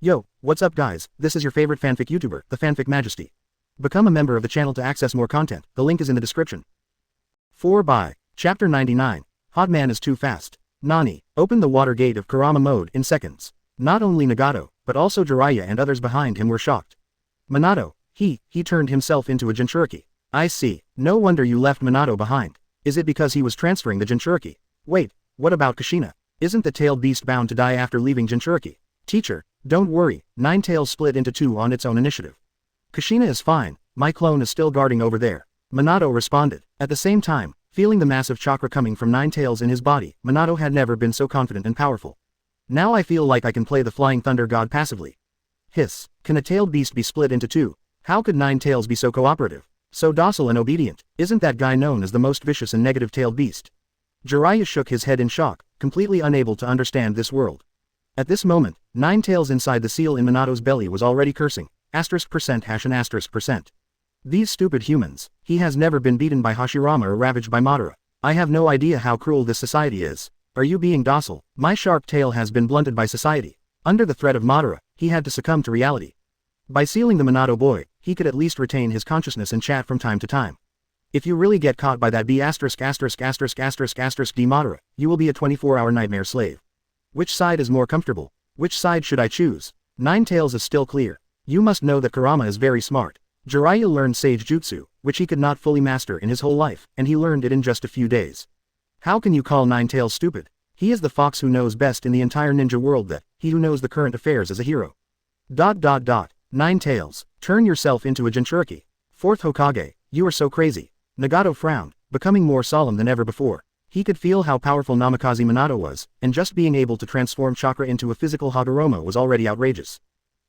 Yo, what's up guys, this is your favorite fanfic YouTuber, the Fanfic Majesty. Become a member of the channel to access more content, the link is in the description. 4 by Chapter 99, Hot Man is Too Fast. Nani, opened the water gate of Kurama mode in seconds. Not only Nagato, but also Jiraiya and others behind him were shocked. Minato, he turned himself into a Jinchuriki. I see, no wonder you left Minato behind. Is it because he was transferring the Jinchuriki? Wait, what about Kushina? Isn't the tailed beast bound to die after leaving Jinchuriki? Teacher, don't worry, Nine Tails split into two on its own initiative. Kushina is fine, my clone is still guarding over there. Minato responded. At the same time, feeling the massive chakra coming from Nine Tails in his body, Minato had never been so confident and powerful. Now I feel like I can play the Flying Thunder God passively. Hiss, can a tailed beast be split into two? How could Nine Tails be so cooperative? So docile and obedient, isn't that guy known as the most vicious and negative tailed beast? Jiraiya shook his head in shock, completely unable to understand this world. At this moment, Nine Tails inside the seal in Minato's belly was already cursing, *#%#%. These stupid humans, he has never been beaten by Hashirama or ravaged by Madara. I have no idea how cruel this society is. Are you being docile? My sharp tail has been blunted by society. Under the threat of Madara, he had to succumb to reality. By sealing the Minato boy, he could at least retain his consciousness and chat from time to time. If you really get caught by that B********** D Madara, you will be a 24-hour nightmare slave. Which side is more comfortable? Which side should I choose? Nine Tails is still clear. You must know that Kurama is very smart. Jiraiya learned Sage Jutsu, which he could not fully master in his whole life, and he learned it in just a few days. How can you call Nine Tails stupid? He is the fox who knows best in the entire ninja world, that he who knows the current affairs as a hero. Nine Tails, turn yourself into a Jinchuriki. Fourth Hokage, you are so crazy. Nagato frowned, becoming more solemn than ever before. He could feel how powerful Namikaze Minato was, and just being able to transform chakra into a physical Hagoromo was already outrageous.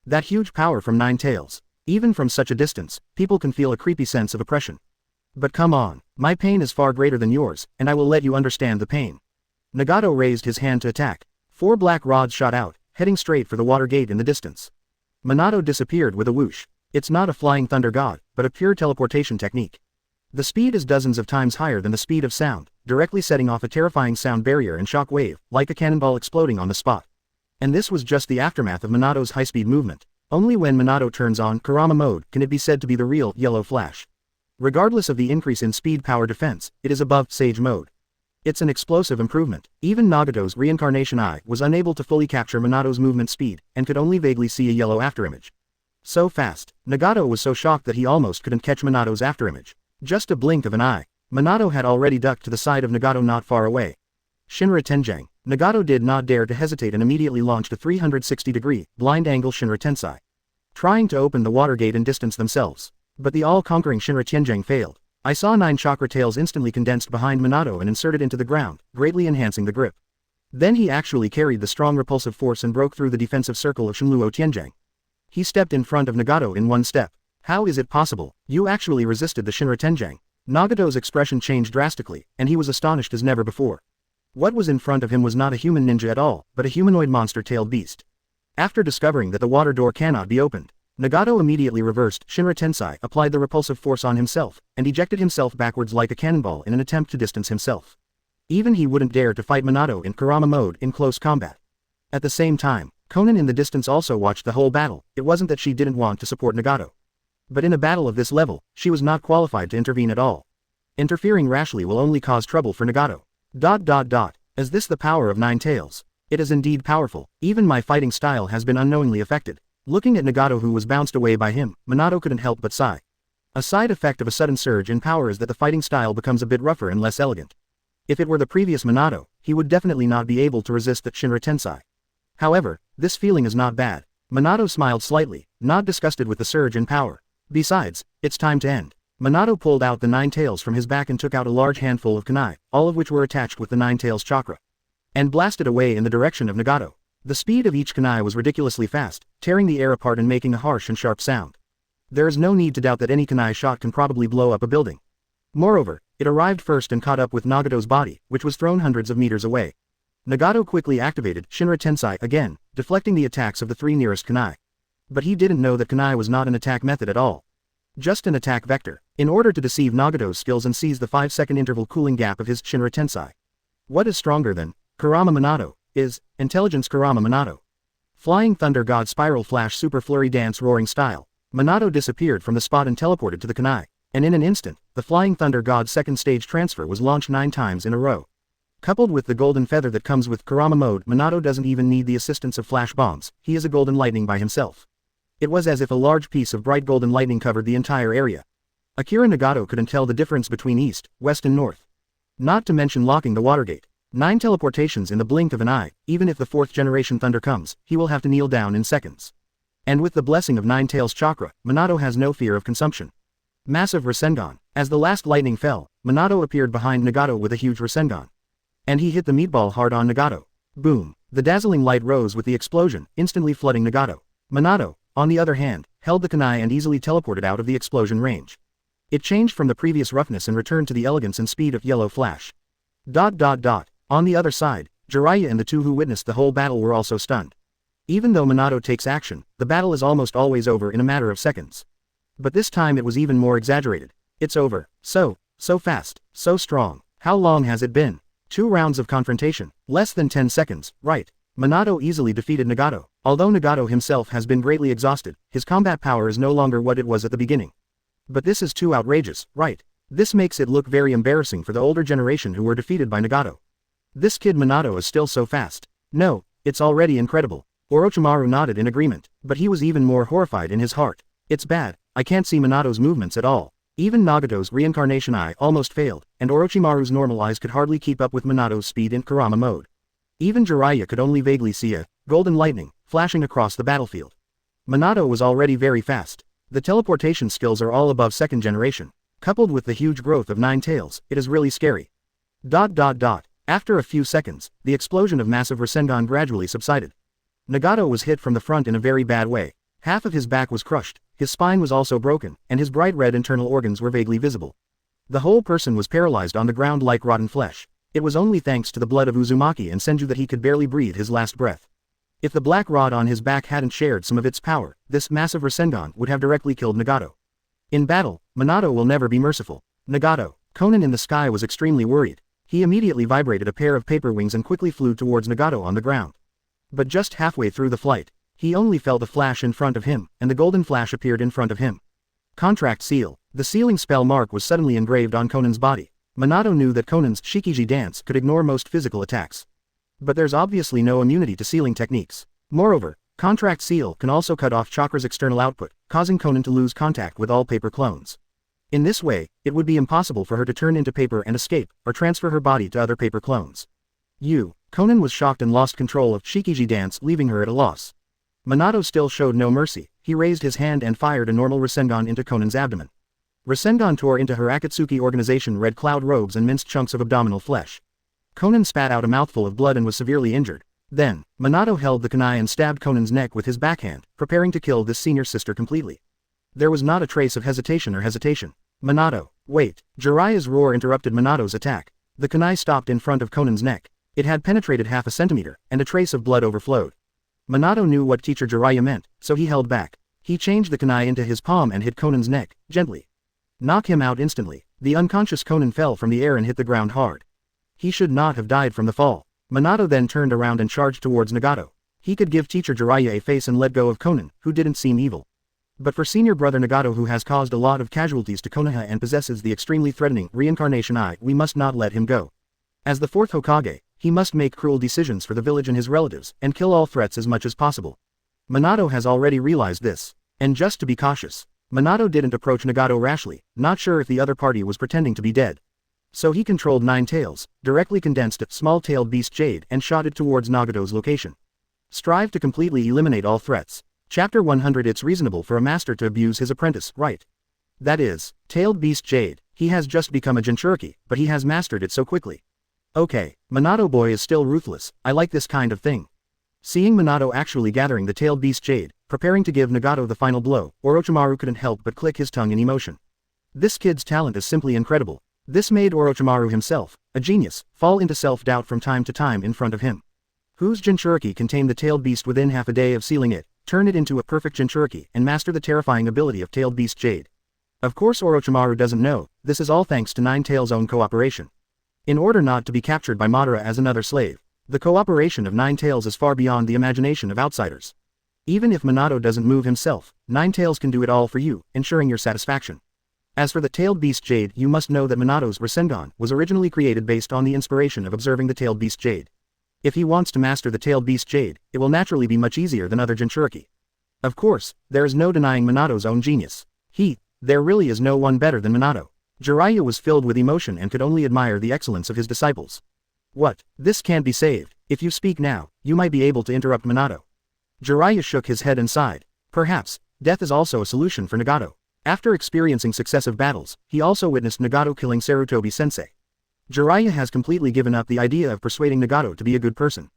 That huge power from Nine Tails. Even from such a distance, people can feel a creepy sense of oppression. But come on, my pain is far greater than yours, and I will let you understand the pain. Nagato raised his hand to attack. 4 black rods shot out, heading straight for the water gate in the distance. Minato disappeared with a whoosh. It's not a flying thunder god, but a pure teleportation technique. The speed is dozens of times higher than the speed of sound, directly setting off a terrifying sound barrier and shock wave, like a cannonball exploding on the spot. And this was just the aftermath of Minato's high-speed movement. Only when Minato turns on Kurama mode can it be said to be the real yellow flash. Regardless of the increase in speed power defense, it is above Sage mode. It's an explosive improvement. Even Nagato's reincarnation eye was unable to fully capture Minato's movement speed, and could only vaguely see a yellow afterimage. So fast, Nagato was so shocked that he almost couldn't catch Minato's afterimage. Just a blink of an eye. Minato had already ducked to the side of Nagato not far away. Shinra Tenjang. Nagato did not dare to hesitate and immediately launched a 360-degree, blind-angle Shinra Tensai. Trying to open the water gate and distance themselves. But the all-conquering Shinra Tenjang failed. I saw 9 chakra tails instantly condensed behind Minato and inserted into the ground, greatly enhancing the grip. Then he actually carried the strong repulsive force and broke through the defensive circle of Shinluo Tianjang. He stepped in front of Nagato in one step. How is it possible? You actually resisted the Shinra Tenjang. Nagato's expression changed drastically, and he was astonished as never before. What was in front of him was not a human ninja at all, but a humanoid monster-tailed beast. After discovering that the water door cannot be opened, Nagato immediately reversed Shinra Tensai, applied the repulsive force on himself, and ejected himself backwards like a cannonball in an attempt to distance himself. Even he wouldn't dare to fight Minato in Kurama mode in close combat. At the same time, Konan in the distance also watched the whole battle. It wasn't that she didn't want to support Nagato. But in a battle of this level, she was not qualified to intervene at all. Interfering rashly will only cause trouble for Nagato. Is this the power of Nine Tails? It is indeed powerful. Even my fighting style has been unknowingly affected. Looking at Nagato who was bounced away by him, Minato couldn't help but sigh. A side effect of a sudden surge in power is that the fighting style becomes a bit rougher and less elegant. If it were the previous Minato, he would definitely not be able to resist that Shinra Tensai. However, this feeling is not bad. Minato smiled slightly, not disgusted with the surge in power. Besides, it's time to end. Minato pulled out the 9 tails from his back and took out a large handful of kunai, all of which were attached with the 9 tails chakra, and blasted away in the direction of Nagato. The speed of each kunai was ridiculously fast, tearing the air apart and making a harsh and sharp sound. There is no need to doubt that any kunai shot can probably blow up a building. Moreover, it arrived first and caught up with Nagato's body, which was thrown hundreds of meters away. Nagato quickly activated Shinra Tensai again, deflecting the attacks of the 3 nearest kunai. But he didn't know that kunai was not an attack method at all. Just an attack vector, in order to deceive Nagato's skills and seize the 5-second interval cooling gap of his Shinra Tensai. What is stronger than Kurama Minato is intelligence Kurama Minato. Flying Thunder God Spiral Flash Super Flurry Dance Roaring Style. Minato disappeared from the spot and teleported to the kunai, and in an instant, the Flying Thunder God's second stage transfer was launched 9 times in a row. Coupled with the golden feather that comes with Kurama mode, Minato doesn't even need the assistance of flash bombs, he is a golden lightning by himself. It was as if a large piece of bright golden lightning covered the entire area. Akira Nagato couldn't tell the difference between east, west and north. Not to mention locking the water gate. 9 teleportations in the blink of an eye. Even if the 4th generation thunder comes, he will have to kneel down in seconds. And with the blessing of Nine Tails chakra, Minato has no fear of consumption. Massive Rasengan. As the last lightning fell, Minato appeared behind Nagato with a huge Rasengan. And he hit the meatball hard on Nagato. Boom. The dazzling light rose with the explosion, instantly flooding Nagato. Minato, on the other hand, held the kunai and easily teleported out of the explosion range. It changed from the previous roughness and returned to the elegance and speed of Yellow Flash. On the other side, Jiraiya and the 2 who witnessed the whole battle were also stunned. Even though Minato takes action, the battle is almost always over in a matter of seconds. But this time it was even more exaggerated. It's over. So fast, so strong. How long has it been? 2 rounds of confrontation, less than 10 seconds, right? Minato easily defeated Nagato. Although Nagato himself has been greatly exhausted, his combat power is no longer what it was at the beginning. But this is too outrageous, right? This makes it look very embarrassing for the older generation who were defeated by Nagato. This kid Minato is still so fast. No, it's already incredible. Orochimaru nodded in agreement, but he was even more horrified in his heart. It's bad, I can't see Minato's movements at all. Even Nagato's reincarnation eye almost failed, and Orochimaru's normal eyes could hardly keep up with Minato's speed in Kurama mode. Even Jiraiya could only vaguely see a golden lightning flashing across the battlefield. Minato was already very fast. The teleportation skills are all above 2nd generation. Coupled with the huge growth of 9 tails, it is really scary. After a few seconds, the explosion of massive Rasengan gradually subsided. Nagato was hit from the front in a very bad way. Half of his back was crushed, his spine was also broken, and his bright red internal organs were vaguely visible. The whole person was paralyzed on the ground like rotten flesh. It was only thanks to the blood of Uzumaki and Senju that he could barely breathe his last breath. If the black rod on his back hadn't shared some of its power, this massive Rasengan would have directly killed Nagato. In battle, Minato will never be merciful. Nagato. Konan in the sky was extremely worried. He immediately vibrated a pair of paper wings and quickly flew towards Nagato on the ground. But just halfway through the flight, he only felt a flash in front of him, and the golden flash appeared in front of him. Contract seal. The sealing spell mark was suddenly engraved on Konan's body. Minato knew that Konan's Shikiji dance could ignore most physical attacks. But there's obviously no immunity to sealing techniques. Moreover, contract seal can also cut off chakra's external output, causing Konan to lose contact with all paper clones. In this way, it would be impossible for her to turn into paper and escape, or transfer her body to other paper clones. Konan was shocked and lost control of Shikiji dance, leaving her at a loss. Minato still showed no mercy. He raised his hand and fired a normal Rasengan into Konan's abdomen. Rasengan tore into her Akatsuki organization red cloud robes and minced chunks of abdominal flesh. Konan spat out a mouthful of blood and was severely injured. Then, Minato held the kunai and stabbed Konan's neck with his backhand, preparing to kill this senior sister completely. There was not a trace of hesitation. Minato, wait. Jiraiya's roar interrupted Minato's attack. The kunai stopped in front of Konan's neck. It had penetrated half a centimeter, and a trace of blood overflowed. Minato knew what teacher Jiraiya meant, so he held back. He changed the kunai into his palm and hit Konan's neck, gently. Knock him out instantly. The unconscious Konan fell from the air and hit the ground hard. He should not have died from the fall. Minato then turned around and charged towards Nagato. He could give teacher Jiraiya a face and let go of Konan, who didn't seem evil. But for senior brother Nagato, who has caused a lot of casualties to Konoha and possesses the extremely threatening reincarnation eye, we must not let him go. As the 4th Hokage, he must make cruel decisions for the village and his relatives, and kill all threats as much as possible. Minato has already realized this. And just to be cautious, Minato didn't approach Nagato rashly, not sure if the other party was pretending to be dead. So he controlled 9 tails, directly condensed a small-tailed beast Jade and shot it towards Nagato's location. Strive to completely eliminate all threats. Chapter 100. It's reasonable for a master to abuse his apprentice, right? That is, tailed beast Jade. He has just become a Jinchuriki, but he has mastered it so quickly. Okay, Minato boy is still ruthless. I like this kind of thing. Seeing Minato actually gathering the tailed beast Jade, preparing to give Nagato the final blow, Orochimaru couldn't help but click his tongue in emotion. This kid's talent is simply incredible. This made Orochimaru himself, a genius, fall into self-doubt from time to time in front of him. Whose Jinchuriki can tame the tailed beast within half a day of sealing it, turn it into a perfect Jinchuriki, and master the terrifying ability of tailed beast Jade? Of course Orochimaru doesn't know, this is all thanks to Nine Tails' own cooperation. In order not to be captured by Madara as another slave, the cooperation of Nine Tails is far beyond the imagination of outsiders. Even if Minato doesn't move himself, Nine Tails can do it all for you, ensuring your satisfaction. As for the Tailed Beast Jade, you must know that Minato's Rasengan was originally created based on the inspiration of observing the Tailed Beast Jade. If he wants to master the Tailed Beast Jade, it will naturally be much easier than other Jinchuriki. Of course, there is no denying Minato's own genius. There really is no one better than Minato. Jiraiya was filled with emotion and could only admire the excellence of his disciples. What? This can't be saved. If you speak now, you might be able to interrupt Minato. Jiraiya shook his head and sighed. Perhaps, death is also a solution for Nagato. After experiencing successive battles, he also witnessed Nagato killing Sarutobi sensei. Jiraiya has completely given up the idea of persuading Nagato to be a good person.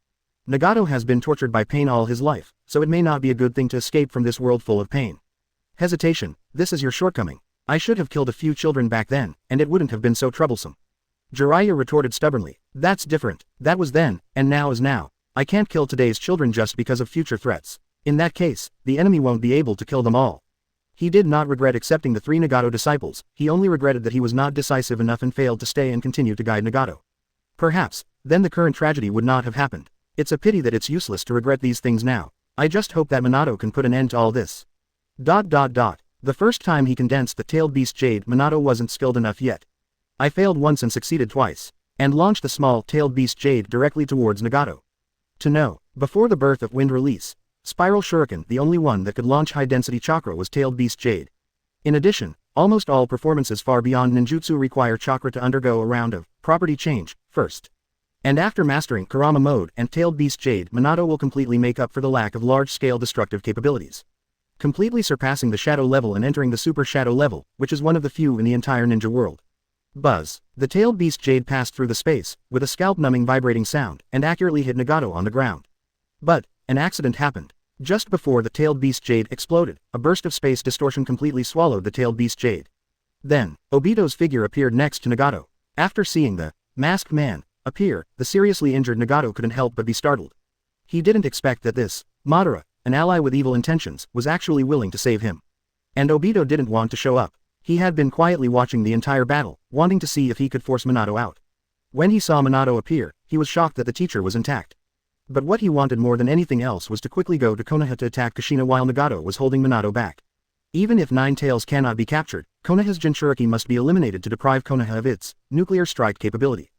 Nagato has been tortured by pain all his life, so it may not be a good thing to escape from this world full of pain. Hesitation, this is your shortcoming. I should have killed a few children back then, and it wouldn't have been so troublesome. Jiraiya retorted stubbornly. That's different. That was then, and now is now. I can't kill today's children just because of future threats. In that case, the enemy won't be able to kill them all. He did not regret accepting the 3 Nagato disciples, he only regretted that he was not decisive enough and failed to stay and continue to guide Nagato. Perhaps, then the current tragedy would not have happened. It's a pity that it's useless to regret these things now. I just hope that Minato can put an end to all this. The first time he condensed the Tailed Beast Jade, Minato wasn't skilled enough yet. I failed once and succeeded twice, and launched the small Tailed Beast Jade directly towards Nagato. To know, before the birth of Wind Release, Spiral Shuriken, the only one that could launch high-density chakra was Tailed Beast Jade. In addition, almost all performances far beyond ninjutsu require chakra to undergo a round of property change first. And after mastering Kurama mode and Tailed Beast Jade, Minato will completely make up for the lack of large-scale destructive capabilities. Completely surpassing the Shadow level and entering the Super Shadow level, which is one of the few in the entire ninja world. Buzz. The Tailed Beast Jade passed through the space, with a scalp-numbing vibrating sound, and accurately hit Nagato on the ground. But, an accident happened. Just before the Tailed Beast Jade exploded, a burst of space distortion completely swallowed the Tailed Beast Jade. Then, Obito's figure appeared next to Nagato. After seeing the masked man appear, the seriously injured Nagato couldn't help but be startled. He didn't expect that this Madara, an ally with evil intentions, was actually willing to save him. And Obito didn't want to show up. He had been quietly watching the entire battle, wanting to see if he could force Minato out. When he saw Minato appear, he was shocked that the teacher was intact. But what he wanted more than anything else was to quickly go to Konoha to attack Kushina while Nagato was holding Minato back. Even if Nine Tails cannot be captured, Konoha's Jinchuriki must be eliminated to deprive Konoha of its nuclear strike capability.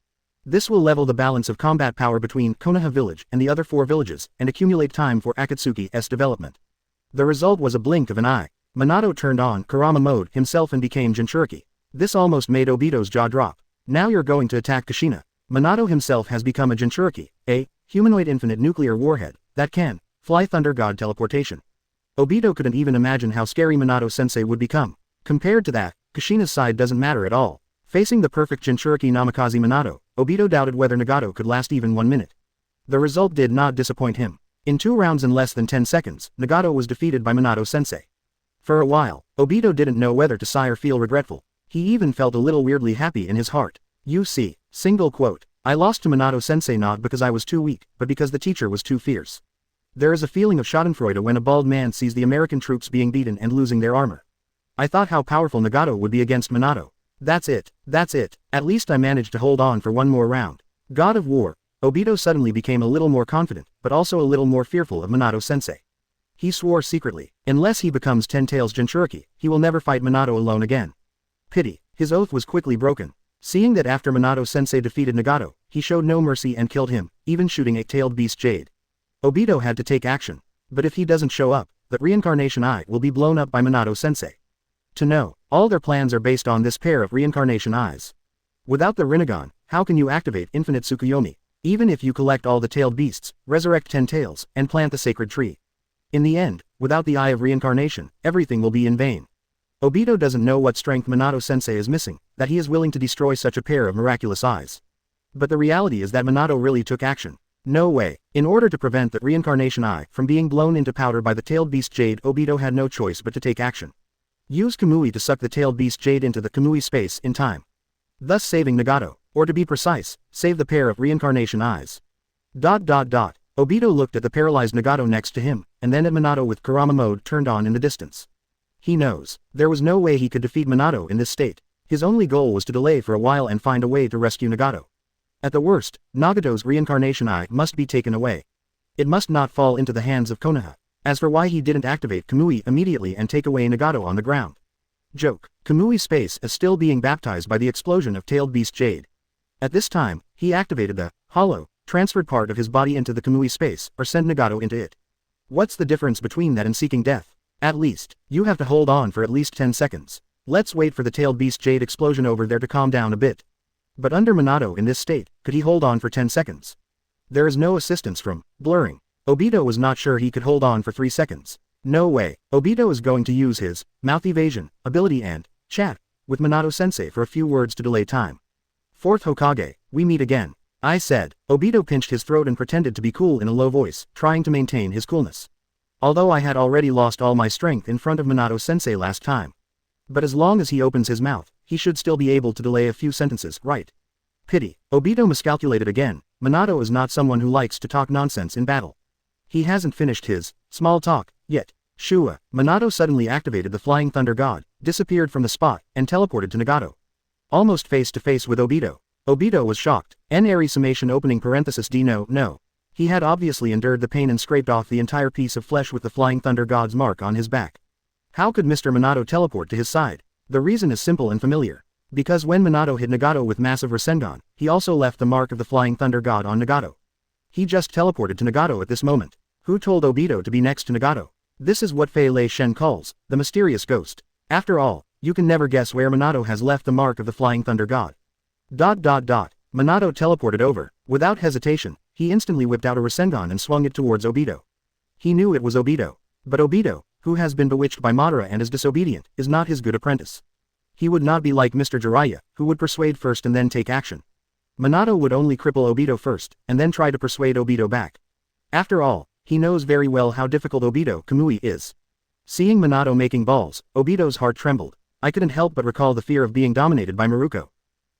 This will level the balance of combat power between Konoha village and the other 4 villages, and accumulate time for Akatsuki's development. The result was a blink of an eye. Minato turned on Kurama mode himself and became Jinchuriki. This almost made Obito's jaw drop. Now you're going to attack Kushina. Minato himself has become a Jinchuriki, a humanoid infinite nuclear warhead that can fly thunder god teleportation. Obito couldn't even imagine how scary Minato-sensei would become. Compared to that, Kushina's side doesn't matter at all. Facing the perfect Jinchuriki Namikaze Minato, Obito doubted whether Nagato could last even 1 minute. The result did not disappoint him. In 2 rounds in less than 10 seconds, Nagato was defeated by Minato-sensei. For a while, Obito didn't know whether to sigh or feel regretful. He even felt a little weirdly happy in his heart. You see, single quote, I lost to Minato-sensei not because I was too weak, but because the teacher was too fierce. There is a feeling of schadenfreude when a bald man sees the American troops being beaten and losing their armor. I thought how powerful Nagato would be against Minato. That's it. At least I managed to hold on for 1 more round. God of War. Obito suddenly became a little more confident, but also a little more fearful of Minato-sensei. He swore secretly, unless he becomes 10 Tails Jinchuriki, he will never fight Minato alone again. Pity. His oath was quickly broken. Seeing that after Minato-sensei defeated Nagato, he showed no mercy and killed him, even shooting a Tailed Beast Jade. Obito had to take action. But if he doesn't show up, the reincarnation eye will be blown up by Minato-sensei. To know, all their plans are based on this pair of reincarnation eyes. Without the Rinnegan, how can you activate Infinite Tsukuyomi? Even if you collect all the tailed beasts, resurrect 10 tails, and plant the sacred tree. In the end, without the Eye of Reincarnation, everything will be in vain. Obito doesn't know what strength Minato-sensei is missing, that he is willing to destroy such a pair of miraculous eyes. But the reality is that Minato really took action. No way. In order to prevent the reincarnation eye from being blown into powder by the tailed beast Jade, Obito had no choice but to take action. Use Kamui to suck the tailed beast Jade into the Kamui space in time. Thus saving Nagato, or to be precise, save the pair of reincarnation eyes. Obito looked at the paralyzed Nagato next to him, and then at Minato with Kurama mode turned on in the distance. He knows, there was no way he could defeat Minato in this state. His only goal was to delay for a while and find a way to rescue Nagato. At the worst, Nagato's reincarnation eye must be taken away. It must not fall into the hands of Konoha. As for why he didn't activate Kamui immediately and take away Nagato on the ground. Joke. Kamui's space is still being baptized by the explosion of tailed beast Jade. At this time, he activated the hollow, transferred part of his body into the Kamui space, or send Nagato into it. What's the difference between that and seeking death? At least, you have to hold on for at least 10 seconds. Let's wait for the tailed beast Jade explosion over there to calm down a bit. But under Minato in this state, could he hold on for 10 seconds? There is no assistance from blurring. Obito was not sure he could hold on for 3 seconds. No way. Obito is going to use his mouth evasion ability and chat with Minato-sensei for a few words to delay time. Fourth Hokage, we meet again. I said. Obito pinched his throat and pretended to be cool in a low voice, trying to maintain his coolness. Although I had already lost all my strength in front of Minato-sensei last time. But as long as he opens his mouth, he should still be able to delay a few sentences, right? Pity. Obito miscalculated again. Minato is not someone who likes to talk nonsense in battle. He hasn't finished his small talk yet. Shua. Minato suddenly activated the Flying Thunder God, disappeared from the spot, and teleported to Nagato. Almost face to face with Obito. Obito was shocked. N-Ari summation opening parenthesis D no. He had obviously endured the pain and scraped off the entire piece of flesh with the Flying Thunder God's mark on his back. How could Mr. Minato teleport to his side? The reason is simple and familiar. Because when Minato hit Nagato with massive Rasengan, he also left the mark of the Flying Thunder God on Nagato. He just teleported to Nagato at this moment. Who told Obito to be next to Nagato? This is what Fei Lei Shen calls the mysterious ghost. After all, you can never guess where Minato has left the mark of the Flying Thunder God. ... Minato teleported over. Without hesitation, he instantly whipped out a Rasengan and swung it towards Obito. He knew it was Obito. But Obito, who has been bewitched by Madara and is disobedient, is not his good apprentice. He would not be like Mr. Jiraiya, who would persuade first and then take action. Minato would only cripple Obito first, and then try to persuade Obito back. After all, he knows very well how difficult Obito Kamui is. Seeing Minato making balls, Obito's heart trembled. I couldn't help but recall the fear of being dominated by Maruko.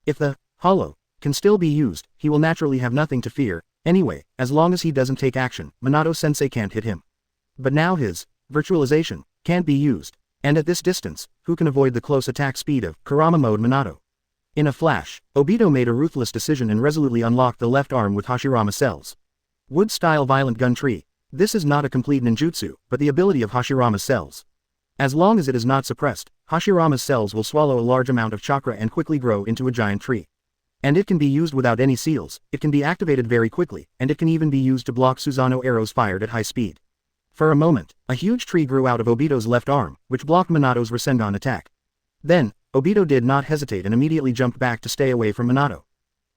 If the hollow can still be used, he will naturally have nothing to fear. Anyway, as long as he doesn't take action, Minato-sensei can't hit him. But now his virtualization can't be used. And at this distance, who can avoid the close attack speed of Kurama mode Minato? In a flash, Obito made a ruthless decision and resolutely unlocked the left arm with Hashirama cells. Wood-style violent gun tree. This is not a complete ninjutsu, but the ability of Hashirama's cells. As long as it is not suppressed, Hashirama's cells will swallow a large amount of chakra and quickly grow into a giant tree. And it can be used without any seals, it can be activated very quickly, and it can even be used to block Susanoo arrows fired at high speed. For a moment, a huge tree grew out of Obito's left arm, which blocked Minato's Rasengan attack. Then, Obito did not hesitate and immediately jumped back to stay away from Minato.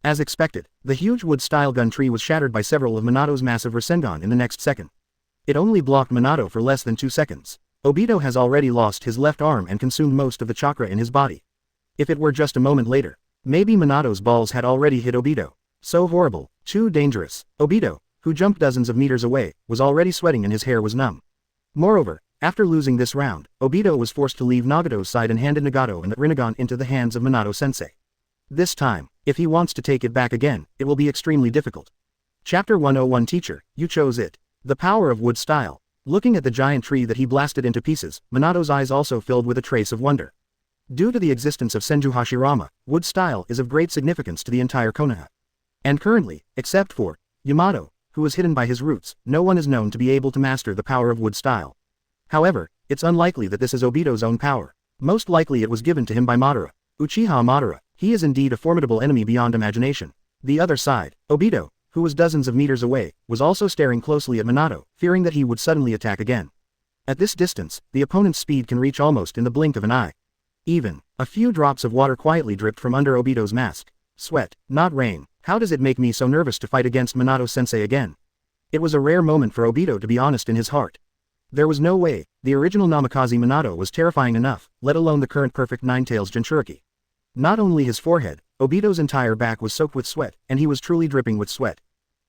As expected, the huge wood-style gun tree was shattered by several of Minato's massive Rasengan in the next second. It only blocked Minato for less than 2 seconds. Obito has already lost his left arm and consumed most of the chakra in his body. If it were just a moment later, maybe Minato's balls had already hit Obito. So horrible, too dangerous. Obito, who jumped dozens of meters away, was already sweating and his hair was numb. Moreover, after losing this round, Obito was forced to leave Nagato's side and handed Nagato and the Rinnegan into the hands of Minato-sensei. This time, if he wants to take it back again, it will be extremely difficult. Chapter 101 Teacher, you chose it. The power of wood style. Looking at the giant tree that he blasted into pieces, Minato's eyes also filled with a trace of wonder. Due to the existence of Senju Hashirama, wood style is of great significance to the entire Konoha. And currently, except for Yamato, who is hidden by his roots, no one is known to be able to master the power of wood style. However, it's unlikely that this is Obito's own power. Most likely it was given to him by Madara. Uchiha Madara. He is indeed a formidable enemy beyond imagination. The other side, Obito, who was dozens of meters away, was also staring closely at Minato, fearing that he would suddenly attack again. At this distance, the opponent's speed can reach almost in the blink of an eye. Even a few drops of water quietly dripped from under Obito's mask. Sweat, not rain. How does it make me so nervous to fight against Minato-sensei again? It was a rare moment for Obito to be honest in his heart. There was no way, the original Namikaze Minato was terrifying enough, let alone the current perfect Nine-Tails Jinchuriki. Not only his forehead, Obito's entire back was soaked with sweat, and he was truly dripping with sweat.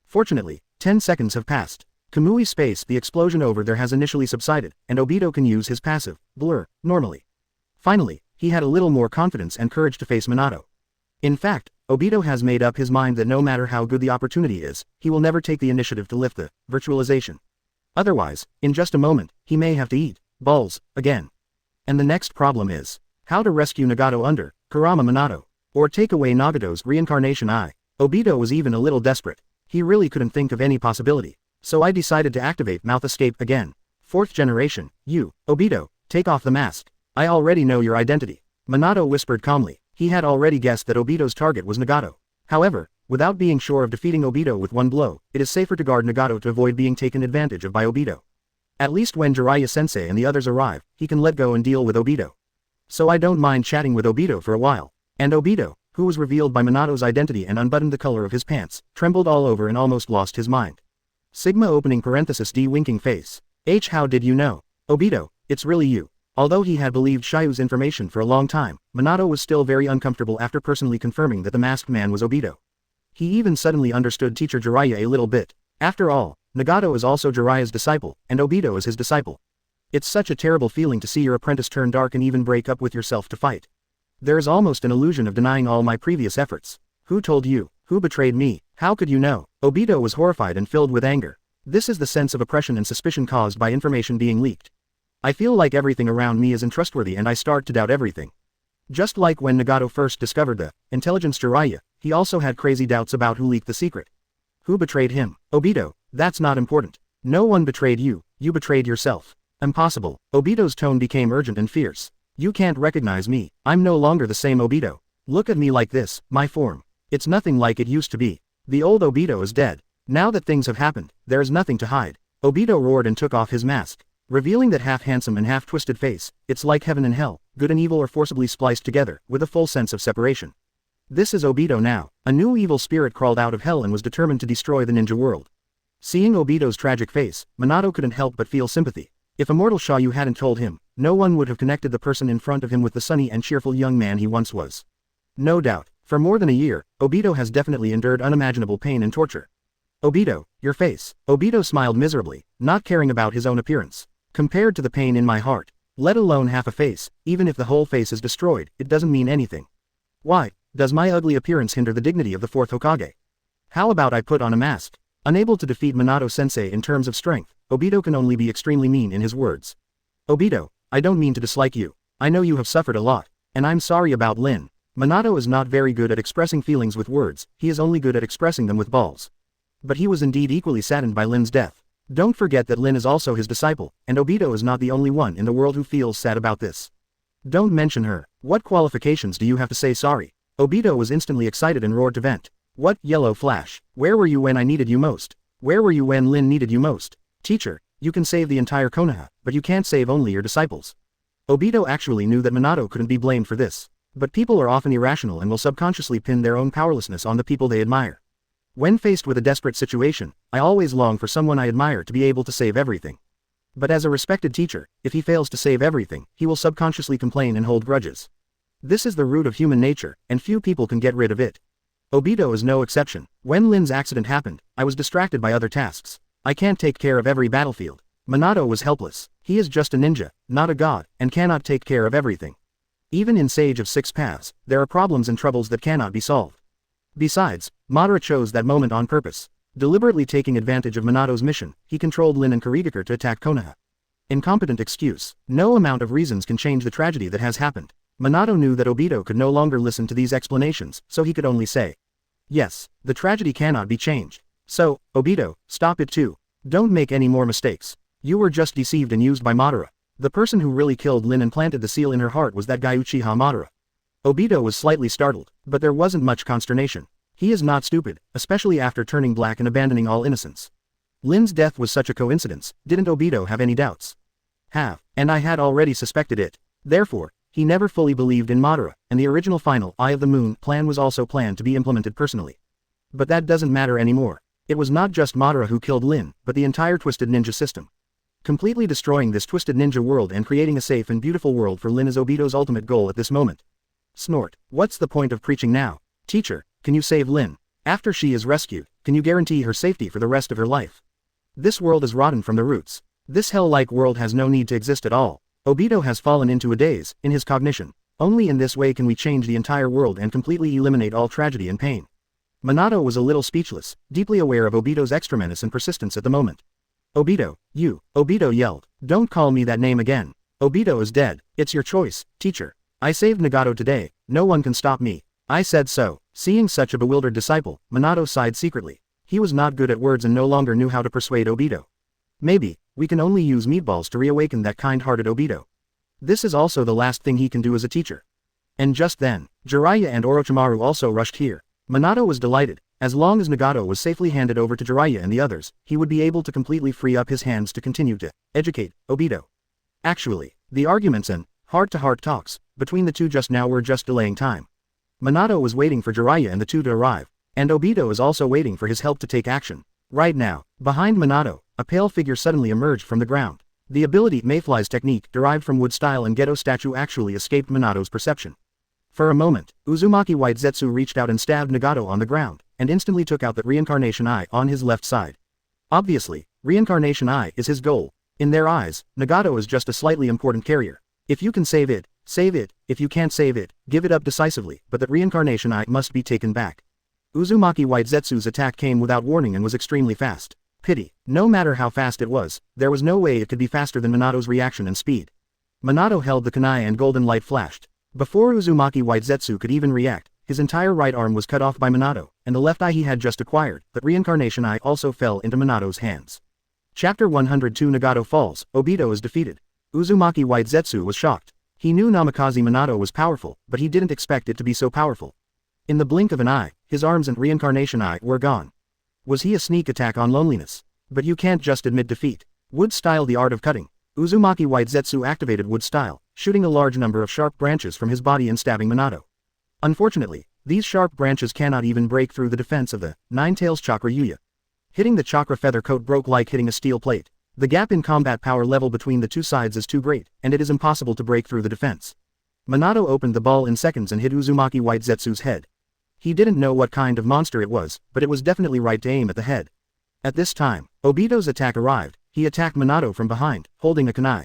Fortunately, 10 seconds have passed. Kamui's space, the explosion over there has initially subsided, and Obito can use his passive, blur, normally. Finally, he had a little more confidence and courage to face Minato. In fact, Obito has made up his mind that no matter how good the opportunity is, he will never take the initiative to lift the virtualization. Otherwise, in just a moment, he may have to eat balls again. And the next problem is how to rescue Nagato under Kurama Minato, or take away Nagato's reincarnation eye. Obito was even a little desperate. He really couldn't think of any possibility. So I decided to activate mouth escape again. 4th generation, you, Obito, take off the mask. I already know your identity. Minato whispered calmly. He had already guessed that Obito's target was Nagato. However, without being sure of defeating Obito with one blow, it is safer to guard Nagato to avoid being taken advantage of by Obito. At least when Jiraiya-sensei and the others arrive, he can let go and deal with Obito. So I don't mind chatting with Obito for a while. And Obito, who was revealed by Minato's identity and unbuttoned the color of his pants, trembled all over and almost lost his mind. Sigma opening parenthesis D winking face. How did you know? Obito, it's really you. Although he had believed Xia Yu's information for a long time, Minato was still very uncomfortable after personally confirming that the masked man was Obito. He even suddenly understood teacher Jiraiya a little bit. After all, Nagato is also Jiraiya's disciple, and Obito is his disciple. It's such a terrible feeling to see your apprentice turn dark and even break up with yourself to fight. There is almost an illusion of denying all my previous efforts. Who told you? Who betrayed me? How could you know? Obito was horrified and filled with anger. This is the sense of oppression and suspicion caused by information being leaked. I feel like everything around me is untrustworthy and I start to doubt everything. Just like when Nagato first discovered the intelligence Jiraiya, he also had crazy doubts about who leaked the secret. Who betrayed him? Obito, that's not important. No one betrayed you, you betrayed yourself. Impossible. Obito's tone became urgent and fierce. You can't recognize me, I'm no longer the same Obito. Look at me like this, my form. It's nothing like it used to be. The old Obito is dead. Now that things have happened, there is nothing to hide. Obito roared and took off his mask. Revealing that half-handsome and half-twisted face, it's like heaven and hell, good and evil are forcibly spliced together, with a full sense of separation. This is Obito now. A new evil spirit crawled out of hell and was determined to destroy the ninja world. Seeing Obito's tragic face, Minato couldn't help but feel sympathy. If Immortal Xia You hadn't told him, no one would have connected the person in front of him with the sunny and cheerful young man he once was. No doubt, for more than a year, Obito has definitely endured unimaginable pain and torture. Obito, your face. Obito smiled miserably, not caring about his own appearance. Compared to the pain in my heart, let alone half a face, even if the whole face is destroyed, it doesn't mean anything. Why, does my ugly appearance hinder the dignity of the 4th Hokage? How about I put on a mask? Unable to defeat Minato-sensei in terms of strength, Obito can only be extremely mean in his words. Obito, I don't mean to dislike you. I know you have suffered a lot, and I'm sorry about Lin. Minato is not very good at expressing feelings with words, he is only good at expressing them with balls. But he was indeed equally saddened by Lin's death. Don't forget that Lin is also his disciple, and Obito is not the only one in the world who feels sad about this. Don't mention her. What qualifications do you have to say sorry? Obito was instantly excited and roared to vent. What, Yellow Flash? Where were you when I needed you most? Where were you when Lin needed you most? Teacher, you can save the entire Konoha, but you can't save only your disciples. Obito actually knew that Minato couldn't be blamed for this. But people are often irrational and will subconsciously pin their own powerlessness on the people they admire. When faced with a desperate situation, I always long for someone I admire to be able to save everything. But as a respected teacher, if he fails to save everything, he will subconsciously complain and hold grudges. This is the root of human nature, and few people can get rid of it. Obito is no exception. When Lin's accident happened, I was distracted by other tasks. I can't take care of every battlefield. Minato was helpless. He is just a ninja, not a god, and cannot take care of everything. Even in Sage of Six Paths, there are problems and troubles that cannot be solved. Besides, Madara chose that moment on purpose. Deliberately taking advantage of Minato's mission, he controlled Lin and Kurigakure to attack Konoha. Incompetent excuse. No amount of reasons can change the tragedy that has happened. Minato knew that Obito could no longer listen to these explanations, so he could only say, yes, the tragedy cannot be changed. So, Obito, stop it too. Don't make any more mistakes. You were just deceived and used by Madara. The person who really killed Lin and planted the seal in her heart was that guy Uchiha Madara. Obito was slightly startled, but there wasn't much consternation. He is not stupid, especially after turning black and abandoning all innocence. Lin's death was such a coincidence, didn't Obito have any doubts? And I had already suspected it. Therefore, he never fully believed in Madara, and the original final Eye of the Moon plan was also planned to be implemented personally. But that doesn't matter anymore. It was not just Madara who killed Lin, but the entire Twisted Ninja system. Completely destroying this Twisted Ninja world and creating a safe and beautiful world for Lin is Obito's ultimate goal at this moment. Snort. What's the point of preaching now? Teacher, can you save Lin? After she is rescued, can you guarantee her safety for the rest of her life? This world is rotten from the roots. This hell-like world has no need to exist at all. Obito has fallen into a daze, in his cognition. Only in this way can we change the entire world and completely eliminate all tragedy and pain. Minato was a little speechless, deeply aware of Obito's extra menace and persistence at the moment. Obito, you, Obito yelled. Don't call me that name again. Obito is dead. It's your choice, teacher. I saved Nagato today, no one can stop me. I said so. Seeing such a bewildered disciple, Minato sighed secretly. He was not good at words and no longer knew how to persuade Obito. Maybe, we can only use meatballs to reawaken that kind-hearted Obito. This is also the last thing he can do as a teacher. And just then, Jiraiya and Orochimaru also rushed here. Minato was delighted. As long as Nagato was safely handed over to Jiraiya and the others, he would be able to completely free up his hands to continue to educate Obito. Actually, the arguments and heart-to-heart talks between the two just now were just delaying time. Minato was waiting for Jiraiya and the two to arrive, and Obito is also waiting for his help to take action. Right now, behind Minato, a pale figure suddenly emerged from the ground. The ability Mayfly's technique derived from wood style and Geto statue actually escaped Minato's perception. For a moment, Uzumaki White Zetsu reached out and stabbed Nagato on the ground, and instantly took out that reincarnation eye on his left side. Obviously, reincarnation eye is his goal. In their eyes, Nagato is just a slightly important carrier. If you can save it, save it. If you can't save it, give it up decisively, but that reincarnation eye must be taken back. Uzumaki White Zetsu's attack came without warning and was extremely fast. Pity. No matter how fast it was, there was no way it could be faster than Minato's reaction and speed. Minato held the kunai and golden light flashed. Before Uzumaki White Zetsu could even react, his entire right arm was cut off by Minato, and the left eye he had just acquired, that reincarnation eye also fell into Minato's hands. Chapter 102 Nagato falls, Obito is defeated. Uzumaki White Zetsu was shocked. He knew Namikaze Minato was powerful, but he didn't expect it to be so powerful. In the blink of an eye, his arms and reincarnation eye were gone. Was he a sneak attack on loneliness? But you can't just admit defeat. Wood style the art of cutting. Uzumaki White Zetsu activated wood style, shooting a large number of sharp branches from his body and stabbing Minato. Unfortunately, these sharp branches cannot even break through the defense of the Nine-Tails Chakra Yuya. Hitting the chakra feather coat broke like hitting a steel plate. The gap in combat power level between the two sides is too great, and it is impossible to break through the defense. Minato opened the ball in seconds and hit Uzumaki White Zetsu's head. He didn't know what kind of monster it was, but it was definitely right to aim at the head. At this time, Obito's attack arrived. He attacked Minato from behind, holding a kunai.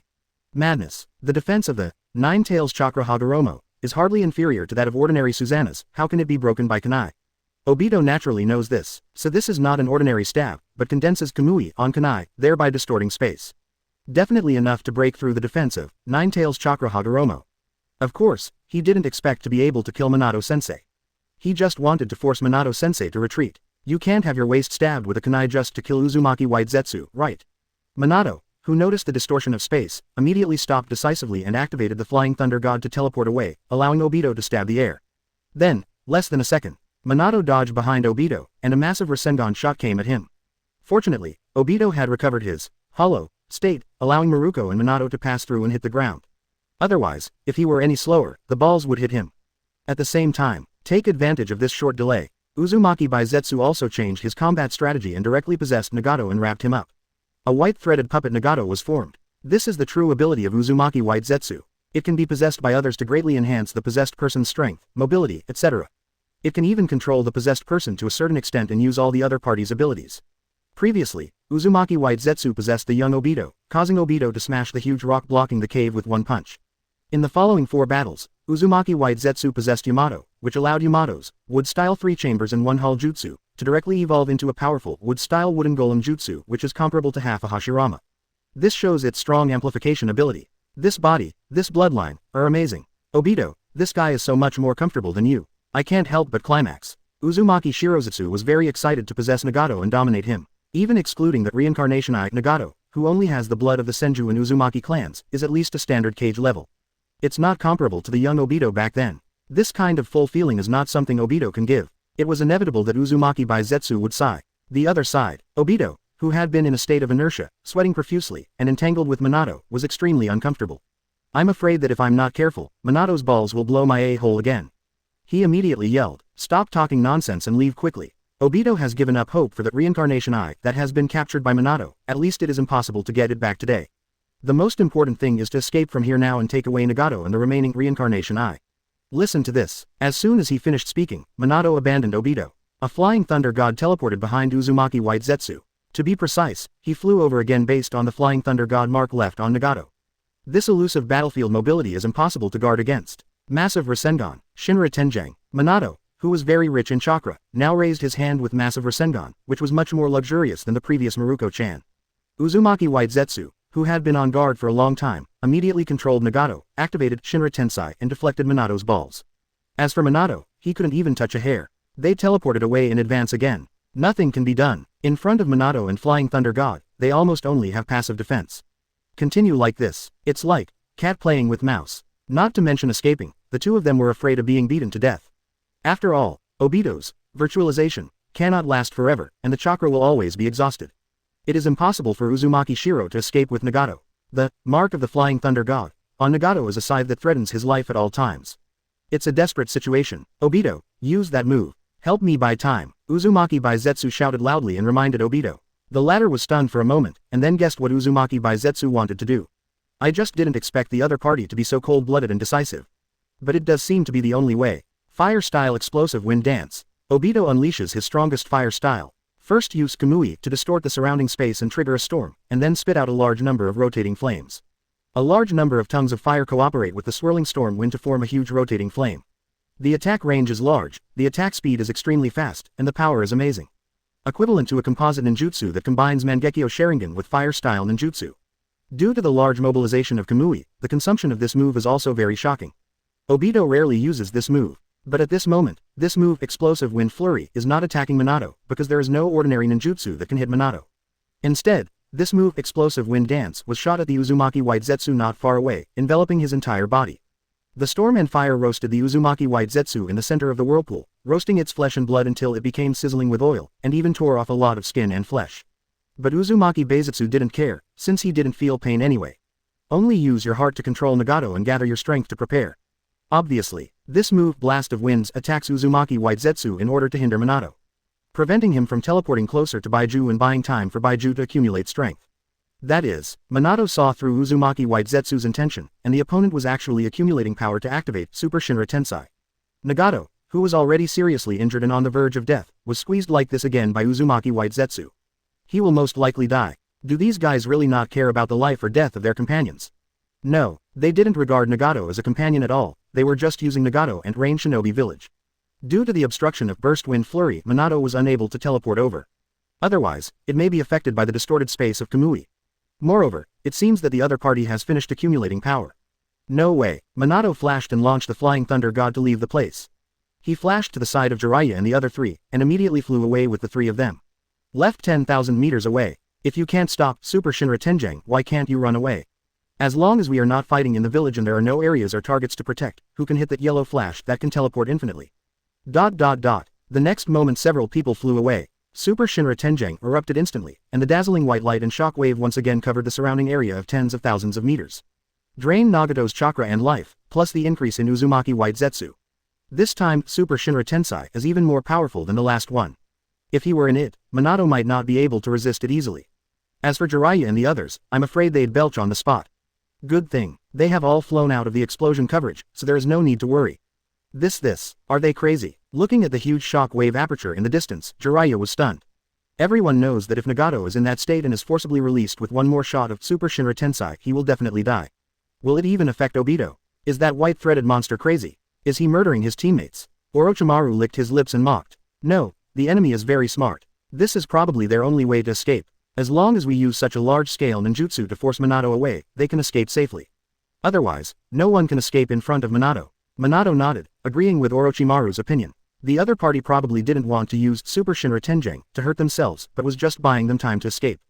Madness. The defense of the Nine-Tails Chakra Hagoromo is hardly inferior to that of ordinary Susanna's. How can it be broken by kunai? Obito naturally knows this, so this is not an ordinary stab, but condenses Kamui on kunai, thereby distorting space. Definitely enough to break through the defense of Nine-Tails Chakra Hagoromo. Of course, he didn't expect to be able to kill Minato-sensei. He just wanted to force Minato-sensei to retreat. You can't have your waist stabbed with a kunai just to kill Uzumaki White Zetsu, right? Minato, who noticed the distortion of space, immediately stopped decisively and activated the Flying Thunder God to teleport away, allowing Obito to stab the air. Then, less than a second, Minato dodged behind Obito, and a massive Rasengan shot came at him. Fortunately, Obito had recovered his hollow state, allowing Maruko and Minato to pass through and hit the ground. Otherwise, if he were any slower, the balls would hit him. At the same time, take advantage of this short delay. Uzumaki Zetsu also changed his combat strategy and directly possessed Nagato and wrapped him up. A white threaded puppet Nagato was formed. This is the true ability of Uzumaki White Zetsu. It can be possessed by others to greatly enhance the possessed person's strength, mobility, etc. It can even control the possessed person to a certain extent and use all the other party's abilities. Previously, Uzumaki White Zetsu possessed the young Obito, causing Obito to smash the huge rock blocking the cave with one punch. In the following 4 battles, Uzumaki White Zetsu possessed Yamato, which allowed Yamato's wood-style 3 chambers and 1 hull jutsu to directly evolve into a powerful wood-style wooden golem jutsu which is comparable to half a Hashirama. This shows its strong amplification ability. This body, this bloodline, are amazing. Obito, this guy is so much more comfortable than you. I can't help but climax. Uzumaki Shirozutsu was very excited to possess Nagato and dominate him. Even excluding that reincarnation eye, Nagato, who only has the blood of the Senju and Uzumaki clans, is at least a standard cage level. It's not comparable to the young Obito back then. This kind of full feeling is not something Obito can give. It was inevitable that Uzumaki Zetsu would sigh. The other side, Obito, who had been in a state of inertia, sweating profusely, and entangled with Minato, was extremely uncomfortable. I'm afraid that if I'm not careful, Minato's balls will blow my a-hole again. He immediately yelled, "Stop talking nonsense and leave quickly." Obito has given up hope for that reincarnation eye that has been captured by Minato. At least it is impossible to get it back today. The most important thing is to escape from here now and take away Nagato and the remaining reincarnation eye. Listen to this. As soon as he finished speaking, Minato abandoned Obito. A flying thunder god teleported behind Uzumaki White Zetsu. To be precise, he flew over again based on the flying thunder god mark left on Nagato. This elusive battlefield mobility is impossible to guard against. Massive Rasengan, Shinra Tenjang. Minato, who was very rich in chakra, now raised his hand with massive Rasengan, which was much more luxurious than the previous Maruko-chan. Uzumaki White Zetsu, who had been on guard for a long time, immediately controlled Nagato, activated Shinra Tensai and deflected Minato's balls. As for Minato, he couldn't even touch a hair. They teleported away in advance again. Nothing can be done. In front of Minato and Flying Thunder God, they almost only have passive defense. Continue like this. It's like cat playing with mouse. Not to mention escaping, the two of them were afraid of being beaten to death. After all, Obito's virtualization cannot last forever, and the chakra will always be exhausted. It is impossible for Uzumaki Shiro to escape with Nagato. The mark of the Flying Thunder God on Nagato is a scythe that threatens his life at all times. It's a desperate situation. Obito, use that move. Help me buy time. Uzumaki Baizetsu shouted loudly and reminded Obito. The latter was stunned for a moment, and then guessed what Uzumaki Baizetsu wanted to do. I just didn't expect the other party to be so cold-blooded and decisive. But it does seem to be the only way. Fire-style explosive wind dance. Obito unleashes his strongest fire style. First use Kamui to distort the surrounding space and trigger a storm, and then spit out a large number of rotating flames. A large number of tongues of fire cooperate with the swirling storm wind to form a huge rotating flame. The attack range is large, the attack speed is extremely fast, and the power is amazing. Equivalent to a composite ninjutsu that combines Mangekyo Sharingan with fire-style ninjutsu. Due to the large mobilization of Kamui, the consumption of this move is also very shocking. Obito rarely uses this move. But at this moment, this move Explosive Wind Flurry is not attacking Minato, because there is no ordinary ninjutsu that can hit Minato. Instead, this move Explosive Wind Dance was shot at the Uzumaki White Zetsu not far away, enveloping his entire body. The storm and fire roasted the Uzumaki White Zetsu in the center of the whirlpool, roasting its flesh and blood until it became sizzling with oil, and even tore off a lot of skin and flesh. But Uzumaki Baizetsu didn't care, since he didn't feel pain anyway. Only use your heart to control Nagato and gather your strength to prepare. Obviously, this move Blast of Winds attacks Uzumaki White Zetsu in order to hinder Minato, preventing him from teleporting closer to Baiju and buying time for Baiju to accumulate strength. That is, Minato saw through Uzumaki White Zetsu's intention, and the opponent was actually accumulating power to activate Super Shinra Tensai. Nagato, who was already seriously injured and on the verge of death, was squeezed like this again by Uzumaki White Zetsu. He will most likely die. Do these guys really not care about the life or death of their companions? No, they didn't regard Nagato as a companion at all, they were just using Nagato and Rain Shinobi Village. Due to the obstruction of Burst Wind Flurry, Minato was unable to teleport over. Otherwise, it may be affected by the distorted space of Kamui. Moreover, it seems that the other party has finished accumulating power. No way. Minato flashed and launched the Flying Thunder God to leave the place. He flashed to the side of Jiraiya and the other three, and immediately flew away with the three of them. Left 10,000 meters away. If you can't stop Super Shinra Tenjang, why can't you run away? As long as we are not fighting in the village and there are no areas or targets to protect, who can hit that yellow flash that can teleport infinitely? ... The next moment several people flew away. Super Shinra Tenjang erupted instantly, and the dazzling white light and shockwave once again covered the surrounding area of tens of thousands of meters. Drain Nagato's chakra and life, plus the increase in Uzumaki White Zetsu. This time, Super Shinra Tensai is even more powerful than the last one. If he were in it, Minato might not be able to resist it easily. As for Jiraiya and the others, I'm afraid they'd belch on the spot. Good thing, they have all flown out of the explosion coverage, so there is no need to worry. Are they crazy? Looking at the huge shock wave aperture in the distance, Jiraiya was stunned. Everyone knows that if Nagato is in that state and is forcibly released with one more shot of Super Shinra Tensai, he will definitely die. Will it even affect Obito? Is that white-threaded monster crazy? Is he murdering his teammates? Orochimaru licked his lips and mocked. No, the enemy is very smart. This is probably their only way to escape. As long as we use such a large-scale ninjutsu to force Minato away, they can escape safely. Otherwise, no one can escape in front of Minato. Minato nodded, agreeing with Orochimaru's opinion. The other party probably didn't want to use Super Shinra Tenjang to hurt themselves but was just buying them time to escape.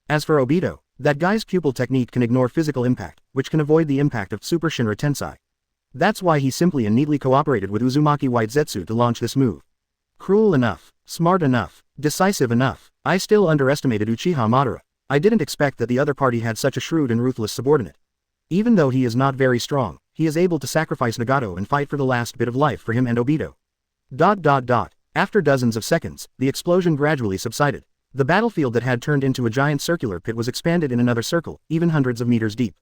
As for Obito, that guy's pupil technique can ignore physical impact, which can avoid the impact of Super Shinra Tensai. That's why he simply and neatly cooperated with Uzumaki White Zetsu to launch this move. Cruel enough, smart enough, decisive enough. I still underestimated Uchiha Madara. I didn't expect that the other party had such a shrewd and ruthless subordinate. Even though he is not very strong, he is able to sacrifice Nagato and fight for the last bit of life for him and Obito. ... After dozens of seconds, the explosion gradually subsided. The battlefield that had turned into a giant circular pit was expanded in another circle, even hundreds of meters deep.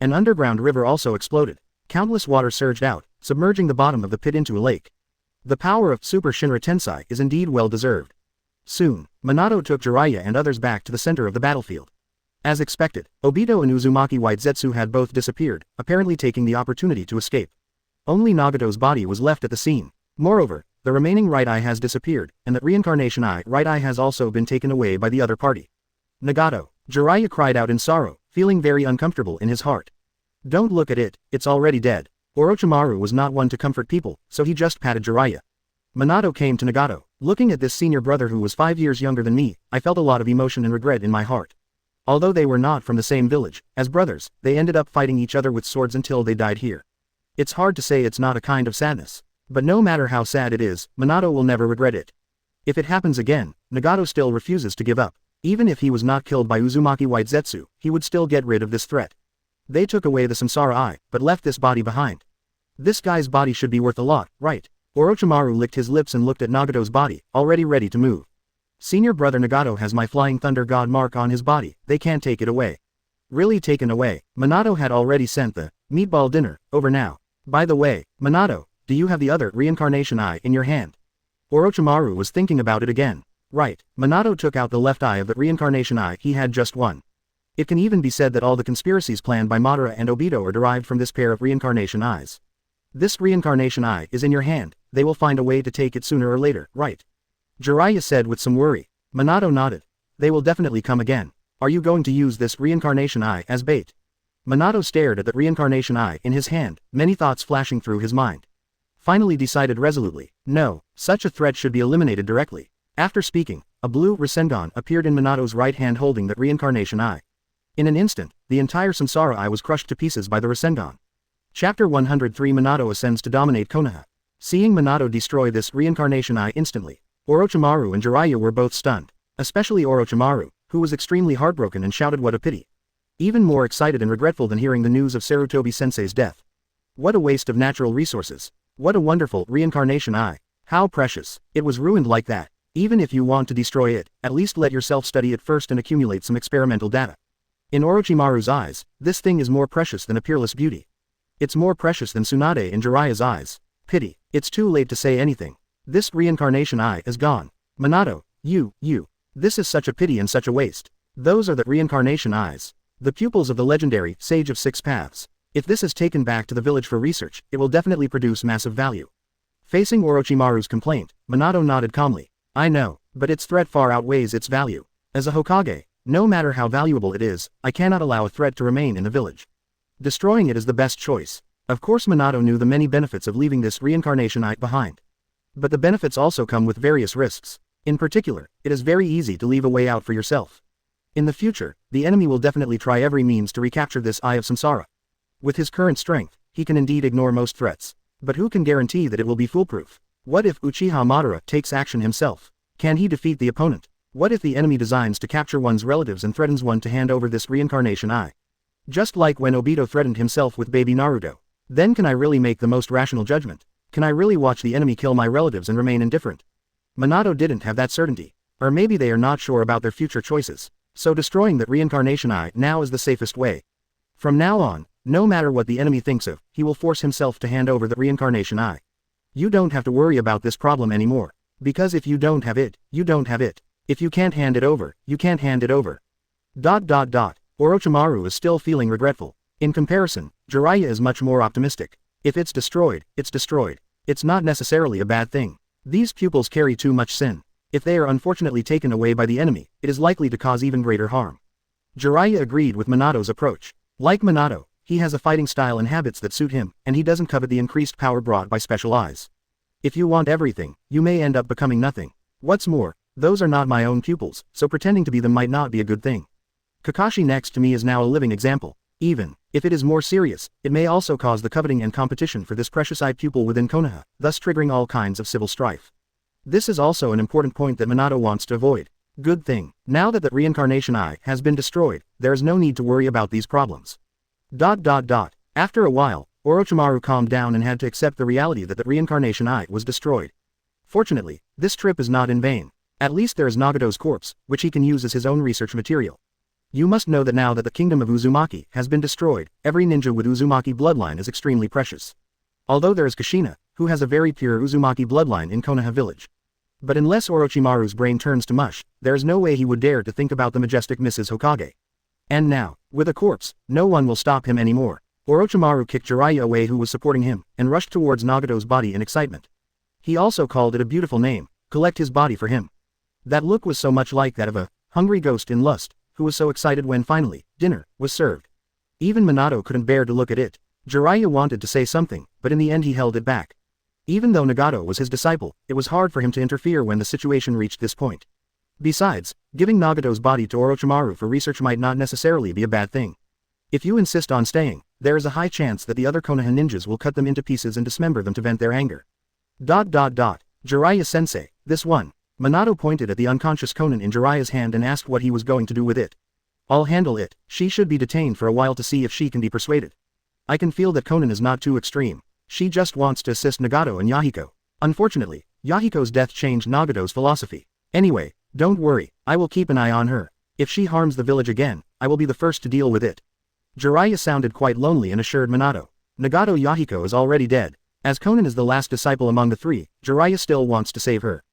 An underground river also exploded. Countless water surged out, submerging the bottom of the pit into a lake. The power of Super Shinra Tensai is indeed well deserved. Soon, Minato took Jiraiya and others back to the center of the battlefield. As expected, Obito and Uzumaki White Zetsu had both disappeared, apparently taking the opportunity to escape. Only Nagato's body was left at the scene. Moreover, the remaining right eye has disappeared, and the reincarnation eye right eye has also been taken away by the other party. Nagato, Jiraiya cried out in sorrow, feeling very uncomfortable in his heart. Don't look at it, it's already dead. Orochimaru was not one to comfort people, so he just patted Jiraiya. Minato came to Nagato. Looking at this senior brother who was 5 years younger than me, I felt a lot of emotion and regret in my heart. Although they were not from the same village, as brothers, they ended up fighting each other with swords until they died here. It's hard to say it's not a kind of sadness. But no matter how sad it is, Minato will never regret it. If it happens again, Nagato still refuses to give up. Even if he was not killed by Uzumaki White Zetsu, he would still get rid of this threat. They took away the Samsara Eye, but left this body behind. This guy's body should be worth a lot, right? Orochimaru licked his lips and looked at Nagato's body, already ready to move. Senior brother Nagato has my Flying Thunder God mark on his body, they can't take it away. Really taken away. Minato had already sent the meatball dinner over now. By the way, Minato, do you have the other reincarnation eye in your hand? Orochimaru was thinking about it again. Right, Minato took out the left eye of the reincarnation eye, he had just one. It can even be said that all the conspiracies planned by Madara and Obito are derived from this pair of reincarnation eyes. This reincarnation eye is in your hand, they will find a way to take it sooner or later, right? Jiraiya said with some worry. Minato nodded. They will definitely come again. Are you going to use this reincarnation eye as bait? Minato stared at the reincarnation eye in his hand, many thoughts flashing through his mind. Finally decided resolutely, no, such a threat should be eliminated directly. After speaking, a blue Rasengan appeared in Minato's right hand holding that reincarnation eye. In an instant, the entire Samsara Eye was crushed to pieces by the Rasengan. Chapter 103 Minato ascends to dominate Konoha. Seeing Minato destroy this reincarnation eye instantly, Orochimaru and Jiraiya were both stunned. Especially Orochimaru, who was extremely heartbroken and shouted what a pity. Even more excited and regretful than hearing the news of Sarutobi sensei's death. What a waste of natural resources. What a wonderful reincarnation eye. How precious. It was ruined like that. Even if you want to destroy it, at least let yourself study it first and accumulate some experimental data. In Orochimaru's eyes, this thing is more precious than a peerless beauty. It's more precious than Tsunade in Jiraiya's eyes. Pity. It's too late to say anything. This reincarnation eye is gone. Minato, you. This is such a pity and such a waste. Those are the reincarnation eyes. The pupils of the legendary Sage of Six Paths. If this is taken back to the village for research, it will definitely produce massive value. Facing Orochimaru's complaint, Minato nodded calmly. I know, but its threat far outweighs its value. As a Hokage, no matter how valuable it is, I cannot allow a threat to remain in the village. Destroying it is the best choice. Of course Minato knew the many benefits of leaving this reincarnation eye behind. But the benefits also come with various risks. In particular, it is very easy to leave a way out for yourself. In the future, the enemy will definitely try every means to recapture this Eye of Samsara. With his current strength, he can indeed ignore most threats. But who can guarantee that it will be foolproof? What if Uchiha Madara takes action himself? Can he defeat the opponent? What if the enemy designs to capture one's relatives and threatens one to hand over this reincarnation eye? Just like when Obito threatened himself with baby Naruto. Then can I really make the most rational judgment? Can I really watch the enemy kill my relatives and remain indifferent? Minato didn't have that certainty. Or maybe they are not sure about their future choices. So destroying that reincarnation eye now is the safest way. From now on, no matter what the enemy thinks of, he will force himself to hand over the reincarnation eye. You don't have to worry about this problem anymore. Because if you don't have it, you don't have it. If you can't hand it over, you can't hand it over. ... Orochimaru is still feeling regretful. In comparison, Jiraiya is much more optimistic. If it's destroyed, it's destroyed. It's not necessarily a bad thing. These pupils carry too much sin. If they are unfortunately taken away by the enemy, it is likely to cause even greater harm. Jiraiya agreed with Minato's approach. Like Minato, he has a fighting style and habits that suit him, and he doesn't covet the increased power brought by special eyes. If you want everything, you may end up becoming nothing. What's more, those are not my own pupils, so pretending to be them might not be a good thing. Kakashi next to me is now a living example. Even if it is more serious, it may also cause the coveting and competition for this precious eye pupil within Konoha, thus triggering all kinds of civil strife. This is also an important point that Minato wants to avoid. Good thing, now that the reincarnation eye has been destroyed, there is no need to worry about these problems. ... After a while, Orochimaru calmed down and had to accept the reality that the reincarnation eye was destroyed. Fortunately, this trip is not in vain. At least there is Nagato's corpse, which he can use as his own research material. You must know that now that the kingdom of Uzumaki has been destroyed, every ninja with Uzumaki bloodline is extremely precious. Although there is Kushina, who has a very pure Uzumaki bloodline in Konoha village. But unless Orochimaru's brain turns to mush, there is no way he would dare to think about the majestic Mrs. Hokage. And now, with a corpse, no one will stop him anymore. Orochimaru kicked Jiraiya away who was supporting him, and rushed towards Nagato's body in excitement. He also called it a beautiful name, collect his body for him. That look was so much like that of a hungry ghost in lust, who was so excited when finally, dinner was served. Even Minato couldn't bear to look at it. Jiraiya wanted to say something, but in the end he held it back. Even though Nagato was his disciple, it was hard for him to interfere when the situation reached this point. Besides, giving Nagato's body to Orochimaru for research might not necessarily be a bad thing. If you insist on staying, there is a high chance that the other Konoha ninjas will cut them into pieces and dismember them to vent their anger. Jiraiya-sensei, this one. Minato pointed at the unconscious Konan in Jiraiya's hand and asked what he was going to do with it. I'll handle it. She should be detained for a while to see if she can be persuaded. I can feel that Konan is not too extreme. She just wants to assist Nagato and Yahiko. Unfortunately, Yahiko's death changed Nagato's philosophy. Anyway, don't worry, I will keep an eye on her. If she harms the village again, I will be the first to deal with it. Jiraiya sounded quite lonely and assured Minato. Nagato Yahiko is already dead. As Konan is the last disciple among the three, Jiraiya still wants to save her.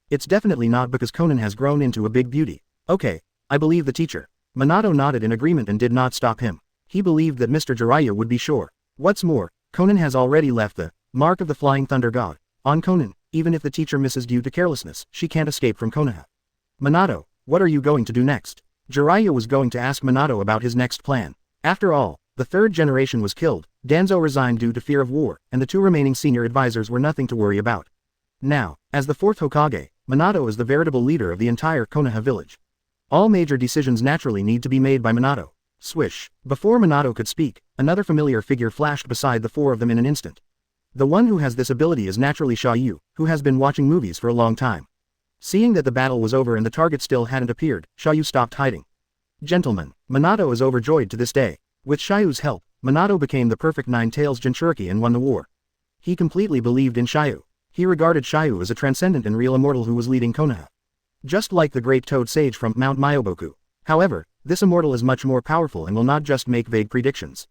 It's definitely not because Konan has grown into a big beauty. Okay, I believe the teacher. Minato nodded in agreement and did not stop him. He believed that Mr. Jiraiya would be sure. What's more, Konan has already left the mark of the Flying Thunder God on Konan. Even if the teacher misses due to carelessness, she can't escape from Konoha. Minato, what are you going to do next? Jiraiya was going to ask Minato about his next plan. After all, the third generation was killed, Danzo resigned due to fear of war, and the two remaining senior advisors were nothing to worry about. Now, as the fourth Hokage, Minato is the veritable leader of the entire Konoha village. All major decisions naturally need to be made by Minato. Swish. Before Minato could speak, another familiar figure flashed beside the four of them in an instant. The one who has this ability is naturally Xia You, who has been watching movies for a long time. Seeing that the battle was over and the target still hadn't appeared, Xia You stopped hiding. Gentlemen, Minato is overjoyed to this day. With Xia Yu's help, Minato became the perfect Nine-Tails Jinchuriki and won the war. He completely believed in Xia Yu. He regarded Xia Yu as a transcendent and real immortal who was leading Konoha. Just like the great Toad Sage from Mount Myoboku. However, this immortal is much more powerful and will not just make vague predictions.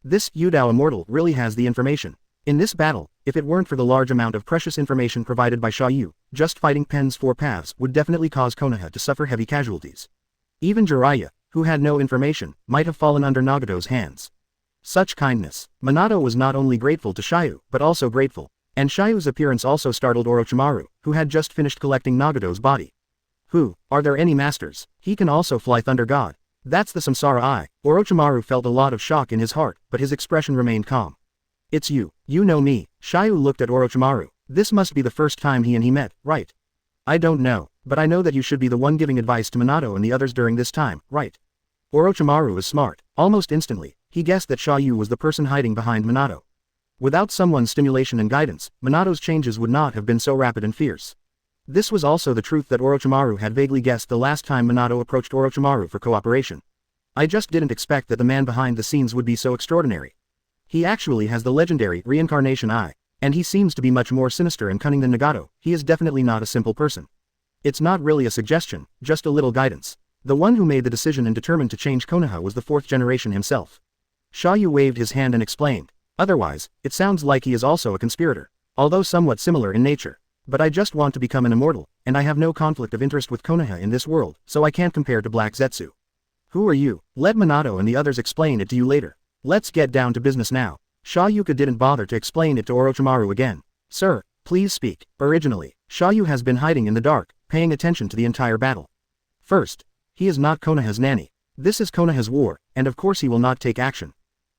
This Yudao immortal really has the information. In this battle, if it weren't for the large amount of precious information provided by Xia Yu, just fighting Pen's four paths would definitely cause Konoha to suffer heavy casualties. Even Jiraiya, who had no information, might have fallen under Nagato's hands. Such kindness. Minato was not only grateful to Xia Yu, but also grateful. And Xia Yu's appearance also startled Orochimaru, who had just finished collecting Nagato's body. Are there any masters? He can also fly Thunder God. That's the Samsara Eye. Orochimaru felt a lot of shock in his heart, but his expression remained calm. It's you. You know me. Xia Yu looked at Orochimaru. This must be the first time he and he met, right? I don't know, but I know that you should be the one giving advice to Minato and the others during this time, right? Orochimaru is smart. Almost instantly, he guessed that Xia Yu was the person hiding behind Minato. Without someone's stimulation and guidance, Minato's changes would not have been so rapid and fierce. This was also the truth that Orochimaru had vaguely guessed the last time Minato approached Orochimaru for cooperation. I just didn't expect that the man behind the scenes would be so extraordinary. He actually has the legendary reincarnation eye, and he seems to be much more sinister and cunning than Nagato. He is definitely not a simple person. It's not really a suggestion, just a little guidance. The one who made the decision and determined to change Konoha was the fourth generation himself. Xia Yu waved his hand and explained. Otherwise, it sounds like he is also a conspirator, although somewhat similar in nature. But I just want to become an immortal, and I have no conflict of interest with Konoha in this world, so I can't compare to Black Zetsu. Who are you? Let Minato and the others explain it to you later. Let's get down to business now. Xia Yu didn't bother to explain it to Orochimaru again. Sir, please speak. Originally, Xia Yu has been hiding in the dark, paying attention to the entire battle. First, he is not Konoha's nanny. This is Konoha's war, and of course he will not take action.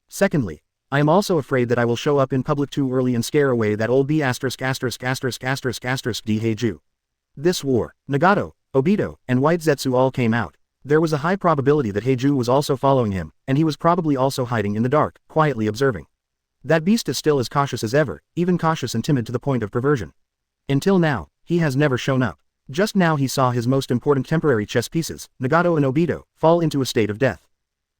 Secondly, I am also afraid that I will show up in public too early and scare away that old D************ Hei Jue. This war, Nagato, Obito, and White Zetsu all came out. There was a high probability that Hei Jue was also following him, and he was probably also hiding in the dark, quietly observing. That beast is still as cautious as ever, even cautious and timid to the point of perversion. Until now, he has never shown up. Just now he saw his most important temporary chess pieces, Nagato and Obito, fall into a state of death.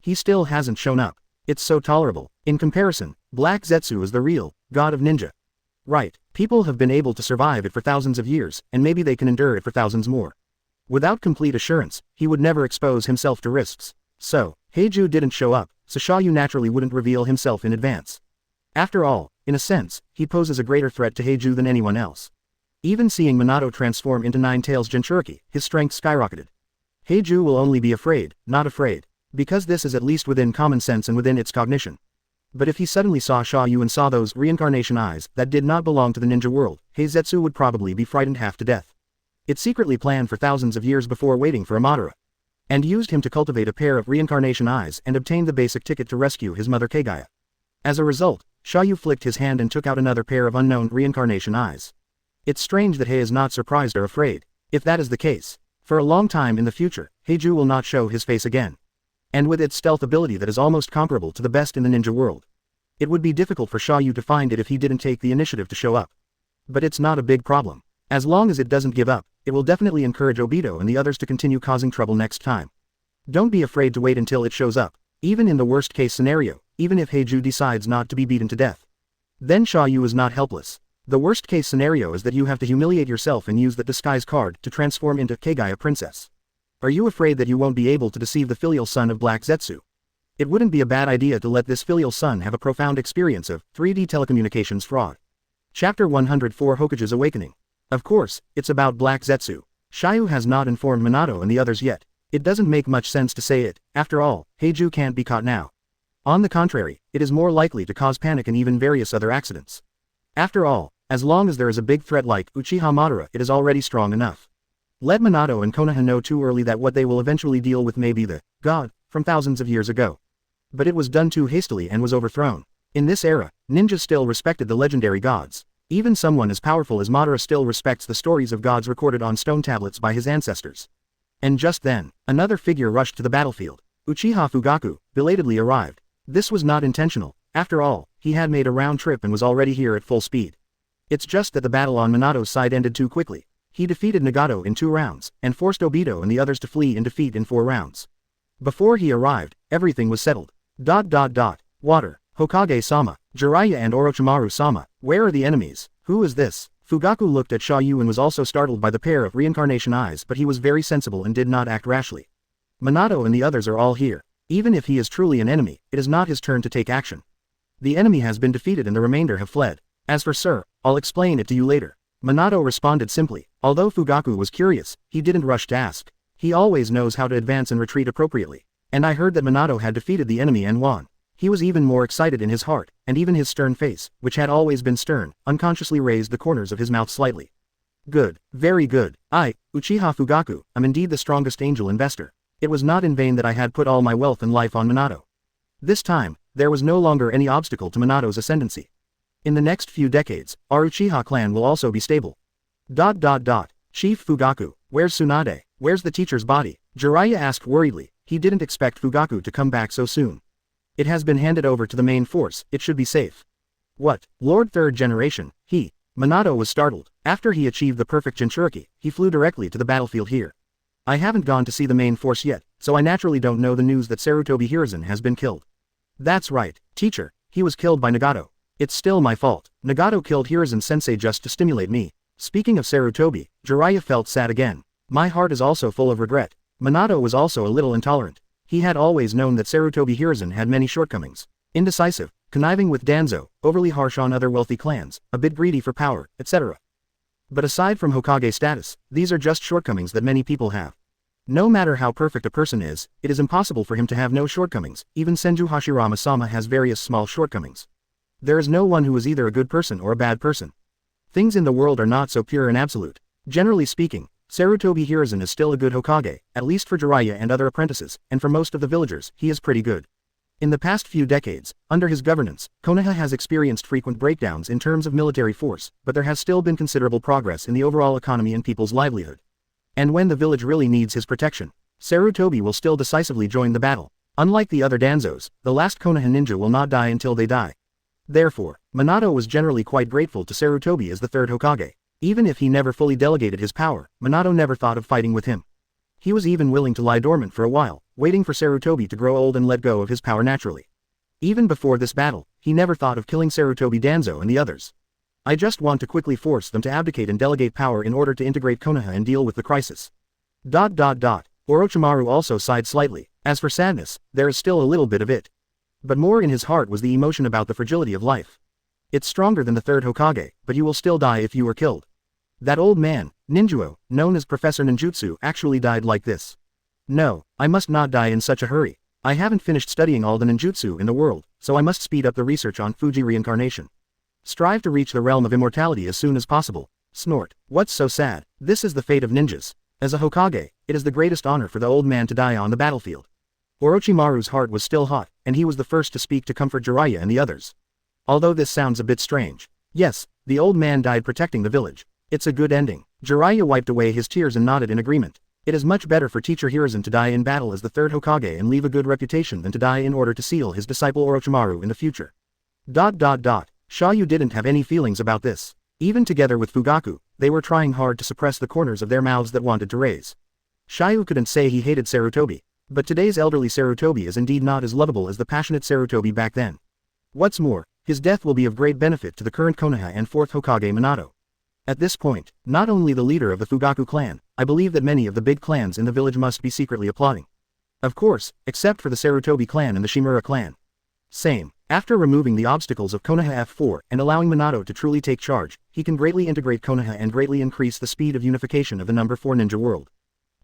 He still hasn't shown up. It's so tolerable. In comparison, Black Zetsu is the real god of ninja. Right, people have been able to survive it for thousands of years, and maybe they can endure it for thousands more. Without complete assurance, he would never expose himself to risks. So, Hei Jue didn't show up, so Xia Yu naturally wouldn't reveal himself in advance. After all, in a sense, he poses a greater threat to Hei Jue than anyone else. Even seeing Minato transform into Nine-Tails Jinchuriki, his strength skyrocketed. Hei Jue will only be afraid, not afraid. Because this is at least within common sense and within its cognition. But if he suddenly saw Xia Yu and saw those reincarnation eyes that did not belong to the ninja world, Hei Zetsu would probably be frightened half to death. It secretly planned for thousands of years before waiting for Madara. And used him to cultivate a pair of reincarnation eyes and obtain the basic ticket to rescue his mother Kagaya. As a result, Xia Yu flicked his hand and took out another pair of unknown reincarnation eyes. It's strange that Hei is not surprised or afraid. If that is the case, For a long time in the future, Hei Jue will not show his face again. And with its stealth ability that is almost comparable to the best in the ninja world, it would be difficult for Xia You to find it if he didn't take the initiative to show up. But it's not a big problem. As long as it doesn't give up, it will definitely encourage Obito and the others to continue causing trouble next time. Don't be afraid to wait until it shows up, even in the worst case scenario, even if Hei Jue decides not to be beaten to death. Then Xia You is not helpless. The worst case scenario is that you have to humiliate yourself and use that disguise card to transform into Kagaya Princess. Are you afraid that you won't be able to deceive the filial son of Black Zetsu? It wouldn't be a bad idea to let this filial son have a profound experience of 3D telecommunications fraud. Chapter 104 Hokage's Awakening. Of course, it's about Black Zetsu. Xia You has not informed Minato and the others yet. It doesn't make much sense to say it. After all, Hei Jue can't be caught now. On the contrary, it is more likely to cause panic and even various other accidents. After all, as long as there is a big threat like Uchiha Madara, it is already strong enough. Let Minato and Konoha know too early that what they will eventually deal with may be the god from thousands of years ago. But it was done too hastily and was overthrown. In this era, ninjas still respected the legendary gods. Even someone as powerful as Madara still respects the stories of gods recorded on stone tablets by his ancestors. And just then, another figure rushed to the battlefield. Uchiha Fugaku, belatedly arrived. This was not intentional. After all, he had made a round trip and was already here at full speed. It's just that the battle on Minato's side ended too quickly. He defeated Nagato in 2 rounds, and forced Obito and the others to flee in defeat in 4 rounds. Before he arrived, everything was settled. Water. Hokage-sama, Jiraiya and Orochimaru-sama, where are the enemies? Who is this? Fugaku looked at Xia You and was also startled by the pair of reincarnation eyes, but he was very sensible and did not act rashly. Minato and the others are all here. Even if he is truly an enemy, it is not his turn to take action. The enemy has been defeated and the remainder have fled. As for sir, I'll explain it to you later. Minato responded simply. Although Fugaku was curious, he didn't rush to ask. He always knows how to advance and retreat appropriately. And I heard that Minato had defeated the enemy and won. He was even more excited in his heart, and even his stern face, which had always been stern, unconsciously raised the corners of his mouth slightly. Good. Very good. I, Uchiha Fugaku, am indeed the strongest angel investor. It was not in vain that I had put all my wealth and life on Minato. This time, there was no longer any obstacle to Minato's ascendancy. In the next few decades, our Uchiha clan will also be stable. Chief Fugaku, where's Tsunade? Where's the teacher's body? Jiraiya asked worriedly. He didn't expect Fugaku to come back so soon. It has been handed over to the main force, it should be safe. What? Lord Third Generation, he. Minato was startled. After he achieved the perfect Jinchuriki, he flew directly to the battlefield here. I haven't gone to see the main force yet, so I naturally don't know the news that Sarutobi Hiruzen has been killed. That's right, teacher, he was killed by Nagato. It's still my fault. Nagato killed Hiruzen-sensei just to stimulate me. Speaking of Sarutobi, Jiraiya felt sad again. My heart is also full of regret. Minato was also a little intolerant. He had always known that Sarutobi Hiruzen had many shortcomings. Indecisive, conniving with Danzo, overly harsh on other wealthy clans, a bit greedy for power, etc. But aside from Hokage status, these are just shortcomings that many people have. No matter how perfect a person is, it is impossible for him to have no shortcomings. Even Senju Hashirama-sama has various small shortcomings. There is no one who is either a good person or a bad person. Things in the world are not so pure and absolute. Generally speaking, Sarutobi Hiruzen is still a good Hokage, at least for Jiraiya and other apprentices, and for most of the villagers, he is pretty good. In the past few decades, under his governance, Konoha has experienced frequent breakdowns in terms of military force, but there has still been considerable progress in the overall economy and people's livelihood. And when the village really needs his protection, Sarutobi will still decisively join the battle. Unlike the other Danzos, the last Konoha ninja will not die until they die. Therefore, Minato was generally quite grateful to Sarutobi as the third Hokage. Even if he never fully delegated his power, Minato never thought of fighting with him. He was even willing to lie dormant for a while, waiting for Sarutobi to grow old and let go of his power naturally. Even before this battle, he never thought of killing Sarutobi Danzo and the others. I just want to quickly force them to abdicate and delegate power in order to integrate Konoha and deal with the crisis. Orochimaru also sighed slightly. As for sadness, there is still a little bit of it. But more in his heart was the emotion about the fragility of life. It's stronger than the third Hokage, but you will still die if you are killed. That old man, Ninjuo, known as Professor Ninjutsu, actually died like this. No, I must not die in such a hurry. I haven't finished studying all the ninjutsu in the world, so I must speed up the research on Fuji reincarnation. Strive to reach the realm of immortality as soon as possible. Snort. What's so sad? This is the fate of ninjas. As a Hokage, it is the greatest honor for the old man to die on the battlefield. Orochimaru's heart was still hot, and he was the first to speak to comfort Jiraiya and the others. Although this sounds a bit strange. Yes, the old man died protecting the village. It's a good ending. Jiraiya wiped away his tears and nodded in agreement. It is much better for teacher Hiruzen to die in battle as the third Hokage and leave a good reputation than to die in order to seal his disciple Orochimaru in the future. Xia You didn't have any feelings about this. Even together with Fugaku, they were trying hard to suppress the corners of their mouths that wanted to raise. Xia You couldn't say he hated Sarutobi, but today's elderly Sarutobi is indeed not as lovable as the passionate Sarutobi back then. What's more, his death will be of great benefit to the current Konoha and fourth Hokage Minato. At this point, not only the leader of the Fugaku clan, I believe that many of the big clans in the village must be secretly applauding. Of course, except for the Sarutobi clan and the Shimura clan. Same. After removing the obstacles of Konoha F4 and allowing Minato to truly take charge, he can greatly integrate Konoha and greatly increase the speed of unification of the number 4 ninja world.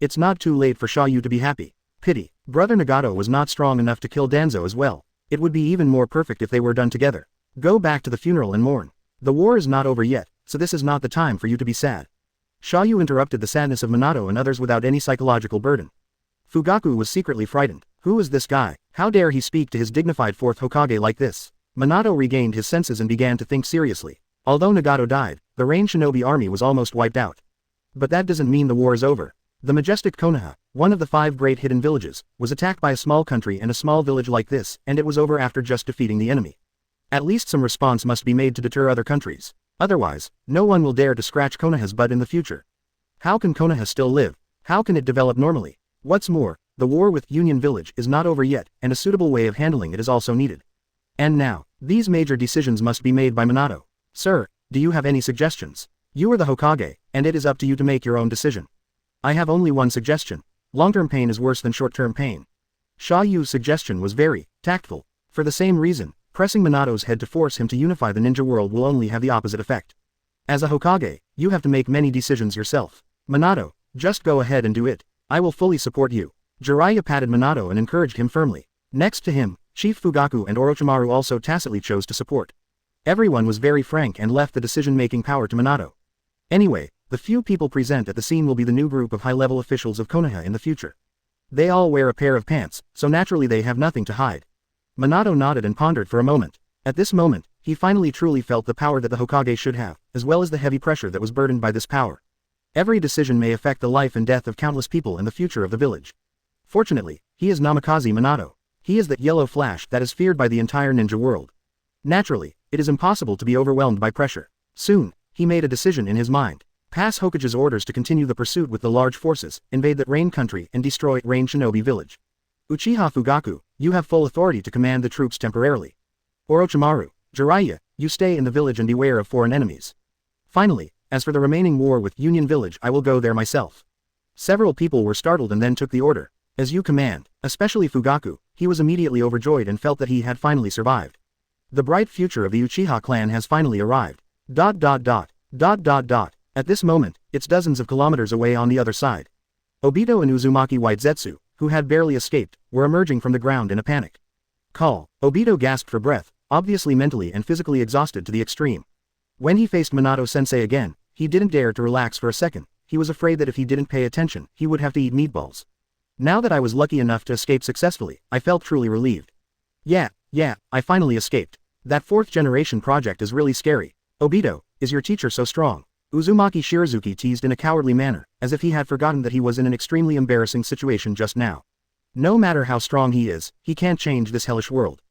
It's not too late for Xia You to be happy. Pity, brother Nagato was not strong enough to kill Danzo as well. It would be even more perfect if they were done together. Go back to the funeral and mourn. The war is not over yet, so this is not the time for you to be sad. Xia You interrupted the sadness of Minato and others without any psychological burden. Fugaku was secretly frightened. Who is this guy? How dare he speak to his dignified fourth Hokage like this? Minato regained his senses and began to think seriously. Although Nagato died, the Rain Shinobi army was almost wiped out. But that doesn't mean the war is over. The majestic Konoha, one of the 5 great hidden villages, was attacked by a small country and a small village like this, and it was over after just defeating the enemy. At least some response must be made to deter other countries. Otherwise, no one will dare to scratch Konoha's butt in the future. How can Konoha still live? How can it develop normally? What's more, the war with Union Village is not over yet, and a suitable way of handling it is also needed. And now, these major decisions must be made by Minato. Sir, do you have any suggestions? You are the Hokage, and it is up to you to make your own decision. I have only one suggestion. Long-term pain is worse than short-term pain. Xia Yu's suggestion was very tactful. For the same reason, pressing Minato's head to force him to unify the ninja world will only have the opposite effect. As a Hokage, you have to make many decisions yourself. Minato, just go ahead and do it. I will fully support you. Jiraiya patted Minato and encouraged him firmly. Next to him, Chief Fugaku and Orochimaru also tacitly chose to support. Everyone was very frank and left the decision-making power to Minato. Anyway, the few people present at the scene will be the new group of high-level officials of Konoha in the future. They all wear a pair of pants, so naturally they have nothing to hide. Minato nodded and pondered for a moment. At this moment, he finally truly felt the power that the Hokage should have, as well as the heavy pressure that was burdened by this power. Every decision may affect the life and death of countless people in the future of the village. Fortunately, he is Namikaze Minato. He is that yellow flash that is feared by the entire ninja world. Naturally, it is impossible to be overwhelmed by pressure. Soon, he made a decision in his mind. Pass Hokage's orders to continue the pursuit with the large forces, invade that Rain country and destroy Rain Shinobi village. Uchiha Fugaku, you have full authority to command the troops temporarily. Orochimaru, Jiraiya, you stay in the village and beware of foreign enemies. Finally, as for the remaining war with Union Village, I will go there myself. Several people were startled and then took the order. As you command, especially Fugaku, he was immediately overjoyed and felt that he had finally survived. The bright future of the Uchiha clan has finally arrived. At this moment, it's dozens of kilometers away on the other side. Obito and Uzumaki Whitezetsu, who had barely escaped, were emerging from the ground in a panic. Call. Obito gasped for breath, obviously mentally and physically exhausted to the extreme. When he faced Minato-sensei again, he didn't dare to relax for a second. He was afraid that if he didn't pay attention, he would have to eat meatballs. Now that I was lucky enough to escape successfully, I felt truly relieved. Yeah, I finally escaped. That 4th generation project is really scary. Obito, is your teacher so strong? Uzumaki Shirazuki teased in a cowardly manner, as if he had forgotten that he was in an extremely embarrassing situation just now. No matter how strong he is, he can't change this hellish world.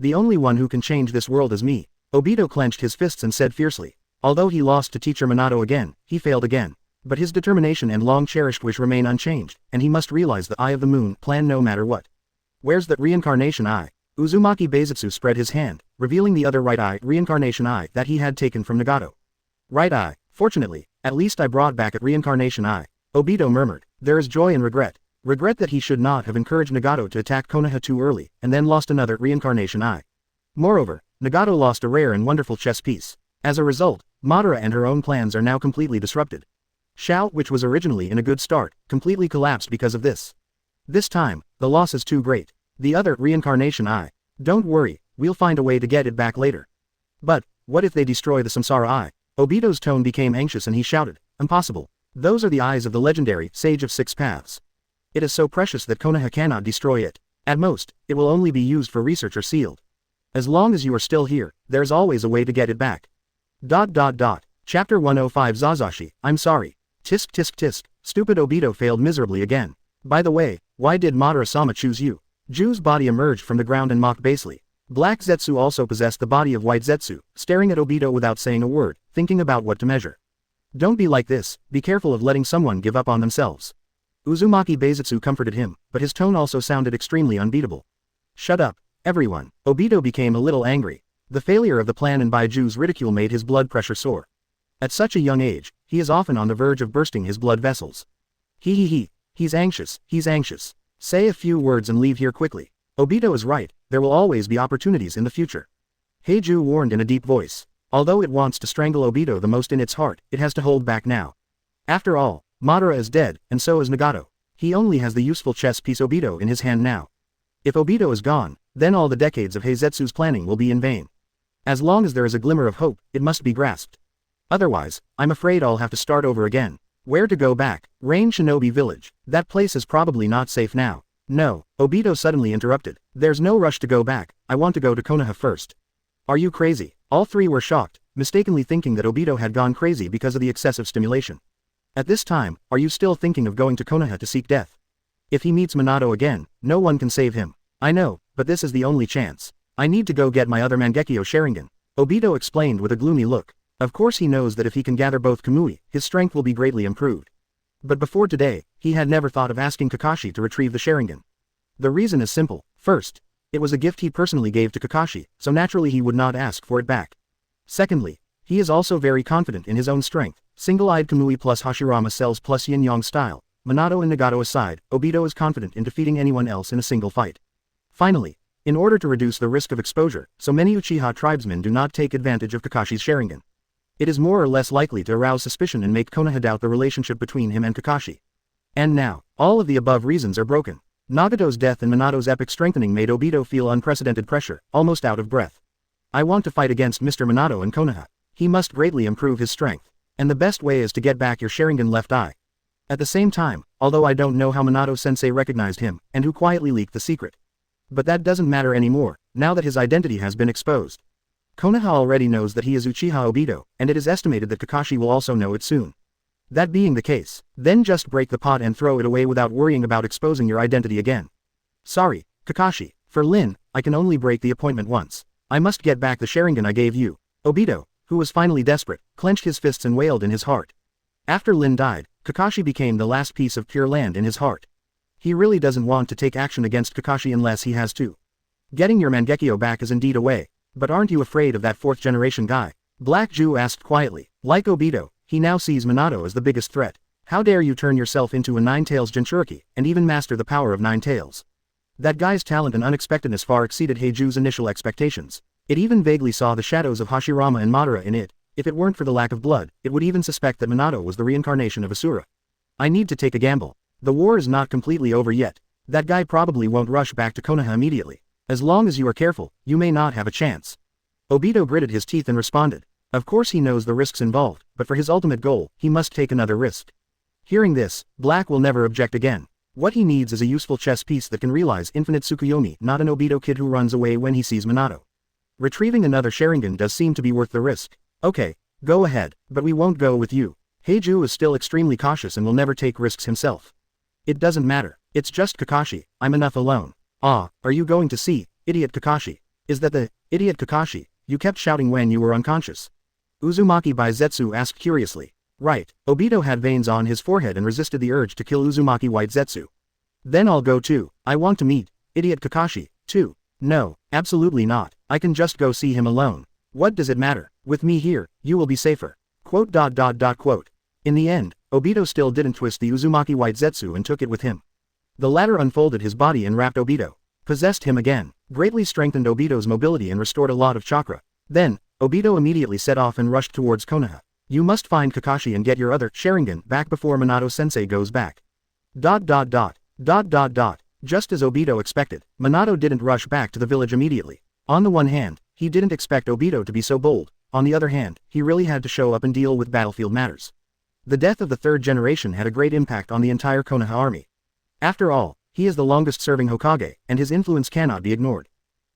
The only one who can change this world is me. Obito clenched his fists and said fiercely. Although he lost to teacher Minato again, he failed again. But his determination and long-cherished wish remain unchanged, and he must realize the Eye of the Moon plan no matter what. Where's that reincarnation eye? Uzumaki Beisetsu spread his hand, revealing the other right eye reincarnation eye that he had taken from Nagato. Right eye, fortunately, at least I brought back a reincarnation eye. Obito murmured. There is joy and regret. Regret that he should not have encouraged Nagato to attack Konoha too early, and then lost another reincarnation eye. Moreover, Nagato lost a rare and wonderful chess piece. As a result, Madara and her own plans are now completely disrupted. Shao, which was originally in a good start, completely collapsed because of this. This time, the loss is too great. The other reincarnation eye. Don't worry, we'll find a way to get it back later. But, what if they destroy the Samsara eye? Obito's tone became anxious and he shouted, impossible. Those are the eyes of the legendary Sage of Six Paths. It is so precious that Konoha cannot destroy it. At most, it will only be used for research or sealed. As long as you are still here, there's always a way to get it back. Chapter 105 Zazashi, I'm sorry. Tisk tisk tisk, Stupid Obito failed miserably again. By the way, why did Madara-sama choose you? Ju's body emerged from the ground and mocked basely. Black Zetsu also possessed the body of White Zetsu, staring at Obito without saying a word, thinking about what to measure. Don't be like this, be careful of letting someone give up on themselves. Uzumaki Beisetsu comforted him, but his tone also sounded extremely unbeatable. Shut up, everyone. Obito became a little angry. The failure of the plan and Baiju's ridicule made his blood pressure soar. At such a young age, he is often on the verge of bursting his blood vessels. He's anxious, Say a few words and leave here quickly. Obito is right, there will always be opportunities in the future. Hei Jue warned in a deep voice. Although it wants to strangle Obito the most in its heart, it has to hold back now. After all, Madara is dead, and so is Nagato. He only has the useful chess piece Obito in his hand now. If Obito is gone, then all the decades of Heizetsu's planning will be in vain. As long as there is a glimmer of hope, it must be grasped. Otherwise, I'm afraid I'll have to start over again. Where to go back? Rain Shinobi Village. That place is probably not safe now. No, Obito suddenly interrupted. There's no rush to go back, I want to go to Konoha first. Are you crazy? All three were shocked, mistakenly thinking that Obito had gone crazy because of the excessive stimulation. At this time, are you still thinking of going to Konoha to seek death? If he meets Minato again, no one can save him. I know, but this is the only chance. I need to go get my other Mangekyo Sharingan. Obito explained with a gloomy look. Of course he knows that if he can gather both Kamui, his strength will be greatly improved. But before today, he had never thought of asking Kakashi to retrieve the Sharingan. The reason is simple. First, it was a gift he personally gave to Kakashi, so naturally he would not ask for it back. Secondly, he is also very confident in his own strength. Single-eyed Kamui plus Hashirama cells plus yin-yang style. Minato and Nagato aside, Obito is confident in defeating anyone else in a single fight. Finally, in order to reduce the risk of exposure, so many Uchiha tribesmen do not take advantage of Kakashi's Sharingan. It is more or less likely to arouse suspicion and make Konoha doubt the relationship between him and Kakashi. And now, all of the above reasons are broken. Nagato's death and Minato's epic strengthening made Obito feel unprecedented pressure, almost out of breath. I want to fight against Mr. Minato and Konoha. He must greatly improve his strength. And the best way is to get back your Sharingan left eye. At the same time, although I don't know how Minato-sensei recognized him, and who quietly leaked the secret. But that doesn't matter anymore, now that his identity has been exposed. Konoha already knows that he is Uchiha Obito, and it is estimated that Kakashi will also know it soon. That being the case, then just break the pot and throw it away without worrying about exposing your identity again. Sorry, Kakashi, for Lin, I can only break the appointment once. I must get back the Sharingan I gave you. Obito, who was finally desperate, clenched his fists and wailed in his heart. After Lin died, Kakashi became the last piece of pure land in his heart. He really doesn't want to take action against Kakashi unless he has to. Getting your Mangekyo back is indeed a way. But aren't you afraid of that fourth-generation guy? Black Jew asked quietly. Like Obito, he now sees Minato as the biggest threat. How dare you turn yourself into a Nine-Tails Jinchuriki, and even master the power of Nine Tails? That guy's talent and unexpectedness far exceeded Hei Jue's initial expectations. It even vaguely saw the shadows of Hashirama and Madara in it. If it weren't for the lack of blood, it would even suspect that Minato was the reincarnation of Asura. I need to take a gamble. The war is not completely over yet. That guy probably won't rush back to Konoha immediately. As long as you are careful, you may not have a chance. Obito gritted his teeth and responded. Of course he knows the risks involved, but for his ultimate goal, he must take another risk. Hearing this, Black will never object again. What he needs is a useful chess piece that can realize infinite Tsukuyomi, not an Obito kid who runs away when he sees Minato. Retrieving another Sharingan does seem to be worth the risk. Okay, go ahead, but we won't go with you. Hei Jue is still extremely cautious and will never take risks himself. It doesn't matter, it's just Kakashi, I'm enough alone. Ah, are you going to see, idiot Kakashi? Is that the idiot Kakashi you kept shouting when you were unconscious? Uzumaki Zetsu asked curiously. Right, Obito had veins on his forehead and resisted the urge to kill Uzumaki White Zetsu. Then I'll go too. I want to meet idiot Kakashi, too. No, absolutely not. I can just go see him alone. What does it matter? With me here, you will be safer. Quote. In the end, Obito still didn't twist the Uzumaki White Zetsu and took it with him. The latter unfolded his body and wrapped Obito. Possessed him again. Greatly strengthened Obito's mobility and restored a lot of chakra. Then, Obito immediately set off and rushed towards Konoha. You must find Kakashi and get your other Sharingan back before Minato-sensei goes back. Just as Obito expected, Minato didn't rush back to the village immediately. On the one hand, he didn't expect Obito to be so bold. On the other hand, he really had to show up and deal with battlefield matters. The death of the third generation had a great impact on the entire Konoha army. After all, he is the longest-serving Hokage, and his influence cannot be ignored.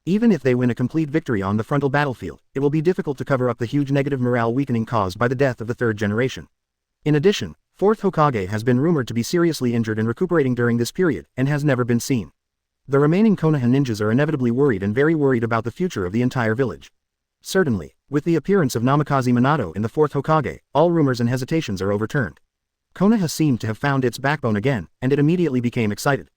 Even if they win a complete victory on the frontal battlefield, it will be difficult to cover up the huge negative morale weakening caused by the death of the third generation. In addition, Fourth Hokage has been rumored to be seriously injured and recuperating during this period, and has never been seen. The remaining Konoha ninjas are inevitably worried and very worried about the future of the entire village. Certainly, with the appearance of Namikaze Minato in the fourth Hokage, all rumors and hesitations are overturned. Konoha seemed to have found its backbone again, and it immediately became excited.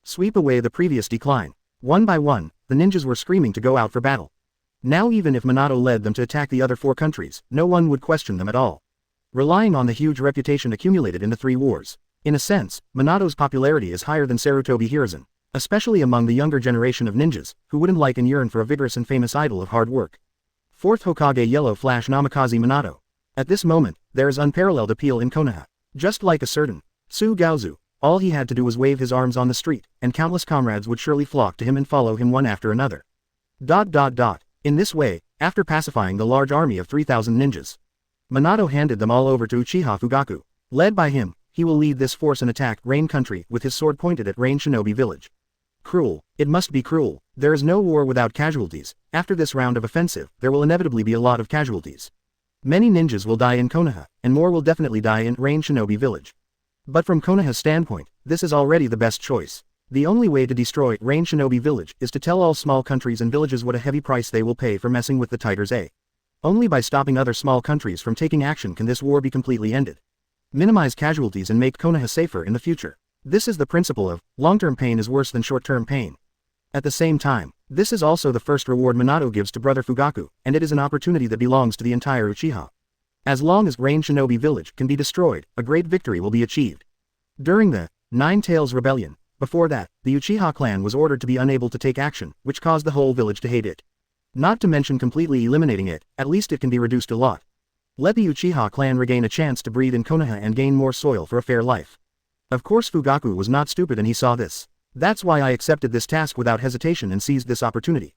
Sweep away the previous decline. One by one, the ninjas were screaming to go out for battle. Now even if Minato led them to attack the other four countries, no one would question them at all. Relying on the huge reputation accumulated in the three wars. In a sense, Minato's popularity is higher than Sarutobi Hiruzen, especially among the younger generation of ninjas, who wouldn't like and yearn for a vigorous and famous idol of hard work. Fourth Hokage Yellow Flash Namikaze Minato. At this moment, there is unparalleled appeal in Konoha. Just like a certain Tsu Gaozu, all he had to do was wave his arms on the street, and countless comrades would surely flock to him and follow him one after another. In this way, after pacifying the large army of 3,000 ninjas, Minato handed them all over to Uchiha Fugaku. Led by him, he will lead this force and attack Rain Country with his sword pointed at Rain Shinobi Village. Cruel, it must be cruel. There is no war without casualties. After this round of offensive, there will inevitably be a lot of casualties. Many ninjas will die in Konoha, and more will definitely die in Rain Shinobi Village. But from Konoha's standpoint, this is already the best choice. The only way to destroy Rain Shinobi Village is to tell all small countries and villages what a heavy price they will pay for messing with the Tigers A. Only by stopping other small countries from taking action can this war be completely ended. Minimize casualties and make Konoha safer in the future. This is the principle of, long-term pain is worse than short-term pain. At the same time, this is also the first reward Minato gives to brother Fugaku, and it is an opportunity that belongs to the entire Uchiha. As long as Rain Shinobi Village can be destroyed, a great victory will be achieved. During the Nine Tails Rebellion, before that, the Uchiha clan was ordered to be unable to take action, which caused the whole village to hate it. Not to mention completely eliminating it, at least it can be reduced a lot. Let the Uchiha clan regain a chance to breathe in Konoha and gain more soil for a fair life. Of course Fugaku was not stupid and he saw this. That's why I accepted this task without hesitation and seized this opportunity.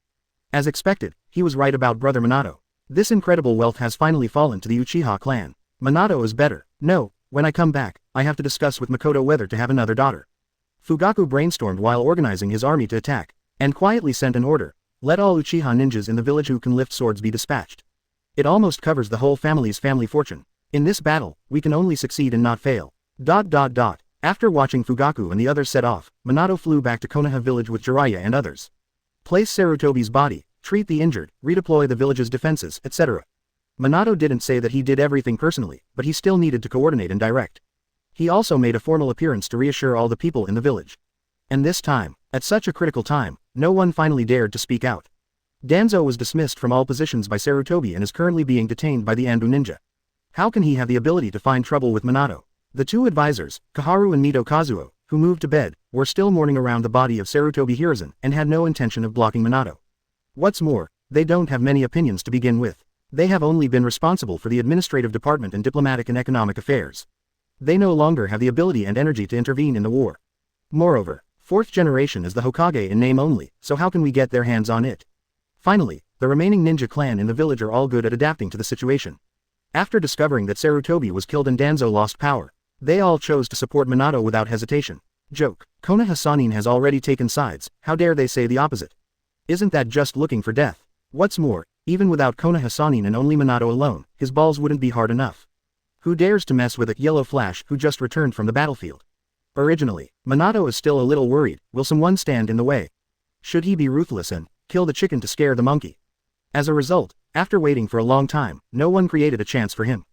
As expected, he was right about brother Minato. This incredible wealth has finally fallen to the Uchiha clan. Minato is better. No, when I come back, I have to discuss with Makoto whether to have another daughter. Fugaku brainstormed while organizing his army to attack, and quietly sent an order. Let all Uchiha ninjas in the village who can lift swords be dispatched. It almost covers the whole family's family fortune. In this battle, we can only succeed and not fail. After watching Fugaku and the others set off, Minato flew back to Konoha village with Jiraiya and others. Place Sarutobi's body, treat the injured, redeploy the village's defenses, etc. Minato didn't say that he did everything personally, but he still needed to coordinate and direct. He also made a formal appearance to reassure all the people in the village. And this time, at such a critical time, no one finally dared to speak out. Danzo was dismissed from all positions by Sarutobi and is currently being detained by the Anbu ninja. How can he have the ability to find trouble with Minato? The two advisors, Kaharu and Mito Kazuo, who moved to bed, were still mourning around the body of Sarutobi Hiruzen and had no intention of blocking Minato. What's more, they don't have many opinions to begin with. They have only been responsible for the administrative department and diplomatic and economic affairs. They no longer have the ability and energy to intervene in the war. Moreover, fourth generation is the Hokage in name only, so how can we get their hands on it? Finally, the remaining ninja clan in the village are all good at adapting to the situation. After discovering that Sarutobi was killed and Danzo lost power, they all chose to support Minato without hesitation. Joke. Konoha Sanin has already taken sides, how dare they say the opposite? Isn't that just looking for death? What's more, even without Konoha Sanin and only Minato alone, his balls wouldn't be hard enough. Who dares to mess with a Yellow Flash who just returned from the battlefield? Originally, Minato is still a little worried, will someone stand in the way? Should he be ruthless and kill the chicken to scare the monkey? As a result, after waiting for a long time, no one created a chance for him.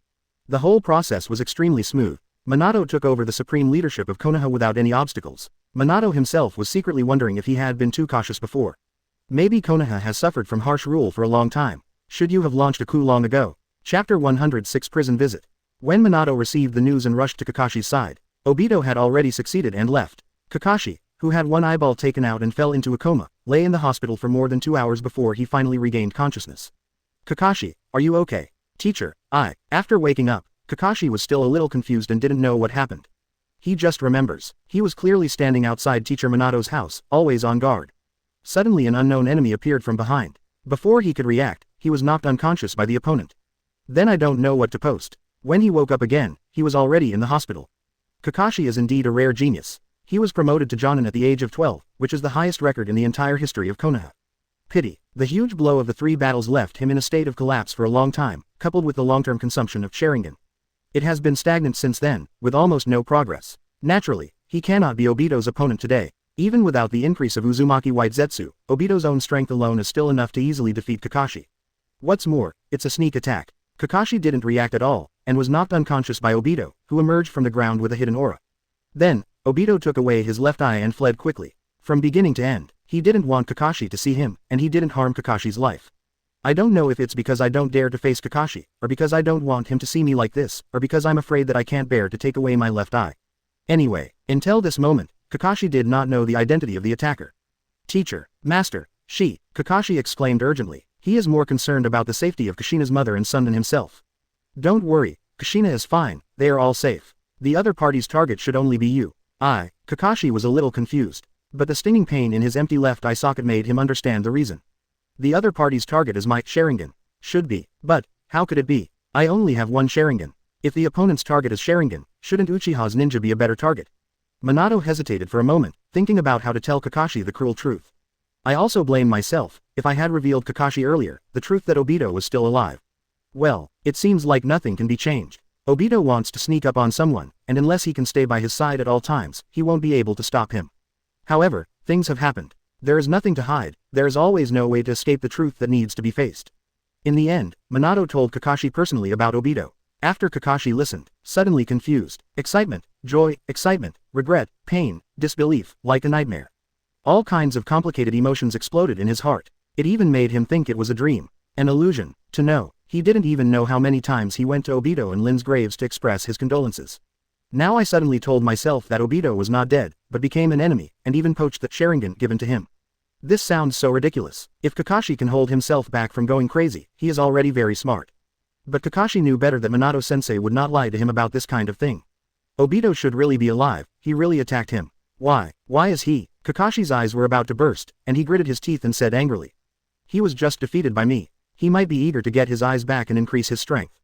The whole process was extremely smooth. Minato took over the supreme leadership of Konoha without any obstacles. Minato himself was secretly wondering if he had been too cautious before. Maybe Konoha has suffered from harsh rule for a long time. Should you have launched a coup long ago? Chapter 106 Prison Visit. When Minato received the news and rushed to Kakashi's side, Obito had already succeeded and left. Kakashi, who had one eyeball taken out and fell into a coma, lay in the hospital for more than 2 hours before he finally regained consciousness. Kakashi, are you okay? Teacher, After waking up, Kakashi was still a little confused and didn't know what happened. He just remembers. He was clearly standing outside Teacher Minato's house, always on guard. Suddenly an unknown enemy appeared from behind. Before he could react, he was knocked unconscious by the opponent. Then I don't know what to post. When he woke up again, he was already in the hospital. Kakashi is indeed a rare genius. He was promoted to Jonin at the age of 12, which is the highest record in the entire history of Konoha. Pity. The huge blow of the 3 battles left him in a state of collapse for a long time, coupled with the long-term consumption of Sharingan. It has been stagnant since then, with almost no progress. Naturally, he cannot be Obito's opponent today. Even without the increase of Uzumaki White Zetsu, Obito's own strength alone is still enough to easily defeat Kakashi. What's more, it's a sneak attack. Kakashi didn't react at all, and was knocked unconscious by Obito, who emerged from the ground with a hidden aura. Then, Obito took away his left eye and fled quickly. From beginning to end, he didn't want Kakashi to see him, and he didn't harm Kakashi's life. I don't know if it's because I don't dare to face Kakashi, or because I don't want him to see me like this, or because I'm afraid that I can't bear to take away my left eye. Anyway, until this moment, Kakashi did not know the identity of the attacker. Teacher, Master, Kakashi exclaimed urgently. He is more concerned about the safety of Kushina's mother and son than himself. Don't worry, Kushina is fine, they are all safe. The other party's target should only be you. Kakashi was a little confused. But the stinging pain in his empty left eye socket made him understand the reason. The other party's target is my Sharingan. Should be. But, how could it be? I only have one Sharingan. If the opponent's target is Sharingan, shouldn't Uchiha's ninja be a better target? Minato hesitated for a moment, thinking about how to tell Kakashi the cruel truth. I also blame myself. If I had revealed Kakashi earlier, the truth that Obito was still alive. Well, it seems like nothing can be changed. Obito wants to sneak up on someone, and unless he can stay by his side at all times, he won't be able to stop him. However, things have happened. There is nothing to hide, there is always no way to escape the truth that needs to be faced. In the end, Minato told Kakashi personally about Obito. After Kakashi listened, suddenly confused, excitement, joy, excitement, regret, pain, disbelief, like a nightmare. All kinds of complicated emotions exploded in his heart. It even made him think it was a dream, an illusion, to know. He didn't even know how many times he went to Obito and Lin's graves to express his condolences. Now I suddenly told myself that Obito was not dead, but became an enemy, and even poached the Sharingan given to him. This sounds so ridiculous. If Kakashi can hold himself back from going crazy, he is already very smart. But Kakashi knew better that Minato-sensei would not lie to him about this kind of thing. Obito should really be alive, he really attacked him. Why is he? Kakashi's eyes were about to burst, and he gritted his teeth and said angrily. He was just defeated by me. He might be eager to get his eyes back and increase his strength.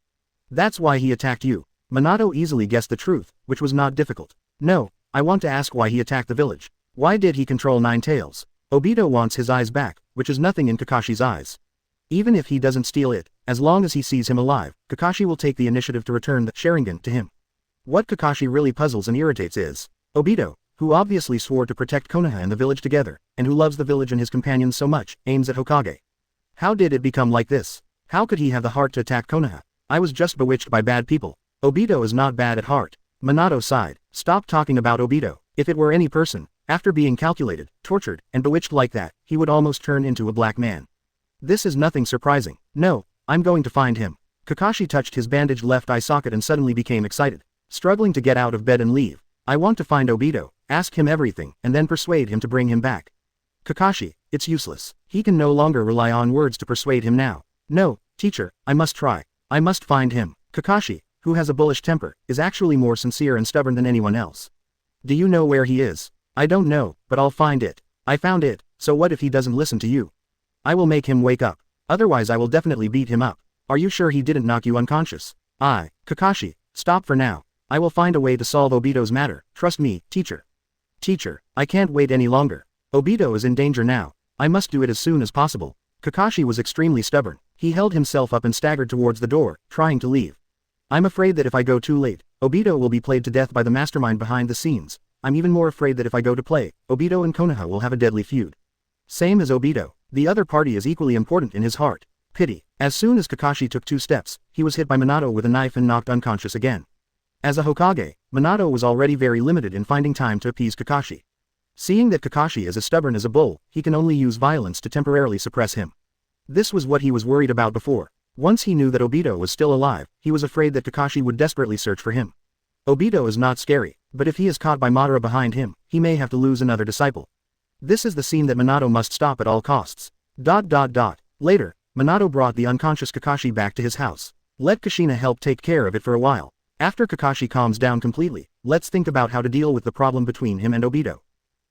That's why he attacked you. Minato easily guessed the truth, which was not difficult. No, I want to ask why he attacked the village. Why did he control Nine Tails? Obito wants his eyes back, which is nothing in Kakashi's eyes. Even if he doesn't steal it, as long as he sees him alive, Kakashi will take the initiative to return the Sharingan to him. What Kakashi really puzzles and irritates is Obito, who obviously swore to protect Konoha and the village together, and who loves the village and his companions so much, aims at Hokage. How did it become like this? How could he have the heart to attack Konoha? I was just bewitched by bad people. Obito is not bad at heart. Minato sighed. Stop talking about Obito. If it were any person, after being calculated, tortured, and bewitched like that, he would almost turn into a black man. This is nothing surprising. No, I'm going to find him. Kakashi touched his bandaged left eye socket and suddenly became excited. Struggling to get out of bed and leave. I want to find Obito, ask him everything, and then persuade him to bring him back. Kakashi, it's useless. He can no longer rely on words to persuade him now. No, teacher, I must try. I must find him. Kakashi, who has a bullish temper, is actually more sincere and stubborn than anyone else. Do you know where he is? I don't know, but I'll find it. I found it, so what if he doesn't listen to you? I will make him wake up. Otherwise I will definitely beat him up. Are you sure he didn't knock you unconscious? Kakashi, stop for now. I will find a way to solve Obito's matter, trust me, teacher. Teacher, I can't wait any longer. Obito is in danger now. I must do it as soon as possible. Kakashi was extremely stubborn. He held himself up and staggered towards the door, trying to leave. I'm afraid that if I go too late, Obito will be played to death by the mastermind behind the scenes. I'm even more afraid that if I go to play, Obito and Konoha will have a deadly feud. Same as Obito, the other party is equally important in his heart. Pity. As soon as Kakashi took 2 steps, he was hit by Minato with a knife and knocked unconscious again. As a Hokage, Minato was already very limited in finding time to appease Kakashi. Seeing that Kakashi is as stubborn as a bull, he can only use violence to temporarily suppress him. This was what he was worried about before. Once he knew that Obito was still alive, he was afraid that Kakashi would desperately search for him. Obito is not scary, but if he is caught by Madara behind him, he may have to lose another disciple. This is the scene that Minato must stop at all costs. Later, Minato brought the unconscious Kakashi back to his house. Let Kushina help take care of it for a while. After Kakashi calms down completely, let's think about how to deal with the problem between him and Obito.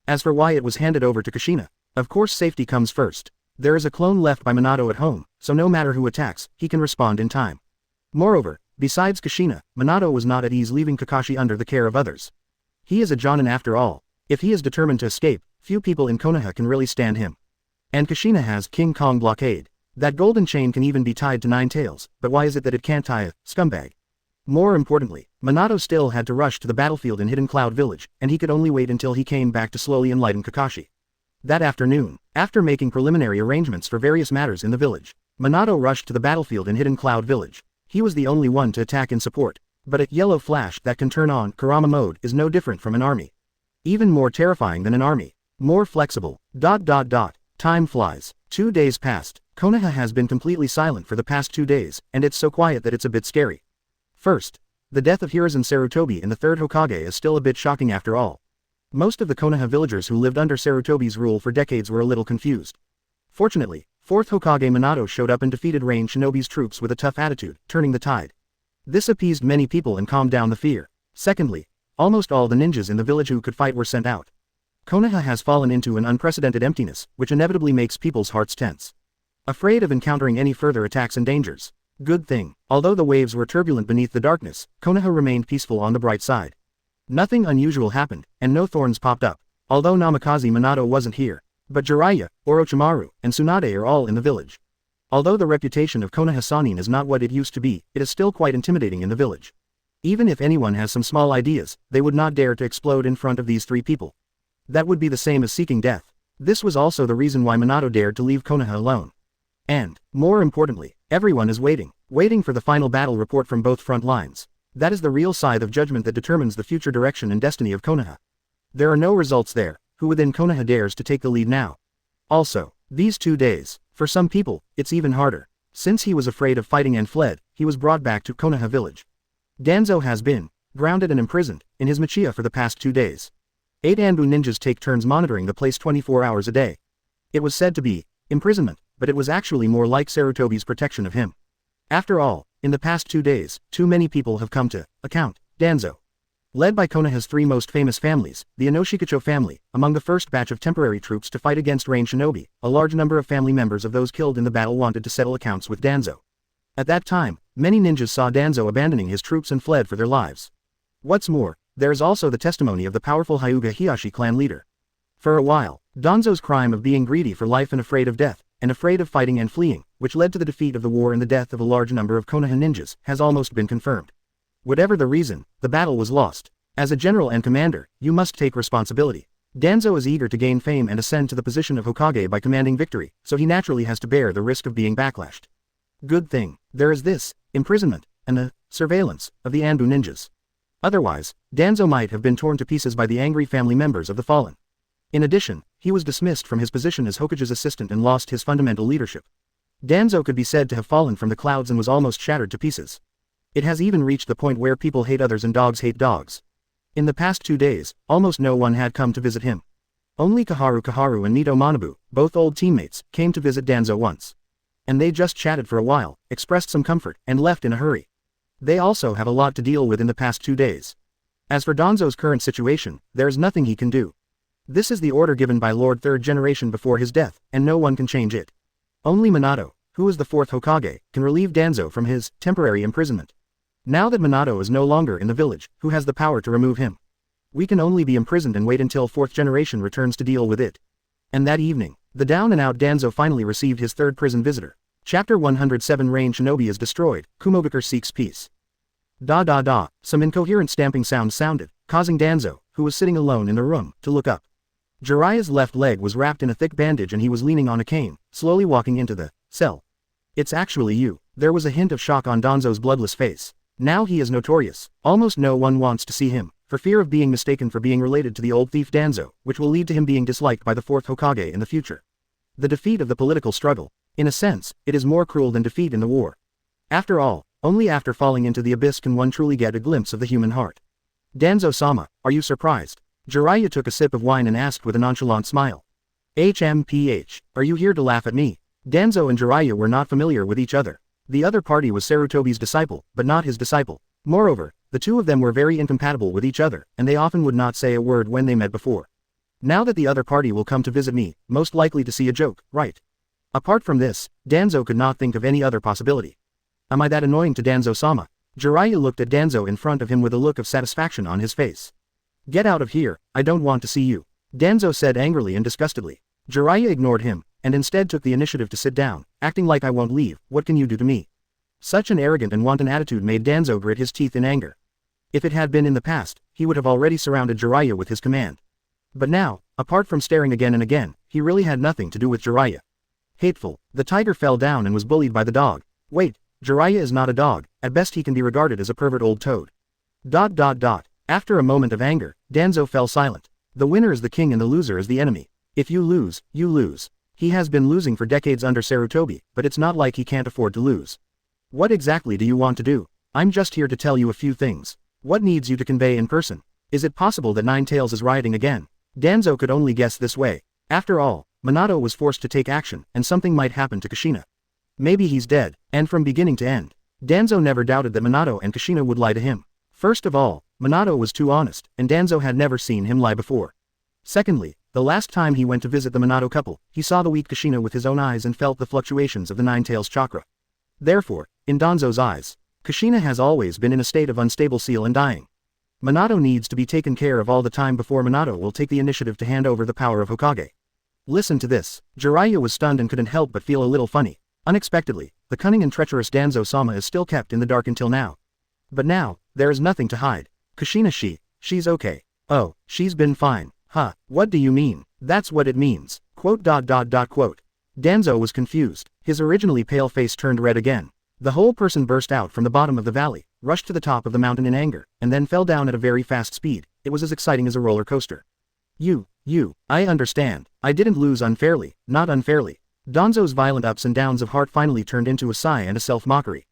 As for why it was handed over to Kushina, of course safety comes first. There is a clone left by Minato at home, so no matter who attacks, he can respond in time. Moreover, besides Kushina, Minato was not at ease leaving Kakashi under the care of others. He is a Jonin after all. If he is determined to escape, few people in Konoha can really stand him. And Kushina has King Kong blockade. That golden chain can even be tied to 9 tails, but why is it that it can't tie a scumbag? More importantly, Minato still had to rush to the battlefield in Hidden Cloud Village, and he could only wait until he came back to slowly enlighten Kakashi. That afternoon, after making preliminary arrangements for various matters in the village, Minato rushed to the battlefield in Hidden Cloud Village. He was the only one to attack in support, but a yellow flash that can turn on Kurama mode is no different from an army. Even more terrifying than an army. More flexible. Time flies. 2 days passed. Konoha has been completely silent for the past 2 days, and it's so quiet that it's a bit scary. First, the death of Hiruzen Sarutobi in the third Hokage is still a bit shocking after all. Most of the Konoha villagers who lived under Sarutobi's rule for decades were a little confused. Fortunately, 4th Hokage Minato showed up and defeated Rain Shinobi's troops with a tough attitude, turning the tide. This appeased many people and calmed down the fear. Secondly, almost all the ninjas in the village who could fight were sent out. Konoha has fallen into an unprecedented emptiness, which inevitably makes people's hearts tense. Afraid of encountering any further attacks and dangers. Good thing, although the waves were turbulent beneath the darkness, Konoha remained peaceful on the bright side. Nothing unusual happened, and no thorns popped up, although Namikaze Minato wasn't here. But Jiraiya, Orochimaru, and Tsunade are all in the village. Although the reputation of Konoha Sannin is not what it used to be, it is still quite intimidating in the village. Even if anyone has some small ideas, they would not dare to explode in front of these 3 people. That would be the same as seeking death. This was also the reason why Minato dared to leave Konoha alone. And, more importantly, everyone is waiting for the final battle report from both front lines. That is the real scythe of judgment that determines the future direction and destiny of Konoha. There are no results there. Who within Konoha dares to take the lead now? Also, these 2 days, for some people, it's even harder. Since he was afraid of fighting and fled, he was brought back to Konoha village. Danzo has been grounded and imprisoned in his Uchiha for the past 2 days. 8 Anbu ninjas take turns monitoring the place 24 hours a day. It was said to be imprisonment, but it was actually more like Sarutobi's protection of him. After all, in the past 2 days, too many people have come to account Danzo. Led by Konoha's 3 most famous families, the Inoshikacho family, among the first batch of temporary troops to fight against Rain Shinobi, a large number of family members of those killed in the battle wanted to settle accounts with Danzo. At that time, many ninjas saw Danzo abandoning his troops and fled for their lives. What's more, there is also the testimony of the powerful Hyuga Hiyashi clan leader. For a while, Danzo's crime of being greedy for life and afraid of death, and afraid of fighting and fleeing, which led to the defeat of the war and the death of a large number of Konoha ninjas, has almost been confirmed. Whatever the reason, the battle was lost. As a general and commander, you must take responsibility. Danzo is eager to gain fame and ascend to the position of Hokage by commanding victory, so he naturally has to bear the risk of being backlashed. Good thing, there is this imprisonment, and the surveillance of the Anbu ninjas. Otherwise, Danzo might have been torn to pieces by the angry family members of the fallen. In addition, he was dismissed from his position as Hokage's assistant and lost his fundamental leadership. Danzo could be said to have fallen from the clouds and was almost shattered to pieces. It has even reached the point where people hate others and dogs hate dogs. In the past 2 days, almost no one had come to visit him. Only Kaharu and Nito Manabu, both old teammates, came to visit Danzo once. And they just chatted for a while, expressed some comfort, and left in a hurry. They also have a lot to deal with in the past 2 days. As for Danzo's current situation, there is nothing he can do. This is the order given by Lord 3rd Generation before his death, and no one can change it. Only Minato, who is the 4th Hokage, can relieve Danzo from his temporary imprisonment. Now that Minato is no longer in the village, who has the power to remove him? We can only be imprisoned and wait until 4th Generation returns to deal with it. And that evening, the down-and-out Danzo finally received his 3rd prison visitor. Chapter 107 Rain Shinobi is destroyed, Kumogakure seeks peace. Some incoherent stamping sounds sounded, causing Danzo, who was sitting alone in the room, to look up. Jiraiya's left leg was wrapped in a thick bandage and he was leaning on a cane, slowly walking into the cell. It's actually you. There was a hint of shock on Danzo's bloodless face. Now he is notorious. Almost no one wants to see him, for fear of being mistaken for being related to the old thief Danzo, which will lead to him being disliked by the 4th Hokage in the future. The defeat of the political struggle. In a sense, it is more cruel than defeat in the war. After all, only after falling into the abyss can one truly get a glimpse of the human heart. Danzo-sama, are you surprised? Jiraiya took a sip of wine and asked with a nonchalant smile. HMPH, are you here to laugh at me? Danzo and Jiraiya were not familiar with each other. The other party was Sarutobi's disciple, but not his disciple. Moreover, the two of them were very incompatible with each other, and they often would not say a word when they met before. Now that the other party will come to visit me, most likely to see a joke, right? Apart from this, Danzo could not think of any other possibility. Am I that annoying to Danzo-sama? Jiraiya looked at Danzo in front of him with a look of satisfaction on his face. Get out of here, I don't want to see you. Danzo said angrily and disgustedly. Jiraiya ignored him, and instead took the initiative to sit down, acting like I won't leave, what can you do to me? Such an arrogant and wanton attitude made Danzo grit his teeth in anger. If it had been in the past, he would have already surrounded Jiraiya with his command. But now, apart from staring again and again, he really had nothing to do with Jiraiya. Hateful, the tiger fell down and was bullied by the dog. Wait, Jiraiya is not a dog, at best he can be regarded as a pervert old toad. ... After a moment of anger, Danzo fell silent. The winner is the king and the loser is the enemy. If you lose, you lose. He has been losing for decades under Sarutobi, but it's not like he can't afford to lose. What exactly do you want to do? I'm just here to tell you a few things. What needs you to convey in person? Is it possible that Nine Tails is rioting again? Danzo could only guess this way. After all, Minato was forced to take action, and something might happen to Kushina. Maybe he's dead, and from beginning to end. Danzo never doubted that Minato and Kushina would lie to him. First of all, Minato was too honest, and Danzo had never seen him lie before. Secondly, the last time he went to visit the Minato couple, he saw the weak Kushina with his own eyes and felt the fluctuations of the Nine Tails chakra. Therefore, in Danzo's eyes, Kushina has always been in a state of unstable seal and dying. Minato needs to be taken care of all the time before Minato will take the initiative to hand over the power of Hokage. Listen to this. Jiraiya was stunned and couldn't help but feel a little funny. Unexpectedly, the cunning and treacherous Danzo-sama is still kept in the dark until now. But now, there is nothing to hide. Kushina she's okay. Oh, she's been fine. Huh, what do you mean? That's what it means. Quote. Danzo was confused. His originally pale face turned red again. The whole person burst out from the bottom of the valley, rushed to the top of the mountain in anger, and then fell down at a very fast speed. It was as exciting as a roller coaster. I understand. I didn't lose unfairly, not unfairly. Danzo's violent ups and downs of heart finally turned into a sigh and a self-mockery.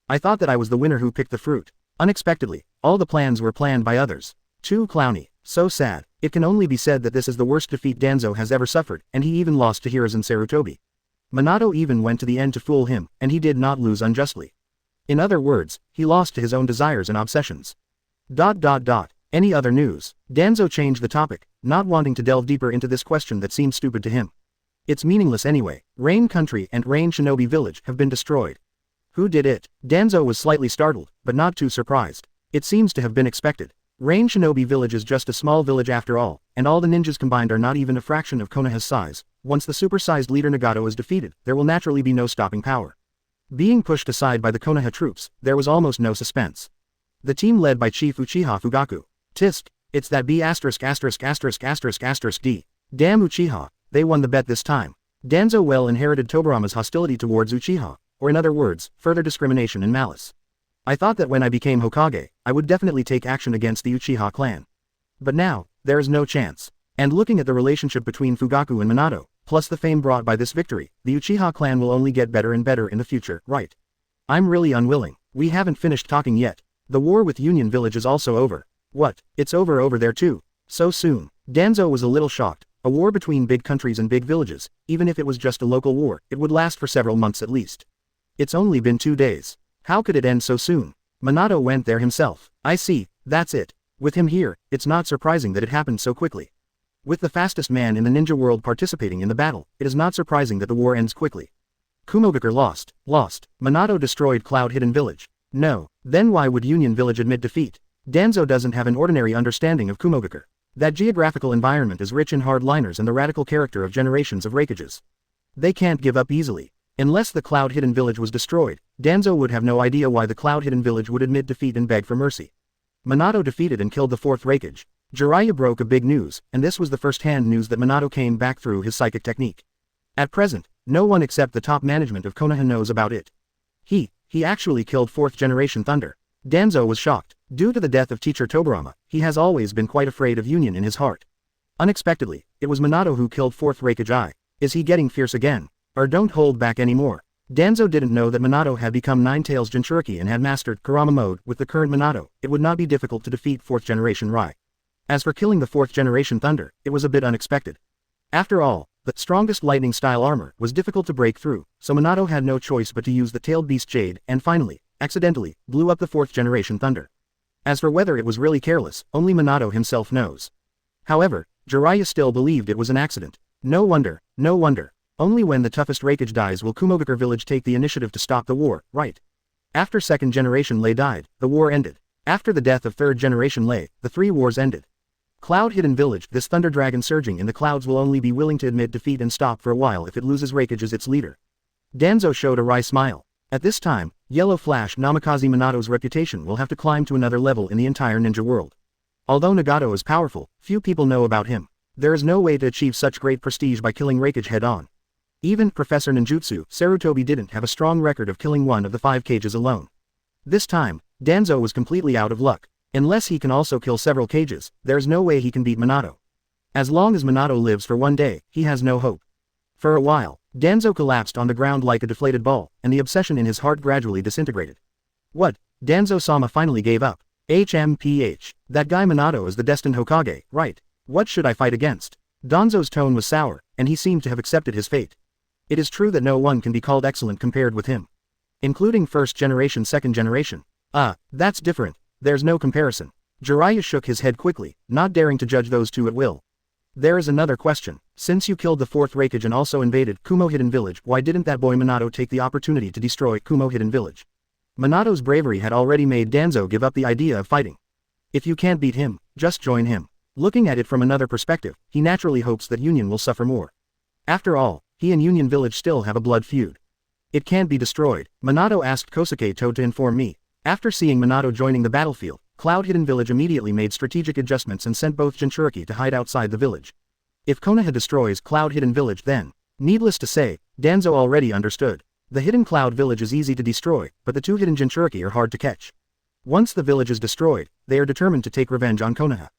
I thought that I was the winner who picked the fruit. Unexpectedly, all the plans were planned by others. Too clowny, so sad. It can only be said that this is the worst defeat Danzo has ever suffered, and he even lost to Hiruzen Sarutobi. Minato even went to the end to fool him, and he did not lose unjustly. In other words, he lost to his own desires and obsessions. Any other news? Danzo changed the topic, not wanting to delve deeper into this question that seemed stupid to him. It's meaningless anyway. Rain Country and Rain Shinobi Village have been destroyed. Who did it? Danzo was slightly startled, but not too surprised. It seems to have been expected. Rain Shinobi Village is just a small village after all, and all the ninjas combined are not even a fraction of Konoha's size. Once the supersized leader Nagato is defeated, there will naturally be no stopping power. Being pushed aside by the Konoha troops, there was almost no suspense. The team led by Chief Uchiha Fugaku. Tisk, it's that B****************. Damn Uchiha, they won the bet this time. Danzo well inherited Tobirama's hostility towards Uchiha, or in other words, further discrimination and malice. I thought that when I became Hokage, I would definitely take action against the Uchiha clan. But now, there is no chance. And looking at the relationship between Fugaku and Minato, plus the fame brought by this victory, the Uchiha clan will only get better and better in the future, right? I'm really unwilling. We haven't finished talking yet. The war with Union Village is also over. What? It's over there too? So soon? Danzo was a little shocked. A war between big countries and big villages, even if it was just a local war, it would last for several months at least. It's only been 2 days. How could it end so soon? Minato went there himself. I see, that's it. With him here, it's not surprising that it happened so quickly. With the fastest man in the ninja world participating in the battle, it is not surprising that the war ends quickly. Kumogakure lost. Minato destroyed Cloud Hidden Village. No, then why would Union Village admit defeat? Danzo doesn't have an ordinary understanding of Kumogakure. That geographical environment is rich in hardliners and the radical character of generations of Raikages. They can't give up easily. Unless the Cloud Hidden Village was destroyed, Danzo would have no idea why the Cloud Hidden Village would admit defeat and beg for mercy. Minato defeated and killed the 4th Raikage. Jiraiya broke a big news, and this was the first-hand news that Minato came back through his psychic technique. At present, no one except the top management of Konoha knows about it. He actually killed 4th Generation Thunder. Danzo was shocked. Due to the death of teacher Tobirama, he has always been quite afraid of Union in his heart. Unexpectedly, it was Minato who killed 4th Raikage. Is he getting fierce again? Or don't hold back anymore? Danzo didn't know that Minato had become Nine Tails Jinchuriki and had mastered Kurama mode. With the current Minato, it would not be difficult to defeat 4th Generation Rai. As for killing the 4th Generation Thunder, it was a bit unexpected. After all, the strongest lightning-style armor was difficult to break through, so Minato had no choice but to use the tailed beast Jade and finally, accidentally, blew up the 4th Generation Thunder. As for whether it was really careless, only Minato himself knows. However, Jiraiya still believed it was an accident. No wonder. Only when the toughest Raikage dies will Kumogakure Village take the initiative to stop the war, right? After 2nd Generation Lei died, the war ended. After the death of 3rd Generation Lei, the 3 wars ended. Cloud Hidden Village, this thunder dragon surging in the clouds will only be willing to admit defeat and stop for a while if it loses Raikage as its leader. Danzo showed a wry smile. At this time, Yellow Flash Namikaze Minato's reputation will have to climb to another level in the entire ninja world. Although Nagato is powerful, few people know about him. There is no way to achieve such great prestige by killing Raikage head-on. Even Professor Ninjutsu Sarutobi didn't have a strong record of killing one of the 5 Kages alone. This time, Danzo was completely out of luck. Unless he can also kill several Kages, there's no way he can beat Minato. As long as Minato lives for one day, he has no hope. For a while, Danzo collapsed on the ground like a deflated ball, and the obsession in his heart gradually disintegrated. What? Danzo-sama finally gave up. HMPH. That guy Minato is the destined Hokage, right? What should I fight against? Danzo's tone was sour, and he seemed to have accepted his fate. It is true that no one can be called excellent compared with him. Including first generation, second generation. That's different. There's no comparison. Jiraiya shook his head quickly, not daring to judge those two at will. There is another question. Since you killed the 4th Raikage and also invaded Kumo Hidden Village, why didn't that boy Minato take the opportunity to destroy Kumo Hidden Village? Minato's bravery had already made Danzo give up the idea of fighting. If you can't beat him, just join him. Looking at it from another perspective, he naturally hopes that Union will suffer more. After all, he and Union Village still have a blood feud. It can't be destroyed. Minato asked Kosuke Toad to inform me. After seeing Minato joining the battlefield, Cloud Hidden Village immediately made strategic adjustments and sent both Jinchuriki to hide outside the village. If Konoha destroys Cloud Hidden Village then, needless to say, Danzo already understood. The Hidden Cloud Village is easy to destroy, but the 2 hidden Jinchuriki are hard to catch. Once the village is destroyed, they are determined to take revenge on Konoha.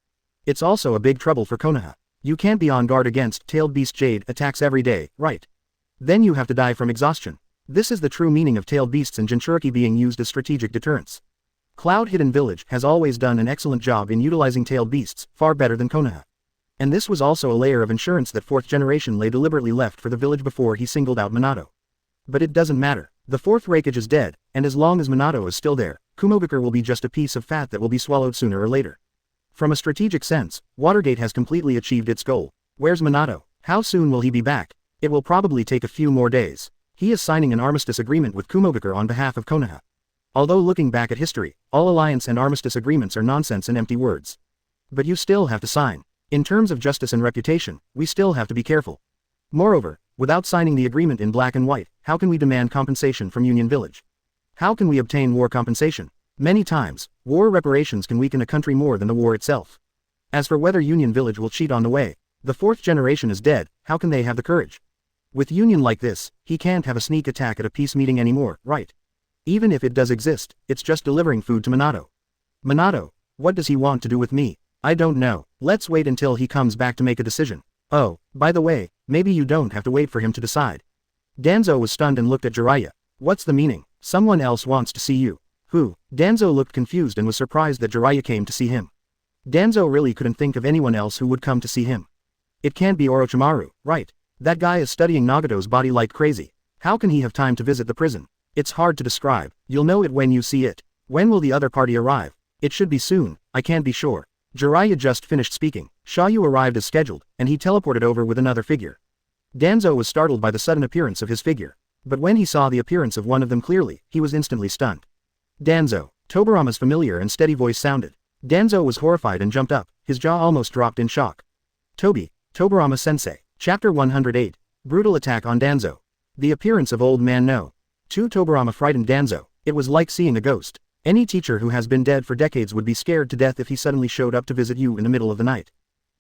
It's also a big trouble for Konoha. You can't be on guard against Tailed Beast Jade attacks every day, right? Then you have to die from exhaustion. This is the true meaning of Tailed Beasts and Jinchuriki being used as strategic deterrents. Cloud Hidden Village has always done an excellent job in utilizing Tailed Beasts, far better than Konoha. And this was also a layer of insurance that 4th generation Lei deliberately left for the village before he singled out Minato. But it doesn't matter. The 4th Raikage is dead, and as long as Minato is still there, Kumogakure will be just a piece of fat that will be swallowed sooner or later. From a strategic sense, Watergate has completely achieved its goal. Where's Minato? How soon will he be back? It will probably take a few more days. He is signing an armistice agreement with Kumogakure on behalf of Konoha. Although looking back at history, all alliance and armistice agreements are nonsense and empty words. But you still have to sign. In terms of justice and reputation, we still have to be careful. Moreover, without signing the agreement in black and white, how can we demand compensation from Union Village? How can we obtain war compensation? Many times, war reparations can weaken a country more than the war itself. As for whether Union Village will cheat on the way, the 4th generation is dead, how can they have the courage? With Union like this, he can't have a sneak attack at a peace meeting anymore, right? Even if it does exist, it's just delivering food to Minato. Minato, what does he want to do with me? I don't know. Let's wait until he comes back to make a decision. Oh, by the way, maybe you don't have to wait for him to decide. Danzo was stunned and looked at Jiraiya. What's the meaning? Someone else wants to see you. Who? Danzo looked confused and was surprised that Jiraiya came to see him. Danzo really couldn't think of anyone else who would come to see him. It can't be Orochimaru, right? That guy is studying Nagato's body like crazy. How can he have time to visit the prison? It's hard to describe. You'll know it when you see it. When will the other party arrive? It should be soon, I can't be sure. Jiraiya just finished speaking. Xia You arrived as scheduled, and he teleported over with another figure. Danzo was startled by the sudden appearance of his figure. But when he saw the appearance of one of them clearly, he was instantly stunned. Danzo. Tobirama's familiar and steady voice sounded. Danzo was horrified and jumped up, his jaw almost dropped in shock. Tobirama-sensei. Chapter 108. Brutal attack on Danzo. The appearance of Old Man No. 2 Tobirama frightened Danzo. It was like seeing a ghost. Any teacher who has been dead for decades would be scared to death if he suddenly showed up to visit you in the middle of the night.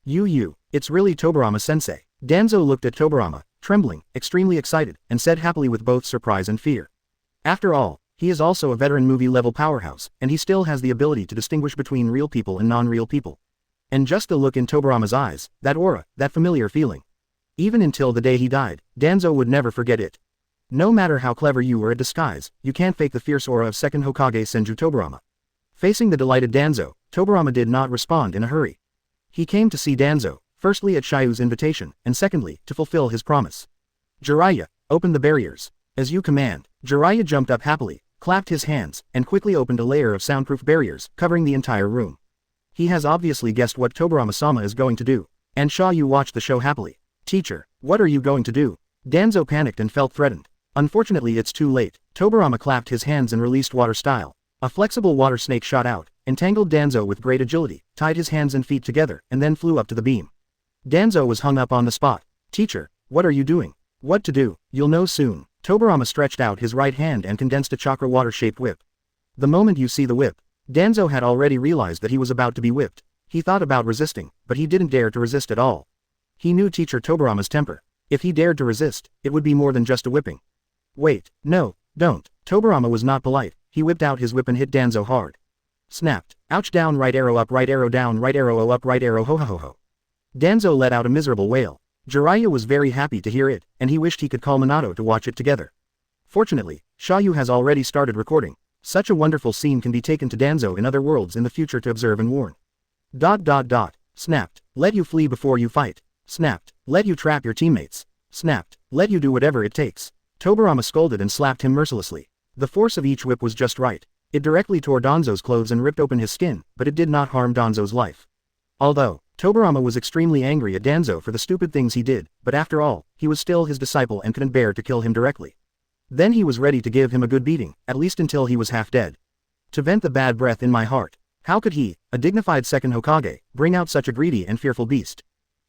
You, it's really Tobirama-sensei. Danzo looked at Tobirama, trembling, extremely excited, and said happily with both surprise and fear. After all, he is also a veteran movie-level powerhouse, and he still has the ability to distinguish between real people and non-real people. And just the look in Tobirama's eyes, that aura, that familiar feeling. Even until the day he died, Danzo would never forget it. No matter how clever you are at disguise, you can't fake the fierce aura of second Hokage Senju Tobirama. Facing the delighted Danzo, Tobirama did not respond in a hurry. He came to see Danzo, firstly at Xia Yu's invitation, and secondly, to fulfill his promise. Jiraiya, open the barriers. As you command. Jiraiya jumped up happily, clapped his hands, and quickly opened a layer of soundproof barriers, covering the entire room. He has obviously guessed what Tobirama-sama is going to do. And Xia Yu watched the show happily. Teacher, what are you going to do? Danzo panicked and felt threatened. Unfortunately it's too late. Tobirama clapped his hands and released water style. A flexible water snake shot out, entangled Danzo with great agility, tied his hands and feet together, and then flew up to the beam. Danzo was hung up on the spot. Teacher, what are you doing? What to do? You'll know soon. Tobirama stretched out his right hand and condensed a chakra water-shaped whip. The moment you see the whip, Danzo had already realized that he was about to be whipped. He thought about resisting, but he didn't dare to resist at all. He knew teacher Tobirama's temper. If he dared to resist, it would be more than just a whipping. Wait, no, don't. Tobirama was not polite. He whipped out his whip and hit Danzo hard. Snapped. Ouch, down, right arrow up, right arrow down, right arrow oh, up, right arrow ho ho ho ho. Danzo let out a miserable wail. Jiraiya was very happy to hear it, and he wished he could call Minato to watch it together. Fortunately, Xia You has already started recording. Such a wonderful scene can be taken to Danzo in other worlds in the future to observe and warn. ... Snapped. Let you flee before you fight. Snapped. Let you trap your teammates. Snapped. Let you do whatever it takes. Tobirama scolded and slapped him mercilessly. The force of each whip was just right. It directly tore Danzo's clothes and ripped open his skin, but it did not harm Danzo's life. Although Tobirama was extremely angry at Danzo for the stupid things he did, but after all, he was still his disciple and couldn't bear to kill him directly. Then he was ready to give him a good beating, at least until he was half dead. To vent the bad breath in my heart. How could he, a dignified second Hokage, bring out such a greedy and fearful beast?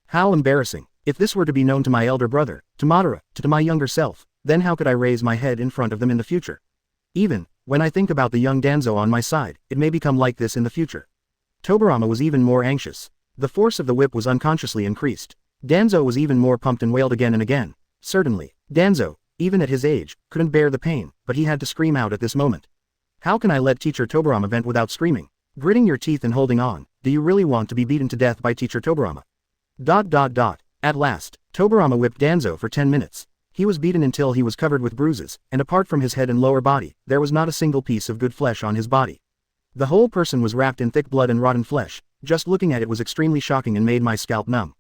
How embarrassing. If this were to be known to my elder brother, to Madara, to my younger self, then how could I raise my head in front of them in the future? Even when I think about the young Danzo on my side, it may become like this in the future. Tobirama was even more anxious. The force of the whip was unconsciously increased. Danzo was even more pumped and wailed again and again. Certainly, Danzo, even at his age, couldn't bear the pain, but he had to scream out at this moment. How can I let teacher Tobirama vent without screaming? Gritting your teeth and holding on, do you really want to be beaten to death by teacher Tobirama? ... At last, Tobirama whipped Danzo for 10 minutes. He was beaten until he was covered with bruises, and apart from his head and lower body, there was not a single piece of good flesh on his body. The whole person was wrapped in thick blood and rotten flesh. Just looking at it was extremely shocking and made my scalp numb.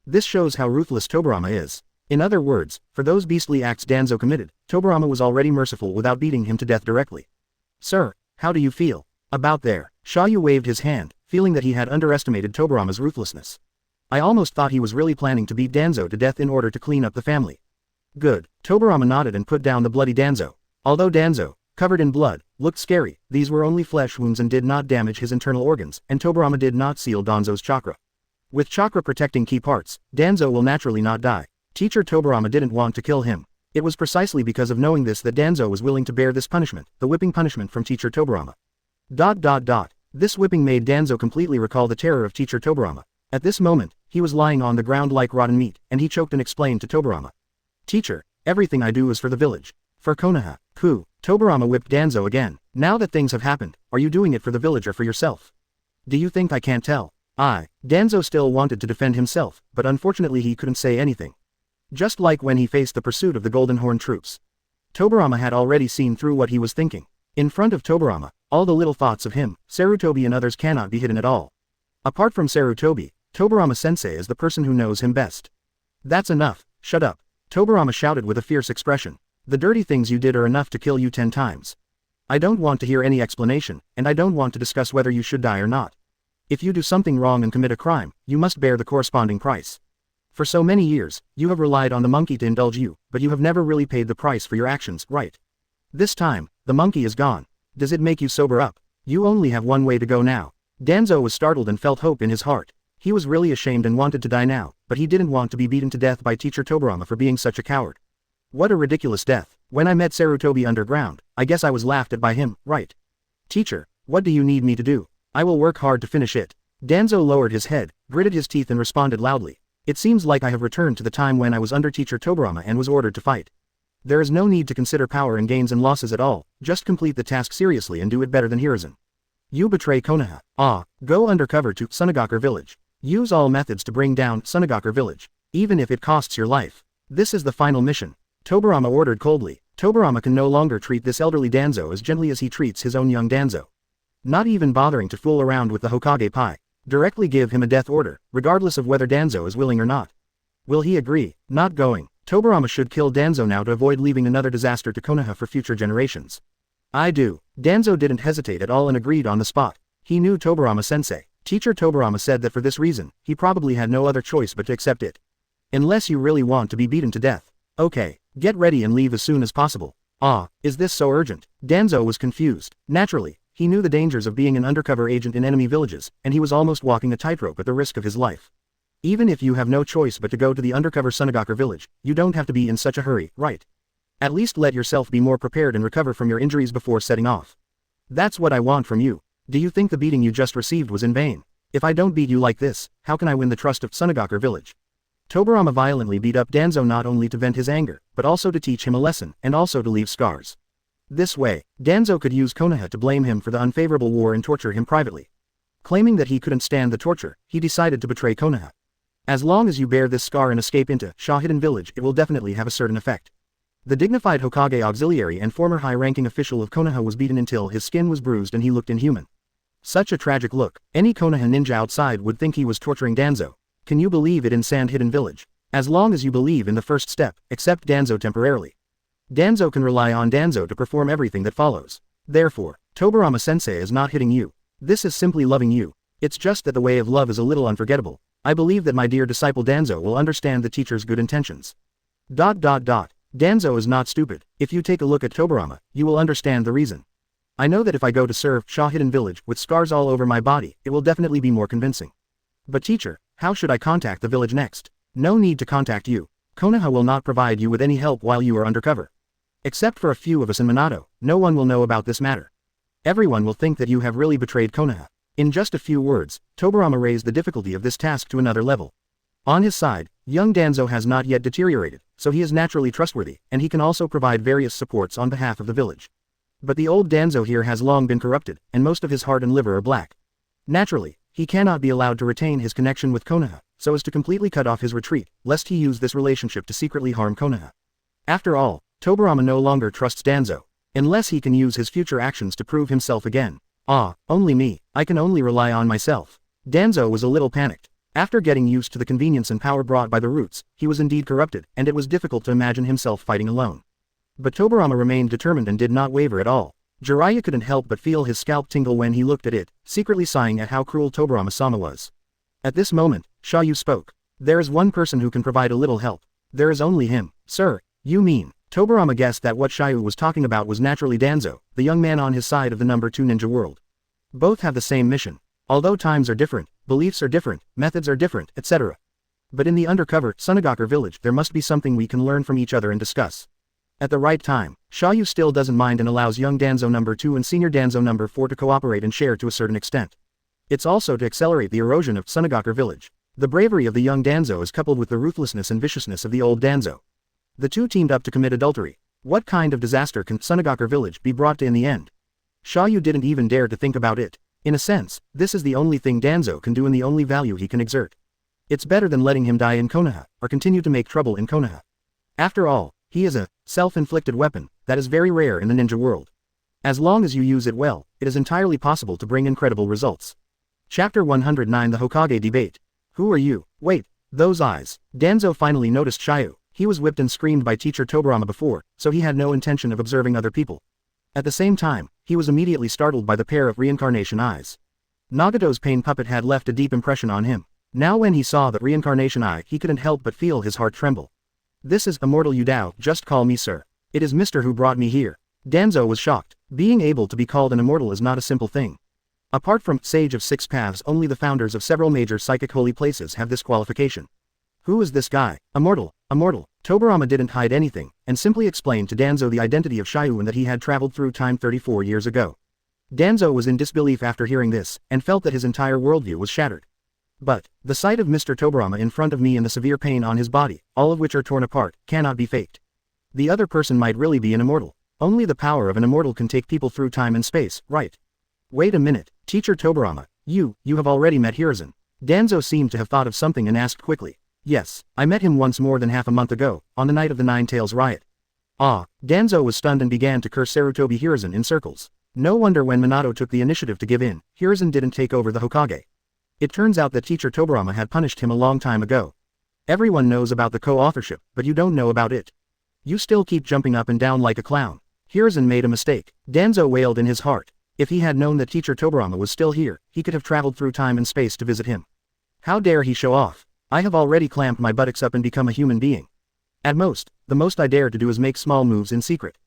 This shows how ruthless Tobirama is. In other words, for those beastly acts Danzo committed, Tobirama was already merciful without beating him to death directly. Sir, how do you feel about there? Xia You waved his hand, feeling that he had underestimated Tobirama's ruthlessness. I almost thought he was really planning to beat Danzo to death in order to clean up the family. Good. Tobirama nodded and put down the bloody Danzo. Although Danzo, covered in blood, looked scary, these were only flesh wounds and did not damage his internal organs, and Tobirama did not seal Danzo's chakra. With chakra protecting key parts, Danzo will naturally not die. Teacher Tobirama didn't want to kill him. It was precisely because of knowing this that Danzo was willing to bear this punishment, the whipping punishment from teacher Tobirama. ... This whipping made Danzo completely recall the terror of teacher Tobirama. At this moment, he was lying on the ground like rotten meat, and he choked and explained to Tobirama. Teacher, everything I do is for the village. For Konoha. Who? Tobirama whipped Danzo again. Now that things have happened, are you doing it for the village or for yourself? Do you think I can't tell? Danzo still wanted to defend himself, but unfortunately he couldn't say anything. Just like when he faced the pursuit of the Golden Horn troops. Tobirama had already seen through what he was thinking. In front of Tobirama, all the little thoughts of him, Sarutobi and others cannot be hidden at all. Apart from Sarutobi, Tobirama-sensei is the person who knows him best. That's enough, shut up. Tobirama shouted with a fierce expression. The dirty things you did are enough to kill you 10 times. I don't want to hear any explanation, and I don't want to discuss whether you should die or not. If you do something wrong and commit a crime, you must bear the corresponding price. For so many years, you have relied on the monkey to indulge you, but you have never really paid the price for your actions, right? This time, the monkey is gone. Does it make you sober up? You only have one way to go now. Danzo was startled and felt hope in his heart. He was really ashamed and wanted to die now, but he didn't want to be beaten to death by teacher Tobirama for being such a coward. What a ridiculous death. When I met Sarutobi underground, I guess I was laughed at by him, right? Teacher, what do you need me to do? I will work hard to finish it. Danzo lowered his head, gritted his teeth and responded loudly. It seems like I have returned to the time when I was under teacher Tobirama and was ordered to fight. There is no need to consider power and gains and losses at all, just complete the task seriously and do it better than Hiruzen. You betray Konoha. Go undercover to Sunagakur village. Use all methods to bring down Sunagakur village, even if it costs your life. This is the final mission. Tobirama ordered coldly. Tobirama can no longer treat this elderly Danzo as gently as he treats his own young Danzo. Not even bothering to fool around with the Hokage pie. Directly give him a death order, regardless of whether Danzo is willing or not. Will he agree? Not going. Tobirama should kill Danzo now to avoid leaving another disaster to Konoha for future generations. I do. Danzo didn't hesitate at all and agreed on the spot. He knew Tobirama-sensei. Teacher Tobirama said that for this reason, he probably had no other choice but to accept it. Unless you really want to be beaten to death. Okay, get ready and leave as soon as possible. Is this so urgent? Danzo was confused. Naturally, he knew the dangers of being an undercover agent in enemy villages, and he was almost walking a tightrope at the risk of his life. Even if you have no choice but to go to the undercover Sunagakur village, you don't have to be in such a hurry, right? At least let yourself be more prepared and recover from your injuries before setting off. That's what I want from you. Do you think the beating you just received was in vain? If I don't beat you like this, how can I win the trust of Tsunagakure village? Tobirama violently beat up Danzo not only to vent his anger, but also to teach him a lesson, and also to leave scars. This way, Danzo could use Konoha to blame him for the unfavorable war and torture him privately. Claiming that he couldn't stand the torture, he decided to betray Konoha. As long as you bear this scar and escape into Sha Hidden Village, it will definitely have a certain effect. The dignified Hokage auxiliary and former high-ranking official of Konoha was beaten until his skin was bruised and he looked inhuman. Such a tragic look. Any Konoha ninja outside would think he was torturing Danzo. Can you believe it in Sand Hidden Village? As long as you believe in the first step, accept Danzo temporarily. Danzo can rely on Danzo to perform everything that follows. Therefore, Tobirama sensei is not hitting you. This is simply loving you. It's just that the way of love is a little unforgettable. I believe that my dear disciple Danzo will understand the teacher's good intentions. Danzo is not stupid. If you take a look at Tobirama, you will understand the reason. I know that if I go to serve Sha Hidden Village with scars all over my body, it will definitely be more convincing. But teacher, how should I contact the village next? No need to contact you. Konoha will not provide you with any help while you are undercover. Except for a few of us in Minato, no one will know about this matter. Everyone will think that you have really betrayed Konoha. In just a few words, Tobirama raised the difficulty of this task to another level. On his side, young Danzo has not yet deteriorated, so he is naturally trustworthy, and he can also provide various supports on behalf of the village. But the old Danzo here has long been corrupted, and most of his heart and liver are black. Naturally, he cannot be allowed to retain his connection with Konoha, so as to completely cut off his retreat, lest he use this relationship to secretly harm Konoha. After all, Tobirama no longer trusts Danzo, unless he can use his future actions to prove himself again. Only me, I can only rely on myself. Danzo was a little panicked. After getting used to the convenience and power brought by the roots, he was indeed corrupted, and it was difficult to imagine himself fighting alone. But Tobirama remained determined and did not waver at all. Jiraiya couldn't help but feel his scalp tingle when he looked at it, secretly sighing at how cruel Tobirama-sama was. At this moment, Xia You spoke. There is one person who can provide a little help. There is only him. Sir, you mean? Tobirama guessed that what Xia You was talking about was naturally Danzo, the young man on his side of the number 2 ninja world. Both have the same mission. Although times are different, beliefs are different, methods are different, etc. But in the undercover Tsunagakure village there must be something we can learn from each other and discuss. At the right time, Xia You still doesn't mind and allows young Danzo number 2 and senior Danzo number 4 to cooperate and share to a certain extent. It's also to accelerate the erosion of Tsunagakure village. The bravery of the young Danzo is coupled with the ruthlessness and viciousness of the old Danzo. The two teamed up to commit adultery. What kind of disaster can Tsunagakure village be brought to in the end? Xia You didn't even dare to think about it. In a sense, this is the only thing Danzo can do and the only value he can exert. It's better than letting him die in Konoha, or continue to make trouble in Konoha. After all, he is a self-inflicted weapon that is very rare in the ninja world. As long as you use it well, it is entirely possible to bring incredible results. Chapter 109 The Hokage Debate. Who are you? Wait, those eyes. Danzo finally noticed Xia You. He was whipped and screamed by teacher Tobirama before, so he had no intention of observing other people. At the same time, he was immediately startled by the pair of reincarnation eyes. Nagato's pain puppet had left a deep impression on him. Now when he saw that reincarnation eye, he couldn't help but feel his heart tremble. This is Immortal Udao, just call me sir. It is Mr. who brought me here. Danzo was shocked. Being able to be called an immortal is not a simple thing. Apart from Sage of Six Paths, only the founders of several major psychic holy places have this qualification. Who is this guy? Immortal. Tobirama didn't hide anything, and simply explained to Danzo the identity of Xia You and that he had traveled through time 34 years ago. Danzo was in disbelief after hearing this, and felt that his entire worldview was shattered. But, the sight of Mr. Tobirama in front of me and the severe pain on his body, all of which are torn apart, cannot be faked. The other person might really be an immortal. Only the power of an immortal can take people through time and space, right? Wait a minute, teacher Tobirama, you have already met Hiruzen. Danzo seemed to have thought of something and asked quickly. Yes, I met him once more than half a month ago, on the night of the Nine Tails riot. Danzo was stunned and began to curse Sarutobi Hiruzen in circles. No wonder when Minato took the initiative to give in, Hiruzen didn't take over the Hokage. It turns out that teacher Tobirama had punished him a long time ago. Everyone knows about the co-authorship, but you don't know about it. You still keep jumping up and down like a clown. Hiruzen made a mistake. Danzo wailed in his heart. If he had known that teacher Tobirama was still here, he could have traveled through time and space to visit him. How dare he show off? I have already clamped my buttocks up and become a human being. At most, the most I dare to do is make small moves in secret.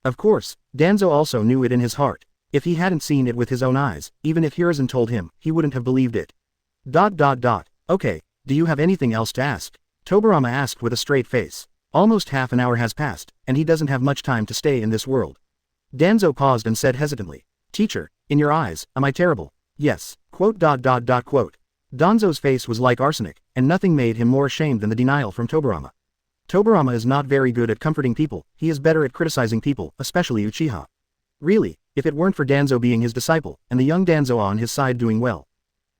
Of course, Danzo also knew it in his heart. If he hadn't seen it with his own eyes, even if Hiruzen told him, he wouldn't have believed it. Okay, do you have anything else to ask? Tobirama asked with a straight face. Almost half an hour has passed, and he doesn't have much time to stay in this world. Danzo paused and said hesitantly, "Teacher, in your eyes, am I terrible?" "Yes." Danzo's face was like arsenic, and nothing made him more ashamed than the denial from Tobirama. Tobirama is not very good at comforting people, he is better at criticizing people, especially Uchiha. Really, if it weren't for Danzo being his disciple, and the young Danzo on his side doing well,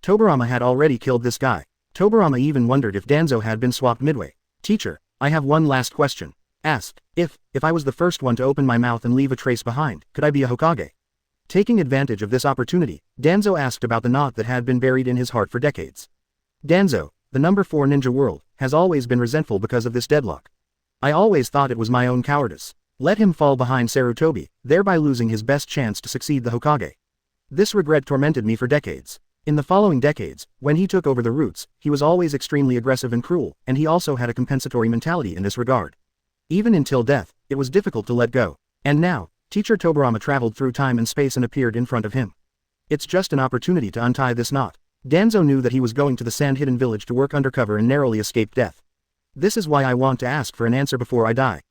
Tobirama had already killed this guy. Tobirama even wondered if Danzo had been swapped midway. "Teacher, I have one last question. Asked, if I was the first one to open my mouth and leave a trace behind, could I be a Hokage?" Taking advantage of this opportunity, Danzo asked about the knot that had been buried in his heart for decades. Danzo, the number 4 ninja world, has always been resentful because of this deadlock. I always thought it was my own cowardice. Let him fall behind Sarutobi, thereby losing his best chance to succeed the Hokage. This regret tormented me for decades. In the following decades, when he took over the roots, he was always extremely aggressive and cruel, and he also had a compensatory mentality in this regard. Even until death, it was difficult to let go. And now, Teacher Tobirama traveled through time and space and appeared in front of him. It's just an opportunity to untie this knot. Danzo knew that he was going to the Sand-Hidden Village to work undercover and narrowly escape death. This is why I want to ask for an answer before I die.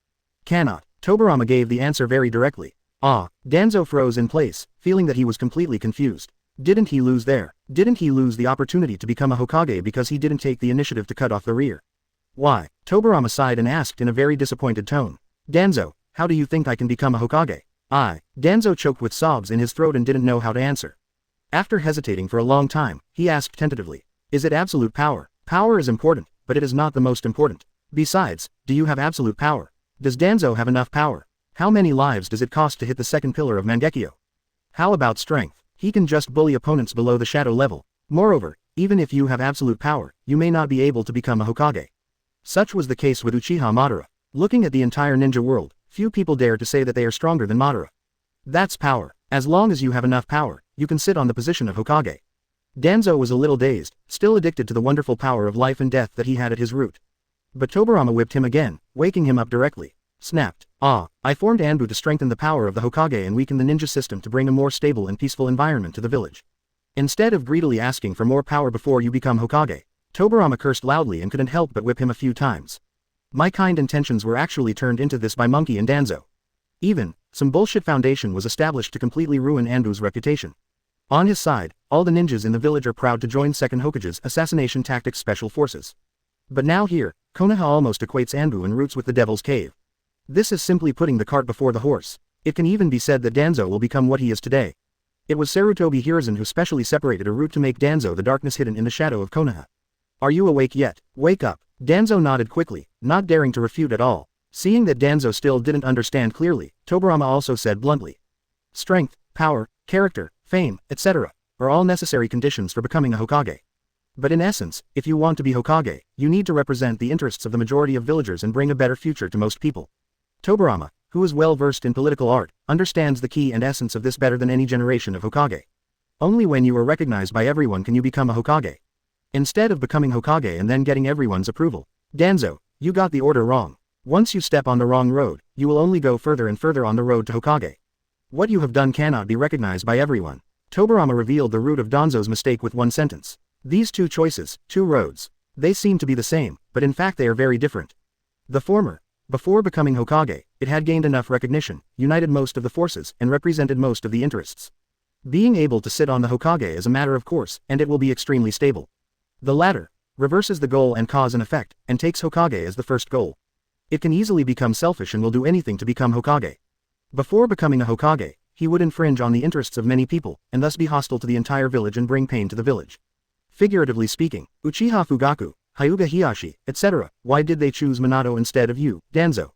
Cannot. Tobirama gave the answer very directly. Danzo froze in place, feeling that he was completely confused. Didn't he lose there? Didn't he lose the opportunity to become a Hokage because he didn't take the initiative to cut off the rear? Why? Tobirama sighed and asked in a very disappointed tone. Danzo, how do you think I can become a Hokage? Danzo choked with sobs in his throat and didn't know how to answer. After hesitating for a long time, he asked tentatively. Is it absolute power? Power is important, but it is not the most important. Besides, do you have absolute power? Does Danzo have enough power? How many lives does it cost to hit the second pillar of Mangekyo? How about strength? He can just bully opponents below the shadow level. Moreover, even if you have absolute power, you may not be able to become a Hokage. Such was the case with Uchiha Madara. Looking at the entire ninja world, few people dare to say that they are stronger than Madara. That's power. As long as you have enough power, you can sit on the position of Hokage. Danzo was a little dazed, still addicted to the wonderful power of life and death that he had at his root. But Tobirama whipped him again, waking him up directly. Snapped. I formed Anbu to strengthen the power of the Hokage and weaken the ninja system to bring a more stable and peaceful environment to the village. Instead of greedily asking for more power before you become Hokage, Tobirama cursed loudly and couldn't help but whip him a few times. My kind intentions were actually turned into this by Monkey and Danzo. Even, some bullshit foundation was established to completely ruin Anbu's reputation. On his side, all the ninjas in the village are proud to join Second Hokage's Assassination Tactics Special Forces. But now here, Konoha almost equates Anbu and roots with the Devil's Cave. This is simply putting the cart before the horse. It can even be said that Danzo will become what he is today. It was Sarutobi Hiruzen who specially separated a route to make Danzo the darkness hidden in the shadow of Konoha. Are you awake yet? Wake up. Danzo nodded quickly, not daring to refute at all. Seeing that Danzo still didn't understand clearly, Tobirama also said bluntly. Strength, power, character, fame, etc. are all necessary conditions for becoming a Hokage. But in essence, if you want to be Hokage, you need to represent the interests of the majority of villagers and bring a better future to most people. Tobirama, who is well versed in political art, understands the key and essence of this better than any generation of Hokage. Only when you are recognized by everyone can you become a Hokage. Instead of becoming Hokage and then getting everyone's approval. Danzo, you got the order wrong. Once you step on the wrong road, you will only go further and further on the road to Hokage. What you have done cannot be recognized by everyone. Tobirama revealed the root of Danzo's mistake with one sentence. These two choices, two roads. They seem to be the same, but in fact they are very different. The former, before becoming Hokage, it had gained enough recognition, united most of the forces, and represented most of the interests. Being able to sit on the Hokage is a matter of course, and it will be extremely stable. The latter reverses the goal and cause and effect, and takes Hokage as the first goal. It can easily become selfish and will do anything to become Hokage. Before becoming a Hokage, he would infringe on the interests of many people, and thus be hostile to the entire village and bring pain to the village. Figuratively speaking, Uchiha Fugaku, Hyuga Hiyashi, etc., why did they choose Minato instead of you, Danzo?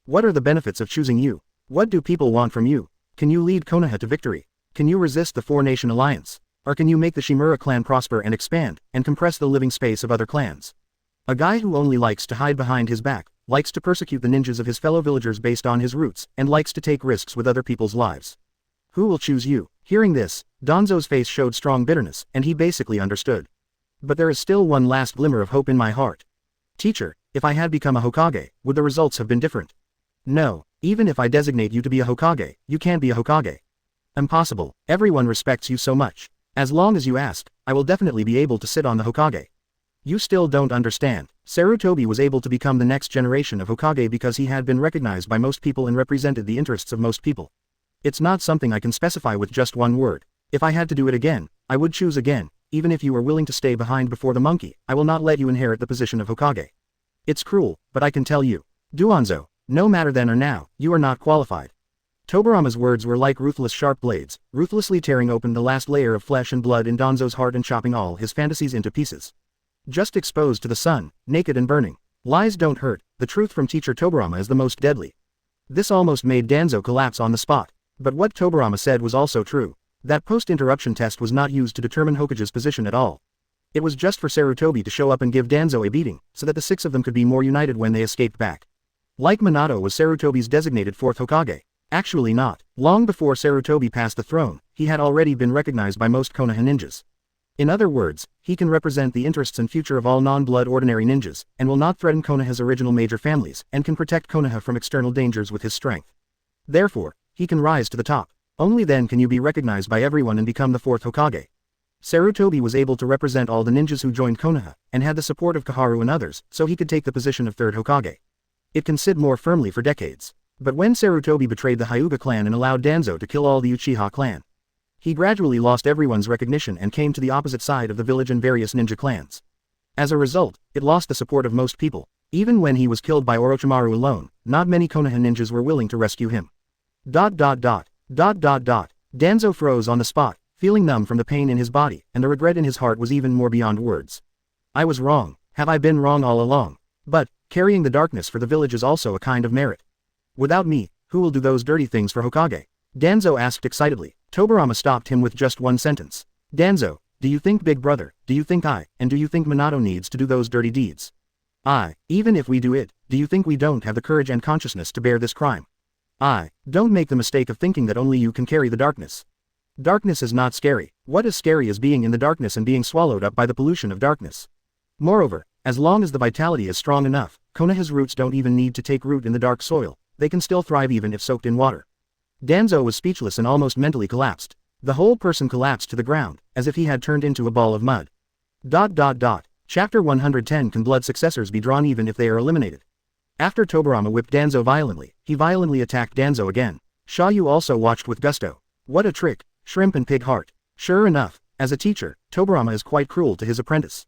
What are the benefits of choosing you? What do people want from you? Can you lead Konoha to victory? Can you resist the four-nation alliance? Or can you make the Shimura clan prosper and expand, and compress the living space of other clans? A guy who only likes to hide behind his back, likes to persecute the ninjas of his fellow villagers based on his roots, and likes to take risks with other people's lives. Who will choose you? Hearing this, Danzo's face showed strong bitterness, and he basically understood. But there is still one last glimmer of hope in my heart. Teacher, if I had become a Hokage, would the results have been different? No, even if I designate you to be a Hokage, you can't be a Hokage. Impossible, everyone respects you so much. As long as you ask, I will definitely be able to sit on the Hokage. You still don't understand. Sarutobi was able to become the next generation of Hokage because he had been recognized by most people and represented the interests of most people. It's not something I can specify with just one word. If I had to do it again, I would choose again. Even if you are willing to stay behind before the monkey, I will not let you inherit the position of Hokage. It's cruel, but I can tell you. Duanzo, no matter then or now, you are not qualified. Tobirama's words were like ruthless sharp blades, ruthlessly tearing open the last layer of flesh and blood in Danzo's heart and chopping all his fantasies into pieces. Just exposed to the sun, naked and burning. Lies don't hurt, the truth from teacher Tobirama is the most deadly. This almost made Danzo collapse on the spot. But what Tobirama said was also true. That post-interruption test was not used to determine Hokage's position at all. It was just for Sarutobi to show up and give Danzo a beating, so that the six of them could be more united when they escaped back. Like Minato was Sarutobi's designated fourth Hokage. Actually not. Long before Sarutobi passed the throne, he had already been recognized by most Konoha ninjas. In other words, he can represent the interests and future of all non-blood ordinary ninjas, and will not threaten Konoha's original major families, and can protect Konoha from external dangers with his strength. Therefore, he can rise to the top. Only then can you be recognized by everyone and become the fourth Hokage. Sarutobi was able to represent all the ninjas who joined Konoha, and had the support of Kaharu and others, so he could take the position of third Hokage. It can sit more firmly for decades. But when Sarutobi betrayed the Hyuga clan and allowed Danzo to kill all the Uchiha clan, he gradually lost everyone's recognition and came to the opposite side of the village and various ninja clans. As a result, it lost the support of most people. Even when he was killed by Orochimaru alone, not many Konoha ninjas were willing to rescue him. Danzo froze on the spot, feeling numb from the pain in his body, and the regret in his heart was even more beyond words. I was wrong. Have I been wrong all along? But, carrying the darkness for the village is also a kind of merit. Without me, who will do those dirty things for Hokage? Danzo asked excitedly. Tobirama stopped him with just one sentence. Danzo, do you think Big Brother, do you think I, and do you think Minato needs to do those dirty deeds? Even if we do it, do you think we don't have the courage and consciousness to bear this crime? Don't make the mistake of thinking that only you can carry the darkness. Darkness is not scary. What is scary is being in the darkness and being swallowed up by the pollution of darkness. Moreover, as long as the vitality is strong enough, Konoha's roots don't even need to take root in the dark soil, they can still thrive even if soaked in water. Danzo was speechless and almost mentally collapsed. The whole person collapsed to the ground, as if he had turned into a ball of mud. Chapter 110. Can blood successors be drawn even if they are eliminated? After Tobirama whipped Danzo violently, he violently attacked Danzo again. Xia You also watched with gusto. What a trick, shrimp and pig heart. Sure enough, as a teacher, Tobirama is quite cruel to his apprentice.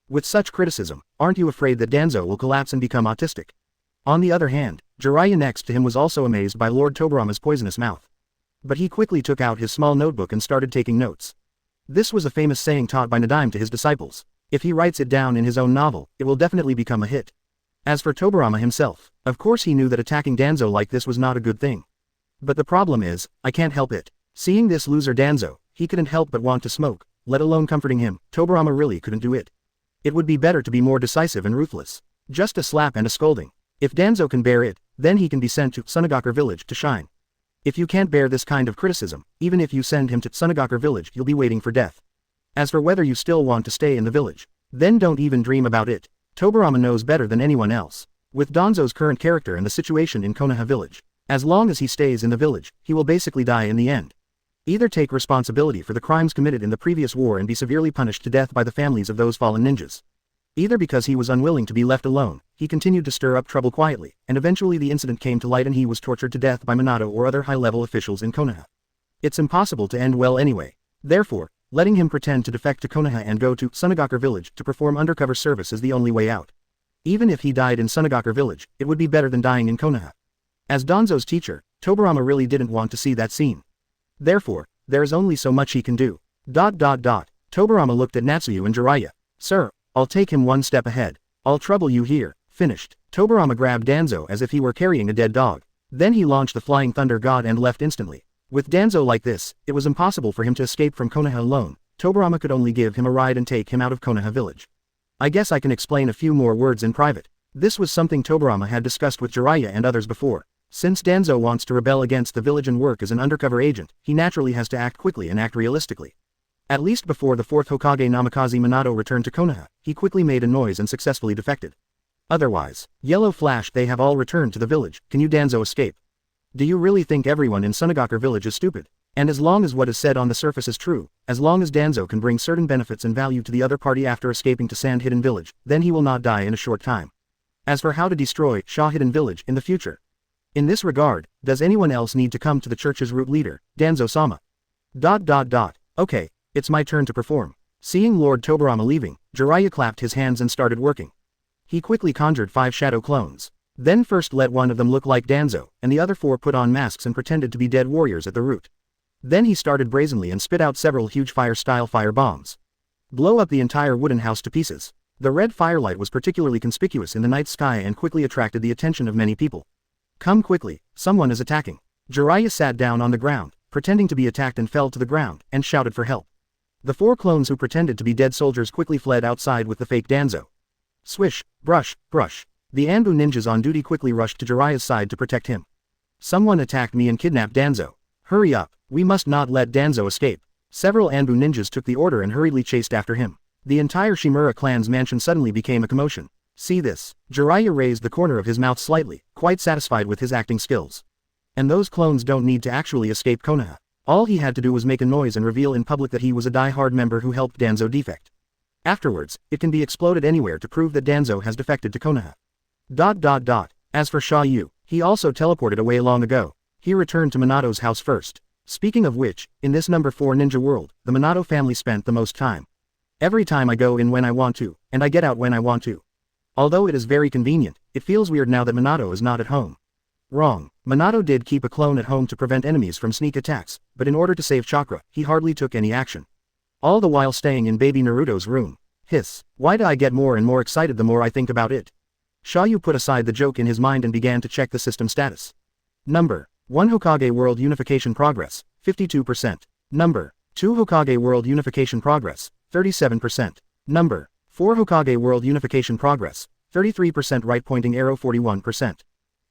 With such criticism, aren't you afraid that Danzo will collapse and become autistic? On the other hand, Jiraiya next to him was also amazed by Lord Tobirama's poisonous mouth. But he quickly took out his small notebook and started taking notes. This was a famous saying taught by Nadaime to his disciples. If he writes it down in his own novel, it will definitely become a hit. As for Tobirama himself, of course he knew that attacking Danzo like this was not a good thing. But the problem is, I can't help it. Seeing this loser Danzo, he couldn't help but want to smoke, let alone comforting him. Tobirama really couldn't do it. It would be better to be more decisive and ruthless. Just a slap and a scolding. If Danzo can bear it, then he can be sent to Sunagakure village to shine. If you can't bear this kind of criticism, even if you send him to Sunagakure village, you'll be waiting for death. As for whether you still want to stay in the village, then don't even dream about it. Tobirama knows better than anyone else. With Danzo's current character and the situation in Konoha village, as long as he stays in the village, he will basically die in the end. Either take responsibility for the crimes committed in the previous war and be severely punished to death by the families of those fallen ninjas. Either because he was unwilling to be left alone, he continued to stir up trouble quietly, and eventually the incident came to light and he was tortured to death by Minato or other high-level officials in Konoha. It's impossible to end well anyway. Therefore, letting him pretend to defect to Konoha and go to Sunagakure village to perform undercover service is the only way out. Even if he died in Sunagakure village, it would be better than dying in Konoha. As Danzo's teacher, Tobirama really didn't want to see that scene. Therefore, there is only so much he can do. Tobirama looked at Natsuyu and Jiraiya. Sir, I'll take him one step ahead. I'll trouble you here. Finished. Tobirama grabbed Danzo as if he were carrying a dead dog. Then he launched the Flying Thunder God and left instantly. With Danzo like this, it was impossible for him to escape from Konoha alone. Tobirama could only give him a ride and take him out of Konoha village. I guess I can explain a few more words in private. This was something Tobirama had discussed with Jiraiya and others before. Since Danzo wants to rebel against the village and work as an undercover agent, he naturally has to act quickly and act realistically. At least before the fourth Hokage Namikaze Minato returned to Konoha, he quickly made a noise and successfully defected. Otherwise, yellow flash, they have all returned to the village. Can you Danzo escape? Do you really think everyone in Sunagakure village is stupid? And as long as what is said on the surface is true, as long as Danzo can bring certain benefits and value to the other party after escaping to Sand Hidden Village, then he will not die in a short time. As for how to destroy Sha Hidden Village in the future, in this regard, does anyone else need to come to the church's root leader, Danzo-sama? Okay, it's my turn to perform. Seeing Lord Tobirama leaving, Jiraiya clapped his hands and started working. He quickly conjured 5 shadow clones. Then first let one of them look like Danzo, and the other 4 put on masks and pretended to be dead warriors at the root. Then he started brazenly and spit out several huge fire-style fire bombs. Blow up the entire wooden house to pieces. The red firelight was particularly conspicuous in the night sky and quickly attracted the attention of many people. Come quickly, someone is attacking. Jiraiya sat down on the ground, pretending to be attacked and fell to the ground, and shouted for help. The 4 clones who pretended to be dead soldiers quickly fled outside with the fake Danzo. Swish, brush, brush. The Anbu ninjas on duty quickly rushed to Jiraiya's side to protect him. Someone attacked me and kidnapped Danzo. Hurry up, we must not let Danzo escape. Several Anbu ninjas took the order and hurriedly chased after him. The entire Shimura clan's mansion suddenly became a commotion. See this? Jiraiya raised the corner of his mouth slightly, quite satisfied with his acting skills. And those clones don't need to actually escape Konoha. All he had to do was make a noise and reveal in public that he was a die-hard member who helped Danzo defect. Afterwards, it can be exploded anywhere to prove that Danzo has defected to Konoha. As for Xia You, he also teleported away long ago. He returned to Minato's house first. Speaking of which, in this number 4 ninja world, the Minato family spent the most time. Every time I go in when I want to, and I get out when I want to. Although it is very convenient, it feels weird now that Minato is not at home. Wrong. Minato did keep a clone at home to prevent enemies from sneak attacks, but in order to save chakra, he hardly took any action. All the while staying in baby Naruto's room. Hiss. Why do I get more and more excited the more I think about it? Xia You put aside the joke in his mind and began to check the system status. Number 1 Hokage World Unification Progress, 52%. Number 2 Hokage World Unification Progress, 37%. Number 4 Hokage World Unification Progress, 33% right pointing arrow 41%.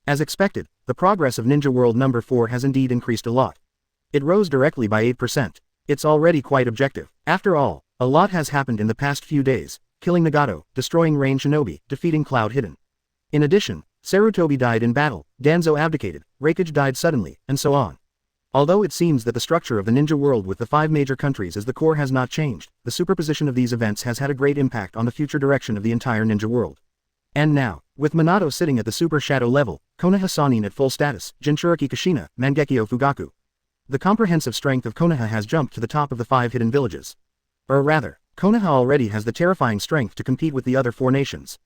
As expected, the progress of Ninja World number 4 has indeed increased a lot. It rose directly by 8%. It's already quite objective. After all, a lot has happened in the past few days, killing Nagato, destroying Rain Shinobi, defeating Cloud Hidden. In addition, Sarutobi died in battle, Danzo abdicated, Raikage died suddenly, and so on. Although it seems that the structure of the ninja world with the 5 major countries as the core has not changed, the superposition of these events has had a great impact on the future direction of the entire ninja world. And now, with Minato sitting at the Super Shadow level, Konoha Sannin at full status, Jinchuriki Kushina, Mangekyo Fugaku. The comprehensive strength of Konoha has jumped to the top of the 5 hidden villages. Or rather, Konoha already has the terrifying strength to compete with the other 4 nations.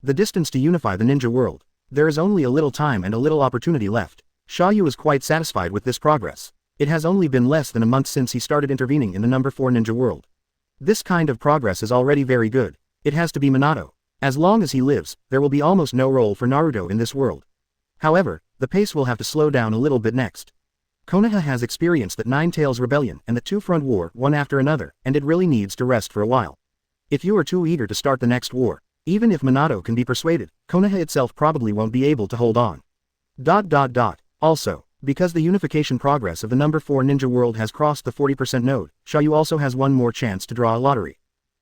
The distance to unify the ninja world. There is only a little time and a little opportunity left. Xia You is quite satisfied with this progress. It has only been less than a month since he started intervening in the number 4 ninja world. This kind of progress is already very good. It has to be Minato. As long as he lives, there will be almost no role for Naruto in this world. However, the pace will have to slow down a little bit next. Konoha has experienced that 9 Tails Rebellion and the 2 Front War one after another, and it really needs to rest for a while. If you are too eager to start the next war, even if Minato can be persuaded, Konoha itself probably won't be able to hold on. Also, because the unification progress of the number 4 ninja world has crossed the 40% node, Xia You also has one more chance to draw a lottery.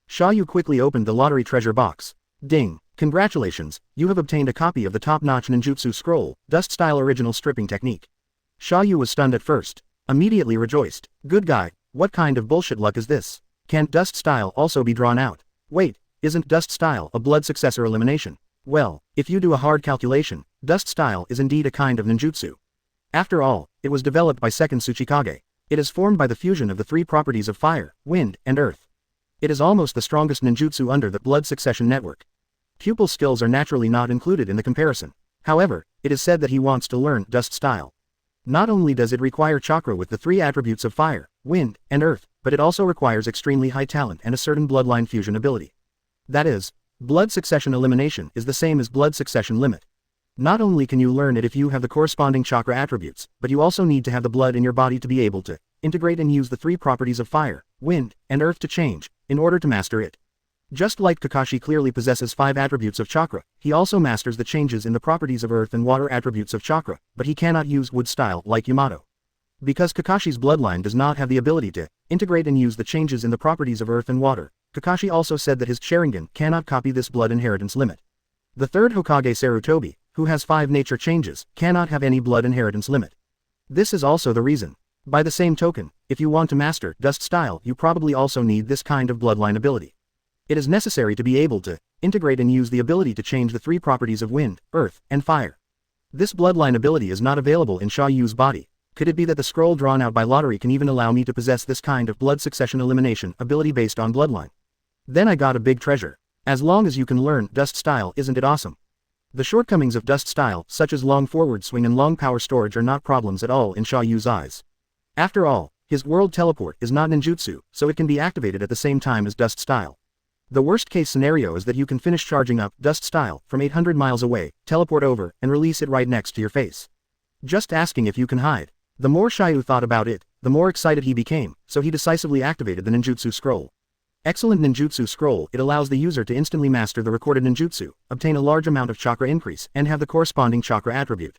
Xia You quickly opened the lottery treasure box. Ding! Congratulations, you have obtained a copy of the top-notch ninjutsu scroll, Dust-style original stripping technique. Xia You was stunned at first. Immediately rejoiced. Good guy, what kind of bullshit luck is this? Can't Dust-style also be drawn out? Wait, isn't Dust-style a blood successor elimination? Well, if you do a hard calculation, Dust-style is indeed a kind of ninjutsu. After all, it was developed by second Tsuchikage. It is formed by the fusion of the 3 properties of fire, wind, and earth. It is almost the strongest ninjutsu under the blood succession network. Pupil skills are naturally not included in the comparison. However, it is said that he wants to learn Dust-style. Not only does it require chakra with the 3 attributes of fire, wind, and earth, but it also requires extremely high talent and a certain bloodline fusion ability. That is, blood succession elimination is the same as blood succession limit. Not only can you learn it if you have the corresponding chakra attributes, but you also need to have the blood in your body to be able to integrate and use the 3 properties of fire, wind, and earth to change, in order to master it. Just like Kakashi clearly possesses 5 attributes of chakra, he also masters the changes in the properties of earth and water attributes of chakra, but he cannot use wood style like Yamato. Because Kakashi's bloodline does not have the ability to integrate and use the changes in the properties of earth and water, Kakashi also said that his Sharingan cannot copy this blood inheritance limit. The 3rd Hokage Sarutobi, who has 5 nature changes, cannot have any blood inheritance limit. This is also the reason By the same token, if you want to master Dust Style, you probably also need this kind of bloodline ability. It is necessary to be able to integrate and use the ability to change the 3 properties of wind, earth, and fire. This bloodline ability is not available in Xia Yu's body. Could it be that the scroll drawn out by lottery can even allow me to possess this kind of blood succession elimination ability based on bloodline? Then I got a big treasure. As long as you can learn Dust Style, isn't it awesome? The shortcomings of Dust Style, such as long forward swing and long power storage, are not problems at all in Xia Yu's eyes. After all, his world teleport is not ninjutsu, so it can be activated at the same time as Dust Style. The worst case scenario is that you can finish charging up Dust Style from 800 miles away, teleport over, and release it right next to your face. Just asking if you can hide. The more Xia Yu thought about it, the more excited he became, so he decisively activated the ninjutsu scroll. Excellent ninjutsu scroll, it allows the user to instantly master the recorded ninjutsu, obtain a large amount of chakra increase, and have the corresponding chakra attribute.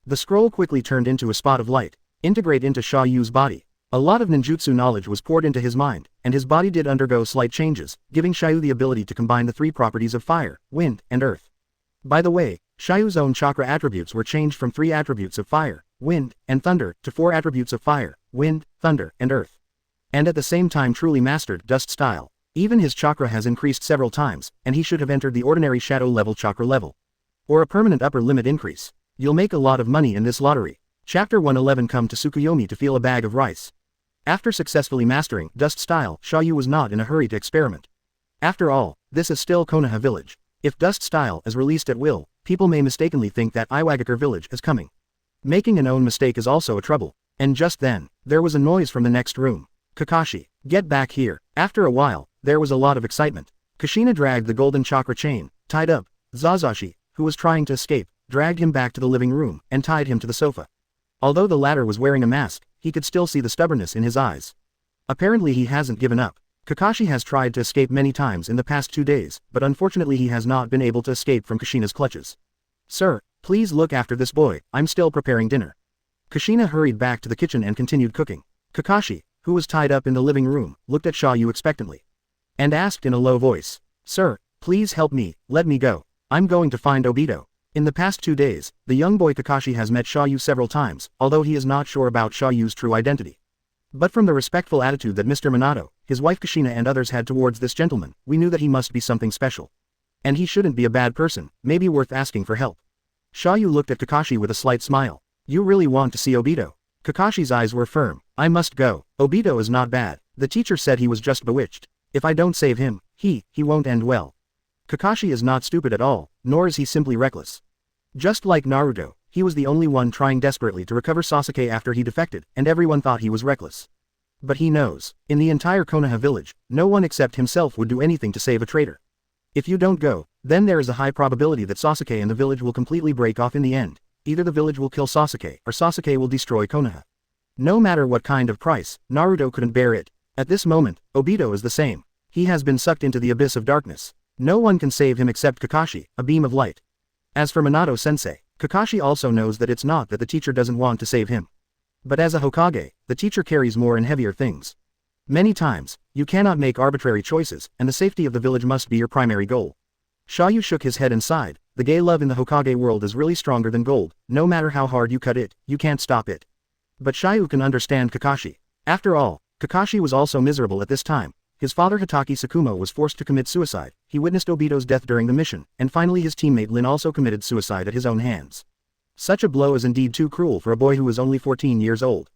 The scroll quickly turned into a spot of light, integrate into Xia Yu's body. A lot of ninjutsu knowledge was poured into his mind, and his body did undergo slight changes, giving Xia Yu the ability to combine the 3 properties of fire, wind, and earth. By the way, Xia Yu's own chakra attributes were changed from 3 attributes of fire, wind, and thunder to 4 attributes of fire, wind, thunder, and earth. And at the same time truly mastered Dust Style. Even his chakra has increased several times, and he should have entered the ordinary shadow level chakra level. Or a permanent upper limit increase. You'll make a lot of money in this lottery. Chapter 111. Come to Tsukuyomi to feel a bag of rice. After successfully mastering Dust Style, Xia Yu was not in a hurry to experiment. After all, this is still Konoha village. If Dust Style is released at will, people may mistakenly think that Iwagakure village is coming. Making an own mistake is also a trouble. And just then, there was a noise from the next room. Kakashi, get back here. After a while, there was a lot of excitement. Kushina dragged the golden chakra chain, tied up Zazashi, who was trying to escape, dragged him back to the living room, and tied him to the sofa. Although the latter was wearing a mask, he could still see the stubbornness in his eyes. Apparently he hasn't given up. Kakashi has tried to escape many times in the past 2 days, but unfortunately he has not been able to escape from Kushina's clutches. Sir, please look after this boy, I'm still preparing dinner. Kushina hurried back to the kitchen and continued cooking. Kakashi, who was tied up in the living room, looked at Xia Yu expectantly. And asked in a low voice, Sir, please help me, let me go. I'm going to find Obito. In the past 2 days, the young boy Kakashi has met Xia Yu several times, although he is not sure about Xia Yu's true identity. But from the respectful attitude that Mr. Minato, his wife Kushina and others had towards this gentleman, we knew that he must be something special. And he shouldn't be a bad person, maybe worth asking for help. Xia Yu looked at Kakashi with a slight smile. You really want to see Obito? Kakashi's eyes were firm. I must go. Obito is not bad. The teacher said he was just bewitched. If I don't save him, he won't end well. Kakashi is not stupid at all, nor is he simply reckless. Just like Naruto, he was the only one trying desperately to recover Sasuke after he defected, and everyone thought he was reckless. But he knows, in the entire Konoha village, no one except himself would do anything to save a traitor. If you don't go, then there is a high probability that Sasuke and the village will completely break off in the end. Either the village will kill Sasuke, or Sasuke will destroy Konoha. No matter what kind of price, Naruto couldn't bear it. At this moment, Obito is the same. He has been sucked into the abyss of darkness. No one can save him except Kakashi, a beam of light. As for Minato-sensei, Kakashi also knows that it's not that the teacher doesn't want to save him. But as a Hokage, the teacher carries more and heavier things. Many times, you cannot make arbitrary choices, and the safety of the village must be your primary goal. Xia Yu shook his head and sighed. The gay love in the Hokage world is really stronger than gold. No matter how hard you cut it, you can't stop it. But Xia Yu can understand Kakashi. After all, Kakashi was also miserable at this time. His father Hatake Tsukumo was forced to commit suicide, he witnessed Obito's death during the mission, and finally his teammate Lin also committed suicide at his own hands. Such a blow is indeed too cruel for a boy who was only 14 years old.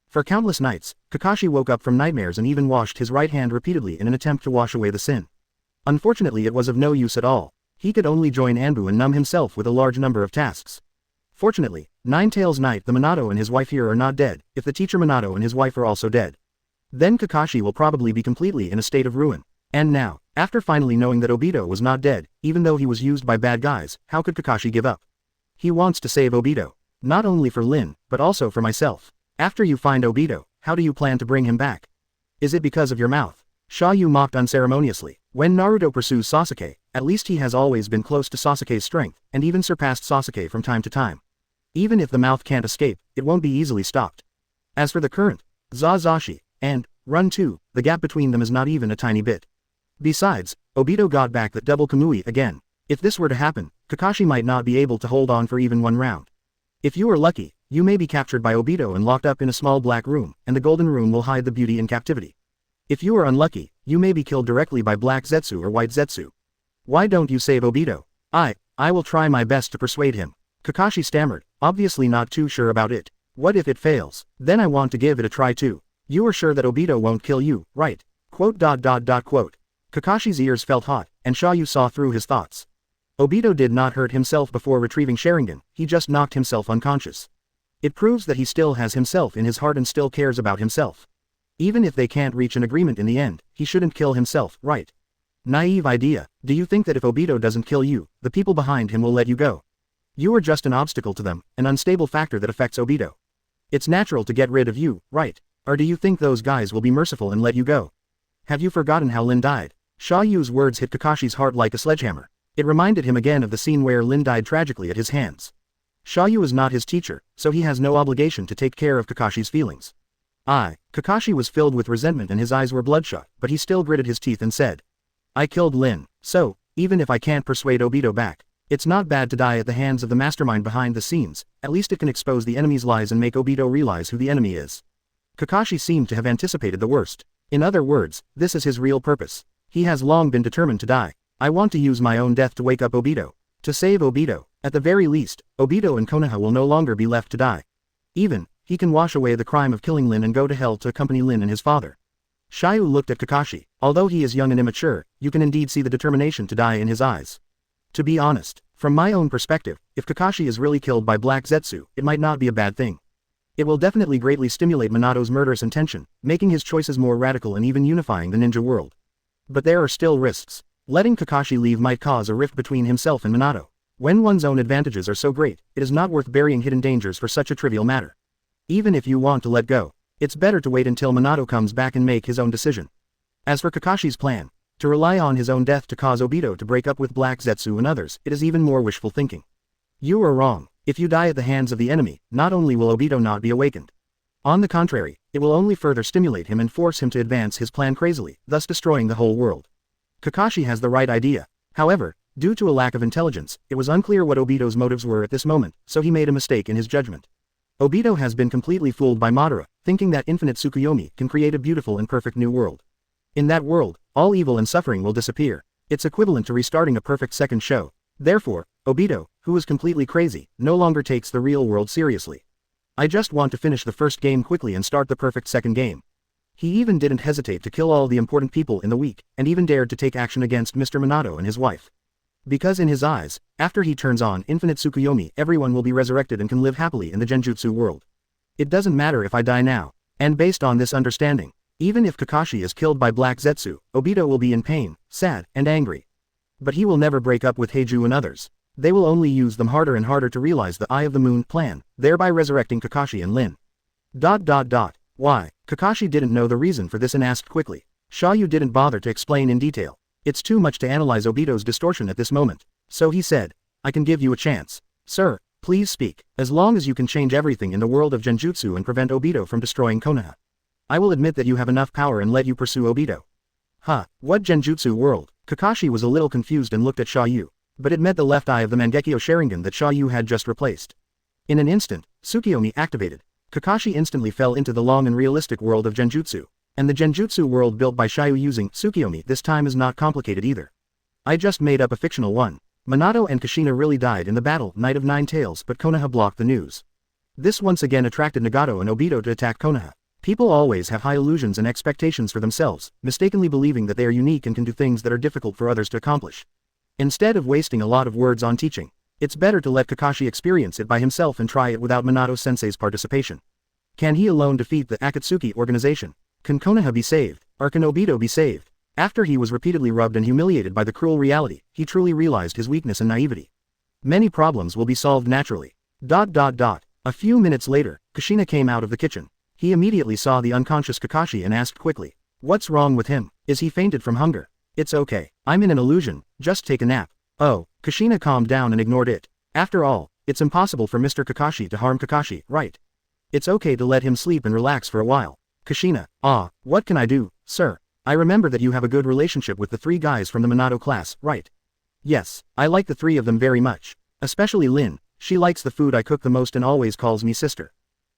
For countless nights, Kakashi woke up from nightmares and even washed his right hand repeatedly in an attempt to wash away the sin. Unfortunately it was of no use at all. He could only join Anbu and numb himself with a large number of tasks. Fortunately, Nine-Tails Knight the Minato and his wife here are not dead, if the teacher Minato and his wife are also dead. Then Kakashi will probably be completely in a state of ruin. And now, after finally knowing that Obito was not dead, even though he was used by bad guys, how could Kakashi give up? He wants to save Obito. Not only for Lin, but also for myself. After you find Obito, how do you plan to bring him back? Is it because of your mouth? Xia Yu mocked unceremoniously. When Naruto pursues Sasuke, at least he has always been close to Sasuke's strength, and even surpassed Sasuke from time to time. Even if the mouth can't escape, it won't be easily stopped. As for the current, Zazashi, and Run 2, the gap between them is not even a tiny bit. Besides, Obito got back the double Kamui again. If this were to happen, Kakashi might not be able to hold on for even one round. If you are lucky, You may be captured by Obito and locked up in a small black room, and the golden room will hide the beauty in captivity. If you are unlucky, you may be killed directly by Black Zetsu or White Zetsu. Why don't you save Obito? I will try my best to persuade him. Kakashi stammered, obviously not too sure about it. What if it fails? Then I want to give it a try too. You are sure that Obito won't kill you, right? Quote. Kakashi's ears felt hot, and Xia You saw through his thoughts. Obito did not hurt himself before retrieving Sharingan, he just knocked himself unconscious. It proves that he still has himself in his heart and still cares about himself. Even if they can't reach an agreement in the end, he shouldn't kill himself, right? Naive idea. Do you think that if Obito doesn't kill you, the people behind him will let you go? You are just an obstacle to them, an unstable factor that affects Obito. It's natural to get rid of you, right? Or do you think those guys will be merciful and let you go? Have you forgotten how Lin died? Xia Yu's words hit Kakashi's heart like a sledgehammer. It reminded him again of the scene where Lin died tragically at his hands. Xia Yu is not his teacher, so he has no obligation to take care of Kakashi's feelings. Kakashi was filled with resentment and his eyes were bloodshot, but he still gritted his teeth and said, I killed Lin, so, even if I can't persuade Obito back, it's not bad to die at the hands of the mastermind behind the scenes, at least it can expose the enemy's lies and make Obito realize who the enemy is. Kakashi seemed to have anticipated the worst. In other words, this is his real purpose. He has long been determined to die. I want to use my own death to wake up Obito. To save Obito. At the very least, Obito and Konoha will no longer be left to die. Even, he can wash away the crime of killing Lin and go to hell to accompany Lin and his father. Xia Yu looked at Kakashi. Although he is young and immature, you can indeed see the determination to die in his eyes. To be honest, from my own perspective, if Kakashi is really killed by Black Zetsu, it might not be a bad thing. It will definitely greatly stimulate Minato's murderous intention, making his choices more radical and even unifying the ninja world. But there are still risks. Letting Kakashi leave might cause a rift between himself and Minato. When one's own advantages are so great, it is not worth burying hidden dangers for such a trivial matter. Even if you want to let go, it's better to wait until Minato comes back and make his own decision. As for Kakashi's plan, to rely on his own death to cause Obito to break up with Black Zetsu and others, it is even more wishful thinking. You are wrong. If you die at the hands of the enemy, not only will Obito not be awakened. On the contrary, it will only further stimulate him and force him to advance his plan crazily, thus destroying the whole world. Kakashi has the right idea. However, due to a lack of intelligence, it was unclear what Obito's motives were at this moment, so he made a mistake in his judgment. Obito has been completely fooled by Madara, thinking that infinite Tsukuyomi can create a beautiful and perfect new world. In that world, all evil and suffering will disappear. It's equivalent to restarting a perfect second show. Therefore, Obito, who is completely crazy, no longer takes the real world seriously. I just want to finish the first game quickly and start the perfect second game. He even didn't hesitate to kill all the important people in the week, and even dared to take action against Mr. Minato and his wife. Because in his eyes, after he turns on infinite Tsukuyomi, everyone will be resurrected and can live happily in the Genjutsu world. It doesn't matter if I die now. And based on this understanding, even if Kakashi is killed by Black Zetsu, Obito will be in pain, sad, and angry. But he will never break up with Hei Jue and others. They will only use them harder and harder to realize the Eye of the Moon plan, thereby resurrecting Kakashi and Lin. Why? Kakashi didn't know the reason for this and asked quickly. Xia Yu didn't bother to explain in detail. It's too much to analyze Obito's distortion at this moment. So he said, I can give you a chance. Sir, please speak. As long as you can change everything in the world of Genjutsu and prevent Obito from destroying Konoha, I will admit that you have enough power and let you pursue Obito. What Genjutsu world? Kakashi was a little confused and looked at Xia Yu. But it met the left eye of the Mangekyo Sharingan that Xia Yu had just replaced. In an instant, Tsukuyomi activated. Kakashi instantly fell into the long and realistic world of Genjutsu. And the Genjutsu world built by Xia Yu using Tsukuyomi this time is not complicated either. I just made up a fictional one. Minato and Kushina really died in the battle Night of Nine Tails, but Konoha blocked the news. This once again attracted Nagato and Obito to attack Konoha. People always have high illusions and expectations for themselves, mistakenly believing that they are unique and can do things that are difficult for others to accomplish. Instead of wasting a lot of words on teaching, it's better to let Kakashi experience it by himself and try it without Minato-sensei's participation. Can he alone defeat the Akatsuki organization? Can Konoha be saved? Or can Obito be saved? After he was repeatedly rubbed and humiliated by the cruel reality, he truly realized his weakness and naivety. Many problems will be solved naturally. A few minutes later, Kushina came out of the kitchen. He immediately saw the unconscious Kakashi and asked quickly, what's wrong with him? Is he fainted from hunger? It's okay. I'm in an illusion, just take a nap. Oh, Kushina calmed down and ignored it. After all, it's impossible for Mr. Kakashi to harm Kakashi, right? It's okay to let him sleep and relax for a while. Kushina, what can I do, sir? I remember that you have a good relationship with the three guys from the Minato class, right? Yes, I like the three of them very much. Especially Lin. She likes the food I cook the most and always calls me sister.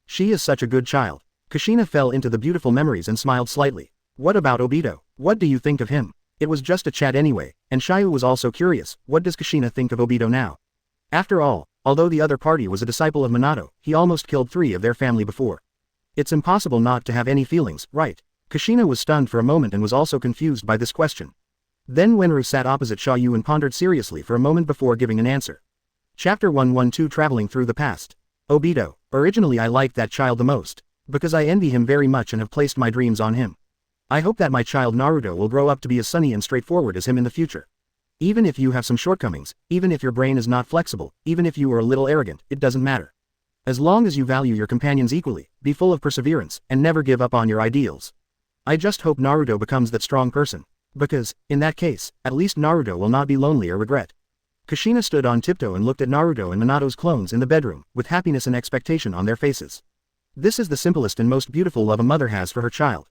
She is such a good child. Kushina fell into the beautiful memories and smiled slightly. What about Obito? What do you think of him? It was just a chat anyway, and Xia You was also curious, what does Kushina think of Obito now? After all, although the other party was a disciple of Minato, he almost killed 3 of their family before. It's impossible not to have any feelings, right? Kushina was stunned for a moment and was also confused by this question. Then Wenru sat opposite Xia You and pondered seriously for a moment before giving an answer. Chapter 112 Traveling Through the Past. Obito, originally I liked that child the most, because I envy him very much and have placed my dreams on him. I hope that my child Naruto will grow up to be as sunny and straightforward as him in the future. Even if you have some shortcomings, even if your brain is not flexible, even if you are a little arrogant, it doesn't matter. As long as you value your companions equally, be full of perseverance, and never give up on your ideals. I just hope Naruto becomes that strong person. Because, in that case, at least Naruto will not be lonely or regret. Kushina stood on tiptoe and looked at Naruto and Minato's clones in the bedroom, with happiness and expectation on their faces. This is the simplest and most beautiful love a mother has for her child.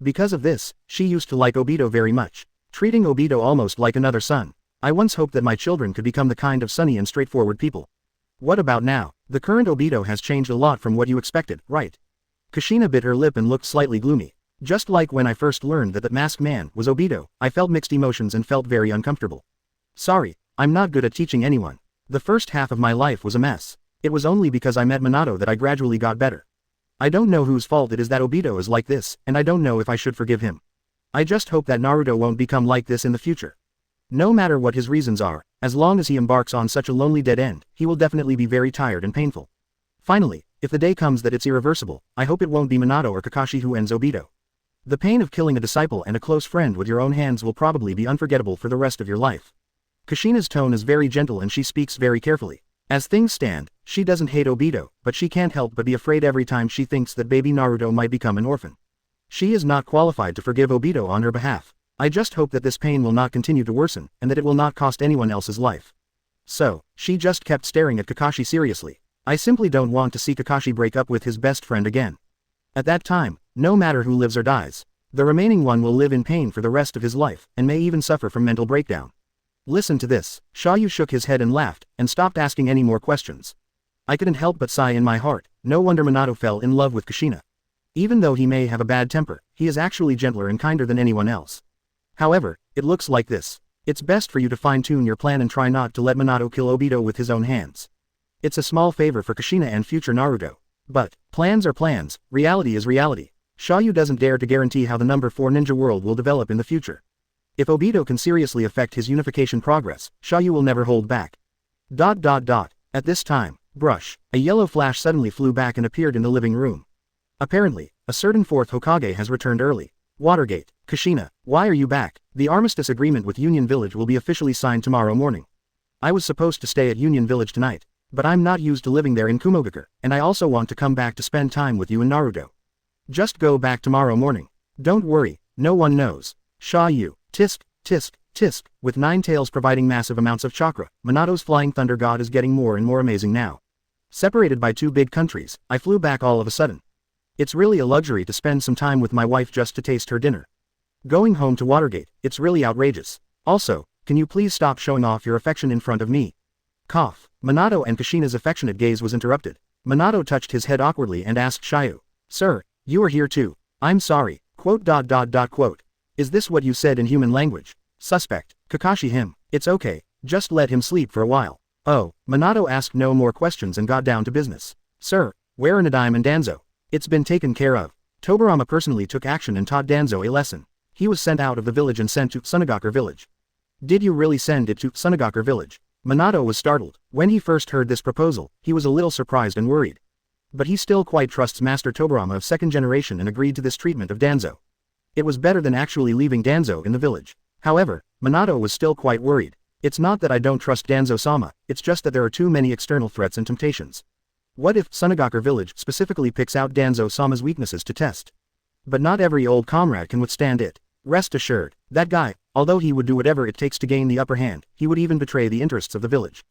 Because of this, she used to like Obito very much, treating Obito almost like another son. I once hoped that my children could become the kind of sunny and straightforward people. What about now? The current Obito has changed a lot from what you expected, right? Kushina bit her lip and looked slightly gloomy. Just like when I first learned that masked man was Obito, I felt mixed emotions and felt very uncomfortable. Sorry, I'm not good at teaching anyone. The first half of my life was a mess. It was only because I met Minato that I gradually got better. I don't know whose fault it is that Obito is like this, and I don't know if I should forgive him. I just hope that Naruto won't become like this in the future. No matter what his reasons are, as long as he embarks on such a lonely dead end, he will definitely be very tired and painful. Finally, if the day comes that it's irreversible, I hope it won't be Minato or Kakashi who ends Obito. The pain of killing a disciple and a close friend with your own hands will probably be unforgettable for the rest of your life. Kushina's tone is very gentle and she speaks very carefully. As things stand, she doesn't hate Obito, but she can't help but be afraid every time she thinks that baby Naruto might become an orphan. She is not qualified to forgive Obito on her behalf. I just hope that this pain will not continue to worsen, and that it will not cost anyone else's life. So, she just kept staring at Kakashi seriously. I simply don't want to see Kakashi break up with his best friend again. At that time, no matter who lives or dies, the remaining one will live in pain for the rest of his life, and may even suffer from mental breakdown. Listen to this. Xia You shook his head and laughed, and stopped asking any more questions. I couldn't help but sigh in my heart. No wonder Minato fell in love with Kushina. Even though he may have a bad temper, he is actually gentler and kinder than anyone else. However, it looks like this. It's best for you to fine-tune your plan and try not to let Minato kill Obito with his own hands. It's a small favor for Kushina and future Naruto. But, plans are plans, reality is reality. Xia You doesn't dare to guarantee how the number 4 ninja world will develop in the future. If Obito can seriously affect his unification progress, Xia You will never hold back. ... At this time, brush, a yellow flash suddenly flew back and appeared in the living room. Apparently, a certain 4th Hokage has returned early. Watergate, Kushina, why are you back? The armistice agreement with Union Village will be officially signed tomorrow morning. I was supposed to stay at Union Village tonight, but I'm not used to living there in Kumogakure, and I also want to come back to spend time with you and Naruto. Just go back tomorrow morning. Don't worry, no one knows. Xia You. Tisk, tisk, tisk. With 9 tails providing massive amounts of chakra, Minato's flying thunder god is getting more and more amazing now. Separated by 2 big countries, I flew back all of a sudden. It's really a luxury to spend some time with my wife just to taste her dinner. Going home to Watergate, it's really outrageous. Also, can you please stop showing off your affection in front of me? Cough. Minato and Kushina's affectionate gaze was interrupted. Minato touched his head awkwardly and asked Xia You. Sir, you are here too. I'm sorry. ... Is this what you said in human language? Suspect. Kakashi him. It's okay, just let him sleep for a while. Oh, Minato asked no more questions and got down to business. Sir, where are Nadime and Danzo? It's been taken care of. Tobirama personally took action and taught Danzo a lesson. He was sent out of the village and sent to Tsunagakure village. Did you really send it to Tsunagakure village? Minato was startled. When he first heard this proposal, he was a little surprised and worried. But he still quite trusts Master Tobirama of 2nd generation and agreed to this treatment of Danzo. It was better than actually leaving Danzo in the village. However, Minato was still quite worried. It's not that I don't trust Danzo-sama, it's just that there are too many external threats and temptations. What if Tsunagakure village specifically picks out Danzo-sama's weaknesses to test? But not every old comrade can withstand it. Rest assured, that guy, although he would do whatever it takes to gain the upper hand, he would even betray the interests of the village.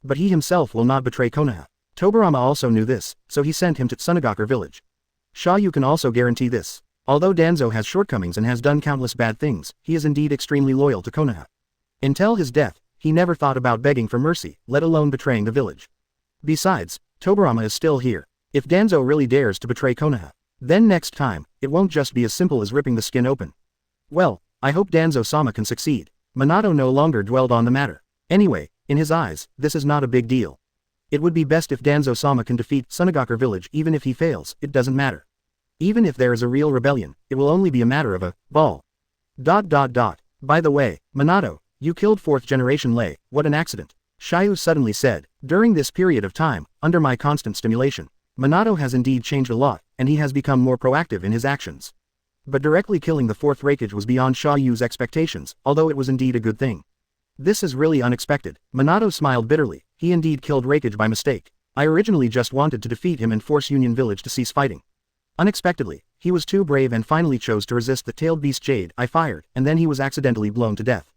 But he himself will not betray Konoha. Tobirama also knew this, so he sent him to Tsunagakure village. Xia You can also guarantee this. Although Danzo has shortcomings and has done countless bad things, he is indeed extremely loyal to Konoha. Until his death, he never thought about begging for mercy, let alone betraying the village. Besides, Tobirama is still here. If Danzo really dares to betray Konoha, then next time, it won't just be as simple as ripping the skin open. Well, I hope Danzo-sama can succeed. Minato no longer dwelled on the matter. Anyway, in his eyes, this is not a big deal. It would be best if Danzo-sama can defeat Sunagakure village. Even if he fails, it doesn't matter. Even if there is a real rebellion, it will only be a matter of a ball. By the way, Minato, you killed 4th generation Lei, what an accident. Xia You suddenly said. During this period of time, under my constant stimulation, Minato has indeed changed a lot, and he has become more proactive in his actions. But directly killing the 4th Raikage was beyond Xia Yu's expectations, although it was indeed a good thing. This is really unexpected. Minato smiled bitterly. He indeed killed Raikage by mistake. I originally just wanted to defeat him and force Union Village to cease fighting. Unexpectedly, he was too brave and finally chose to resist the tailed beast Jade I fired, and then he was accidentally blown to death.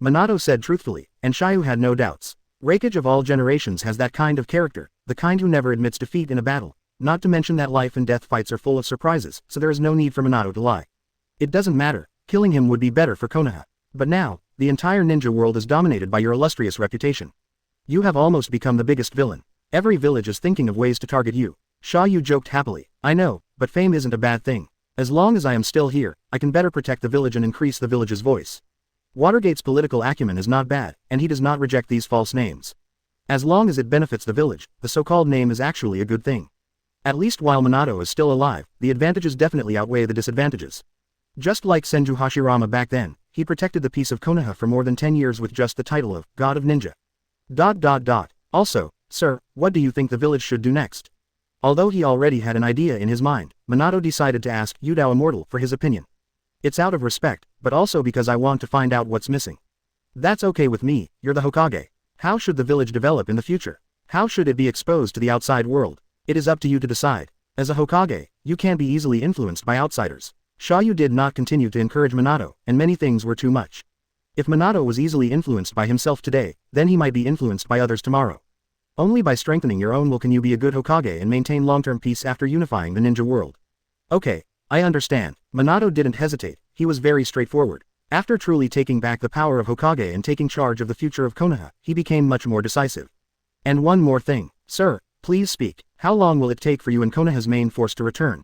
Minato said truthfully, and Xia You had no doubts. Raikage of all generations has that kind of character, the kind who never admits defeat in a battle, not to mention that life and death fights are full of surprises, so there is no need for Minato to lie. It doesn't matter, killing him would be better for Konoha. But now, the entire ninja world is dominated by your illustrious reputation. You have almost become the biggest villain. Every village is thinking of ways to target you. Xia You joked happily. I know, but fame isn't a bad thing. As long as I am still here, I can better protect the village and increase the village's voice. Watergate's political acumen is not bad, and he does not reject these false names. As long as it benefits the village, the so-called name is actually a good thing. At least while Minato is still alive, the advantages definitely outweigh the disadvantages. Just like Senju Hashirama back then, he protected the peace of Konoha for more than 10 years with just the title of God of Ninja. Also, sir, what do you think the village should do next? Although he already had an idea in his mind, Minato decided to ask Yudao Immortal for his opinion. It's out of respect, but also because I want to find out what's missing. That's okay with me, you're the Hokage. How should the village develop in the future? How should it be exposed to the outside world? It is up to you to decide. As a Hokage, you can't be easily influenced by outsiders. Xia You did not continue to encourage Minato, and many things were too much. If Minato was easily influenced by himself today, then he might be influenced by others tomorrow. Only by strengthening your own will can you be a good Hokage and maintain long-term peace after unifying the ninja world. Okay, I understand. Minato didn't hesitate, he was very straightforward. After truly taking back the power of Hokage and taking charge of the future of Konoha, he became much more decisive. And one more thing, sir, please speak. How long will it take for you and Konoha's main force to return?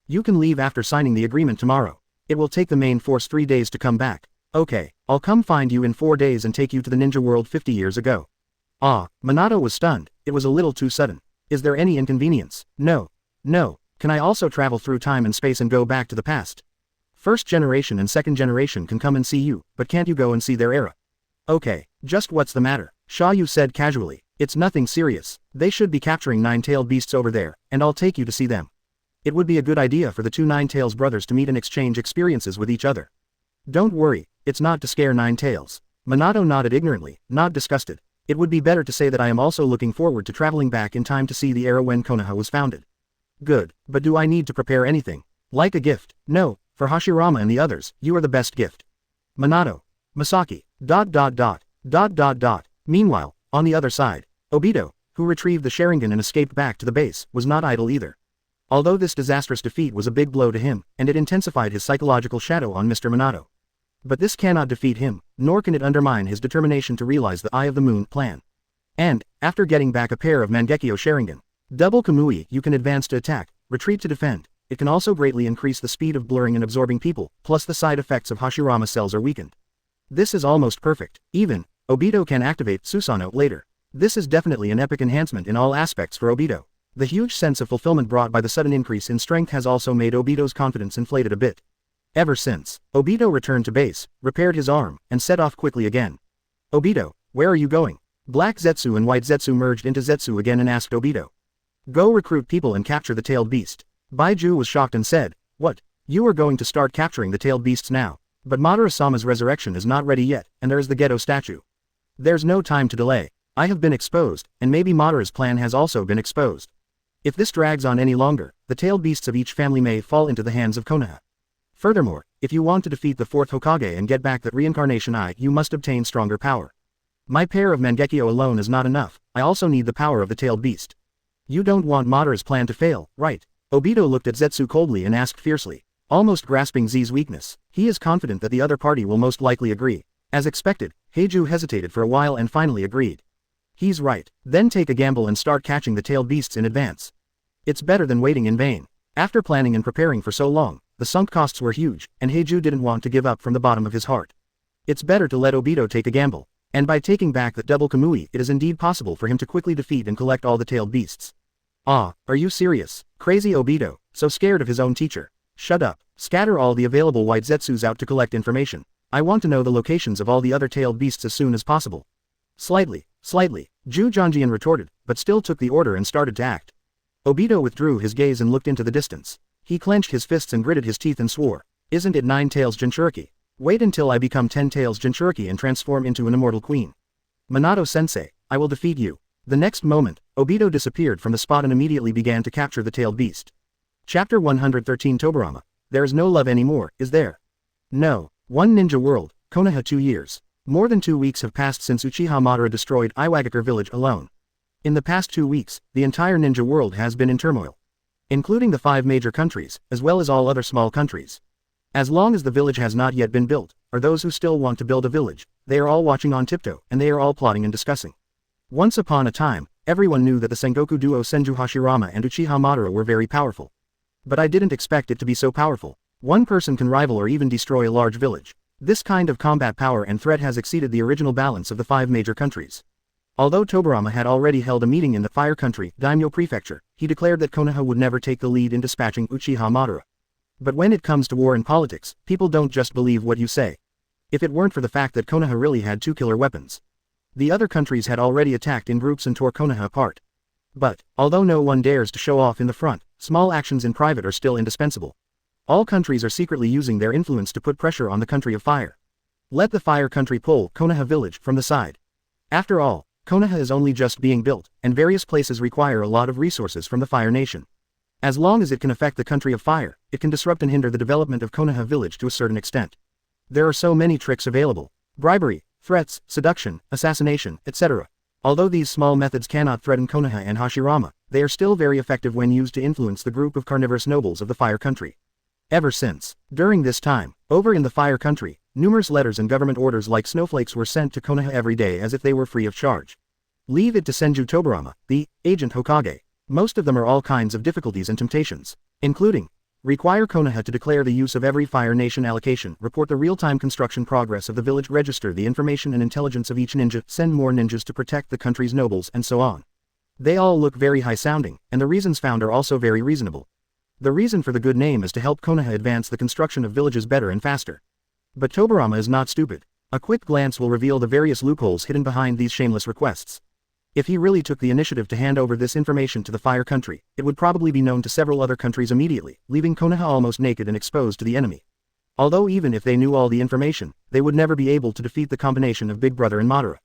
You can leave after signing the agreement tomorrow. It will take the main force 3 days to come back. Okay, I'll come find you in 4 days and take you to the ninja world 50 years ago. Ah, Minato was stunned, it was a little too sudden. Is there any inconvenience? No. Can I also travel through time and space and go back to the past? First generation and second generation can come and see you, but can't you go and see their era? Okay, just what's the matter? Xia You said casually. It's nothing serious. They should be capturing 9-tailed beasts over there, and I'll take you to see them. It would be a good idea for the 2 Nine-Tails brothers to meet and exchange experiences with each other. Don't worry, it's not to scare 9-Tails. Minato nodded ignorantly, not disgusted. It would be better to say that I am also looking forward to traveling back in time to see the era when Konoha was founded. Good, but do I need to prepare anything? Like a gift? No, for Hashirama and the others, you are the best gift. Minato. Masaki. Meanwhile, on the other side, Obito, who retrieved the Sharingan and escaped back to the base, was not idle either. Although this disastrous defeat was a big blow to him, and it intensified his psychological shadow on Mr. Minato. But this cannot defeat him, nor can it undermine his determination to realize the Eye of the Moon plan. And, after getting back a pair of Mangekyo Sharingan, Double Kamui, you can advance to attack, retreat to defend. It can also greatly increase the speed of blurring and absorbing people, plus the side effects of Hashirama cells are weakened. This is almost perfect. Even, Obito can activate Susanoo later. This is definitely an epic enhancement in all aspects for Obito. The huge sense of fulfillment brought by the sudden increase in strength has also made Obito's confidence inflated a bit. Ever since, Obito returned to base, repaired his arm, and set off quickly again. Obito, where are you going? Black Zetsu and White Zetsu merged into Zetsu again and asked Obito. Go recruit people and capture the tailed beast. Baiju was shocked and said, what? You are going to start capturing the tailed beasts now. But Madara-sama's resurrection is not ready yet, and there is the Geto statue. There's no time to delay. I have been exposed, and maybe Madara's plan has also been exposed. If this drags on any longer, the tailed beasts of each family may fall into the hands of Konoha. Furthermore, if you want to defeat the 4th Hokage and get back that reincarnation eye, you must obtain stronger power. My pair of Mangekyo alone is not enough, I also need the power of the tailed beast. You don't want Madara's plan to fail, right? Obito looked at Zetsu coldly and asked fiercely, almost grasping Z's weakness. He is confident that the other party will most likely agree. As expected, Hei Jue hesitated for a while and finally agreed. He's right. Then take a gamble and start catching the tailed beasts in advance. It's better than waiting in vain. After planning and preparing for so long, the sunk costs were huge, and Hei Jue didn't want to give up from the bottom of his heart. It's better to let Obito take a gamble. And by taking back that double Kamui, it is indeed possible for him to quickly defeat and collect all the tailed beasts. Ah, are you serious? Crazy Obito, so scared of his own teacher. Shut up. Scatter all the available white zetsus out to collect information. I want to know the locations of all the other tailed beasts as soon as possible. Slightly. Zhu Zhangjian retorted, but still took the order and started to act. Obito withdrew his gaze and looked into the distance. He clenched his fists and gritted his teeth and swore, "Isn't it 9 tails Jinchuriki? Wait until I become 10 tails Jinchuriki and transform into an immortal queen. Minato-sensei, I will defeat you." The next moment, Obito disappeared from the spot and immediately began to capture the tailed beast. Chapter 113 Tobirama. There is no love anymore, is there? No. One ninja world, Konoha 2 years. More than 2 weeks have passed since Uchiha Madara destroyed Iwagakure village alone. In the past 2 weeks, the entire ninja world has been in turmoil. Including the 5 major countries, as well as all other small countries. As long as the village has not yet been built, or those who still want to build a village, they are all watching on tiptoe, and they are all plotting and discussing. Once upon a time, everyone knew that the Sengoku duo Senju Hashirama and Uchiha Madara were very powerful. But I didn't expect it to be so powerful. One person can rival or even destroy a large village. This kind of combat power and threat has exceeded the original balance of the 5 major countries. Although Tobirama had already held a meeting in the Fire Country, Daimyo Prefecture, he declared that Konoha would never take the lead in dispatching Uchiha Madara. But when it comes to war and politics, people don't just believe what you say. If it weren't for the fact that Konoha really had 2 killer weapons, the other countries had already attacked in groups and tore Konoha apart. But, although no one dares to show off in the front, small actions in private are still indispensable. All countries are secretly using their influence to put pressure on the country of fire. Let the Fire Country pull Konoha village from the side. After all, Konoha is only just being built, and various places require a lot of resources from the Fire Nation. As long as it can affect the country of fire, it can disrupt and hinder the development of Konoha village to a certain extent. There are so many tricks available. Bribery, threats, seduction, assassination, etc. Although these small methods cannot threaten Konoha and Hashirama, they are still very effective when used to influence the group of carnivorous nobles of the Fire Country. Ever since, during this time, over in the Fire Country, numerous letters and government orders like snowflakes were sent to Konoha every day as if they were free of charge. Leave it to Senju Tobirama, the agent Hokage. Most of them are all kinds of difficulties and temptations, including require Konoha to declare the use of every Fire Nation allocation, report the real-time construction progress of the village, register the information and intelligence of each ninja, send more ninjas to protect the country's nobles, and so on. They all look very high-sounding, and the reasons found are also very reasonable. The reason for the good name is to help Konoha advance the construction of villages better and faster. But Tobirama is not stupid. A quick glance will reveal the various loopholes hidden behind these shameless requests. If he really took the initiative to hand over this information to the Fire Country, it would probably be known to several other countries immediately, leaving Konoha almost naked and exposed to the enemy. Although even if they knew all the information, they would never be able to defeat the combination of Big Brother and Madara.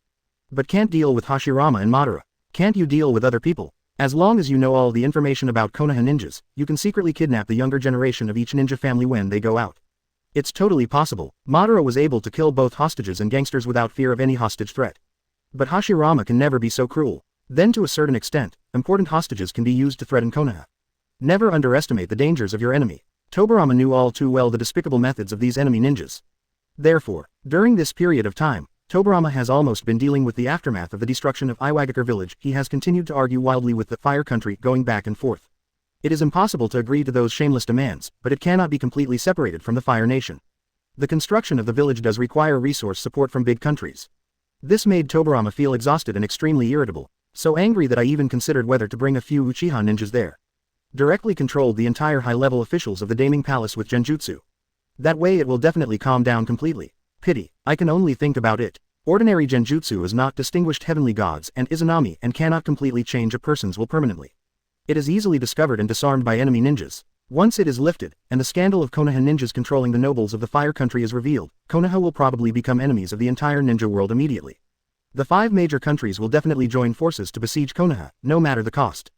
But can't deal with Hashirama and Madara. Can't you deal with other people? As long as you know all the information about Konoha ninjas, you can secretly kidnap the younger generation of each ninja family when they go out. It's totally possible. Madara was able to kill both hostages and gangsters without fear of any hostage threat. But Hashirama can never be so cruel. Then to a certain extent, important hostages can be used to threaten Konoha. Never underestimate the dangers of your enemy. Tobirama knew all too well the despicable methods of these enemy ninjas. Therefore, during this period of time, Tobirama has almost been dealing with the aftermath of the destruction of Iwagakure village. He has continued to argue wildly with the Fire Country, going back and forth. It is impossible to agree to those shameless demands, but it cannot be completely separated from the Fire Nation. The construction of the village does require resource support from big countries. This made Tobirama feel exhausted and extremely irritable, so angry that I even considered whether to bring a few Uchiha ninjas there. Directly controlled the entire high-level officials of the Daiming Palace with genjutsu. That way it will definitely calm down completely. Pity, I can only think about it. Ordinary genjutsu is not distinguished heavenly gods and izanami and cannot completely change a person's will permanently. It is easily discovered and disarmed by enemy ninjas. Once it is lifted, and the scandal of Konoha ninjas controlling the nobles of the Fire Country is revealed, Konoha will probably become enemies of the entire ninja world immediately. The 5 major countries will definitely join forces to besiege Konoha, no matter the cost.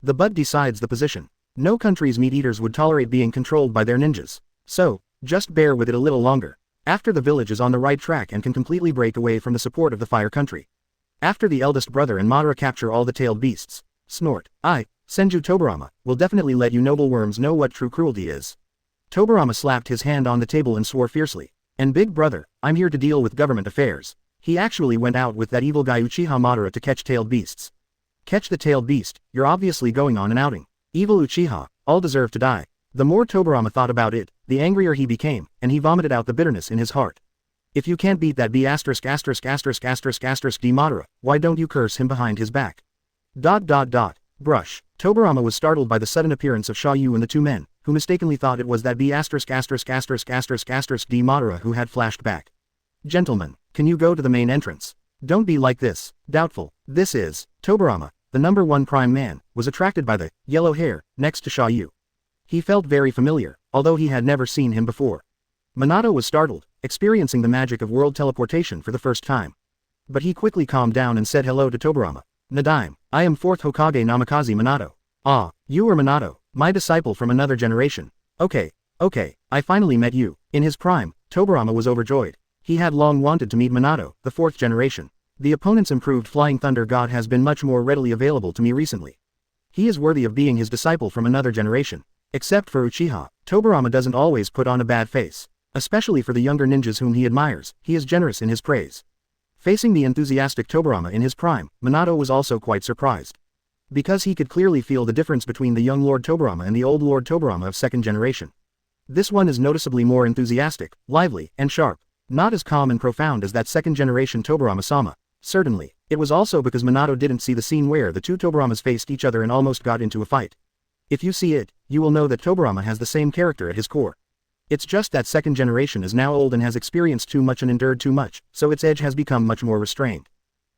The butt decides the position. No country's meat-eaters would tolerate being controlled by their ninjas. So, just bear with it a little longer. After the village is on the right track and can completely break away from the support of the Fire Country. After the eldest brother and Madara capture all the tailed beasts. Snort. Senju Tobirama, will definitely let you noble worms know what true cruelty is. Tobirama slapped his hand on the table and swore fiercely. And Big Brother, I'm here to deal with government affairs. He actually went out with that evil guy Uchiha Madara to catch tailed beasts. Catch the tailed beast, you're obviously going on an outing. Evil Uchiha, all deserve to die. The more Tobirama thought about it, the angrier he became, and he vomited out the bitterness in his heart. If you can't beat that B*********** D Madara, why don't you curse him behind his back? Brush. Tobirama was startled by the sudden appearance of Xia You and the two men, who mistakenly thought it was that B******** D Madara who had flashed back. Gentlemen, can you go to the main entrance? Don't be like this. Doubtful. This is. Tobirama, the number one prime man, was attracted by the yellow hair next to Xia You. He felt very familiar, although he had never seen him before. Minato was startled, experiencing the magic of world teleportation for the first time. But he quickly calmed down and said hello to Tobirama. Nadaime, I am 4th Hokage Namikaze Minato. Ah, you are Minato, my disciple from another generation. Okay, I finally met you. In his prime, Tobirama was overjoyed. He had long wanted to meet Minato, the 4th generation. The opponent's improved Flying Thunder God has been much more readily available to me recently. He is worthy of being his disciple from another generation. Except for Uchiha, Tobirama doesn't always put on a bad face. Especially for the younger ninjas whom he admires, he is generous in his praise. Facing the enthusiastic Tobirama in his prime, Minato was also quite surprised. Because he could clearly feel the difference between the young Lord Tobirama and the old Lord Tobirama of 2nd generation. This one is noticeably more enthusiastic, lively, and sharp. Not as calm and profound as that 2nd generation Tobirama-sama. Certainly, it was also because Minato didn't see the scene where the two Tobiramas faced each other and almost got into a fight. If you see it, you will know that Tobirama has the same character at his core. It's just that 2nd generation is now old and has experienced too much and endured too much, so its edge has become much more restrained.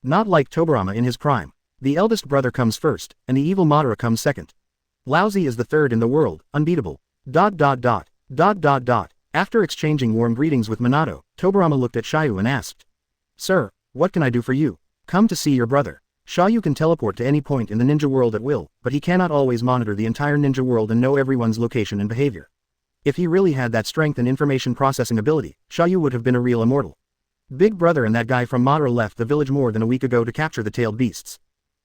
Not like Tobirama in his prime. The eldest brother comes first, and the evil Madara comes second. Lousy is the third in the world, unbeatable. After exchanging warm greetings with Minato, Tobirama looked at Xia You and asked. Sir, what can I do for you? Come to see your brother. Xia You can teleport to any point in the ninja world at will, but he cannot always monitor the entire ninja world and know everyone's location and behavior. If he really had that strength and information processing ability, Xia You would have been a real immortal. Big brother and that guy from Madara left the village more than a week ago to capture the tailed beasts.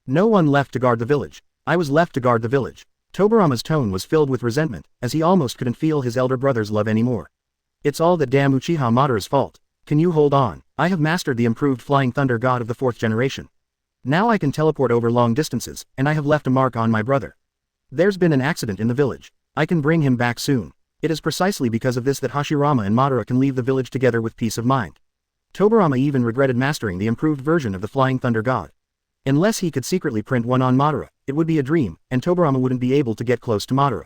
No one left to guard the village. I was left to guard the village. Tobirama's tone was filled with resentment, as he almost couldn't feel his elder brother's love anymore. It's all that damn Uchiha Madara's fault. Can you hold on? I have mastered the improved Flying Thunder God of the 4th generation. Now I can teleport over long distances, and I have left a mark on my brother. There's been an accident in the village. I can bring him back soon. It is precisely because of this that Hashirama and Madara can leave the village together with peace of mind. Tobirama even regretted mastering the improved version of the Flying Thunder God. Unless he could secretly print one on Madara, it would be a dream, and Tobirama wouldn't be able to get close to Madara.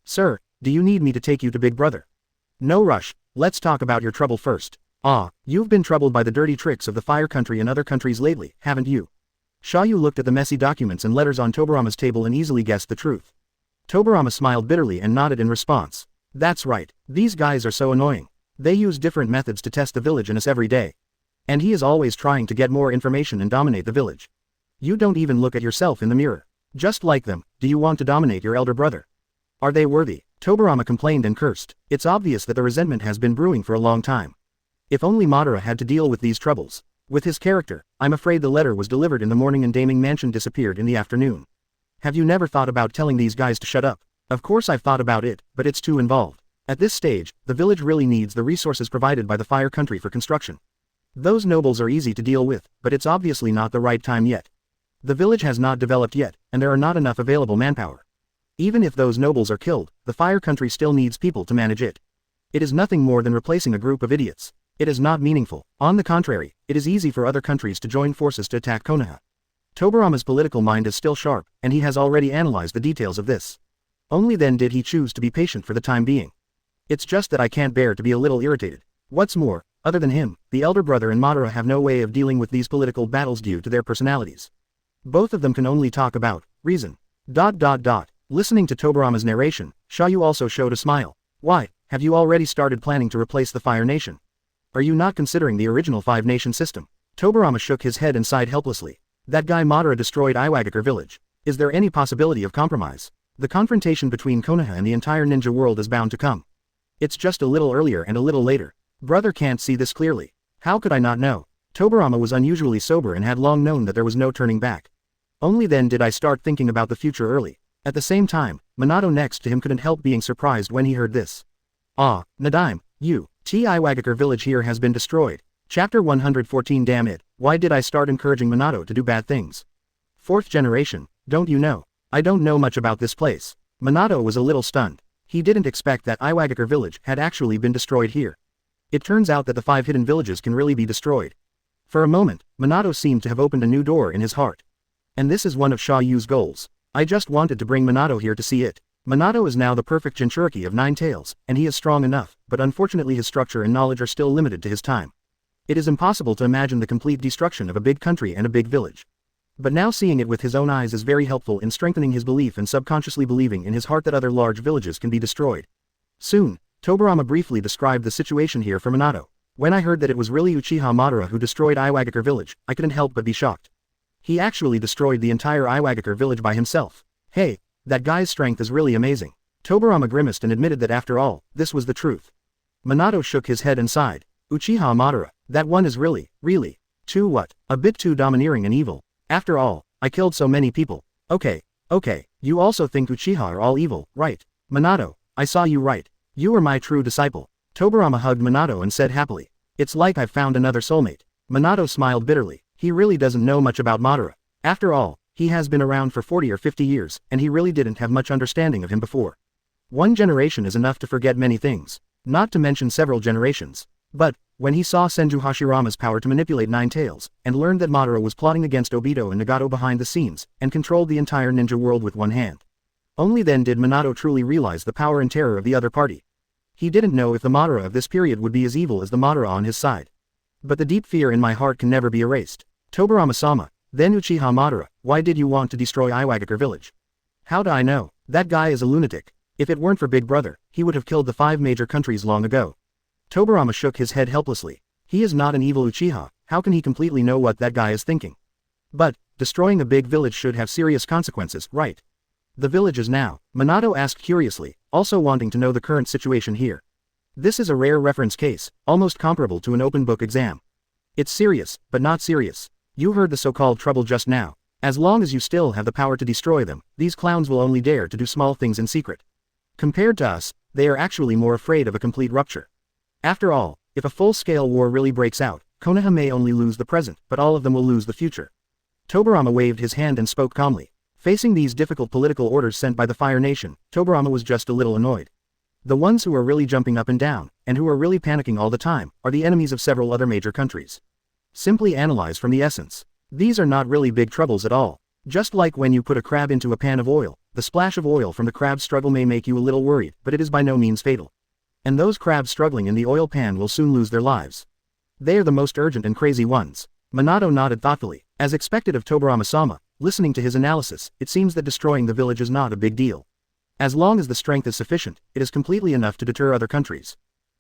Sir, do you need me to take you to Big Brother? No rush, let's talk about your trouble first. Ah, you've been troubled by the dirty tricks of the Fire Country and other countries lately, haven't you? Xia You looked at the messy documents and letters on Tobirama's table and easily guessed the truth. Tobirama smiled bitterly and nodded in response. That's right, these guys are so annoying. They use different methods to test the village and us every day. And he is always trying to get more information and dominate the village. You don't even look at yourself in the mirror. Just like them, do you want to dominate your elder brother? Are they worthy? Tobirama complained and cursed. It's obvious that the resentment has been brewing for a long time. If only Madara had to deal with these troubles. With his character, I'm afraid the letter was delivered in the morning and Daming Mansion disappeared in the afternoon. Have you never thought about telling these guys to shut up? Of course I've thought about it, but it's too involved. At this stage, the village really needs the resources provided by the Fire Country for construction. Those nobles are easy to deal with, but it's obviously not the right time yet. The village has not developed yet, and there are not enough available manpower. Even if those nobles are killed, the Fire Country still needs people to manage it. It is nothing more than replacing a group of idiots. It is not meaningful. On the contrary, it is easy for other countries to join forces to attack Konoha. Tobirama's political mind is still sharp, and he has already analyzed the details of this. Only then did he choose to be patient for the time being. It's just that I can't bear to be a little irritated. What's more, other than him, the elder brother and Madara have no way of dealing with these political battles due to their personalities. Both of them can only talk about reason. Listening to Tobirama's narration, Xia You also showed a smile. Why, have you already started planning to replace the Fire Nation? Are you not considering the original 5-nation system? Tobirama shook his head and sighed helplessly. That guy Madara destroyed Iwagakure village. Is there any possibility of compromise? The confrontation between Konoha and the entire ninja world is bound to come. It's just a little earlier and a little later. Brother can't see this clearly. How could I not know? Tobirama was unusually sober and had long known that there was no turning back. Only then did I start thinking about the future early. At the same time, Minato next to him couldn't help being surprised when he heard this. Ah, Nadaime, you, Iwagakure village here has been destroyed. Chapter 114. Damn it, why did I start encouraging Minato to do bad things? Fourth generation, don't you know? I don't know much about this place. Minato was a little stunned. He didn't expect that Iwagakure village had actually been destroyed here. It turns out that the 5 hidden villages can really be destroyed. For a moment, Minato seemed to have opened a new door in his heart. And this is one of Xia Yu's goals. I just wanted to bring Minato here to see it. Minato is now the perfect Jinchuriki of 9 tails, and he is strong enough, but unfortunately his structure and knowledge are still limited to his time. It is impossible to imagine the complete destruction of a big country and a big village. But now seeing it with his own eyes is very helpful in strengthening his belief and subconsciously believing in his heart that other large villages can be destroyed. Soon, Tobirama briefly described the situation here for Minato. When I heard that it was really Uchiha Madara who destroyed Iwagakure village, I couldn't help but be shocked. He actually destroyed the entire Iwagakure village by himself. Hey, that guy's strength is really amazing. Tobirama grimaced and admitted that after all, this was the truth. Minato shook his head and sighed. Uchiha Madara, that one is really, too what? A bit too domineering and evil. After all, I killed so many people. Okay, you also think Uchiha are all evil, right? Minato, I saw you right. You are my true disciple. Tobirama hugged Minato and said happily. It's like I've found another soulmate. Minato smiled bitterly. He really doesn't know much about Madara. After all, he has been around for 40 or 50 years, and he really didn't have much understanding of him before. One generation is enough to forget many things, not to mention several generations. But, when he saw Senju Hashirama's power to manipulate 9 tails, and learned that Madara was plotting against Obito and Nagato behind the scenes, and controlled the entire ninja world with one hand. Only then did Minato truly realize the power and terror of the other party. He didn't know if the Madara of this period would be as evil as the Madara on his side. But the deep fear in my heart can never be erased. Tobirama-sama, then Uchiha Madara, why did you want to destroy Iwagakure village? How do I know? That guy is a lunatic. If it weren't for Big Brother, he would have killed the 5 major countries long ago. Tobirama shook his head helplessly. He is not an evil Uchiha, how can he completely know what that guy is thinking? But, destroying a big village should have serious consequences, right? The village is now, Minato asked curiously, also wanting to know the current situation here. This is a rare reference case, almost comparable to an open book exam. It's serious, but not serious. You heard the so-called trouble just now. As long as you still have the power to destroy them, these clowns will only dare to do small things in secret. Compared to us, they are actually more afraid of a complete rupture. After all, if a full-scale war really breaks out, Konoha may only lose the present, but all of them will lose the future. Tobirama waved his hand and spoke calmly. Facing these difficult political orders sent by the Fire Nation, Tobirama was just a little annoyed. The ones who are really jumping up and down, and who are really panicking all the time, are the enemies of several other major countries. Simply analyze from the essence. These are not really big troubles at all. Just like when you put a crab into a pan of oil, the splash of oil from the crab's struggle may make you a little worried, but it is by no means fatal. And those crabs struggling in the oil pan will soon lose their lives. They are the most urgent and crazy ones. Minato nodded thoughtfully. As expected of Tobirama-sama, listening to his analysis, it seems that destroying the village is not a big deal. As long as the strength is sufficient, it is completely enough to deter other countries.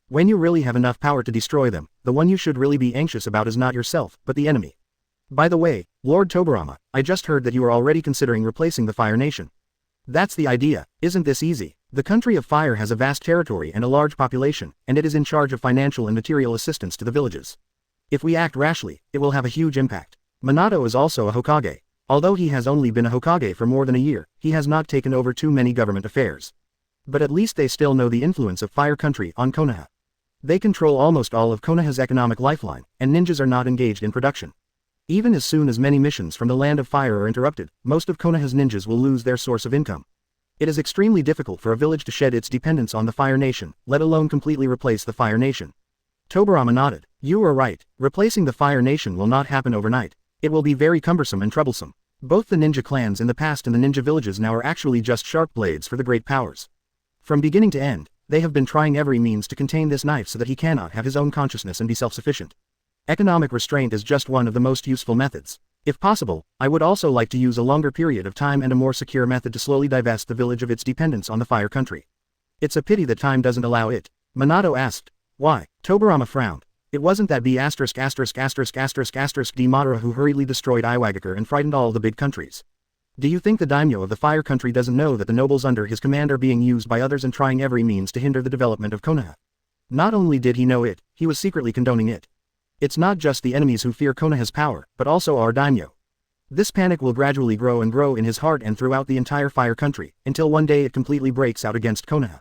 When you really have enough power to destroy them, the one you should really be anxious about is not yourself, but the enemy. By the way, Lord Tobirama, I just heard that you are already considering replacing the Fire Nation. That's the idea. Isn't this easy? The country of fire has a vast territory and a large population, and it is in charge of financial and material assistance to the villages. If we act rashly, it will have a huge impact. Minato is also a Hokage. Although he has only been a Hokage for more than a year, he has not taken over too many government affairs. But at least they still know the influence of Fire Country on Konoha. They control almost all of Konoha's economic lifeline, and ninjas are not engaged in production. Even as soon as many missions from the Land of Fire are interrupted, most of Konoha's ninjas will lose their source of income. It is extremely difficult for a village to shed its dependence on the Fire Nation, let alone completely replace the Fire Nation. Tobirama nodded. You are right, replacing the Fire Nation will not happen overnight. It will be very cumbersome and troublesome. Both the ninja clans in the past and the ninja villages now are actually just sharp blades for the great powers. From beginning to end, they have been trying every means to contain this knife so that he cannot have his own consciousness and be self-sufficient. Economic restraint is just one of the most useful methods. If possible, I would also like to use a longer period of time and a more secure method to slowly divest the village of its dependence on the Fire Country. It's a pity that time doesn't allow it. Minato asked. Why? Tobirama frowned. It wasn't that B*********** D Madara who hurriedly destroyed Iwagakure and frightened all the big countries. Do you think the daimyo of the Fire Country doesn't know that the nobles under his command are being used by others and trying every means to hinder the development of Konoha? Not only did he know it, he was secretly condoning it. It's not just the enemies who fear Konoha's power, but also our daimyo. This panic will gradually grow and grow in his heart and throughout the entire Fire Country, until one day it completely breaks out against Konoha.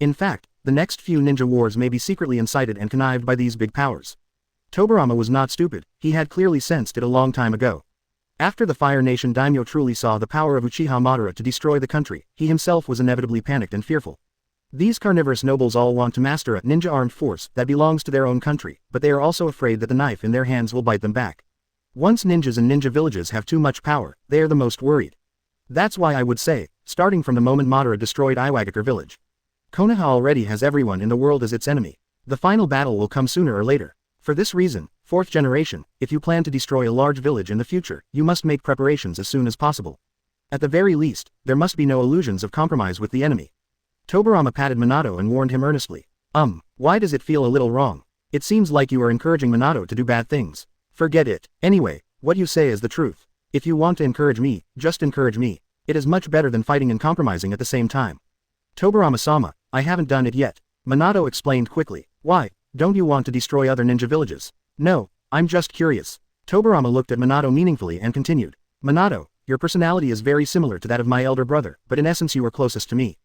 In fact, the next few ninja wars may be secretly incited and connived by these big powers. Tobirama was not stupid, he had clearly sensed it a long time ago. After the Fire Nation daimyo truly saw the power of Uchiha Madara to destroy the country, he himself was inevitably panicked and fearful. These carnivorous nobles all want to master a ninja armed force that belongs to their own country, but they are also afraid that the knife in their hands will bite them back. Once ninjas and ninja villages have too much power, they are the most worried. That's why I would say, starting from the moment Madara destroyed Iwagakure village, Konoha already has everyone in the world as its enemy. The final battle will come sooner or later. For this reason, 4th generation, if you plan to destroy a large village in the future, you must make preparations as soon as possible. At the very least, there must be no illusions of compromise with the enemy. Tobirama patted Minato and warned him earnestly. Why does it feel a little wrong? It seems like you are encouraging Minato to do bad things. Forget it. Anyway, what you say is the truth. If you want to encourage me, just encourage me. It is much better than fighting and compromising at the same time. Tobirama-sama, I haven't done it yet. Minato explained quickly. Why, don't you want to destroy other ninja villages? No, I'm just curious. Tobirama looked at Minato meaningfully and continued. Minato, your personality is very similar to that of my elder brother, but in essence you are closest to me.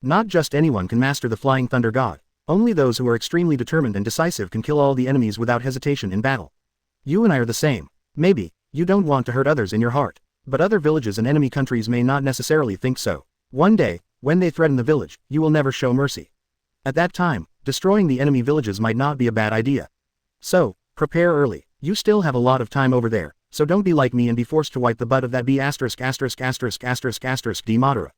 Not just anyone can master the Flying Thunder God. Only those who are extremely determined and decisive can kill all the enemies without hesitation in battle. You and I are the same. Maybe, you don't want to hurt others in your heart. But other villages and enemy countries may not necessarily think so. One day, when they threaten the village, you will never show mercy. At that time, destroying the enemy villages might not be a bad idea. So, prepare early. You still have a lot of time over there, so don't be like me and be forced to wipe the butt of that D Madara.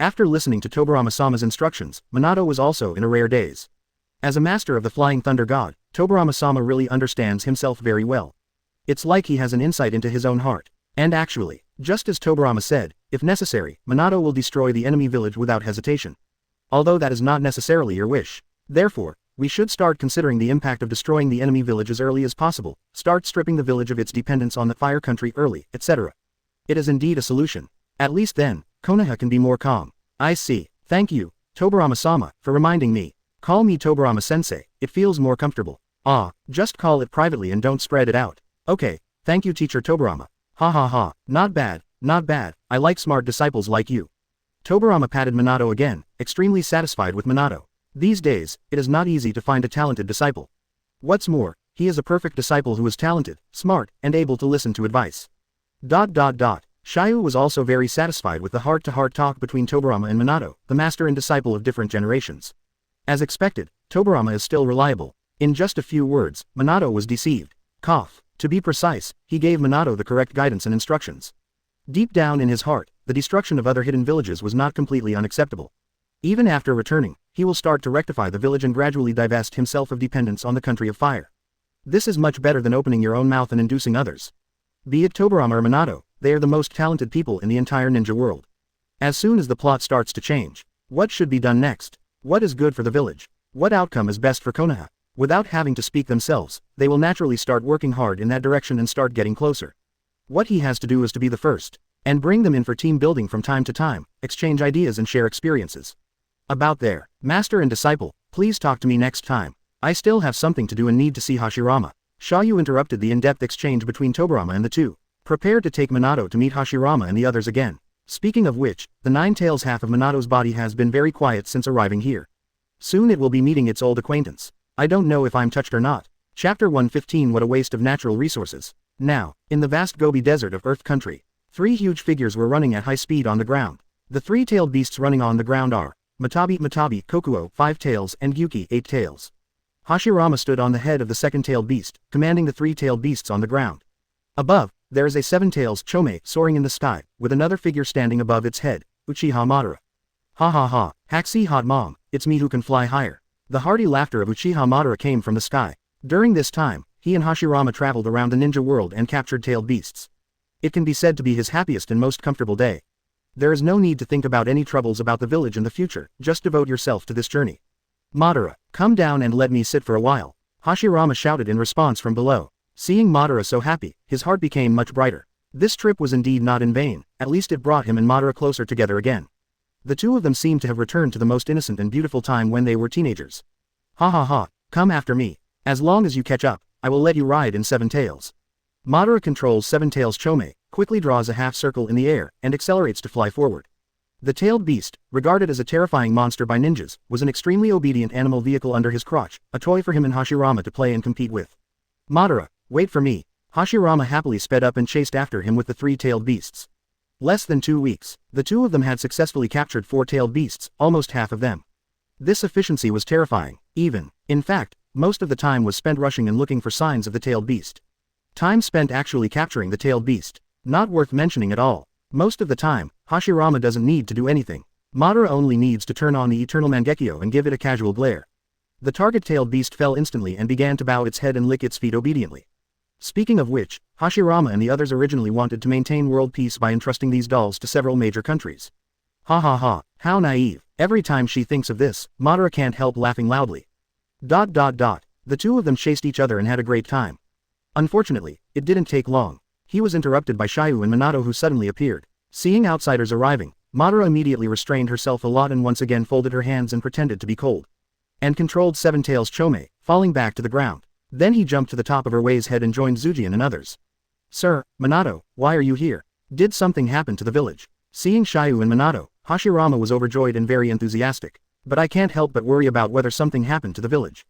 After listening to Tobirama-sama's instructions, Minato was also in a rare daze. As a master of the Flying Thunder God, Tobirama-sama really understands himself very well. It's like he has an insight into his own heart. And actually, just as Tobirama said, if necessary, Minato will destroy the enemy village without hesitation. Although that is not necessarily your wish. Therefore, we should start considering the impact of destroying the enemy village as early as possible, start stripping the village of its dependence on the fire country early, etc. It is indeed a solution. At least then, Konoha can be more calm. I see. Thank you, Tobirama-sama, for reminding me. Call me Tobirama-sensei, it feels more comfortable. Just call it privately and don't spread it out. Okay, thank you teacher Tobirama. Ha ha ha, not bad, not bad, I like smart disciples like you. Tobirama patted Minato again, extremely satisfied with Minato. These days, it is not easy to find a talented disciple. What's more, he is a perfect disciple who is talented, smart, and able to listen to advice. Xia You was also very satisfied with the heart-to-heart talk between Tobirama and Minato, the master and disciple of different generations. As expected, Tobirama is still reliable. In just a few words, Minato was deceived. To be precise, he gave Minato the correct guidance and instructions. Deep down in his heart, the destruction of other hidden villages was not completely unacceptable. Even after returning, he will start to rectify the village and gradually divest himself of dependence on the country of fire. This is much better than opening your own mouth and inducing others. Be it Tobirama or Minato, they are the most talented people in the entire ninja world. As soon as the plot starts to change, what should be done next? What is good for the village? What outcome is best for Konoha? Without having to speak themselves, they will naturally start working hard in that direction and start getting closer. What he has to do is to be the first, and bring them in for team building from time to time, exchange ideas and share experiences. About there, master and disciple, please talk to me next time. I still have something to do and need to see Hashirama. Xia You interrupted the in-depth exchange between Tobirama and the two, prepared to take Minato to meet Hashirama and the others again. Speaking of which, the Nine Tails half of Minato's body has been very quiet since arriving here. Soon it will be meeting its old acquaintance. I don't know if I'm touched or not. Chapter 115 What a waste of natural resources. Now, in the vast Gobi Desert of Earth Country, three huge figures were running at high speed on the ground. The three-tailed beasts running on the ground are Matabi, Kokuo, 5 tails, and Yuki, 8 tails. Hashirama stood on the head of the second-tailed beast, commanding the three-tailed beasts on the ground. Above, there is a 7 tails Chome soaring in the sky, with another figure standing above its head, Uchiha Madara. Ha ha ha, Haxi hot mom, it's me who can fly higher. The hearty laughter of Uchiha Madara came from the sky. During this time, he and Hashirama traveled around the ninja world and captured tailed beasts. It can be said to be his happiest and most comfortable day. There is no need to think about any troubles about the village in the future, just devote yourself to this journey. Madara, come down and let me sit for a while. Hashirama shouted in response from below. Seeing Madara so happy, his heart became much brighter. This trip was indeed not in vain, at least it brought him and Madara closer together again. The two of them seemed to have returned to the most innocent and beautiful time when they were teenagers. Ha ha ha, come after me. As long as you catch up, I will let you ride in 7 tails. Madara controls 7 tails Chome, quickly draws a half circle in the air, and accelerates to fly forward. The tailed beast, regarded as a terrifying monster by ninjas, was an extremely obedient animal vehicle under his crotch, a toy for him and Hashirama to play and compete with. Madara, wait for me. Hashirama happily sped up and chased after him with the three-tailed beasts. Less than 2 weeks, the two of them had successfully captured 4-tailed beasts, almost half of them. This efficiency was terrifying, in fact, most of the time was spent rushing and looking for signs of the tailed beast. Time spent actually capturing the tailed beast. Not worth mentioning at all. Most of the time, Hashirama doesn't need to do anything. Madara only needs to turn on the Eternal Mangekyo and give it a casual glare. The target-tailed beast fell instantly and began to bow its head and lick its feet obediently. Speaking of which, Hashirama and the others originally wanted to maintain world peace by entrusting these dolls to several major countries. Ha ha ha, how naive. Every time she thinks of this, Madara can't help laughing loudly. The two of them chased each other and had a great time. Unfortunately, it didn't take long. He was interrupted by Xia You and Minato, who suddenly appeared. Seeing outsiders arriving, Madara immediately restrained herself a lot and once again folded her hands and pretended to be cold. And controlled Seven Tails Chome, falling back to the ground. Then he jumped to the top of her Wei's head and joined Zujian and others. Sir, Minato, why are you here? Did something happen to the village? Seeing Xia You and Minato, Hashirama was overjoyed and very enthusiastic. But I can't help but worry about whether something happened to the village.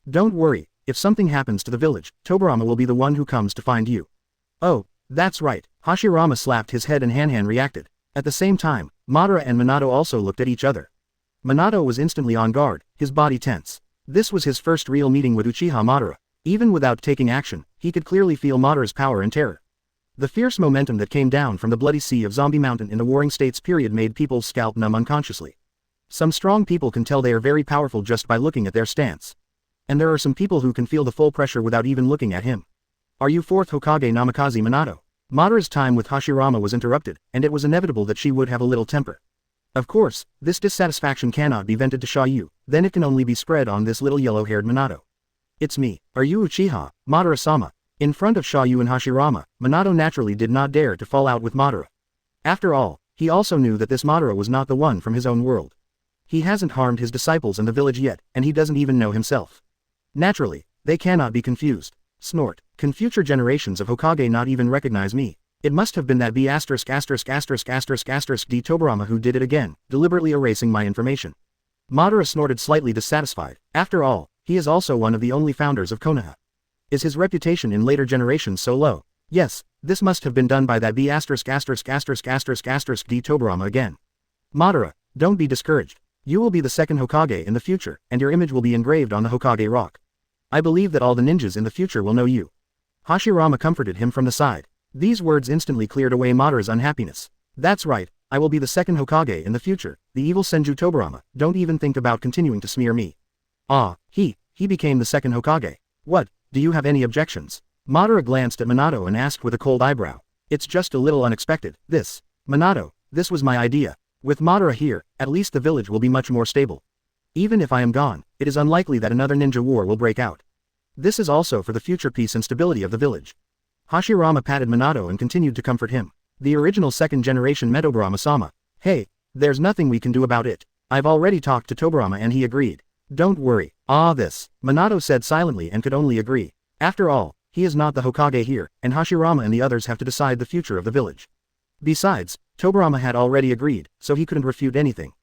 Don't worry, if something happens to the village, Tobirama will be the one who comes to find you. Oh, that's right, Hashirama slapped his head and Han reacted. At the same time, Madara and Minato also looked at each other. Minato was instantly on guard, his body tense. This was his first real meeting with Uchiha Madara. Even without taking action, he could clearly feel Madara's power and terror. The fierce momentum that came down from the bloody sea of Zombie Mountain in the Warring States period made people's scalp numb unconsciously. Some strong people can tell they are very powerful just by looking at their stance. And there are some people who can feel the full pressure without even looking at him. Are you 4th Hokage Namikaze Minato? Madara's time with Hashirama was interrupted, and it was inevitable that she would have a little temper. Of course, this dissatisfaction cannot be vented to Xia You, then it can only be spread on this little yellow-haired Minato. It's me. Are you Uchiha, Madara-sama? In front of Xia You and Hashirama, Minato naturally did not dare to fall out with Madara. After all, he also knew that this Madara was not the one from his own world. He hasn't harmed his disciples in the village yet, and he doesn't even know himself. Naturally, they cannot be confused. Snort. Can future generations of Hokage not even recognize me? It must have been that D Tobirama who did it again, deliberately erasing my information. Madara snorted slightly dissatisfied. After all, he is also one of the only founders of Konoha. Is his reputation in later generations so low? Yes, this must have been done by that D Tobirama again. Madara, don't be discouraged. You will be the second Hokage in the future, and your image will be engraved on the Hokage rock. I believe that all the ninjas in the future will know you. Hashirama comforted him from the side. These words instantly cleared away Madara's unhappiness. That's right, I will be the second Hokage in the future, the evil Senju Tobirama. Don't even think about continuing to smear me. Ah, he became the second Hokage. What, do you have any objections? Madara glanced at Minato and asked with a cold eyebrow. It's just a little unexpected, this. Minato, this was my idea. With Madara here, at least the village will be much more stable. Even if I am gone, it is unlikely that another ninja war will break out. This is also for the future peace and stability of the village. Hashirama patted Minato and continued to comfort him. The original second-generation Tobirama-sama. Hey, there's nothing we can do about it. I've already talked to Tobirama and he agreed. Don't worry. Minato said silently and could only agree. After all, he is not the Hokage here, and Hashirama and the others have to decide the future of the village. Besides, Tobirama had already agreed, so he couldn't refute anything.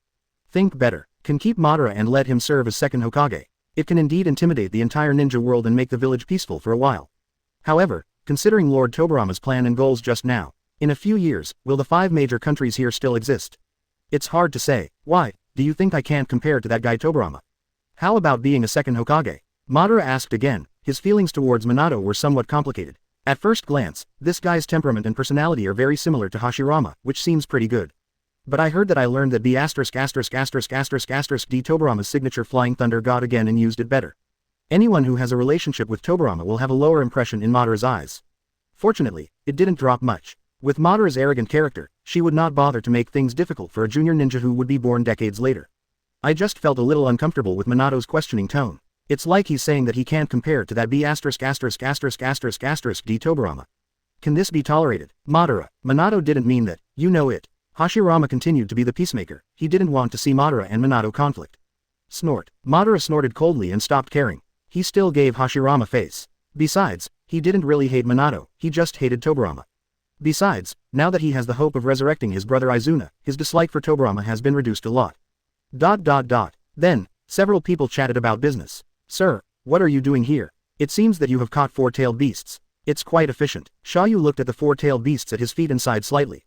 Think better. Can keep Madara and let him serve as second Hokage. It can indeed intimidate the entire ninja world and make the village peaceful for a while. However, considering Lord Tobirama's plan and goals just now, in a few years, will the 5 major countries here still exist? It's hard to say. Why, do you think I can't compare to that guy Tobirama? How about being a second Hokage? Madara asked again. His feelings towards Minato were somewhat complicated. At first glance, this guy's temperament and personality are very similar to Hashirama, which seems pretty good. But I heard that I learned that D Tobirama's signature Flying Thunder got again and used it better. Anyone who has a relationship with Tobirama will have a lower impression in Madara's eyes. Fortunately, it didn't drop much. With Madara's arrogant character, she would not bother to make things difficult for a junior ninja who would be born decades later. I just felt a little uncomfortable with Minato's questioning tone. It's like he's saying that he can't compare to that D Tobirama. Can this be tolerated? Madara, Minato didn't mean that, you know it. Hashirama continued to be the peacemaker. He didn't want to see Madara and Minato conflict. Snort. Madara snorted coldly and stopped caring. He still gave Hashirama face. Besides, he didn't really hate Minato, he just hated Tobirama. Besides, now that he has the hope of resurrecting his brother Izuna, his dislike for Tobirama has been reduced a lot. Then, several people chatted about business. Sir, what are you doing here? It seems that you have caught 4-tailed beasts. It's quite efficient. Xia You looked at the 4-tailed beasts at his feet and sighed slightly.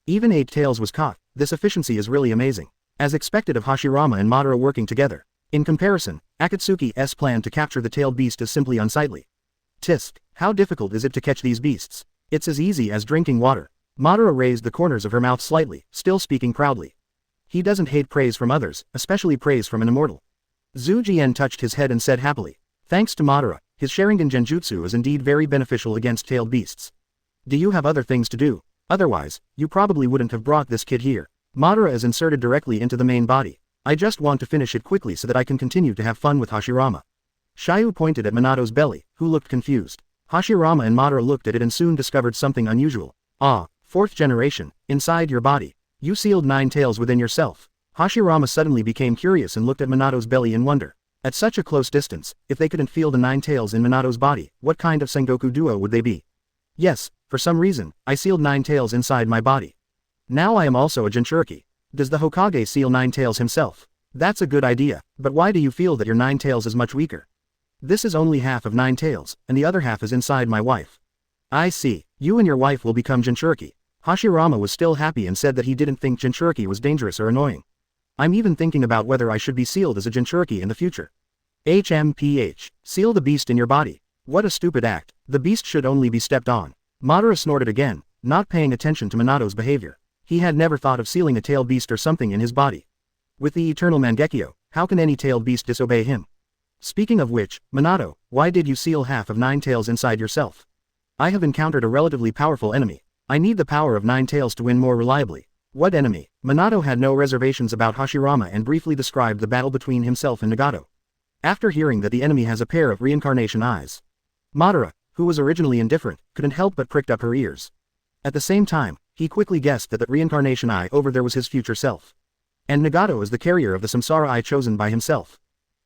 Even 8 tails was caught. This efficiency is really amazing. As expected of Hashirama and Madara working together. In comparison, Akatsuki's plan to capture the tailed beast is simply unsightly. Tisk, how difficult is it to catch these beasts? It's as easy as drinking water. Madara raised the corners of her mouth slightly, still speaking proudly. He doesn't hate praise from others, especially praise from an immortal. Zhu Jian touched his head and said happily. Thanks to Madara, his Sharingan Genjutsu is indeed very beneficial against tailed beasts. Do you have other things to do? Otherwise, you probably wouldn't have brought this kid here. Madara is inserted directly into the main body. I just want to finish it quickly so that I can continue to have fun with Hashirama. Xia You pointed at Minato's belly, who looked confused. Hashirama and Madara looked at it and soon discovered something unusual. Ah, 4th generation, inside your body. You sealed 9 tails within yourself. Hashirama suddenly became curious and looked at Minato's belly in wonder. At such a close distance, if they couldn't feel the 9 tails in Minato's body, what kind of Sengoku duo would they be? Yes, for some reason, I sealed 9 tails inside my body. Now I am also a Jinchuriki. Does the Hokage seal 9 tails himself? That's a good idea, but why do you feel that your 9 tails is much weaker? This is only half of 9 tails, and the other half is inside my wife. I see, you and your wife will become Jinchuriki. Hashirama was still happy and said that he didn't think Jinchuriki was dangerous or annoying. I'm even thinking about whether I should be sealed as a Jinchuriki in the future. HMPH, seal the beast in your body. What a stupid act, the beast should only be stepped on. Madara snorted again, not paying attention to Minato's behavior. He had never thought of sealing a tailed beast or something in his body. With the eternal Mangekyo, how can any tailed beast disobey him? Speaking of which, Minato, why did you seal half of 9 tails inside yourself? I have encountered a relatively powerful enemy. I need the power of 9 tails to win more reliably. What enemy? Minato had no reservations about Hashirama and briefly described the battle between himself and Nagato. After hearing that the enemy has a pair of reincarnation eyes, Madara, who was originally indifferent, couldn't help but pricked up her ears. At the same time, he quickly guessed that the reincarnation eye over there was his future self. And Nagato is the carrier of the samsara eye chosen by himself.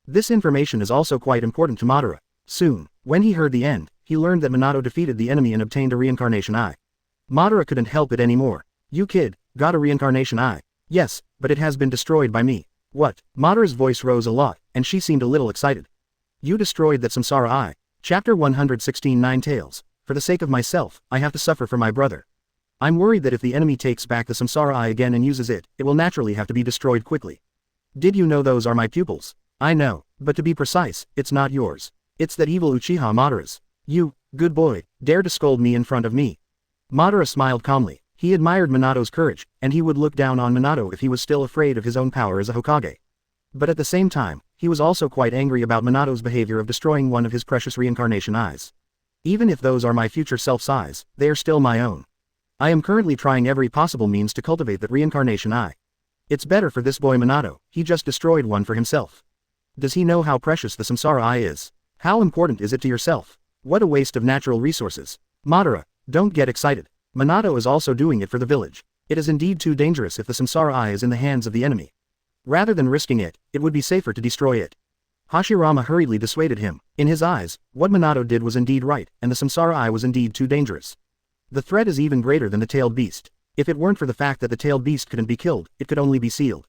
This information is also quite important to Madara. Soon, when he heard the end, he learned that Minato defeated the enemy and obtained a reincarnation eye. Madara couldn't help it anymore. You kid, got a reincarnation eye. Yes, but it has been destroyed by me. What? Madara's voice rose a lot, and she seemed a little excited. You destroyed that samsara eye. Chapter 116 9 Tails. For the sake of myself, I have to suffer for my brother. I'm worried that if the enemy takes back the samsara eye again and uses it, it will naturally have to be destroyed quickly. Did you know those are my pupils? I know, but to be precise, it's not yours. It's that evil Uchiha Madara's. You, good boy, dare to scold me in front of me. Madara smiled calmly. He admired Minato's courage, and he would look down on Minato if he was still afraid of his own power as a Hokage. But at the same time, he was also quite angry about Minato's behavior of destroying one of his precious reincarnation eyes. Even if those are my future self's eyes, they are still my own. I am currently trying every possible means to cultivate that reincarnation eye. It's better for this boy Minato, he just destroyed one for himself. Does he know how precious the samsara eye is? How important is it to yourself? What a waste of natural resources. Madara, don't get excited. Minato is also doing it for the village. It is indeed too dangerous if the samsara eye is in the hands of the enemy. Rather than risking it, it would be safer to destroy it. Hashirama hurriedly dissuaded him. In his eyes, what Minato did was indeed right, and the samsara eye was indeed too dangerous. The threat is even greater than the tailed beast. If it weren't for the fact that the tailed beast couldn't be killed, it could only be sealed.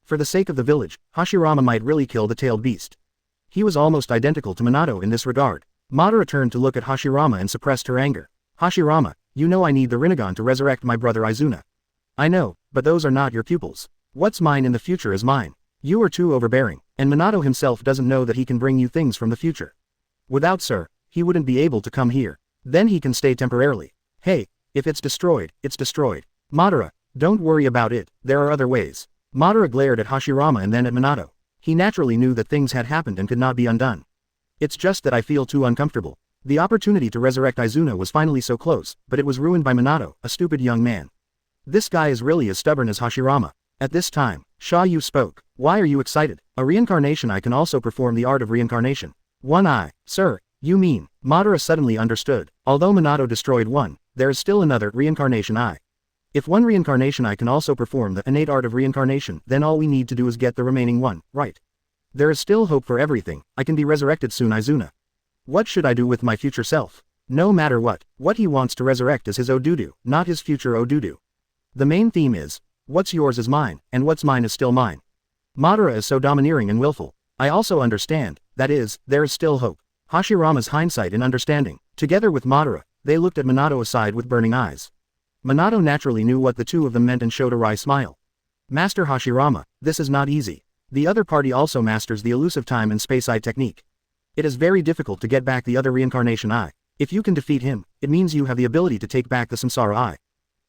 For the sake of the village, Hashirama might really kill the tailed beast. He was almost identical to Minato in this regard. Madara turned to look at Hashirama and suppressed her anger. Hashirama, you know I need the Rinnegan to resurrect my brother Izuna. I know, but those are not your pupils. What's mine in the future is mine. You are too overbearing, and Minato himself doesn't know that he can bring you things from the future. Without sir, he wouldn't be able to come here. Then he can stay temporarily. Hey, if it's destroyed, it's destroyed. Madara, don't worry about it, there are other ways. Madara glared at Hashirama and then at Minato. He naturally knew that things had happened and could not be undone. It's just that I feel too uncomfortable. The opportunity to resurrect Izuna was finally so close, but it was ruined by Minato, a stupid young man. This guy is really as stubborn as Hashirama. At this time, Xia You spoke. Why are you excited? A reincarnation eye can also perform the art of reincarnation. One eye, sir, you mean? Madara suddenly understood. Although Minato destroyed one, there is still another reincarnation eye. If one reincarnation eye can also perform the innate art of reincarnation, then all we need to do is get the remaining one, right? There is still hope for everything. I can be resurrected soon, Izuna. What should I do with my future self? No matter what he wants to resurrect is his Odudu, not his future Odudu. The main theme is, what's yours is mine, and what's mine is still mine. Madara is so domineering and willful. I also understand, that is, there is still hope. Hashirama's hindsight and understanding, together with Madara, they looked at Minato aside with burning eyes. Minato naturally knew what the two of them meant and showed a wry smile. Master Hashirama, this is not easy. The other party also masters the elusive time and space eye technique. It is very difficult to get back the other reincarnation eye. If you can defeat him, it means you have the ability to take back the samsara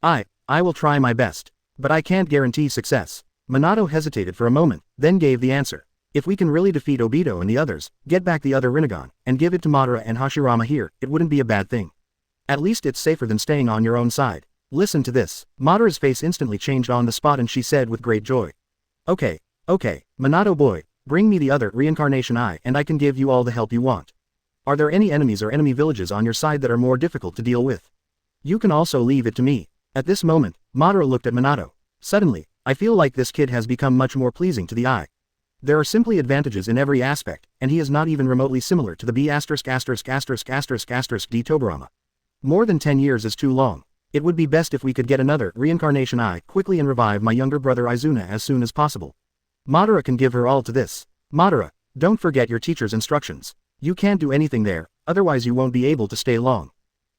eye. I will try my best. But I can't guarantee success. Minato hesitated for a moment, then gave the answer. If we can really defeat Obito and the others, get back the other Rinnegan, and give it to Madara and Hashirama here, it wouldn't be a bad thing. At least it's safer than staying on your own side. Listen to this. Madara's face instantly changed on the spot and she said with great joy. Okay, Minato boy, bring me the other reincarnation eye and I can give you all the help you want. Are there any enemies or enemy villages on your side that are more difficult to deal with? You can also leave it to me. At this moment, Madara looked at Minato. Suddenly, I feel like this kid has become much more pleasing to the eye. There are simply advantages in every aspect, and he is not even remotely similar to the B************** D Tobirama. More than 10 years is too long. It would be best if we could get another reincarnation eye quickly and revive my younger brother Izuna as soon as possible. Madara can give her all to this. Madara, don't forget your teacher's instructions. You can't do anything there, otherwise you won't be able to stay long.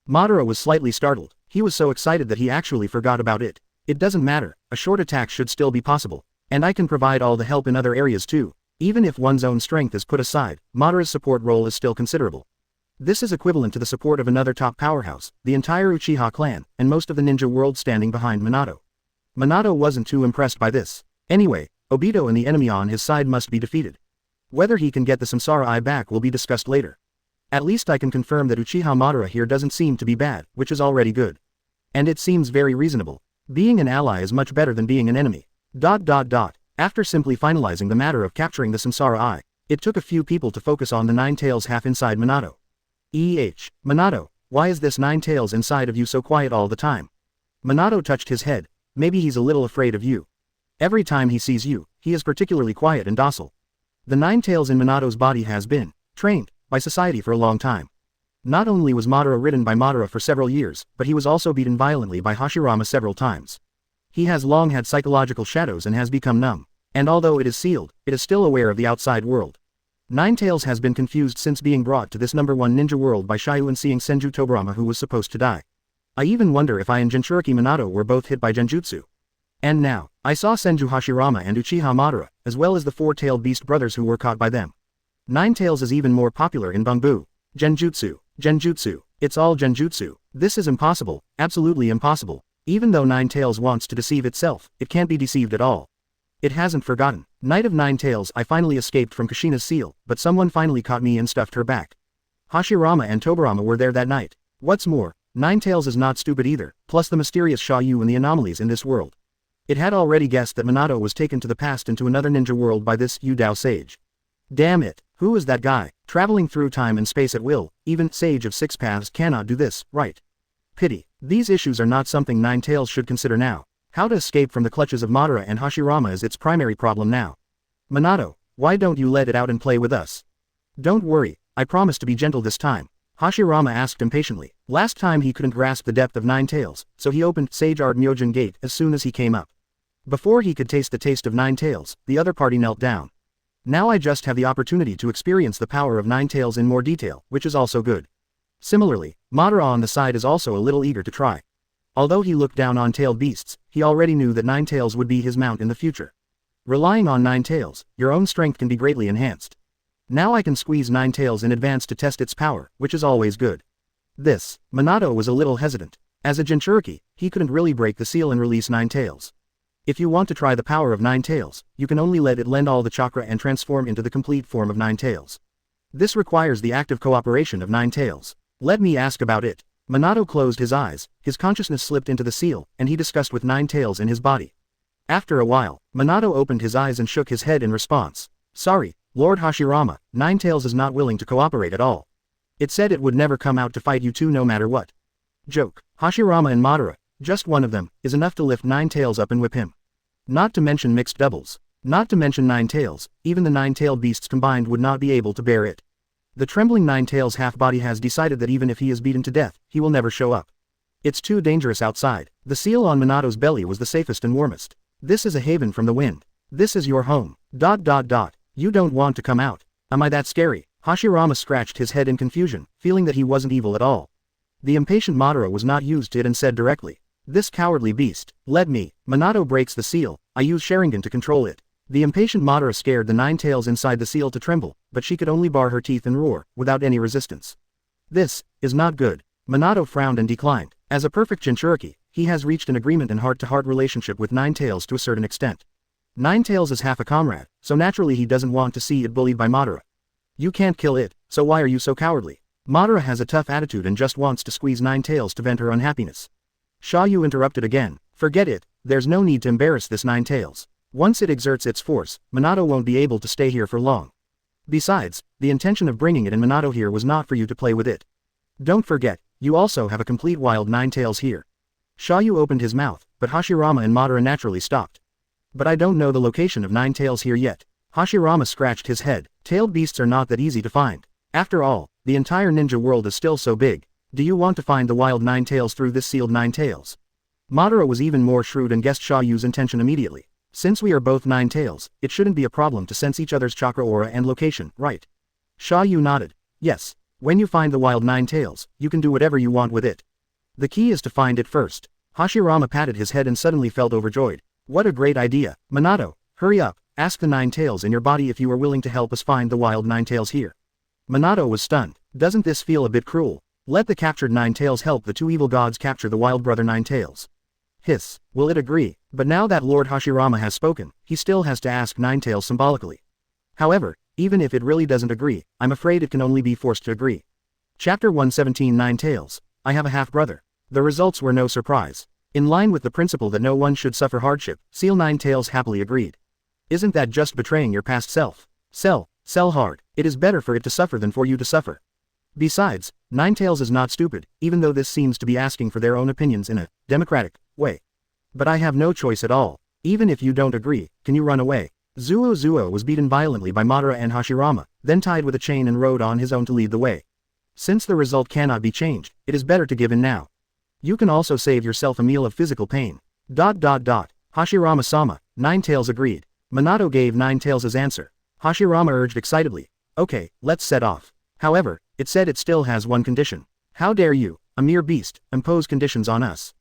Madara was slightly startled. He was so excited that he actually forgot about it. It doesn't matter, a short attack should still be possible. And I can provide all the help in other areas too. Even if one's own strength is put aside, Madara's support role is still considerable. This is equivalent to the support of another top powerhouse, the entire Uchiha clan, and most of the ninja world standing behind Minato. Minato wasn't too impressed by this. Anyway, Obito and the enemy on his side must be defeated. Whether he can get the samsara eye back will be discussed later. At least I can confirm that Uchiha Madara here doesn't seem to be bad, which is already good. And it seems very reasonable. Being an ally is much better than being an enemy. After simply finalizing the matter of capturing the samsara eye, it took a few people to focus on the nine tails half inside Minato. Minato, why is this nine tails inside of you so quiet all the time? Minato touched his head. Maybe he's a little afraid of you. Every time he sees you, he is particularly quiet and docile. The nine tails in Minato's body has been trained by society for a long time. Not only was Madara ridden by Madara for several years, but he was also beaten violently by Hashirama several times. He has long had psychological shadows and has become numb. And although it is sealed, it is still aware of the outside world. Nine Tails has been confused since being brought to this #1 ninja world by Xia You and seeing Senju Tobirama who was supposed to die. I even wonder if I and Jinchuriki Minato were both hit by genjutsu. And now, I saw Senju Hashirama and Uchiha Madara, as well as the four-tailed beast brothers who were caught by them. Nine Tails is even more popular in Bunbu. Genjutsu, it's all genjutsu. This is impossible, absolutely impossible. Even though Nine Tails wants to deceive itself, it can't be deceived at all. It hasn't forgotten. Night of Nine Tails, I finally escaped from Kushina's seal, but someone finally caught me and stuffed her back. Hashirama and Tobirama were there that night. What's more, Nine Tails is not stupid either, plus the mysterious Xia You and the anomalies in this world. It had already guessed that Minato was taken to the past into another ninja world by this Yu Dao sage. Damn it, who is that guy? Traveling through time and space at will, even Sage of Six Paths cannot do this, right? Pity. These issues are not something Nine Tails should consider now. How to escape from the clutches of Madara and Hashirama is its primary problem now. Minato, why don't you let it out and play with us? Don't worry, I promise to be gentle this time. Hashirama asked impatiently. Last time he couldn't grasp the depth of Nine Tails, so he opened Sage Art Myojin Gate as soon as he came up. Before he could taste the taste of Nine Tails, the other party knelt down. Now I just have the opportunity to experience the power of Nine Tails in more detail, which is also good. Similarly, Madara on the side is also a little eager to try. Although he looked down on tailed beasts, he already knew that Nine Tails would be his mount in the future. Relying on Nine Tails, your own strength can be greatly enhanced. Now I can squeeze Nine Tails in advance to test its power, which is always good. Minato was a little hesitant. As a Jinchuriki, he couldn't really break the seal and release Nine Tails. If you want to try the power of Nine Tails, you can only let it lend all the chakra and transform into the complete form of Nine Tails. This requires the active cooperation of Nine Tails. Let me ask about it. Minato closed his eyes, his consciousness slipped into the seal, and he discussed with Nine Tails in his body. After a while, Minato opened his eyes and shook his head in response. Sorry, Lord Hashirama, Nine Tails is not willing to cooperate at all. It said it would never come out to fight you two no matter what. Joke. Hashirama and Madara, just one of them, is enough to lift Nine Tails up and whip him. Not to mention mixed doubles. Not to mention Nine Tails, even the nine-tailed beasts combined would not be able to bear it. The trembling Nine Tails half-body has decided that even if he is beaten to death, he will never show up. It's too dangerous outside. The seal on Minato's belly was the safest and warmest. This is a haven from the wind. This is your home. You don't want to come out. Am I that scary? Hashirama scratched his head in confusion, feeling that he wasn't evil at all. The impatient Madara was not used to it and said directly, "This cowardly beast, let me." Minato breaks the seal, "I use Sharingan to control it." The impatient Madara scared the 9 tails inside the seal to tremble, but she could only bar her teeth and roar, without any resistance. This is not good. Minato frowned and declined. As a perfect Jinchuriki, he has reached an agreement and heart-to-heart relationship with 9 tails to a certain extent. 9 tails is half a comrade, so naturally he doesn't want to see it bullied by Madara. You can't kill it, so why are you so cowardly? Madara has a tough attitude and just wants to squeeze 9 tails to vent her unhappiness. Xia You interrupted again, "Forget it, there's no need to embarrass this 9 tails. Once it exerts its force, Minato won't be able to stay here for long. Besides, the intention of bringing it in Minato here was not for you to play with it. Don't forget, you also have a complete wild 9 tails here." Xia You opened his mouth, but Hashirama and Madara naturally stopped. "But I don't know the location of 9 tails here yet." Hashirama scratched his head. "Tailed beasts are not that easy to find. After all, the entire ninja world is still so big. Do you want to find the wild 9 tails through this sealed 9 tails?" Madara was even more shrewd and guessed Xia Yu's intention immediately. "Since we are both 9 tails, it shouldn't be a problem to sense each other's chakra aura and location, right?" Xia Yu nodded. "Yes. When you find the wild 9 tails, you can do whatever you want with it. The key is to find it first." Hashirama patted his head and suddenly felt overjoyed. "What a great idea. Minato, hurry up, ask the 9 tails in your body if you are willing to help us find the wild 9 tails here." Minato was stunned. "Doesn't this feel a bit cruel? Let the captured 9 tails help the 2 evil gods capture the wild brother 9 tails. Hiss, will it agree? But now that Lord Hashirama has spoken, he still has to ask 9 tails symbolically. However, even if it really doesn't agree, I'm afraid it can only be forced to agree. Chapter 117 9 tails. I have a half-brother. The results were no surprise. In line with the principle that no one should suffer hardship, Seal 9 tails happily agreed. Isn't that just betraying your past self? Sell hard. It is better for it to suffer than for you to suffer. Besides, 9 tails is not stupid, even though this seems to be asking for their own opinions in a democratic way. But I have no choice at all. Even if you don't agree, can you run away? Zuo was beaten violently by Madara and Hashirama, then tied with a chain and rode on his own to lead the way. Since the result cannot be changed, it is better to give in now. You can also save yourself a meal of physical pain. Hashirama-sama, 9 tails agreed. Minato gave 9 tails as answer. Hashirama urged excitedly. Okay, let's set off. However, it said it still has one condition. How dare you, a mere beast, impose conditions on us?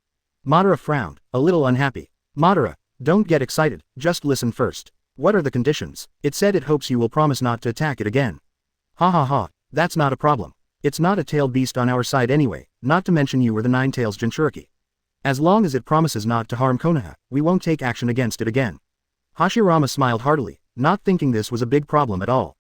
Madara frowned, a little unhappy. Madara, don't get excited, just listen first. What are the conditions? It said it hopes you will promise not to attack it again. Ha, that's not a problem. It's not a tailed beast on our side anyway, not to mention you or the 9 tails Jinchuriki. As long as it promises not to harm Konoha, we won't take action against it again. Hashirama smiled heartily, not thinking this was a big problem at all.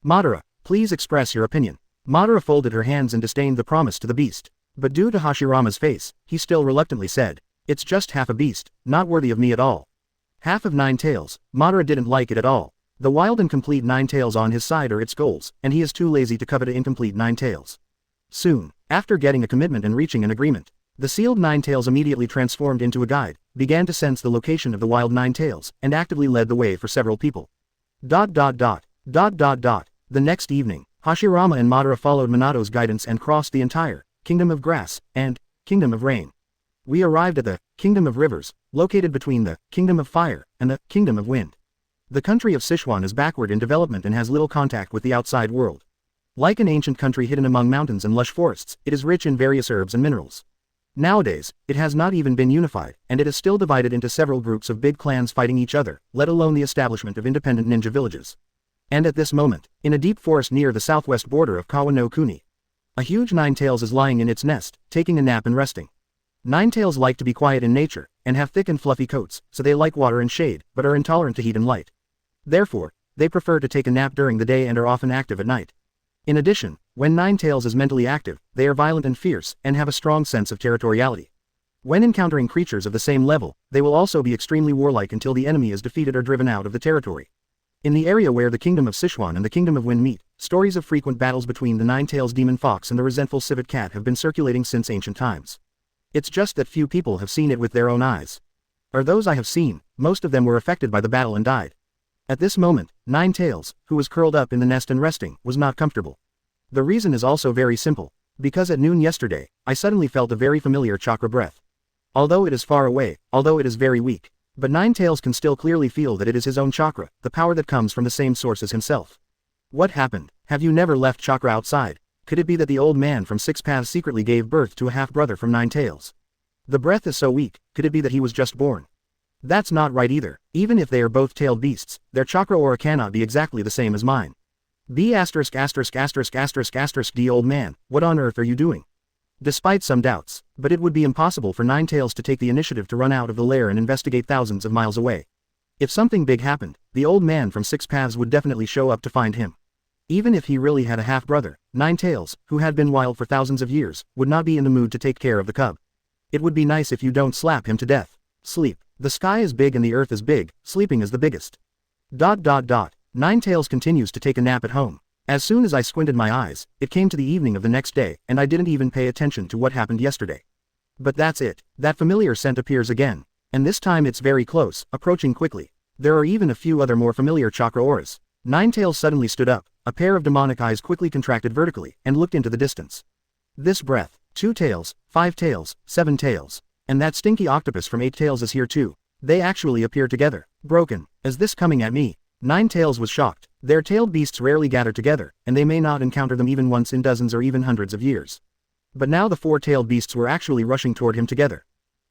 Madara, please express your opinion. Madara folded her hands and disdained the promise to the beast. But due to Hashirama's face, he still reluctantly said, it's just half a beast, not worthy of me at all. Half of 9 tails, Madara didn't like it at all. The wild and complete 9 tails on his side are its goals, and he is too lazy to covet an incomplete 9 tails. Soon, after getting a commitment and reaching an agreement, the sealed 9 tails immediately transformed into a guide, began to sense the location of the wild 9 tails, and actively led the way for several people. The next evening, Hashirama and Madara followed Minato's guidance and crossed the entire Kingdom of Grass and Kingdom of Rain. We arrived at the Kingdom of Rivers, located between the Kingdom of Fire and the Kingdom of Wind. The country of Sichuan is backward in development and has little contact with the outside world. Like an ancient country hidden among mountains and lush forests, it is rich in various herbs and minerals. Nowadays, it has not even been unified, and it is still divided into several groups of big clans fighting each other, let alone the establishment of independent ninja villages. And at this moment, in a deep forest near the southwest border of Kawa no Kuni, a huge 9 tails is lying in its nest, taking a nap and resting. 9 tails like to be quiet in nature, and have thick and fluffy coats, so they like water and shade, but are intolerant to heat and light. Therefore, they prefer to take a nap during the day and are often active at night. In addition, when 9 tails is mentally active, they are violent and fierce, and have a strong sense of territoriality. When encountering creatures of the same level, they will also be extremely warlike until the enemy is defeated or driven out of the territory. In the area where the Kingdom of Sichuan and the Kingdom of Wind meet, stories of frequent battles between the 9 tails demon fox and the resentful civet cat have been circulating since ancient times. It's just that few people have seen it with their own eyes. Or those I have seen, most of them were affected by the battle and died. At this moment, 9 tails, who was curled up in the nest and resting, was not comfortable. The reason is also very simple. Because at noon yesterday, I suddenly felt a very familiar chakra breath. Although it is far away, although it is very weak, but 9 tails can still clearly feel that it is his own chakra, the power that comes from the same source as himself. What happened? Have you never left chakra outside? Could it be that the old man from Six Paths secretly gave birth to a half-brother from Nine Tails? The breath is so weak, could it be that he was just born? That's not right either. Even if they are both tailed beasts, their chakra aura cannot be exactly the same as mine. D old man, what on earth are you doing? Despite some doubts, but it would be impossible for Nine Tails to take the initiative to run out of the lair and investigate thousands of miles away. If something big happened, the old man from Six Paths would definitely show up to find him. Even if he really had a half-brother, Nine Tails, who had been wild for thousands of years, would not be in the mood to take care of the cub. It would be nice if you don't slap him to death. Sleep. The sky is big and the earth is big, sleeping is the biggest. Nine Tails continues to take a nap at home. As soon as I squinted my eyes, it came to the evening of the next day, and I didn't even pay attention to what happened yesterday. But that's it. That familiar scent appears again. And this time it's very close, approaching quickly. There are even a few other more familiar chakra auras. Nine Tails suddenly stood up, a pair of demonic eyes quickly contracted vertically, and looked into the distance. This breath, 2 tails, 5 tails, 7 tails. And that stinky octopus from 8 tails is here too. They actually appear together. Broken. Is this coming at me? Nine Tails was shocked. Their tailed beasts rarely gather together, and they may not encounter them even once in dozens or even hundreds of years. But now the 4-tailed beasts were actually rushing toward him together.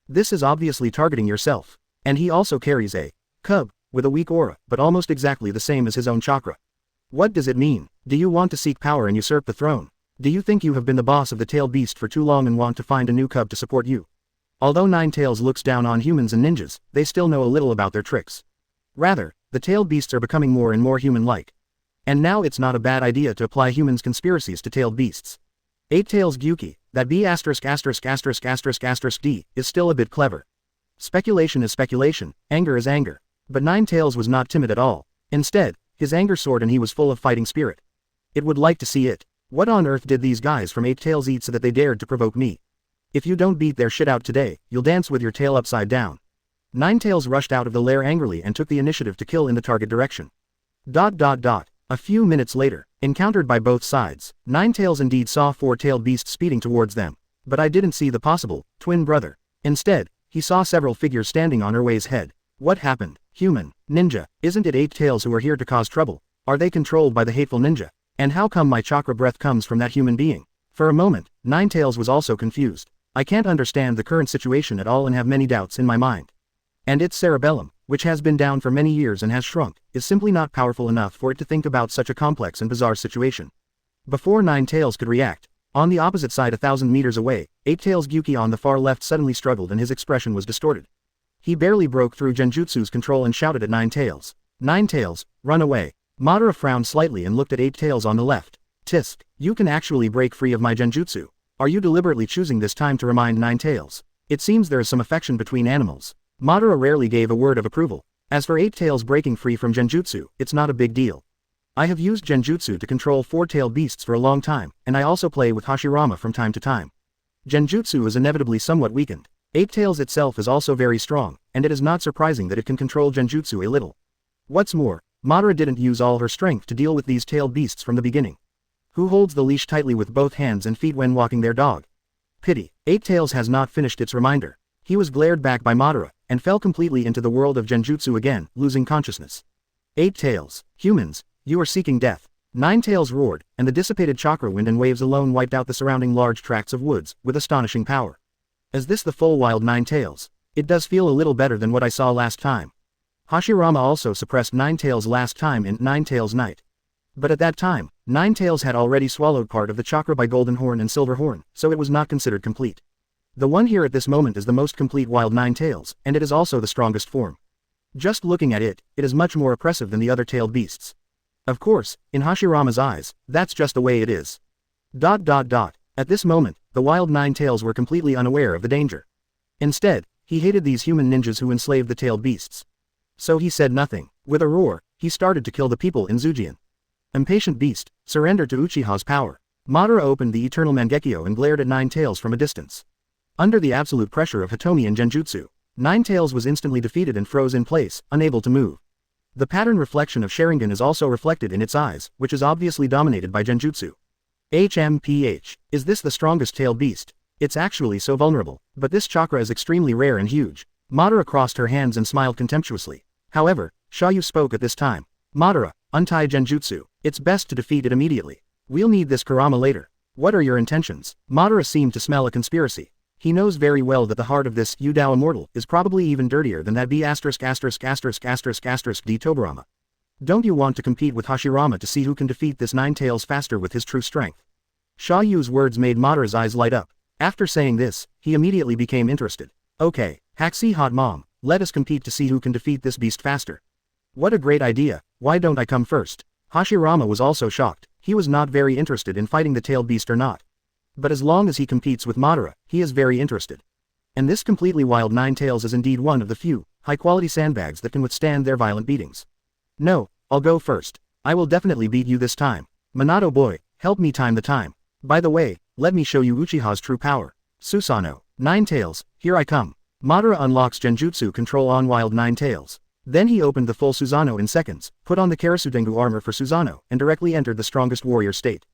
This is obviously targeting yourself. And he also carries a cub, with a weak aura, but almost exactly the same as his own chakra. What does it mean? Do you want to seek power and usurp the throne? Do you think you have been the boss of the tailed beast for too long and want to find a new cub to support you? Although Nine Tails looks down on humans and ninjas, they still know a little about their tricks. Rather, the tailed beasts are becoming more and more human-like. And now it's not a bad idea to apply humans' conspiracies to tailed beasts. 8 Tails Gyuki, that B**************** D, is still a bit clever. Speculation is speculation, anger is anger. But Nine Tails was not timid at all. Instead, his anger soared and he was full of fighting spirit. It would like to see it. What on earth did these guys from 8 Tails eat so that they dared to provoke me? If you don't beat their shit out today, you'll dance with your tail upside down. Nine Tails rushed out of the lair angrily and took the initiative to kill in the target direction. A few minutes later, encountered by both sides, Nine Tails indeed saw 4-tailed beasts speeding towards them. But I didn't see the possible twin brother. Instead, he saw several figures standing on Erway's head. What happened? Human, ninja, isn't it 8 Tails who are here to cause trouble? Are they controlled by the hateful ninja? And how come my chakra breath comes from that human being? For a moment, Nine Tails was also confused. I can't understand the current situation at all and have many doubts in my mind. And its cerebellum, which has been down for many years and has shrunk, is simply not powerful enough for it to think about such a complex and bizarre situation. Before Nine Tails could react, on the opposite side 1,000 meters away, 8 Tails Gyuki on the far left suddenly struggled and his expression was distorted. He barely broke through Genjutsu's control and shouted at Nine Tails. Nine Tails, run away. Madara frowned slightly and looked at 8 Tails on the left. Tisk, you can actually break free of my Genjutsu. Are you deliberately choosing this time to remind Nine Tails? It seems there is some affection between animals. Madara rarely gave a word of approval. As for 8 Tails breaking free from Genjutsu, it's not a big deal. I have used Genjutsu to control 4-tailed beasts for a long time, and I also play with Hashirama from time to time. Genjutsu is inevitably somewhat weakened. 8 Tails itself is also very strong, and it is not surprising that it can control Genjutsu a little. What's more, Madara didn't use all her strength to deal with these tailed beasts from the beginning. Who holds the leash tightly with both hands and feet when walking their dog? Pity, 8 Tails has not finished its reminder. He was glared back by Madara, and fell completely into the world of Genjutsu again, losing consciousness. 8 Tails, humans, you are seeking death. 9 Tails roared, and the dissipated chakra wind and waves alone wiped out the surrounding large tracts of woods, with astonishing power. Is this the full wild 9 Tails? It does feel a little better than what I saw last time. Hashirama also suppressed 9 Tails last time in 9 Tails Night. But at that time, 9 Tails had already swallowed part of the chakra by Golden Horn and Silver Horn, so it was not considered complete. The one here at this moment is the most complete wild 9 Tails, and it is also the strongest form. Just looking at it, it is much more oppressive than the other tailed beasts. Of course, in Hashirama's eyes, that's just the way it is. At this moment, the wild 9 Tails were completely unaware of the danger. Instead, he hated these human ninjas who enslaved the tailed beasts. So he said nothing. With a roar, he started to kill the people in Zujian. Impatient beast, surrender to Uchiha's power. Madara opened the eternal Mangekyo and glared at 9 Tails from a distance. Under the absolute pressure of Hitomi and Genjutsu, 9 Tails was instantly defeated and froze in place, unable to move. The pattern reflection of Sharingan is also reflected in its eyes, which is obviously dominated by Genjutsu. HMPH. Is this the strongest tailed beast? It's actually so vulnerable, but this chakra is extremely rare and huge. Madara crossed her hands and smiled contemptuously. However, Xia You spoke at this time. Madara, untie Genjutsu. It's best to defeat it immediately. We'll need this Kurama later. What are your intentions? Madara seemed to smell a conspiracy. He knows very well that the heart of this Yu Immortal is probably even dirtier than that B***************** D Tobirama. Don't you want to compete with Hashirama to see who can defeat this Nine Tails faster with his true strength? Xia Yu's words made Madara's eyes light up. After saying this, he immediately became interested. Okay, Haxi hot mom, let us compete to see who can defeat this beast faster. What a great idea, why don't I come first? Hashirama was also shocked. He was not very interested in fighting the tailed beast or not. But as long as he competes with Madara, he is very interested. And this completely wild Nine Tails is indeed one of the few, high-quality sandbags that can withstand their violent beatings. No, I'll go first. I will definitely beat you this time. Minato boy, help me time the time. By the way, let me show you Uchiha's true power. Susanoo, Nine Tails, here I come. Madara unlocks Genjutsu control on wild Nine Tails. Then he opened the full Susanoo in seconds, put on the Karasudengu armor for Susanoo, and directly entered the strongest warrior state.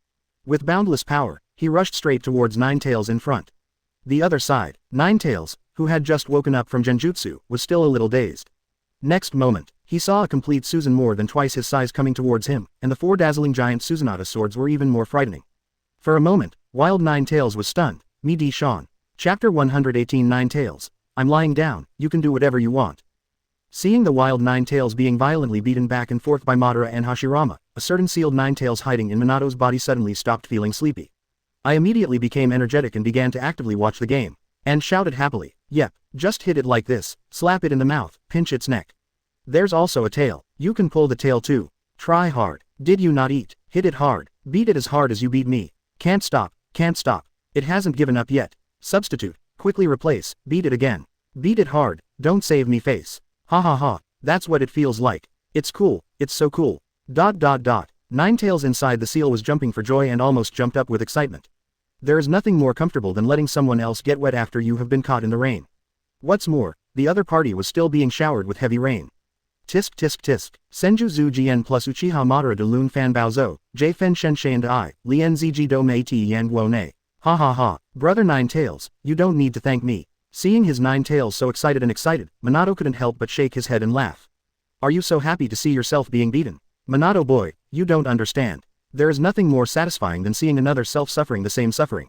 With boundless power, he rushed straight towards Nine Tails in front. The other side, Nine Tails, who had just woken up from Genjutsu, was still a little dazed. Next moment, he saw a complete Susan more than twice his size coming towards him, and the four dazzling giant Susanoo swords were even more frightening. For a moment, wild Nine Tails was stunned. Mi-di Sean. Chapter 118 Nine Tails. I'm lying down, you can do whatever you want. Seeing the wild Nine Tails being violently beaten back and forth by Madara and Hashirama, a certain sealed Nine Tails hiding in Minato's body suddenly stopped feeling sleepy. I immediately became energetic and began to actively watch the game. And shouted happily, yep, just hit it like this, slap it in the mouth, pinch its neck. There's also a tail, you can pull the tail too. Try hard, did you not eat, hit it hard, beat it as hard as you beat me. Can't stop, it hasn't given up yet. Substitute, quickly replace, beat it again. Beat it hard, don't save me face. Ha ha ha, that's what it feels like. It's cool, it's so cool. ... Nine Tails inside the seal was jumping for joy and almost jumped up with excitement. There is nothing more comfortable than letting someone else get wet after you have been caught in the rain. What's more, the other party was still being showered with heavy rain. Tisk tisk tisk, Senju Zhu Jian plus Uchiha Madara de Lun Fan Bao Zhou, J Fen Shen Shan I, Lien Ziji Do Mei Ti Yang Guo Ne. Ha ha ha, brother Nine Tails, you don't need to thank me. Seeing his Nine Tails so excited, Minato couldn't help but shake his head and laugh. Are you so happy to see yourself being beaten? Minato boy, you don't understand. There is nothing more satisfying than seeing another self suffering the same suffering.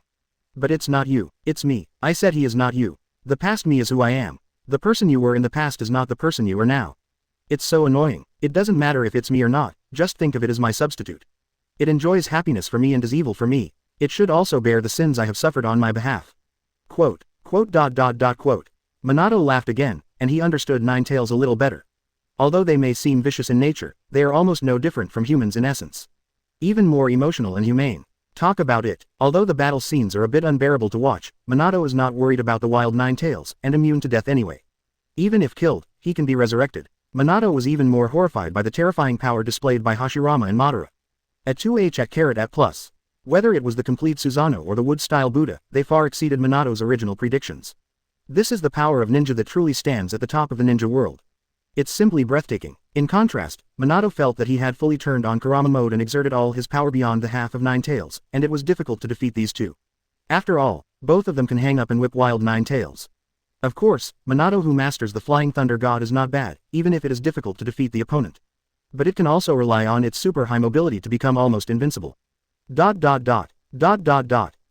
But it's not you, it's me. I said he is not you. The past me is who I am. The person you were in the past is not the person you are now. It's so annoying. It doesn't matter if it's me or not, just think of it as my substitute. It enjoys happiness for me and is evil for me. It should also bear the sins I have suffered on my behalf. Quote. Minato laughed again, and he understood Nine Tails a little better. Although they may seem vicious in nature, they are almost no different from humans in essence. Even more emotional and humane. Talk about it. Although the battle scenes are a bit unbearable to watch, Minato is not worried about the wild Nine Tails, and immune to death anyway. Even if killed, he can be resurrected. Minato was even more horrified by the terrifying power displayed by Hashirama and Madara. At 2H at plus. Whether it was the complete Susanoo or the wood-style Buddha, they far exceeded Minato's original predictions. This is the power of ninja that truly stands at the top of the ninja world. It's simply breathtaking. In contrast, Minato felt that he had fully turned on Kurama mode and exerted all his power beyond the half of Nine Tails, and it was difficult to defeat these two. After all, both of them can hang up and whip wild Nine Tails. Of course, Minato who masters the Flying Thunder God is not bad, even if it is difficult to defeat the opponent. But it can also rely on its super high mobility to become almost invincible. ...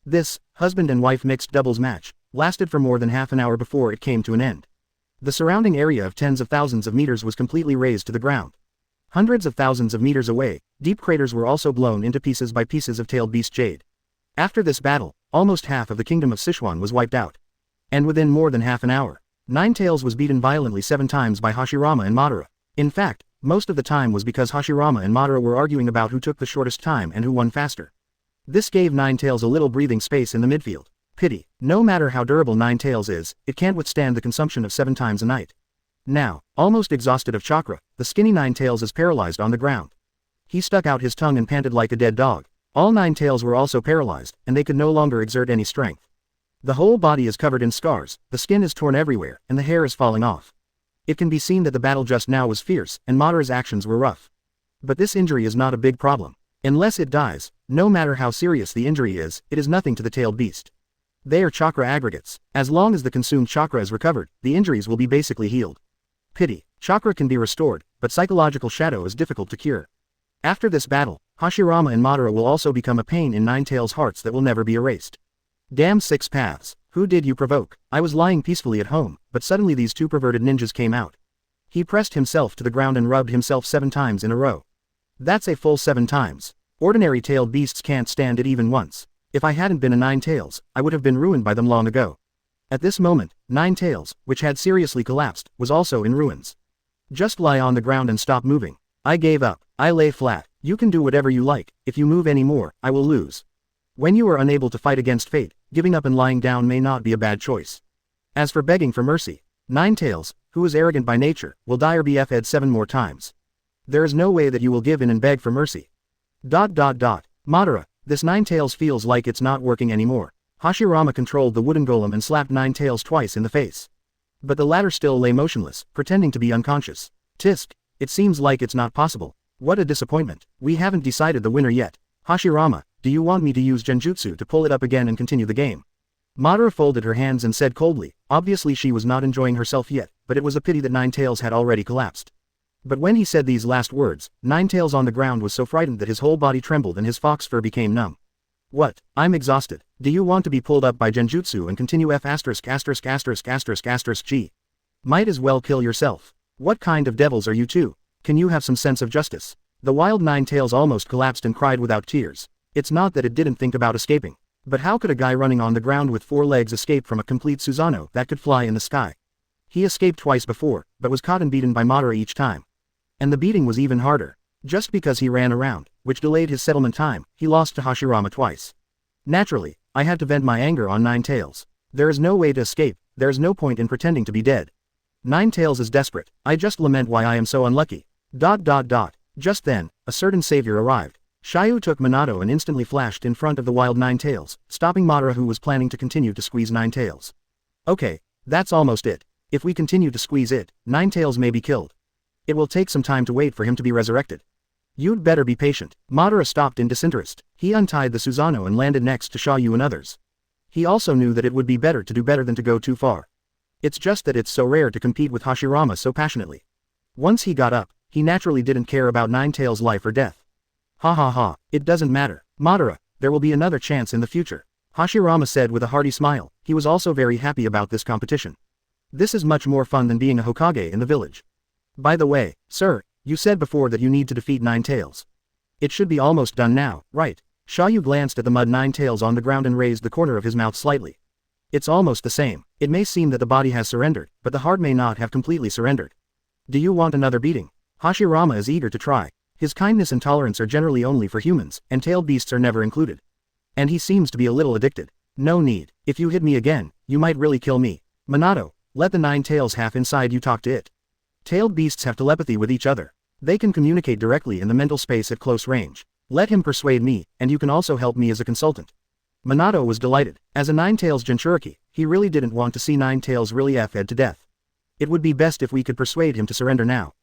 This, husband and wife mixed doubles match, lasted for more than half an hour before it came to an end. The surrounding area of tens of thousands of meters was completely razed to the ground. Hundreds of thousands of meters away, deep craters were also blown into pieces by pieces of tailed beast jade. After this battle, almost half of the kingdom of Sichuan was wiped out. And within more than half an hour, Nine Tails was beaten violently 7 times by Hashirama and Madara. In fact, most of the time was because Hashirama and Madara were arguing about who took the shortest time and who won faster. This gave Nine Tails a little breathing space in the midfield. Pity, no matter how durable Nine Tails is, it can't withstand the consumption of 7 times a night. Now, almost exhausted of chakra, the skinny Nine Tails is paralyzed on the ground. He stuck out his tongue and panted like a dead dog. All 9 tails were also paralyzed, and they could no longer exert any strength. The whole body is covered in scars, the skin is torn everywhere, and the hair is falling off. It can be seen that the battle just now was fierce, and Madara's actions were rough. But this injury is not a big problem. Unless it dies, no matter how serious the injury is, it is nothing to the tailed beast. They are chakra aggregates. As long as the consumed chakra is recovered, the injuries will be basically healed. Pity, chakra can be restored, but psychological shadow is difficult to cure. After this battle, Hashirama and Madara will also become a pain in Nine Tails' hearts that will never be erased. Damn 6 paths, who did you provoke? I was lying peacefully at home, but suddenly these 2 perverted ninjas came out. He pressed himself to the ground and rubbed himself 7 times in a row. That's a full 7 times. Ordinary tailed beasts can't stand it even once. If I hadn't been a Nine Tails, I would have been ruined by them long ago. At this moment, Nine Tails, which had seriously collapsed, was also in ruins. Just lie on the ground and stop moving. I gave up. I lay flat. You can do whatever you like. If you move any more, I will lose. When you are unable to fight against fate, giving up and lying down may not be a bad choice. As for begging for mercy, Nine Tails, who is arrogant by nature, will die or be f'd 7 more times. There is no way that you will give in and beg for mercy. Madara, this Nine Tails feels like it's not working anymore. Hashirama controlled the wooden golem and slapped Nine Tails twice in the face. But the latter still lay motionless, pretending to be unconscious. Tisk, it seems like it's not possible. What a disappointment. We haven't decided the winner yet. Hashirama, do you want me to use genjutsu to pull it up again and continue the game? Madara folded her hands and said coldly, obviously she was not enjoying herself yet, but it was a pity that Nine Tails had already collapsed. But when he said these last words, Nine Tails on the ground was so frightened that his whole body trembled and his fox fur became numb. What? I'm exhausted. Do you want to be pulled up by genjutsu and continue G? Might as well kill yourself. What kind of devils are you two? Can you have some sense of justice? The wild Nine Tails almost collapsed and cried without tears. It's not that it didn't think about escaping. But how could a guy running on the ground with 4 legs escape from a complete Susanoo that could fly in the sky? He escaped twice before, but was caught and beaten by Madara each time. And the beating was even harder. Just because he ran around, which delayed his settlement time, he lost to Hashirama twice. Naturally, I had to vent my anger on Nine Tails. There is no way to escape, there is no point in pretending to be dead. Nine Tails is desperate. I just lament why I am so unlucky. Just then, a certain savior arrived. Xia You took Minato and instantly flashed in front of the wild Nine Tails, stopping Madara, who was planning to continue to squeeze Nine Tails. Okay, that's almost it. If we continue to squeeze it, Nine Tails may be killed. It will take some time to wait for him to be resurrected. You'd better be patient. Madara stopped in disinterest. He untied the Susanoo and landed next to Xia You and others. He also knew that it would be better to do better than to go too far. It's just that it's so rare to compete with Hashirama so passionately. Once he got up, he naturally didn't care about Nine Tails' life or death. It doesn't matter. Madara, there will be another chance in the future. Hashirama said with a hearty smile. He was also very happy about this competition. This is much more fun than being a Hokage in the village. By the way, sir, you said before that you need to defeat Nine Tails. It should be almost done now, right? Xia You glanced at the mud Nine Tails on the ground and raised the corner of his mouth slightly. It's almost the same. It may seem that the body has surrendered, but the heart may not have completely surrendered. Do you want another beating? Hashirama is eager to try. His kindness and tolerance are generally only for humans, and tailed beasts are never included. And he seems to be a little addicted. No need. If you hit me again, you might really kill me. Minato, let the Nine Tails half inside you talk to it. Tailed beasts have telepathy with each other. They can communicate directly in the mental space at close range. Let him persuade me, and you can also help me as a consultant. Minato was delighted. As a Nine Tails Jinchuriki, he really didn't want to see Nine Tails really f'd to death. It would be best if we could persuade him to surrender now.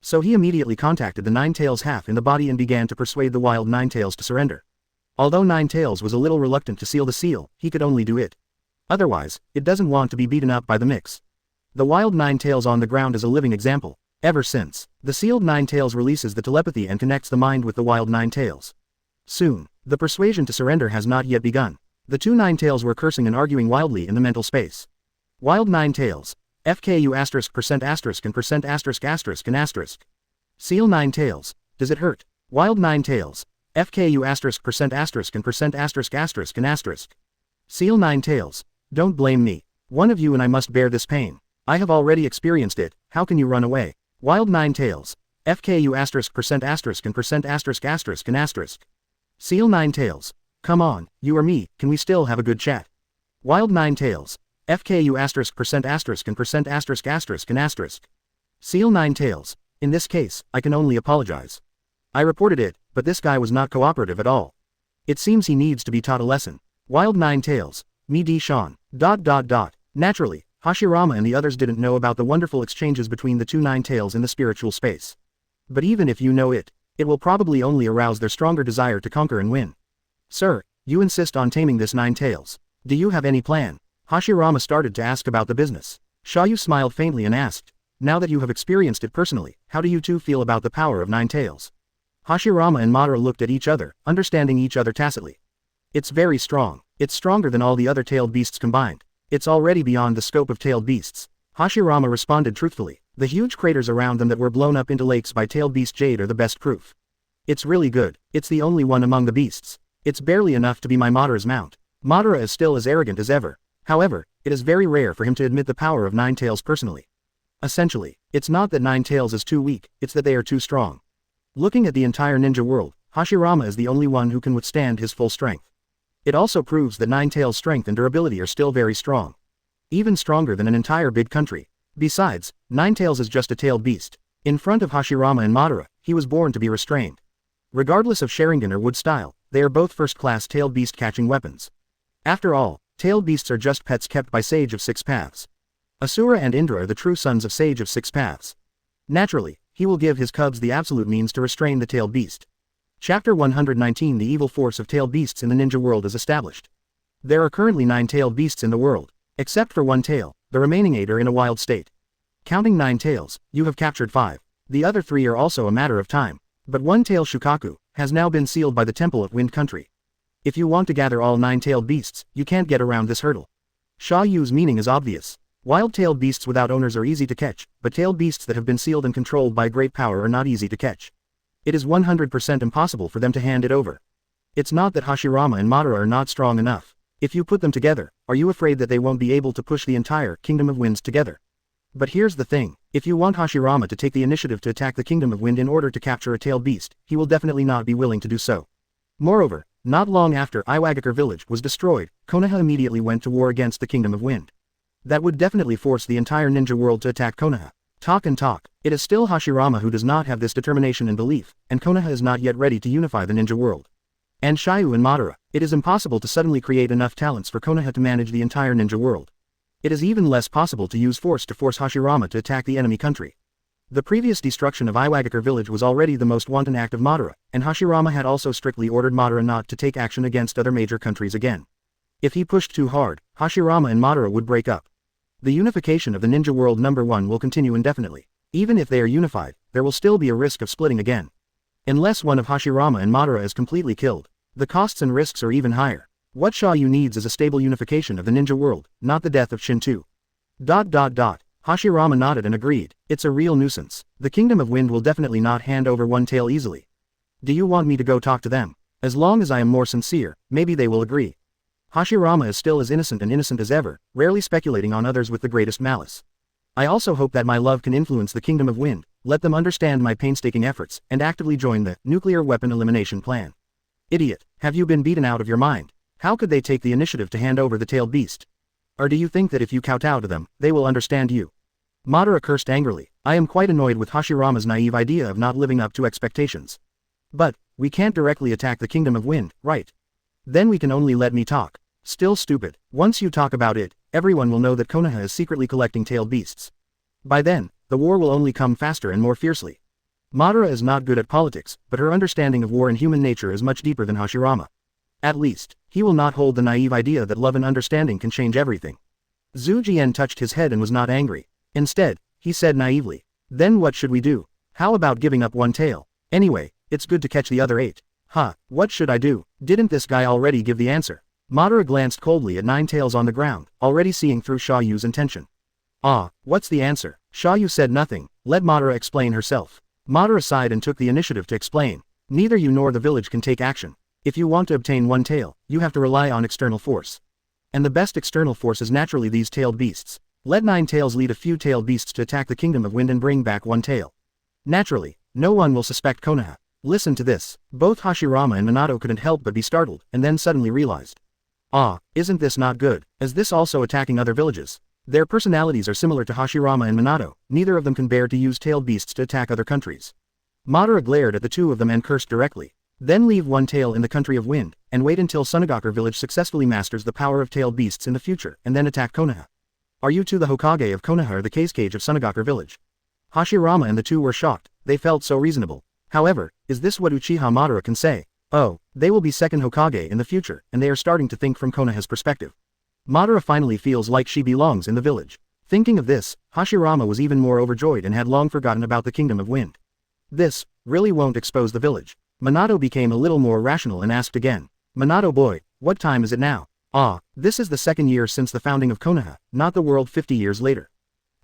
So he immediately contacted the Nine Tails half in the body and began to persuade the wild Nine Tails to surrender. Although Nine Tails was a little reluctant to seal the seal, he could only do it. Otherwise, it doesn't want to be beaten up by the mix. The wild Nine Tails on the ground is a living example. Ever since, the sealed Nine Tails releases the telepathy and connects the mind with the wild Nine Tails. Soon, the persuasion to surrender has not yet begun. The 2 Nine Tails were cursing and arguing wildly in the mental space. Wild Nine Tails. FKU *% and ***. Seal Nine Tails. Does it hurt? Wild Nine Tails. FKU *% and ***. Seal Nine Tails. Don't blame me. One of you and I must bear this pain. I have already experienced it. How can you run away? Wild Nine Tails. FKU *% and ***. Seal Nine Tails. Come on, you or me, can we still have a good chat? Wild Nine Tails. FKU *% and ***. Seal Nine Tails. In this case, I can only apologize. I reported it, but this guy was not cooperative at all. It seems he needs to be taught a lesson. Wild Nine Tails. Me D. Sean. Naturally, Hashirama and the others didn't know about the wonderful exchanges between the 2 Nine Tails in the spiritual space. But even if you know it, it will probably only arouse their stronger desire to conquer and win. Sir, you insist on taming this Nine Tails. Do you have any plan? Hashirama started to ask about the business. Xia You smiled faintly and asked, now that you have experienced it personally, how do you two feel about the power of Nine Tails? Hashirama and Madara looked at each other, understanding each other tacitly. It's very strong. It's stronger than all the other tailed beasts combined. It's already beyond the scope of tailed beasts. Hashirama responded truthfully. The huge craters around them that were blown up into lakes by tailed beast jade are the best proof. It's really good. It's the only one among the beasts. It's barely enough to be my Madara's mount. Madara is still as arrogant as ever. However, it is very rare for him to admit the power of Nine Tails personally. Essentially, it's not that Nine Tails is too weak, it's that they are too strong. Looking at the entire ninja world, Hashirama is the only one who can withstand his full strength. It also proves that Nine Tails' strength and durability are still very strong. Even stronger than an entire big country. Besides, Nine Tails is just a tailed beast. In front of Hashirama and Madara, he was born to be restrained. Regardless of Sharingan or wood style, they are both first-class tailed beast catching weapons. After all, tailed beasts are just pets kept by Sage of Six Paths. Asura and Indra are the true sons of Sage of Six Paths. Naturally, he will give his cubs the absolute means to restrain the tailed beast. Chapter 119 The evil force of tailed beasts in the ninja world is established. There are currently 9 tailed beasts in the world. Except for 1 tail, the remaining 8 are in a wild state. Counting 9 tails, you have captured 5. The other 3 are also a matter of time. But 1 tail Shukaku has now been sealed by the Temple of Wind Country. If you want to gather all 9 tailed beasts, you can't get around this hurdle. Xia Yu's meaning is obvious. Wild-tailed beasts without owners are easy to catch, but tailed beasts that have been sealed and controlled by great power are not easy to catch. It is 100% impossible for them to hand it over. It's not that Hashirama and Madara are not strong enough. If you put them together, are you afraid that they won't be able to push the entire Kingdom of Winds together? But here's the thing, if you want Hashirama to take the initiative to attack the Kingdom of Wind in order to capture a tailed beast, he will definitely not be willing to do so. Moreover, not long after Iwagakure village was destroyed, Konoha immediately went to war against the Kingdom of Wind. That would definitely force the entire ninja world to attack Konoha. Talk and talk. It is still Hashirama who does not have this determination and belief, and Konoha is not yet ready to unify the ninja world. And Xia You and Madara, it is impossible to suddenly create enough talents for Konoha to manage the entire ninja world. It is even less possible to use force to force Hashirama to attack the enemy country. The previous destruction of Iwagakure village was already the most wanton act of Madara, and Hashirama had also strictly ordered Madara not to take action against other major countries again. If he pushed too hard, Hashirama and Madara would break up. The unification of the ninja world #1 will continue indefinitely. Even if they are unified, there will still be a risk of splitting again. Unless one of Hashirama and Madara is completely killed, the costs and risks are even higher. What Xia You needs is a stable unification of the ninja world, not the death of Shinto. Hashirama nodded and agreed. It's a real nuisance. The Kingdom of Wind will definitely not hand over 1 tail easily. Do you want me to go talk to them? As long as I am more sincere, maybe they will agree. Hashirama is still as innocent as ever, rarely speculating on others with the greatest malice. I also hope that my love can influence the Kingdom of Wind, let them understand my painstaking efforts, and actively join the nuclear weapon elimination plan. Idiot, have you been beaten out of your mind? How could they take the initiative to hand over the tailed beast? Or do you think that if you kowtow to them, they will understand you? Madara cursed angrily. I am quite annoyed with Hashirama's naive idea of not living up to expectations. But, we can't directly attack the Kingdom of Wind, right? Then we can only let me talk. Still stupid. Once you talk about it, everyone will know that Konoha is secretly collecting tailed beasts. By then, the war will only come faster and more fiercely. Madara is not good at politics, but her understanding of war and human nature is much deeper than Hashirama. At least, he will not hold the naive idea that love and understanding can change everything. Zhu Jian touched his head and was not angry. Instead, he said naively, then what should we do? How about giving up 1 tail? Anyway, it's good to catch the other 8. What should I do? Didn't this guy already give the answer? Madara glanced coldly at 9 tails on the ground, already seeing through Xia Yu's intention. What's the answer? Xia Yu said nothing, let Madara explain herself. Madara sighed and took the initiative to explain. Neither you nor the village can take action. If you want to obtain 1 tail, you have to rely on external force. And the best external force is naturally these tailed beasts. Let 9 tails lead a few tailed beasts to attack the Kingdom of Wind and bring back 1 tail. Naturally, no one will suspect Konoha. Listen to this. Both Hashirama and Minato couldn't help but be startled, and then suddenly realized. Isn't this not good? Is this also attacking other villages? Their personalities are similar to Hashirama and Minato, neither of them can bear to use tailed beasts to attack other countries. Madara glared at the 2 of them and cursed directly. Then leave 1 tail in the country of wind, and wait until Sunagakure village successfully masters the power of tailed beasts in the future, and then attack Konoha. Are you 2 the Hokage of Konoha or the cage of Sunagakure village? Hashirama and the 2 were shocked, they felt so reasonable. However, is this what Uchiha Madara can say? They will be 2nd Hokage in the future, and they are starting to think from Konoha's perspective. Madara finally feels like she belongs in the village. Thinking of this, Hashirama was even more overjoyed and had long forgotten about the Kingdom of Wind. This really won't expose the village. Minato became a little more rational and asked again. Minato boy, what time is it now? Ah, this is the second year since the founding of Konoha, not the world 50 years later.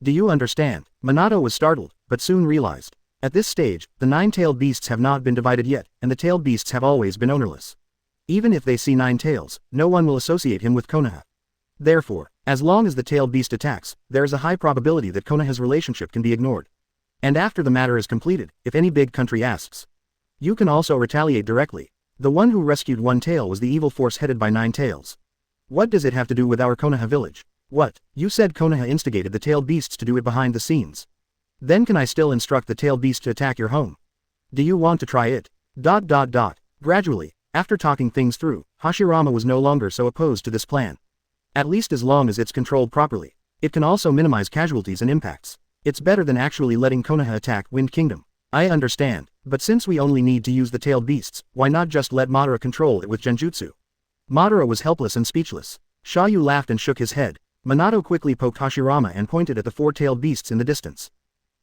Do you understand? Minato was startled, but soon realized. At this stage, the nine-tailed beasts have not been divided yet, and the tailed beasts have always been ownerless. Even if they see 9 tails, no one will associate him with Konoha. Therefore, as long as the tailed beast attacks, there is a high probability that Konoha's relationship can be ignored. And after the matter is completed, if any big country asks, you can also retaliate directly. The one who rescued one tail was the evil force headed by 9 tails. What does it have to do with our Konoha village? What, you said Konoha instigated the tailed beasts to do it behind the scenes? Then can I still instruct the tailed beast to attack your home? Do you want to try it? Gradually, after talking things through, Hashirama was no longer so opposed to this plan. At least as long as it's controlled properly. It can also minimize casualties and impacts. It's better than actually letting Konoha attack Wind Kingdom. I understand, but since we only need to use the tailed beasts, why not just let Madara control it with genjutsu? Madara was helpless and speechless. Xia You laughed and shook his head. Minato quickly poked Hashirama and pointed at the 4 tailed beasts in the distance.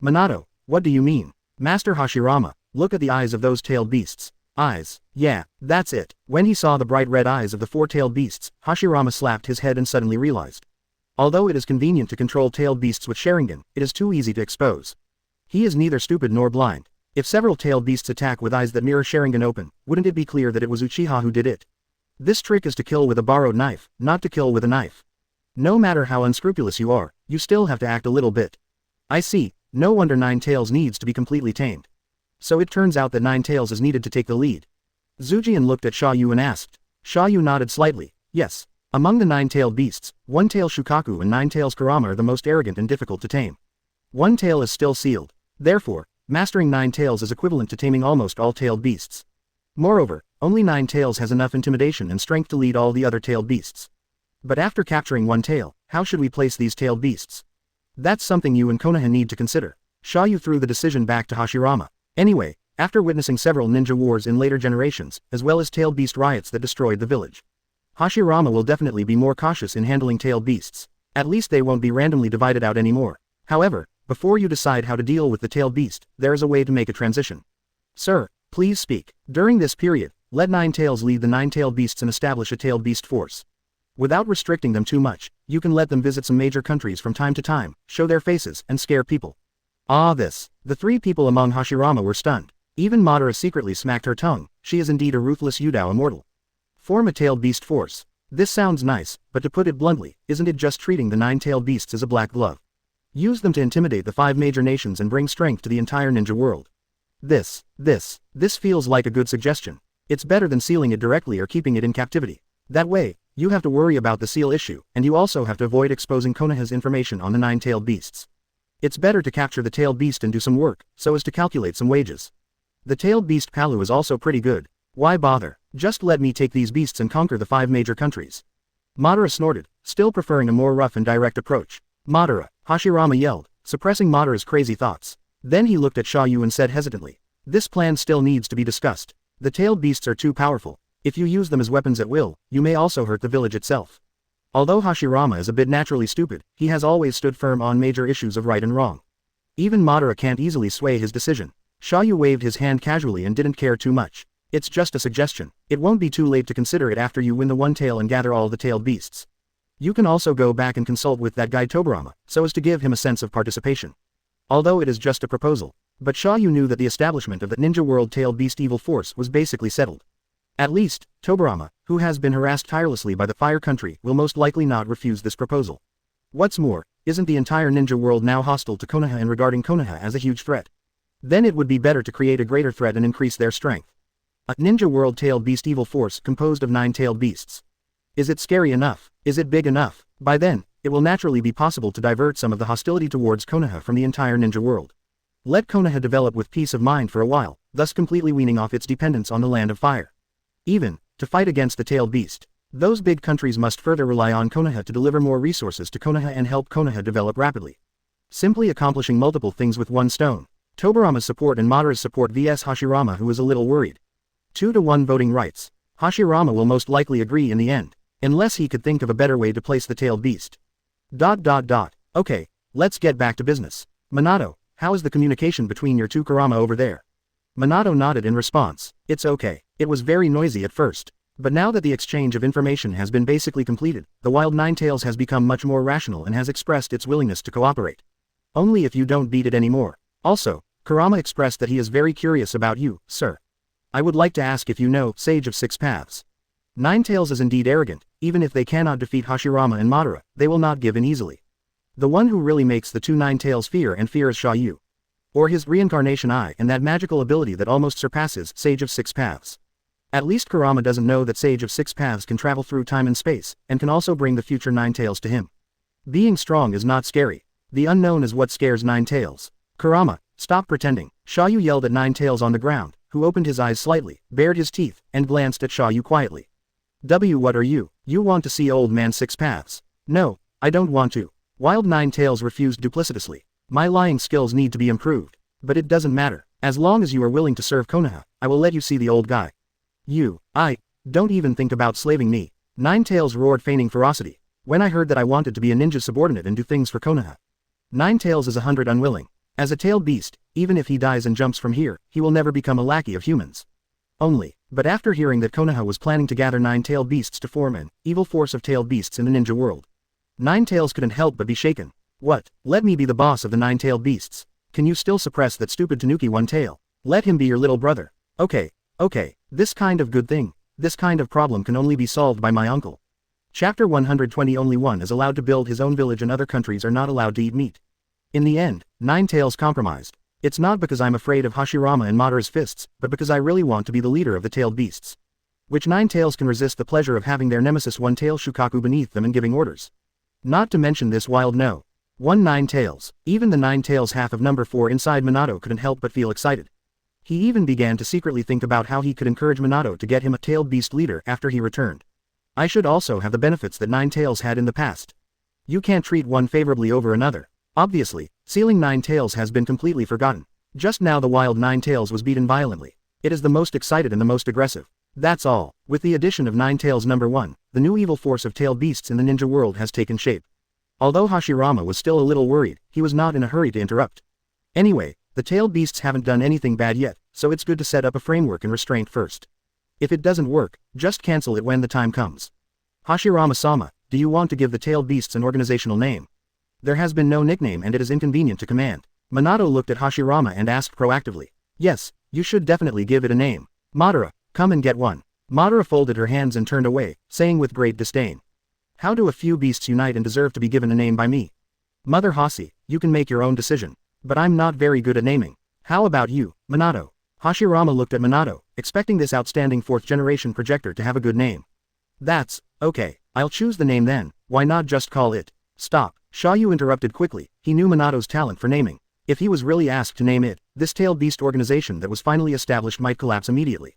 Minato, what do you mean? Master Hashirama, look at the eyes of those tailed beasts. Eyes, yeah, that's it. When he saw the bright red eyes of the 4 tailed beasts, Hashirama slapped his head and suddenly realized. Although it is convenient to control tailed beasts with Sharingan, it is too easy to expose. He is neither stupid nor blind. If several tailed beasts attack with eyes that mirror Sharingan open, wouldn't it be clear that it was Uchiha who did it? This trick is to kill with a borrowed knife, not to kill with a knife. No matter how unscrupulous you are, you still have to act a little bit. I see, no wonder 9 tails needs to be completely tamed. So it turns out that 9 tails is needed to take the lead. Zujian looked at Xia You and asked. Xia You nodded slightly, yes. Among the 9-tailed beasts, 1 tail Shukaku and 9 tails Kurama are the most arrogant and difficult to tame. 1 tail is still sealed. Therefore, mastering 9 tails is equivalent to taming almost all tailed beasts. Moreover, only 9 tails has enough intimidation and strength to lead all the other tailed beasts. But after capturing 1 tail, how should we place these tailed beasts? That's something you and Konoha need to consider. Xia You threw the decision back to Hashirama. Anyway, after witnessing several ninja wars in later generations, as well as tailed beast riots that destroyed the village, Hashirama will definitely be more cautious in handling tailed beasts. At least they won't be randomly divided out anymore. However, before you decide how to deal with the tailed beast, there is a way to make a transition. Sir, please speak. During this period, let 9 tails lead the 9 tailed beasts and establish a tailed beast force. Without restricting them too much, you can let them visit some major countries from time to time, show their faces, and scare people. The 3 people among Hashirama were stunned. Even Madara secretly smacked her tongue. She is indeed a ruthless Yudao immortal. Form a tailed beast force. This sounds nice, but to put it bluntly, isn't it just treating the 9 tailed beasts as a black glove? Use them to intimidate the 5 major nations and bring strength to the entire ninja world. This feels like a good suggestion. It's better than sealing it directly or keeping it in captivity. That way, you have to worry about the seal issue, and you also have to avoid exposing Konoha's information on the 9 tailed beasts. It's better to capture the tailed beast and do some work, so as to calculate some wages. The tailed beast Palu is also pretty good. Why bother? Just let me take these beasts and conquer the 5 major countries. Madara snorted, still preferring a more rough and direct approach. Madara, Hashirama yelled, suppressing Madara's crazy thoughts. Then he looked at Xia You and said hesitantly. This plan still needs to be discussed. The tailed beasts are too powerful. If you use them as weapons at will, you may also hurt the village itself. Although Hashirama is a bit naturally stupid, he has always stood firm on major issues of right and wrong. Even Madara can't easily sway his decision. Xia You waved his hand casually and didn't care too much. It's just a suggestion. It won't be too late to consider it after you win the 1 tail and gather all the tailed beasts. You can also go back and consult with that guy Tobirama, so as to give him a sense of participation. Although it is just a proposal. But Xia You knew that the establishment of the Ninja World Tailed Beast Evil Force was basically settled. At least, Tobirama, who has been harassed tirelessly by the Fire Country, will most likely not refuse this proposal. What's more, isn't the entire ninja world now hostile to Konoha and regarding Konoha as a huge threat? Then it would be better to create a greater threat and increase their strength. A Ninja World Tailed Beast Evil Force composed of 9 tailed beasts. Is it scary enough? Is it big enough? By then, it will naturally be possible to divert some of the hostility towards Konoha from the entire ninja world. Let Konoha develop with peace of mind for a while, thus completely weaning off its dependence on the Land of Fire. Even, to fight against the tailed beast, those big countries must further rely on Konoha to deliver more resources to Konoha and help Konoha develop rapidly. Simply accomplishing multiple things with one stone. Tobirama's support and Madara's support vs Hashirama, who is a little worried. 2-to-1 voting rights. Hashirama will most likely agree in the end, unless he could think of a better way to place the tailed beast. Okay, let's get back to business. Minato, how is the communication between your 2 Kurama over there? Minato nodded in response. It's okay. It was very noisy at first. But now that the exchange of information has been basically completed, the Wild Ninetales has become much more rational and has expressed its willingness to cooperate. Only if you don't beat it anymore. Also, Kurama expressed that he is very curious about you, sir. I would like to ask if you know Sage of Six Paths. Ninetales is indeed arrogant. Even if they cannot defeat Hashirama and Madara, they will not give in easily. The one who really makes the two Ninetales fear is Xia You. Or his reincarnation eye and that magical ability that almost surpasses Sage of Six Paths. At least Kurama doesn't know that Sage of Six Paths can travel through time and space, and can also bring the future Ninetales to him. Being strong is not scary. The unknown is what scares Ninetales. Kurama, stop pretending. Xia You yelled at Ninetales on the ground, who opened his eyes slightly, bared his teeth, and glanced at Xia You quietly. What are you? You want to see Old Man Six Paths? No, I don't want to. Wild Ninetales refused duplicitously. My lying skills need to be improved. But it doesn't matter. As long as you are willing to serve Konoha, I will let you see the old guy. Don't even think about slaving me. Ninetales roared, feigning ferocity. When I heard that I wanted to be a ninja subordinate and do things for Konoha. Ninetales is 100 unwilling. As a tailed beast, even if he dies and jumps from here, he will never become a lackey of humans. But after hearing that Konoha was planning to gather 9 tailed beasts to form an evil force of tailed beasts in the ninja world, Ninetales couldn't help but be shaken. What? Let me be the boss of the 9 tailed beasts. Can you still suppress that stupid Tanuki one tail? Let him be your little brother. Okay. This kind of good thing. This kind of problem can only be solved by my uncle. Chapter 120. Only one is allowed to build his own village and other countries are not allowed to eat meat. In the end, Ninetales compromised. It's not because I'm afraid of Hashirama and Madara's fists, but because I really want to be the leader of the tailed beasts. Which Ninetales can resist the pleasure of having their nemesis one tail Shukaku beneath them and giving orders? Not to mention this wild no. 9 tails. Even the 9 tails half of number 4 inside Minato couldn't help but feel excited. He even began to secretly think about how he could encourage Minato to get him a tailed beast leader after he returned. I should also have the benefits that 9 tails had in the past. You can't treat one favorably over another. Obviously, sealing 9 tails has been completely forgotten. Just now the wild 9 tails was beaten violently. It is the most excited and the most aggressive. That's all. With the addition of 9 tails number 1, the new evil force of tailed beasts in the ninja world has taken shape. Although Hashirama was still a little worried, he was not in a hurry to interrupt. Anyway, the tailed beasts haven't done anything bad yet, so it's good to set up a framework and restraint first. If it doesn't work, just cancel it when the time comes. Hashirama-sama, do you want to give the tailed beasts an organizational name? There has been no nickname and it is inconvenient to command. Minato looked at Hashirama and asked proactively. Yes, you should definitely give it a name. Madara, come and get one. Madara folded her hands and turned away, saying with great disdain. How do a few beasts unite and deserve to be given a name by me? Mother Hasi, you can make your own decision. But I'm not very good at naming. How about you, Minato? Hashirama looked at Minato, expecting this outstanding 4th-generation projector to have a good name. That's okay. I'll choose the name then. Why not just call it? Stop. Xia You interrupted quickly. He knew Minato's talent for naming. If he was really asked to name it, this tailed beast organization that was finally established might collapse immediately.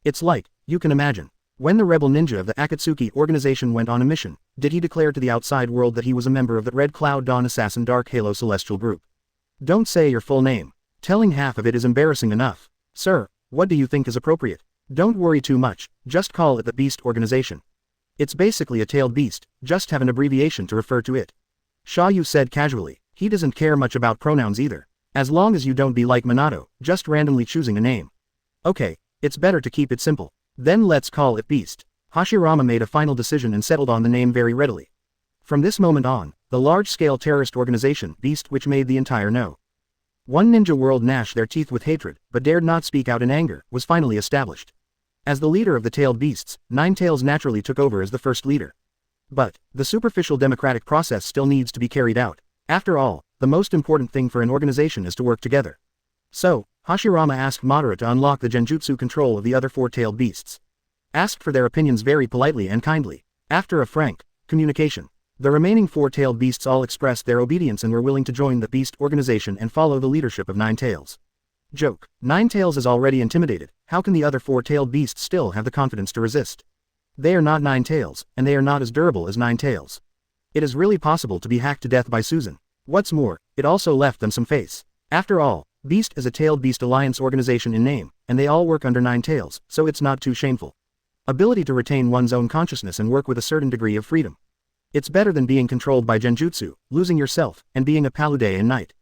It's like, you can imagine. When the rebel ninja of the Akatsuki organization went on a mission, did he declare to the outside world that he was a member of the Red Cloud Dawn Assassin Dark Halo Celestial Group? Don't say your full name. Telling half of it is embarrassing enough. Sir, what do you think is appropriate? Don't worry too much, just call it the Beast Organization. It's basically a tailed beast, just have an abbreviation to refer to it. Xia You said casually. He doesn't care much about pronouns either. As long as you don't be like Minato, just randomly choosing a name. Okay, it's better to keep it simple. Then let's call it Beast. Hashirama made a final decision and settled on the name very readily. From this moment on, the large-scale terrorist organization Beast, which made the entire one ninja world gnash their teeth with hatred, but dared not speak out in anger, was finally established. As the leader of the tailed beasts, Ninetales naturally took over as the first leader. But, the superficial democratic process still needs to be carried out. After all, the most important thing for an organization is to work together. So, Hashirama asked Madara to unlock the genjutsu control of the other 4 tailed beasts. Asked for their opinions very politely and kindly. After a frank communication, the remaining 4 tailed beasts all expressed their obedience and were willing to join the Beast Organization and follow the leadership of Ninetales. Joke. Ninetales is already intimidated, how can the other 4 tailed beasts still have the confidence to resist? They are not 9 tails, and they are not as durable as 9 tails. It is really possible to be hacked to death by Susan. What's more, it also left them some face. After all, Beast is a tailed beast alliance organization in name, and they all work under 9 tails, so it's not too shameful. Ability to retain one's own consciousness and work with a certain degree of freedom. It's better than being controlled by genjutsu, losing yourself, and being a palude in night.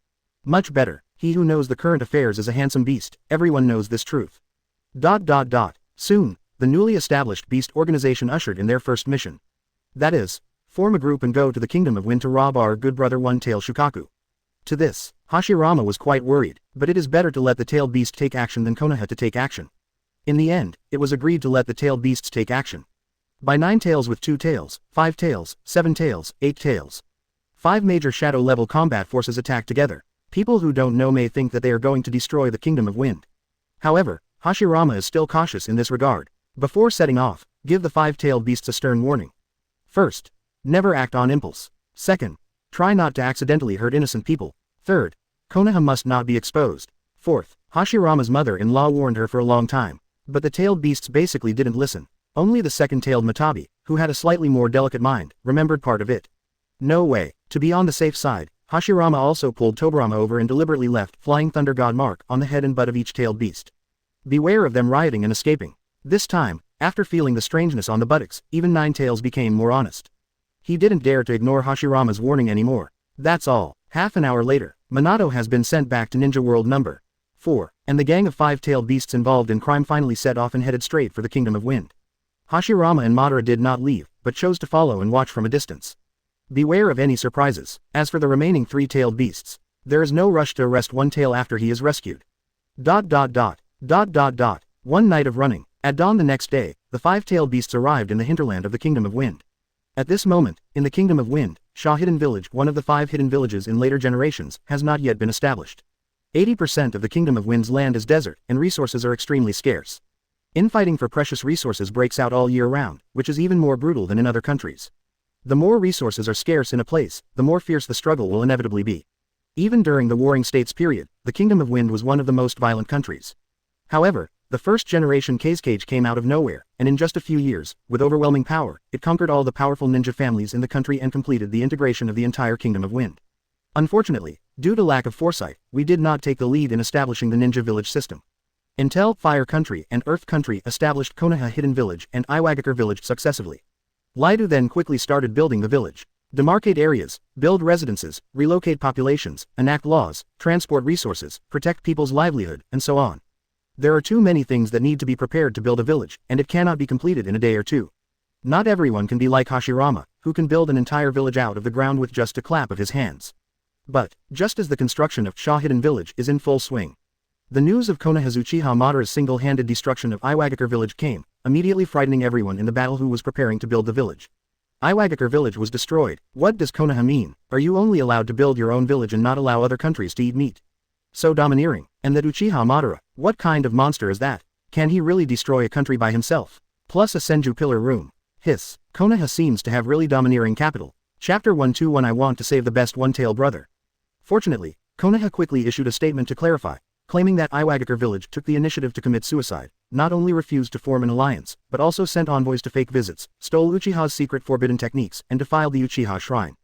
Much better. He who knows the current affairs is a handsome beast, everyone knows this truth. Soon, the newly established beast organization ushered in their first mission. That is, form a group and go to the Kingdom of Wind to rob our good brother One-Tail Shukaku. To this, Hashirama was quite worried, but it is better to let the tailed beast take action than Konoha to take action. In the end, it was agreed to let the tailed beasts take action. By 9 tails with 2 tails, 5 tails, 7 tails, 8 tails. 5 major shadow-level combat forces attack together. People who don't know may think that they are going to destroy the Kingdom of Wind. However, Hashirama is still cautious in this regard. Before setting off, give the 5-tailed beasts a stern warning. First, never act on impulse. Second, try not to accidentally hurt innocent people. Third, Konoha must not be exposed. Fourth, Hashirama's mother-in-law warned her for a long time, but the tailed beasts basically didn't listen. Only the second-tailed Matabi, who had a slightly more delicate mind, remembered part of it. No way. To be on the safe side, Hashirama also pulled Tobirama over and deliberately left Flying Thunder God mark on the head and butt of each tailed beast. Beware of them rioting and escaping. This time, after feeling the strangeness on the buttocks, even Nine Tails became more honest. He didn't dare to ignore Hashirama's warning anymore. That's all. Half an hour later, Minato has been sent back to Ninja World number 4, and the gang of 5-tailed beasts involved in crime finally set off and headed straight for the Kingdom of Wind. Hashirama and Madara did not leave, but chose to follow and watch from a distance. Beware of any surprises. As for the remaining 3-tailed beasts, there is no rush to arrest One-Tail after he is rescued. One night of running. At dawn the next day, the 5-tailed beasts arrived in the hinterland of the Kingdom of Wind. At this moment, in the Kingdom of Wind, Sha Hidden Village, one of the 5 hidden villages in later generations, has not yet been established. 80% of the Kingdom of Wind's land is desert, and resources are extremely scarce. Infighting for precious resources breaks out all year round, which is even more brutal than in other countries. The more resources are scarce in a place, the more fierce the struggle will inevitably be. Even during the Warring States period, the Kingdom of Wind was one of the most violent countries. However, the first generation Hokage came out of nowhere, and in just a few years, with overwhelming power, it conquered all the powerful ninja families in the country and completed the integration of the entire Kingdom of Wind. Unfortunately, due to lack of foresight, we did not take the lead in establishing the ninja village system. Until Fire Country and Earth Country established Konoha Hidden Village and Iwagakure Village successively. Lidu then quickly started building the village. Demarcate areas, build residences, relocate populations, enact laws, transport resources, protect people's livelihood, and so on. There are too many things that need to be prepared to build a village, and it cannot be completed in a day or two. Not everyone can be like Hashirama, who can build an entire village out of the ground with just a clap of his hands. But, just as the construction of Sha Hidden Village is in full swing, the news of Konoha's Uchiha Madara's single-handed destruction of Iwagakure Village came, immediately frightening everyone in the battle who was preparing to build the village. Iwagakure Village was destroyed. What does Konoha mean? Are you only allowed to build your own village and not allow other countries to eat meat? So domineering. And that Uchiha Madara, what kind of monster is that? Can he really destroy a country by himself? Plus a Senju pillar room. Hiss. Konoha seems to have really domineering capital. Chapter 121 I want to save the best One-Tail brother. Fortunately, Konoha quickly issued a statement to clarify, claiming that Iwagakure Village took the initiative to commit suicide, not only refused to form an alliance, but also sent envoys to fake visits, stole Uchiha's secret forbidden techniques, and defiled the Uchiha shrine.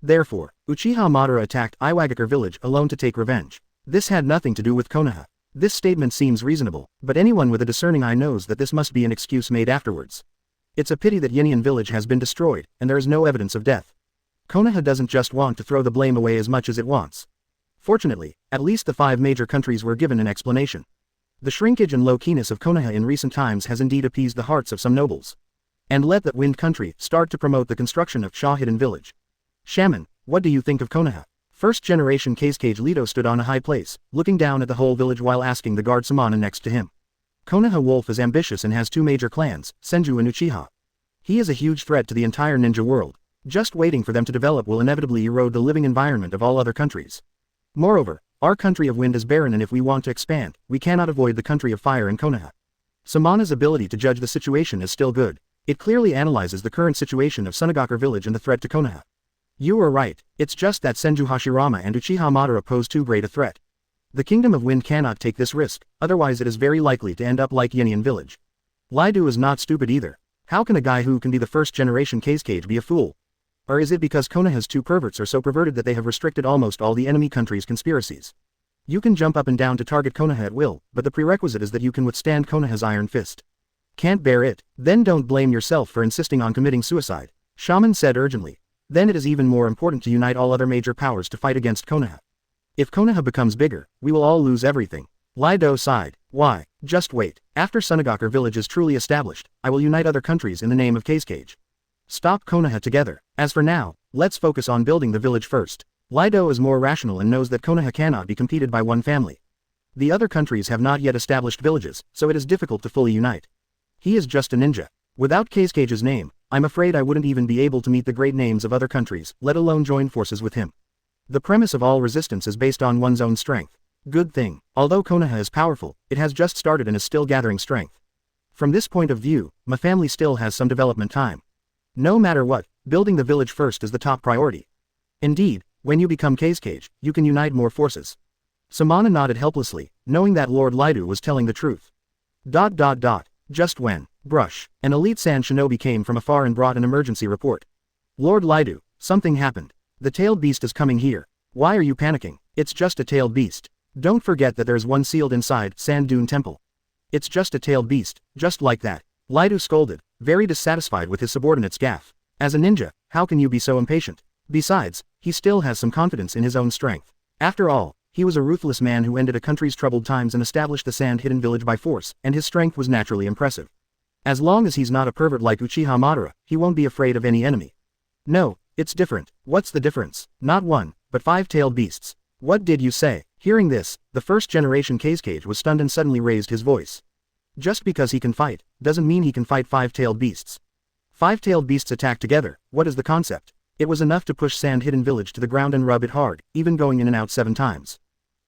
Therefore, Uchiha Madara attacked Iwagakure Village alone to take revenge. This had nothing to do with Konoha. This statement seems reasonable, but anyone with a discerning eye knows that this must be an excuse made afterwards. It's a pity that Yinian Village has been destroyed, and there is no evidence of death. Konoha doesn't just want to throw the blame away as much as it wants. Fortunately, at least the 5 major countries were given an explanation. The shrinkage and low-keyness of Konoha in recent times has indeed appeased the hearts of some nobles. And let that Wind Country start to promote the construction of Sha Hidden Village. Shaman, what do you think of Konoha? First-generation Hokage Leto stood on a high place, looking down at the whole village while asking the guard Samana next to him. Konoha Wolf is ambitious and has 2 major clans, Senju and Uchiha. He is a huge threat to the entire ninja world. Just waiting for them to develop will inevitably erode the living environment of all other countries. Moreover, our country of wind is barren, and if we want to expand, we cannot avoid the country of fire and Konoha. Samana's ability to judge the situation is still good. It clearly analyzes the current situation of Sunagakure Village and the threat to Konoha. You are right, it's just that Senju Hashirama and Uchiha Madara pose too great a threat. The Kingdom of Wind cannot take this risk, otherwise it is very likely to end up like Yinian Village. Lidu is not stupid either. How can a guy who can be the first-generation Hokage be a fool? Or is it because Konoha's 2 perverts are so perverted that they have restricted almost all the enemy countries' conspiracies? You can jump up and down to target Konoha at will, but the prerequisite is that you can withstand Konoha's iron fist. Can't bear it? Then don't blame yourself for insisting on committing suicide, Shaman said urgently. Then it is even more important to unite all other major powers to fight against Konoha. If Konoha becomes bigger, we will all lose everything. Lido sighed. Why? Just wait. After Sunagaku village is truly established, I will unite other countries in the name of Cage. Stop Konoha together. As for now, let's focus on building the village first. Lido is more rational and knows that Konoha cannot be competed by one family. The other countries have not yet established villages, so it is difficult to fully unite. He is just a ninja. Without Cage's name, I'm afraid I wouldn't even be able to meet the great names of other countries, let alone join forces with him. The premise of all resistance is based on one's own strength. Good thing, although Konoha is powerful, it has just started and is still gathering strength. From this point of view, my family still has some development time. No matter what, building the village first is the top priority. Indeed, when you become Cage, you can unite more forces. Samana nodded helplessly, knowing that Lord Lido was telling the truth. Just when, Brush, an elite sand shinobi came from afar and brought an emergency report. Lord Lido, something happened. The tailed beast is coming here. Why are you panicking? It's just a tailed beast. Don't forget that there's one sealed inside Sand Dune Temple. It's just a tailed beast, just like that. Lido scolded, very dissatisfied with his subordinate's gaffe. As a ninja, how can you be so impatient? Besides, he still has some confidence in his own strength. After all, he was a ruthless man who ended a country's troubled times and established the sand-hidden village by force, and his strength was naturally impressive. As long as he's not a pervert like Uchiha Madara, he won't be afraid of any enemy. No, it's different. What's the difference? Not one, but 5 tailed beasts. What did you say? Hearing this, the first-generation Cage was stunned and suddenly raised his voice. Just because he can fight, doesn't mean he can fight 5 tailed beasts. 5 tailed beasts attack together, what is the concept? It was enough to push Sand-Hidden Village to the ground and rub it hard, even going in and out 7 times.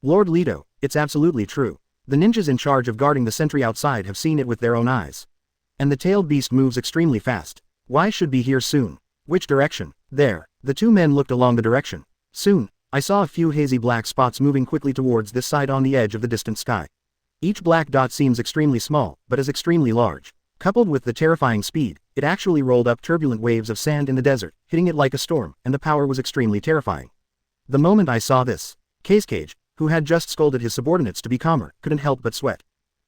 Lord Lido, it's absolutely true. The ninjas in charge of guarding the sentry outside have seen it with their own eyes. And the tailed beast moves extremely fast. Why should be here soon? Which direction? There. The 2 men looked along the direction. Soon, I saw a few hazy black spots moving quickly towards this side on the edge of the distant sky. Each black dot seems extremely small, but is extremely large. Coupled with the terrifying speed, it actually rolled up turbulent waves of sand in the desert, hitting it like a storm, and the power was extremely terrifying. The moment I saw this, Cage, who had just scolded his subordinates to be calmer, couldn't help but sweat.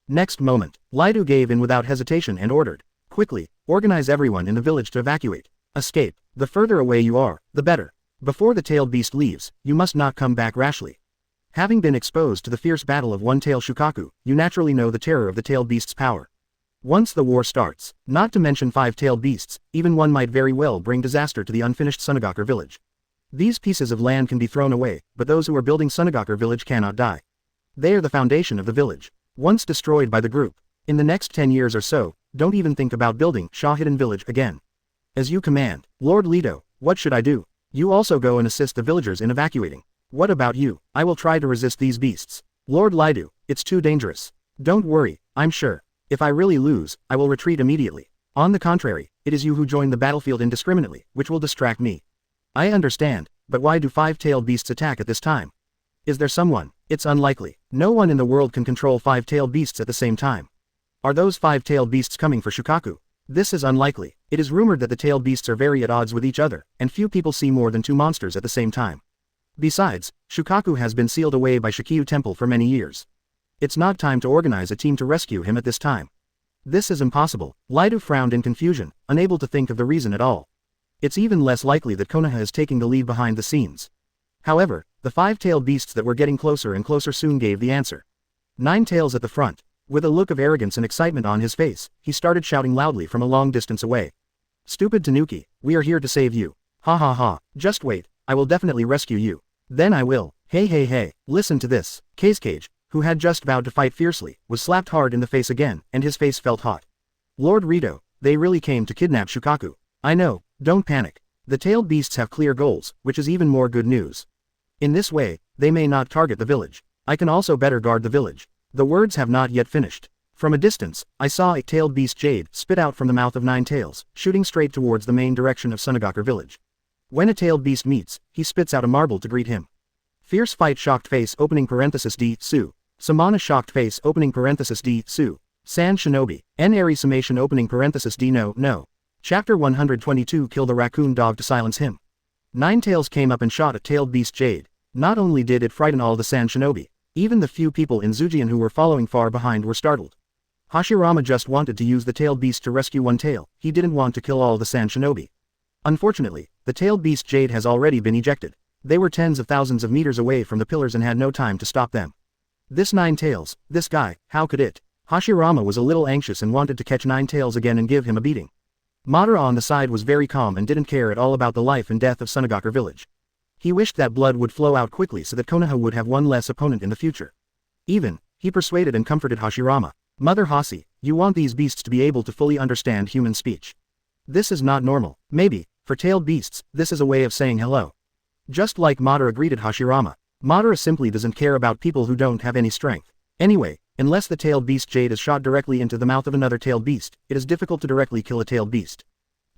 Next moment, Lido gave in without hesitation and ordered, quickly, organize everyone in the village to evacuate. Escape. The further away you are, the better. Before the tailed beast leaves, you must not come back rashly. Having been exposed to the fierce battle of one-tail Shukaku, you naturally know the terror of the tailed beast's power. Once the war starts, not to mention 5 tailed beasts, even one might very well bring disaster to the unfinished Sunagaku village. These pieces of land can be thrown away, but those who are building Sunagaku village cannot die. They are the foundation of the village. Once destroyed by the group, in the next 10 years or so, don't even think about building Hidden Village again. As you command, Lord Lido, what should I do? You also go and assist the villagers in evacuating. What about you? I will try to resist these beasts. Lord Lido, it's too dangerous. Don't worry, I'm sure. If I really lose, I will retreat immediately. On the contrary, it is you who join the battlefield indiscriminately, which will distract me. I understand, but why do 5-tailed beasts attack at this time? Is there someone? It's unlikely. No one in the world can control 5-tailed beasts at the same time. Are those 5-tailed beasts coming for Shukaku? This is unlikely. It is rumored that the tailed beasts are very at odds with each other, and few people see more than 2 monsters at the same time. Besides, Shukaku has been sealed away by Shikyu Temple for many years. It's not time to organize a team to rescue him at this time. This is impossible. Lido frowned in confusion, unable to think of the reason at all. It's even less likely that Konoha is taking the lead behind the scenes. However, the 5-tailed beasts that were getting closer and closer soon gave the answer. 9 tails at the front. With a look of arrogance and excitement on his face, he started shouting loudly from a long distance away. Stupid Tanuki, we are here to save you. Ha ha ha, just wait, I will definitely rescue you. Then I will. Hey, listen to this. Cage, who had just vowed to fight fiercely, was slapped hard in the face again, and his face felt hot. Lord Rito, they really came to kidnap Shukaku. I know, don't panic. The tailed beasts have clear goals, which is even more good news. In this way, they may not target the village. I can also better guard the village. The words have not yet finished. From a distance, I saw a tailed beast jade spit out from the mouth of 9 tails, shooting straight towards the main direction of Sunagaku village. When a tailed beast meets, he spits out a marble to greet him. Fierce fight shocked face opening parenthesis D Su. Samana shocked face opening parenthesis D Su. Sand shinobi. N airy summation opening parenthesis D no. Chapter 122 Kill the raccoon dog to silence him. 9 tails came up and shot at tailed beast jade. Not only did it frighten all the sand shinobi, even the few people in Zujian who were following far behind were startled. Hashirama just wanted to use the tailed beast to rescue one tail, he didn't want to kill all the sand shinobi. Unfortunately, the tailed beast jade has already been ejected. They were tens of thousands of meters away from the pillars and had no time to stop them. This Nine Tails, this guy, how could it? Hashirama was a little anxious and wanted to catch Nine Tails again and give him a beating. Madara on the side was very calm and didn't care at all about the life and death of Sunagakure village. He wished that blood would flow out quickly so that Konoha would have one less opponent in the future. He persuaded and comforted Hashirama. Mother Hashi, you want these beasts to be able to fully understand human speech. This is not normal. Maybe, for tailed beasts, this is a way of saying hello. Just like Madara greeted Hashirama. Madara simply doesn't care about people who don't have any strength. Anyway, unless the tailed beast jade is shot directly into the mouth of another tailed beast, it is difficult to directly kill a tailed beast.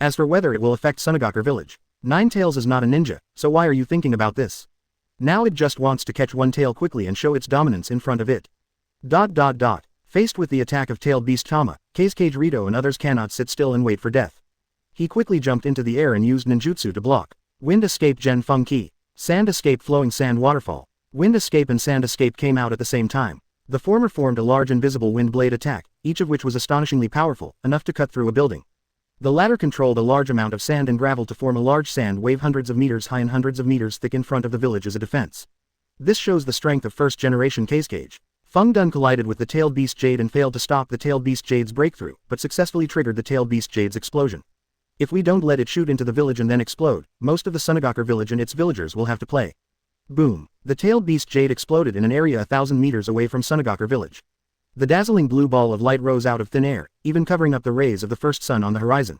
As for whether it will affect Sunagakure village, Nine Tails is not a ninja, so why are you thinking about this? Now it just wants to catch one tail quickly and show its dominance in front of it. Faced with the attack of tailed beast Tama, Kazekage Rito and others cannot sit still and wait for death. He quickly jumped into the air and used ninjutsu to block. Wind escape Gen Feng Ki. Sand escape flowing sand waterfall. Wind escape and sand escape came out at the same time. The former formed a large invisible wind blade attack, each of which was astonishingly powerful, enough to cut through a building. The latter controlled a large amount of sand and gravel to form a large sand wave hundreds of meters high and hundreds of meters thick in front of the village as a defense. This shows the strength of first generation Kazekage. Feng Dun collided with the tailed beast jade and failed to stop the tailed beast jade's breakthrough, but successfully triggered the tailed beast jade's explosion. If we don't let it shoot into the village and then explode, most of the Sunagakure village and its villagers will have to play. Boom! The tailed beast jade exploded in an area 1,000 meters away from Sunagakure village. The dazzling blue ball of light rose out of thin air, even covering up the rays of the first sun on the horizon.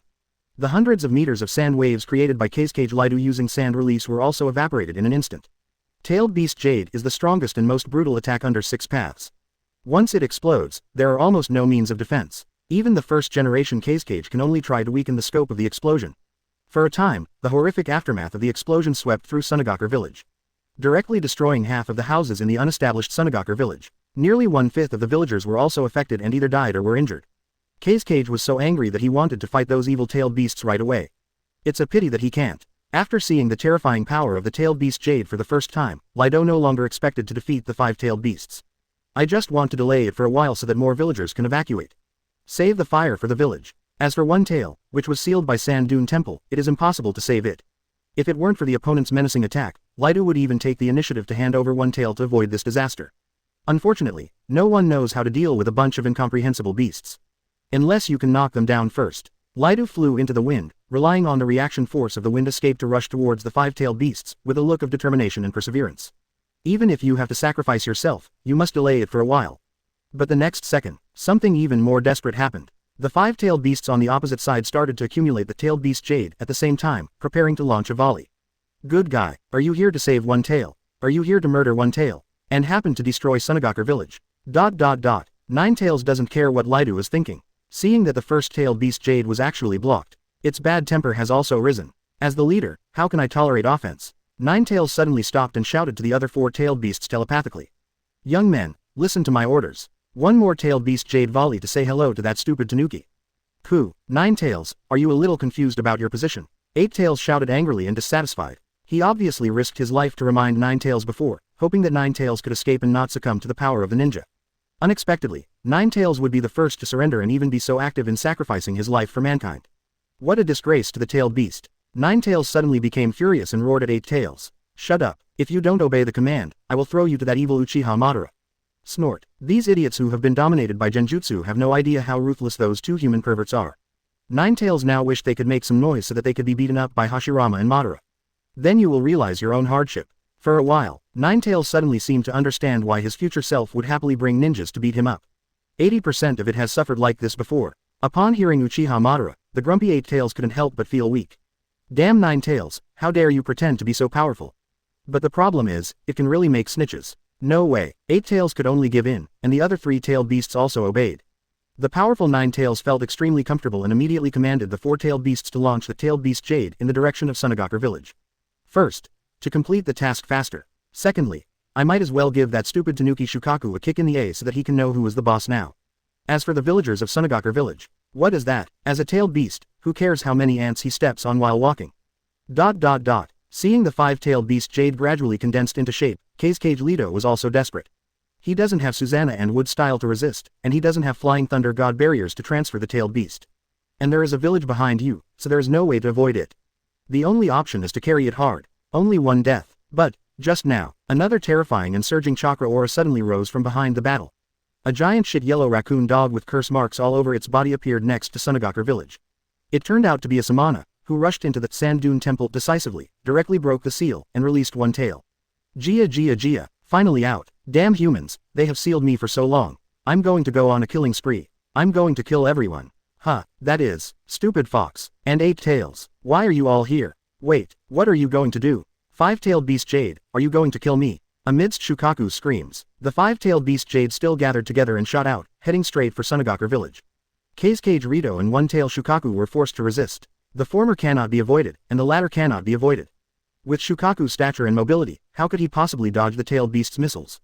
The hundreds of meters of sand waves created by Kazekage Lido using sand release were also evaporated in an instant. Tailed beast jade is the strongest and most brutal attack under 6 paths. Once it explodes, there are almost no means of defense. Even the first generation Kazekage can only try to weaken the scope of the explosion. For a time, the horrific aftermath of the explosion swept through Sunagakure village, directly destroying half of the houses in the unestablished Sunagakure village. Nearly 1/5 of the villagers were also affected and either died or were injured. Kazekage was so angry that he wanted to fight those evil tailed beasts right away. It's a pity that he can't. After seeing the terrifying power of the tailed beast jade for the first time, Lido no longer expected to defeat the 5 tailed beasts. I just want to delay it for a while so that more villagers can evacuate. Save the fire for the village. As for one tail, which was sealed by Sand Dune Temple, it is impossible to save it. If it weren't for the opponent's menacing attack, Lido would even take the initiative to hand over one tail to avoid this disaster. Unfortunately, no one knows how to deal with a bunch of incomprehensible beasts. Unless you can knock them down first. Lido flew into the wind, relying on the reaction force of the wind escape to rush towards the 5-tailed beasts, with a look of determination and perseverance. Even if you have to sacrifice yourself, you must delay it for a while. But the next second, something even more desperate happened. The 5-tailed beasts on the opposite side started to accumulate the tailed beast jade at the same time, preparing to launch a volley. Good guy, are you here to save one tail? Are you here to murder one tail? And happen to destroy Sunagakure village? Nine Tails doesn't care what Lido is thinking. Seeing that the first tailed beast jade was actually blocked, its bad temper has also risen. As the leader, how can I tolerate offense? Nine Tails suddenly stopped and shouted to the other 4 tailed beasts telepathically. Young men, listen to my orders. One more tailed beast jade volley to say hello to that stupid Tanuki. Pooh, Nine Tails, are you a little confused about your position? 8 Tails shouted angrily and dissatisfied. He obviously risked his life to remind 9 Tails before, hoping that 9 Tails could escape and not succumb to the power of the ninja. Unexpectedly, 9 Tails would be the first to surrender and even be so active in sacrificing his life for mankind. What a disgrace to the tailed beast. 9 Tails suddenly became furious and roared at 8 Tails. Shut up, if you don't obey the command, I will throw you to that evil Uchiha Madara. Snort. These idiots who have been dominated by genjutsu have no idea how ruthless those 2 human perverts are. 9 Tails now wish they could make some noise so that they could be beaten up by Hashirama and Madara. Then you will realize your own hardship. For a while, 9 Tails suddenly seemed to understand why his future self would happily bring ninjas to beat him up. 80% of it has suffered like this before. Upon hearing Uchiha Madara, the grumpy 8 Tails couldn't help but feel weak. Damn 9 Tails, how dare you pretend to be so powerful? But the problem is, it can really make snitches. No way, 8 Tails could only give in, and the other 3 tailed beasts also obeyed. The powerful 9 Tails felt extremely comfortable and immediately commanded the 4 tailed beasts to launch the tailed beast jade in the direction of Sunagakure village. First, to complete the task faster. Secondly, I might as well give that stupid Tanuki Shukaku a kick in the A so that he can know who is the boss now. As for the villagers of Sunagakure village, what is that? As a tailed beast, who cares how many ants he steps on while walking? Seeing the 5-tailed beast jade gradually condensed into shape, Kazekage Lido was also desperate. He doesn't have Susanna and Wood style to resist, and he doesn't have Flying Thunder God barriers to transfer the tailed beast. And there is a village behind you, so there is no way to avoid it. The only option is to carry it hard. Only one death. But, just now, another terrifying and surging chakra aura suddenly rose from behind the battle. A giant shit yellow raccoon dog with curse marks all over its body appeared next to Sunagakure village. It turned out to be a samana, who rushed into the sand dune temple decisively, directly broke the seal, and released one tail. Xia, finally out. Damn humans, they have sealed me for so long. I'm going to go on a killing spree. I'm going to kill everyone. That is, stupid fox. And 8 tails. Why are you all here? Wait, what are you going to do? 5-tailed beast Jade, are you going to kill me? Amidst Shukaku's screams, the 5-tailed beast Jade still gathered together and shot out, heading straight for Sunagakure village. Kazekage Rito and 1-tail Shukaku were forced to resist. The former cannot be avoided, and the latter cannot be avoided. With Shukaku's stature and mobility, how could he possibly dodge the tailed beast's missiles?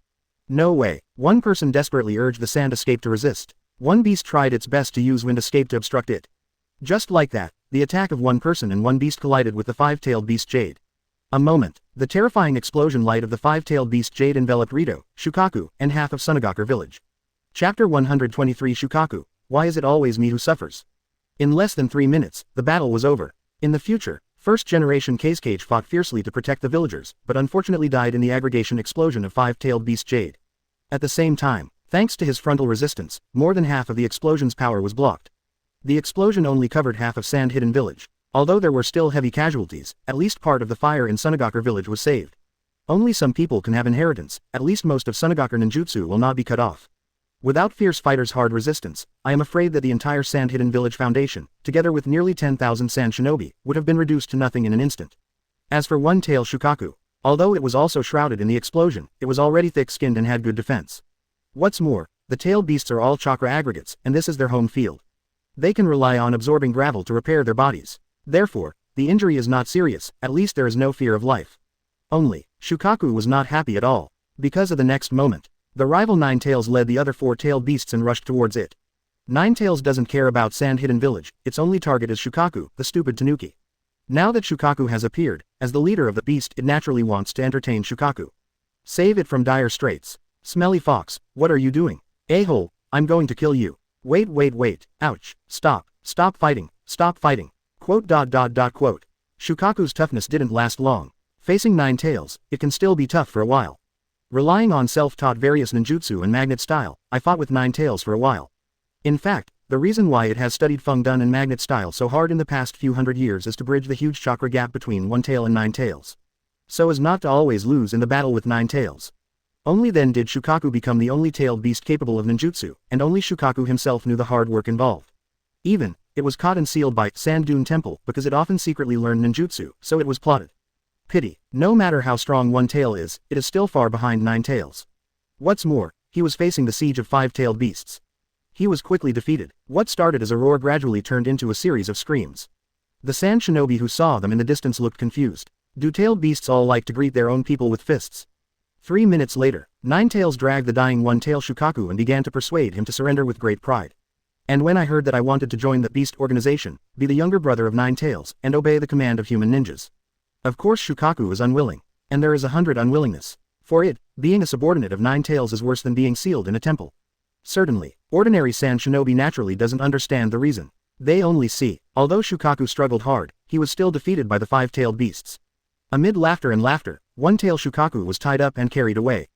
No way. One person desperately urged the sand escape to resist. One beast tried its best to use wind escape to obstruct it. Just like that, the attack of one person and one beast collided with the 5-tailed beast Jade. A moment, the terrifying explosion light of the 5-tailed beast Jade enveloped Rito, Shukaku, and half of Sunagakure village. Chapter 123 Shukaku, why is it always me who suffers? In less than 3 minutes, the battle was over. In the future, first-generation Kazekage fought fiercely to protect the villagers, but unfortunately died in the aggregation explosion of 5-tailed beast Jade. At the same time, thanks to his frontal resistance, more than half of the explosion's power was blocked. The explosion only covered half of Sand-Hidden Village. Although there were still heavy casualties, at least part of the fire in Sunagakure village was saved. Only some people can have inheritance, at least most of Sunagakure ninjutsu will not be cut off. Without fierce fighters' hard resistance, I am afraid that the entire Sand-Hidden Village Foundation, together with nearly 10,000 Sand Shinobi, would have been reduced to nothing in an instant. As for 1-tail Shukaku, although it was also shrouded in the explosion, it was already thick-skinned and had good defense. What's more, the tailed beasts are all chakra aggregates, and this is their home field. They can rely on absorbing gravel to repair their bodies. Therefore, the injury is not serious, at least there is no fear of life. Only, Shukaku was not happy at all. Because of the next moment, the rival 9-tails led the other 4-tailed beasts and rushed towards it. 9-tails doesn't care about Sand-Hidden Village, its only target is Shukaku, the stupid tanuki. Now that Shukaku has appeared, as the leader of the beast it naturally wants to entertain Shukaku. Save it from dire straits. Smelly fox, what are you doing? A-hole, I'm going to kill you. Wait, ouch, stop fighting. Quote. Shukaku's toughness didn't last long. Facing 9-tails, it can still be tough for a while. Relying on self-taught various ninjutsu and magnet style, I fought with 9-tails for a while. In fact, the reason why it has studied Feng Dun and magnet style so hard in the past few hundred years is to bridge the huge chakra gap between 1-tail and 9-tails. So as not to always lose in the battle with 9-tails. Only then did Shukaku become the only tailed beast capable of ninjutsu, and only Shukaku himself knew the hard work involved. Even, it was caught and sealed by Sand Dune Temple because it often secretly learned ninjutsu, so it was plotted. Pity, no matter how strong 1-tail is, it is still far behind 9-tails. What's more, he was facing the siege of 5-tailed beasts. He was quickly defeated. What started as a roar gradually turned into a series of screams. The Sand Shinobi who saw them in the distance looked confused. Do tailed beasts all like to greet their own people with fists? 3 minutes later, 9-tails dragged the dying 1-tail Shukaku and began to persuade him to surrender with great pride. And when I heard that I wanted to join the beast organization, be the younger brother of 9-tails, and obey the command of human ninjas. Of course Shukaku is unwilling. And there is 100 unwillingness. For it, being a subordinate of 9-tails is worse than being sealed in a temple. Certainly, ordinary Sand Shinobi naturally doesn't understand the reason. They only see, although Shukaku struggled hard, he was still defeated by the 5-tailed beasts. Amid laughter and laughter, 1-tail Shukaku was tied up and carried away.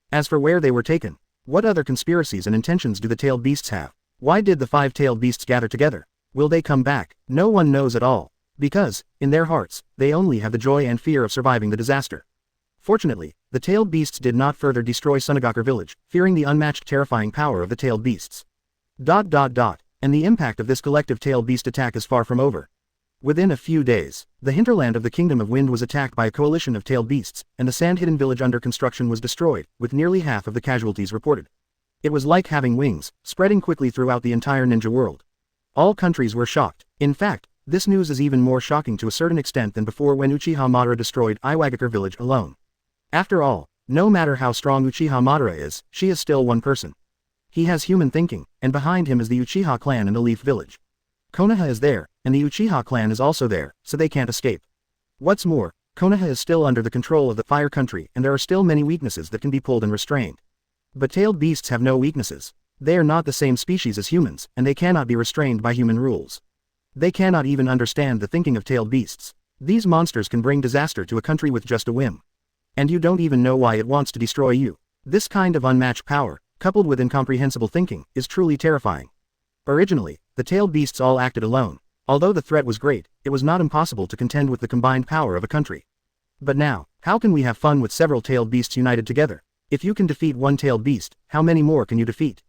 As for where they were taken, what other conspiracies and intentions do the tailed beasts have? Why did the 5-tailed beasts gather together? Will they come back? No one knows at all. Because, in their hearts, they only have the joy and fear of surviving the disaster. Fortunately, the tailed beasts did not further destroy Sunagakure village, fearing the unmatched terrifying power of the tailed beasts. And the impact of this collective tailed beast attack is far from over. Within a few days, the hinterland of the Kingdom of Wind was attacked by a coalition of tailed beasts, and the Sand-Hidden Village under construction was destroyed, with nearly half of the casualties reported. It was like having wings, spreading quickly throughout the entire ninja world. All countries were shocked. In fact, this news is even more shocking to a certain extent than before when Uchiha Madara destroyed Iwagakure village alone. After all, no matter how strong Uchiha Madara is, she is still one person. He has human thinking, and behind him is the Uchiha clan in the Leaf Village. Konoha is there, and the Uchiha clan is also there, so they can't escape. What's more, Konoha is still under the control of the Fire Country and there are still many weaknesses that can be pulled and restrained. But tailed beasts have no weaknesses. They are not the same species as humans, and they cannot be restrained by human rules. They cannot even understand the thinking of tailed beasts. These monsters can bring disaster to a country with just a whim. And you don't even know why it wants to destroy you. This kind of unmatched power, coupled with incomprehensible thinking, is truly terrifying. Originally, the tailed beasts all acted alone. Although the threat was great, it was not impossible to contend with the combined power of a country. But now, how can we have fun with several tailed beasts united together? If you can defeat one tailed beast, how many more can you defeat?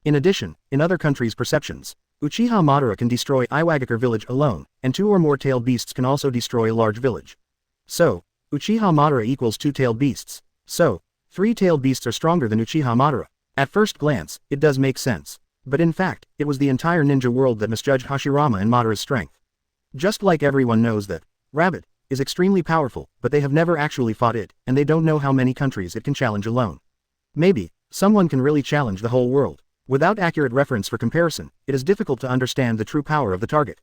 In addition, in other countries' perceptions, Uchiha Madara can destroy Iwagakure village alone, and 2 or more tailed beasts can also destroy a large village. So, Uchiha Madara equals 2 tailed beasts. So, 3 tailed beasts are stronger than Uchiha Madara. At first glance, it does make sense. But in fact, it was the entire ninja world that misjudged Hashirama and Madara's strength. Just like everyone knows that Rabbit is extremely powerful, but they have never actually fought it, and they don't know how many countries it can challenge alone. Maybe, someone can really challenge the whole world. Without accurate reference for comparison, it is difficult to understand the true power of the target.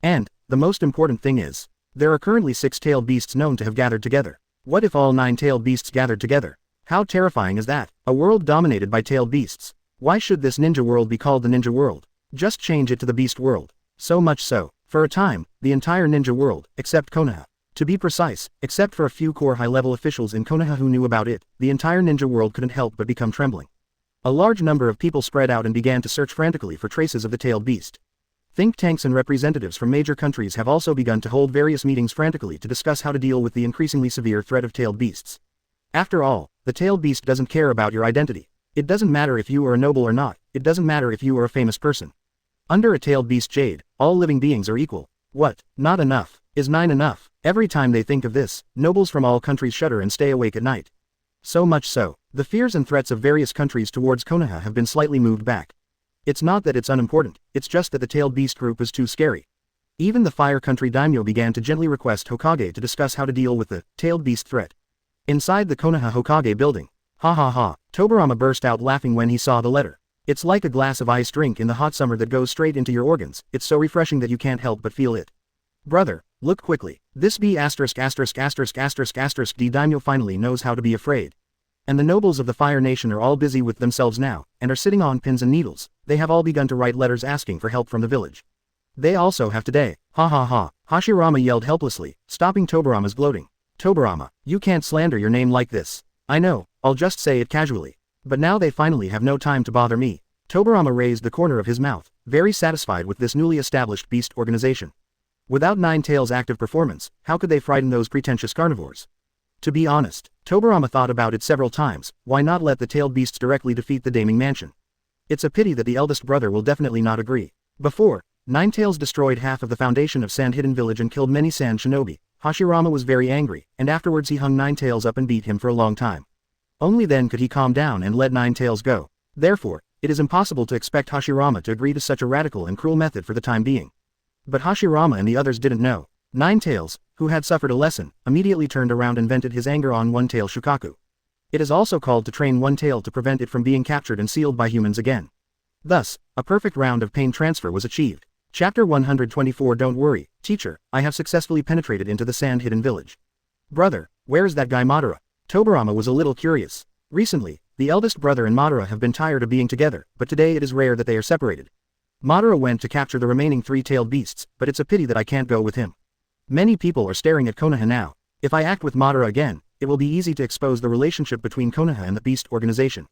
And, the most important thing is, there are currently 6 tailed beasts known to have gathered together. What if all 9 tailed beasts gathered together? How terrifying is that? A world dominated by tailed beasts. Why should this ninja world be called the ninja world? Just change it to the beast world. So much so, for a time, the entire ninja world, except Konoha. To be precise, except for a few core high-level officials in Konoha who knew about it, the entire ninja world couldn't help but become trembling. A large number of people spread out and began to search frantically for traces of the tailed beast. Think tanks and representatives from major countries have also begun to hold various meetings frantically to discuss how to deal with the increasingly severe threat of tailed beasts. After all, the tailed beast doesn't care about your identity. It doesn't matter if you are a noble or not, it doesn't matter if you are a famous person. Under a tailed beast jade, all living beings are equal. What? Not enough? Is 9 enough? Every time they think of this, nobles from all countries shudder and stay awake at night. So much so, the fears and threats of various countries towards Konoha have been slightly moved back. It's not that it's unimportant, it's just that the tailed beast group is too scary. Even the fire country daimyo began to gently request Hokage to discuss how to deal with the tailed beast threat. Inside the Konoha Hokage building, ha ha ha, Tobirama burst out laughing when he saw the letter. It's like a glass of iced drink in the hot summer that goes straight into your organs, it's so refreshing that you can't help but feel it. Brother, look quickly, this B************ D daimyo finally knows how to be afraid. And the nobles of the Fire Nation are all busy with themselves now, and are sitting on pins and needles. They have all begun to write letters asking for help from the village. They also have today, ha ha ha, Hashirama yelled helplessly, stopping Tobirama's gloating. Tobirama, you can't slander your name like this. I know, I'll just say it casually. But now they finally have no time to bother me. Tobirama raised the corner of his mouth, very satisfied with this newly established beast organization. Without Nine Tails' active performance, how could they frighten those pretentious carnivores? To be honest, Tobirama thought about it several times. Why not let the tailed beasts directly defeat the Daming Mansion? It's a pity that the eldest brother will definitely not agree. Before, Nine Tails destroyed half of the foundation of Sand Hidden Village and killed many Sand Shinobi. Hashirama was very angry, and afterwards he hung Nine Tails up and beat him for a long time. Only then could he calm down and let Nine Tails go. Therefore, it is impossible to expect Hashirama to agree to such a radical and cruel method for the time being. But Hashirama and the others didn't know. Nine Tails, who had suffered a lesson, immediately turned around and vented his anger on One Tail Shukaku. It is also called to train One Tail to prevent it from being captured and sealed by humans again. Thus, a perfect round of pain transfer was achieved. Chapter 124. Don't worry, teacher, I have successfully penetrated into the Sand Hidden Village. Brother, where is that guy Madara? Tobirama was a little curious. Recently, the eldest brother and Madara have been tired of being together, but today it is rare that they are separated. Madara went to capture the remaining three-tailed beasts, but it's a pity that I can't go with him. Many people are staring at Konoha now. If I act with Madara again, it will be easy to expose the relationship between Konoha and the beast organization.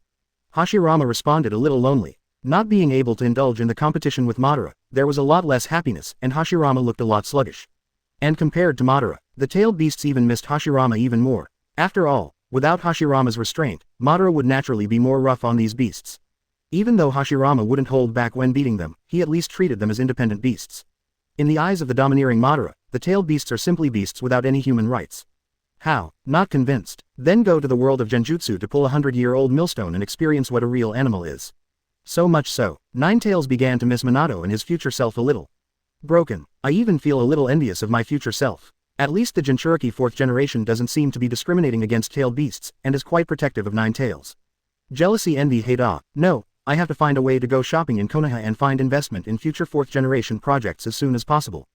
Hashirama responded a little lonely. Not being able to indulge in the competition with Madara, there was a lot less happiness, and Hashirama looked a lot sluggish. And compared to Madara, the tailed beasts even missed Hashirama even more. After all, without Hashirama's restraint, Madara would naturally be more rough on these beasts. Even though Hashirama wouldn't hold back when beating them, he at least treated them as independent beasts. In the eyes of the domineering Madara, the tailed beasts are simply beasts without any human rights. How? Not convinced? Then go to the world of Genjutsu to pull a 100-year-old millstone and experience what a real animal is. So much so, Nine Tails began to miss Minato and his future self a little. Broken. I even feel a little envious of my future self. At least the Jinchuriki 4th generation doesn't seem to be discriminating against tailed beasts, and is quite protective of Nine Tails. Jealousy, envy, hate. No, I have to find a way to go shopping in Konoha and find investment in future 4th generation projects as soon as possible.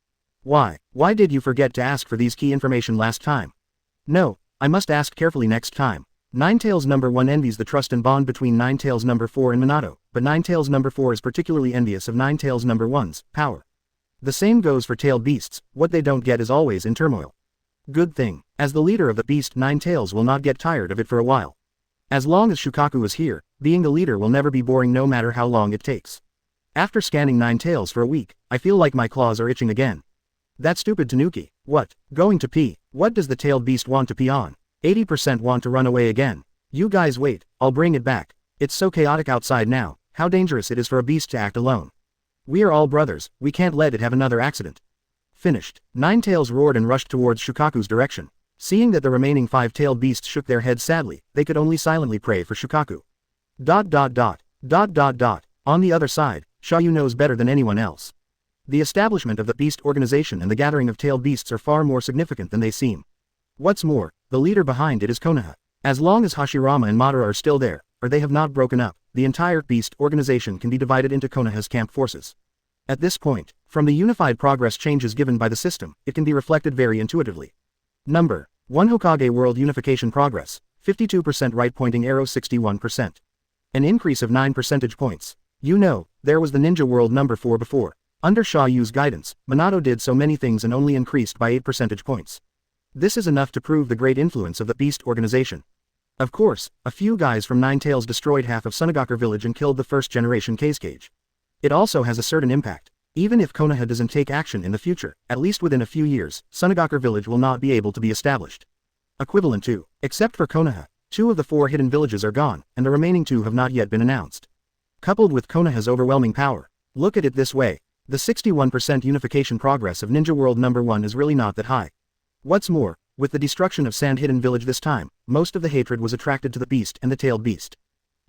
Why did you forget to ask for these key information last time? No, I must ask carefully next time. Nine Tails number 1 envies the trust and bond between Nine Tails number 4 and Minato, but Nine Tails number 4 is particularly envious of Nine Tails number 1's power. The same goes for tailed beasts, what they don't get is always in turmoil. Good thing, as the leader of the Beast Nine Tails will not get tired of it for a while. As long as Shukaku is here, being the leader will never be boring no matter how long it takes. After scanning Nine Tails for a week, I feel like my claws are itching again. That stupid Tanuki, what, going to pee, what does the tailed beast want to pee on? 80% want to run away again. You guys wait, I'll bring it back. It's so chaotic outside now, how dangerous it is for a beast to act alone. We are all brothers, we can't let it have another accident. Finished. Nine Tails roared and rushed towards Shukaku's direction. Seeing that the remaining 5-tailed beasts shook their heads sadly, they could only silently pray for Shukaku. On the other side, Xia You knows better than anyone else. The establishment of the beast organization and the gathering of tailed beasts are far more significant than they seem. What's more, the leader behind it is Konoha. As long as Hashirama and Madara are still there, or they have not broken up, the entire beast organization can be divided into Konoha's camp forces. At this point, from the unified progress changes given by the system, it can be reflected very intuitively. Number 1 Hokage World Unification Progress, 52% right pointing arrow 61%. An increase of 9 percentage points. You know, there was the Ninja World number 4 before. Under Xia Yu's guidance, Minato did so many things and only increased by 8 percentage points. This is enough to prove the great influence of the beast organization. Of course, a few guys from Nine Tails destroyed half of Sunagakure village and killed the first generation Kazekage. It also has a certain impact. Even if Konoha doesn't take action in the future, at least within a few years, Sunagakure village will not be able to be established. Equivalent to, except for Konoha, 2 of the 4 hidden villages are gone, and the remaining 2 have not yet been announced. Coupled with Konoha's overwhelming power, look at it this way, the 61% unification progress of Ninja World number 1 is really not that high. What's more, with the destruction of Sand Hidden Village this time, most of the hatred was attracted to the beast and the tailed beast.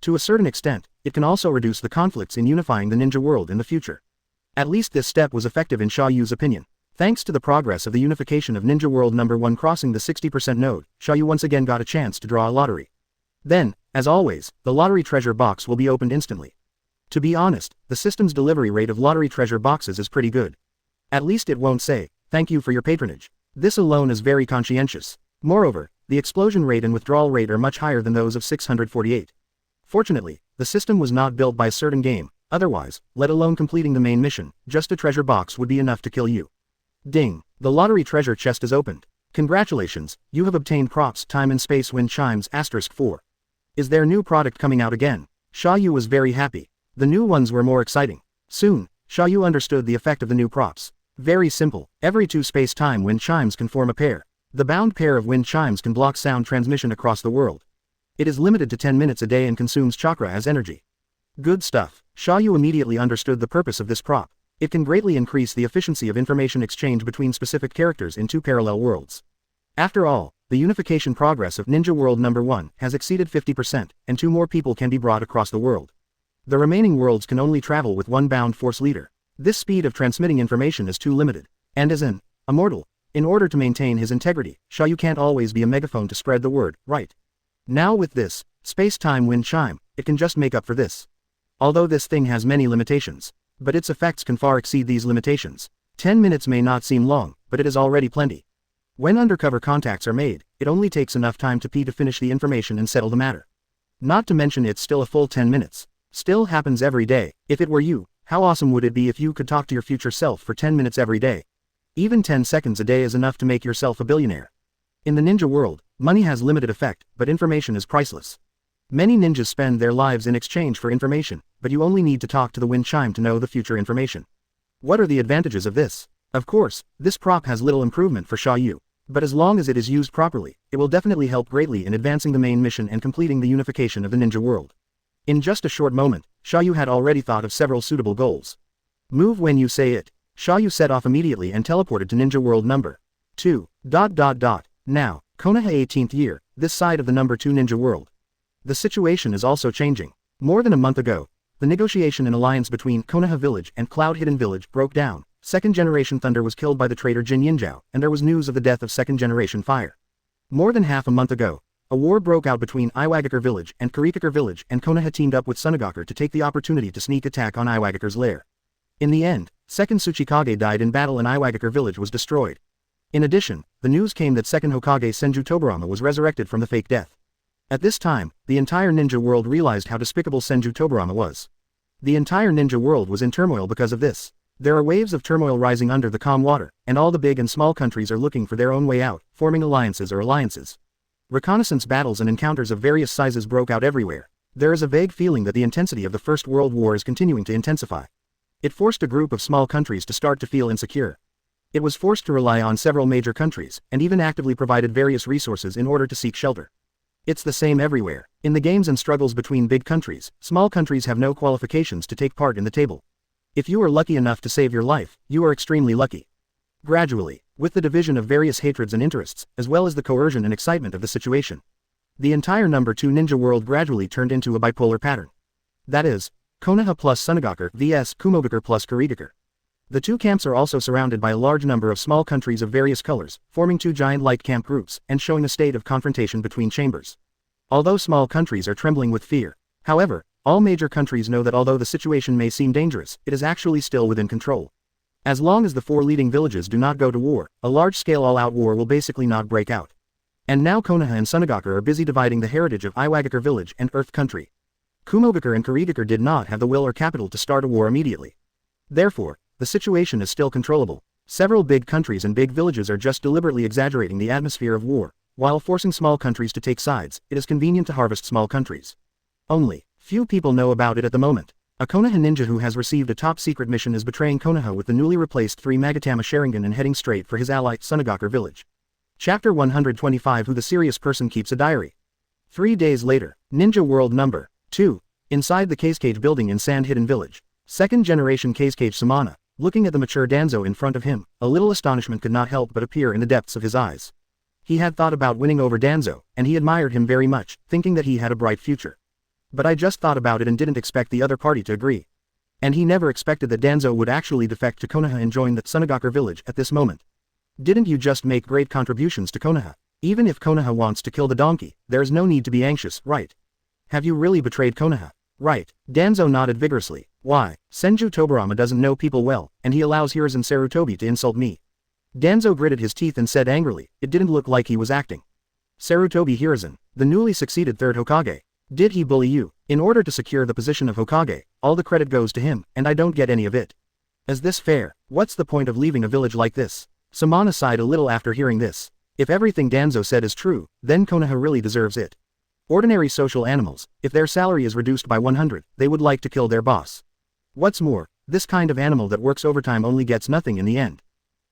To a certain extent, it can also reduce the conflicts in unifying the ninja world in the future. At least this step was effective in Xia Yu's opinion. Thanks to the progress of the unification of Ninja World number 1 crossing the 60% node, Xia Yu once again got a chance to draw a lottery. Then, as always, the lottery treasure box will be opened instantly. To be honest, the system's delivery rate of lottery treasure boxes is pretty good. At least it won't say, "Thank you for your patronage." This alone is very conscientious. Moreover, the explosion rate and withdrawal rate are much higher than those of 648. Fortunately, the system was not built by a certain game, otherwise, let alone completing the main mission, just a treasure box would be enough to kill you. Ding! The lottery treasure chest is opened. Congratulations, you have obtained props Time and Space Wind Chimes *4. Is there new product coming out again? Xia Yu was very happy. The new ones were more exciting. Soon, Xia Yu understood the effect of the new props. Very simple, every 2 space-time wind chimes can form a pair. The bound pair of wind chimes can block sound transmission across the world. It is limited to 10 minutes a day and consumes chakra as energy. Good stuff. Xia Yu immediately understood the purpose of this prop. It can greatly increase the efficiency of information exchange between specific characters in 2 parallel worlds. After all, the unification progress of Ninja World number 1 has exceeded 50%, and 2 more people can be brought across the world. The remaining worlds can only travel with 1 bound force leader. This speed of transmitting information is too limited. And as an Immortal, in order to maintain his integrity, Xia Yu can't always be a megaphone to spread the word, right? Now with this space-time wind chime, it can just make up for this. Although this thing has many limitations, but its effects can far exceed these limitations. 10 minutes may not seem long, but it is already plenty. When undercover contacts are made, it only takes enough time to finish the information and settle the matter. Not to mention it's still a full 10 minutes. Still happens every day. If it were you, how awesome would it be if you could talk to your future self for 10 minutes every day? Even 10 seconds a day is enough to make yourself a billionaire. In the ninja world, money has limited effect, but information is priceless. Many ninjas spend their lives in exchange for information, but you only need to talk to the wind chime to know the future information. What are the advantages of this? Of course, this prop has little improvement for Xia Yu, but as long as it is used properly, it will definitely help greatly in advancing the main mission and completing the unification of the ninja world. In just a short moment, Xia Yu had already thought of several suitable goals. Move when you say it. Xia Yu set off immediately and teleported to Ninja World number 2. Now, Konoha 18th year, this side of the number 2 Ninja World. The situation is also changing. More than a month ago, the negotiation and alliance between Konoha Village and Cloud Hidden Village broke down. Second Generation Thunder was killed by the traitor Jin Yinzhao, and there was news of the death of Second Generation Fire. More than half a month ago, a war broke out between Iwagakure Village and Kurikakure Village, and Konoha teamed up with Sunagakure to take the opportunity to sneak attack on Iwagakure's lair. In the end, second Tsuchikage died in battle and Iwagakure Village was destroyed. In addition, the news came that second Hokage Senju Tobirama was resurrected from the fake death. At this time, the entire ninja world realized how despicable Senju Tobirama was. The entire ninja world was in turmoil because of this. There are waves of turmoil rising under the calm water, and all the big and small countries are looking for their own way out, forming alliances or alliances. Reconnaissance battles and encounters of various sizes broke out everywhere. There is a vague feeling that the intensity of the First World War is continuing to intensify. It forced a group of small countries to start to feel insecure. It was forced to rely on several major countries, and even actively provided various resources in order to seek shelter. It's the same everywhere. In the games and struggles between big countries, small countries have no qualifications to take part in the table. If you are lucky enough to save your life, you are extremely lucky. Gradually, with the division of various hatreds and interests, as well as the coercion and excitement of the situation, the entire number 2 ninja world gradually turned into a bipolar pattern. That is, Konoha plus Sunagaku vs Kumogaku plus Kurigaka. The two camps are also surrounded by a large number of small countries of various colors, forming two giant light camp groups, and showing a state of confrontation between chambers. Although small countries are trembling with fear, however, all major countries know that although the situation may seem dangerous, it is actually still within control. As long as the 4 leading villages do not go to war, a large-scale all-out war will basically not break out. And now Konoha and Sunagaku are busy dividing the heritage of Iwagakure village and Earth country. Kumogaku and Kurigaka did not have the will or capital to start a war immediately. Therefore, the situation is still controllable. Several big countries and big villages are just deliberately exaggerating the atmosphere of war. While forcing small countries to take sides, it is convenient to harvest small countries. Only, few people know about it at the moment. A Konoha ninja who has received a top-secret mission is betraying Konoha with the newly replaced 3 Magatama Sharingan and heading straight for his ally Sunagaku village. Chapter 125 Who the Serious Person Keeps a Diary. 3 days later, Ninja World Number 2. Inside the Cage building in Sand Hidden Village. Second generation Cage Samana, looking at the mature Danzo in front of him, a little astonishment could not help but appear in the depths of his eyes. He had thought about winning over Danzo, and he admired him very much, thinking that he had a bright future. But I just thought about it and didn't expect the other party to agree. And he never expected that Danzo would actually defect to Konoha and join the Sunagaku village at this moment. Didn't you just make great contributions to Konoha? Even if Konoha wants to kill the donkey, there's no need to be anxious, right? Have you really betrayed Konoha? Right. Danzo nodded vigorously. Why? Senju Tobirama doesn't know people well, and he allows Hiruzen Sarutobi to insult me. Danzo gritted his teeth and said angrily, it didn't look like he was acting. Sarutobi Hiruzen, the newly succeeded 3rd Hokage. Did he bully you? In order to secure the position of Hokage, all the credit goes to him, and I don't get any of it. Is this fair? What's the point of leaving a village like this? Samana sighed a little after hearing this. If everything Danzo said is true, then Konoha really deserves it. Ordinary social animals, if their salary is reduced by 100, they would like to kill their boss. What's more, this kind of animal that works overtime only gets nothing in the end.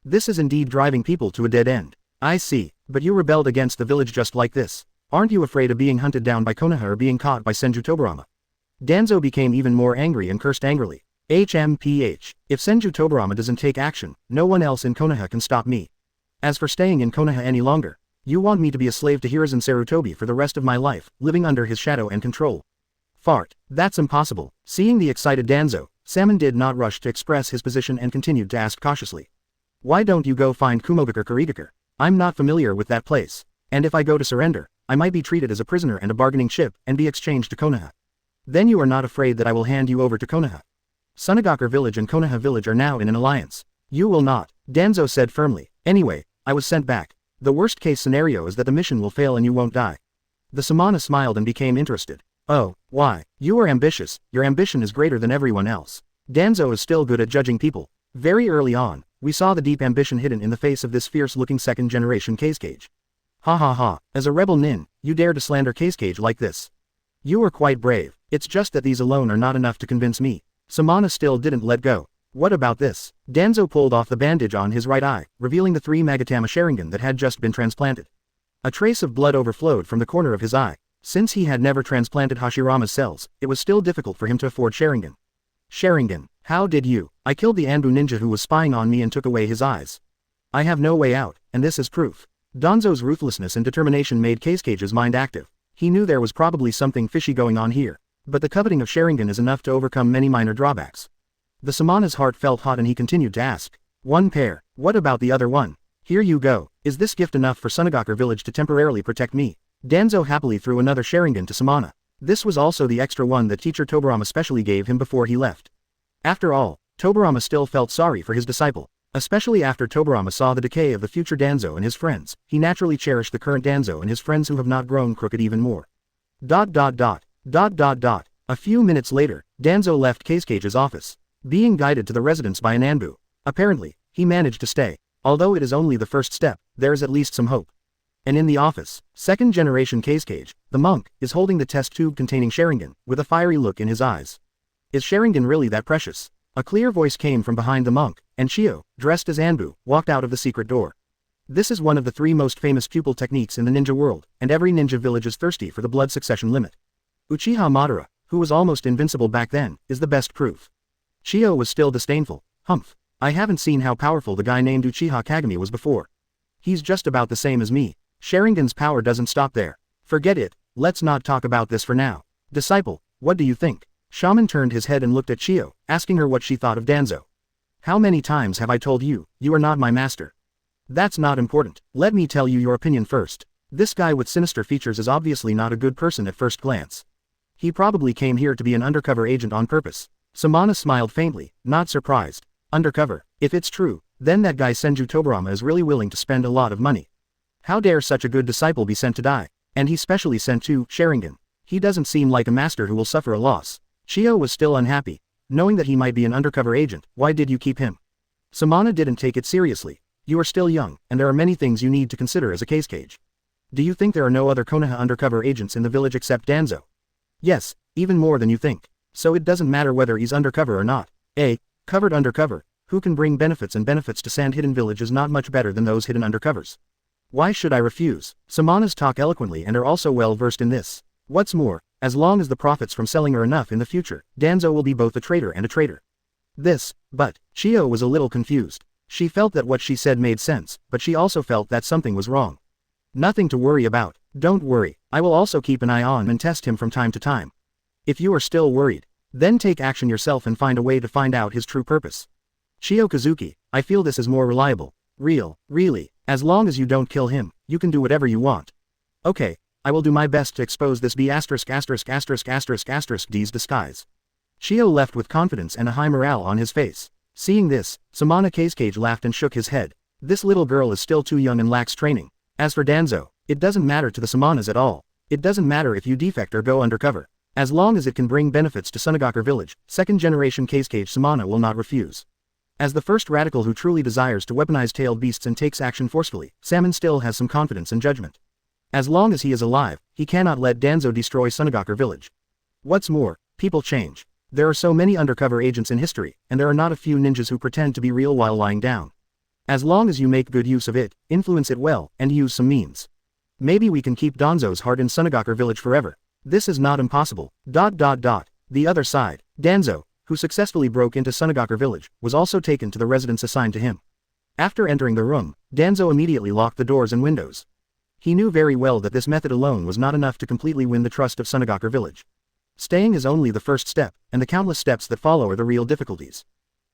This is indeed driving people to a dead end. I see, but you rebelled against the village just like this. Aren't you afraid of being hunted down by Konoha or being caught by Senju Tobirama? Danzo became even more angry and cursed angrily. HMPH. If Senju Tobirama doesn't take action, no one else in Konoha can stop me. As for staying in Konoha any longer, you want me to be a slave to Hiruzen Sarutobi for the rest of my life, living under his shadow and control. Fart. That's impossible. Seeing the excited Danzo, Salmon did not rush to express his position and continued to ask cautiously. Why don't you go find Kumogaku Kurigaka? I'm not familiar with that place. And if I go to surrender, I might be treated as a prisoner and a bargaining chip and be exchanged to Konoha. Then you are not afraid that I will hand you over to Konoha. Sunagaku village and Konoha village are now in an alliance. You will not, Danzo said firmly. Anyway, I was sent back. The worst case scenario is that the mission will fail and you won't die. The Samana smiled and became interested. Oh, why? You are ambitious, your ambition is greater than everyone else. Danzo is still good at judging people. Very early on, we saw the deep ambition hidden in the face of this fierce-looking second-generation Cage. Ha ha ha, as a rebel nin, you dare to slander Cage like this. You are quite brave, it's just that these alone are not enough to convince me. Samana still didn't let go. What about this? Danzo pulled off the bandage on his right eye, revealing the 3 Magatama Sharingan that had just been transplanted. A trace of blood overflowed from the corner of his eye. Since he had never transplanted Hashirama's cells, it was still difficult for him to afford Sharingan. Sharingan, how did you? I killed the Anbu ninja who was spying on me and took away his eyes. I have no way out, and this is proof. Danzo's ruthlessness and determination made Cage's mind active. He knew there was probably something fishy going on here. But the coveting of Sharingan is enough to overcome many minor drawbacks. The Samana's heart felt hot and he continued to ask. One pair, what about the other one? Here you go, is this gift enough for Sunagaku village to temporarily protect me? Danzo happily threw another Sharingan to Samana. This was also the extra one that teacher Tobirama specially gave him before he left. After all, Tobirama still felt sorry for his disciple. Especially after Tobirama saw the decay of the future Danzo and his friends, he naturally cherished the current Danzo and his friends who have not grown crooked even more. A few minutes later, Danzo left Cage's office. being guided to the residence by an Anbu. Apparently, he managed to stay. Although it is only the first step, there is at least some hope. And in the office, second generation Kage, the monk, is holding the test tube containing Sharingan, with a fiery look in his eyes. Is Sharingan really that precious? A clear voice came from behind the monk, and Shio, dressed as Anbu, walked out of the secret door. This is one of the 3 most famous pupil techniques in the ninja world, and every ninja village is thirsty for the blood succession limit. Uchiha Madara, who was almost invincible back then, is the best proof. Shio was still disdainful. Humph. I haven't seen how powerful the guy named Uchiha Kagami was before. He's just about the same as me. Sharingan's power doesn't stop there. Forget it, let's not talk about this for now. Disciple, what do you think? Shaman turned his head and looked at Shio, asking her what she thought of Danzo. How many times have I told you, you are not my master? That's not important. Let me tell you your opinion first. This guy with sinister features is obviously not a good person at first glance. He probably came here to be an undercover agent on purpose. Samana smiled faintly, not surprised. Undercover? If it's true, then that guy Senju Tobirama is really willing to spend a lot of money. How dare such a good disciple be sent to die? And he specially sent to Sharingan. He doesn't seem like a master who will suffer a loss. Shio was still unhappy. Knowing that he might be an undercover agent, why did you keep him? Samana didn't take it seriously. You are still young, and there are many things you need to consider as a Kage. Do you think there are no other Konoha undercover agents in the village except Danzo? Yes, even more than you think. So it doesn't matter whether he's undercover or not. Covered undercover, who can bring benefits to Sand Hidden Village is not much better than those hidden undercovers. Why should I refuse? Samanas talk eloquently and are also well versed in this. What's more, as long as the profits from selling are enough in the future, Danzo will be both a trader and a trader. But, Shio was a little confused. She felt that what she said made sense, but she also felt that something was wrong. Nothing to worry about. Don't worry, I will also keep an eye on him and test him from time to time. If you are still worried, then take action yourself and find a way to find out his true purpose. Shio Kazuki, I feel this is more reliable. Really, as long as you don't kill him, you can do whatever you want. Okay, I will do my best to expose this D's disguise. Shio left with confidence and a high morale on his face. Seeing this, Samana Kage laughed and shook his head. This little girl is still too young and lacks training. As for Danzo, it doesn't matter to the Samanas at all. It doesn't matter if you defect or go undercover. As long as it can bring benefits to Sunagakure village, second generation Kage Samana will not refuse. As the first radical who truly desires to weaponize tailed beasts and takes action forcefully, Salmon still has some confidence and judgment. As long as he is alive, he cannot let Danzo destroy Sunagakure village. What's more, people change. There are so many undercover agents in history, and there are not a few ninjas who pretend to be real while lying down. As long as you make good use of it, influence it well, and use some means. Maybe we can keep Danzo's heart in Sunagakure village forever. This is not impossible. The other side, Danzo, who successfully broke into Sunagakure village, was also taken to the residence assigned to him. After entering the room, Danzo immediately locked the doors and windows. He knew very well that this method alone was not enough to completely win the trust of Sunagakure village. Staying is only the first step, and the countless steps that follow are the real difficulties.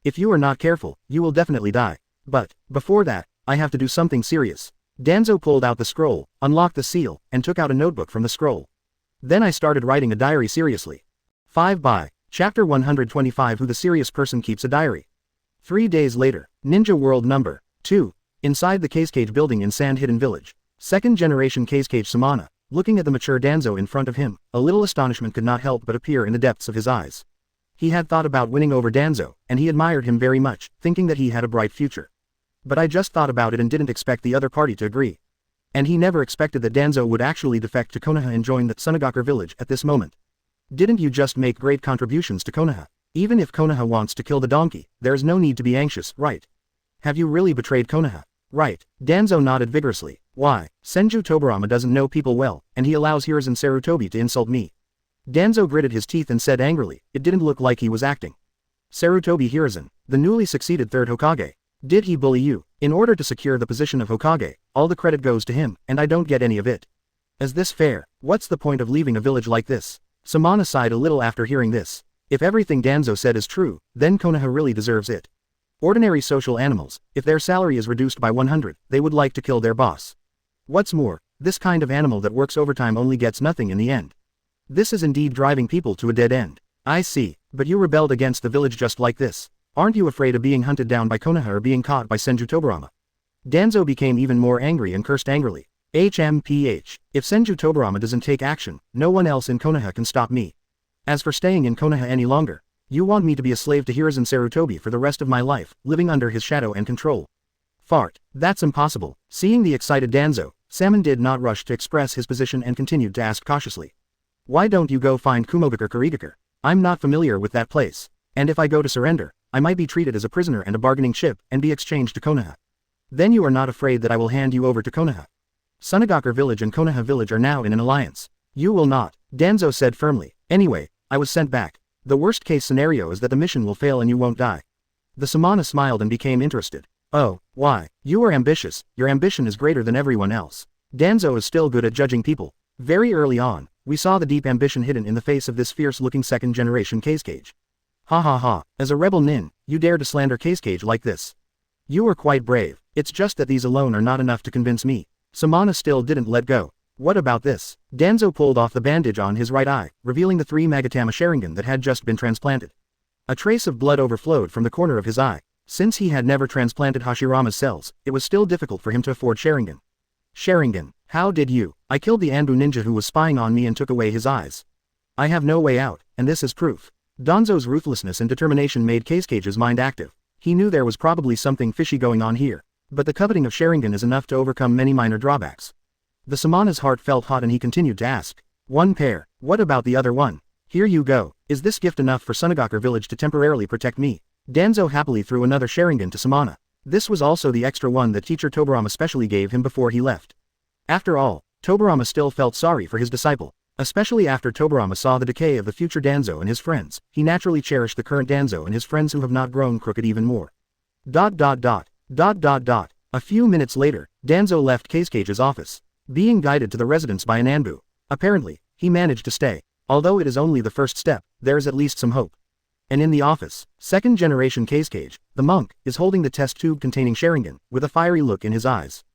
If you are not careful, you will definitely die. But, before that, I have to do something serious. Danzo pulled out the scroll, unlocked the seal, and took out a notebook from the scroll. Then I started writing a diary seriously. 5 by Chapter 125 Who the Serious Person Keeps a Diary. 3 days later, Ninja World Number 2. Inside the Kage building in Sand Hidden Village. Second generation Kage Samana, looking at the mature Danzo in front of him, a little astonishment could not help but appear in the depths of his eyes. He had thought about winning over Danzo, and he admired him very much, thinking that he had a bright future. But I just thought about it and didn't expect the other party to agree. And he never expected that Danzo would actually defect to Konoha and join the Sunagakure village at this moment. Didn't you just make great contributions to Konoha? Even if Konoha wants to kill the donkey, there is no need to be anxious, right? Have you really betrayed Konoha? Right. Danzo nodded vigorously. Why? Senju Tobirama doesn't know people well, and he allows Hiruzen Sarutobi to insult me. Danzo gritted his teeth and said angrily, it didn't look like he was acting. Sarutobi Hiruzen, the newly succeeded third Hokage. Did he bully you? In order to secure the position of Hokage, all the credit goes to him, and I don't get any of it. Is this fair? What's the point of leaving a village like this? Samana sighed a little after hearing this. If everything Danzo said is true, then Konoha really deserves it. Ordinary social animals, if their salary is reduced by 100, they would like to kill their boss. What's more, this kind of animal that works overtime only gets nothing in the end. This is indeed driving people to a dead end. I see, but you rebelled against the village just like this. Aren't you afraid of being hunted down by Konoha or being caught by Senju Tobirama? Danzo became even more angry and cursed angrily. HMPH. If Senju Tobirama doesn't take action, no one else in Konoha can stop me. As for staying in Konoha any longer, You want me to be a slave to Hiruzen Sarutobi for the rest of my life, living under his shadow and control. Fart. That's impossible. Seeing the excited Danzo, Salmon did not rush to express his position and continued to ask cautiously. Why don't you go find Kumogakure Kurigakure? I'm not familiar with that place. And if I go to surrender, I might be treated as a prisoner and a bargaining chip and be exchanged to Konoha. Then you are not afraid that I will hand you over to Konoha? Sunagakure village and Konoha village are now in an alliance. You will not, Danzo said firmly. Anyway, I was sent back. The worst case scenario is that the mission will fail and you won't die. The samana smiled and became interested. Oh, why? You are ambitious, your ambition is greater than everyone else. Danzo is still good at judging people. Very early on, we saw the deep ambition hidden in the face of this fierce-looking second-generation Cage. Ha ha ha, as a rebel nin, you dare to slander Cage like this. You are quite brave, it's just that these alone are not enough to convince me. Samana still didn't let go. What about this? Danzo pulled off the bandage on his right eye, revealing the 3 Magatama Sharingan that had just been transplanted. A trace of blood overflowed from the corner of his eye. Since he had never transplanted Hashirama's cells, it was still difficult for him to afford Sharingan. Sharingan, how did you? I killed the Anbu ninja who was spying on me and took away his eyes. I have no way out, and this is proof. Danzo's ruthlessness and determination made Cage's mind active. He knew there was probably something fishy going on here, but the coveting of Sharingan is enough to overcome many minor drawbacks. The samana's heart felt hot and he continued to ask. One pair, what about the other one? Here you go, is this gift enough for Sunagakure village to temporarily protect me? Danzo happily threw another Sharingan to Samana. This was also the extra one that teacher Tobirama specially gave him before he left. After all, Tobirama still felt sorry for his disciple. Especially after Tobirama saw the decay of the future Danzo and his friends, he naturally cherished the current Danzo and his friends who have not grown crooked even more. A few minutes later, Danzo left Cage's office. Being guided to the residence by an Anbu. Apparently, he managed to stay. Although it is only the first step, there is at least some hope. And in the office, second generation Cage, the monk, is holding the test tube containing Sharingan, with a fiery look in his eyes.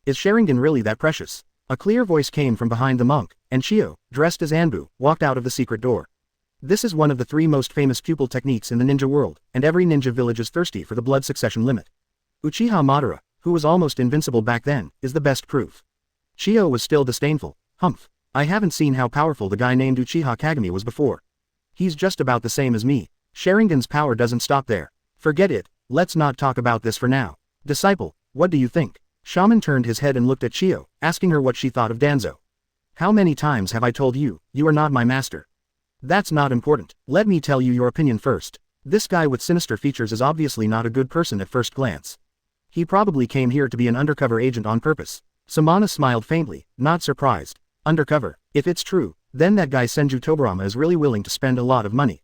Is Sharingan really that precious? A clear voice came from behind the monk, and Shio, dressed as Anbu, walked out of the secret door. This is one of the 3 most famous pupil techniques in the ninja world, and every ninja village is thirsty for the blood succession limit. Uchiha Madara, who was almost invincible back then, is the best proof. Shio was still disdainful. Humph. I haven't seen how powerful the guy named Uchiha Kagami was before. He's just about the same as me. Sharingan's power doesn't stop there. Forget it, let's not talk about this for now. Disciple, what do you think? Shaman turned his head and looked at Shio, asking her what she thought of Danzo. How many times have I told you, you are not my master? That's not important. Let me tell you your opinion first. This guy with sinister features is obviously not a good person at first glance. He probably came here to be an undercover agent on purpose. Samana smiled faintly, not surprised. Undercover, if it's true, then that guy Senju Tobirama is really willing to spend a lot of money.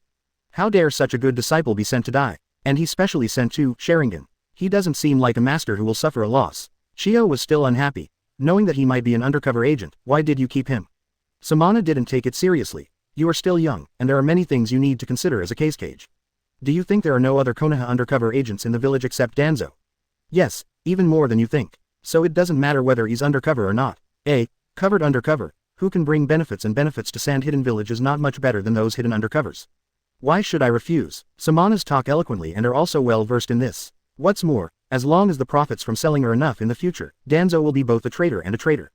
How dare such a good disciple be sent to die? And he specially sent to Sharingan. He doesn't seem like a master who will suffer a loss. Shio was still unhappy. Knowing that he might be an undercover agent, why did you keep him? Samana didn't take it seriously. You are still young, and there are many things you need to consider as a Cage. Do you think there are no other Konoha undercover agents in the village except Danzo? Yes, even more than you think. So it doesn't matter whether he's undercover or not. Covered undercover, who can bring benefits to Sand Hidden Village is not much better than those hidden undercovers. Why should I refuse? Samanas talk eloquently and are also well versed in this. What's more, as long as the profits from selling are enough in the future, Danzo will be both a trader and a trader.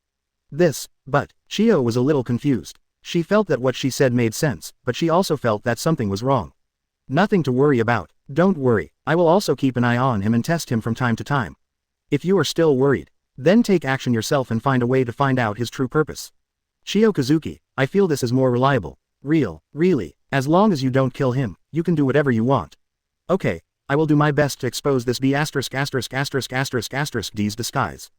But, Shio was a little confused. She felt that what she said made sense, but she also felt that something was wrong. Nothing to worry about. Don't worry, I will also keep an eye on him and test him from time to time. If you are still worried, then take action yourself and find a way to find out his true purpose. Shio Kazuki, I feel this is more reliable. Really, as long as you don't kill him, you can do whatever you want. Okay, I will do my best to expose this D's disguise.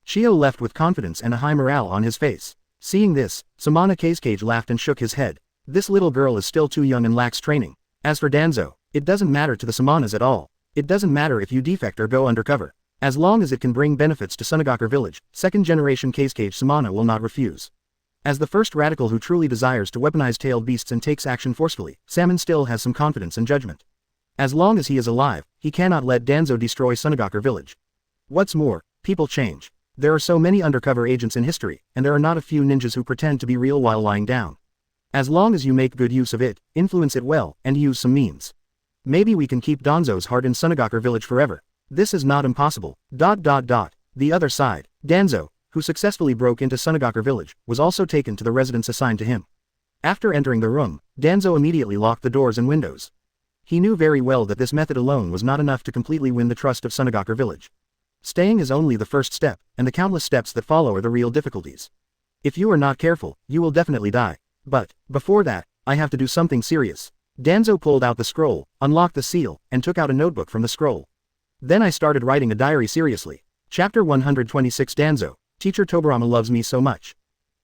Shio left with confidence and a high morale on his face. Seeing this, Samana Cage laughed and shook his head. This little girl is still too young and lacks training. As for Danzo, it doesn't matter to the Samanas at all. It doesn't matter if you defect or go undercover. As long as it can bring benefits to Sunagakure village, second generation Cage Samana will not refuse. As the first radical who truly desires to weaponize tailed beasts and takes action forcefully, Salmon still has some confidence and judgment. As long as he is alive, he cannot let Danzo destroy Sunagakure village. What's more, people change. There are so many undercover agents in history, and there are not a few ninjas who pretend to be real while lying down. As long as you make good use of it, influence it well, and use some means. Maybe we can keep Danzo's heart in Sunagakure village forever. This is not impossible. The other side, Danzo, who successfully broke into Sunagakure village, was also taken to the residence assigned to him. After entering the room, Danzo immediately locked the doors and windows. He knew very well that this method alone was not enough to completely win the trust of Sunagakure village. Staying is only the first step, and the countless steps that follow are the real difficulties. If you are not careful, you will definitely die. But, before that, I have to do something serious. Danzo pulled out the scroll, unlocked the seal, and took out a notebook from the scroll. Then I started writing a diary seriously. Chapter 126 Danzo, Teacher Tobirama loves me so much.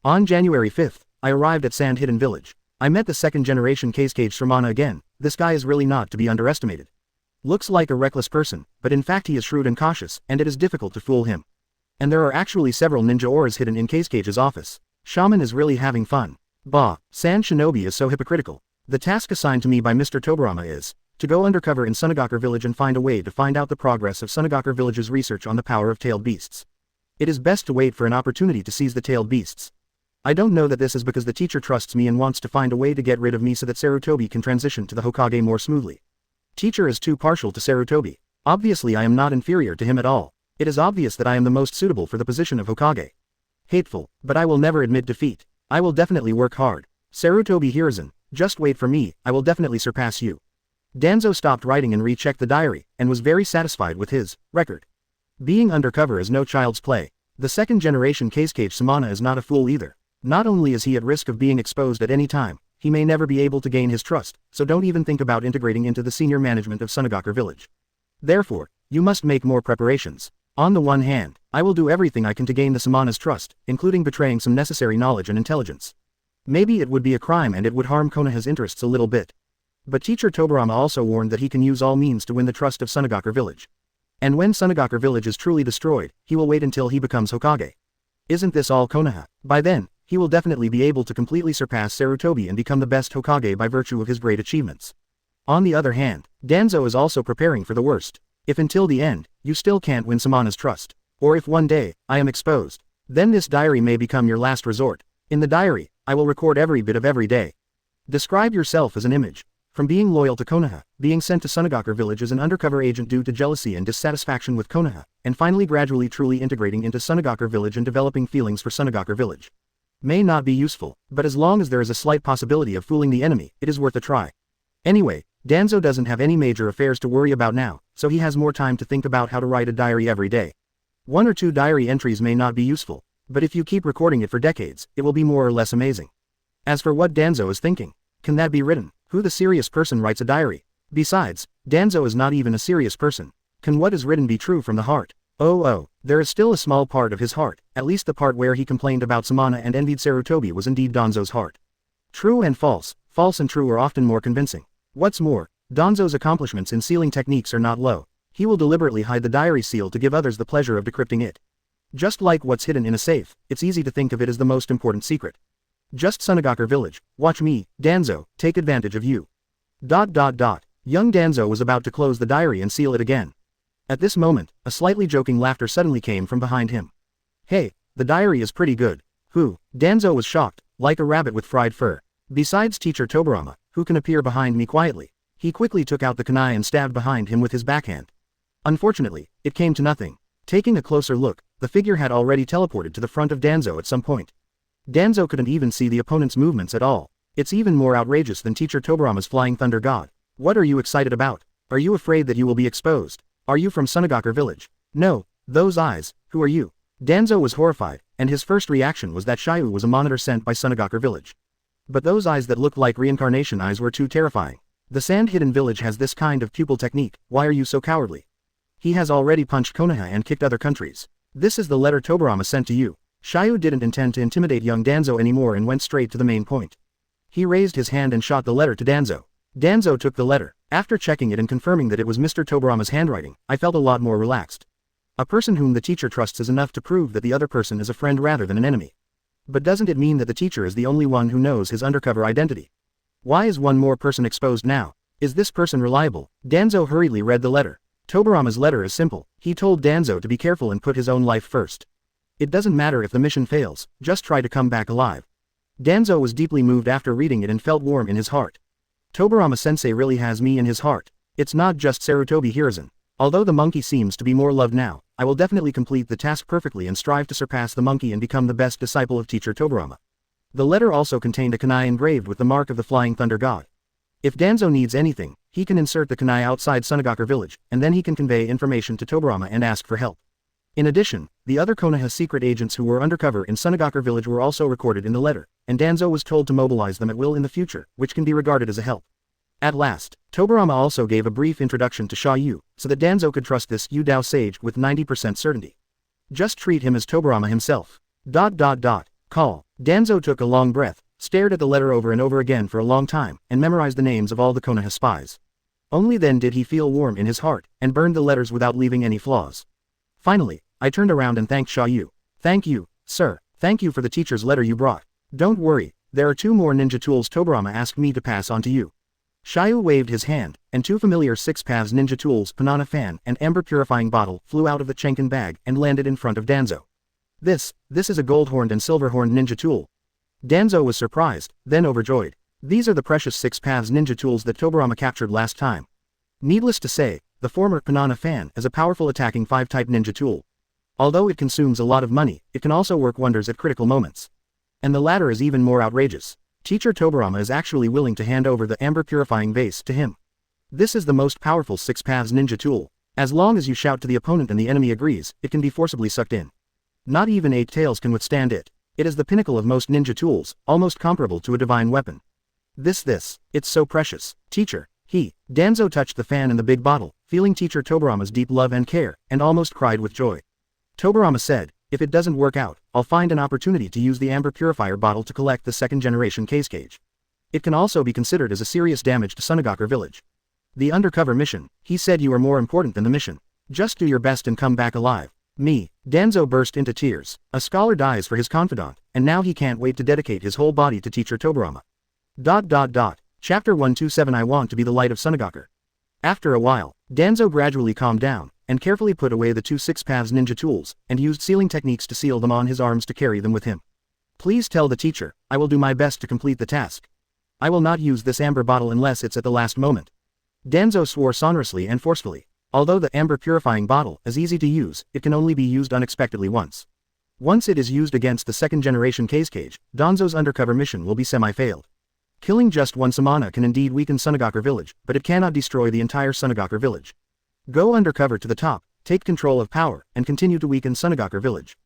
On January 5th, I arrived at Sand Hidden Village. I met the second-generation Hokage Shramana again. This guy is really not to be underestimated. Looks like a reckless person, but in fact he is shrewd and cautious, and it is difficult to fool him. And there are actually several ninja auras hidden in Hokage's office. Shaman is really having fun. Bah, Sand Shinobi is so hypocritical. The task assigned to me by Mr. Tobirama is to go undercover in Sunagakure village and find a way to find out the progress of Sunagakure village's research on the power of tailed beasts. It is best to wait for an opportunity to seize the tailed beasts. I don't know that this is because the teacher trusts me and wants to find a way to get rid of me so that Sarutobi can transition to the Hokage more smoothly. Teacher is too partial to Sarutobi. Obviously I am not inferior to him at all. It is obvious that I am the most suitable for the position of Hokage. Hateful, but I will never admit defeat. I will definitely work hard. Sarutobi Hiruzen, just wait for me, I will definitely surpass you. Danzo stopped writing and rechecked the diary, and was very satisfied with his record. Being undercover is no child's play. The second-generation Hokage Samana is not a fool either. Not only is he at risk of being exposed at any time, he may never be able to gain his trust, so don't even think about integrating into the senior management of Sunagakure village. Therefore, you must make more preparations. On the one hand, I will do everything I can to gain the Samana's trust, including betraying some necessary knowledge and intelligence. Maybe it would be a crime and it would harm Konoha's interests a little bit. But Teacher Tobirama also warned that he can use all means to win the trust of Sunagakure village. And when Sunagakure village is truly destroyed, he will wait until he becomes Hokage. Isn't this all Konoha? By then, he will definitely be able to completely surpass Sarutobi and become the best Hokage by virtue of his great achievements. On the other hand, Danzo is also preparing for the worst. If until the end, you still can't win Samana's trust, or if one day, I am exposed, then this diary may become your last resort. In the diary, I will record every bit of every day. Describe yourself as an image. From being loyal to Konoha, being sent to Sunagakure village as an undercover agent due to jealousy and dissatisfaction with Konoha, and finally gradually truly integrating into Sunagakure village and developing feelings for Sunagakure village. May not be useful, but as long as there is a slight possibility of fooling the enemy, it is worth a try. Anyway, Danzo doesn't have any major affairs to worry about now, so he has more time to think about how to write a diary every day. 1 or 2 diary entries may not be useful, but if you keep recording it for decades, it will be more or less amazing. As for what Danzo is thinking, can that be written? Who the serious person writes a diary? Besides, Danzo is not even a serious person. Can what is written be true from the heart? Oh, there is still a small part of his heart, at least the part where he complained about Samana and envied Sarutobi was indeed Danzo's heart. True and false and true are often more convincing. What's more, Danzo's accomplishments in sealing techniques are not low. He will deliberately hide the diary seal to give others the pleasure of decrypting it. Just like what's hidden in a safe, it's easy to think of it as the most important secret. Just Sunagakure village, watch me, Danzo, take advantage of you. ... Young Danzo was about to close the diary and seal it again. At this moment, a slightly joking laughter suddenly came from behind him. Hey, the diary is pretty good. Who? Danzo was shocked, like a rabbit with fried fur. Besides Teacher Tobirama, who can appear behind me quietly? He quickly took out the kunai and stabbed behind him with his backhand. Unfortunately, it came to nothing. Taking a closer look, the figure had already teleported to the front of Danzo at some point. Danzo couldn't even see the opponent's movements at all. It's even more outrageous than Teacher Tobirama's Flying Thunder God. What are you excited about? Are you afraid that you will be exposed? Are you from Sunagakure village? No, those eyes, who are you? Danzo was horrified, and his first reaction was that Xia You was a monitor sent by Sunagakure village. But those eyes that looked like reincarnation eyes were too terrifying. The Sand Hidden Village has this kind of pupil technique, why are you so cowardly? He has already punched Konoha and kicked other countries. This is the letter Tobirama sent to you. Xia You didn't intend to intimidate young Danzo anymore and went straight to the main point. He raised his hand and shot the letter to Danzo. Danzo took the letter. After checking it and confirming that it was Mr. Tobirama's handwriting, I felt a lot more relaxed. A person whom the teacher trusts is enough to prove that the other person is a friend rather than an enemy. But doesn't it mean that the teacher is the only one who knows his undercover identity? Why is one more person exposed now? Is this person reliable? Danzo hurriedly read the letter. Tobirama's letter is simple. He told Danzo to be careful and put his own life first. It doesn't matter if the mission fails, just try to come back alive. Danzo was deeply moved after reading it and felt warm in his heart. Tobirama-sensei really has me in his heart. It's not just Sarutobi Hiruzen. Although the monkey seems to be more loved now, I will definitely complete the task perfectly and strive to surpass the monkey and become the best disciple of Teacher Tobirama. The letter also contained a kunai engraved with the mark of the Flying Thunder God. If Danzo needs anything, he can insert the kunai outside Sunagakure village, and then he can convey information to Tobirama and ask for help. In addition, the other Konoha secret agents who were undercover in Sunagakure village were also recorded in the letter, and Danzo was told to mobilize them at will in the future, which can be regarded as a help. At last, Tobirama also gave a brief introduction to Xia You, so that Danzo could trust this Yu-Dao sage with 90% certainty. Just treat him as Tobirama himself. Call. Danzo took a long breath, stared at the letter over and over again for a long time, and memorized the names of all the Konoha spies. Only then did he feel warm in his heart, and burned the letters without leaving any flaws. Finally, I turned around and thanked Xia You. Thank you, sir. Thank you for the teacher's letter you brought. Don't worry, there are 2 more ninja tools Tobirama asked me to pass on to you. Xia You waved his hand, and 2 familiar 6 paths ninja tools, banana fan and amber purifying bottle, flew out of the Chenkin bag and landed in front of Danzo. This is a gold-horned and silver-horned ninja tool. Danzo was surprised, then overjoyed. These are the precious 6 paths ninja tools that Tobirama captured last time. Needless to say, the former banana fan is a powerful attacking 5-type ninja tool. Although it consumes a lot of money, it can also work wonders at critical moments. And the latter is even more outrageous. Teacher Tobirama is actually willing to hand over the amber purifying vase to him. This is the most powerful 6 paths ninja tool. As long as you shout to the opponent and the enemy agrees, it can be forcibly sucked in. Not even 8 tails can withstand it. It is the pinnacle of most ninja tools, almost comparable to a divine weapon. It's so precious. Teacher, Danzo touched the fan and the big bottle, feeling Teacher Tobirama's deep love and care, and almost cried with joy. Tobirama said, if it doesn't work out, I'll find an opportunity to use the amber purifier bottle to collect the 2nd generation cage. It can also be considered as a serious damage to Sunagakure village. The undercover mission, he said you are more important than the mission. Just do your best and come back alive. Danzo burst into tears. A scholar dies for his confidant, and now he can't wait to dedicate his whole body to Teacher Tobirama. Chapter 127 I want to be the light of Sunagakure. After a while, Danzo gradually calmed down, and carefully put away the 2 6 paths ninja tools, and used sealing techniques to seal them on his arms to carry them with him. Please tell the teacher, I will do my best to complete the task. I will not use this amber bottle unless it's at the last moment. Danzo swore sonorously and forcefully. Although the amber purifying bottle is easy to use, it can only be used unexpectedly once. Once it is used against the 2nd generation cage, Danzo's undercover mission will be semi-failed. Killing just one samana can indeed weaken Sunagakure village, but it cannot destroy the entire Sunagakure village. Go undercover to the top, take control of power, and continue to weaken Sunagakure village.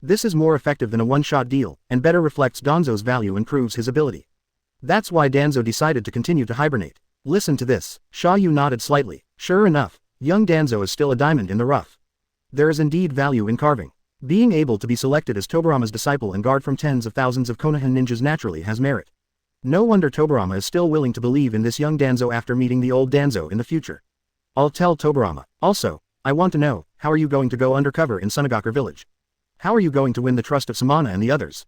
This is more effective than a one-shot deal, and better reflects Danzo's value and proves his ability. That's why Danzo decided to continue to hibernate. Listen to this. Xia You nodded slightly. Sure enough, young Danzo is still a diamond in the rough. There is indeed value in carving. Being able to be selected as Tobirama's disciple and guard from tens of thousands of Konoha ninjas naturally has merit. No wonder Tobirama is still willing to believe in this young Danzo after meeting the old Danzo in the future. I'll tell Tobirama. Also, I want to know, how are you going to go undercover in Sunagakure village? How are you going to win the trust of Samana and the others?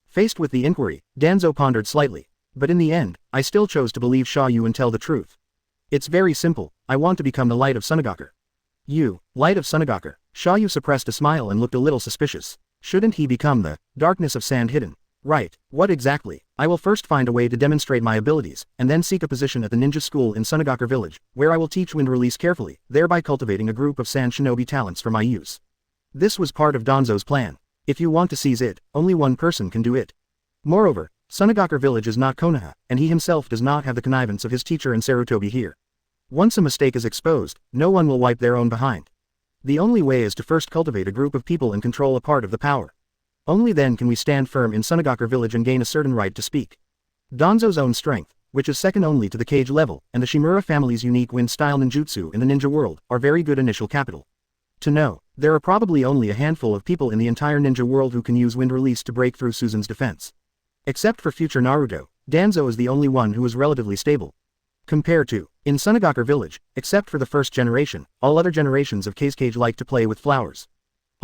Faced with the inquiry, Danzo pondered slightly. But in the end, I still chose to believe Xia You and tell the truth. It's very simple, I want to become the light of Sunagakure. You, light of Sunagakure. Xia You suppressed a smile and looked a little suspicious. Shouldn't he become the darkness of sand hidden? Right, what exactly? I will first find a way to demonstrate my abilities, and then seek a position at the ninja school in Sunagakure village, where I will teach wind release carefully, thereby cultivating a group of sand shinobi talents for my use. This was part of Danzo's plan. If you want to seize it, only one person can do it. Moreover, Sunagakure village is not Konoha, and he himself does not have the connivance of his teacher and Sarutobi here. Once a mistake is exposed, no one will wipe their own behind. The only way is to first cultivate a group of people and control a part of the power. Only then can we stand firm in Sunagakure village and gain a certain right to speak. Danzo's own strength, which is second only to the cage level, and the Shimura family's unique wind-style ninjutsu in the ninja world, are very good initial capital. To know, there are probably only a handful of people in the entire ninja world who can use wind release to break through Susan's defense. Except for future Naruto, Danzo is the only one who is relatively stable. Compare to, in Sunagakure village, except for the first generation, all other generations of cage like to play with flowers.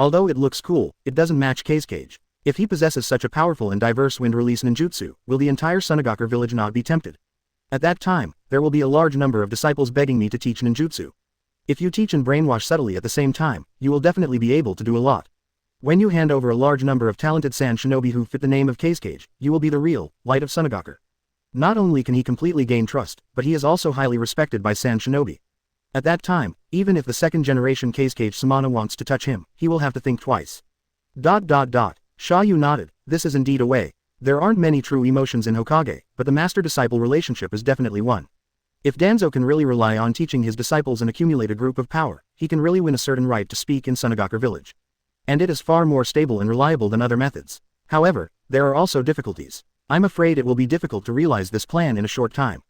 Although it looks cool, it doesn't match cage. If he possesses such a powerful and diverse wind release ninjutsu, will the entire Sunagakure village not be tempted? At that time, there will be a large number of disciples begging me to teach ninjutsu. If you teach and brainwash subtly at the same time, you will definitely be able to do a lot. When you hand over a large number of talented sand shinobi who fit the name of cage, you will be the real light of Sunagakure. Not only can he completely gain trust, but he is also highly respected by sand shinobi. At that time, even if the second generation cage Samana wants to touch him, he will have to think twice. Xia You nodded. This is indeed a way. There aren't many true emotions in Hokage, but the master-disciple relationship is definitely one. If Danzo can really rely on teaching his disciples and accumulate a group of power, he can really win a certain right to speak in Sunagakure village. And it is far more stable and reliable than other methods. However, there are also difficulties. I'm afraid it will be difficult to realize this plan in a short time.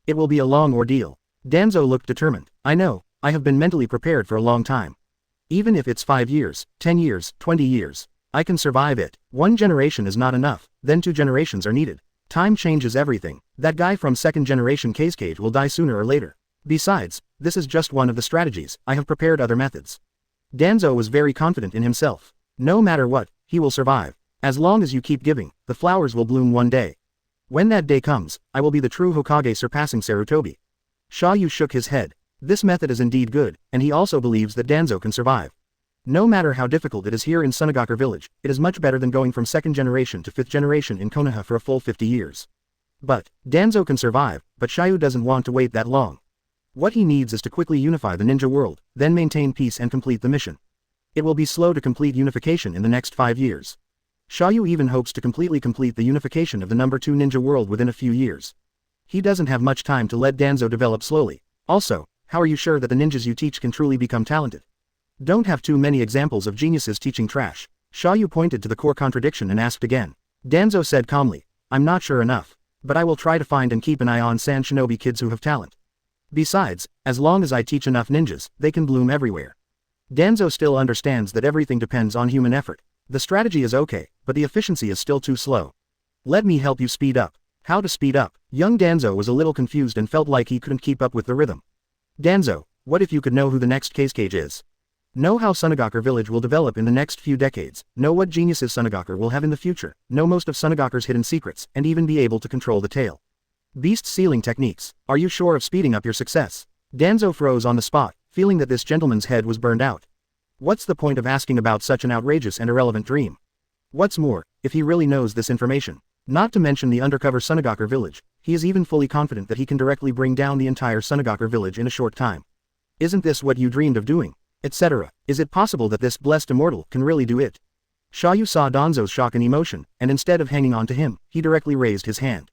It will be a long ordeal. Danzo looked determined. I know, I have been mentally prepared for a long time. Even if it's 5 years, 10 years, 20 years, I can survive it. 1 generation is not enough, then 2 generations are needed. Time changes everything. That guy from 2nd generation Cage will die sooner or later. Besides, this is just one of the strategies, I have prepared other methods. Danzo was very confident in himself. No matter what, he will survive. As long as you keep giving, the flowers will bloom one day. When that day comes, I will be the true Hokage surpassing Sarutobi. Xia You shook his head. This method is indeed good, and he also believes that Danzo can survive. No matter how difficult it is here in Sunagakure village, it is much better than going from 2nd generation to 5th generation in Konoha for a full 50 years. But, Danzo can survive, but Xia You doesn't want to wait that long. What he needs is to quickly unify the ninja world, then maintain peace and complete the mission. It will be slow to complete unification in the next 5 years. Xia You even hopes to completely complete the unification of the number 2 ninja world within a few years. He doesn't have much time to let Danzo develop slowly. Also, how are you sure that the ninjas you teach can truly become talented? Don't have too many examples of geniuses teaching trash. Xia You pointed to the core contradiction and asked again. Danzo said calmly, I'm not sure enough, but I will try to find and keep an eye on Sand Shinobi kids who have talent. Besides, as long as I teach enough ninjas, they can bloom everywhere. Danzo still understands that everything depends on human effort. The strategy is okay, but the efficiency is still too slow. Let me help you speed up. How to speed up? Young Danzo was a little confused and felt like he couldn't keep up with the rhythm. Danzo, what if you could know who the next Cage is? Know how Sunagakure village will develop in the next few decades, know what geniuses Sunagakure will have in the future, know most of Sunagakure's hidden secrets, and even be able to control the tail. Beast sealing techniques. Are you sure of speeding up your success? Danzo froze on the spot, feeling that this gentleman's head was burned out. What's the point of asking about such an outrageous and irrelevant dream? What's more, if he really knows this information, not to mention the undercover Sunagakure village, he is even fully confident that he can directly bring down the entire Sunagakure village in a short time. Isn't this what you dreamed of doing? Etc. Is it possible that this blessed immortal can really do it? Xia You saw Danzo's shock and emotion, and instead of hanging on to him, he directly raised his hand.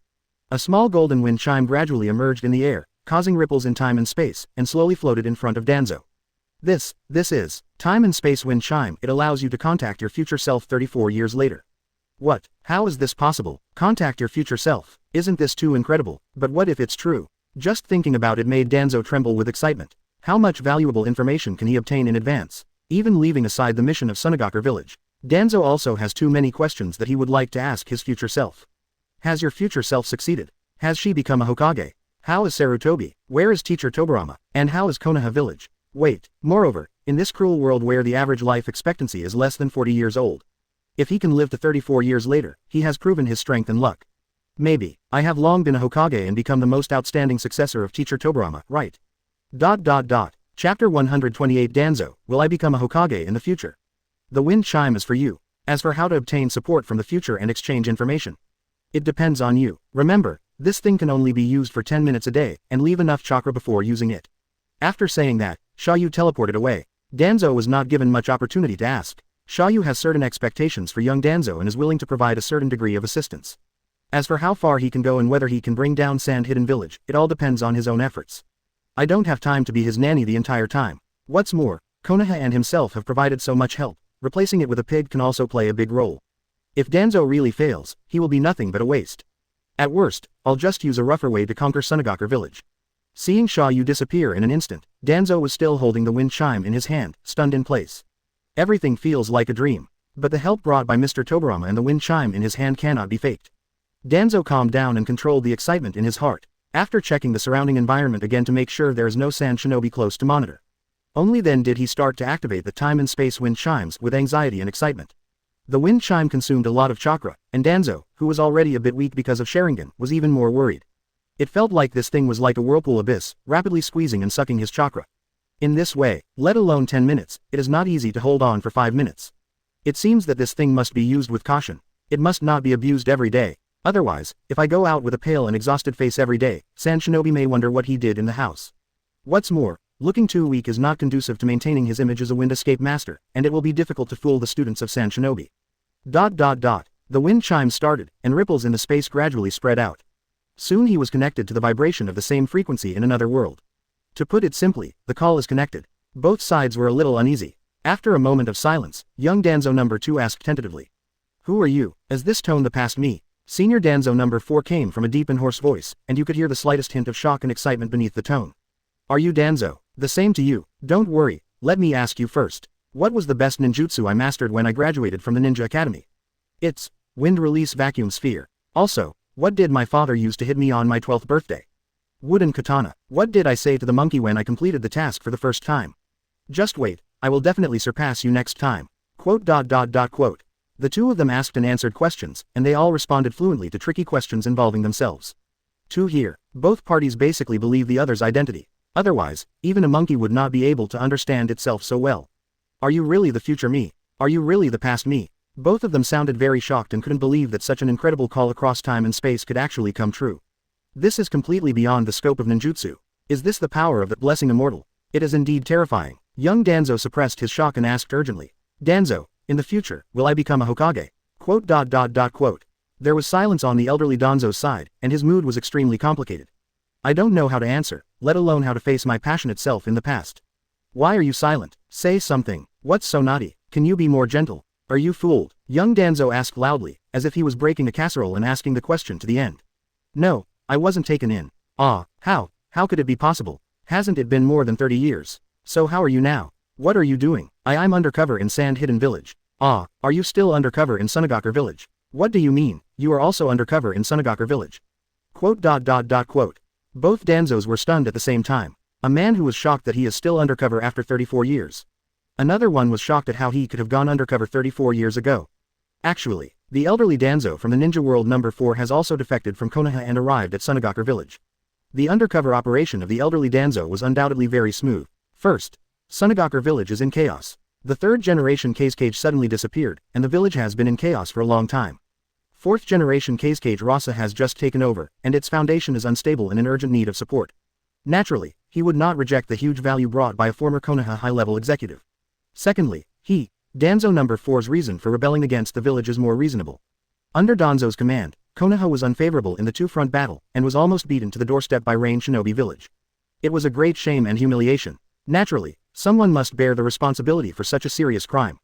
A small golden wind chime gradually emerged in the air, causing ripples in time and space, and slowly floated in front of Danzo. This is time and space wind chime. It allows you to contact your future self 34 years later. What? How is this possible? Contact your future self. Isn't this too incredible? But what if it's true? Just thinking about it made Danzo tremble with excitement. How much valuable information can he obtain in advance? Even leaving aside the mission of Sunagakure village, Danzo also has too many questions that he would like to ask his future self. Has your future self succeeded? Has she become a Hokage? How is Sarutobi? Where is teacher Tobirama? And how is Konoha village? Wait, moreover, in this cruel world where the average life expectancy is less than 40 years old, if he can live to 34 years later, he has proven his strength and luck. Maybe, I have long been a Hokage and become the most outstanding successor of teacher Tobirama, right? Chapter 128 Danzo, will I become a Hokage in the future? The wind chime is for you. As for how to obtain support from the future and exchange information, it depends on you. Remember, this thing can only be used for 10 minutes a day, and leave enough chakra before using it. After saying that, Xia You teleported away. Danzo was not given much opportunity to ask. Xia You has certain expectations for young Danzo and is willing to provide a certain degree of assistance. As for how far he can go and whether he can bring down Sand Hidden Village, it all depends on his own efforts. I don't have time to be his nanny the entire time. What's more, Konoha and himself have provided so much help, replacing it with a pig can also play a big role. If Danzo really fails, he will be nothing but a waste. At worst, I'll just use a rougher way to conquer Sunagakure village. Seeing Xia You disappear in an instant, Danzo was still holding the wind chime in his hand, stunned in place. Everything feels like a dream. But the help brought by Mr. Tobirama and the wind chime in his hand cannot be faked. Danzo calmed down and controlled the excitement in his heart, after checking the surrounding environment again to make sure there is no Sand Shinobi close to monitor. Only then did he start to activate the time and space wind chimes with anxiety and excitement. The wind chime consumed a lot of chakra, and Danzo, who was already a bit weak because of Sharingan, was even more worried. It felt like this thing was like a whirlpool abyss, rapidly squeezing and sucking his chakra. In this way, let alone 10 minutes, it is not easy to hold on for 5 minutes. It seems that this thing must be used with caution. It must not be abused every day. Otherwise, if I go out with a pale and exhausted face every day, Sand Shinobi may wonder what he did in the house. What's more, looking too weak is not conducive to maintaining his image as a wind escape master, and it will be difficult to fool the students of Sand Shinobi. The wind chimes started, and ripples in the space gradually spread out. Soon he was connected to the vibration of the same frequency in another world. To put it simply, the call is connected. Both sides were a little uneasy. After a moment of silence, young Danzo number 2 asked tentatively. Who are you? As this tone the past me. Senior Danzo number 4 came from a deep and hoarse voice, and you could hear the slightest hint of shock and excitement beneath the tone. Are you Danzo? The same to you. Don't worry, let me ask you first. What was the best ninjutsu I mastered when I graduated from the Ninja Academy? It's wind release vacuum sphere. Also, what did my father use to hit me on my 12th birthday? Wooden katana. What did I say to the monkey when I completed the task for the first time? Just wait, I will definitely surpass you next time. Quote. The two of them asked and answered questions, and they all responded fluently to tricky questions involving themselves. To here, both parties basically believe the other's identity. Otherwise, even a monkey would not be able to understand itself so well. Are you really the future me? Are you really the past me? Both of them sounded very shocked and couldn't believe that such an incredible call across time and space could actually come true. This is completely beyond the scope of ninjutsu. Is this the power of the blessing immortal? It is indeed terrifying. Young Danzo suppressed his shock and asked urgently. Danzo, in the future, will I become a Hokage? Quote. There was silence on the elderly Danzo's side, and his mood was extremely complicated. I don't know how to answer, let alone how to face my passionate self in the past. Why are you silent? Say something. What's so naughty? Can you be more gentle? Are you fooled? Young Danzo asked loudly, as if he was breaking a casserole and asking the question to the end. No, I wasn't taken in. Ah, how? How could it be possible? Hasn't it been more than 30 years? So how are you now? What are you doing? I'm undercover in Sand Hidden Village. Ah, are you still undercover in Sunagaku Village? What do you mean, you are also undercover in Sunagaku Village? Quote. Both Danzos were stunned at the same time. A man who was shocked that he is still undercover after 34 years. Another one was shocked at how he could have gone undercover 34 years ago. Actually, the elderly Danzo from the Ninja World number 4 has also defected from Konoha and arrived at Sunagaku Village. The undercover operation of the elderly Danzo was undoubtedly very smooth. First, Sunagaku Village is in chaos. The third generation Kazekage suddenly disappeared, and the village has been in chaos for a long time. Fourth generation Kazekage Rasa has just taken over, and its foundation is unstable and in urgent need of support. Naturally, he would not reject the huge value brought by a former Konoha high-level executive. Secondly, Danzo number 4's reason for rebelling against the village is more reasonable. Under Danzo's command, Konoha was unfavorable in the two-front battle, and was almost beaten to the doorstep by Rain Shinobi Village. It was a great shame and humiliation. Naturally, someone must bear the responsibility for such a serious crime.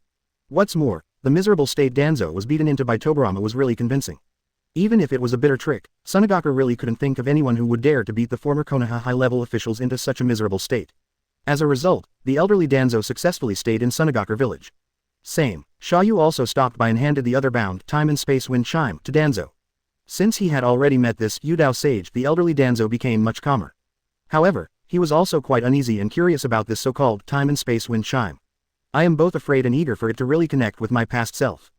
What's more, the miserable state Danzo was beaten into by Tobirama was really convincing. Even if it was a bitter trick, Sunagaku really couldn't think of anyone who would dare to beat the former Konoha high-level officials into such a miserable state. As a result, the elderly Danzo successfully stayed in Sunagaku Village. Same, Xia You also stopped by and handed the other bound time and space wind chime to Danzo. Since he had already met this Yudao sage, the elderly Danzo became much calmer. However, he was also quite uneasy and curious about this so-called time and space wind chime. I am both afraid and eager for it to really connect with my past self.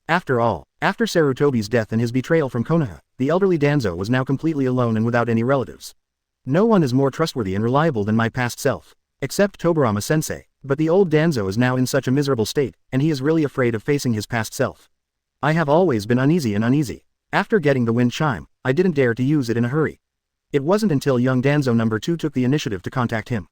After all, after Sarutobi's death and his betrayal from Konoha, the elderly Danzo was now completely alone and without any relatives. No one is more trustworthy and reliable than my past self. Except Tobirama sensei, but the old Danzo is now in such a miserable state, and he is really afraid of facing his past self. I have always been uneasy. After getting the wind chime, I didn't dare to use it in a hurry. It wasn't until young Danzo number 2 took the initiative to contact him.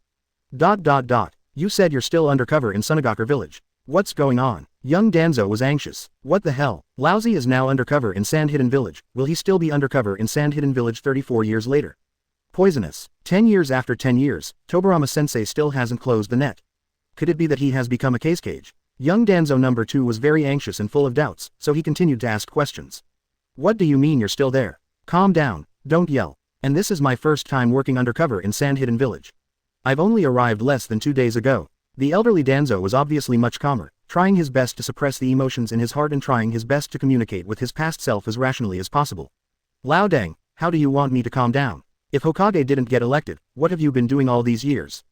You said you're still undercover in Sunagaku Village. What's going on? Young Danzo was anxious. What the hell? Lousy is now undercover in Sand Hidden Village. Will he still be undercover in Sand Hidden Village 34 years later? Poisonous. 10 years after 10 years, Tobirama sensei still hasn't closed the net. Could it be that he has become a Kazekage? Young Danzo number 2 was very anxious and full of doubts, so he continued to ask questions. What do you mean you're still there? Calm down, don't yell. And this is my first time working undercover in Sand Hidden Village. I've only arrived less than 2 days ago. The elderly Danzo was obviously much calmer, trying his best to suppress the emotions in his heart and trying his best to communicate with his past self as rationally as possible. Lao Deng, how do you want me to calm down? If Hokage didn't get elected, what have you been doing all these years?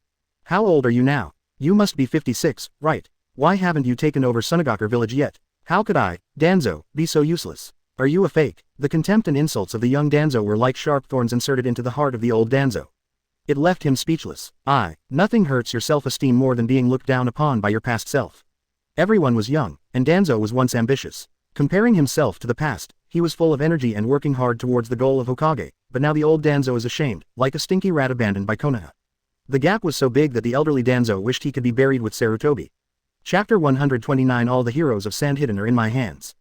How old are you now? You must be 56, right? Why haven't you taken over Sunagaku Village yet? How could I, Danzo, be so useless? Are you a fake? The contempt and insults of the young Danzo were like sharp thorns inserted into the heart of the old Danzo. It left him speechless. Nothing hurts your self-esteem more than being looked down upon by your past self. Everyone was young, and Danzo was once ambitious. Comparing himself to the past, he was full of energy and working hard towards the goal of Hokage, but now the old Danzo is ashamed, like a stinky rat abandoned by Konoha. The gap was so big that the elderly Danzo wished he could be buried with Sarutobi. Chapter 129 All the heroes of Sand Hidden are in my hands.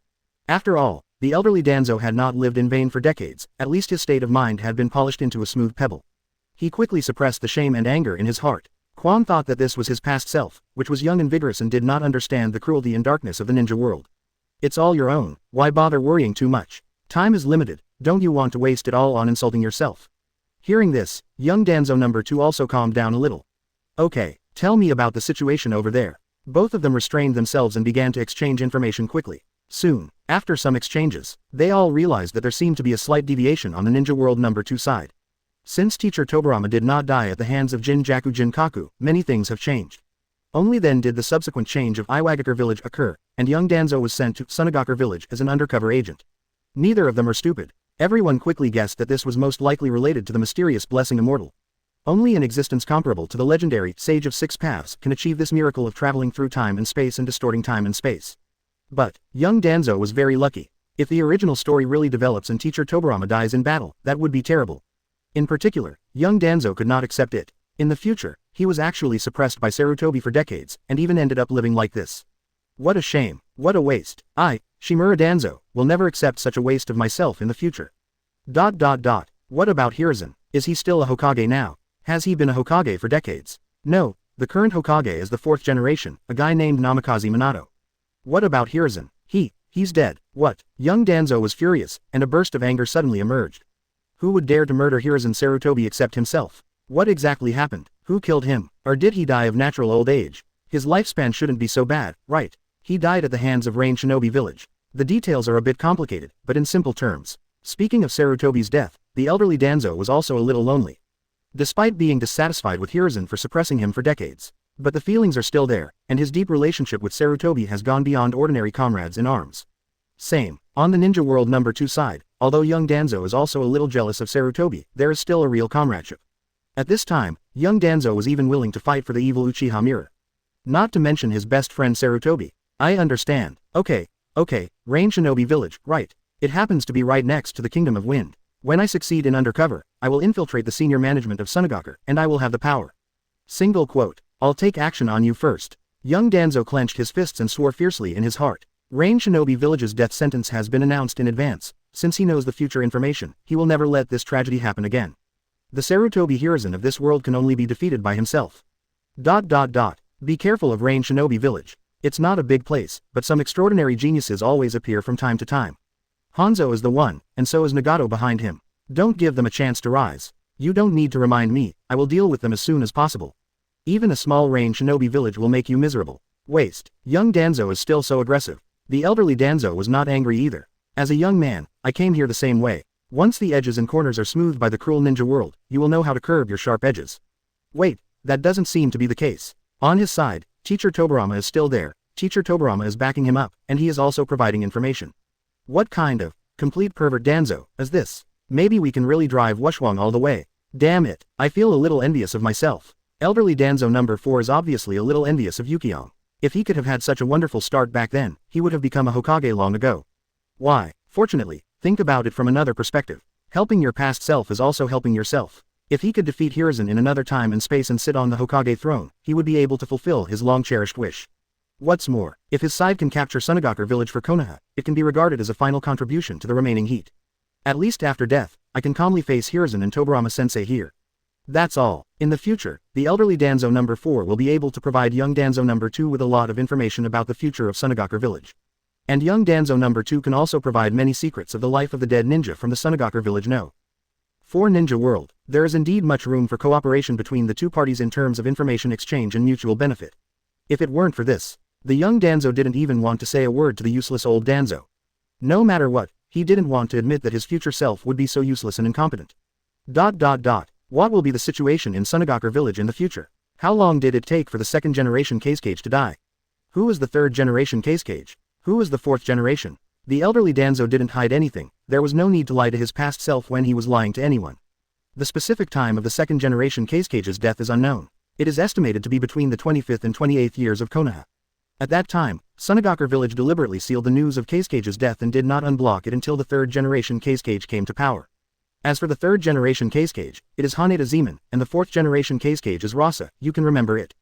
After all, the elderly Danzo had not lived in vain for decades, at least his state of mind had been polished into a smooth pebble. He quickly suppressed the shame and anger in his heart. Quan thought that this was his past self, which was young and vigorous and did not understand the cruelty and darkness of the ninja world. It's all your own, why bother worrying too much? Time is limited, don't you want to waste it all on insulting yourself? Hearing this, young Danzo number 2 also calmed down a little. Okay, tell me about the situation over there. Both of them restrained themselves and began to exchange information quickly. Soon, after some exchanges, they all realized that there seemed to be a slight deviation on the ninja world number 2 side. Since teacher Tobirama did not die at the hands of Jinjaku Jinkaku, many things have changed. Only then did the subsequent change of Iwagakure village occur, and young Danzo was sent to Sunagakure village as an undercover agent. Neither of them are stupid. Everyone quickly guessed that this was most likely related to the mysterious blessing Immortal. Only an existence comparable to the legendary Sage of Six Paths can achieve this miracle of traveling through time and space and distorting time and space. But, young Danzo was very lucky. If the original story really develops and teacher Tobirama dies in battle, that would be terrible. In particular, young Danzo could not accept it. In the future, he was actually suppressed by Sarutobi for decades, and even ended up living like this. What a shame, what a waste. I, Shimura Danzo, will never accept such a waste of myself in the future. What about Hiruzen? Is he still a Hokage now? Has he been a Hokage for decades? No, the current Hokage is the 4th generation, a guy named Namikaze Minato. What about Hiruzen? He's dead. What? Young Danzo was furious, and a burst of anger suddenly emerged. Who would dare to murder Hiruzen Sarutobi except himself? What exactly happened? Who killed him? Or did he die of natural old age? His lifespan shouldn't be so bad, right? He died at the hands of Rain Shinobi village. The details are a bit complicated, but in simple terms. Speaking of Sarutobi's death, the elderly Danzo was also a little lonely. Despite being dissatisfied with Hiruzen for suppressing him for decades. But the feelings are still there, and his deep relationship with Sarutobi has gone beyond ordinary comrades in arms. Same. On the ninja world number 2 side, although young Danzo is also a little jealous of Sarutobi, there is still a real comradeship. At this time, young Danzo was even willing to fight for the evil Uchiha mirror. Not to mention his best friend Sarutobi. I understand. Okay, Rain Shinobi village, right. It happens to be right next to the Kingdom of Wind. When I succeed in undercover, I will infiltrate the senior management of Sunagakure, and I will have the power. Single quote. I'll take action on you first. Young Danzo clenched his fists and swore fiercely in his heart. Rain Shinobi village's death sentence has been announced in advance. Since he knows the future information, he will never let this tragedy happen again. The Sarutobi Hiruzen of this world can only be defeated by himself. Be careful of Rain Shinobi village. It's not a big place, but some extraordinary geniuses always appear from time to time. Hanzo is the one, and so is Nagato behind him. Don't give them a chance to rise. You don't need to remind me, I will deal with them as soon as possible. Even a small Rain Shinobi village will make you miserable. Waste. Young Danzo is still so aggressive. The elderly Danzo was not angry either. As a young man, I came here the same way. Once the edges and corners are smoothed by the cruel ninja world, you will know how to curb your sharp edges. Wait, that doesn't seem to be the case. On his side, teacher Tobirama is still there. Teacher Tobirama is backing him up, and he is also providing information. What kind of complete pervert Danzo is this? Maybe we can really drive Wushwang all the way. Damn it, I feel a little envious of myself. Elderly Danzo number 4 is obviously a little envious of Yukiong. If he could have had such a wonderful start back then, he would have become a Hokage long ago. Why? Fortunately, think about it from another perspective. Helping your past self is also helping yourself. If he could defeat Hiruzen in another time and space and sit on the Hokage throne, he would be able to fulfill his long-cherished wish. What's more, if his side can capture Sunagakure village for Konoha, it can be regarded as a final contribution to the remaining heat. At least after death, I can calmly face Hiruzen and Tobirama-sensei here. That's all. In the future, the elderly Danzo number 4 will be able to provide young Danzo number 2 with a lot of information about the future of Sunagakure village. And young Danzo number 2 can also provide many secrets of the life of the dead ninja from the Sunagakure village no. For Ninja World, there is indeed much room for cooperation between the two parties in terms of information exchange and mutual benefit. If it weren't for this, the young Danzo didn't even want to say a word to the useless old Danzo. No matter what, he didn't want to admit that his future self would be so useless and incompetent. What will be the situation in Sunagakure village in the future? How long did it take for the 2nd generation Case to die? Who is the 3rd generation Case? Who is the 4th generation? The elderly Danzo didn't hide anything. There was no need to lie to his past self when he was lying to anyone. The specific time of the 2nd generation Case's death is unknown. It is estimated to be between the 25th and 28th years of Konoha. At that time, Sunagakure village deliberately sealed the news of Case's death and did not unblock it until the 3rd generation Case came to power. As for the 3rd generation Case, it is Haneda Zeman, and the 4th generation Case is Rasa, you can remember it.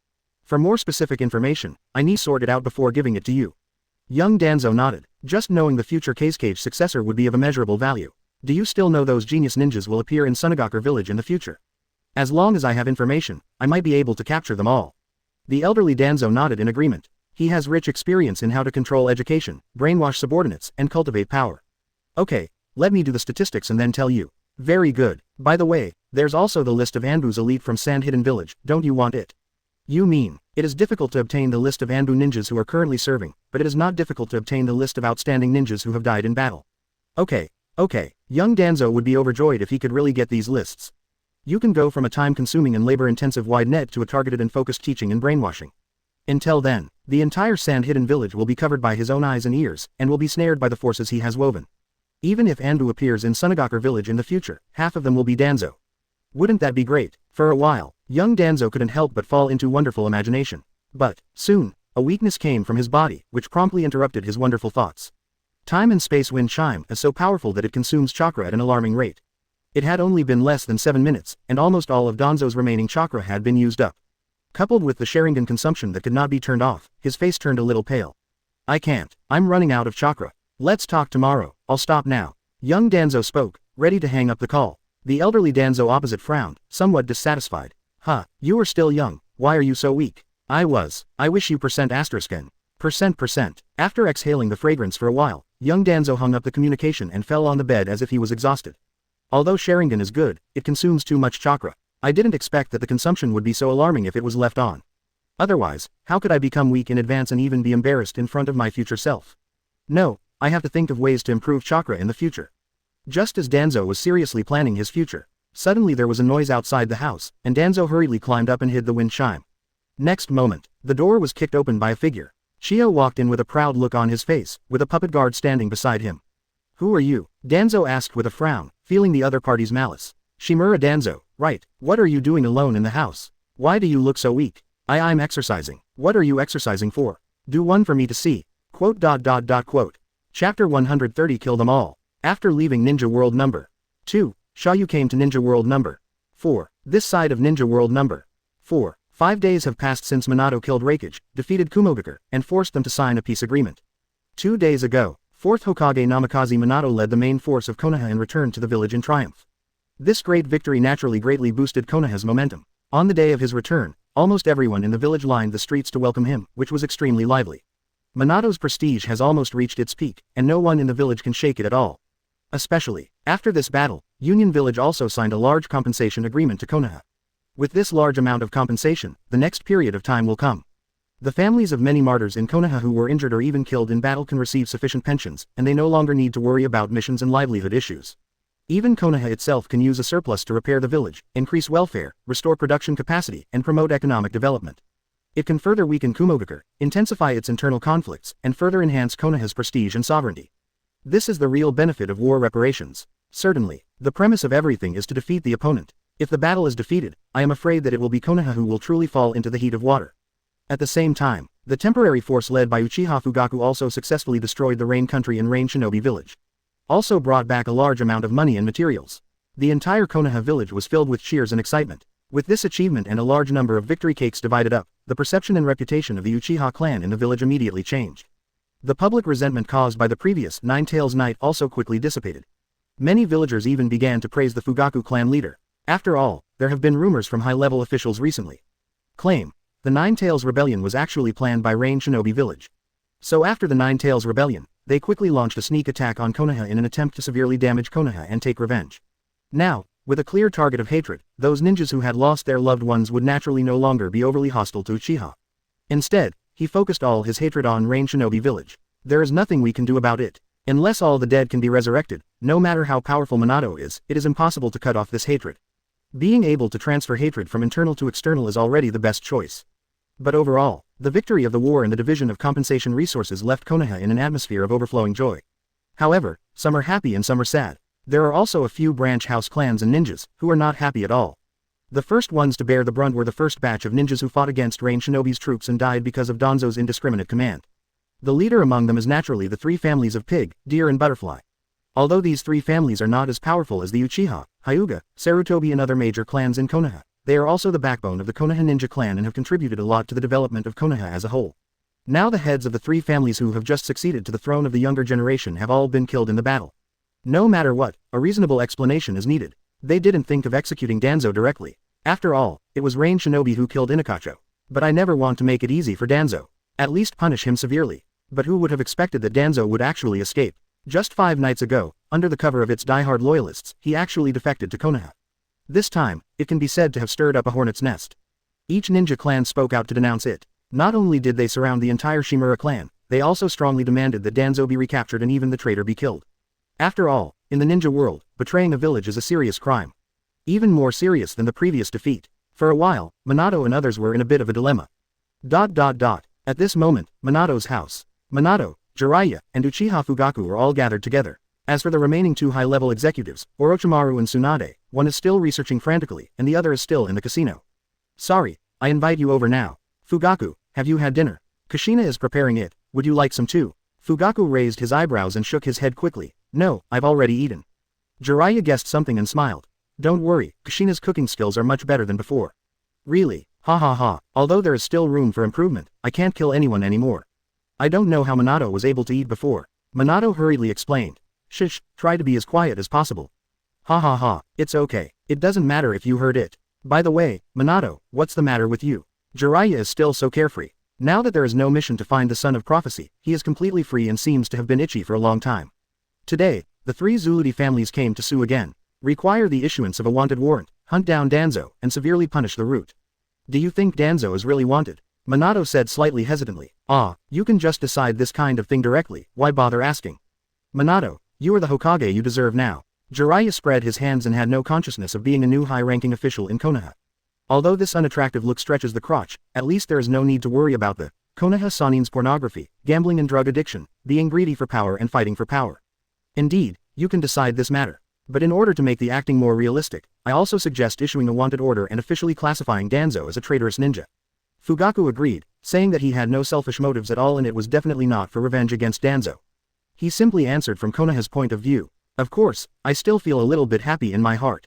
For more specific information, I need sort it out before giving it to you. Young Danzo nodded. Just knowing the future Cage successor would be of immeasurable value. Do you still know those genius ninjas will appear in Sunagaku village in the future? As long as I have information, I might be able to capture them all. The elderly Danzo nodded in agreement. He has rich experience in how to control education, brainwash subordinates, and cultivate power. Okay, let me do the statistics and then tell you. Very good. By the way, there's also the list of Anbu's elite from Sand Hidden Village, don't you want it? You mean, it is difficult to obtain the list of Anbu ninjas who are currently serving, but it is not difficult to obtain the list of outstanding ninjas who have died in battle. Okay. Young Danzo would be overjoyed if he could really get these lists. You can go from a time-consuming and labor-intensive wide net to a targeted and focused teaching and brainwashing. Until then, the entire Sand-Hidden Village will be covered by his own eyes and ears, and will be snared by the forces he has woven. Even if Anbu appears in Sunagaku village in the future, half of them will be Danzo. Wouldn't that be great? For a while, young Danzo couldn't help but fall into wonderful imagination. But, soon, a weakness came from his body, which promptly interrupted his wonderful thoughts. Time and space wind chime is so powerful that it consumes chakra at an alarming rate. It had only been less than 7 minutes, and almost all of Danzo's remaining chakra had been used up. Coupled with the Sharingan consumption that could not be turned off, his face turned a little pale. I can't. I'm running out of chakra. Let's talk tomorrow. I'll stop now. Young Danzo spoke, ready to hang up the call. The elderly Danzo opposite frowned, somewhat dissatisfied. You are still young. Why are you so weak? I wish you %*n. %%. After exhaling the fragrance for a while, young Danzo hung up the communication and fell on the bed as if he was exhausted. Although Sharingan is good, it consumes too much chakra. I didn't expect that the consumption would be so alarming if it was left on. Otherwise, how could I become weak in advance and even be embarrassed in front of my future self? No, I have to think of ways to improve chakra in the future. Just as Danzo was seriously planning his future, suddenly there was a noise outside the house, and Danzo hurriedly climbed up and hid the wind chime. Next moment, the door was kicked open by a figure. Xia walked in with a proud look on his face, with a puppet guard standing beside him. Who are you? Danzo asked with a frown, feeling the other party's malice. Shimura Danzo, right, what are you doing alone in the house? Why do you look so weak? I'm exercising. What are you exercising for? Do one for me to see. Quote. Chapter 130 Kill Them All. After leaving Ninja World number 2, Xia You came to Ninja World number 4, this side of Ninja World number 4. 5 days have passed since Minato killed Hokage, defeated Kumogakure, and forced them to sign a peace agreement. 2 days ago, 4th Hokage Namikaze Minato led the main force of Konoha and returned to the village in triumph. This great victory naturally greatly boosted Konoha's momentum. On the day of his return, almost everyone in the village lined the streets to welcome him, which was extremely lively. Minato's prestige has almost reached its peak, and no one in the village can shake it at all. Especially, after this battle, Union Village also signed a large compensation agreement to Konoha. With this large amount of compensation, the next period of time will come. The families of many martyrs in Konoha who were injured or even killed in battle can receive sufficient pensions, and they no longer need to worry about missions and livelihood issues. Even Konoha itself can use a surplus to repair the village, increase welfare, restore production capacity, and promote economic development. It can further weaken Kumogakure, intensify its internal conflicts, and further enhance Konoha's prestige and sovereignty. This is the real benefit of war reparations. Certainly, the premise of everything is to defeat the opponent. If the battle is defeated, I am afraid that it will be Konoha who will truly fall into the heat of water. At the same time, the temporary force led by Uchiha Fugaku also successfully destroyed the Rain Country and Rain Shinobi village. Also brought back a large amount of money and materials. The entire Konoha village was filled with cheers and excitement. With this achievement and a large number of victory cakes divided up, the perception and reputation of the Uchiha clan in the village immediately changed. The public resentment caused by the previous Nine Tails Night also quickly dissipated. Many villagers even began to praise the Fugaku clan leader. After all, there have been rumors from high-level officials recently. Claim, the Nine Tails Rebellion was actually planned by Rain Shinobi village. So after the Nine Tails Rebellion, they quickly launched a sneak attack on Konoha in an attempt to severely damage Konoha and take revenge. Now, with a clear target of hatred, those ninjas who had lost their loved ones would naturally no longer be overly hostile to Uchiha. Instead, he focused all his hatred on Rain Shinobi village. There is nothing we can do about it. Unless all the dead can be resurrected, no matter how powerful Minato is, it is impossible to cut off this hatred. Being able to transfer hatred from internal to external is already the best choice. But overall, the victory of the war and the division of compensation resources left Konoha in an atmosphere of overflowing joy. However, some are happy and some are sad. There are also a few branch house clans and ninjas, who are not happy at all. The first ones to bear the brunt were the first batch of ninjas who fought against Rain Shinobi's troops and died because of Danzo's indiscriminate command. The leader among them is naturally the three families of Pig, Deer and Butterfly. Although these three families are not as powerful as the Uchiha, Hyuga, Sarutobi and other major clans in Konoha, they are also the backbone of the Konoha ninja clan and have contributed a lot to the development of Konoha as a whole. Now the heads of the three families who have just succeeded to the throne of the younger generation have all been killed in the battle. No matter what, a reasonable explanation is needed. They didn't think of executing Danzo directly. After all, it was Rain Shinobi who killed Inakacho. But I never want to make it easy for Danzo. At least punish him severely. But who would have expected that Danzo would actually escape? Just 5 nights ago, under the cover of its die-hard loyalists, he actually defected to Konoha. This time, it can be said to have stirred up a hornet's nest. Each ninja clan spoke out to denounce it. Not only did they surround the entire Shimura clan, they also strongly demanded that Danzo be recaptured and even the traitor be killed. After all, in the ninja world, betraying a village is a serious crime. Even more serious than the previous defeat. For a while, Minato and others were in a bit of a dilemma. At this moment, Minato's house. Minato, Jiraiya, and Uchiha Fugaku are all gathered together. As for the remaining 2 high-level executives, Orochimaru and Tsunade, one is still researching frantically and the other is still in the casino. Sorry, I invite you over now. Fugaku, have you had dinner? Kushina is preparing it, would you like some too? Fugaku raised his eyebrows and shook his head quickly. No, I've already eaten. Jiraiya guessed something and smiled. Don't worry, Kushina's cooking skills are much better than before. Really? Ha ha ha, although there is still room for improvement, I can't kill anyone anymore. I don't know how Minato was able to eat before. Minato hurriedly explained. Shh, try to be as quiet as possible. Ha ha ha, it's okay, it doesn't matter if you heard it. By the way, Minato, what's the matter with you? Jiraiya is still so carefree. Now that there is no mission to find the Son of Prophecy, he is completely free and seems to have been itchy for a long time. Today, the 3 Zuludi families came to sue again. Require the issuance of a wanted warrant, hunt down Danzo, and severely punish the root. Do you think Danzo is really wanted? Minato said slightly hesitantly. You can just decide this kind of thing directly, why bother asking? Minato, you are the Hokage you deserve now. Jiraiya spread his hands and had no consciousness of being a new high-ranking official in Konoha. Although this unattractive look stretches the crotch, at least there is no need to worry about the Konoha Sanin's pornography, gambling and drug addiction, being greedy for power and fighting for power. Indeed, you can decide this matter. But in order to make the acting more realistic, I also suggest issuing a wanted order and officially classifying Danzo as a traitorous ninja. Fugaku agreed, saying that he had no selfish motives at all and it was definitely not for revenge against Danzo. He simply answered from Konoha's point of view. Of course, I still feel a little bit happy in my heart.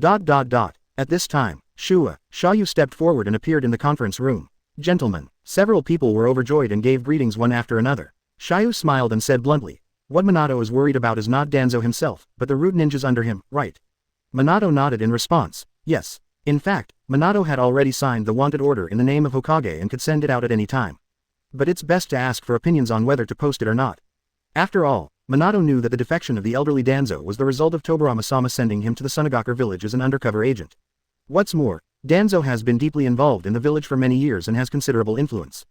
At this time, Xia You stepped forward and appeared in the conference room. Gentlemen, several people were overjoyed and gave greetings one after another. Xia You smiled and said bluntly, what Minato is worried about is not Danzo himself, but the root ninjas under him, right? Minato nodded in response. Yes. In fact, Minato had already signed the wanted order in the name of Hokage and could send it out at any time. But it's best to ask for opinions on whether to post it or not. After all, Minato knew that the defection of the elderly Danzo was the result of Tobirama-sama sending him to the Sunagakure village as an undercover agent. What's more, Danzo has been deeply involved in the village for many years and has considerable influence.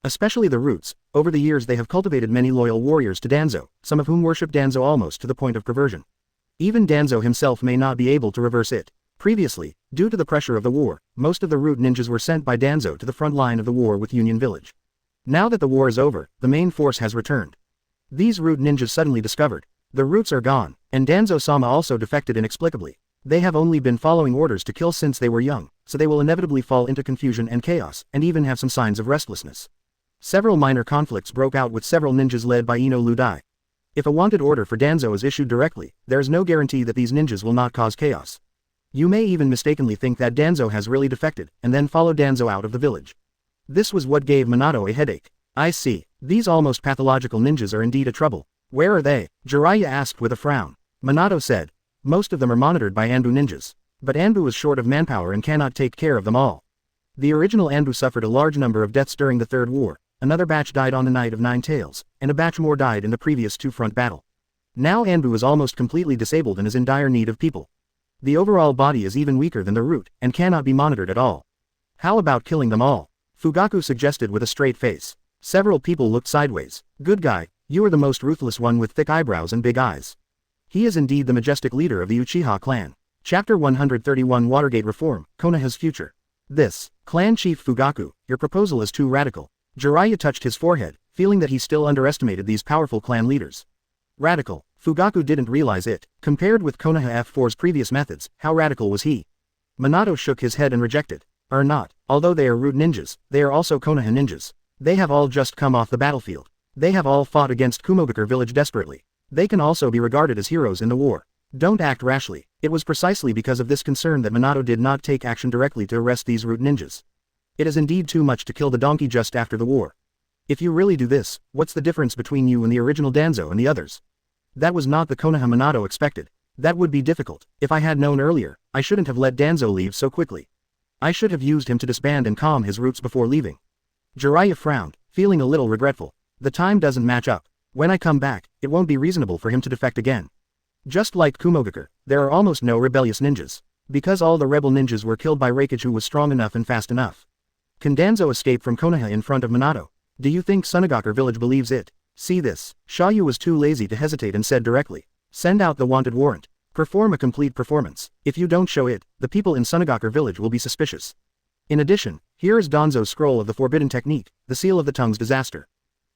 Especially the roots, over the years they have cultivated many loyal warriors to Danzo, some of whom worship Danzo almost to the point of perversion. Even Danzo himself may not be able to reverse it. Previously, due to the pressure of the war, most of the root ninjas were sent by Danzo to the front line of the war with Union Village. Now that the war is over, the main force has returned. These root ninjas suddenly discovered. The roots are gone, and Danzo-sama also defected inexplicably. They have only been following orders to kill since they were young, so they will inevitably fall into confusion and chaos, and even have some signs of restlessness. Several minor conflicts broke out with several ninjas led by Ino Ludai. If a wanted order for Danzo is issued directly, there is no guarantee that these ninjas will not cause chaos. You may even mistakenly think that Danzo has really defected, and then follow Danzo out of the village. This was what gave Minato a headache. I see, these almost pathological ninjas are indeed a trouble. Where are they? Jiraiya asked with a frown. Minato said. Most of them are monitored by Anbu ninjas. But Anbu is short of manpower and cannot take care of them all. The original Anbu suffered a large number of deaths during the Third War. Another batch died on the Night of Nine Tails, and a batch more died in the previous two-front battle. Now Anbu is almost completely disabled and is in dire need of people. The overall body is even weaker than the root, and cannot be monitored at all. How about killing them all? Fugaku suggested with a straight face. Several people looked sideways. Good guy, you are the most ruthless one with thick eyebrows and big eyes. He is indeed the majestic leader of the Uchiha clan. Chapter 131 Watergate Reform, Konoha's Future. This, Clan Chief Fugaku, your proposal is too radical. Jiraiya touched his forehead, feeling that he still underestimated these powerful clan leaders. Radical. Fugaku didn't realize it. Compared with Konoha F4's previous methods, how radical was he? Minato shook his head and rejected. Not. Although they are root ninjas, they are also Konoha ninjas. They have all just come off the battlefield. They have all fought against Kumogakure village desperately. They can also be regarded as heroes in the war. Don't act rashly. It was precisely because of this concern that Minato did not take action directly to arrest these root ninjas. It is indeed too much to kill the donkey just after the war. If you really do this, what's the difference between you and the original Danzo and the others? That was not the Konoha Minato expected. That would be difficult. If I had known earlier, I shouldn't have let Danzo leave so quickly. I should have used him to disband and calm his roots before leaving. Jiraiya frowned, feeling a little regretful. The time doesn't match up. When I come back, it won't be reasonable for him to defect again. Just like Kumogakure, there are almost no rebellious ninjas. Because all the rebel ninjas were killed by Raikage, who was strong enough and fast enough. Can Danzo escape from Konoha in front of Minato? Do you think Sunagakure village believes it? See this. Xia You was too lazy to hesitate and said directly. Send out the wanted warrant. Perform a complete performance. If you don't show it, the people in Sunagakure village will be suspicious. In addition, here is Danzo's scroll of the forbidden technique, the seal of the tongue's disaster.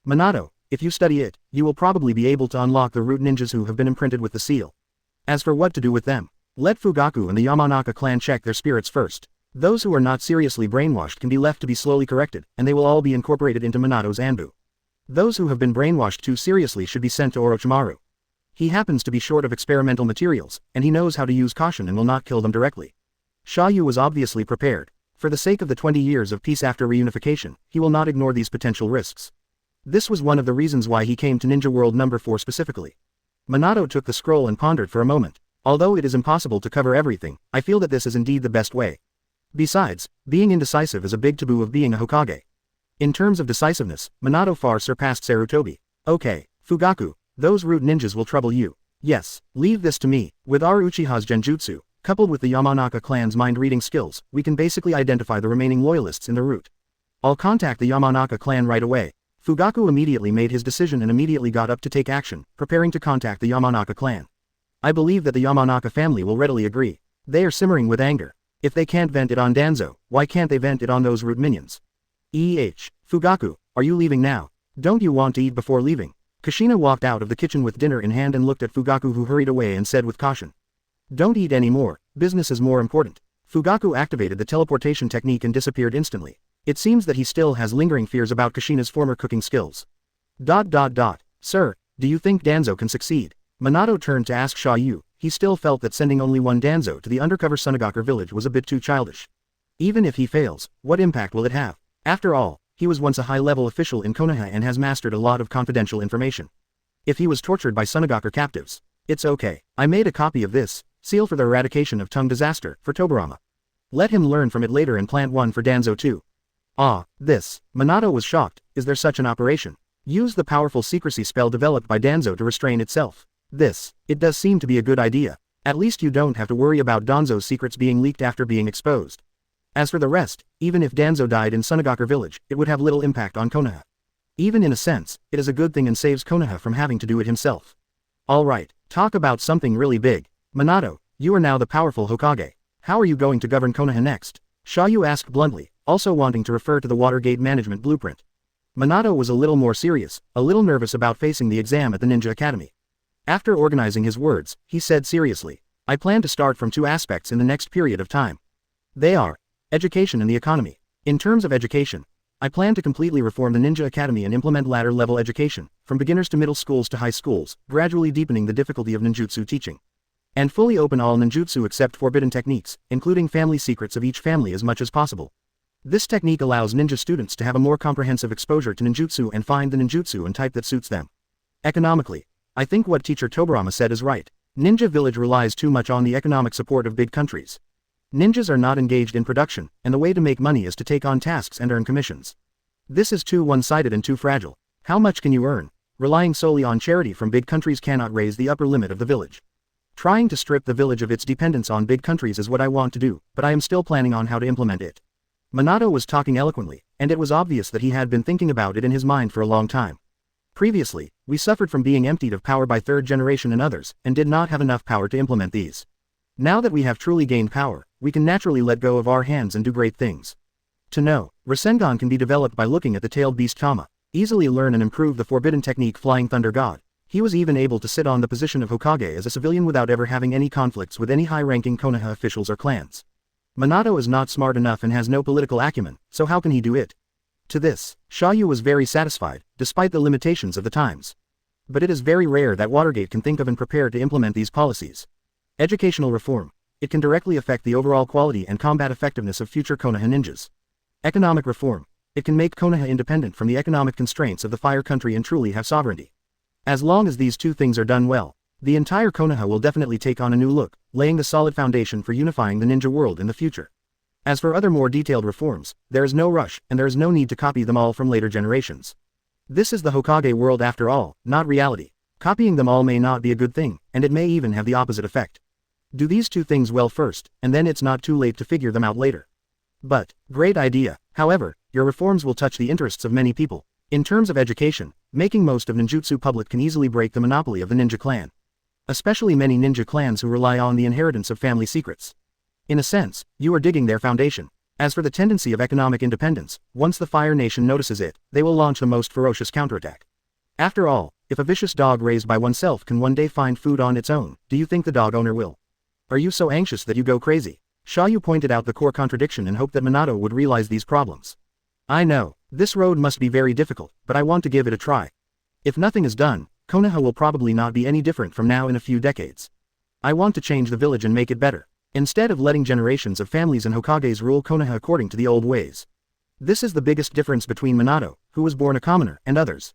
Minato, if you study it, you will probably be able to unlock the root ninjas who have been imprinted with the seal. As for what to do with them, let Fugaku and the Yamanaka clan check their spirits first. Those who are not seriously brainwashed can be left to be slowly corrected, and they will all be incorporated into Minato's Anbu. Those who have been brainwashed too seriously should be sent to Orochimaru. He happens to be short of experimental materials, and he knows how to use caution and will not kill them directly. Xia You was obviously prepared. For the sake of the 20 years of peace after reunification, he will not ignore these potential risks. This was one of the reasons why he came to Ninja World number 4 specifically. Minato took the scroll and pondered for a moment. Although it is impossible to cover everything, I feel that this is indeed the best way. Besides, being indecisive is a big taboo of being a Hokage. In terms of decisiveness, Minato far surpassed Sarutobi. Okay, Fugaku, those root ninjas will trouble you. Yes, leave this to me. With our Uchiha's genjutsu, coupled with the Yamanaka clan's mind-reading skills, we can basically identify the remaining loyalists in the root. I'll contact the Yamanaka clan right away. Fugaku immediately made his decision and immediately got up to take action, preparing to contact the Yamanaka clan. I believe that the Yamanaka family will readily agree. They are simmering with anger. If they can't vent it on Danzo, why can't they vent it on those root minions? Fugaku, are you leaving now? Don't you want to eat before leaving? Kushina walked out of the kitchen with dinner in hand and looked at Fugaku, who hurried away and said with caution. Don't eat anymore, business is more important. Fugaku activated the teleportation technique and disappeared instantly. It seems that he still has lingering fears about Kushina's former cooking skills. Sir, do you think Danzo can succeed? Minato turned to ask Xia You. He still felt that sending only one Danzo to the undercover Sunagakure village was a bit too childish. Even if he fails, what impact will it have? After all, he was once a high-level official in Konoha and has mastered a lot of confidential information. If he was tortured by Sunagakure captives, it's okay. I made a copy of this, seal for the eradication of tongue disaster, for Tobirama. Let him learn from it later and plant one for Danzo too. This. Minato was shocked. Is there such an operation? Use the powerful secrecy spell developed by Danzo to restrain itself. It does seem to be a good idea. At least you don't have to worry about Danzo's secrets being leaked after being exposed. As for the rest, even if Danzo died in Sunagakure village, it would have little impact on Konoha. Even in a sense, it is a good thing and saves Konoha from having to do it himself. Alright, talk about something really big. Minato, you are now the powerful Hokage. How are you going to govern Konoha next? Xia You asked bluntly, also wanting to refer to the Watergate management blueprint. Minato was a little more serious, a little nervous about facing the exam at the Ninja Academy. After organizing his words, he said seriously, I plan to start from two aspects in the next period of time. They are education and the economy. In terms of education, I plan to completely reform the Ninja Academy and implement ladder-level education, from beginners to middle schools to high schools, gradually deepening the difficulty of ninjutsu teaching. And fully open all ninjutsu except forbidden techniques, including family secrets of each family as much as possible. This technique allows ninja students to have a more comprehensive exposure to ninjutsu and find the ninjutsu and type that suits them. Economically, I think what teacher Tobirama said is right. Ninja Village relies too much on the economic support of big countries. Ninjas are not engaged in production, and the way to make money is to take on tasks and earn commissions. This is too one-sided and too fragile. How much can you earn? Relying solely on charity from big countries cannot raise the upper limit of the village. Trying to strip the village of its dependence on big countries is what I want to do, but I am still planning on how to implement it. Minato was talking eloquently, and it was obvious that he had been thinking about it in his mind for a long time. Previously, we suffered from being emptied of power by third generation and others, and did not have enough power to implement these. Now that we have truly gained power, we can naturally let go of our hands and do great things. To know, Rasengan can be developed by looking at the tailed beast Tama, easily learn and improve the forbidden technique Flying Thunder God. He was even able to sit on the position of Hokage as a civilian without ever having any conflicts with any high-ranking Konoha officials or clans. Minato is not smart enough and has no political acumen, so how can he do it? To this, Xia You was very satisfied, despite the limitations of the times. But it is very rare that Watergate can think of and prepare to implement these policies. Educational reform. It can directly affect the overall quality and combat effectiveness of future Konoha ninjas. Economic reform. it can make Konoha independent from the economic constraints of the Fire Country and truly have sovereignty. As long as these two things are done well, the entire Konoha will definitely take on a new look, laying the solid foundation for unifying the ninja world in the future. As for other more detailed reforms, there is no rush, and there is no need to copy them all from later generations. This is the Hokage world after all, not reality. Copying them all may not be a good thing, and it may even have the opposite effect. Do these two things well first, and then it's not too late to figure them out later. But, great idea. However, your reforms will touch the interests of many people. In terms of education, making most of ninjutsu public can easily break the monopoly of the ninja clan. Especially many ninja clans who rely on the inheritance of family secrets. In a sense, you are digging their foundation. As for the tendency of economic independence, once the Fire Nation notices it, they will launch the most ferocious counterattack. After all, if a vicious dog raised by oneself can one day find food on its own, do you think the dog owner will? Are you so anxious that you go crazy? Xia You pointed out the core contradiction and hoped that Minato would realize these problems. I know, this road must be very difficult, but I want to give it a try. If nothing is done, Konoha will probably not be any different from now in a few decades. I want to change the village and make it better, instead of letting generations of families and Hokages rule Konoha according to the old ways. This is the biggest difference between Minato, who was born a commoner, and others.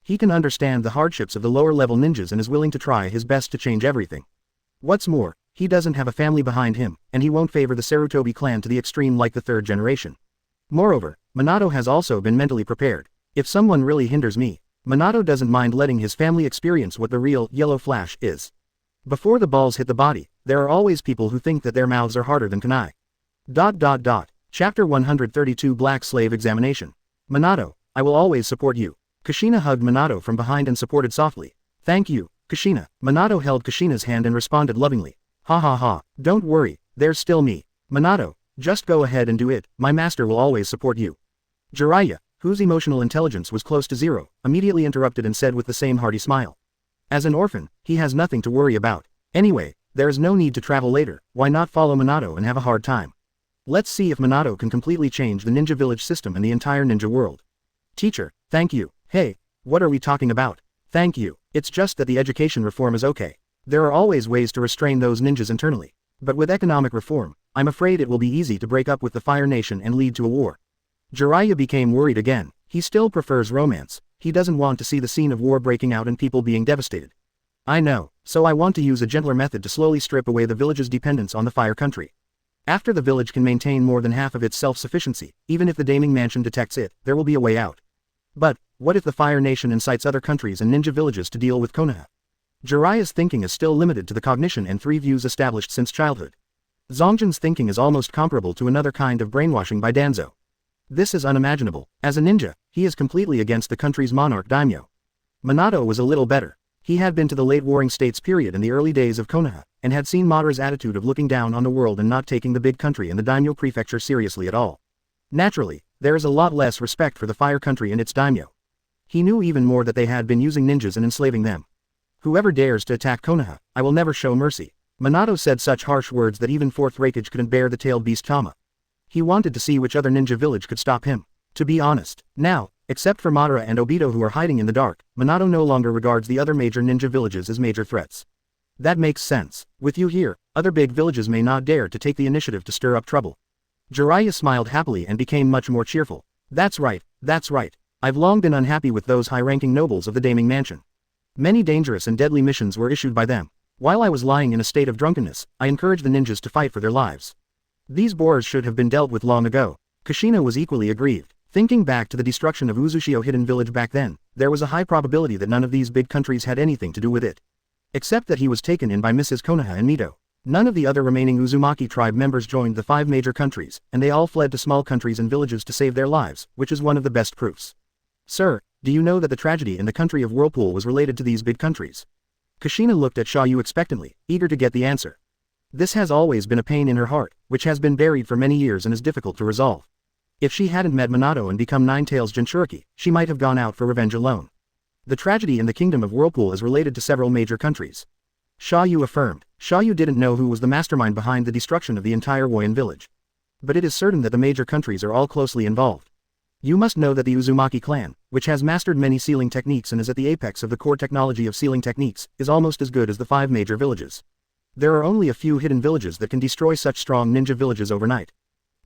He can understand the hardships of the lower-level ninjas and is willing to try his best to change everything. What's more, he doesn't have a family behind him, and he won't favor the Sarutobi clan to the extreme like the third generation. Moreover, Minato has also been mentally prepared. If someone really hinders me, Minato doesn't mind letting his family experience what the real yellow flash is. Before the balls hit the body, there are always people who think that their mouths are harder than kunai. Chapter 132 Black Slave Examination. Minato, I will always support you. Kushina hugged Minato from behind and supported softly. Thank you, Kushina. Minato held Kushina's hand and responded lovingly. Ha ha ha, don't worry, there's still me. Minato, just go ahead and do it, my master will always support you. Jiraiya, whose emotional intelligence was close to zero, immediately interrupted and said with the same hearty smile. As an orphan, he has nothing to worry about. Anyway, there is no need to travel later, why not follow Minato and have a hard time? Let's see if Minato can completely change the ninja village system and the entire ninja world. Teacher, thank you. Hey, what are we talking about? Thank you, it's just that the education reform is okay. There are always ways to restrain those ninjas internally. But with economic reform, I'm afraid it will be easy to break up with the Fire Nation and lead to a war. Jiraiya became worried again. He still prefers romance. He doesn't want to see the scene of war breaking out and people being devastated. I know, so I want to use a gentler method to slowly strip away the village's dependence on the Fire Country. After the village can maintain more than half of its self-sufficiency, even if the Daming Mansion detects it, there will be a way out. But, what if the Fire Nation incites other countries and ninja villages to deal with Konoha? Jiraiya's thinking is still limited to the cognition and three views established since childhood. Zongjin's thinking is almost comparable to another kind of brainwashing by Danzo. This is unimaginable. As a ninja, he is completely against the country's monarch daimyo. Minato was a little better. He had been to the late Warring States period in the early days of Konoha, and had seen Madara's attitude of looking down on the world and not taking the big country and the daimyo prefecture seriously at all. Naturally, there is a lot less respect for the Fire Country and its daimyo. He knew even more that they had been using ninjas and enslaving them. Whoever dares to attack Konoha, I will never show mercy. Minato said such harsh words that even Fourth Raikage couldn't bear the tailed beast Tama. He wanted to see which other ninja village could stop him. To be honest, now, except for Madara and Obito who are hiding in the dark, Minato no longer regards the other major ninja villages as major threats. That makes sense. With you here, other big villages may not dare to take the initiative to stir up trouble. Jiraiya smiled happily and became much more cheerful. That's right, that's right. I've long been unhappy with those high-ranking nobles of the Daming Mansion. Many dangerous and deadly missions were issued by them. While I was lying in a state of drunkenness, I encouraged the ninjas to fight for their lives. These boars should have been dealt with long ago. Kushina was equally aggrieved. Thinking back to the destruction of Uzushio Hidden Village back then, there was a high probability that none of these big countries had anything to do with it. Except that he was taken in by Mrs. Konoha and Mito. None of the other remaining Uzumaki tribe members joined the 5 major countries, and they all fled to small countries and villages to save their lives, which is one of the best proofs. Sir, do you know that the tragedy in the country of Whirlpool was related to these big countries? Kushina looked at Xia You expectantly, eager to get the answer. This has always been a pain in her heart, which has been buried for many years and is difficult to resolve. If she hadn't met Minato and become Nine-Tails Jinchuriki, she might have gone out for revenge alone. The tragedy in the kingdom of Whirlpool is related to several major countries. Xia You affirmed. Xia You didn't know who was the mastermind behind the destruction of the entire Woyan village. But it is certain that the major countries are all closely involved. You must know that the Uzumaki clan, which has mastered many sealing techniques and is at the apex of the core technology of sealing techniques, is almost as good as the 5 major villages. There are only a few hidden villages that can destroy such strong ninja villages overnight.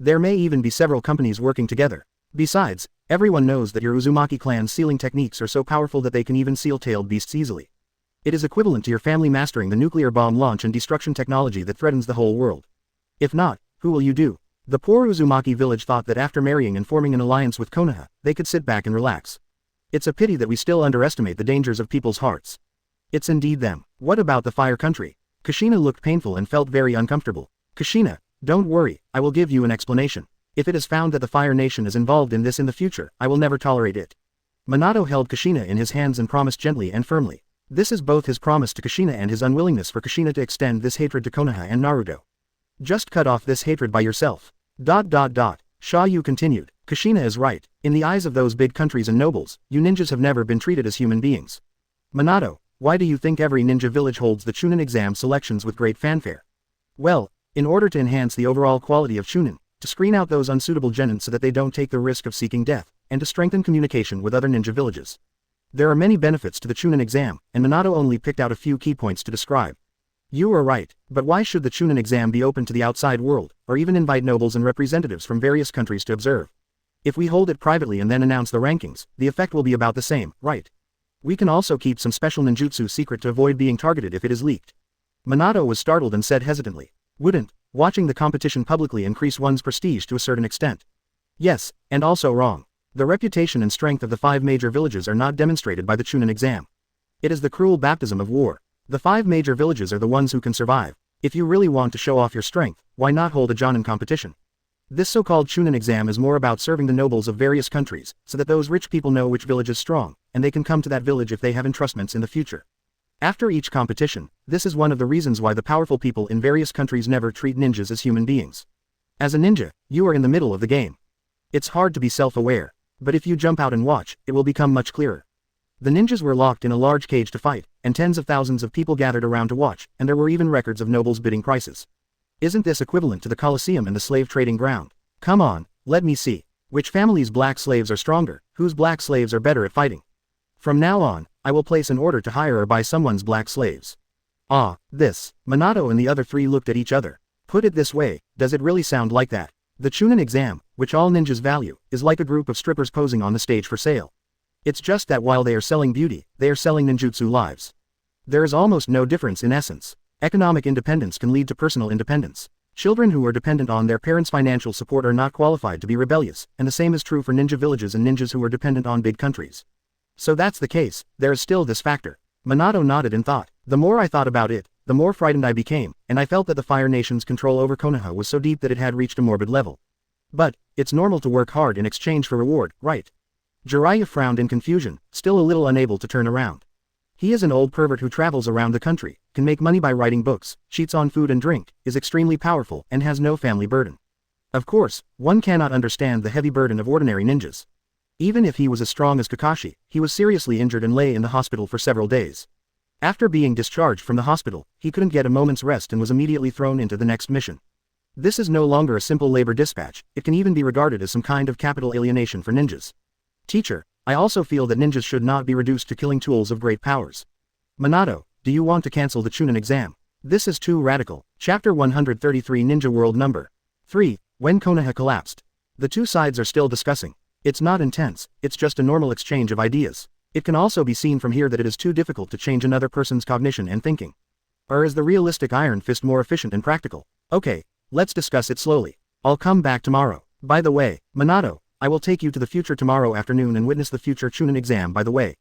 There may even be several companies working together. Besides, everyone knows that your Uzumaki clan's sealing techniques are so powerful that they can even seal tailed beasts easily. It is equivalent to your family mastering the nuclear bomb launch and destruction technology that threatens the whole world. If not, who will you do? The poor Uzumaki village thought that after marrying and forming an alliance with Konoha, they could sit back and relax. It's a pity that we still underestimate the dangers of people's hearts. It's indeed them. What about the fire country? Kushina looked painful and felt very uncomfortable. Kushina, don't worry, I will give you an explanation. If it is found that the Fire Nation is involved in this in the future, I will never tolerate it. Minato held Kushina in his hands and promised gently and firmly. This is both his promise to Kushina and his unwillingness for Kushina to extend this hatred to Konoha and Naruto. Just cut off this hatred by yourself. Xia You continued. Kushina is right. In the eyes of those big countries and nobles, you ninjas have never been treated as human beings. Minato, why do you think every ninja village holds the Chunin exam selections with great fanfare? Well, in order to enhance the overall quality of Chunin, to screen out those unsuitable genin so that they don't take the risk of seeking death, and to strengthen communication with other ninja villages. There are many benefits to the Chunin exam, and Minato only picked out a few key points to describe. You are right, but why should the Chunin exam be open to the outside world, or even invite nobles and representatives from various countries to observe? If we hold it privately and then announce the rankings, the effect will be about the same, right? We can also keep some special ninjutsu secret to avoid being targeted if it is leaked. Minato was startled and said hesitantly, wouldn't watching the competition publicly increase one's prestige to a certain extent? Yes, and also wrong. The reputation and strength of the 5 major villages are not demonstrated by the Chunin exam. It is the cruel baptism of war. The 5 major villages are the ones who can survive. If you really want to show off your strength, why not hold a Jonin competition? This so-called Chunin exam is more about serving the nobles of various countries, so that those rich people know which village is strong, and they can come to that village if they have entrustments in the future. After each competition, this is one of the reasons why the powerful people in various countries never treat ninjas as human beings. As a ninja, you are in the middle of the game. It's hard to be self-aware, but if you jump out and watch, it will become much clearer. The ninjas were locked in a large cage to fight, and tens of thousands of people gathered around to watch, and there were even records of nobles bidding prices. Isn't this equivalent to the Colosseum and the slave trading ground? Come on, let me see. Which family's black slaves are stronger, whose black slaves are better at fighting? From now on, I will place an order to hire or buy someone's black slaves. This. Minato and the other 3 looked at each other. Put it this way, does it really sound like that? The Chunin exam, which all ninjas value, is like a group of strippers posing on the stage for sale. It's just that while they are selling beauty, they are selling ninjutsu lives. There is almost no difference in essence. Economic independence can lead to personal independence. Children who are dependent on their parents' financial support are not qualified to be rebellious, and the same is true for ninja villages and ninjas who are dependent on big countries. So that's the case, there is still this factor. Minato nodded and thought. The more I thought about it, the more frightened I became, and I felt that the Fire Nation's control over Konoha was so deep that it had reached a morbid level. But, it's normal to work hard in exchange for reward, right? Jiraiya frowned in confusion, still a little unable to turn around. He is an old pervert who travels around the country, can make money by writing books, cheats on food and drink, is extremely powerful, and has no family burden. Of course, one cannot understand the heavy burden of ordinary ninjas. Even if he was as strong as Kakashi, he was seriously injured and lay in the hospital for several days. After being discharged from the hospital, he couldn't get a moment's rest and was immediately thrown into the next mission. This is no longer a simple labor dispatch, it can even be regarded as some kind of capital alienation for ninjas. Teacher, I also feel that ninjas should not be reduced to killing tools of great powers. Minato, do you want to cancel the Chunin exam? This is too radical. Chapter 133 Ninja World Number 3, When Konoha Collapsed. The 2 sides are still discussing. It's not intense, it's just a normal exchange of ideas. It can also be seen from here that it is too difficult to change another person's cognition and thinking. Or is the realistic Iron Fist more efficient and practical? Okay, let's discuss it slowly. I'll come back tomorrow. By the way, Minato, I will take you to the future tomorrow afternoon and witness the future Chunin exam by the way.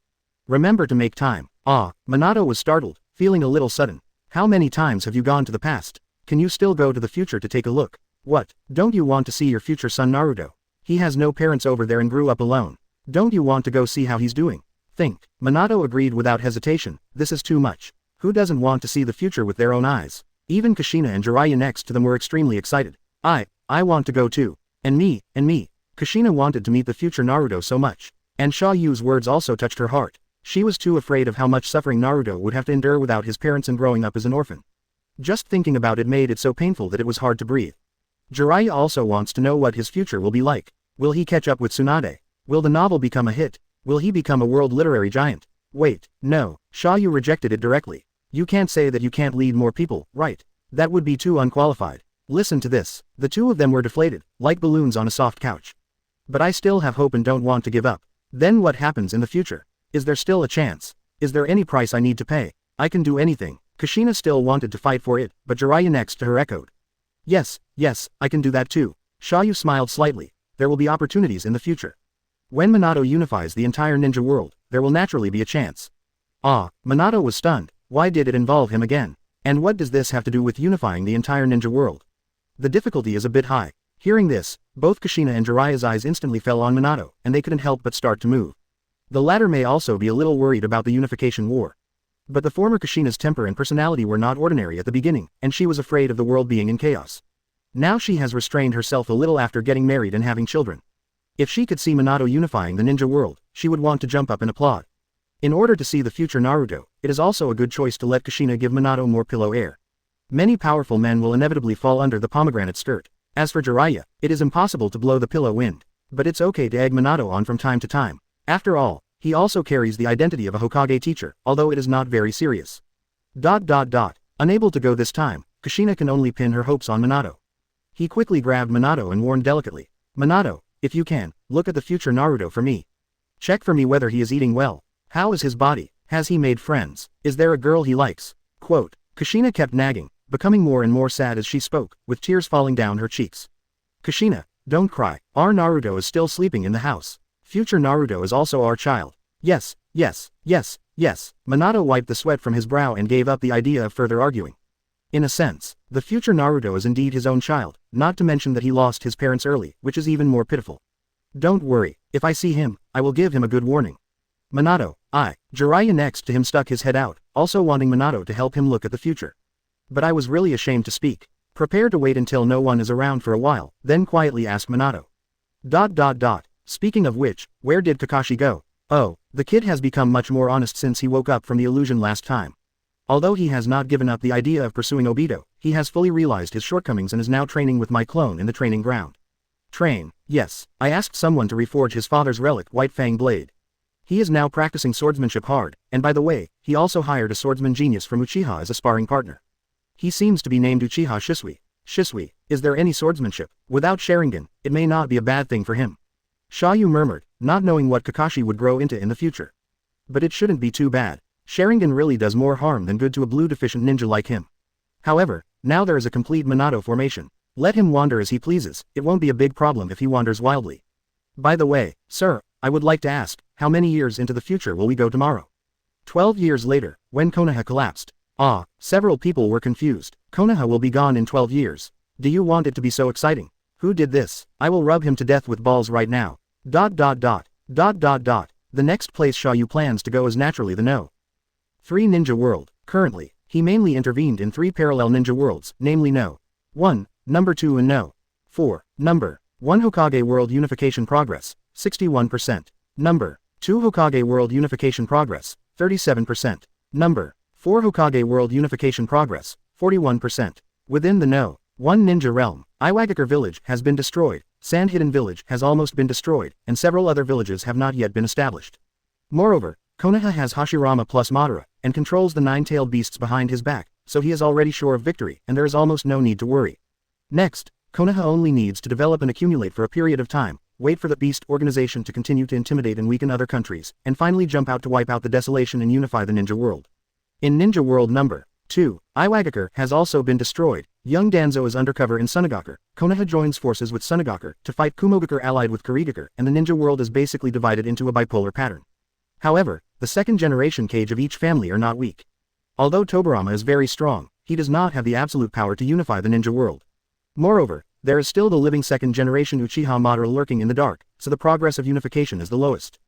Remember to make time. Minato was startled, feeling a little sudden. How many times have you gone to the past? Can you still go to the future to take a look? What, don't you want to see your future son Naruto? He has no parents over there and grew up alone. Don't you want to go see how he's doing? Think. Minato agreed without hesitation, this is too much. Who doesn't want to see the future with their own eyes? Even Kushina and Jiraiya next to them were extremely excited. I want to go too. And me. Kushina wanted to meet the future Naruto so much. And Xia Yu's words also touched her heart. She was too afraid of how much suffering Naruto would have to endure without his parents and growing up as an orphan. Just thinking about it made it so painful that it was hard to breathe. Jiraiya also wants to know what his future will be like. Will he catch up with Tsunade? Will the novel become a hit? Will he become a world literary giant? Wait, no, Xia Yu rejected it directly. You can't say that you can't lead more people, right? That would be too unqualified. Listen to this. The 2 of them were deflated, like balloons on a soft couch. But I still have hope and don't want to give up. Then what happens in the future? Is there still a chance? Is there any price I need to pay? I can do anything. Kushina still wanted to fight for it, but Jiraiya next to her echoed. Yes, I can do that too. Xia You smiled slightly. There will be opportunities in the future. When Minato unifies the entire ninja world, there will naturally be a chance. Ah, Minato was stunned. Why did it involve him again? And what does this have to do with unifying the entire ninja world? The difficulty is a bit high. Hearing this, both Kushina and Jiraiya's eyes instantly fell on Minato, and they couldn't help but start to move. The latter may also be a little worried about the unification war. But the former Kushina's temper and personality were not ordinary at the beginning, and she was afraid of the world being in chaos. Now she has restrained herself a little after getting married and having children. If she could see Minato unifying the ninja world, she would want to jump up and applaud. In order to see the future Naruto, it is also a good choice to let Kushina give Minato more pillow air. Many powerful men will inevitably fall under the pomegranate skirt. As for Jiraiya, it is impossible to blow the pillow wind. But it's okay to egg Minato on from time to time. After all, he also carries the identity of a Hokage teacher, although it is not very serious. Unable to go this time, Kushina can only pin her hopes on Minato. He quickly grabbed Minato and warned delicately, Minato, if you can, look at the future Naruto for me. Check for me whether he is eating well. How is his body? Has he made friends? Is there a girl he likes? Quote. Kushina kept nagging, becoming more and more sad as she spoke, with tears falling down her cheeks. Kushina, don't cry. Our Naruto is still sleeping in the house. Future Naruto is also our child. Yes. Minato wiped the sweat from his brow and gave up the idea of further arguing. In a sense, the future Naruto is indeed his own child, not to mention that he lost his parents early, which is even more pitiful. Don't worry, if I see him, I will give him a good warning. Minato, Jiraiya next to him stuck his head out, also wanting Minato to help him look at the future. But I was really ashamed to speak. Prepare to wait until no one is around for a while, then quietly asked Minato. Speaking of which, where did Kakashi go? Oh, the kid has become much more honest since he woke up from the illusion last time. Although he has not given up the idea of pursuing Obito, he has fully realized his shortcomings and is now training with my clone in the training ground. Train, yes, I asked someone to reforge his father's relic White Fang blade. He is now practicing swordsmanship hard, and by the way, he also hired a swordsman genius from Uchiha as a sparring partner. He seems to be named Uchiha Shisui. Is there any swordsmanship? Without Sharingan, it may not be a bad thing for him. Xia You murmured, not knowing what Kakashi would grow into in the future. But it shouldn't be too bad. Sharingan really does more harm than good to a blue-deficient ninja like him. However, now there is a complete Minato formation. Let him wander as he pleases, it won't be a big problem if he wanders wildly. By the way, sir, I would like to ask, how many years into the future will we go tomorrow? 12 years later, when Konoha collapsed. Several people were confused. Konoha will be gone in 12 years. Do you want it to be so exciting? Who did this? I will rub him to death with balls right now. The next place Xia You plans to go is naturally the No. 3 Ninja World. Currently, he mainly intervened in 3 parallel ninja worlds, namely No. 1, Number 2 and No. 4, Number 1 Hokage World Unification Progress, 61%. Number 2 Hokage World Unification Progress, 37%. Number 4 Hokage World Unification Progress, 41%. Within the No. 1 Ninja Realm, Iwagakure Village has been destroyed, Sand Hidden Village has almost been destroyed, and several other villages have not yet been established. Moreover, Konoha has Hashirama plus Madara, and controls the 9-tailed beasts behind his back, so he is already sure of victory, and there is almost no need to worry. Next, Konoha only needs to develop and accumulate for a period of time, wait for the beast organization to continue to intimidate and weaken other countries, and finally jump out to wipe out the desolation and unify the ninja world. In Ninja World Number 2, Iwagakure has also been destroyed. Young Danzo is undercover in Sunagakure. Konoha joins forces with Sunagakure to fight Kumogakure allied with Kurigakure, and the ninja world is basically divided into a bipolar pattern. However, the second generation Kage of each family are not weak. Although Tobirama is very strong, he does not have the absolute power to unify the ninja world. Moreover, there is still the living second generation Uchiha Madara lurking in the dark, so the progress of unification is the lowest.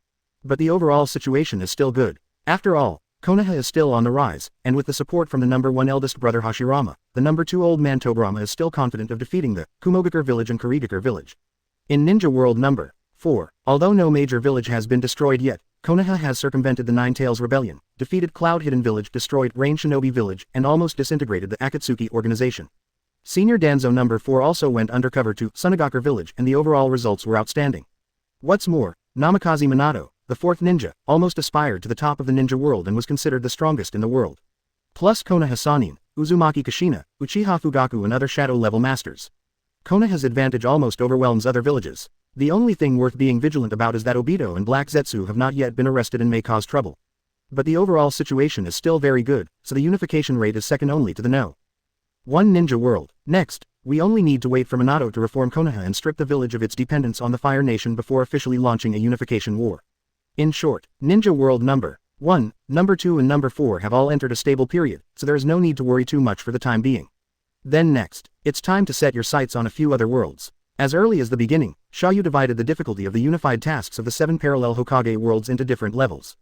But the overall situation is still good. After all, Konoha is still on the rise, and with the support from the number 1 eldest brother Hashirama, the number 2 old man Tobirama is still confident of defeating the Kumogakure village and Kurigakure village. In Ninja World Number 4, although no major village has been destroyed yet, Konoha has circumvented the Nine Tails Rebellion, defeated Cloud Hidden Village, destroyed Rain Shinobi Village, and almost disintegrated the Akatsuki organization. Senior Danzo Number 4 also went undercover to Sunagakure Village, and the overall results were outstanding. What's more, Namikaze Minato, the 4th ninja, almost aspired to the top of the ninja world and was considered the strongest in the world. Plus Konoha Sanin, Uzumaki Kushina, Uchiha Fugaku and other shadow-level masters. Konoha's advantage almost overwhelms other villages. The only thing worth being vigilant about is that Obito and Black Zetsu have not yet been arrested and may cause trouble. But the overall situation is still very good, so the unification rate is second only to the no. 1 Ninja World. Next, we only need to wait for Minato to reform Konoha and strip the village of its dependence on the Fire Nation before officially launching a unification war. In short, Ninja World number 1, number 2 and number 4 have all entered a stable period, so there is no need to worry too much for the time being. Then next, it's time to set your sights on a few other worlds. As early as the beginning, Xia You divided the difficulty of the unified tasks of the 7 parallel Hokage worlds into different levels.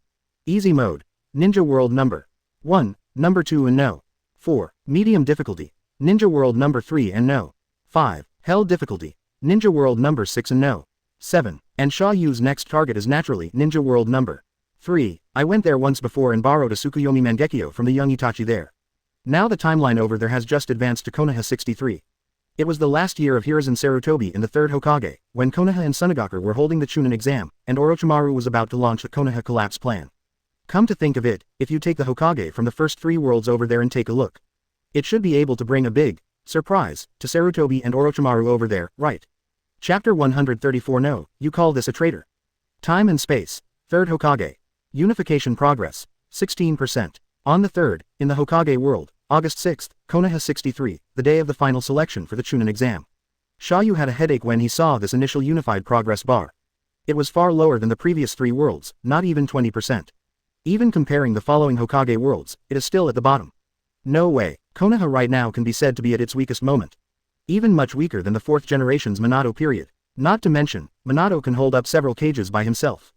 Easy mode. Ninja World number 1, number 2 and no. 4. Medium difficulty. Ninja World number 3 and no. 5. Hell difficulty. Ninja World number 6 and no. 7. And Xia Yu's next target is naturally Ninja World number 3. I went there once before and borrowed a Tsukuyomi Mangekyo from the young Itachi there. Now the timeline over there has just advanced to Konoha 63. It was the last year of Hiruzen Sarutobi in the 3rd Hokage, when Konoha and Tsunagaku were holding the Chunin exam, and Orochimaru was about to launch the Konoha collapse plan. Come to think of it, if you take the Hokage from the first 3 worlds over there and take a look, it should be able to bring a big surprise to Sarutobi and Orochimaru over there, right? Chapter 134. No, you call this a traitor. Time and space. 3rd Hokage. Unification progress. 16%. On the 3rd, in the Hokage world, August 6th, Konoha 63, the day of the final selection for the Chunin exam. Xia You had a headache when he saw this initial unified progress bar. It was far lower than the previous 3 worlds, not even 20%. Even comparing the following Hokage worlds, it is still at the bottom. No way, Konoha right now can be said to be at its weakest moment. Even much weaker than the 4th generation's Minato period. Not to mention, Minato can hold up several cages by himself.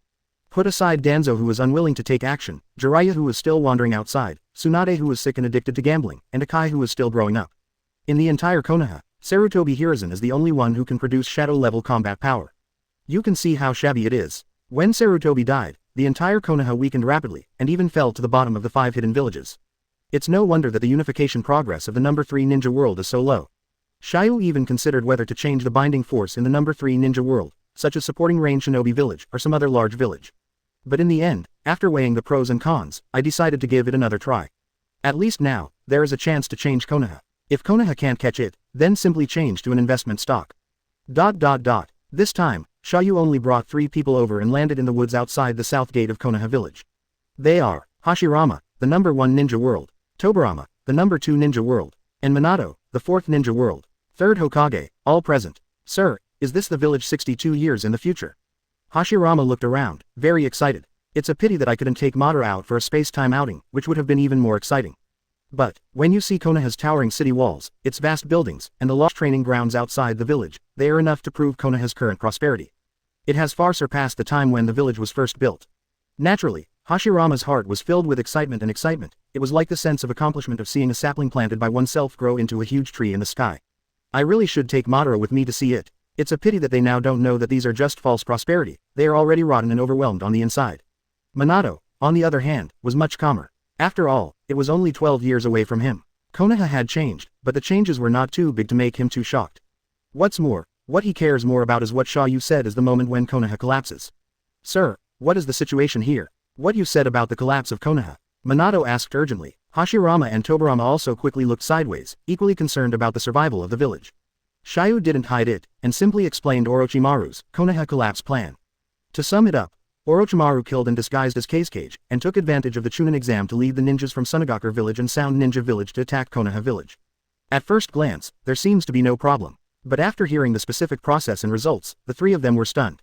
Put aside Danzo who was unwilling to take action, Jiraiya who was still wandering outside, Tsunade who was sick and addicted to gambling, and Akai who was still growing up. In the entire Konoha, Sarutobi Hiruzen is the only one who can produce shadow-level combat power. You can see how shabby it is. When Sarutobi died, the entire Konoha weakened rapidly, and even fell to the bottom of the 5 hidden villages. It's no wonder that the unification progress of the number 3 ninja world is so low. Xia You even considered whether to change the binding force in the number 3 ninja world, such as supporting Rain Shinobi village or some other large village. But in the end, after weighing the pros and cons, I decided to give it another try. At least now, there is a chance to change Konoha. If Konoha can't catch it, then simply change to an investment stock. This time, Xia You only brought 3 people over and landed in the woods outside the south gate of Konoha village. They are Hashirama, the number 1 ninja world, Tobirama, the number 2 ninja world, and Minato, the 4th ninja world. 3rd Hokage, all present. Sir, is this the village 62 years in the future? Hashirama looked around, very excited. It's a pity that I couldn't take Madara out for a space-time outing, which would have been even more exciting. But, when you see Konoha's towering city walls, its vast buildings, and the lost training grounds outside the village, they are enough to prove Konoha's current prosperity. It has far surpassed the time when the village was first built. Naturally, Hashirama's heart was filled with excitement. It was like the sense of accomplishment of seeing a sapling planted by oneself grow into a huge tree in the sky. I really should take Madara with me to see it. It's a pity that they now don't know that these are just false prosperity, they are already rotten and overwhelmed on the inside. Minato, on the other hand, was much calmer. After all, it was only 12 years away from him. Konoha had changed, but the changes were not too big to make him too shocked. What's more, what he cares more about is what Xia You said is the moment when Konoha collapses. Sir, what is the situation here? What you said about the collapse of Konoha? Minato asked urgently. Hashirama and Tobirama also quickly looked sideways, equally concerned about the survival of the village. Xia You didn't hide it, and simply explained Orochimaru's Konoha collapse plan. To sum it up, Orochimaru killed and disguised as Kazekage, and took advantage of the Chunin exam to lead the ninjas from Tsunagaku village and Sound Ninja village to attack Konoha village. At first glance, there seems to be no problem. But after hearing the specific process and results, the 3 of them were stunned.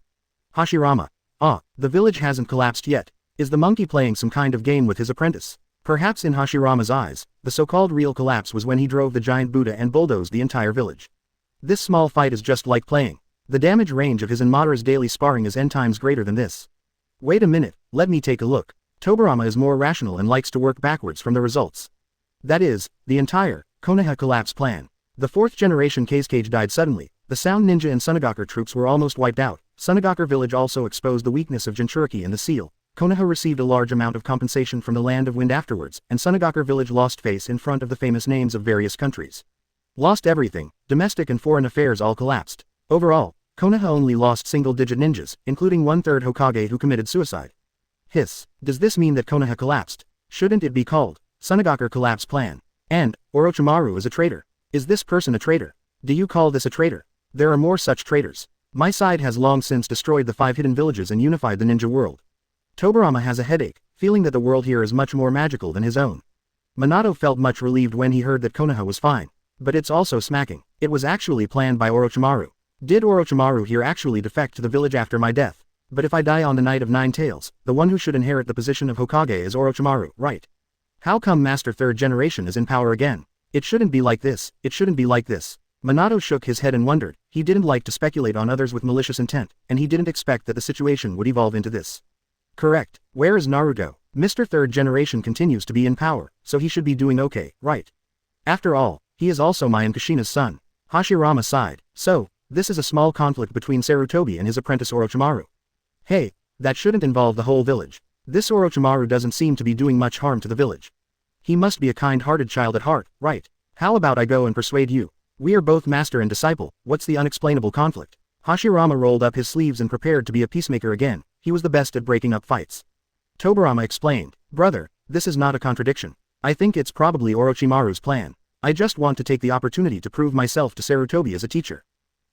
Hashirama. The village hasn't collapsed yet. Is the monkey playing some kind of game with his apprentice? Perhaps in Hashirama's eyes, the so-called real collapse was when he drove the giant Buddha and bulldozed the entire village. This small fight is just like playing. The damage range of his and Madara's daily sparring is n times greater than this. Wait a minute, let me take a look. Tobirama is more rational and likes to work backwards from the results. That is, the entire Konoha collapse plan. The 4th generation Kazekage died suddenly, the Sound Ninja and Tsunagaku troops were almost wiped out, Tsunagaku village also exposed the weakness of Jinchuriki and the seal. Konoha received a large amount of compensation from the Land of Wind afterwards, and Tsunagaku village lost face in front of the famous names of various countries. Lost everything, domestic and foreign affairs all collapsed. Overall, Konoha only lost single-digit ninjas, including 1/3 Hokage who committed suicide. Hiss, does this mean that Konoha collapsed? Shouldn't it be called Tsunagaku collapse plan? And, Orochimaru is a traitor. Is this person a traitor? Do you call this a traitor? There are more such traitors. My side has long since destroyed the 5 hidden villages and unified the ninja world. Tobirama has a headache, feeling that the world here is much more magical than his own. Minato felt much relieved when he heard that Konoha was fine. But it's also smacking. It was actually planned by Orochimaru. Did Orochimaru here actually defect to the village after my death? But if I die on the Night of 9 Tails, the one who should inherit the position of Hokage is Orochimaru, right? How come Master 3rd Generation is in power again? It shouldn't be like this, it shouldn't be like this. Minato shook his head and wondered. He didn't like to speculate on others with malicious intent, and he didn't expect that the situation would evolve into this. Correct. Where is Naruto? Mr. 3rd Generation continues to be in power, so he should be doing okay, right? After all, he is also my and Kushina's son. Hashirama sighed. So, this is a small conflict between Sarutobi and his apprentice Orochimaru. Hey, that shouldn't involve the whole village. This Orochimaru doesn't seem to be doing much harm to the village. He must be a kind-hearted child at heart, right? How about I go and persuade you? We are both master and disciple, what's the unexplainable conflict? Hashirama rolled up his sleeves and prepared to be a peacemaker again. He was the best at breaking up fights. Tobirama explained. Brother, this is not a contradiction. I think it's probably Orochimaru's plan. I just want to take the opportunity to prove myself to Sarutobi as a teacher.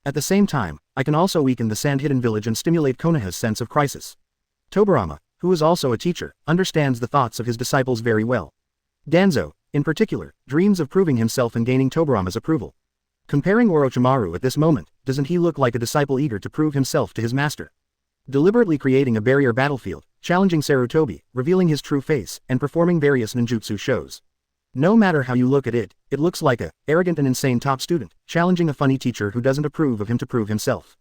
At the same time, I can also weaken the sand-hidden village and stimulate Konoha's sense of crisis. Tobirama, who is also a teacher, understands the thoughts of his disciples very well. Danzo, in particular, dreams of proving himself and gaining Tobirama's approval. Comparing Orochimaru at this moment, doesn't he look like a disciple eager to prove himself to his master? Deliberately creating a barrier battlefield, challenging Sarutobi, revealing his true face, and performing various ninjutsu shows. No matter how you look at it, it looks like a arrogant and insane top student, challenging a funny teacher who doesn't approve of him to prove himself.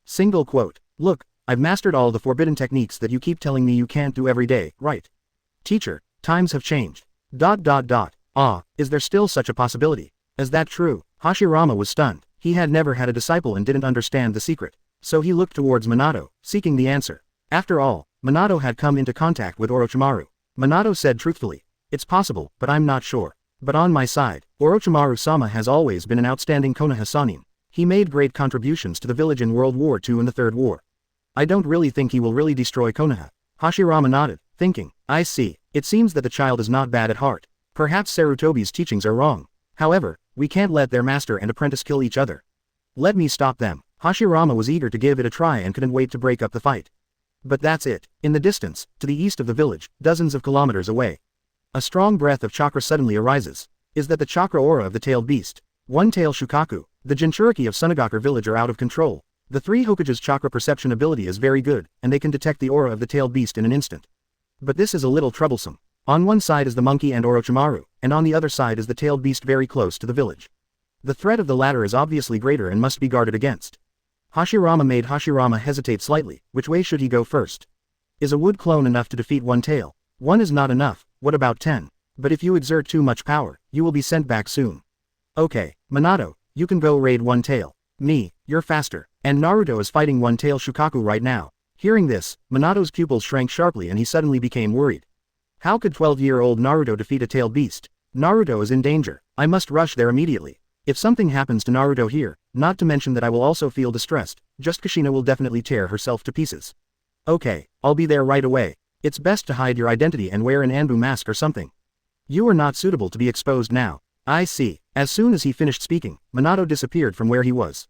Single quote. Look, I've mastered all the forbidden techniques that you keep telling me you can't do every day, right? Teacher, times have changed. Ah, is there still such a possibility? Is that true? Hashirama was stunned. He had never had a disciple and didn't understand the secret. So he looked towards Minato, seeking the answer. After all, Minato had come into contact with Orochimaru. Minato said truthfully. It's possible, but I'm not sure. But on my side, Orochimaru-sama has always been an outstanding Konoha Sannin. He made great contributions to the village in World War II and the Third War. I don't really think he will really destroy Konoha. Hashirama nodded, thinking, I see. It seems that the child is not bad at heart. Perhaps Sarutobi's teachings are wrong. However, we can't let their master and apprentice kill each other. Let me stop them. Hashirama was eager to give it a try and couldn't wait to break up the fight. But that's it. In the distance, to the east of the village, dozens of kilometers away. A strong breath of chakra suddenly arises. Is that the chakra aura of the tailed beast? One-tail Shukaku, the Jinchuriki of Sunagakure village are out of control. The 3 Hokage's chakra perception ability is very good, and they can detect the aura of the tailed beast in an instant. But this is a little troublesome. On one side is the monkey and Orochimaru, and on the other side is the tailed beast very close to the village. The threat of the latter is obviously greater and must be guarded against. Hashirama made Hashirama hesitate slightly. Which way should he go first? Is a wood clone enough to defeat one tail? One is not enough. What about 10? But if you exert too much power, you will be sent back soon. Okay, Minato, you can go raid one tail. Me, you're faster. And Naruto is fighting one tail Shukaku right now. Hearing this, Minato's pupils shrank sharply and he suddenly became worried. How could 12-year-old Naruto defeat a tailed beast? Naruto is in danger. I must rush there immediately. If something happens to Naruto here, not to mention that I will also feel distressed, just Kushina will definitely tear herself to pieces. Okay, I'll be there right away. It's best to hide your identity and wear an Anbu mask or something. You are not suitable to be exposed now. I see. As soon as he finished speaking, Minato disappeared from where he was.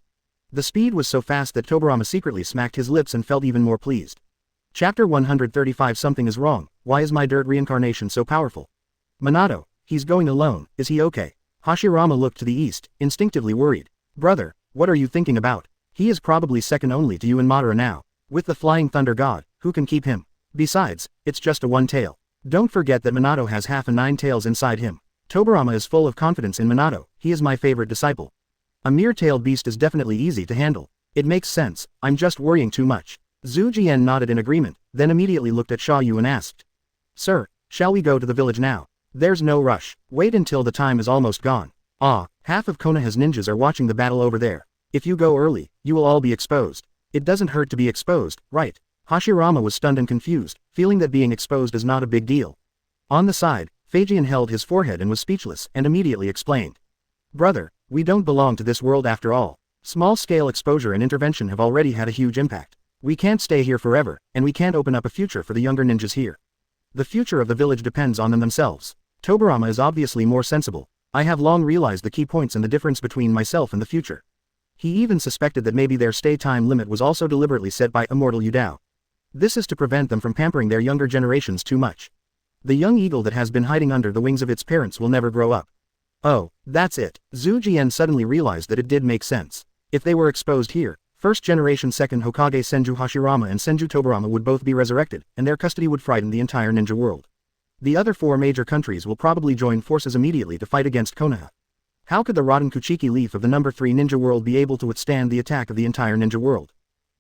The speed was so fast that Tobirama secretly smacked his lips and felt even more pleased. Chapter 135 Something is wrong. Why is my dirt reincarnation so powerful? Minato, he's going alone, is he okay? Hashirama looked to the east, instinctively worried. Brother, what are you thinking about? He is probably second only to you and Madara now. With the flying thunder god, who can keep him? Besides, it's just a one tail. Don't forget that Minato has half a 9 tails inside him. Tobirama is full of confidence in Minato. He is my favorite disciple. A mere tailed beast is definitely easy to handle. It makes sense. I'm just worrying too much. Zhu Jian nodded in agreement, then immediately looked at Xia You and asked. Sir, shall we go to the village now? There's no rush. Wait until the time is almost gone. Half of Konoha's ninjas are watching the battle over there. If you go early, you will all be exposed. It doesn't hurt to be exposed, right? Hashirama was stunned and confused, feeling that being exposed is not a big deal. On the side, Feijian held his forehead and was speechless and immediately explained. Brother, we don't belong to this world after all. Small-scale exposure and intervention have already had a huge impact. We can't stay here forever, and we can't open up a future for the younger ninjas here. The future of the village depends on them themselves. Tobirama is obviously more sensible. I have long realized the key points and the difference between myself and the future. He even suspected that maybe their stay time limit was also deliberately set by Immortal Yudao. This is to prevent them from pampering their younger generations too much. The young eagle that has been hiding under the wings of its parents will never grow up. Oh, that's it. Zhu Jian suddenly realized that it did make sense. If they were exposed here, first generation second Hokage Senju Hashirama and Senju Tobirama would both be resurrected, and their custody would frighten the entire ninja world. The other 4 major countries will probably join forces immediately to fight against Konoha. How could the rotten Kuchiki leaf of the number 3 ninja world be able to withstand the attack of the entire ninja world?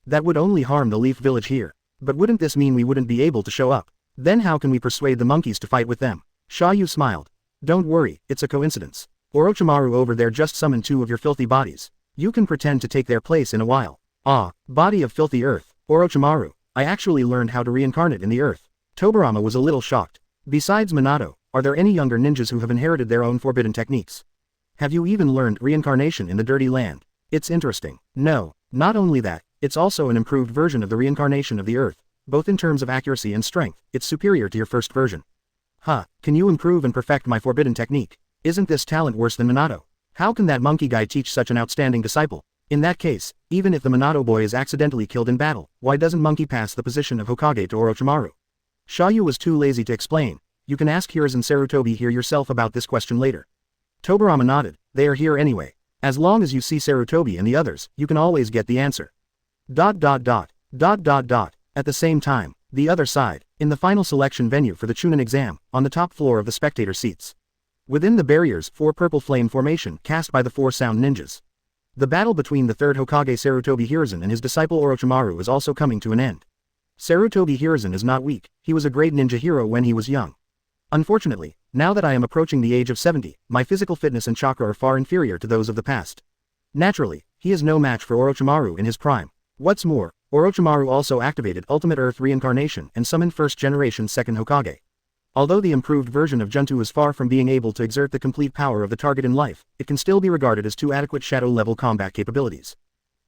That would only harm the leaf village here. But wouldn't this mean we wouldn't be able to show up? Then how can we persuade the monkeys to fight with them? Xia You smiled. Don't worry, it's a coincidence. Orochimaru over there just summoned 2 of your filthy bodies. You can pretend to take their place in a while. Ah, body of filthy earth, Orochimaru, I actually learned how to reincarnate in the earth. Tobirama was a little shocked. Besides Minato, are there any younger ninjas who have inherited their own forbidden techniques? Have you even learned reincarnation in the dirty land? It's interesting. No, not only that, it's also an improved version of the reincarnation of the earth, both in terms of accuracy and strength, it's superior to your first version. Huh, can you improve and perfect my forbidden technique? Isn't this talent worse than Minato? How can that monkey guy teach such an outstanding disciple? In that case, even if the Minato boy is accidentally killed in battle, why doesn't monkey pass the position of Hokage to Orochimaru? Xia You was too lazy to explain. You can ask Hiruzen Sarutobi here yourself about this question later. Tobirama nodded. They are here anyway. As long as you see Sarutobi and the others, you can always get the answer. At the same time, the other side, in the final selection venue for the Chunin exam, on the top floor of the spectator seats. Within the barriers, 4 purple flame formation cast by the 4 sound ninjas. The battle between the 3rd Hokage Sarutobi Hiruzen and his disciple Orochimaru is also coming to an end. Sarutobi Hiruzen is not weak, he was a great ninja hero when he was young. Unfortunately, now that I am approaching the age of 70, my physical fitness and chakra are far inferior to those of the past. Naturally, he is no match for Orochimaru in his prime. What's more, Orochimaru also activated Ultimate Earth Reincarnation and summoned first generation second Hokage. Although the improved version of Juntu is far from being able to exert the complete power of the target in life, it can still be regarded as 2 adequate shadow-level combat capabilities.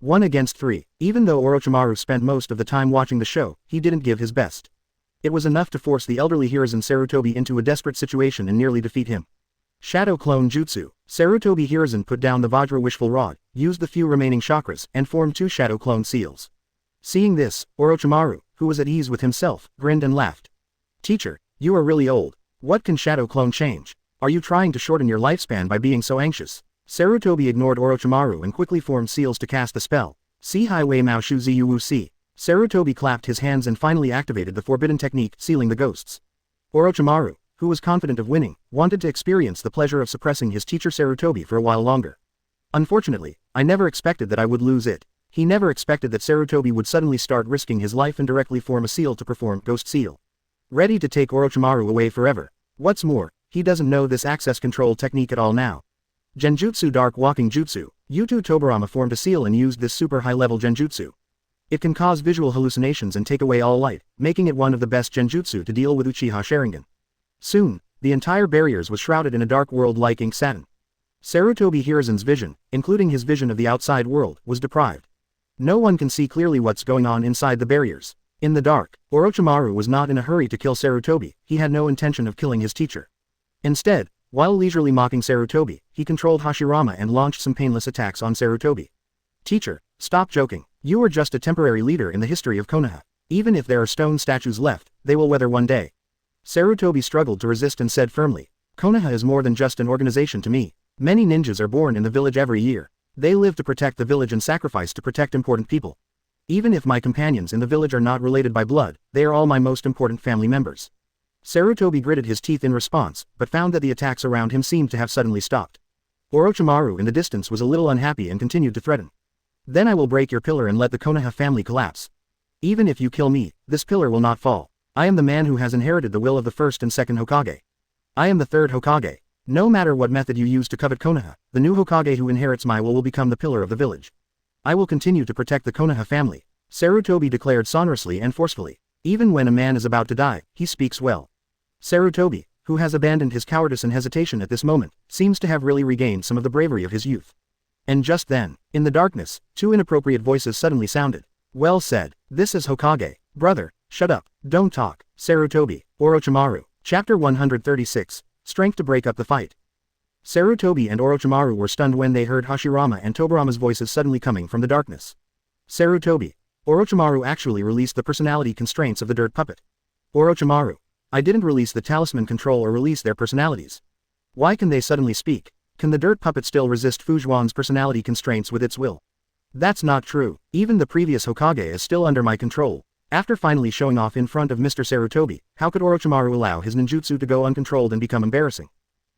1 against 3, even though Orochimaru spent most of the time watching the show, he didn't give his best. It was enough to force the elderly Hiruzen Sarutobi into a desperate situation and nearly defeat him. Shadow Clone Jutsu. Sarutobi Hiruzen put down the Vajra Wishful Rod, used the few remaining chakras, and formed 2 Shadow Clone Seals. Seeing this, Orochimaru, who was at ease with himself, grinned and laughed. Teacher, you are really old. What can Shadow Clone change? Are you trying to shorten your lifespan by being so anxious? Sarutobi ignored Orochimaru and quickly formed seals to cast the spell. Si Hai Wei Mao Shu Ziyu Wu Si. Sarutobi clapped his hands and finally activated the forbidden technique, sealing the ghosts. Orochimaru, who was confident of winning, wanted to experience the pleasure of suppressing his teacher Sarutobi for a while longer. Unfortunately, I never expected that I would lose it. He never expected that Sarutobi would suddenly start risking his life and directly form a seal to perform Ghost Seal. Ready to take Orochimaru away forever. What's more, he doesn't know this access control technique at all now. Genjutsu Dark Walking Jutsu. Yutu Tobirama formed a seal and used this super high-level genjutsu. It can cause visual hallucinations and take away all light, making it one of the best genjutsu to deal with Uchiha Sharingan. Soon, the entire barriers was shrouded in a dark world like ink satin. Sarutobi Hiruzen's vision, including his vision of the outside world, was deprived. No one can see clearly what's going on inside the barriers. In the dark, Orochimaru was not in a hurry to kill Sarutobi, he had no intention of killing his teacher. Instead, while leisurely mocking Sarutobi, he controlled Hashirama and launched some painless attacks on Sarutobi. Teacher, stop joking, you are just a temporary leader in the history of Konoha. Even if there are stone statues left, they will weather one day. Sarutobi struggled to resist and said firmly, Konoha is more than just an organization to me. Many ninjas are born in the village every year. They live to protect the village and sacrifice to protect important people. Even if my companions in the village are not related by blood, they are all my most important family members. Sarutobi gritted his teeth in response, but found that the attacks around him seemed to have suddenly stopped. Orochimaru in the distance was a little unhappy and continued to threaten. Then I will break your pillar and let the Konoha family collapse. Even if you kill me, this pillar will not fall. I am the man who has inherited the will of the first and second Hokage. I am the third Hokage. No matter what method you use to covet Konoha, the new Hokage who inherits my will become the pillar of the village. I will continue to protect the Konoha family, Sarutobi declared sonorously and forcefully. Even when a man is about to die, he speaks well. Sarutobi, who has abandoned his cowardice and hesitation at this moment, seems to have really regained some of the bravery of his youth. And just then, in the darkness, 2 inappropriate voices suddenly sounded. Well said, this is Hokage. Brother, shut up, don't talk. Sarutobi, Orochimaru. Chapter 136, Strength to break up the fight. Sarutobi and Orochimaru were stunned when they heard Hashirama and Tobirama's voices suddenly coming from the darkness. Sarutobi. Orochimaru actually released the personality constraints of the dirt puppet. Orochimaru. I didn't release the talisman control or release their personalities. Why can they suddenly speak? Can the dirt puppet still resist Fujuan's personality constraints with its will? That's not true. Even the previous Hokage is still under my control. After finally showing off in front of Mr. Sarutobi, how could Orochimaru allow his ninjutsu to go uncontrolled and become embarrassing?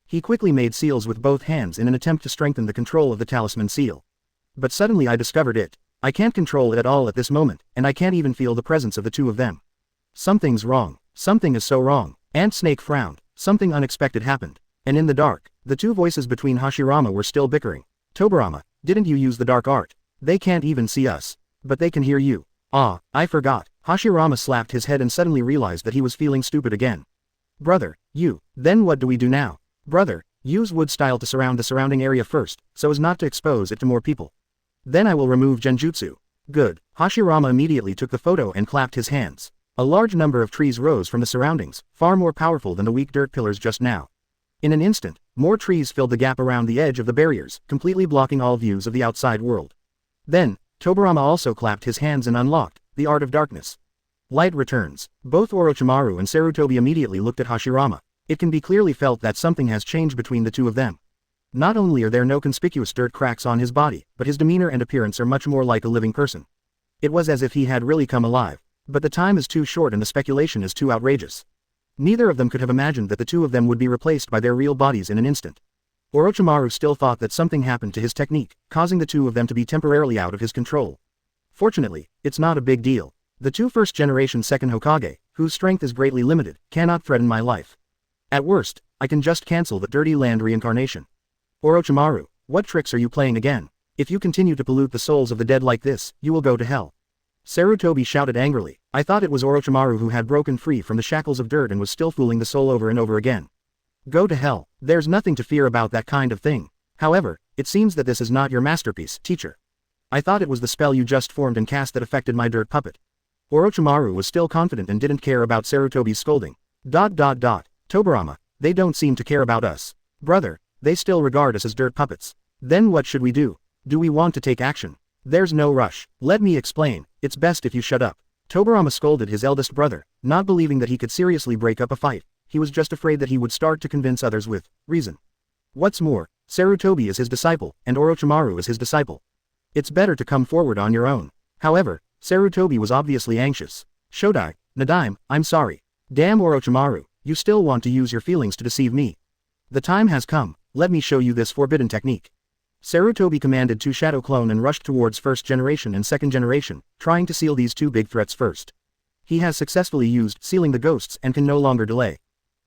He quickly made seals with both hands in an attempt to strengthen the control of the talisman seal. But suddenly I discovered it. I can't control it at all at this moment, and I can't even feel the presence of the two of them. Something's wrong. Something is so wrong. Ant Snake frowned. Something unexpected happened. And in the dark, the two voices between Hashirama were still bickering. Tobirama, didn't you use the dark art? They can't even see us. But they can hear you. Ah, I forgot. Hashirama slapped his head and suddenly realized that he was feeling stupid again. Brother, you, then what do we do now? Brother, use wood style to surround the surrounding area first, so as not to expose it to more people. Then I will remove genjutsu. Good. Hashirama immediately took the photo and clapped his hands. A large number of trees rose from the surroundings, far more powerful than the weak dirt pillars just now. In an instant, more trees filled the gap around the edge of the barriers, completely blocking all views of the outside world. Then, Tobirama also clapped his hands and unlocked the Art of Darkness. Light returns. Both Orochimaru and Sarutobi immediately looked at Hashirama. It can be clearly felt that something has changed between the two of them. Not only are there no conspicuous dirt cracks on his body, but his demeanor and appearance are much more like a living person. It was as if he had really come alive. But the time is too short and the speculation is too outrageous. Neither of them could have imagined that the two of them would be replaced by their real bodies in an instant. Orochimaru still thought that something happened to his technique, causing the two of them to be temporarily out of his control. Fortunately, it's not a big deal. The two first-generation second Hokage, whose strength is greatly limited, cannot threaten my life. At worst, I can just cancel the Dirty Land reincarnation. Orochimaru, what tricks are you playing again? If you continue to pollute the souls of the dead like this, you will go to hell. Sarutobi shouted angrily. I thought it was Orochimaru who had broken free from the shackles of dirt and was still fooling the soul over and over again. Go to hell. There's nothing to fear about that kind of thing. However, it seems that this is not your masterpiece, teacher. I thought it was the spell you just formed and cast that affected my dirt puppet. Orochimaru was still confident and didn't care about Sarutobi's scolding. Tobirama, they don't seem to care about us. Brother, they still regard us as dirt puppets. Then what should we do? Do we want to take action? There's no rush. Let me explain. It's best if you shut up. Tobirama scolded his eldest brother, not believing that he could seriously break up a fight. He was just afraid that he would start to convince others with reason. What's more, Sarutobi is his disciple, and Orochimaru is his disciple. It's better to come forward on your own. However, Sarutobi was obviously anxious. Shodai, Nadaime, I'm sorry. Damn Orochimaru, you still want to use your feelings to deceive me. The time has come, let me show you this forbidden technique. Sarutobi commanded to Shadow Clone and rushed towards first generation and second generation, trying to seal these two big threats first. He has successfully used sealing the ghosts and can no longer delay.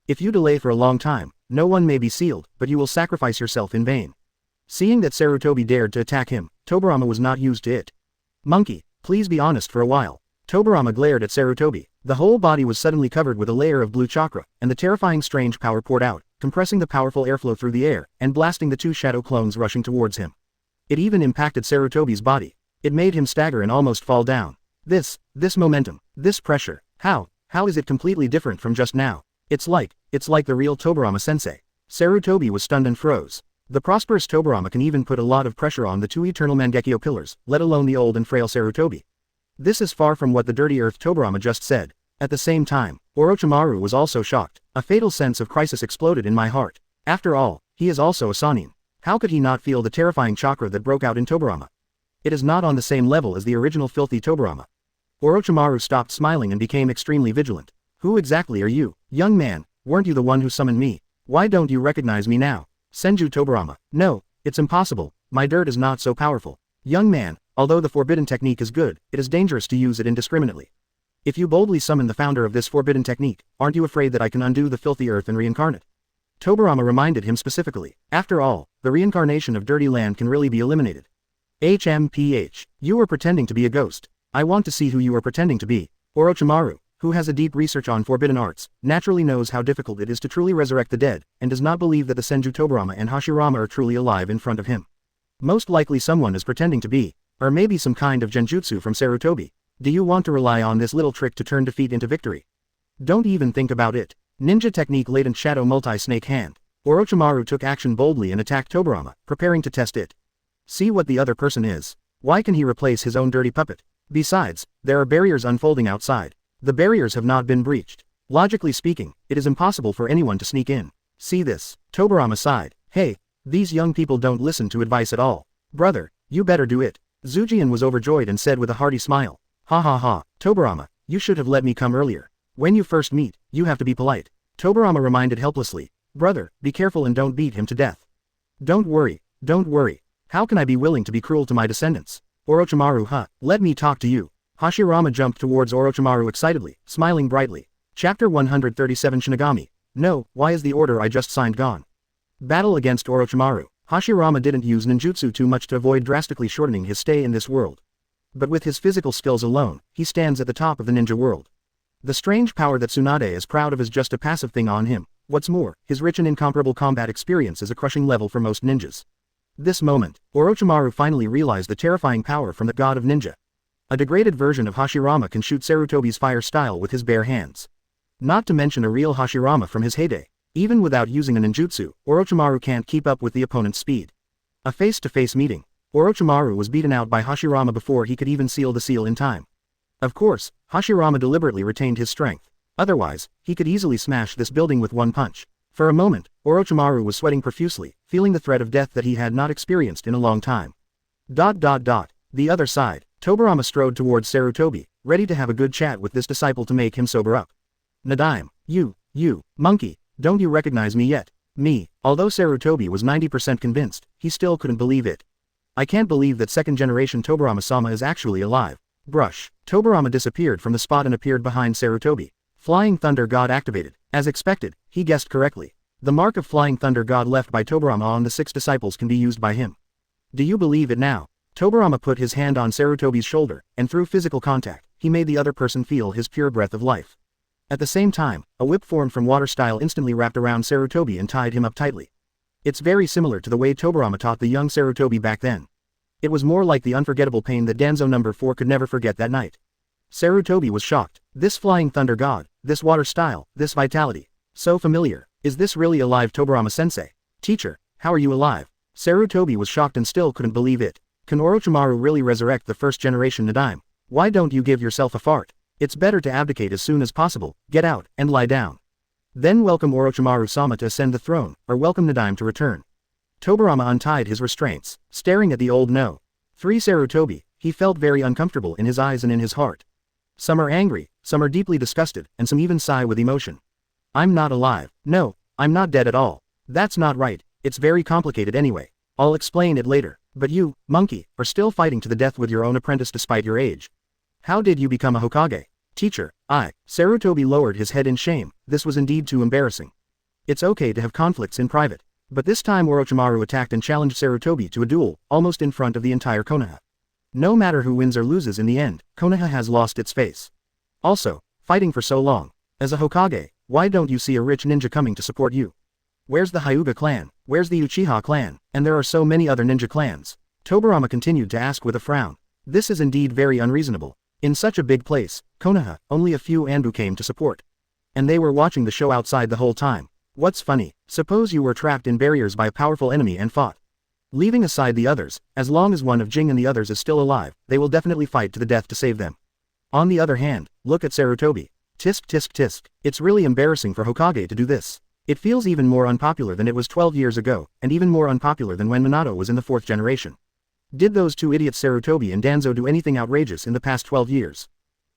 If you delay for a long time, no one may be sealed, but you will sacrifice yourself in vain. Seeing that Sarutobi dared to attack him, Tobirama was not used to it. Monkey, please be honest for a while. Tobirama glared at Sarutobi. The whole body was suddenly covered with a layer of blue chakra, and the terrifying strange power poured out, compressing the powerful airflow through the air, and blasting the two shadow clones rushing towards him. It even impacted Sarutobi's body. It made him stagger and almost fall down. This momentum, this pressure, how is it completely different from just now? It's like the real Tobirama-sensei. Sarutobi was stunned and froze. The prosperous Tobirama can even put a lot of pressure on the two eternal Mangekyo pillars, let alone the old and frail Sarutobi. This is far from what the dirty earth Tobirama just said. At the same time, Orochimaru was also shocked. A fatal sense of crisis exploded in my heart. After all, he is also a Sannin. How could he not feel the terrifying chakra that broke out in Tobirama? It is not on the same level as the original filthy Tobirama. Orochimaru stopped smiling and became extremely vigilant. Who exactly are you? Young man, weren't you the one who summoned me? Why don't you recognize me now? Senju Tobirama. No, it's impossible, my dirt is not so powerful. Young man, although the forbidden technique is good, it is dangerous to use it indiscriminately. If you boldly summon the founder of this forbidden technique, aren't you afraid that I can undo the filthy earth and reincarnate? Tobirama reminded him specifically. After all, the reincarnation of Dirty Land can really be eliminated. HMPH. You were pretending to be a ghost. I want to see who you are pretending to be. Orochimaru, who has a deep research on forbidden arts, naturally knows how difficult it is to truly resurrect the dead, and does not believe that the Senju Tobirama and Hashirama are truly alive in front of him. Most likely someone is pretending to be, or maybe some kind of genjutsu from Sarutobi. Do you want to rely on this little trick to turn defeat into victory? Don't even think about it. Ninja technique latent shadow multi-snake hand. Orochimaru took action boldly and attacked Tobirama, preparing to test it. See what the other person is. Why can he replace his own dirty puppet? Besides, there are barriers unfolding outside. The barriers have not been breached. Logically speaking, it is impossible for anyone to sneak in. See this. Tobirama sighed. Hey, these young people don't listen to advice at all. Brother, you better do it. Zujian was overjoyed and said with a hearty smile. Ha ha ha, Tobirama, you should have let me come earlier. When you first meet, you have to be polite. Tobirama reminded helplessly. Brother, be careful and don't beat him to death. Don't worry, don't worry. How can I be willing to be cruel to my descendants? Orochimaru, let me talk to you. Hashirama jumped towards Orochimaru excitedly, smiling brightly. Chapter 137 Shinigami. No, why is the order I just signed gone? Battle against Orochimaru. Hashirama didn't use ninjutsu too much to avoid drastically shortening his stay in this world. But with his physical skills alone, he stands at the top of the ninja world. The strange power that Tsunade is proud of is just a passive thing on him. What's more, his rich and incomparable combat experience is a crushing level for most ninjas. This moment, Orochimaru finally realized the terrifying power from the god of ninja. A degraded version of Hashirama can shoot Sarutobi's fire style with his bare hands. Not to mention a real Hashirama from his heyday. Even without using a ninjutsu, Orochimaru can't keep up with the opponent's speed. A face-to-face meeting. Orochimaru was beaten out by Hashirama before he could even seal the seal in time. Of course, Hashirama deliberately retained his strength. Otherwise, he could easily smash this building with one punch. For a moment, Orochimaru was sweating profusely, feeling the threat of death that he had not experienced in a long time. The other side, Tobirama strode towards Sarutobi, ready to have a good chat with this disciple to make him sober up. Nadaime, you, monkey, don't you recognize me yet? Me. Although Sarutobi was 90% convinced, he still couldn't believe it. I can't believe that second-generation Tobirama-sama is actually alive. Brush. Tobirama disappeared from the spot and appeared behind Sarutobi. Flying Thunder God activated. As expected, he guessed correctly. The mark of Flying Thunder God left by Tobirama on the 6 disciples can be used by him. Do you believe it now? Tobirama put his hand on Sarutobi's shoulder, and through physical contact, he made the other person feel his pure breath of life. At the same time, a whip formed from water style instantly wrapped around Sarutobi and tied him up tightly. It's very similar to the way Tobirama taught the young Sarutobi back then. It was more like the unforgettable pain that Danzo No. 4 could never forget that night. Sarutobi was shocked. This Flying Thunder God, this water style, this vitality. So familiar. Is this really alive Tobirama-sensei? Teacher, how are you alive? Sarutobi was shocked and still couldn't believe it. Can Orochimaru really resurrect the first-generation Nadaime? Why don't you give yourself a fart? It's better to abdicate as soon as possible, get out, and lie down. Then welcome Orochimaru-sama to ascend the throne, or welcome Nadaime to return. Tobirama untied his restraints, staring at the old No. 3 Sarutobi. He felt very uncomfortable in his eyes and in his heart. Some are angry, some are deeply disgusted, and some even sigh with emotion. I'm not alive. No, I'm not dead at all. That's not right, it's very complicated anyway. I'll explain it later. But you, monkey, are still fighting to the death with your own apprentice despite your age. How did you become a Hokage? Teacher, Sarutobi lowered his head in shame. This was indeed too embarrassing. It's okay to have conflicts in private. But this time Orochimaru attacked and challenged Sarutobi to a duel, almost in front of the entire Konoha. No matter who wins or loses in the end, Konoha has lost its face. Also, fighting for so long. As a Hokage, why don't you see a rich ninja coming to support you? Where's the Hyuga clan? Where's the Uchiha clan? And there are so many other ninja clans. Tobirama continued to ask with a frown. This is indeed very unreasonable. In such a big place, Konoha, only a few Anbu came to support. And they were watching the show outside the whole time. What's funny? Suppose you were trapped in barriers by a powerful enemy and fought. Leaving aside the others, as long as one of Jing and the others is still alive, they will definitely fight to the death to save them. On the other hand, look at Sarutobi. Tisk tisk tisk. It's really embarrassing for Hokage to do this. It feels even more unpopular than it was 12 years ago, and even more unpopular than when Minato was in the 4th generation. Did those two idiots Sarutobi and Danzo do anything outrageous in the past 12 years?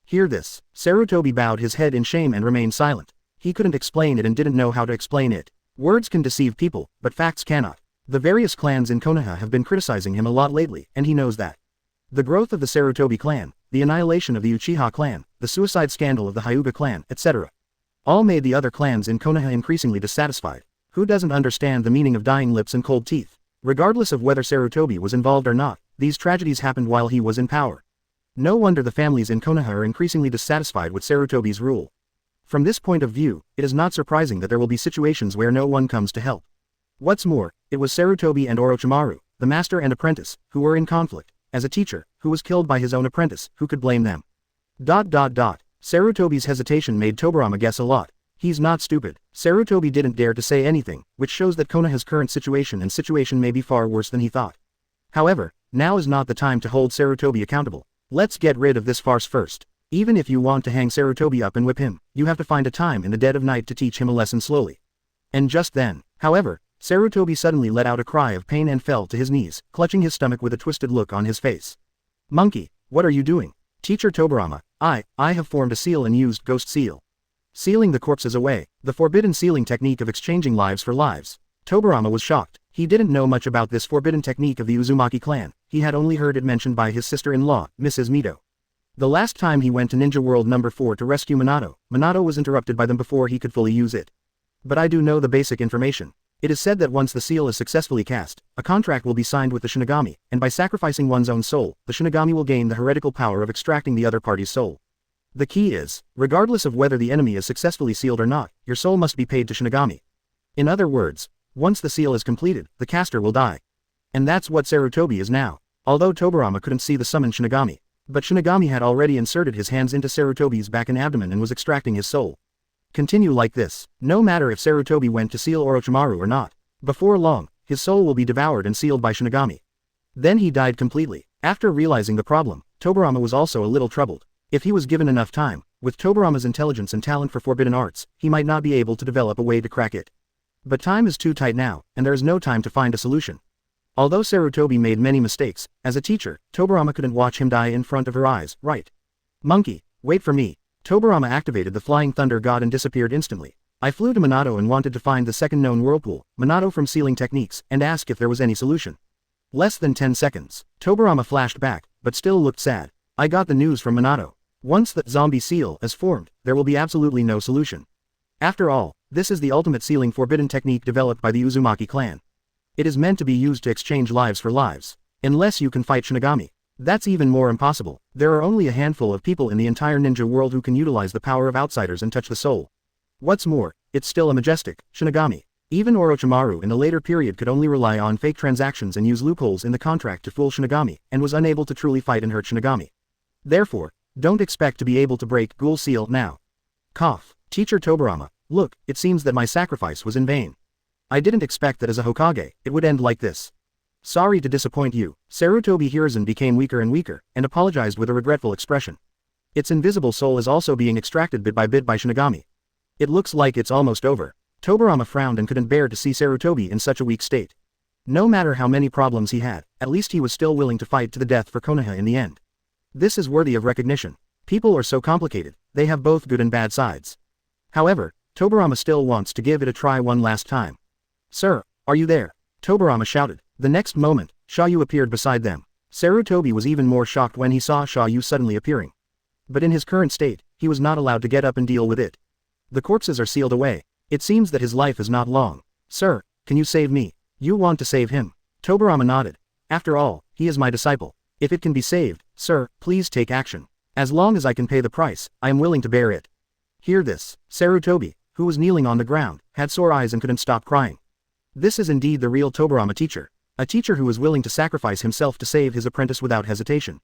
Hear this. Sarutobi bowed his head in shame and remained silent. He couldn't explain it and didn't know how to explain it. Words can deceive people, but facts cannot. The various clans in Konoha have been criticizing him a lot lately, and he knows that. The growth of the Sarutobi clan, the annihilation of the Uchiha clan, the suicide scandal of the Hyuga clan, etc. all made the other clans in Konoha increasingly dissatisfied. Who doesn't understand the meaning of dying lips and cold teeth? Regardless of whether Sarutobi was involved or not, these tragedies happened while he was in power. No wonder the families in Konoha are increasingly dissatisfied with Sarutobi's rule. From this point of view, it is not surprising that there will be situations where no one comes to help. What's more, it was Sarutobi and Orochimaru, the master and apprentice, who were in conflict. As a teacher, who was killed by his own apprentice, who could blame them? Sarutobi's hesitation made Tobirama guess a lot. He's not stupid. Sarutobi didn't dare to say anything, which shows that Konoha's current situation may be far worse than he thought. However, now is not the time to hold Sarutobi accountable. Let's get rid of this farce first. Even if you want to hang Sarutobi up and whip him, you have to find a time in the dead of night to teach him a lesson slowly. And just then, however, Sarutobi suddenly let out a cry of pain and fell to his knees, clutching his stomach with a twisted look on his face. Monkey, what are you doing? Teacher Tobirama, I have formed a seal and used ghost seal. Sealing the corpses away, the forbidden sealing technique of exchanging lives for lives. Tobirama was shocked. He didn't know much about this forbidden technique of the Uzumaki clan, he had only heard it mentioned by his sister-in-law, Mrs. Mito. The last time he went to Ninja World number 4 to rescue Minato, Minato was interrupted by them before he could fully use it. But I do know the basic information. It is said that once the seal is successfully cast, a contract will be signed with the Shinigami, and by sacrificing one's own soul, the Shinigami will gain the heretical power of extracting the other party's soul. The key is, regardless of whether the enemy is successfully sealed or not, your soul must be paid to Shinigami. In other words, once the seal is completed, the caster will die. And that's what Sarutobi is now. Although Tobirama couldn't see the summoned Shinigami, but Shinigami had already inserted his hands into Sarutobi's back and abdomen and was extracting his soul. Continue like this, no matter if Sarutobi went to seal Orochimaru or not. Before long, his soul will be devoured and sealed by Shinigami. Then he died completely. After realizing the problem, Tobirama was also a little troubled. If he was given enough time, with Tobirama's intelligence and talent for forbidden arts, he might not be able to develop a way to crack it. But time is too tight now, and there is no time to find a solution. Although Sarutobi made many mistakes, as a teacher, Tobirama couldn't watch him die in front of her eyes, right? Monkey, wait for me. Tobirama activated the Flying Thunder God and disappeared instantly. I flew to Minato and wanted to find the second known whirlpool, Minato from sealing techniques, and ask if there was any solution. Less than 10 seconds. Tobirama flashed back, but still looked sad. I got the news from Minato. Once that zombie seal is formed, there will be absolutely no solution. After all, this is the ultimate sealing forbidden technique developed by the Uzumaki clan. It is meant to be used to exchange lives for lives. Unless you can fight Shinigami. That's even more impossible. There are only a handful of people in the entire ninja world who can utilize the power of outsiders and touch the soul. What's more, it's still a majestic Shinigami. Even Orochimaru in a later period could only rely on fake transactions and use loopholes in the contract to fool Shinigami, and was unable to truly fight and hurt Shinigami. Therefore, don't expect to be able to break Ghoul Seal now. Cough. Teacher Tobirama, look, it seems that my sacrifice was in vain. I didn't expect that as a Hokage, it would end like this. Sorry to disappoint you. Sarutobi Hiruzen became weaker and weaker, and apologized with a regretful expression. Its invisible soul is also being extracted bit by Shinigami. It looks like it's almost over. Tobirama frowned and couldn't bear to see Sarutobi in such a weak state. No matter how many problems he had, at least he was still willing to fight to the death for Konoha in the end. This is worthy of recognition. People are so complicated, they have both good and bad sides. However, Tobirama still wants to give it a try one last time. Sir, are you there? Tobirama shouted. The next moment, Xia You appeared beside them. Sarutobi was even more shocked when he saw Xia You suddenly appearing. But in his current state, he was not allowed to get up and deal with it. The corpses are sealed away. It seems that his life is not long. Sir, can you save me? You want to save him? Tobirama nodded. After all, he is my disciple. If it can be saved, sir, please take action. As long as I can pay the price, I am willing to bear it. Hear this. Sarutobi, who was kneeling on the ground, had sore eyes and couldn't stop crying. This is indeed the real Tobirama teacher. A teacher who is willing to sacrifice himself to save his apprentice without hesitation.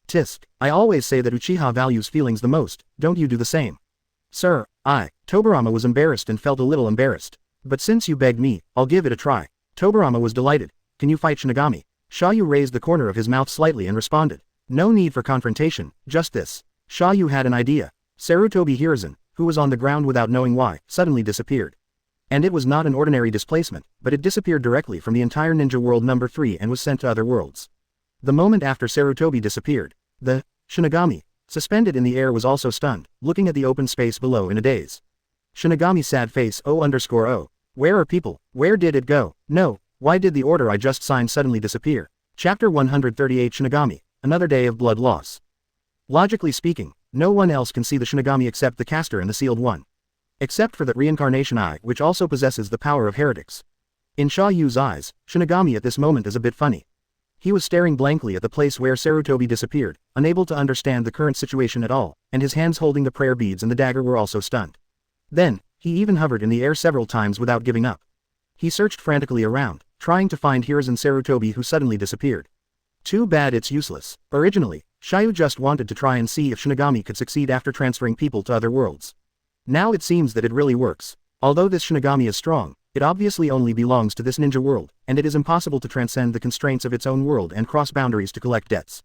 Tisk, I always say that Uchiha values feelings the most, don't you do the same? Sir, Tobirama was embarrassed and felt a little embarrassed. But since you begged me, I'll give it a try. Tobirama was delighted. Can you fight Shinigami? Xia You raised the corner of his mouth slightly and responded. No need for confrontation, just this. Xia You had an idea. Sarutobi Hiruzen, who was on the ground without knowing why, suddenly disappeared. And it was not an ordinary displacement, but it disappeared directly from the entire Ninja World number 3 and was sent to other worlds. The moment after Sarutobi disappeared, the Shinigami, suspended in the air, was also stunned, looking at the open space below in a daze. Shinigami sad face O_O. Where are people? Where did it go? No, why did the order I just signed suddenly disappear? Chapter 138 Shinigami, another day of blood loss. Logically speaking, no one else can see the Shinigami except the caster and the sealed one. Except for the reincarnation eye, which also possesses the power of heretics. In Xia Yu's eyes, Shinigami at this moment is a bit funny. He was staring blankly at the place where Sarutobi disappeared, unable to understand the current situation at all, and his hands holding the prayer beads and the dagger were also stunned. Then, he even hovered in the air several times without giving up. He searched frantically around, trying to find Hiruzen Sarutobi, who suddenly disappeared. Too bad it's useless. Originally, Xia You just wanted to try and see if Shinigami could succeed after transferring people to other worlds. Now it seems that it really works. Although this Shinigami is strong, it obviously only belongs to this ninja world, and it is impossible to transcend the constraints of its own world and cross boundaries to collect debts.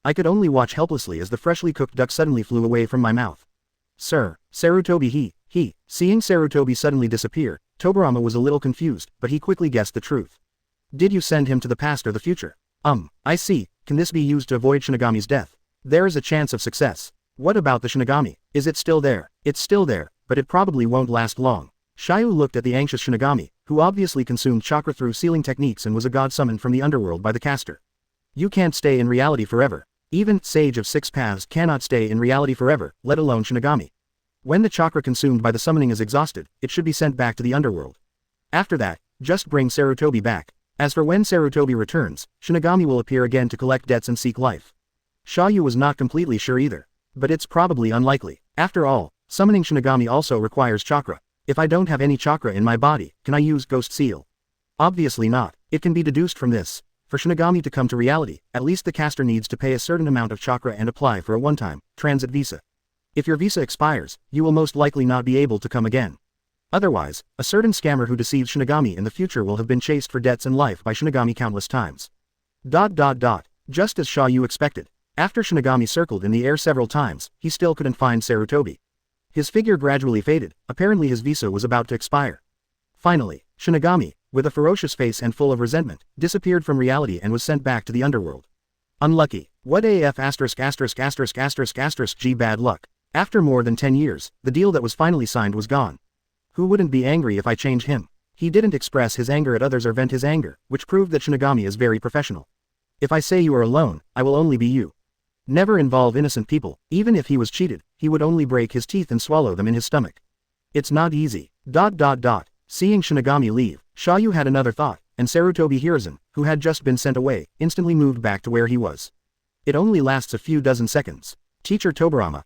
I could only watch helplessly as the freshly cooked duck suddenly flew away from my mouth. Sir, Sarutobi he. Seeing Sarutobi suddenly disappear, Tobirama was a little confused, but he quickly guessed the truth. Did you send him to the past or the future? I see. Can this be used to avoid Shinigami's death? There is a chance of success. What about the Shinigami? Is it still there? It's still there, but it probably won't last long. Xia You looked at the anxious Shinigami, who obviously consumed chakra through sealing techniques and was a god summoned from the underworld by the caster. You can't stay in reality forever. Even Sage of Six Paths cannot stay in reality forever, let alone Shinigami. When the chakra consumed by the summoning is exhausted, it should be sent back to the underworld. After that, just bring Sarutobi back. As for when Sarutobi returns, Shinigami will appear again to collect debts and seek life. Xia You was not completely sure either. But it's probably unlikely. After all, summoning Shinigami also requires chakra. If I don't have any chakra in my body, can I use Ghost Seal? Obviously not. It can be deduced from this. For Shinigami to come to reality, at least the caster needs to pay a certain amount of chakra and apply for a one-time transit visa. If your visa expires, you will most likely not be able to come again. Otherwise, a certain scammer who deceives Shinigami in the future will have been chased for debts and life by Shinigami countless times. Just as Xia You expected. After Shinigami circled in the air several times, he still couldn't find Sarutobi. His figure gradually faded, apparently his visa was about to expire. Finally, Shinigami, with a ferocious face and full of resentment, disappeared from reality and was sent back to the underworld. Unlucky. What AF G bad luck. After more than 10 years, the deal that was finally signed was gone. Who wouldn't be angry if I change him? He didn't express his anger at others or vent his anger, which proved that Shinigami is very professional. If I say you are alone, I will only be you. Never involve innocent people. Even if he was cheated, he would only break his teeth and swallow them in his stomach. It's not easy. Seeing Shinigami leave, Xia You had another thought, and Sarutobi Hiruzen, who had just been sent away, instantly moved back to where he was. It only lasts a few dozen seconds. Teacher Tobirama,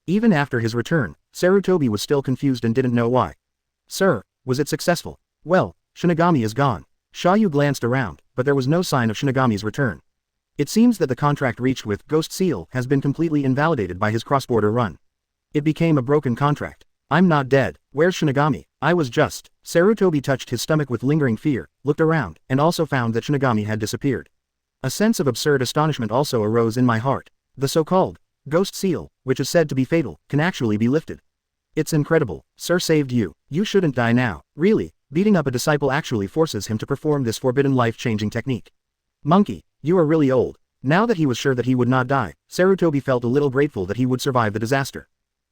even after his return, Sarutobi was still confused and didn't know why. Sir, was it successful? Well, Shinigami is gone. Xia You glanced around, but there was no sign of Shinigami's return. It seems that the contract reached with Ghost Seal has been completely invalidated by his cross-border run. It became a broken contract. I'm not dead. Where's Shinigami? I was just. Sarutobi touched his stomach with lingering fear, looked around, and also found that Shinigami had disappeared. A sense of absurd astonishment also arose in my heart. The so-called Ghost Seal, which is said to be fatal, can actually be lifted. It's incredible. Sir saved you. You shouldn't die now. Really, beating up a disciple actually forces him to perform this forbidden life-changing technique. Monkey, you are really old. Now that he was sure that he would not die, Sarutobi felt a little grateful that he would survive the disaster.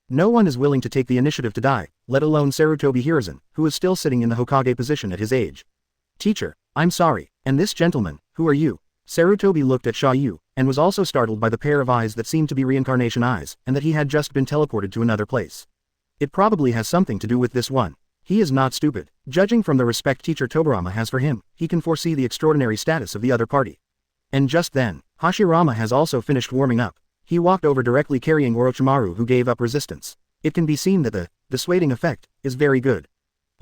No one is willing to take the initiative to die, let alone Sarutobi Hiruzen, who is still sitting in the Hokage position at his age. Teacher, I'm sorry. And this gentleman, who are you? Sarutobi looked at Xia You, and was also startled by the pair of eyes that seemed to be reincarnation eyes, and that he had just been teleported to another place. It probably has something to do with this one. He is not stupid. Judging from the respect Teacher Tobirama has for him, he can foresee the extraordinary status of the other party. And just then, Hashirama has also finished warming up. He walked over directly carrying Orochimaru, who gave up resistance. It can be seen that the dissuading effect is very good.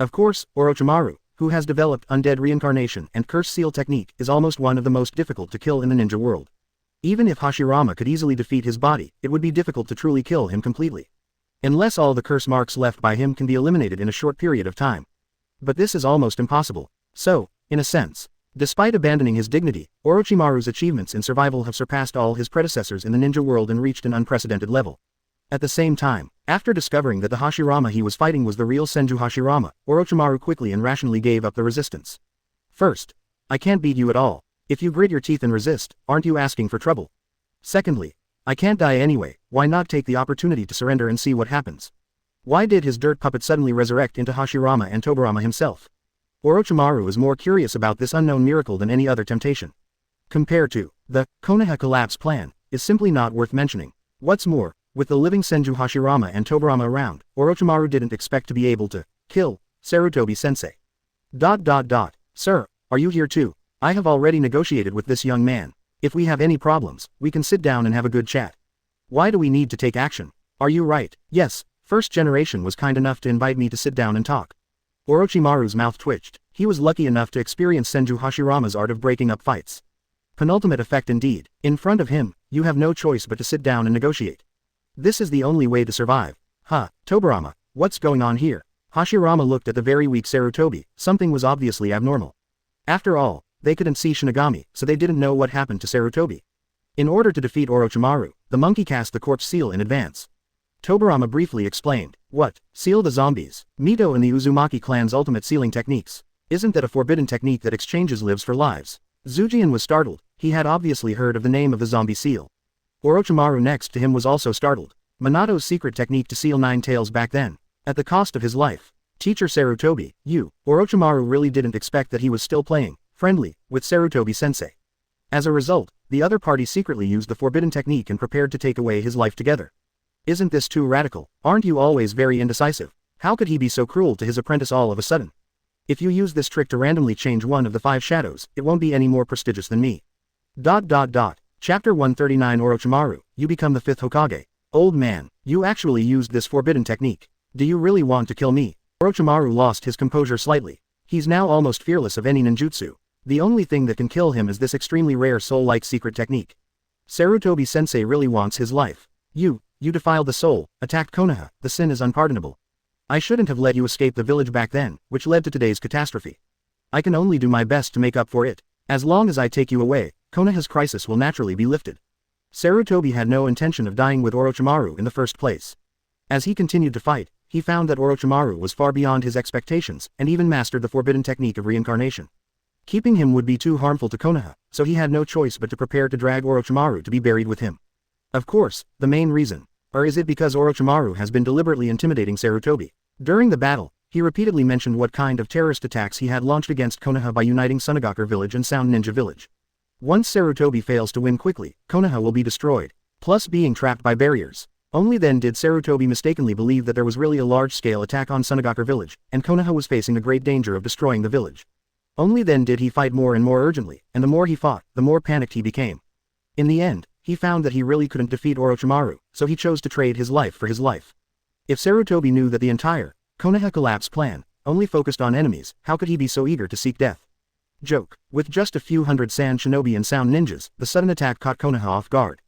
Of course, Orochimaru, who has developed undead reincarnation and curse seal technique, is almost one of the most difficult to kill in the ninja world. Even if Hashirama could easily defeat his body, it would be difficult to truly kill him completely. Unless all the curse marks left by him can be eliminated in a short period of time. But this is almost impossible. So, in a sense, despite abandoning his dignity, Orochimaru's achievements in survival have surpassed all his predecessors in the ninja world and reached an unprecedented level. At the same time, after discovering that the Hashirama he was fighting was the real Senju Hashirama, Orochimaru quickly and rationally gave up the resistance. First, I can't beat you at all. If you grit your teeth and resist, aren't you asking for trouble? Secondly, I can't die anyway, why not take the opportunity to surrender and see what happens? Why did his dirt puppet suddenly resurrect into Hashirama and Tobirama himself? Orochimaru is more curious about this unknown miracle than any other temptation. Compared to the Konoha collapse plan, is simply not worth mentioning. What's more, with the living Senju Hashirama and Tobirama around, Orochimaru didn't expect to be able to kill Sarutobi-sensei. Sir, are you here too? I have already negotiated with this young man. If we have any problems, we can sit down and have a good chat. Why do we need to take action? Are you right? Yes, first generation was kind enough to invite me to sit down and talk. Orochimaru's mouth twitched. He was lucky enough to experience Senju Hashirama's art of breaking up fights. Penultimate effect indeed. In front of him, you have no choice but to sit down and negotiate. This is the only way to survive. Tobirama, What's going on here? Hashirama looked at the very weak Sarutobi, something was obviously abnormal. After all, they couldn't see Shinigami, so they didn't know what happened to Sarutobi. In order to defeat Orochimaru, the monkey cast the corpse seal in advance. Tobirama briefly explained, "What? Seal the zombies? Mito and the Uzumaki clan's ultimate sealing techniques. Isn't that a forbidden technique that exchanges lives for lives?" Zujian was startled, he had obviously heard of the name of the zombie seal. Orochimaru next to him was also startled. Minato's secret technique to seal 9 tails back then. At the cost of his life. Teacher Sarutobi, you. Orochimaru really didn't expect that he was still playing, friendly, with Sarutobi-sensei. As a result, the other party secretly used the forbidden technique and prepared to take away his life together. Isn't this too radical? Aren't you always very indecisive? How could he be so cruel to his apprentice all of a sudden? If you use this trick to randomly change one of the 5 shadows, it won't be any more prestigious than me. Chapter 139 Orochimaru, you become the 5th Hokage. Old man, you actually used this forbidden technique. Do you really want to kill me? Orochimaru lost his composure slightly. He's now almost fearless of any ninjutsu. The only thing that can kill him is this extremely rare soul-like secret technique. Sarutobi-sensei really wants his life. You defiled the soul, attacked Konoha, the sin is unpardonable. I shouldn't have let you escape the village back then, which led to today's catastrophe. I can only do my best to make up for it. As long as I take you away, Konoha's crisis will naturally be lifted. Sarutobi had no intention of dying with Orochimaru in the first place. As he continued to fight, he found that Orochimaru was far beyond his expectations, and even mastered the forbidden technique of reincarnation. Keeping him would be too harmful to Konoha, so he had no choice but to prepare to drag Orochimaru to be buried with him. Of course, the main reason. Or is it because Orochimaru has been deliberately intimidating Sarutobi? During the battle, he repeatedly mentioned what kind of terrorist attacks he had launched against Konoha by uniting Sunagakure Village and Sound Ninja Village. Once Sarutobi fails to win quickly, Konoha will be destroyed, plus being trapped by barriers. Only then did Sarutobi mistakenly believe that there was really a large-scale attack on Sunagakure Village, and Konoha was facing a great danger of destroying the village. Only then did he fight more and more urgently, and the more he fought, the more panicked he became. In the end, he found that he really couldn't defeat Orochimaru, so he chose to trade his life for his life. If Sarutobi knew that the entire Konoha collapse plan only focused on enemies, how could he be so eager to seek death? Joke. With just a few hundred sand shinobi and sound ninjas, the sudden attack caught Konoha off guard.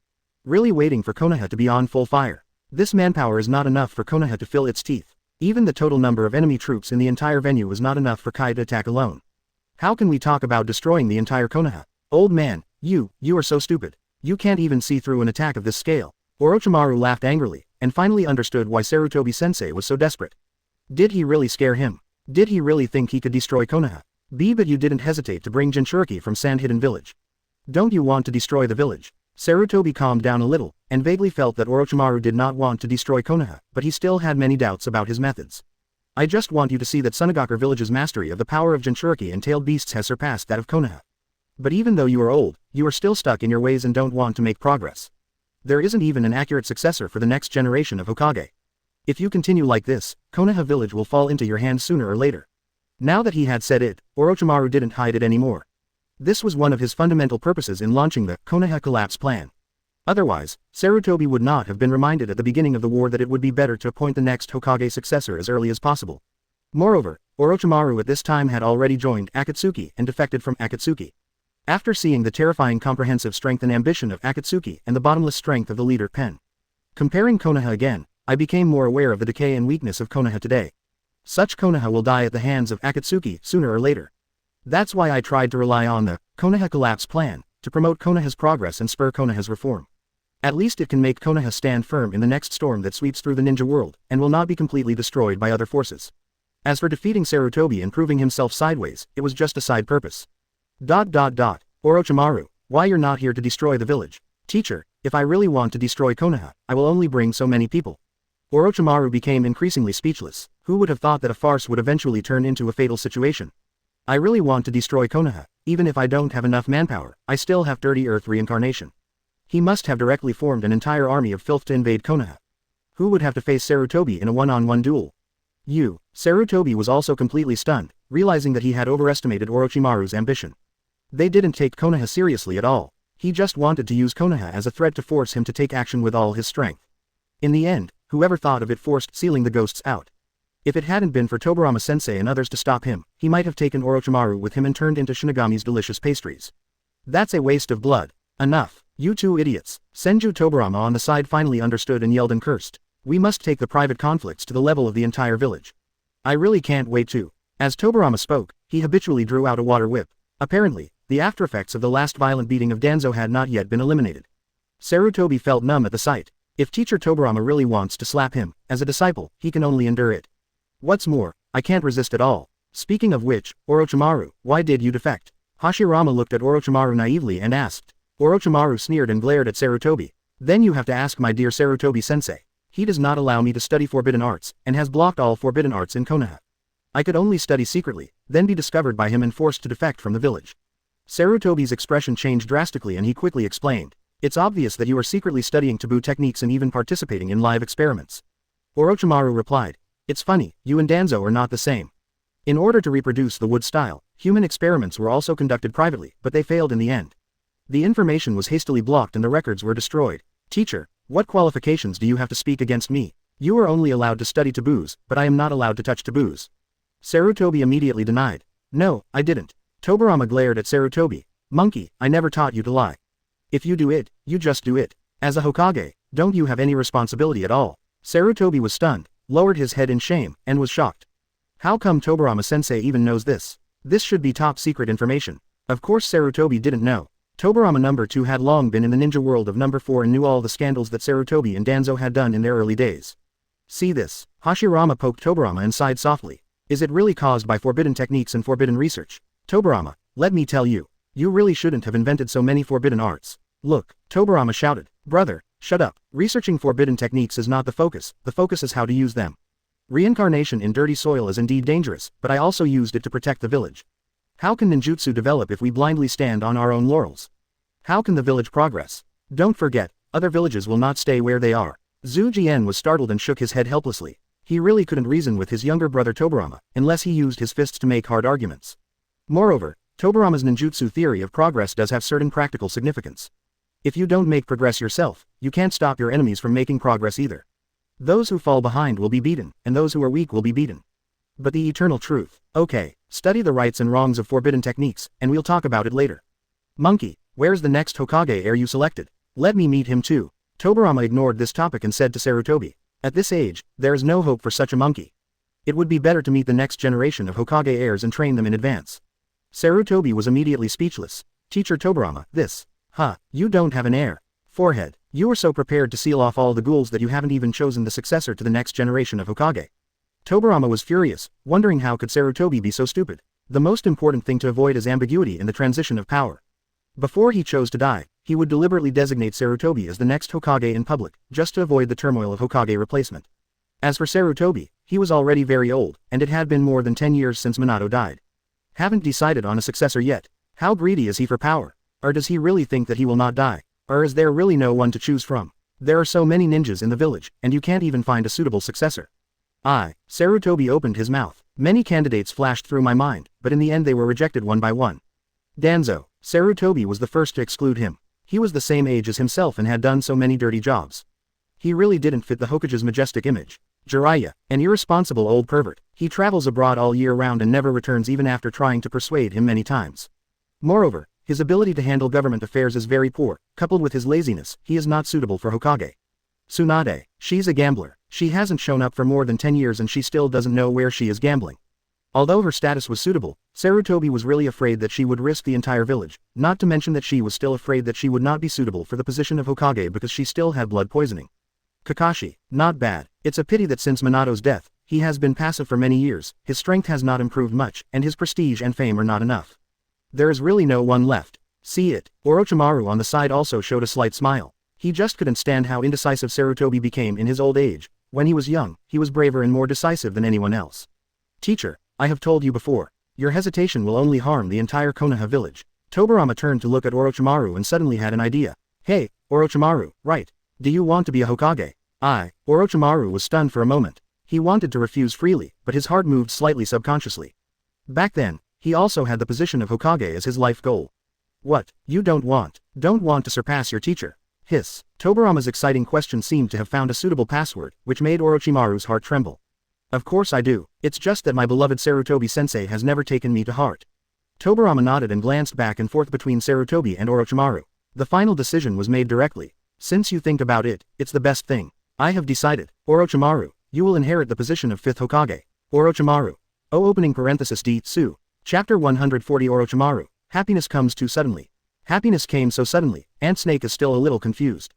Really waiting for Konoha to be on full fire. This manpower is not enough for Konoha to fill its teeth. Even the total number of enemy troops in the entire venue was not enough for Kai to attack alone. How can we talk about destroying the entire Konoha? Old man, you are so stupid. You can't even see through an attack of this scale. Orochimaru laughed angrily, and finally understood why Sarutobi-sensei was so desperate. Did he really scare him? Did he really think he could destroy Konoha? But you didn't hesitate to bring Jinchuriki from Sand Hidden Village. Don't you want to destroy the village? Sarutobi calmed down a little, and vaguely felt that Orochimaru did not want to destroy Konoha, but he still had many doubts about his methods. I just want you to see that Sunagakure Village's mastery of the power of Jinchuriki and tailed beasts has surpassed that of Konoha. But even though you are old, you are still stuck in your ways and don't want to make progress. There isn't even an accurate successor for the next generation of Hokage. If you continue like this, Konoha Village will fall into your hands sooner or later. Now that he had said it, Orochimaru didn't hide it anymore. This was one of his fundamental purposes in launching the Konoha collapse plan. Otherwise, Sarutobi would not have been reminded at the beginning of the war that it would be better to appoint the next Hokage successor as early as possible. Moreover, Orochimaru at this time had already joined Akatsuki and defected from Akatsuki. After seeing the terrifying comprehensive strength and ambition of Akatsuki and the bottomless strength of the leader Pen. Comparing Konoha again, I became more aware of the decay and weakness of Konoha today. Such Konoha will die at the hands of Akatsuki sooner or later. That's why I tried to rely on the Konoha collapse plan to promote Konoha's progress and spur Konoha's reform. At least it can make Konoha stand firm in the next storm that sweeps through the ninja world, and will not be completely destroyed by other forces. As for defeating Sarutobi and proving himself sideways, it was just a side purpose. Orochimaru, why you're not here to destroy the village? Teacher, if I really want to destroy Konoha, I will only bring so many people. Orochimaru became increasingly speechless. Who would have thought that a farce would eventually turn into a fatal situation? I really want to destroy Konoha. Even if I don't have enough manpower, I still have Dirty Earth reincarnation. He must have directly formed an entire army of filth to invade Konoha. Who would have to face Sarutobi in a one-on-one duel? Sarutobi was also completely stunned, realizing that he had overestimated Orochimaru's ambition. They didn't take Konoha seriously at all. He just wanted to use Konoha as a threat to force him to take action with all his strength. In the end, whoever thought of it forced sealing the ghosts out. If it hadn't been for Tobirama-sensei and others to stop him, he might have taken Orochimaru with him and turned into Shinigami's delicious pastries. That's a waste of blood. Enough. You two idiots. Senju Tobirama on the side finally understood and yelled and cursed. We must take the private conflicts to the level of the entire village. I really can't wait to. As Tobirama spoke, he habitually drew out a water whip. Apparently, the aftereffects of the last violent beating of Danzo had not yet been eliminated. Sarutobi felt numb at the sight. If teacher Tobirama really wants to slap him, as a disciple, he can only endure it. What's more, I can't resist at all. Speaking of which, Orochimaru, why did you defect? Hashirama looked at Orochimaru naively and asked. Orochimaru sneered and glared at Sarutobi. Then you have to ask my dear Sarutobi-sensei. He does not allow me to study forbidden arts, and has blocked all forbidden arts in Konoha. I could only study secretly, then be discovered by him and forced to defect from the village. Sarutobi's expression changed drastically and he quickly explained. It's obvious that you are secretly studying taboo techniques and even participating in live experiments. Orochimaru replied. It's funny, you and Danzo are not the same. In order to reproduce the wood style, human experiments were also conducted privately, but they failed in the end. The information was hastily blocked and the records were destroyed. Teacher, what qualifications do you have to speak against me? You are only allowed to study taboos, but I am not allowed to touch taboos. Sarutobi immediately denied. No, I didn't. Tobirama glared at Sarutobi. Monkey, I never taught you to lie. If you do it, you just do it. As a Hokage, don't you have any responsibility at all? Sarutobi was stunned, lowered his head in shame, and was shocked. How come Tobirama-sensei even knows this? This should be top secret information. Of course Sarutobi didn't know. Tobirama number 2 had long been in the ninja world of number 4 and knew all the scandals that Sarutobi and Danzo had done in their early days. See this. Hashirama poked Tobirama and sighed softly. Is it really caused by forbidden techniques and forbidden research? Tobirama, let me tell you. You really shouldn't have invented so many forbidden arts. Look, Tobirama shouted. Brother, shut up. Researching forbidden techniques is not the focus is how to use them. Reincarnation in dirty soil is indeed dangerous, but I also used it to protect the village. How can ninjutsu develop if we blindly stand on our own laurels? How can the village progress? Don't forget, other villages will not stay where they are. Zhu Jian was startled and shook his head helplessly. He really couldn't reason with his younger brother Tobirama, unless he used his fists to make hard arguments. Moreover, Tobirama's ninjutsu theory of progress does have certain practical significance. If you don't make progress yourself, you can't stop your enemies from making progress either. Those who fall behind will be beaten, and those who are weak will be beaten. But the eternal truth. Okay, study the rights and wrongs of forbidden techniques, and we'll talk about it later. Monkey, where's the next Hokage heir you selected? Let me meet him too. Tobirama ignored this topic and said to Sarutobi. At this age, there is no hope for such a monkey. It would be better to meet the next generation of Hokage heirs and train them in advance. Sarutobi was immediately speechless. Teacher Tobirama, this. You don't have an heir. Forehead, you are so prepared to seal off all the ghouls that you haven't even chosen the successor to the next generation of Hokage. Tobirama was furious, wondering how could Sarutobi be so stupid. The most important thing to avoid is ambiguity in the transition of power. Before he chose to die, he would deliberately designate Sarutobi as the next Hokage in public, just to avoid the turmoil of Hokage replacement. As for Sarutobi, he was already very old, and it had been more than 10 years since Minato died. Haven't decided on a successor yet. How greedy is he for power? Or does he really think that he will not die? Or is there really no one to choose from? There are so many ninjas in the village, and you can't even find a suitable successor. Sarutobi opened his mouth. Many candidates flashed through my mind, but in the end they were rejected one by one. Danzo. Sarutobi was the first to exclude him. He was the same age as himself and had done so many dirty jobs. He really didn't fit the Hokage's majestic image. Jiraiya, an irresponsible old pervert. He travels abroad all year round and never returns even after trying to persuade him many times. Moreover, his ability to handle government affairs is very poor. Coupled with his laziness, he is not suitable for Hokage. Tsunade. She's a gambler. She hasn't shown up for more than 10 years and she still doesn't know where she is gambling. Although her status was suitable, Sarutobi was really afraid that she would risk the entire village, not to mention that she was still afraid that she would not be suitable for the position of Hokage because she still had blood poisoning. Kakashi. Not bad. It's a pity that since Minato's death, he has been passive for many years, his strength has not improved much, and his prestige and fame are not enough. There is really no one left. See it. Orochimaru on the side also showed a slight smile. He just couldn't stand how indecisive Sarutobi became in his old age. When he was young, he was braver and more decisive than anyone else. Teacher, I have told you before. Your hesitation will only harm the entire Konoha village. Tobirama turned to look at Orochimaru and suddenly had an idea. Hey, Orochimaru, right. Do you want to be a Hokage? Orochimaru was stunned for a moment. He wanted to refuse freely, but his heart moved slightly subconsciously. Back then, he also had the position of Hokage as his life goal. What, you don't want to surpass your teacher? Hiss. Tobirama's exciting question seemed to have found a suitable password, which made Orochimaru's heart tremble. Of course I do, it's just that my beloved Sarutobi-sensei has never taken me to heart. Tobirama nodded and glanced back and forth between Sarutobi and Orochimaru. The final decision was made directly. Since you think about it, it's the best thing. I have decided. Orochimaru, you will inherit the position of 5th Hokage. Orochimaru. Opening parenthesis D. Su. Chapter 140 Orochimaru. Happiness comes too suddenly. Happiness came so suddenly, Ant Snake is still a little confused.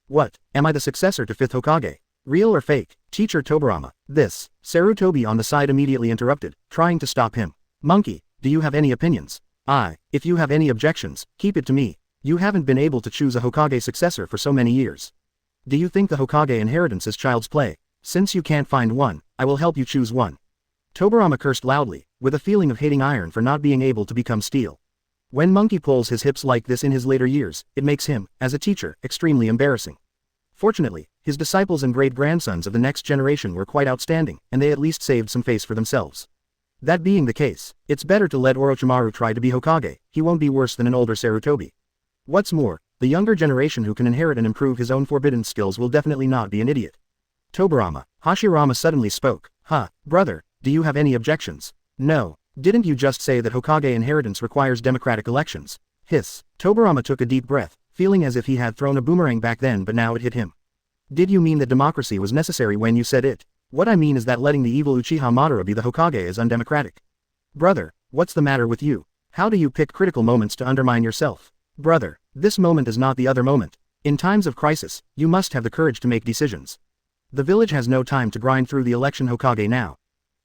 What, am I the successor to 5th Hokage? Real or fake? Teacher Tobirama. This. Sarutobi on the side immediately interrupted, trying to stop him. Monkey, do you have any opinions? If you have any objections, keep it to me. You haven't been able to choose a Hokage successor for so many years. Do you think the Hokage inheritance is child's play? Since you can't find one, I will help you choose one. Tobirama cursed loudly, with a feeling of hating iron for not being able to become steel. When Monkey pulls his hips like this in his later years, it makes him, as a teacher, extremely embarrassing. Fortunately, his disciples and great-grandsons of the next generation were quite outstanding, and they at least saved some face for themselves. That being the case, it's better to let Orochimaru try to be Hokage, he won't be worse than an older Sarutobi. What's more, the younger generation who can inherit and improve his own forbidden skills will definitely not be an idiot. Tobirama. Hashirama suddenly spoke. Brother, do you have any objections? No. Didn't you just say that Hokage inheritance requires democratic elections? Hiss. Tobirama took a deep breath, feeling as if he had thrown a boomerang back then but now it hit him. Did you mean that democracy was necessary when you said it? What I mean is that letting the evil Uchiha Madara be the Hokage is undemocratic. Brother, what's the matter with you? How do you pick critical moments to undermine yourself? Brother, this moment is not the other moment. In times of crisis, you must have the courage to make decisions. The village has no time to grind through the election Hokage now.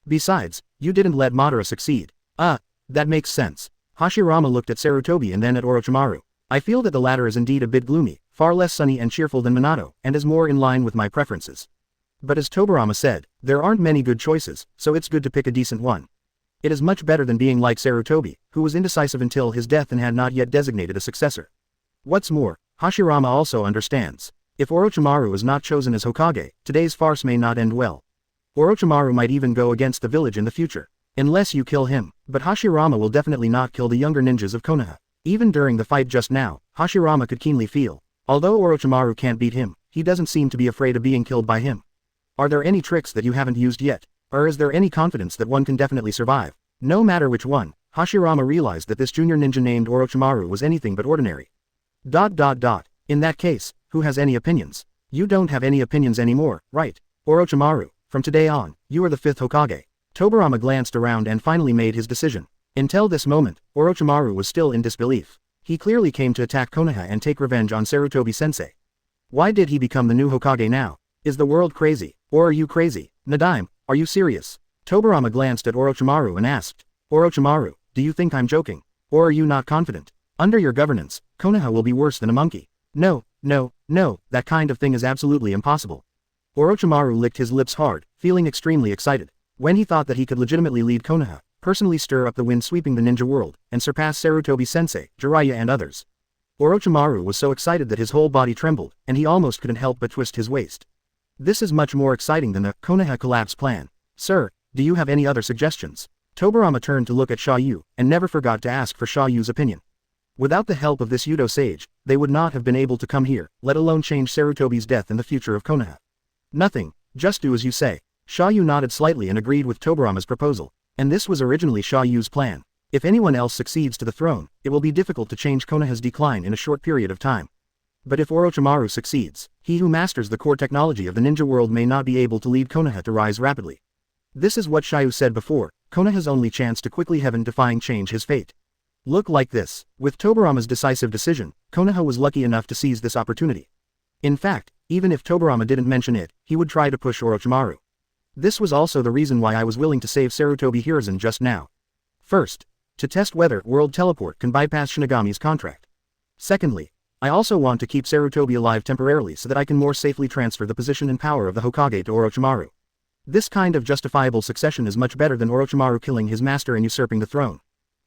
Besides, you didn't let Madara succeed. That makes sense. Hashirama looked at Sarutobi and then at Orochimaru. I feel that the latter is indeed a bit gloomy, far less sunny and cheerful than Minato, and is more in line with my preferences. But as Tobirama said, there aren't many good choices, so it's good to pick a decent one. It is much better than being like Sarutobi, who was indecisive until his death and had not yet designated a successor. What's more, Hashirama also understands. If Orochimaru is not chosen as Hokage, today's farce may not end well. Orochimaru might even go against the village in the future. Unless you kill him, but Hashirama will definitely not kill the younger ninjas of Konoha. Even during the fight just now, Hashirama could keenly feel. Although Orochimaru can't beat him, he doesn't seem to be afraid of being killed by him. Are there any tricks that you haven't used yet? Or is there any confidence that one can definitely survive? No matter which one, Hashirama realized that this junior ninja named Orochimaru was anything but ordinary. In that case, who has any opinions? You don't have any opinions anymore, right? Orochimaru, from today on, you are the 5th Hokage. Tobirama glanced around and finally made his decision. Until this moment, Orochimaru was still in disbelief. He clearly came to attack Konoha and take revenge on Sarutobi-sensei. Why did he become the new Hokage now? Is the world crazy? Or are you crazy? Nadaime, are you serious? Tobirama glanced at Orochimaru and asked. Orochimaru, do you think I'm joking? Or are you not confident? Under your governance, Konoha will be worse than a monkey. No, that kind of thing is absolutely impossible. Orochimaru licked his lips hard, feeling extremely excited. When he thought that he could legitimately lead Konoha, personally stir up the wind sweeping the ninja world, and surpass Sarutobi-sensei, Jiraiya and others. Orochimaru was so excited that his whole body trembled, and he almost couldn't help but twist his waist. This is much more exciting than the Konoha collapse plan. Sir, do you have any other suggestions? Tobirama turned to look at Xia You, and never forgot to ask for Xia Yu's opinion. Without the help of this Yudo sage, they would not have been able to come here, let alone change Sarutobi's death and the future of Konoha. Nothing, just do as you say. Xia You nodded slightly and agreed with Tobirama's proposal. And this was originally Xia Yu's plan. If anyone else succeeds to the throne, it will be difficult to change Konoha's decline in a short period of time. But if Orochimaru succeeds, he who masters the core technology of the ninja world may not be able to lead Konoha to rise rapidly. This is what Xia You said before, Konoha's only chance to quickly heaven-defying change his fate. Look like this. With Tobirama's decisive decision, Konoha was lucky enough to seize this opportunity. In fact, even if Tobirama didn't mention it, he would try to push Orochimaru. This was also the reason why I was willing to save Sarutobi Hiruzen just now. First, to test whether World Teleport can bypass Shinigami's contract. Secondly, I also want to keep Sarutobi alive temporarily so that I can more safely transfer the position and power of the Hokage to Orochimaru. This kind of justifiable succession is much better than Orochimaru killing his master and usurping the throne.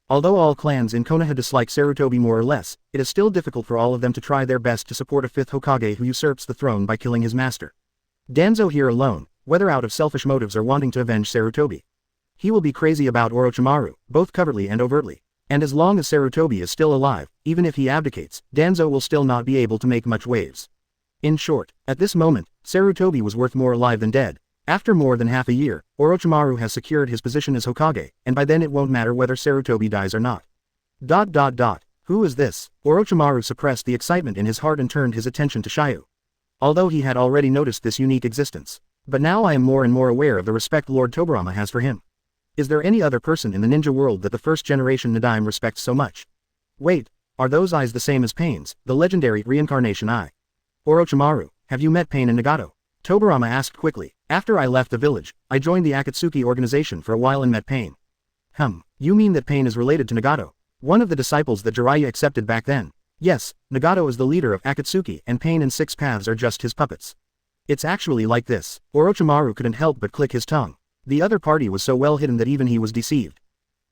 Although all clans in Konoha dislike Sarutobi more or less, it is still difficult for all of them to try their best to support a 5th Hokage who usurps the throne by killing his master. Danzo here alone, whether out of selfish motives or wanting to avenge Sarutobi. He will be crazy about Orochimaru, both covertly and overtly. And as long as Sarutobi is still alive, even if he abdicates, Danzo will still not be able to make much waves. In short, at this moment, Sarutobi was worth more alive than dead. After more than half a year, Orochimaru has secured his position as Hokage, and by then it won't matter whether Sarutobi dies or not. Who is this? Orochimaru suppressed the excitement in his heart and turned his attention to Xia You. although he had already noticed this unique existence. But now I am more and more aware of the respect Lord Tobirama has for him. Is there any other person in the ninja world that the first generation Nadaime respects so much? Wait, are those eyes the same as Pain's, the legendary reincarnation eye? Orochimaru, have you met Pain and Nagato? Tobirama asked quickly. After I left the village, I joined the Akatsuki organization for a while and met Pain. You mean that Pain is related to Nagato? One of the disciples that Jiraiya accepted back then. Yes, Nagato is the leader of Akatsuki and Pain and Six Paths are just his puppets. It's actually like this. Orochimaru couldn't help but click his tongue. The other party was so well hidden that even he was deceived.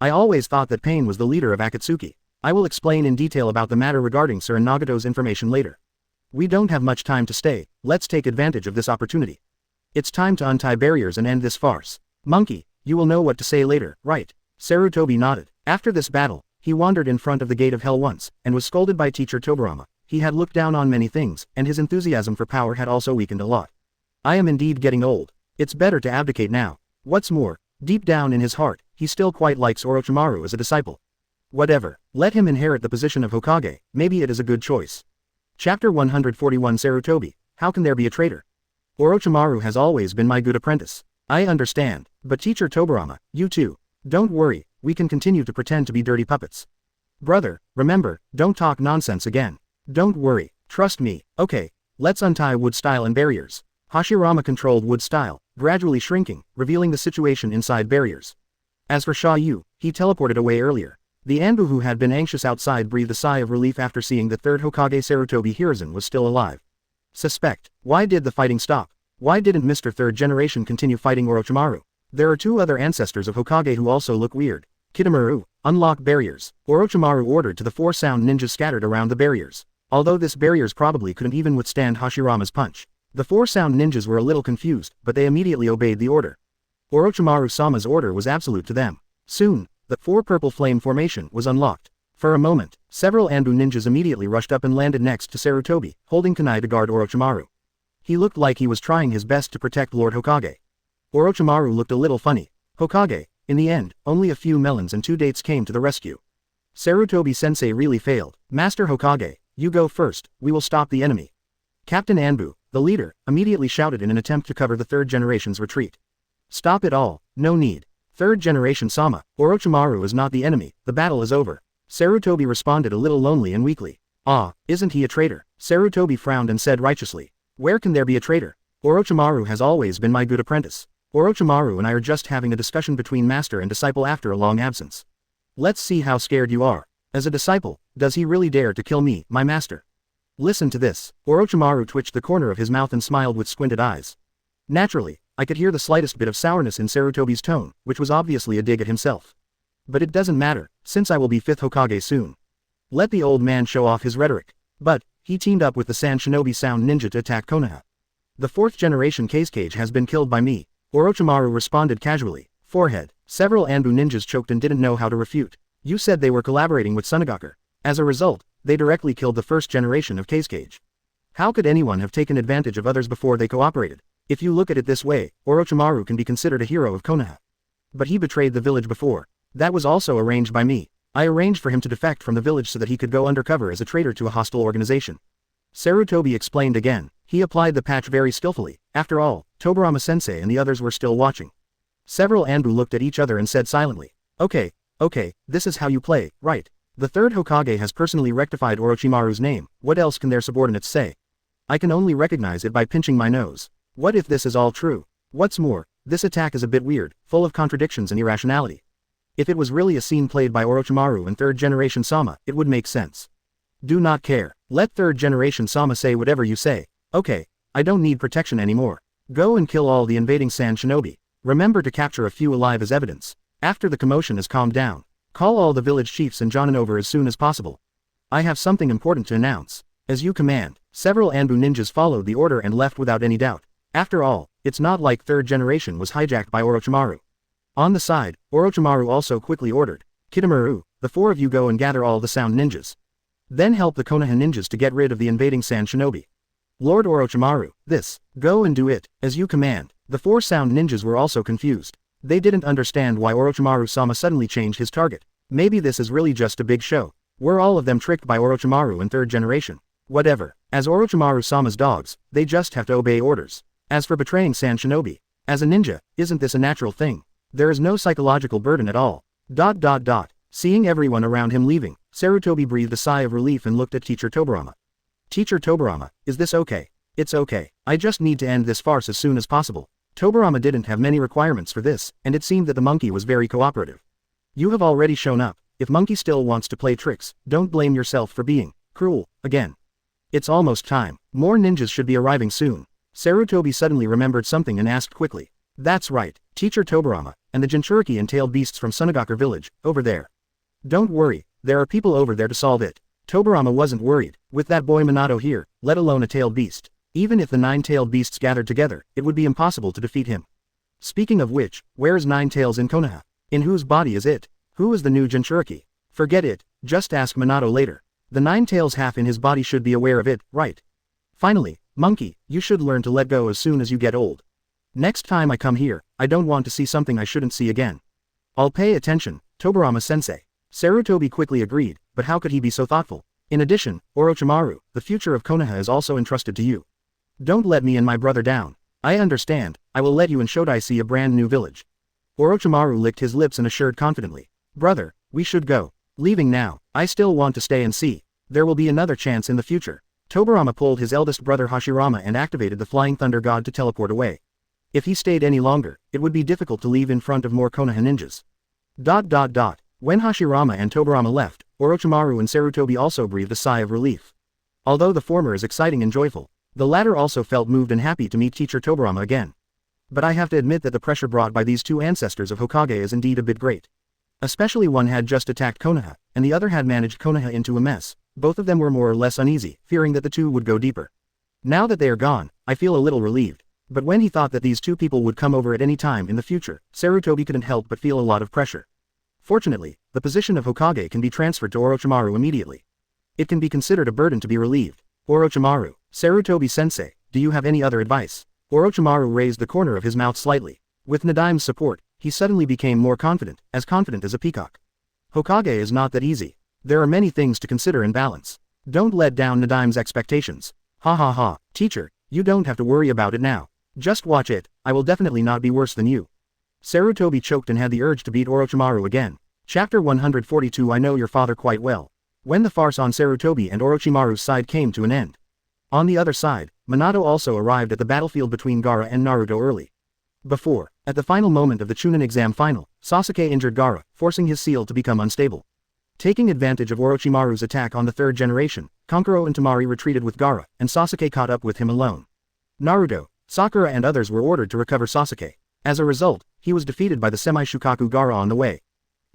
I always thought that Pain was the leader of Akatsuki. I will explain in detail about the matter regarding Sir Nagato's information later. We don't have much time to stay, let's take advantage of this opportunity. It's time to untie barriers and end this farce. Monkey, you will know what to say later, right? Sarutobi nodded. After this battle, he wandered in front of the gate of hell once, and was scolded by teacher Tobirama. He had looked down on many things, and his enthusiasm for power had also weakened a lot. I am indeed getting old. It's better to abdicate now. What's more, deep down in his heart, he still quite likes Orochimaru as a disciple. Whatever, let him inherit the position of Hokage, maybe it is a good choice. Chapter 141 Sarutobi, how can there be a traitor? Orochimaru has always been my good apprentice. I understand, but teacher Tobirama, you too. Don't worry, we can continue to pretend to be dirty puppets. Brother, remember, don't talk nonsense again. Don't worry, trust me. Okay, let's untie wood style and barriers. Hashirama controlled wood style, gradually shrinking, revealing the situation inside barriers. As for Xia You, he teleported away earlier. The Anbu who had been anxious outside breathed a sigh of relief after seeing that third Hokage Sarutobi Hiruzen was still alive. Suspect, why did the fighting stop? Why didn't Mr. Third Generation continue fighting Orochimaru? There are two other ancestors of Hokage who also look weird. Kitamaru, unlock barriers. Orochimaru ordered to the 4 sound ninjas scattered around the barriers. Although this barriers probably couldn't even withstand Hashirama's punch. The 4 sound ninjas were a little confused, but they immediately obeyed the order. Orochimaru-sama's order was absolute to them. Soon, the 4 purple flame formation was unlocked. For a moment, several Anbu ninjas immediately rushed up and landed next to Sarutobi, holding kunai to guard Orochimaru. He looked like he was trying his best to protect Lord Hokage. Orochimaru looked a little funny. Hokage, in the end, only a few melons and 2 dates came to the rescue. Sarutobi-sensei really failed. Master Hokage, you go first, we will stop the enemy. Captain Anbu, the leader, immediately shouted in an attempt to cover the third generation's retreat. Stop it all, no need. Third generation Sama, Orochimaru is not the enemy, the battle is over. Sarutobi responded a little lonely and weakly. Ah, isn't he a traitor? Sarutobi frowned and said righteously. Where can there be a traitor? Orochimaru has always been my good apprentice. Orochimaru and I are just having a discussion between master and disciple after a long absence. Let's see how scared you are. As a disciple, does he really dare to kill me, my master? Listen to this. Orochimaru twitched the corner of his mouth and smiled with squinted eyes. Naturally, I could hear the slightest bit of sourness in Sarutobi's tone, which was obviously a dig at himself. But it doesn't matter, since I will be 5th Hokage soon. Let the old man show off his rhetoric. But, he teamed up with the Sand Shinobi Sound Ninja to attack Konoha. The 4th generation Kazekage has been killed by me. Orochimaru responded casually. Forehead. Several Anbu ninjas choked and didn't know how to refute. You said they were collaborating with Tsunagaku. As a result, they directly killed the 1st generation of Kazekage. How could anyone have taken advantage of others before they cooperated? If you look at it this way, Orochimaru can be considered a hero of Konoha. But he betrayed the village before. That was also arranged by me. I arranged for him to defect from the village so that he could go undercover as a traitor to a hostile organization. Sarutobi explained again. He applied the patch very skillfully. After all, Tobirama-sensei and the others were still watching. Several Anbu looked at each other and said silently. Okay, this is how you play, right? The 3rd Hokage has personally rectified Orochimaru's name, what else can their subordinates say? I can only recognize it by pinching my nose. What if this is all true? What's more, this attack is a bit weird, full of contradictions and irrationality. If it was really a scene played by Orochimaru and 3rd generation Sama, it would make sense. Do not care. Let 3rd generation Sama say whatever you say. Okay, I don't need protection anymore. Go and kill all the invading Sand Shinobi. Remember to capture a few alive as evidence. After the commotion has calmed down, call all the village chiefs and Jonin over as soon as possible. I have something important to announce. As you command. Several Anbu ninjas followed the order and left without any doubt. After all, it's not like 3rd generation was hijacked by Orochimaru. On the side, Orochimaru also quickly ordered. Kitamaru, the 4 of you go and gather all the sound ninjas. Then help the Konoha ninjas to get rid of the invading Sand Shinobi. Lord Orochimaru, go and do it, as you command. The 4 sound ninjas were also confused. They didn't understand why Orochimaru-sama suddenly changed his target. Maybe this is really just a big show. Were all of them tricked by Orochimaru and 3rd generation? Whatever. As Orochimaru-sama's dogs, they just have to obey orders. As for betraying Sand Shinobi, as a ninja, isn't this a natural thing? There is no psychological burden at all. Seeing everyone around him leaving, Sarutobi breathed a sigh of relief and looked at Teacher Tobirama. Teacher Tobirama, is this okay? It's okay. I just need to end this farce as soon as possible. Tobirama didn't have many requirements for this, and it seemed that the monkey was very cooperative. You have already shown up. If monkey still wants to play tricks, don't blame yourself for being cruel again. It's almost time. More ninjas should be arriving soon. Sarutobi suddenly remembered something and asked quickly. That's right, Teacher Tobirama, and the Jinchuriki and tailed beasts from Sunagakure village, over there. Don't worry, there are people over there to solve it. Tobirama wasn't worried, with that boy Minato here, let alone a tailed beast. Even if the 9 tailed beasts gathered together, it would be impossible to defeat him. Speaking of which, where is 9 tails in Konoha? In whose body is it? Who is the new Jinchuriki? Forget it, just ask Minato later. The 9 tails half in his body should be aware of it, right? Finally, monkey, you should learn to let go as soon as you get old. Next time I come here, I don't want to see something I shouldn't see again. I'll pay attention, Tobirama-sensei. Sarutobi quickly agreed, but how could he be so thoughtful? In addition, Orochimaru, the future of Konoha is also entrusted to you. Don't let me and my brother down. I understand, I will let you and Shodai see a brand new village. Orochimaru licked his lips and assured confidently. Brother, we should go. Leaving now, I still want to stay and see. There will be another chance in the future. Tobirama pulled his eldest brother Hashirama and activated the Flying Thunder God to teleport away. If he stayed any longer, it would be difficult to leave in front of more Konoha ninjas. When Hashirama and Tobirama left, Orochimaru and Sarutobi also breathed a sigh of relief. Although the former is exciting and joyful, the latter also felt moved and happy to meet Teacher Tobirama again. But I have to admit that the pressure brought by these two ancestors of Hokage is indeed a bit great. Especially one had just attacked Konoha, and the other had managed Konoha into a mess. Both of them were more or less uneasy, fearing that the two would go deeper. Now that they are gone, I feel a little relieved. But when he thought that these two people would come over at any time in the future, Sarutobi couldn't help but feel a lot of pressure. Fortunately, the position of Hokage can be transferred to Orochimaru immediately. It can be considered a burden to be relieved. Orochimaru, Sarutobi-sensei, do you have any other advice? Orochimaru raised the corner of his mouth slightly. With Nadime's support, he suddenly became more confident as a peacock. Hokage is not that easy. There are many things to consider and balance. Don't let down Nadime's expectations. Ha ha ha, teacher, you don't have to worry about it now. Just watch it, I will definitely not be worse than you. Sarutobi choked and had the urge to beat Orochimaru again. Chapter 142 I know your father quite well. When the farce on Sarutobi and Orochimaru's side came to an end. On the other side, Minato also arrived at the battlefield between Gaara and Naruto early. Before, at the final moment of the Chunin exam final, Sasuke injured Gaara, forcing his seal to become unstable. Taking advantage of Orochimaru's attack on the third generation, Kankuro and Temari retreated with Gaara, and Sasuke caught up with him alone. Naruto, Sakura and others were ordered to recover Sasuke. As a result, he was defeated by the semi-Shukaku Gaara on the way.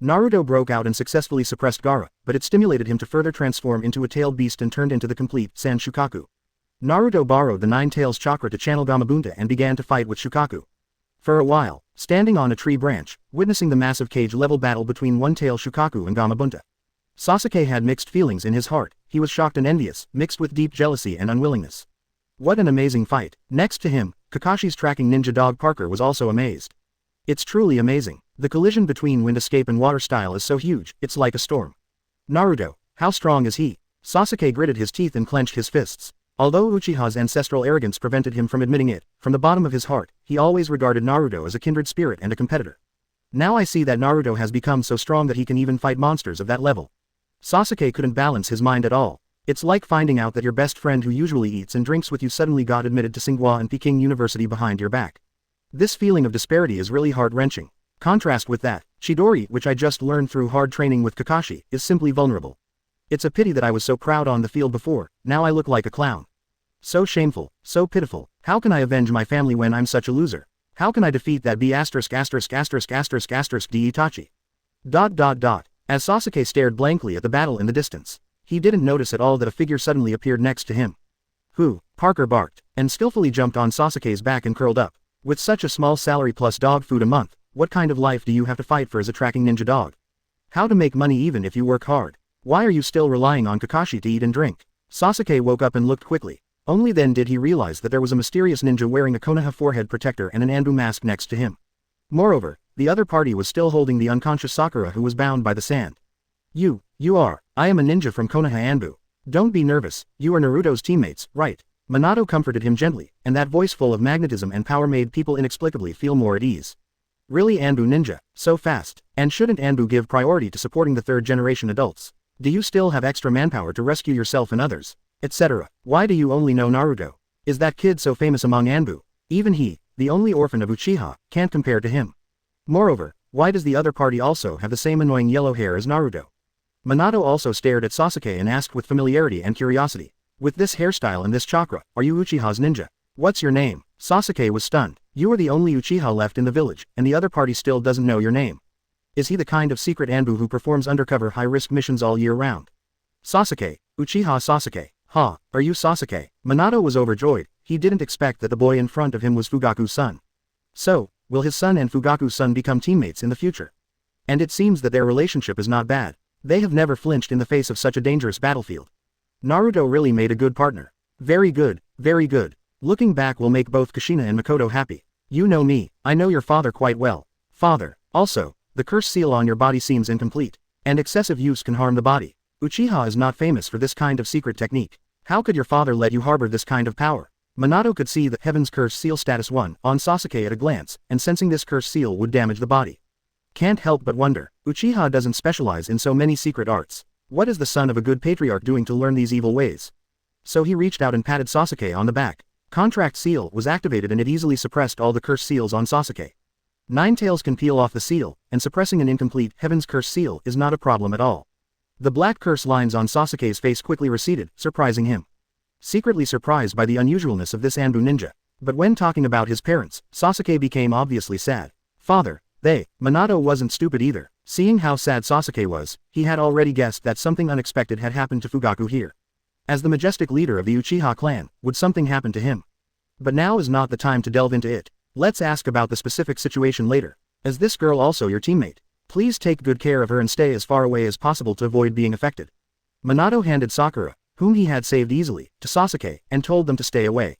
Naruto broke out and successfully suppressed Gaara, but it stimulated him to further transform into a tailed beast and turned into the complete Sand Shukaku. Naruto borrowed the 9 Tails chakra to channel Gamabunta and began to fight with Shukaku. For a while, standing on a tree branch, witnessing the massive cage-level battle between one-tail Shukaku and Gamabunta. Sasuke had mixed feelings in his heart. He was shocked and envious, mixed with deep jealousy and unwillingness. What an amazing fight. Next to him, Kakashi's tracking ninja dog Parker was also amazed. It's truly amazing. The collision between wind escape and water style is so huge, it's like a storm. Naruto, how strong is he? Sasuke gritted his teeth and clenched his fists. Although Uchiha's ancestral arrogance prevented him from admitting it, from the bottom of his heart, he always regarded Naruto as a kindred spirit and a competitor. Now I see that Naruto has become so strong that he can even fight monsters of that level. Sasuke couldn't balance his mind at all. It's like finding out that your best friend who usually eats and drinks with you suddenly got admitted to Tsinghua and Peking University behind your back. This feeling of disparity is really heart-wrenching. Contrast with that, Chidori, which I just learned through hard training with Kakashi, is simply vulnerable. It's a pity that I was so proud on the field before, now I look like a clown. So shameful, so pitiful. How can I avenge my family when I'm such a loser? How can I defeat that B********** de Itachi? As Sasuke stared blankly at the battle in the distance, he didn't notice at all that a figure suddenly appeared next to him. Who? Parker barked, and skillfully jumped on Sasuke's back and curled up. With such a small salary plus dog food a month, what kind of life do you have to fight for as a tracking ninja dog? How to make money even if you work hard? Why are you still relying on Kakashi to eat and drink? Sasuke woke up and looked quickly. Only then did he realize that there was a mysterious ninja wearing a Konoha forehead protector and an Anbu mask next to him. Moreover, the other party was still holding the unconscious Sakura who was bound by the sand. I am a ninja from Konoha Anbu. Don't be nervous, you are Naruto's teammates, right? Minato comforted him gently, and that voice full of magnetism and power made people inexplicably feel more at ease. Really Anbu ninja, so fast, and shouldn't Anbu give priority to supporting the third generation adults? Do you still have extra manpower to rescue yourself and others? Etc. Why do you only know Naruto? Is that kid so famous among Anbu? Even he, the only orphan of Uchiha, can't compare to him. Moreover, why does the other party also have the same annoying yellow hair as Naruto? Minato also stared at Sasuke and asked with familiarity and curiosity. With this hairstyle and this chakra, are you Uchiha's ninja? What's your name? Sasuke was stunned. You are the only Uchiha left in the village, and the other party still doesn't know your name. Is he the kind of secret Anbu who performs undercover high-risk missions all year round? Sasuke, Uchiha Sasuke. Ha, are you Sasuke? Minato was overjoyed. He didn't expect that the boy in front of him was Fugaku's son. So, will his son and Fugaku's son become teammates in the future? And it seems that their relationship is not bad. They have never flinched in the face of such a dangerous battlefield. Naruto really made a good partner. Very good, very good. Looking back will make both Kushina and Makoto happy. You know me, I know your father quite well. Father, also, the curse seal on your body seems incomplete, and excessive use can harm the body. Uchiha is not famous for this kind of secret technique. How could your father let you harbor this kind of power? Minato could see the Heaven's Curse Seal status 1 on Sasuke at a glance, and sensing this curse seal would damage the body. Can't help but wonder, Uchiha doesn't specialize in so many secret arts. What is the son of a good patriarch doing to learn these evil ways? So he reached out and patted Sasuke on the back. Contract seal was activated and it easily suppressed all the curse seals on Sasuke. Nine Tails can peel off the seal, and suppressing an incomplete Heaven's Curse seal is not a problem at all. The black curse lines on Sasuke's face quickly receded, surprising him. Secretly surprised by the unusualness of this Anbu ninja. But when talking about his parents, Sasuke became obviously sad. Father, Minato wasn't stupid either. Seeing how sad Sasuke was, he had already guessed that something unexpected had happened to Fugaku here. As the majestic leader of the Uchiha clan, would something happen to him? But now is not the time to delve into it. Let's ask about the specific situation later. Is this girl also your teammate? Please take good care of her and stay as far away as possible to avoid being affected. Minato handed Sakura, whom he had saved easily, to Sasuke, and told them to stay away.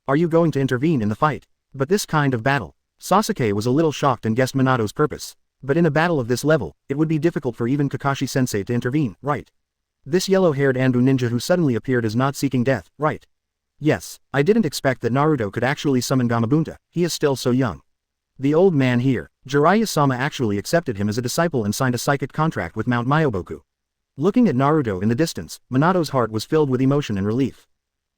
Are you going to intervene in the fight? But this kind of battle. Sasuke was a little shocked and guessed Minato's purpose. But in a battle of this level, it would be difficult for even Kakashi-sensei to intervene, right? This yellow-haired Anbu ninja who suddenly appeared is not seeking death, right? Yes, I didn't expect that Naruto could actually summon Gamabunta, he is still so young. The old man here, Jiraiya-sama actually accepted him as a disciple and signed a psychic contract with Mount Myoboku. Looking at Naruto in the distance, Minato's heart was filled with emotion and relief.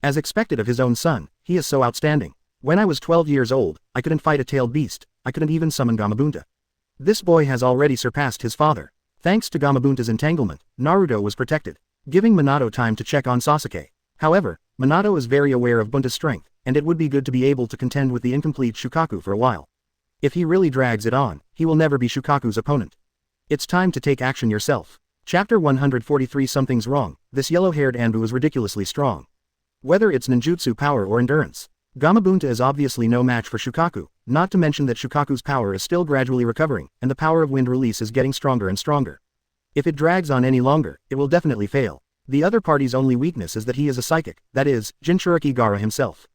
As expected of his own son, he is so outstanding. When I was 12 years old, I couldn't fight a tailed beast, I couldn't even summon Gamabunta. This boy has already surpassed his father. Thanks to Gamabunta's entanglement, Naruto was protected, giving Minato time to check on Sasuke. However, Minato is very aware of Bunta's strength, and it would be good to be able to contend with the incomplete Shukaku for a while. If he really drags it on, he will never be Shukaku's opponent. It's time to take action yourself. Chapter 143 Something's wrong, this yellow-haired Anbu is ridiculously strong. Whether it's ninjutsu power or endurance, Gamabunta is obviously no match for Shukaku, not to mention that Shukaku's power is still gradually recovering, and the power of wind release is getting stronger and stronger. If it drags on any longer, it will definitely fail. The other party's only weakness is that he is a psychic, that is, Jinchuriki Gaara himself.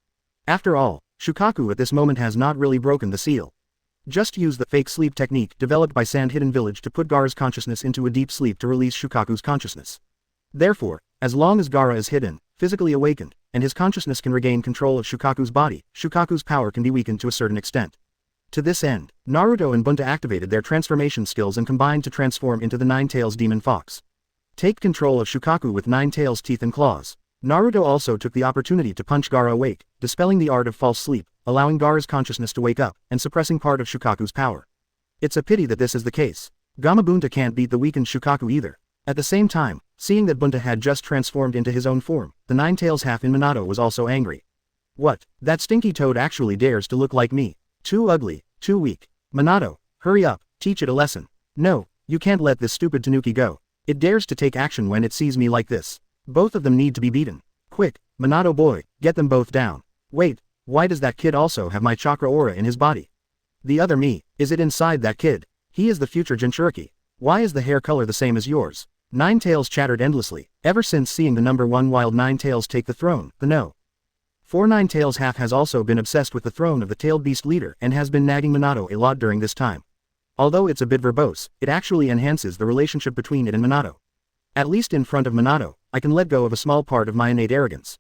After all, Shukaku at this moment has not really broken the seal. Just use the fake sleep technique developed by Sand Hidden Village to put Gaara's consciousness into a deep sleep to release Shukaku's consciousness. Therefore, as long as Gaara is hidden, physically awakened, and his consciousness can regain control of Shukaku's body, Shukaku's power can be weakened to a certain extent. To this end, Naruto and Bunta activated their transformation skills and combined to transform into the Nine Tails Demon Fox. Take control of Shukaku with Nine Tails' teeth and claws. Naruto also took the opportunity to punch Gaara awake, dispelling the art of false sleep, allowing Gaara's consciousness to wake up, and suppressing part of Shukaku's power. It's a pity that this is the case. Gamabunta can't beat the weakened Shukaku either. At the same time, seeing that Bunta had just transformed into his own form, the Nine Tails half in Minato was also angry. What? That stinky toad actually dares to look like me. Too ugly, too weak. Minato, hurry up, teach it a lesson. No, you can't let this stupid Tanuki go. It dares to take action when it sees me like this. Both of them need to be beaten. Quick, Minato boy, get them both down. Wait, why does that kid also have my chakra aura in his body? The other me, is it inside that kid? He is the future Jinchuriki. Why is the hair color the same as yours? Nine Tails chattered endlessly, ever since seeing the number 1 wild Nine Tails take the throne, the No. 4 Nine Tails half has also been obsessed with the throne of the tailed beast leader and has been nagging Minato a lot during this time. Although it's a bit verbose, it actually enhances the relationship between it and Minato. At least in front of Minato, I can let go of a small part of my innate arrogance.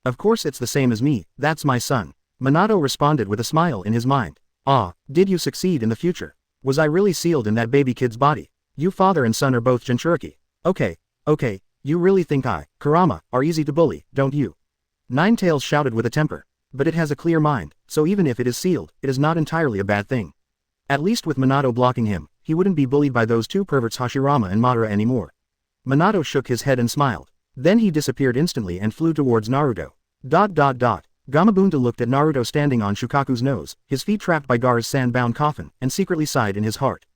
Of course it's the same as me, that's my son. Minato responded with a smile in his mind. Ah, did you succeed in the future? Was I really sealed in that baby kid's body? You father and son are both Jinchuriki. Okay, you really think I, Kurama, are easy to bully, don't you? Ninetales shouted with a temper. But it has a clear mind, so even if it is sealed, it is not entirely a bad thing. At least with Minato blocking him, he wouldn't be bullied by those two perverts Hashirama and Madara anymore. Minato shook his head and smiled. Then he disappeared instantly and flew towards Naruto. Gamabunta looked at Naruto standing on Shukaku's nose, his feet trapped by Gaara's sand-bound coffin, and secretly sighed in his heart.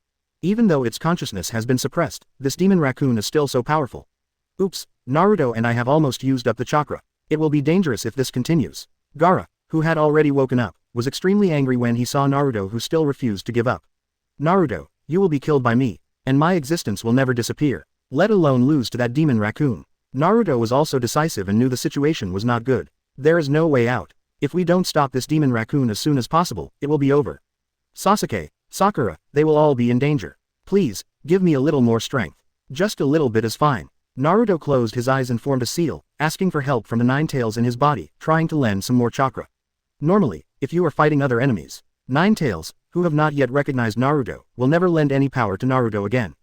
Even though its consciousness has been suppressed, this demon raccoon is still so powerful. Oops, Naruto and I have almost used up the chakra. It will be dangerous if this continues. Gaara, who had already woken up, was extremely angry when he saw Naruto who still refused to give up. Naruto, you will be killed by me, and my existence will never disappear, let alone lose to that demon raccoon. Naruto was also decisive and knew the situation was not good. There is no way out. If we don't stop this demon raccoon as soon as possible, it will be over. Sasuke, Sakura, they will all be in danger. Please, give me a little more strength. Just a little bit is fine. Naruto closed his eyes and formed a seal, asking for help from the Ninetales in his body, trying to lend some more chakra. Normally, if you are fighting other enemies, Ninetales, who have not yet recognized Naruto, will never lend any power to Naruto again.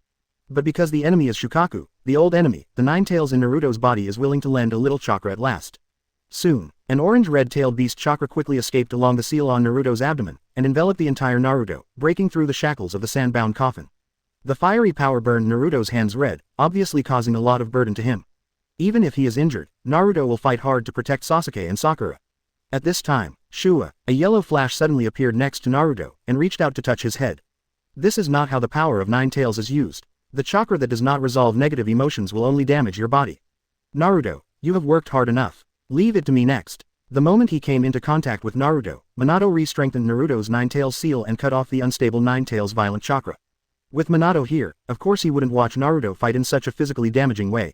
But because the enemy is Shukaku, the old enemy, the Ninetales in Naruto's body is willing to lend a little chakra at last. Soon, an orange-red-tailed beast chakra quickly escaped along the seal on Naruto's abdomen, and enveloped the entire Naruto, breaking through the shackles of the sand-bound coffin. The fiery power burned Naruto's hands red, obviously causing a lot of burden to him. Even if he is injured, Naruto will fight hard to protect Sasuke and Sakura. At this time, Shua, a yellow flash suddenly appeared next to Naruto, and reached out to touch his head. This is not how the power of Ninetales is used. The chakra that does not resolve negative emotions will only damage your body. Naruto, you have worked hard enough. Leave it to me next. The moment he came into contact with Naruto, Minato re-strengthened Naruto's Ninetales seal and cut off the unstable Ninetales violent chakra. With Minato here, of course he wouldn't watch Naruto fight in such a physically damaging way.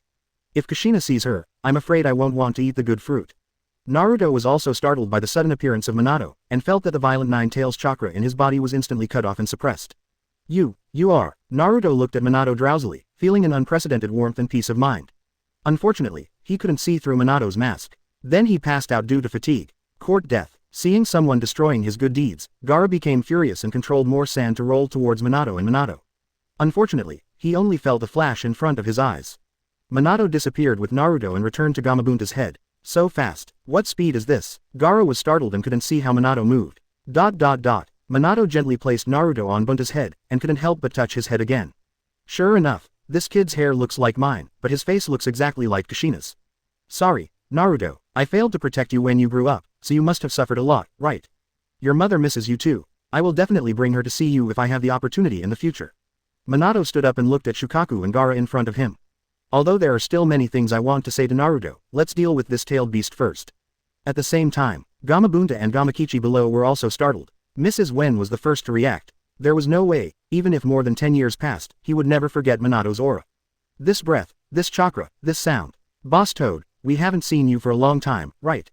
If Kushina sees her, I'm afraid I won't want to eat the good fruit. Naruto was also startled by the sudden appearance of Minato, and felt that the violent Ninetales chakra in his body was instantly cut off and suppressed. You are. Naruto looked at Minato drowsily, feeling an unprecedented warmth and peace of mind. Unfortunately, he couldn't see through Minato's mask. Then he passed out due to fatigue. Court death. Seeing someone destroying his good deeds, Gaara became furious and controlled more sand to roll towards Minato and Minato. Unfortunately, he only felt a flash in front of his eyes. Minato disappeared with Naruto and returned to Gamabunta's head. So fast. What speed is this? Gaara was startled and couldn't see how Minato moved. Minato gently placed Naruto on Bunta's head, and couldn't help but touch his head again. Sure enough, this kid's hair looks like mine, but his face looks exactly like Kushina's. Sorry, Naruto, I failed to protect you when you grew up, so you must have suffered a lot, right? Your mother misses you too. I will definitely bring her to see you if I have the opportunity in the future. Minato stood up and looked at Shukaku and Gaara in front of him. Although there are still many things I want to say to Naruto, let's deal with this tailed beast first. At the same time, Gamabunta and Gamakichi below were also startled. Mrs. Wen was the first to react. There was no way, even if more than 10 years passed, he would never forget Minato's aura. This breath, this chakra, this sound. Boss Toad, we haven't seen you for a long time, right?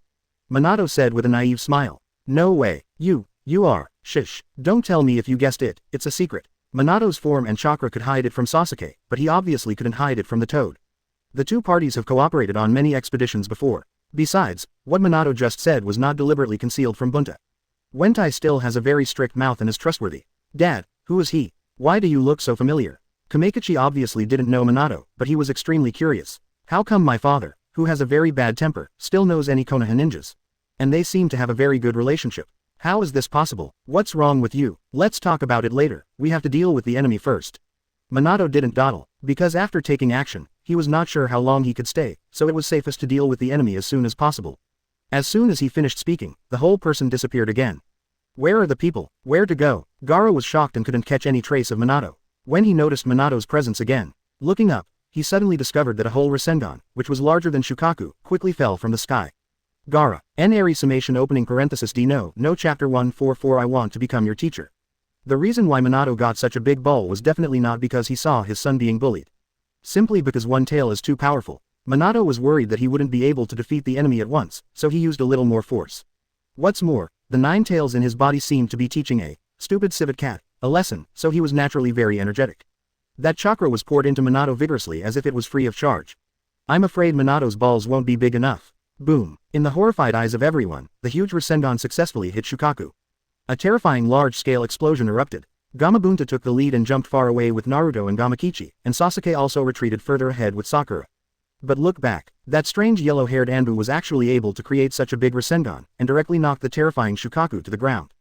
Minato said with a naive smile. No way, you are, shish, don't tell me if you guessed it, it's a secret. Minato's form and chakra could hide it from Sasuke, but he obviously couldn't hide it from the Toad. The two parties have cooperated on many expeditions before. Besides, what Minato just said was not deliberately concealed from Bunta. Wentai still has a very strict mouth and is trustworthy. Dad, who is he? Why do you look so familiar? Kamekichi obviously didn't know Minato, but he was extremely curious. How come my father, who has a very bad temper, still knows any Konoha ninjas? And they seem to have a very good relationship. How is this possible? What's wrong with you? Let's talk about it later, we have to deal with the enemy first. Minato didn't dawdle, because after taking action, he was not sure how long he could stay, so it was safest to deal with the enemy as soon as possible. As soon as he finished speaking, the whole person disappeared again. Where are the people? Where to go? Gaara was shocked and couldn't catch any trace of Minato. When he noticed Minato's presence again, looking up, he suddenly discovered that a whole Rasengan, which was larger than Shukaku, quickly fell from the sky. Gaara, N. summation opening parenthesis D no chapter 144 I want to become your teacher. The reason why Minato got such a big ball was definitely not because he saw his son being bullied. Simply because one tail is too powerful. Minato was worried that he wouldn't be able to defeat the enemy at once, so he used a little more force. What's more, the 9 tails in his body seemed to be teaching a stupid civet cat a lesson, so he was naturally very energetic. That chakra was poured into Minato vigorously as if it was free of charge. I'm afraid Minato's balls won't be big enough. Boom. In the horrified eyes of everyone, the huge Rasengan successfully hit Shukaku. A terrifying large-scale explosion erupted. Gamabunta took the lead and jumped far away with Naruto and Gamakichi, and Sasuke also retreated further ahead with Sakura. But look back, that strange yellow-haired Anbu was actually able to create such a big Rasengan, and directly knocked the terrifying Shukaku to the ground.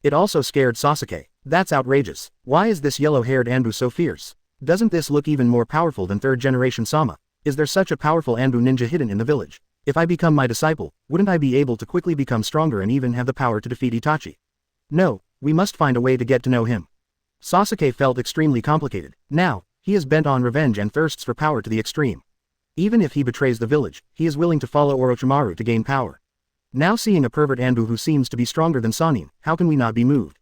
It also scared Sasuke. That's outrageous. Why is this yellow-haired Anbu so fierce? Doesn't this look even more powerful than third-generation Sama? Is there such a powerful Anbu ninja hidden in the village? If I become my disciple, wouldn't I be able to quickly become stronger and even have the power to defeat Itachi? No, we must find a way to get to know him. Sasuke felt extremely complicated. Now, he is bent on revenge and thirsts for power to the extreme. Even if he betrays the village, he is willing to follow Orochimaru to gain power. Now seeing a pervert Anbu who seems to be stronger than Sannin, how can we not be moved?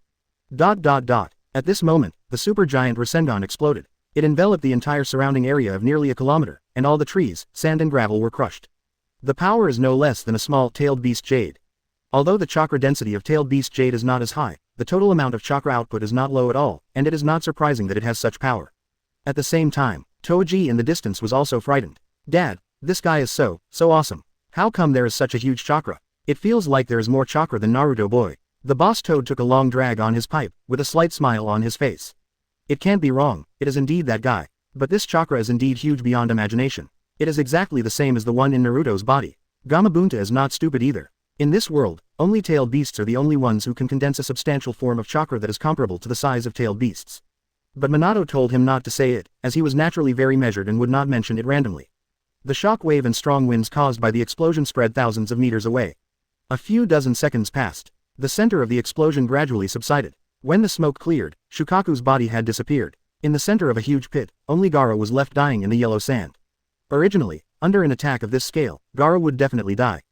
At this moment, the supergiant Rasengan exploded. It enveloped the entire surrounding area of nearly a kilometer, and all the trees, sand and gravel were crushed. The power is no less than a small tailed beast jade. Although the chakra density of tailed beast jade is not as high, the total amount of chakra output is not low at all, and it is not surprising that it has such power. At the same time, Toji in the distance was also frightened. Dad, this guy is so awesome. How come there is such a huge chakra? It feels like there is more chakra than Naruto boy. The boss toad took a long drag on his pipe, with a slight smile on his face. It can't be wrong, it is indeed that guy. But this chakra is indeed huge beyond imagination. It is exactly the same as the one in Naruto's body. Gamabunta is not stupid either. In this world, only tailed beasts are the only ones who can condense a substantial form of chakra that is comparable to the size of tailed beasts. But Minato told him not to say it, as he was naturally very measured and would not mention it randomly. The shock wave and strong winds caused by the explosion spread thousands of meters away. A few dozen seconds passed. The center of the explosion gradually subsided. When the smoke cleared, Shukaku's body had disappeared. In the center of a huge pit, only Gaara was left dying in the yellow sand. Originally, under an attack of this scale, Gaara would definitely die.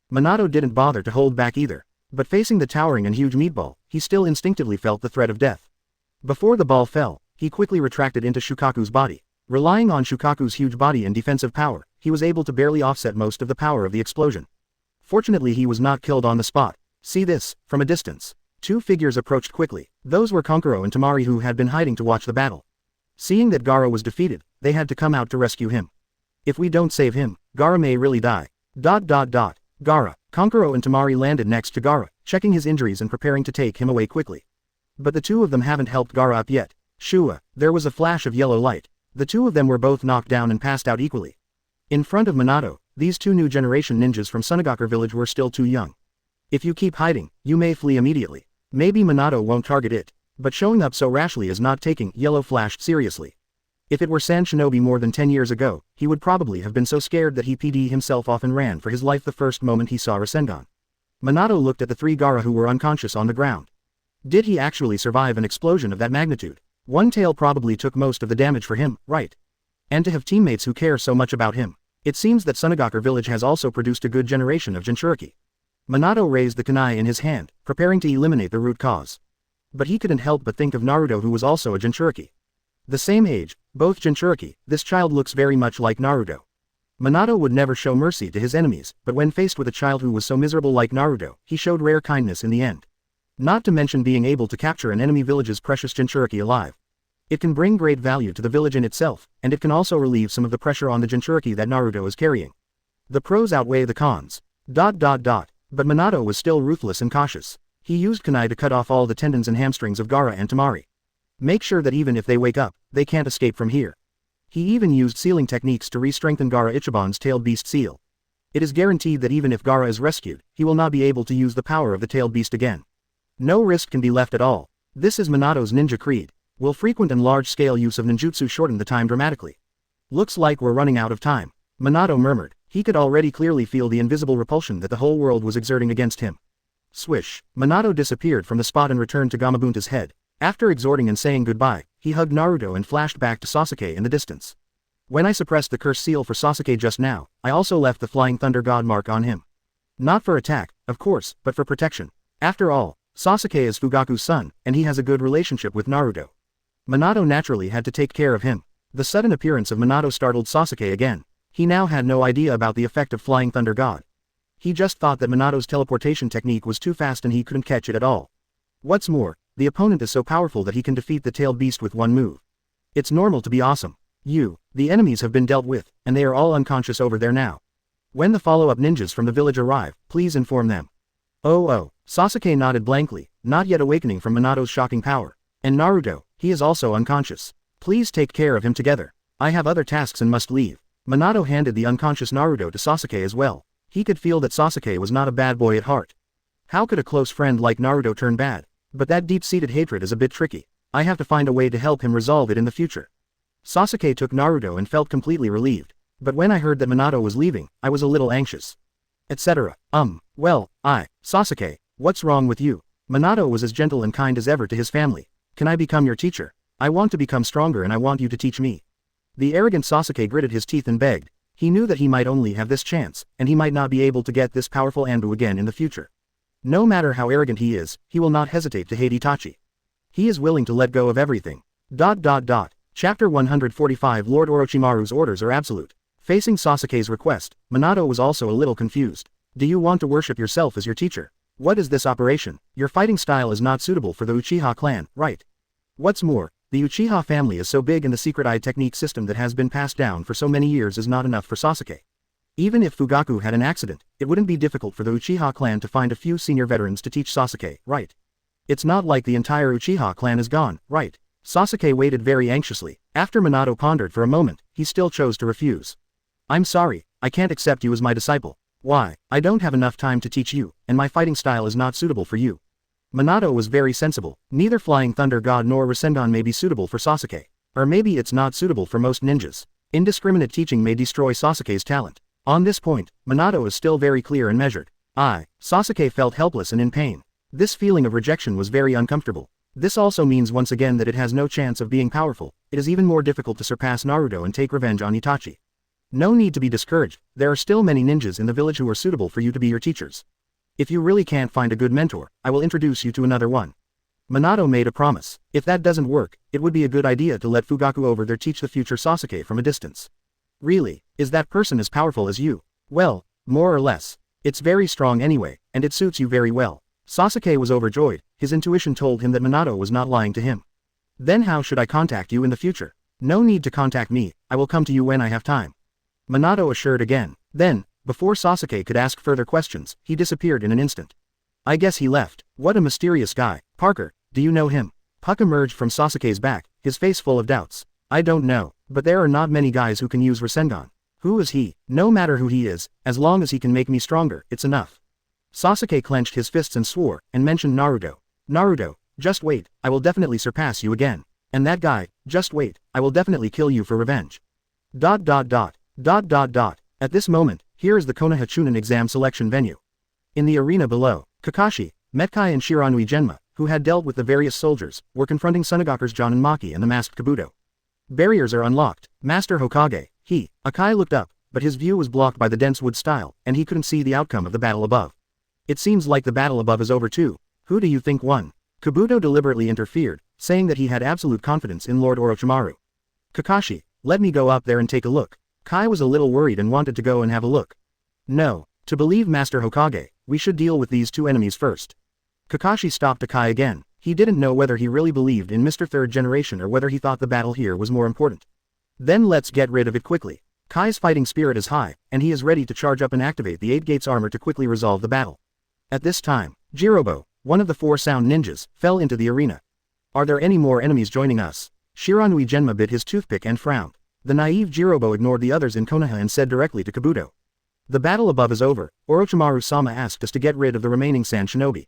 Minato didn't bother to hold back either. But facing the towering and huge meatball, he still instinctively felt the threat of death. Before the ball fell, he quickly retracted into Shukaku's body. Relying on Shukaku's huge body and defensive power, he was able to barely offset most of the power of the explosion. Fortunately he was not killed on the spot. See this, from a distance. Two figures approached quickly. Those were Kankuro and Temari who had been hiding to watch the battle. Seeing that Gaara was defeated, they had to come out to rescue him. If we don't save him, Gaara may really die. Gaara, Kankuro and Temari landed next to Gaara, checking his injuries and preparing to take him away quickly. But the two of them haven't helped Gaara up yet. Shua, there was a flash of yellow light. The two of them were both knocked down and passed out equally. In front of Minato, these two new generation ninjas from Sunagakure village were still too young. If you keep hiding, you may flee immediately. Maybe Minato won't target it. But showing up so rashly is not taking Yellow Flash seriously. If it were Sand Shinobi more than 10 years ago, he would probably have been so scared that he PD himself off and ran for his life the first moment he saw Rasengan. Minato looked at the three Gaara who were unconscious on the ground. Did he actually survive an explosion of that magnitude? One tail probably took most of the damage for him, right? And to have teammates who care so much about him. It seems that Sunagakure village has also produced a good generation of Jinchuriki. Minato raised the kunai in his hand, preparing to eliminate the root cause. But he couldn't help but think of Naruto who was also a Jinchuriki. The same age, both Jinchuriki, this child looks very much like Naruto. Minato would never show mercy to his enemies, but when faced with a child who was so miserable like Naruto, he showed rare kindness in the end. Not to mention being able to capture an enemy village's precious Jinchuriki alive. It can bring great value to the village in itself, and it can also relieve some of the pressure on the Jinchuriki that Naruto is carrying. The pros outweigh the cons. But Minato was still ruthless and cautious. He used kunai to cut off all the tendons and hamstrings of Gaara and Temari. Make sure that even if they wake up, they can't escape from here. He even used sealing techniques to re-strengthen Gaara Ichiban's tailed beast seal. It is guaranteed that even if Gaara is rescued, he will not be able to use the power of the tailed beast again. No risk can be left at all. This is Minato's ninja creed. Will frequent and large-scale use of ninjutsu shorten the time dramatically? Looks like we're running out of time. Minato murmured. He could already clearly feel the invisible repulsion that the whole world was exerting against him. Swish. Minato disappeared from the spot and returned to Gamabunta's head. After exhorting and saying goodbye, he hugged Naruto and flashed back to Sasuke in the distance. When I suppressed the curse seal for Sasuke just now, I also left the Flying Thunder God mark on him. Not for attack, of course, but for protection. After all, Sasuke is Fugaku's son, and he has a good relationship with Naruto. Minato naturally had to take care of him. The sudden appearance of Minato startled Sasuke again. He now had no idea about the effect of Flying Thunder God. He just thought that Minato's teleportation technique was too fast and he couldn't catch it at all. What's more, the opponent is so powerful that he can defeat the tailed beast with one move. It's normal to be awesome. The enemies have been dealt with, and they are all unconscious over there now. When the follow-up ninjas from the village arrive, please inform them. Oh. Sasuke nodded blankly, not yet awakening from Minato's shocking power. And Naruto, he is also unconscious. Please take care of him together. I have other tasks and must leave. Minato handed the unconscious Naruto to Sasuke as well. He could feel that Sasuke was not a bad boy at heart. How could a close friend like Naruto turn bad? But that deep-seated hatred is a bit tricky. I have to find a way to help him resolve it in the future. Sasuke took Naruto and felt completely relieved. But when I heard that Minato was leaving, I was a little anxious. Etc. Sasuke, what's wrong with you? Minato was as gentle and kind as ever to his family. Can I become your teacher? I want to become stronger and I want you to teach me. The arrogant Sasuke gritted his teeth and begged. He knew that he might only have this chance, and he might not be able to get this powerful Anbu again in the future. No matter how arrogant he is, he will not hesitate to hate Itachi. He is willing to let go of everything. Chapter 145 Lord Orochimaru's orders are absolute. Facing Sasuke's request, Minato was also a little confused. Do you want to worship yourself as your teacher? What is this operation? Your fighting style is not suitable for the Uchiha clan, right? What's more, the Uchiha family is so big and the secret eye technique system that has been passed down for so many years is not enough for Sasuke. Even if Fugaku had an accident, it wouldn't be difficult for the Uchiha clan to find a few senior veterans to teach Sasuke, right? It's not like the entire Uchiha clan is gone, right? Sasuke waited very anxiously. After Minato pondered for a moment, he still chose to refuse. I'm sorry, I can't accept you as my disciple. Why? I don't have enough time to teach you, and my fighting style is not suitable for you. Minato was very sensible. Neither Flying Thunder God nor Rasengan may be suitable for Sasuke. Or maybe it's not suitable for most ninjas. Indiscriminate teaching may destroy Sasuke's talent. On this point, Minato is still very clear and measured. Sasuke felt helpless and in pain. This feeling of rejection was very uncomfortable. This also means once again that it has no chance of being powerful. It is even more difficult to surpass Naruto and take revenge on Itachi. No need to be discouraged, there are still many ninjas in the village who are suitable for you to be your teachers. If you really can't find a good mentor, I will introduce you to another one. Minato made a promise. If that doesn't work, it would be a good idea to let Fugaku over there teach the future Sasuke from a distance. Really, is that person as powerful as you? Well, more or less. It's very strong anyway, and it suits you very well. Sasuke was overjoyed. His intuition told him that Minato was not lying to him. Then how should I contact you in the future? No need to contact me, I will come to you when I have time. Minato assured again. Then, before Sasuke could ask further questions, he disappeared in an instant. I guess he left. What a mysterious guy. Parker, do you know him? Puck emerged from Sasuke's back, his face full of doubts. I don't know, but there are not many guys who can use Rasengan. Who is he? No matter who he is, as long as he can make me stronger, it's enough. Sasuke clenched his fists and swore, and mentioned Naruto. Naruto, just wait, I will definitely surpass you again. And that guy, just wait, I will definitely kill you for revenge. At this moment, here is the Konoha Chunin exam selection venue. In the arena below, Kakashi, Metkai and Shiranui Genma, who had dealt with the various soldiers, were confronting Tsunagakure's Jonin Maki and the masked Kabuto. Barriers are unlocked. Master Hokage, Akai looked up, but his view was blocked by the dense wood style, and he couldn't see the outcome of the battle above. It seems like the battle above is over too. Who do you think won? Kabuto deliberately interfered, saying that he had absolute confidence in Lord Orochimaru. Kakashi, let me go up there and take a look. Kai was a little worried and wanted to go and have a look. No, to believe Master Hokage, we should deal with these two enemies first. Kakashi stopped Akai again. He didn't know whether he really believed in Mr. Third Generation or whether he thought the battle here was more important. Then let's get rid of it quickly. Kai's fighting spirit is high, and he is ready to charge up and activate the 8 Gates armor to quickly resolve the battle. At this time, Jirobo, one of the 4 sound ninjas, fell into the arena. Are there any more enemies joining us? Shiranui Genma bit his toothpick and frowned. The naive Jirobo ignored the others in Konoha and said directly to Kabuto. The battle above is over. Orochimaru-sama asked us to get rid of the remaining Sand Shinobi.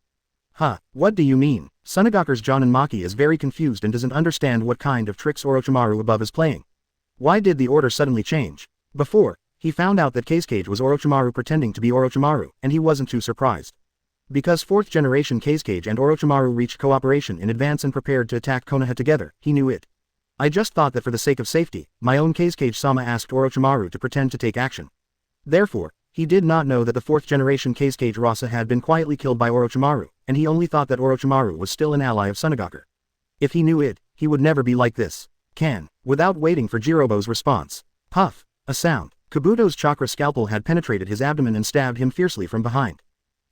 What do you mean? Tsunagakure's Jonin Maki is very confused and doesn't understand what kind of tricks Orochimaru above is playing. Why did the order suddenly change? Before, he found out that Kazekage was Orochimaru pretending to be Orochimaru, and he wasn't too surprised. Because 4th generation Kazekage and Orochimaru reached cooperation in advance and prepared to attack Konoha together, he knew it. I just thought that for the sake of safety, my own Kazekage-sama asked Orochimaru to pretend to take action. Therefore, he did not know that the 4th generation Kazekage Rasa had been quietly killed by Orochimaru, and he only thought that Orochimaru was still an ally of Tsunagaku. If he knew it, he would never be like this. Without waiting for Jirobo's response. Puff! A sound. Kabuto's chakra scalpel had penetrated his abdomen and stabbed him fiercely from behind.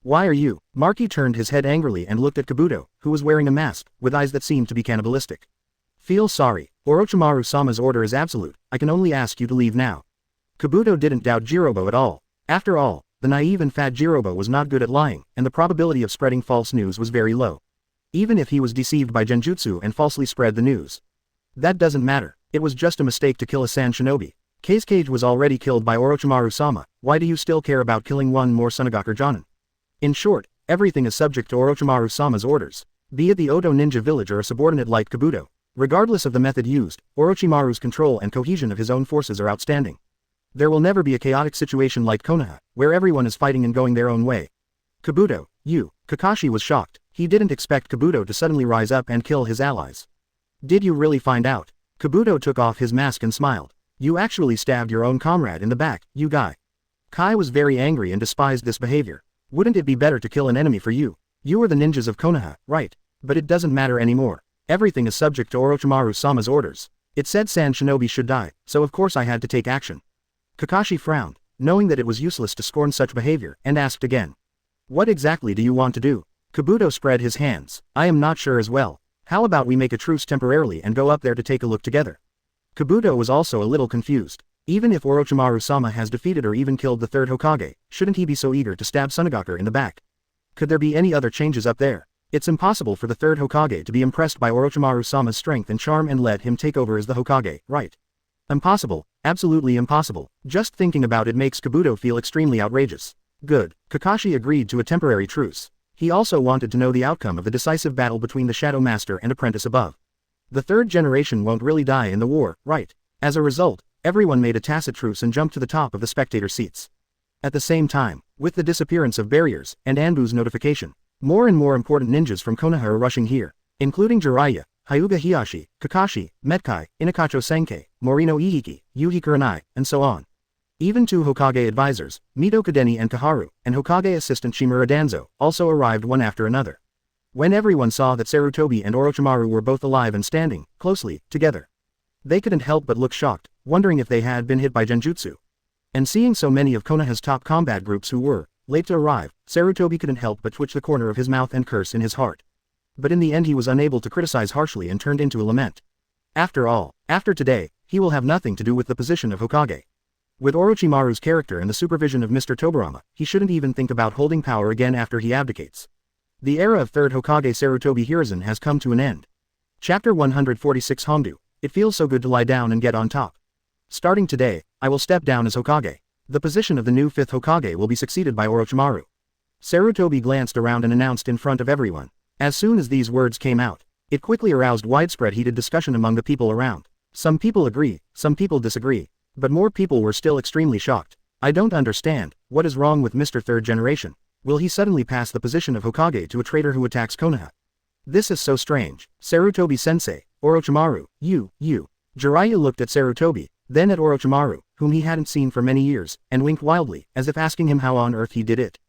Why are you? Maki turned his head angrily and looked at Kabuto, who was wearing a mask, with eyes that seemed to be cannibalistic. Feel sorry, Orochimaru-sama's order is absolute, I can only ask you to leave now. Kabuto didn't doubt Jirobo at all. After all, the naive and fat Jirobo was not good at lying, and the probability of spreading false news was very low. Even if he was deceived by genjutsu and falsely spread the news. That doesn't matter, it was just a mistake to kill a Sand Shinobi. Kazekage was already killed by Orochimaru-sama, why do you still care about killing one more Sunagakure Jonin? In short, everything is subject to Orochimaru-sama's orders. Be it the Oto ninja village or a subordinate like Kabuto. Regardless of the method used, Orochimaru's control and cohesion of his own forces are outstanding. There will never be a chaotic situation like Konoha, where everyone is fighting and going their own way. Kabuto, you, Kakashi was shocked, he didn't expect Kabuto to suddenly rise up and kill his allies. Did you really find out? Kabuto took off his mask and smiled. You actually stabbed your own comrade in the back, you guy. Kai was very angry and despised this behavior. Wouldn't it be better to kill an enemy for you? You are the ninjas of Konoha, right? But it doesn't matter anymore. Everything is subject to Orochimaru-sama's orders. It said Sand Shinobi should die, so of course I had to take action. Kakashi frowned, knowing that it was useless to scorn such behavior, and asked again. What exactly do you want to do? Kabuto spread his hands. I am not sure as well. How about we make a truce temporarily and go up there to take a look together? Kabuto was also a little confused. Even if Orochimaru-sama has defeated or even killed the third Hokage, shouldn't he be so eager to stab Sunagakure in the back? Could there be any other changes up there? It's impossible for the third Hokage to be impressed by Orochimaru-sama's strength and charm and let him take over as the Hokage, right? Impossible, absolutely impossible. Just thinking about it makes Kabuto feel extremely outrageous. Good, Kakashi agreed to a temporary truce. He also wanted to know the outcome of the decisive battle between the Shadow Master and apprentice above. The third generation won't really die in the war, right? As a result, everyone made a tacit truce and jumped to the top of the spectator seats. At the same time, with the disappearance of barriers, and Anbu's notification, more and more important ninjas from Konoha are rushing here, including Jiraiya, Hyuga Hiyashi, Kakashi, Metkai, Inakacho Senkei, Morino Ihiki, Yuhi Kurenai, and so on. Even two Hokage advisors, Mito Kadeni and Kaharu, and Hokage assistant Shimura Danzo, also arrived one after another. When everyone saw that Sarutobi and Orochimaru were both alive and standing, closely, together, they couldn't help but look shocked, wondering if they had been hit by genjutsu. And seeing so many of Konoha's top combat groups who were late to arrive, Sarutobi couldn't help but twitch the corner of his mouth and curse in his heart. But in the end he was unable to criticize harshly and turned into a lament. After all, after today, he will have nothing to do with the position of Hokage. With Orochimaru's character and the supervision of Mr. Tobirama, he shouldn't even think about holding power again after he abdicates. The era of third Hokage Sarutobi Hiruzen has come to an end. Chapter 146 Hondu, it feels so good to lie down and get on top. Starting today, I will step down as Hokage. The position of the new 5th Hokage will be succeeded by Orochimaru. Sarutobi glanced around and announced in front of everyone. As soon as these words came out, it quickly aroused widespread heated discussion among the people around. Some people agree, some people disagree. But more people were still extremely shocked. I don't understand, what is wrong with Mr. Third Generation? Will he suddenly pass the position of Hokage to a traitor who attacks Konoha? This is so strange. Sarutobi-sensei, Orochimaru, you. Jiraiya looked at Sarutobi, then at Orochimaru, whom he hadn't seen for many years, and winked wildly, as if asking him how on earth he did it.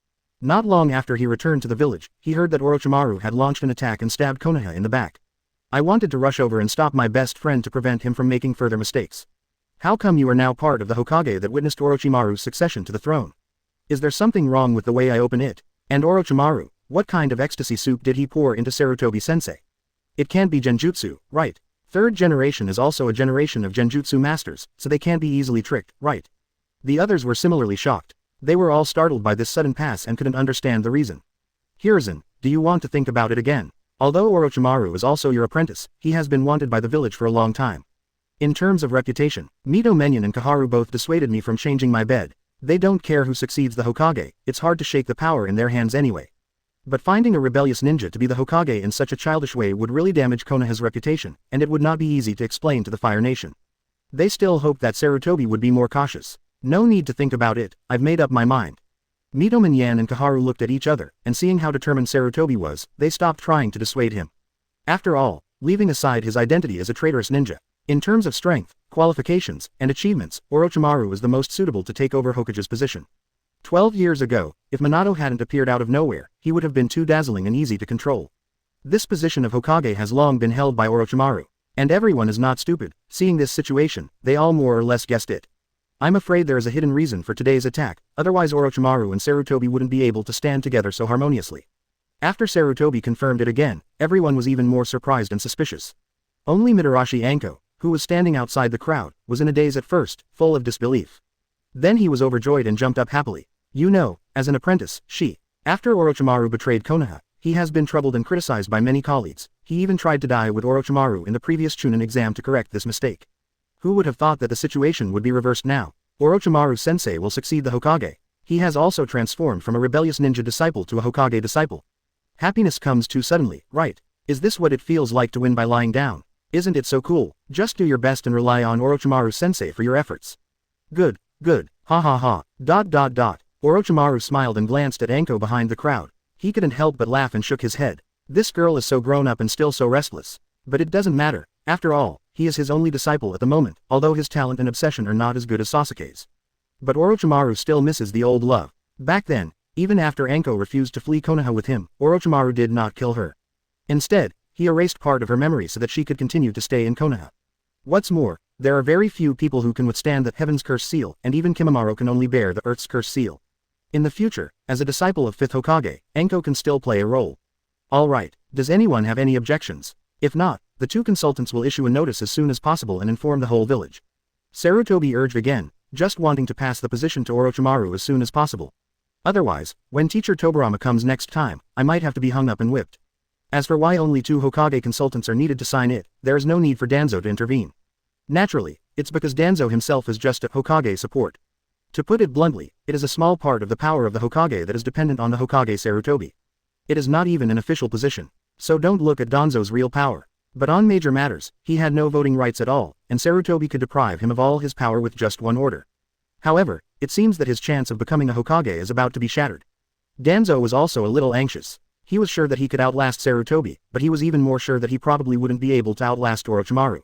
Not long after he returned to the village, he heard that Orochimaru had launched an attack and stabbed Konoha in the back. I wanted to rush over and stop my best friend to prevent him from making further mistakes. How come you are now part of the Hokage that witnessed Orochimaru's succession to the throne? Is there something wrong with the way I open it? And Orochimaru, what kind of ecstasy soup did he pour into Sarutobi-sensei? It can't be genjutsu, right? Third generation is also a generation of genjutsu masters, so they can't be easily tricked, right? The others were similarly shocked. They were all startled by this sudden pass and couldn't understand the reason. Hiruzen, do you want to think about it again? Although Orochimaru is also your apprentice, he has been wanted by the village for a long time. In terms of reputation, Mito Menyon and Kaharu both dissuaded me from changing my bed. They don't care who succeeds the Hokage, it's hard to shake the power in their hands anyway. But finding a rebellious ninja to be the Hokage in such a childish way would really damage Konoha's reputation, and it would not be easy to explain to the Fire Nation. They still hoped that Sarutobi would be more cautious. No need to think about it, I've made up my mind. Mito Menyon and Kaharu looked at each other, and seeing how determined Sarutobi was, they stopped trying to dissuade him. After all, leaving aside his identity as a traitorous ninja, in terms of strength, qualifications, and achievements, Orochimaru is the most suitable to take over Hokage's position. 12 years ago, if Minato hadn't appeared out of nowhere, he would have been too dazzling and easy to control. This position of Hokage has long been held by Orochimaru, and everyone is not stupid. Seeing this situation, they all more or less guessed it. I'm afraid there is a hidden reason for today's attack, otherwise Orochimaru and Sarutobi wouldn't be able to stand together so harmoniously. After Sarutobi confirmed it again, everyone was even more surprised and suspicious. Only Mitarashi Anko, who was standing outside the crowd, was in a daze at first, full of disbelief. Then he was overjoyed and jumped up happily. You know, as an apprentice, after Orochimaru betrayed Konoha, he has been troubled and criticized by many colleagues. He even tried to die with Orochimaru in the previous Chunin exam to correct this mistake. Who would have thought that the situation would be reversed now? Orochimaru-sensei will succeed the Hokage. He has also transformed from a rebellious ninja disciple to a Hokage disciple. Happiness comes too suddenly, right? Is this what it feels like to win by lying down? Isn't it so cool? Just do your best and rely on Orochimaru-sensei for your efforts. Good, ha ha ha, ... Orochimaru smiled and glanced at Anko behind the crowd. He couldn't help but laugh and shook his head. This girl is so grown up and still so restless. But it doesn't matter. After all, he is his only disciple at the moment, although his talent and obsession are not as good as Sasuke's. But Orochimaru still misses the old love. Back then, even after Anko refused to flee Konoha with him, Orochimaru did not kill her. Instead, he erased part of her memory so that she could continue to stay in Konoha. What's more, there are very few people who can withstand the Heaven's Curse Seal, and even Kimimaro can only bear the Earth's Curse Seal. In the future, as a disciple of 5th Hokage, Anko can still play a role. Alright, does anyone have any objections? If not, the two consultants will issue a notice as soon as possible and inform the whole village. Sarutobi urged again, just wanting to pass the position to Orochimaru as soon as possible. Otherwise, when teacher Tobirama comes next time, I might have to be hung up and whipped. As for why only 2 Hokage consultants are needed to sign it, there is no need for Danzo to intervene. Naturally, it's because Danzo himself is just a Hokage support. To put it bluntly, it is a small part of the power of the Hokage that is dependent on the Hokage Sarutobi. It is not even an official position. So don't look at Danzo's real power. But on major matters, he had no voting rights at all, and Sarutobi could deprive him of all his power with just one order. However, it seems that his chance of becoming a Hokage is about to be shattered. Danzo was also a little anxious. He was sure that he could outlast Sarutobi, but he was even more sure that he probably wouldn't be able to outlast Orochimaru.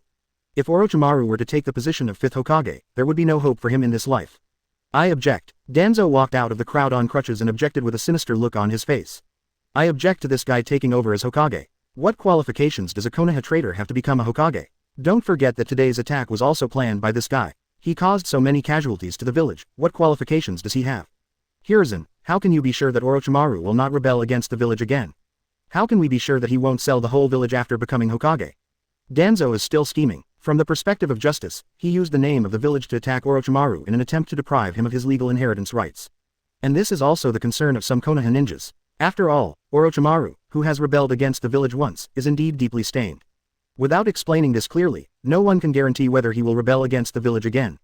If Orochimaru were to take the position of 5th Hokage, there would be no hope for him in this life. I object. Danzo walked out of the crowd on crutches and objected with a sinister look on his face. I object to this guy taking over as Hokage. What qualifications does a Konoha traitor have to become a Hokage? Don't forget that today's attack was also planned by this guy. He caused so many casualties to the village. What qualifications does he have? Hiruzen, how can you be sure that Orochimaru will not rebel against the village again? How can we be sure that he won't sell the whole village after becoming Hokage? Danzo is still scheming. From the perspective of justice, he used the name of the village to attack Orochimaru in an attempt to deprive him of his legal inheritance rights. And this is also the concern of some Konoha ninjas. After all, Orochimaru, who has rebelled against the village once, is indeed deeply stained. Without explaining this clearly, no one can guarantee whether he will rebel against the village again.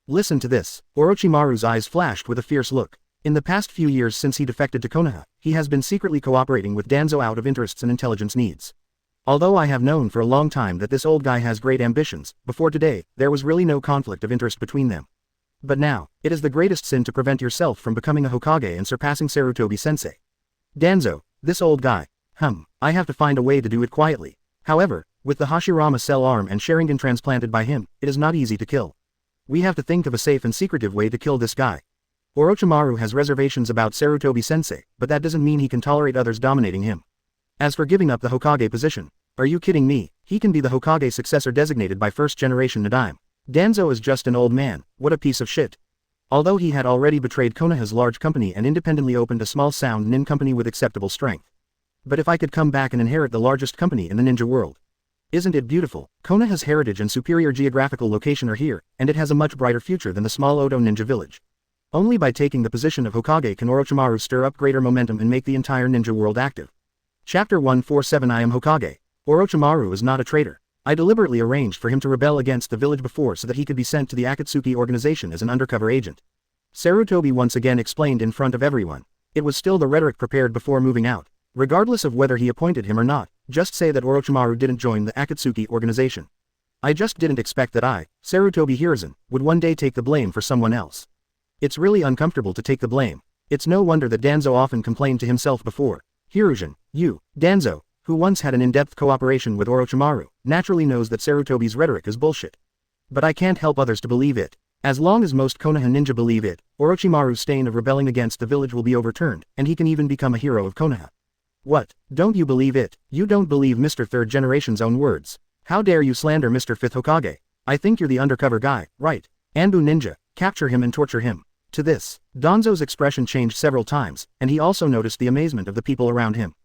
Listen to this. Orochimaru's eyes flashed with a fierce look. In the past few years since he defected to Konoha, he has been secretly cooperating with Danzo out of interests and intelligence needs. Although I have known for a long time that this old guy has great ambitions, before today, there was really no conflict of interest between them. But now, it is the greatest sin to prevent yourself from becoming a Hokage and surpassing Sarutobi-sensei. Danzo, this old guy, I have to find a way to do it quietly. However, with the Hashirama cell arm and Sharingan transplanted by him, it is not easy to kill. We have to think of a safe and secretive way to kill this guy. Orochimaru has reservations about Sarutobi-sensei, but that doesn't mean he can tolerate others dominating him. As for giving up the Hokage position, are you kidding me? He can be the Hokage successor designated by first-generation Nadaime. Danzo is just an old man. What a piece of shit. Although he had already betrayed Konoha's large company and independently opened a small sound nin company with acceptable strength. But if I could come back and inherit the largest company in the ninja world. Isn't it beautiful? Konoha's heritage and superior geographical location are here, and it has a much brighter future than the small Odo ninja village. Only by taking the position of Hokage can Orochimaru stir up greater momentum and make the entire ninja world active. Chapter 147 I am Hokage. Orochimaru is not a traitor. I deliberately arranged for him to rebel against the village before so that he could be sent to the Akatsuki organization as an undercover agent. Sarutobi once again explained in front of everyone. It was still the rhetoric prepared before moving out. Regardless of whether he appointed him or not, just say that Orochimaru didn't join the Akatsuki organization. I just didn't expect that I, Sarutobi Hiruzen, would one day take the blame for someone else. It's really uncomfortable to take the blame. It's no wonder that Danzo often complained to himself before. Hiruzen, you, Danzo, who once had an in-depth cooperation with Orochimaru, naturally knows that Sarutobi's rhetoric is bullshit. But I can't help others to believe it. As long as most Konoha ninja believe it, Orochimaru's stain of rebelling against the village will be overturned, and he can even become a hero of Konoha. What? Don't you believe it? You don't believe Mr. Third Generation's own words. How dare you slander Mr. Fifth Hokage? I think you're the undercover guy, right? Anbu ninja, capture him and torture him. To this, Danzo's expression changed several times, and he also noticed the amazement of the people around him.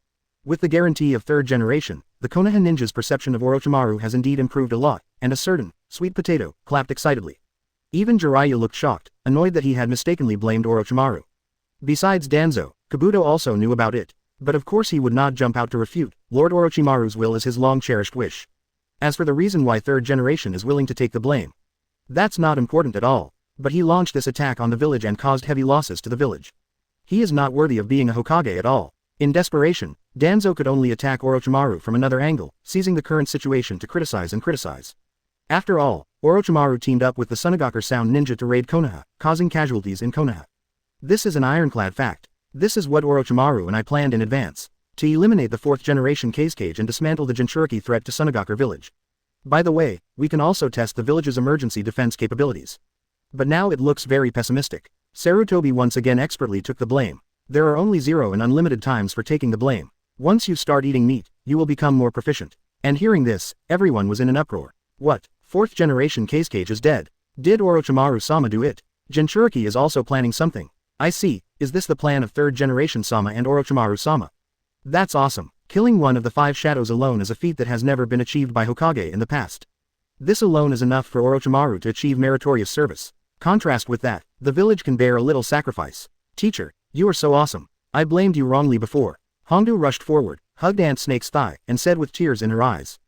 With the guarantee of third generation, the Konoha ninja's perception of Orochimaru has indeed improved a lot, and a certain sweet potato clapped excitedly. Even Jiraiya looked shocked, annoyed that he had mistakenly blamed Orochimaru. Besides Danzo, Kabuto also knew about it, but of course he would not jump out to refute. Lord Orochimaru's will is his long-cherished wish. As for the reason why third generation is willing to take the blame, that's not important at all, but he launched this attack on the village and caused heavy losses to the village. He is not worthy of being a Hokage at all. In desperation, Danzo could only attack Orochimaru from another angle, seizing the current situation to criticize and criticize. After all, Orochimaru teamed up with the Sunagaku Sound Ninja to raid Konoha, causing casualties in Konoha. This is an ironclad fact. This is what Orochimaru and I planned in advance, to eliminate the 4th generation Kazekage and dismantle the Jinchuriki threat to Sunagaku village. By the way, we can also test the village's emergency defense capabilities. But now it looks very pessimistic. Sarutobi once again expertly took the blame. There are only 0 and unlimited times for taking the blame. Once you start eating meat, you will become more proficient. And hearing this, everyone was in an uproar. What? 4th generation Kazekage is dead. Did Orochimaru-sama do it? Jinchuriki is also planning something. I see, is this the plan of 3rd generation Sama and Orochimaru-sama? That's awesome. Killing one of the 5 shadows alone is a feat that has never been achieved by Hokage in the past. This alone is enough for Orochimaru to achieve meritorious service. Contrast with that, the village can bear a little sacrifice. Teacher, you are so awesome. I blamed you wrongly before. Hongdu rushed forward, hugged Ant Snake's thigh, and said with tears in her eyes.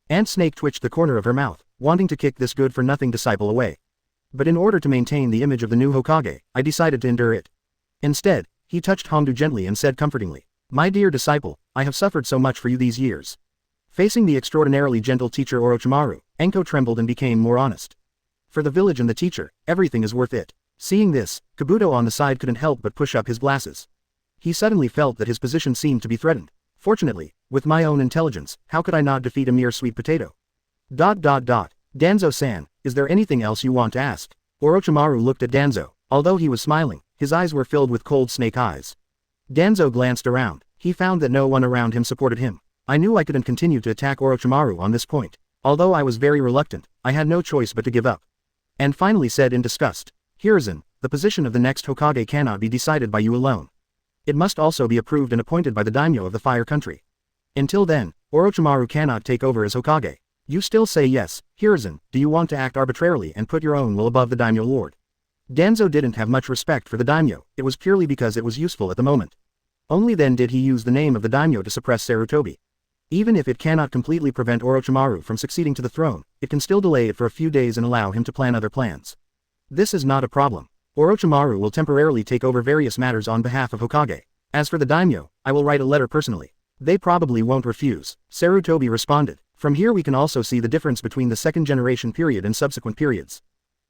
Ant Snake twitched the corner of her mouth, wanting to kick this good-for-nothing disciple away. But in order to maintain the image of the new Hokage, I decided to endure it. Instead, he touched Hongdu gently and said comfortingly, "My dear disciple, I have suffered so much for you these years." Facing the extraordinarily gentle teacher Orochimaru, Enko trembled and became more honest. For the village and the teacher, everything is worth it. Seeing this, Kabuto on the side couldn't help but push up his glasses. He suddenly felt that his position seemed to be threatened. Fortunately, with my own intelligence, how could I not defeat a mere sweet potato? Danzo-san, is there anything else you want to ask? Orochimaru looked at Danzo. Although he was smiling, his eyes were filled with cold snake eyes. Danzo glanced around. He found that no one around him supported him. I knew I couldn't continue to attack Orochimaru on this point. Although I was very reluctant, I had no choice but to give up. And finally said in disgust, "Hiruzen, the position of the next Hokage cannot be decided by you alone. It must also be approved and appointed by the daimyo of the Fire Country. Until then, Orochimaru cannot take over as Hokage. You still say yes, Hiruzen, do you want to act arbitrarily and put your own will above the daimyo lord?" Danzo didn't have much respect for the daimyo, it was purely because it was useful at the moment. Only then did he use the name of the daimyo to suppress Sarutobi. Even if it cannot completely prevent Orochimaru from succeeding to the throne, it can still delay it for a few days and allow him to plan other plans. This is not a problem. Orochimaru will temporarily take over various matters on behalf of Hokage. As for the daimyo, I will write a letter personally. They probably won't refuse, Sarutobi responded. From here we can also see the difference between the 2nd generation period and subsequent periods.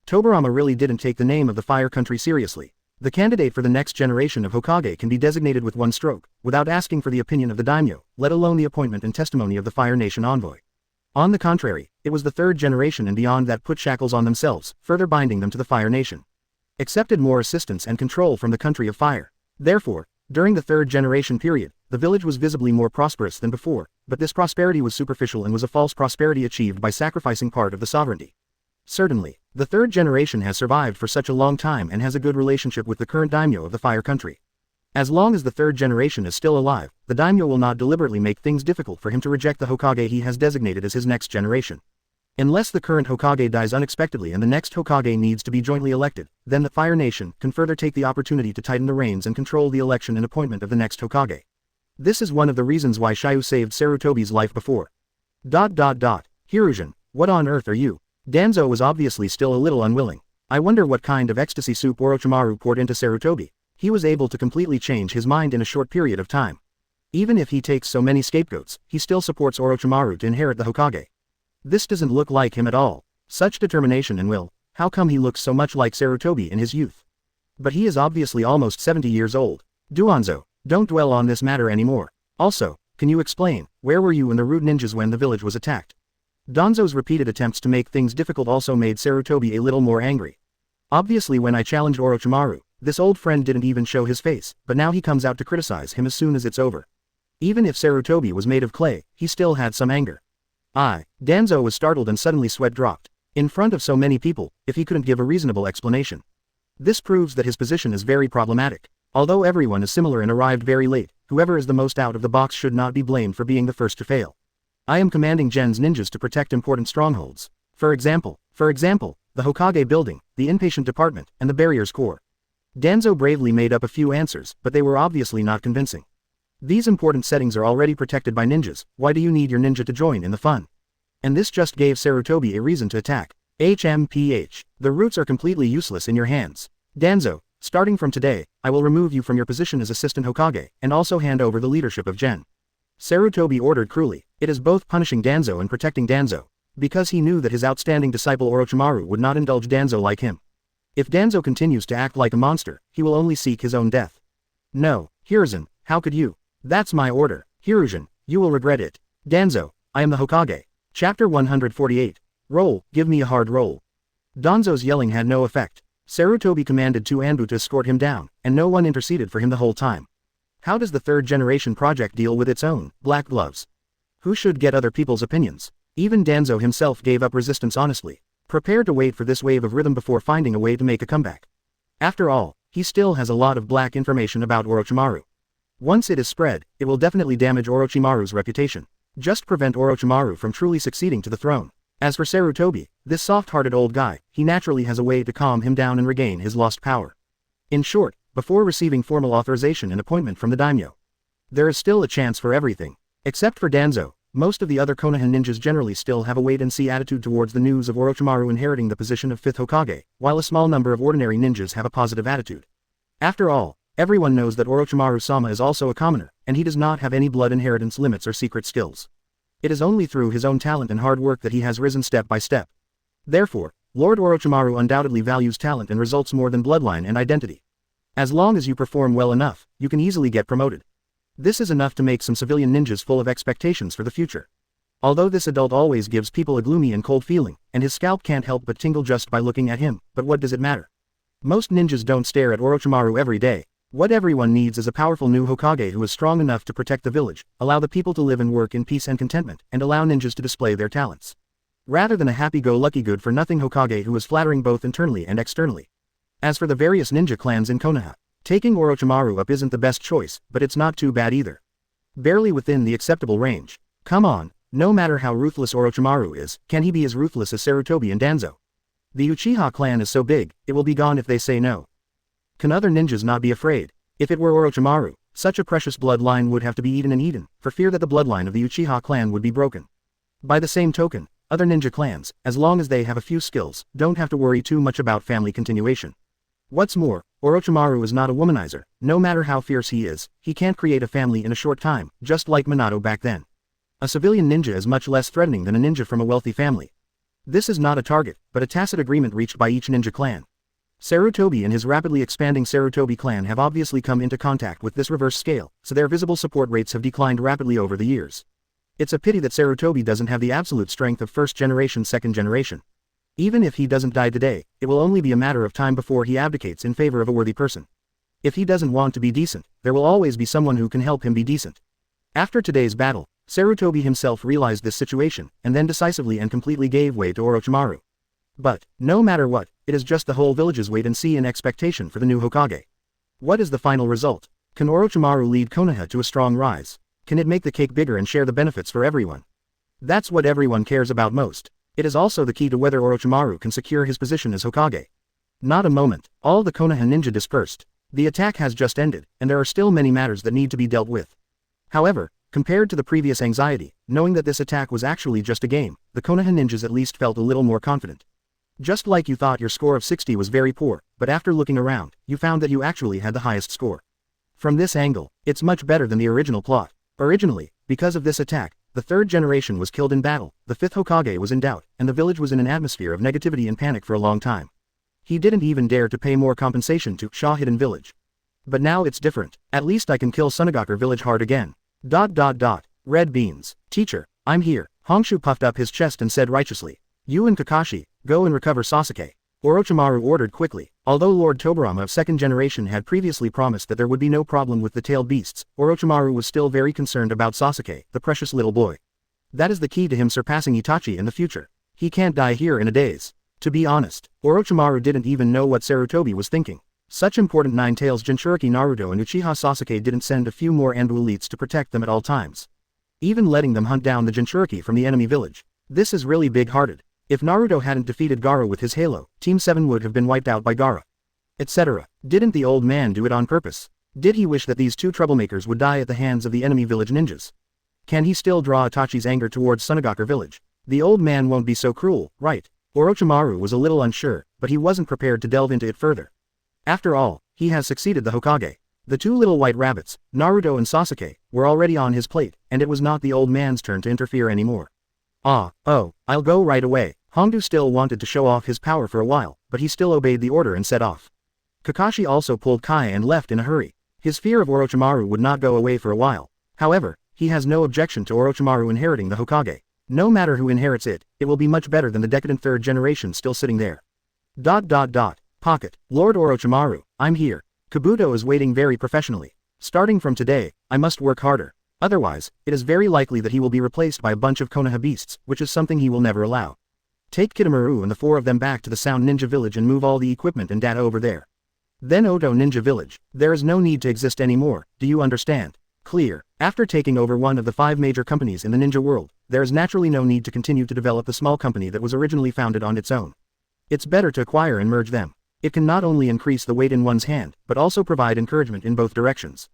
Tobirama really didn't take the name of the Fire Country seriously. The candidate for the next generation of Hokage can be designated with one stroke, without asking for the opinion of the daimyo, let alone the appointment and testimony of the Fire Nation envoy. On the contrary, it was the 3rd generation and beyond that put shackles on themselves, further binding them to the Fire Nation. Accepted more assistance and control from the country of fire. Therefore, during the 3rd generation period, the village was visibly more prosperous than before, but this prosperity was superficial and was a false prosperity achieved by sacrificing part of the sovereignty. Certainly, the 3rd generation has survived for such a long time and has a good relationship with the current daimyo of the Fire Country. As long as the 3rd generation is still alive, the daimyo will not deliberately make things difficult for him to reject the Hokage he has designated as his next generation. Unless the current Hokage dies unexpectedly and the next Hokage needs to be jointly elected, then the Fire Nation can further take the opportunity to tighten the reins and control the election and appointment of the next Hokage. This is one of the reasons why Xia You saved Sarutobi's life before. Hiruzen, what on earth are you? Danzo was obviously still a little unwilling. I wonder what kind of ecstasy soup Orochimaru poured into Sarutobi. He was able to completely change his mind in a short period of time. Even if he takes so many scapegoats, he still supports Orochimaru to inherit the Hokage. This doesn't look like him at all. Such determination and will, how come he looks so much like Sarutobi in his youth? But he is obviously almost 70 years old. Duanzo, don't dwell on this matter anymore. Also, can you explain, where were you and the rude ninjas when the village was attacked? Danzo's repeated attempts to make things difficult also made Sarutobi a little more angry. Obviously when I challenged Orochimaru, this old friend didn't even show his face, but now he comes out to criticize him as soon as it's over. Even if Sarutobi was made of clay, he still had some anger. Danzo was startled and suddenly sweat dropped. In front of so many people, if he couldn't give a reasonable explanation. This proves that his position is very problematic. Although everyone is similar and arrived very late, whoever is the most out of the box should not be blamed for being the first to fail. I am commanding Gen's ninjas to protect important strongholds. For example, the Hokage building, the inpatient department, and the barrier's core. Danzo bravely made up a few answers, but they were obviously not convincing. These important settings are already protected by ninjas, why do you need your ninja to join in the fun? And this just gave Sarutobi a reason to attack. HMPH. The roots are completely useless in your hands. Danzo, starting from today, I will remove you from your position as Assistant Hokage, and also hand over the leadership of Gen. Sarutobi ordered cruelly. It is both punishing Danzo and protecting Danzo, because he knew that his outstanding disciple Orochimaru would not indulge Danzo like him. If Danzo continues to act like a monster, he will only seek his own death. No, Hiruzen, how could you? That's my order. Hiruzen, you will regret it. Danzo, I am the Hokage. Chapter 148. Roll, give me a hard roll. Danzo's yelling had no effect. Sarutobi commanded two Anbu to escort him down, and no one interceded for him the whole time. How does the third generation project deal with its own black gloves? Who should get other people's opinions? Even Danzo himself gave up resistance honestly, prepared to wait for this wave of rhythm before finding a way to make a comeback. After all, he still has a lot of black information about Orochimaru. Once it is spread, it will definitely damage Orochimaru's reputation. Just prevent Orochimaru from truly succeeding to the throne. As for Sarutobi, this soft-hearted old guy, he naturally has a way to calm him down and regain his lost power. In short, before receiving formal authorization and appointment from the daimyo, there is still a chance for everything. Except for Danzo, most of the other Konoha ninjas generally still have a wait-and-see attitude towards the news of Orochimaru inheriting the position of 5th Hokage, while a small number of ordinary ninjas have a positive attitude. After all, everyone knows that Orochimaru-sama is also a commoner, and he does not have any blood inheritance limits or secret skills. It is only through his own talent and hard work that he has risen step by step. Therefore, Lord Orochimaru undoubtedly values talent and results more than bloodline and identity. As long as you perform well enough, you can easily get promoted. This is enough to make some civilian ninjas full of expectations for the future. Although this adult always gives people a gloomy and cold feeling, and his scalp can't help but tingle just by looking at him, but what does it matter? Most ninjas don't stare at Orochimaru every day. What everyone needs is a powerful new Hokage who is strong enough to protect the village, allow the people to live and work in peace and contentment, and allow ninjas to display their talents. Rather than a happy-go-lucky good-for-nothing Hokage who is flattering both internally and externally. As for the various ninja clans in Konoha, taking Orochimaru up isn't the best choice, but it's not too bad either. Barely within the acceptable range. Come on, no matter how ruthless Orochimaru is, can he be as ruthless as Sarutobi and Danzo? The Uchiha clan is so big, it will be gone if they say no. Can other ninjas not be afraid? If it were Orochimaru, such a precious bloodline would have to be eaten and eaten, for fear that the bloodline of the Uchiha clan would be broken. By the same token, other ninja clans, as long as they have a few skills, don't have to worry too much about family continuation. What's more, Orochimaru is not a womanizer. No matter how fierce he is, he can't create a family in a short time, just like Minato back then. A civilian ninja is much less threatening than a ninja from a wealthy family. This is not a target, but a tacit agreement reached by each ninja clan. Sarutobi and his rapidly expanding Sarutobi clan have obviously come into contact with this reverse scale, so their visible support rates have declined rapidly over the years. It's a pity that Sarutobi doesn't have the absolute strength of first generation, second generation. Even if he doesn't die today, it will only be a matter of time before he abdicates in favor of a worthy person. If he doesn't want to be decent, there will always be someone who can help him be decent. After today's battle, Sarutobi himself realized this situation, and then decisively and completely gave way to Orochimaru. But, no matter what, it is just the whole village's wait and see in expectation for the new Hokage. What is the final result? Can Orochimaru lead Konoha to a strong rise? Can it make the cake bigger and share the benefits for everyone? That's what everyone cares about most. It is also the key to whether Orochimaru can secure his position as Hokage. Not a moment. All the Konoha ninja dispersed. The attack has just ended, and there are still many matters that need to be dealt with. However, compared to the previous anxiety, knowing that this attack was actually just a game, the Konoha ninjas at least felt a little more confident. Just like you thought your score of 60 was very poor, but after looking around, you found that you actually had the highest score. From this angle, it's much better than the original plot. Originally, because of this attack, the third generation was killed in battle, the fifth Hokage was in doubt, and the village was in an atmosphere of negativity and panic for a long time. He didn't even dare to pay more compensation to Shaw Hidden Village. But now it's different. At least I can kill Sunagakur village hard again. ... Red beans. Teacher, I'm here. Hongshu puffed up his chest and said righteously. You and Kakashi, go and recover Sasuke. Orochimaru ordered quickly. Although Lord Tobirama of second generation had previously promised that there would be no problem with the tailed beasts, Orochimaru was still very concerned about Sasuke, the precious little boy. That is the key to him surpassing Itachi in the future. He can't die here in a daze. To be honest, Orochimaru didn't even know what Sarutobi was thinking. Such important Nine-Tails Jinchuriki Naruto and Uchiha Sasuke didn't send a few more Anbu elites to protect them at all times. Even letting them hunt down the Jinchuriki from the enemy village. This is really big-hearted. If Naruto hadn't defeated Gaara with his halo, Team 7 would have been wiped out by Gaara. Etc. Didn't the old man do it on purpose? Did he wish that these two troublemakers would die at the hands of the enemy village ninjas? Can he still draw Itachi's anger towards Sunagakure village? The old man won't be so cruel, right? Orochimaru was a little unsure, but he wasn't prepared to delve into it further. After all, he has succeeded the Hokage. The two little white rabbits, Naruto and Sasuke, were already on his plate, and it was not the old man's turn to interfere anymore. I'll go right away. Hongdu still wanted to show off his power for a while, but he still obeyed the order and set off. Kakashi also pulled Kai and left in a hurry. His fear of Orochimaru would not go away for a while. However, he has no objection to Orochimaru inheriting the Hokage. No matter who inherits it, it will be much better than the decadent third generation still sitting there. Pocket. Lord Orochimaru, I'm here. Kabuto is waiting very professionally. Starting from today, I must work harder. Otherwise, it is very likely that he will be replaced by a bunch of Konoha beasts, which is something he will never allow. Take Kidomaru and the four of them back to the Sound Ninja Village and move all the equipment and data over there. Then Oto Ninja Village. There is no need to exist anymore, do you understand? Clear. After taking over one of the 5 major companies in the ninja world, there is naturally no need to continue to develop the small company that was originally founded on its own. It's better to acquire and merge them. It can not only increase the weight in one's hand, but also provide encouragement in both directions.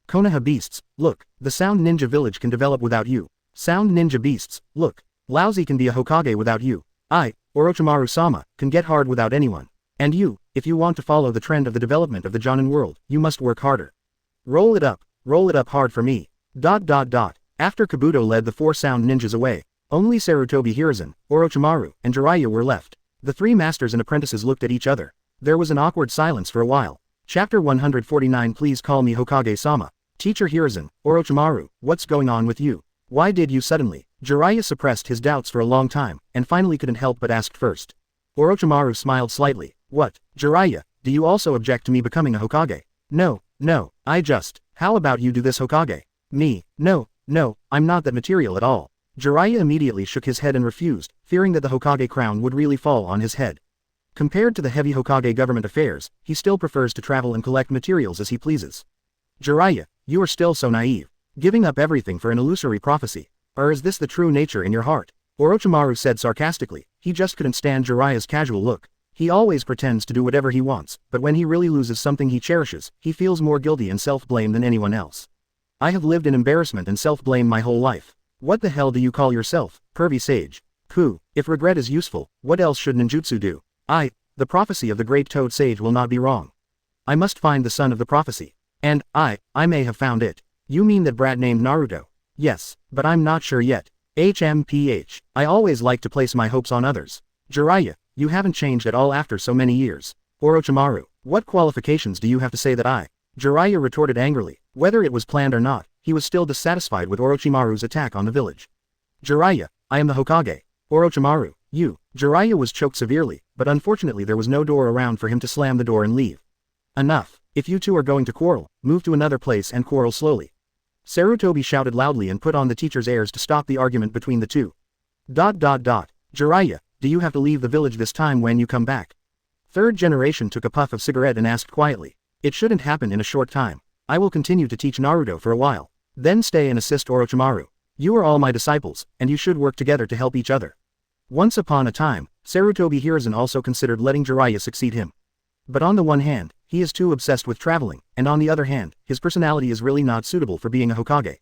Konoha beasts, look, the Sound Ninja Village can develop without you. Sound Ninja beasts, look, Lousy can be a Hokage without you. I, Orochimaru-sama, can get hard without anyone. And you, if you want to follow the trend of the development of the Jonin world, you must work harder. Roll it up hard for me. After Kabuto led the 4 Sound Ninjas away, only Sarutobi Hiruzen, Orochimaru, and Jiraiya were left. The 3 masters and apprentices looked at each other. There was an awkward silence for a while. Chapter 149. Please call me Hokage-sama. Teacher Hiruzen, Orochimaru, what's going on with you? Why did you suddenly? Jiraiya suppressed his doubts for a long time, and finally couldn't help but asked first. Orochimaru smiled slightly. What, Jiraiya, do you also object to me becoming a Hokage? No, I just, how about you do this Hokage? Me, no, I'm not that material at all. Jiraiya immediately shook his head and refused, fearing that the Hokage crown would really fall on his head. Compared to the heavy Hokage government affairs, he still prefers to travel and collect materials as he pleases. Jiraiya, you are still so naive. Giving up everything for an illusory prophecy. Or is this the true nature in your heart? Orochimaru said sarcastically. He just couldn't stand Jiraiya's casual look. He always pretends to do whatever he wants, but when he really loses something he cherishes, he feels more guilty and self-blame than anyone else. I have lived in embarrassment and self-blame my whole life. What the hell do you call yourself, pervy sage? Pooh, if regret is useful, what else should ninjutsu do? The prophecy of the great Toad Sage will not be wrong. I must find the son of the prophecy. And, I may have found it. You mean that brat named Naruto? Yes, but I'm not sure yet. HMPH. I always like to place my hopes on others. Jiraiya, you haven't changed at all after so many years. Orochimaru, what qualifications do you have to say that I? Jiraiya retorted angrily. Whether it was planned or not, he was still dissatisfied with Orochimaru's attack on the village. Jiraiya, I am the Hokage. Orochimaru, you. Jiraiya was choked severely, but unfortunately there was no door around for him to slam the door and leave. Enough. If you two are going to quarrel, move to another place and quarrel slowly. Sarutobi shouted loudly and put on the teacher's airs to stop the argument between the two. Jiraiya, do you have to leave the village this time when you come back? Third generation took a puff of cigarette and asked quietly. It shouldn't happen in a short time. I will continue to teach Naruto for a while. Then stay and assist Orochimaru. You are all my disciples, and you should work together to help each other. Once upon a time, Sarutobi Hiruzen also considered letting Jiraiya succeed him. But on the one hand, he is too obsessed with traveling, and on the other hand, his personality is really not suitable for being a Hokage.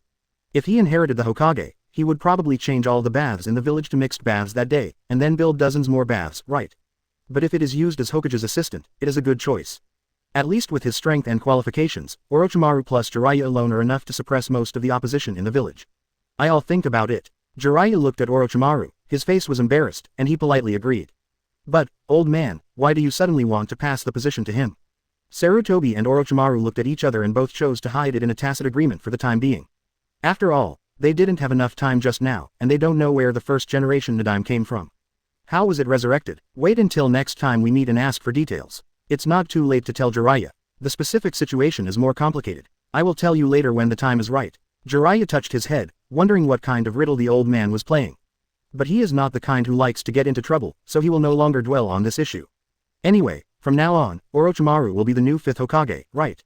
If he inherited the Hokage, he would probably change all the baths in the village to mixed baths that day, and then build dozens more baths, right? But if it is used as Hokage's assistant, it is a good choice. At least with his strength and qualifications, Orochimaru plus Jiraiya alone are enough to suppress most of the opposition in the village. I'll think about it. Jiraiya looked at Orochimaru, his face was embarrassed, and he politely agreed. But, old man, why do you suddenly want to pass the position to him? Sarutobi and Orochimaru looked at each other and both chose to hide it in a tacit agreement for the time being. After all, they didn't have enough time just now, and they don't know where the first generation Nadaime came from. How was it resurrected? Wait until next time we meet and ask for details. It's not too late to tell Jiraiya. The specific situation is more complicated. I will tell you later when the time is right. Jiraiya touched his head, wondering what kind of riddle the old man was playing. But he is not the kind who likes to get into trouble, so he will no longer dwell on this issue. Anyway, From now on, Orochimaru will be the new 5th Hokage, right?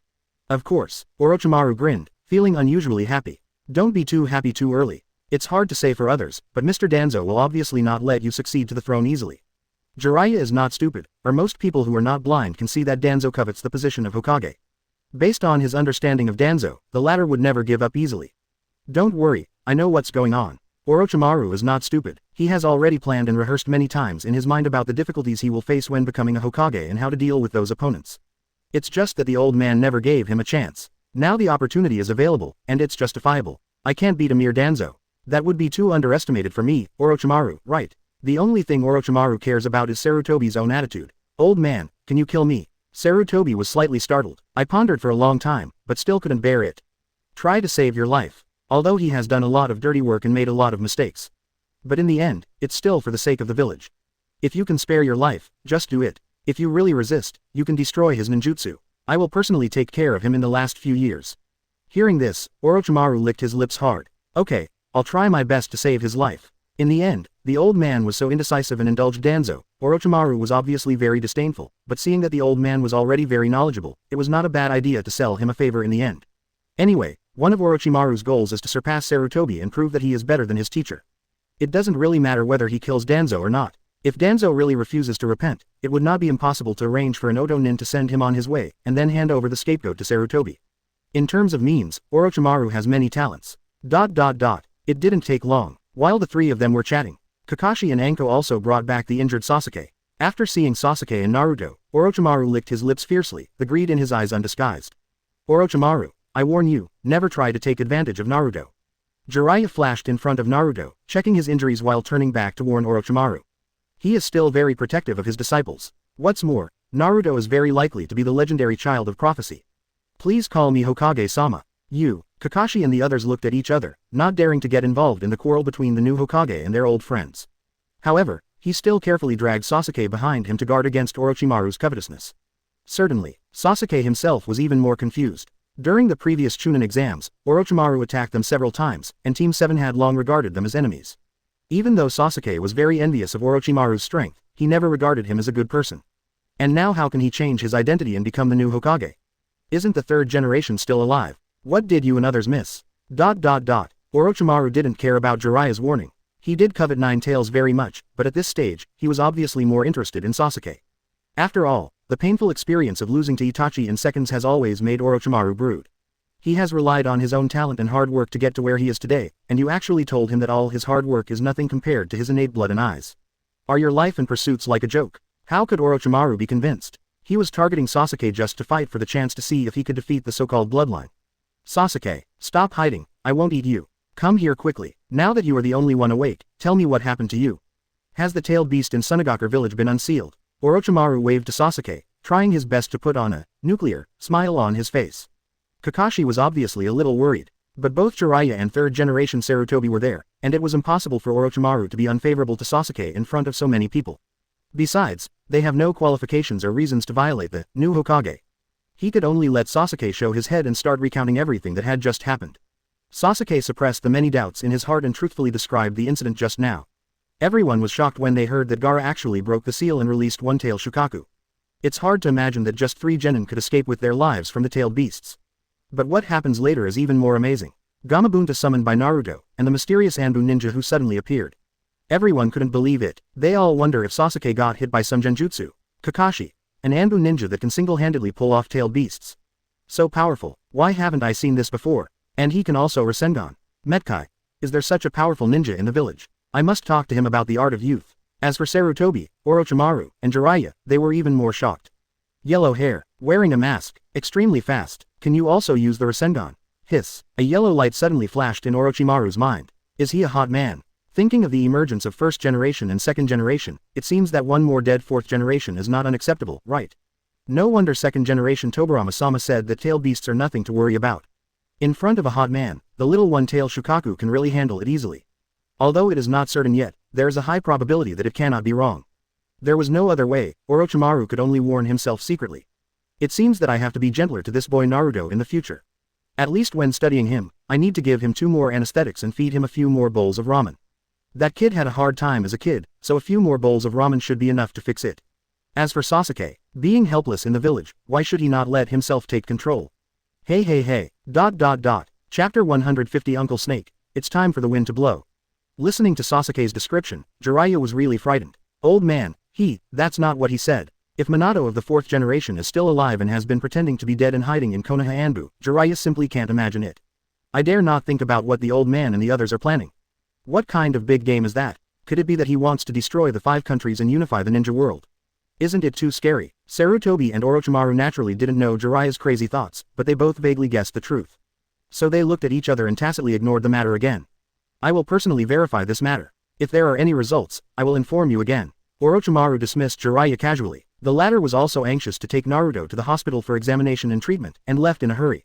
Of course, Orochimaru grinned, feeling unusually happy. Don't be too happy too early. It's hard to say for others, but Mr. Danzo will obviously not let you succeed to the throne easily. Jiraiya is not stupid, or most people who are not blind can see that Danzo covets the position of Hokage. Based on his understanding of Danzo, the latter would never give up easily. Don't worry, I know what's going on. Orochimaru is not stupid. He has already planned and rehearsed many times in his mind about the difficulties he will face when becoming a Hokage and how to deal with those opponents. It's just that the old man never gave him a chance. Now the opportunity is available, and it's justifiable. I can't beat a mere Danzo. That would be too underestimated for me, Orochimaru, right? The only thing Orochimaru cares about is Sarutobi's own attitude. Old man, can you kill me? Sarutobi was slightly startled. I pondered for a long time, but still couldn't bear it. Try to save your life. Although he has done a lot of dirty work and made a lot of mistakes. But in the end, it's still for the sake of the village. If you can spare your life, just do it. If you really resist, you can destroy his ninjutsu. I will personally take care of him in the last few years. Hearing this, Orochimaru licked his lips hard. Okay, I'll try my best to save his life. In the end, the old man was so indecisive and indulged Danzo. Orochimaru was obviously very disdainful, but seeing that the old man was already very knowledgeable, it was not a bad idea to sell him a favor in the end. Anyway, one of Orochimaru's goals is to surpass Sarutobi and prove that he is better than his teacher. It doesn't really matter whether he kills Danzo or not. If Danzo really refuses to repent, it would not be impossible to arrange for an Oto Nin to send him on his way, and then hand over the scapegoat to Sarutobi. In terms of means, Orochimaru has many talents. It didn't take long. While the three of them were chatting, Kakashi and Anko also brought back the injured Sasuke. After seeing Sasuke and Naruto, Orochimaru licked his lips fiercely, the greed in his eyes undisguised. Orochimaru, I warn you, never try to take advantage of Naruto. Jiraiya flashed in front of Naruto, checking his injuries while turning back to warn Orochimaru. He is still very protective of his disciples. What's more, Naruto is very likely to be the legendary child of prophecy. Please call me Hokage-sama. You, Kakashi and the others looked at each other, not daring to get involved in the quarrel between the new Hokage and their old friends. However, he still carefully dragged Sasuke behind him to guard against Orochimaru's covetousness. Certainly, Sasuke himself was even more confused. During the previous Chunin exams, Orochimaru attacked them several times, and Team 7 had long regarded them as enemies. Even though Sasuke was very envious of Orochimaru's strength, he never regarded him as a good person. And now how can he change his identity and become the new Hokage? Isn't the third generation still alive? What did you and others miss? Orochimaru didn't care about Jiraiya's warning. He did covet Nine Tails very much, but at this stage, he was obviously more interested in Sasuke. After all, the painful experience of losing to Itachi in seconds has always made Orochimaru brood. He has relied on his own talent and hard work to get to where he is today, and you actually told him that all his hard work is nothing compared to his innate blood and eyes. Are your life and pursuits like a joke? How could Orochimaru be convinced? He was targeting Sasuke just to fight for the chance to see if he could defeat the so-called bloodline. Sasuke, stop hiding, I won't eat you. Come here quickly. Now that you are the only one awake, tell me what happened to you. Has the tailed beast in Sunagakure village been unsealed? Orochimaru waved to Sasuke, trying his best to put on a nuclear smile on his face. Kakashi was obviously a little worried, but both Jiraiya and third-generation Sarutobi were there, and it was impossible for Orochimaru to be unfavorable to Sasuke in front of so many people. Besides, they have no qualifications or reasons to violate the new Hokage. He could only let Sasuke show his head and start recounting everything that had just happened. Sasuke suppressed the many doubts in his heart and truthfully described the incident just now. Everyone was shocked when they heard that Gaara actually broke the seal and released one-tail Shukaku. It's hard to imagine that just 3 genin could escape with their lives from the tailed beasts. But what happens later is even more amazing. Gamabunta summoned by Naruto, and the mysterious Anbu ninja who suddenly appeared. Everyone couldn't believe it. They all wonder if Sasuke got hit by some genjutsu. Kakashi, an Anbu ninja that can single-handedly pull off tailed beasts. So powerful, why haven't I seen this before? And he can also Rasengan. Metkai, is there such a powerful ninja in the village? I must talk to him about the art of youth. As for Sarutobi, Orochimaru, and Jiraiya, they were even more shocked. Yellow hair, wearing a mask, extremely fast, can you also use the Rasengan? Hiss, a yellow light suddenly flashed in Orochimaru's mind. Is he a hot man? Thinking of the emergence of first generation and second generation, it seems that one more dead fourth generation is not unacceptable, right? No wonder second generation Tobirama-sama said that tail beasts are nothing to worry about. In front of a hot man, the little one-tail Shukaku can really handle it easily. Although it is not certain yet, there is a high probability that it cannot be wrong. There was no other way, Orochimaru could only warn himself secretly. It seems that I have to be gentler to this boy Naruto in the future. At least when studying him, I need to give him 2 more anesthetics and feed him a few more bowls of ramen. That kid had a hard time as a kid, so a few more bowls of ramen should be enough to fix it. As for Sasuke, being helpless in the village, why should he not let himself take control? Hey. Chapter 150 Uncle Snake, it's time for the wind to blow. Listening to Sasuke's description, Jiraiya was really frightened. Old man, that's not what he said. If Minato of the 4th generation is still alive and has been pretending to be dead and hiding in Konoha Anbu, Jiraiya simply can't imagine it. I dare not think about what the old man and the others are planning. What kind of big game is that? Could it be that he wants to destroy the 5 countries and unify the ninja world? Isn't it too scary? Sarutobi and Orochimaru naturally didn't know Jiraiya's crazy thoughts, but they both vaguely guessed the truth. So they looked at each other and tacitly ignored the matter again. I will personally verify this matter. If there are any results, I will inform you again. Orochimaru dismissed Jiraiya casually. The latter was also anxious to take Naruto to the hospital for examination and treatment, and left in a hurry.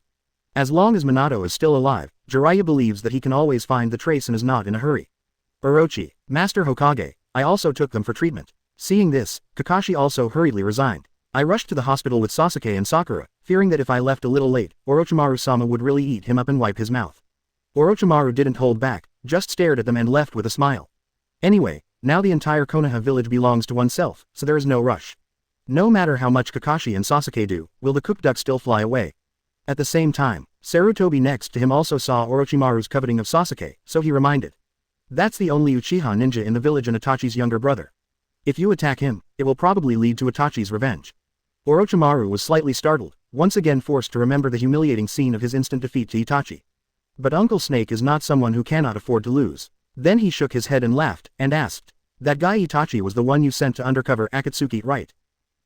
As long as Minato is still alive, Jiraiya believes that he can always find the trace and is not in a hurry. Orochi, Master Hokage, I also took them for treatment. Seeing this, Kakashi also hurriedly resigned. I rushed to the hospital with Sasuke and Sakura, fearing that if I left a little late, Orochimaru-sama would really eat him up and wipe his mouth. Orochimaru didn't hold back, just stared at them and left with a smile. Anyway, now the entire Konoha village belongs to oneself, so there is no rush. No matter how much Kakashi and Sasuke do, will the cooked duck still fly away? At the same time, Sarutobi next to him also saw Orochimaru's coveting of Sasuke, so he reminded. That's the only Uchiha ninja in the village and Itachi's younger brother. If you attack him, it will probably lead to Itachi's revenge. Orochimaru was slightly startled, once again forced to remember the humiliating scene of his instant defeat to Itachi. But Uncle Snake is not someone who cannot afford to lose. Then he shook his head and laughed, and asked, that guy Itachi was the one you sent to undercover Akatsuki, right?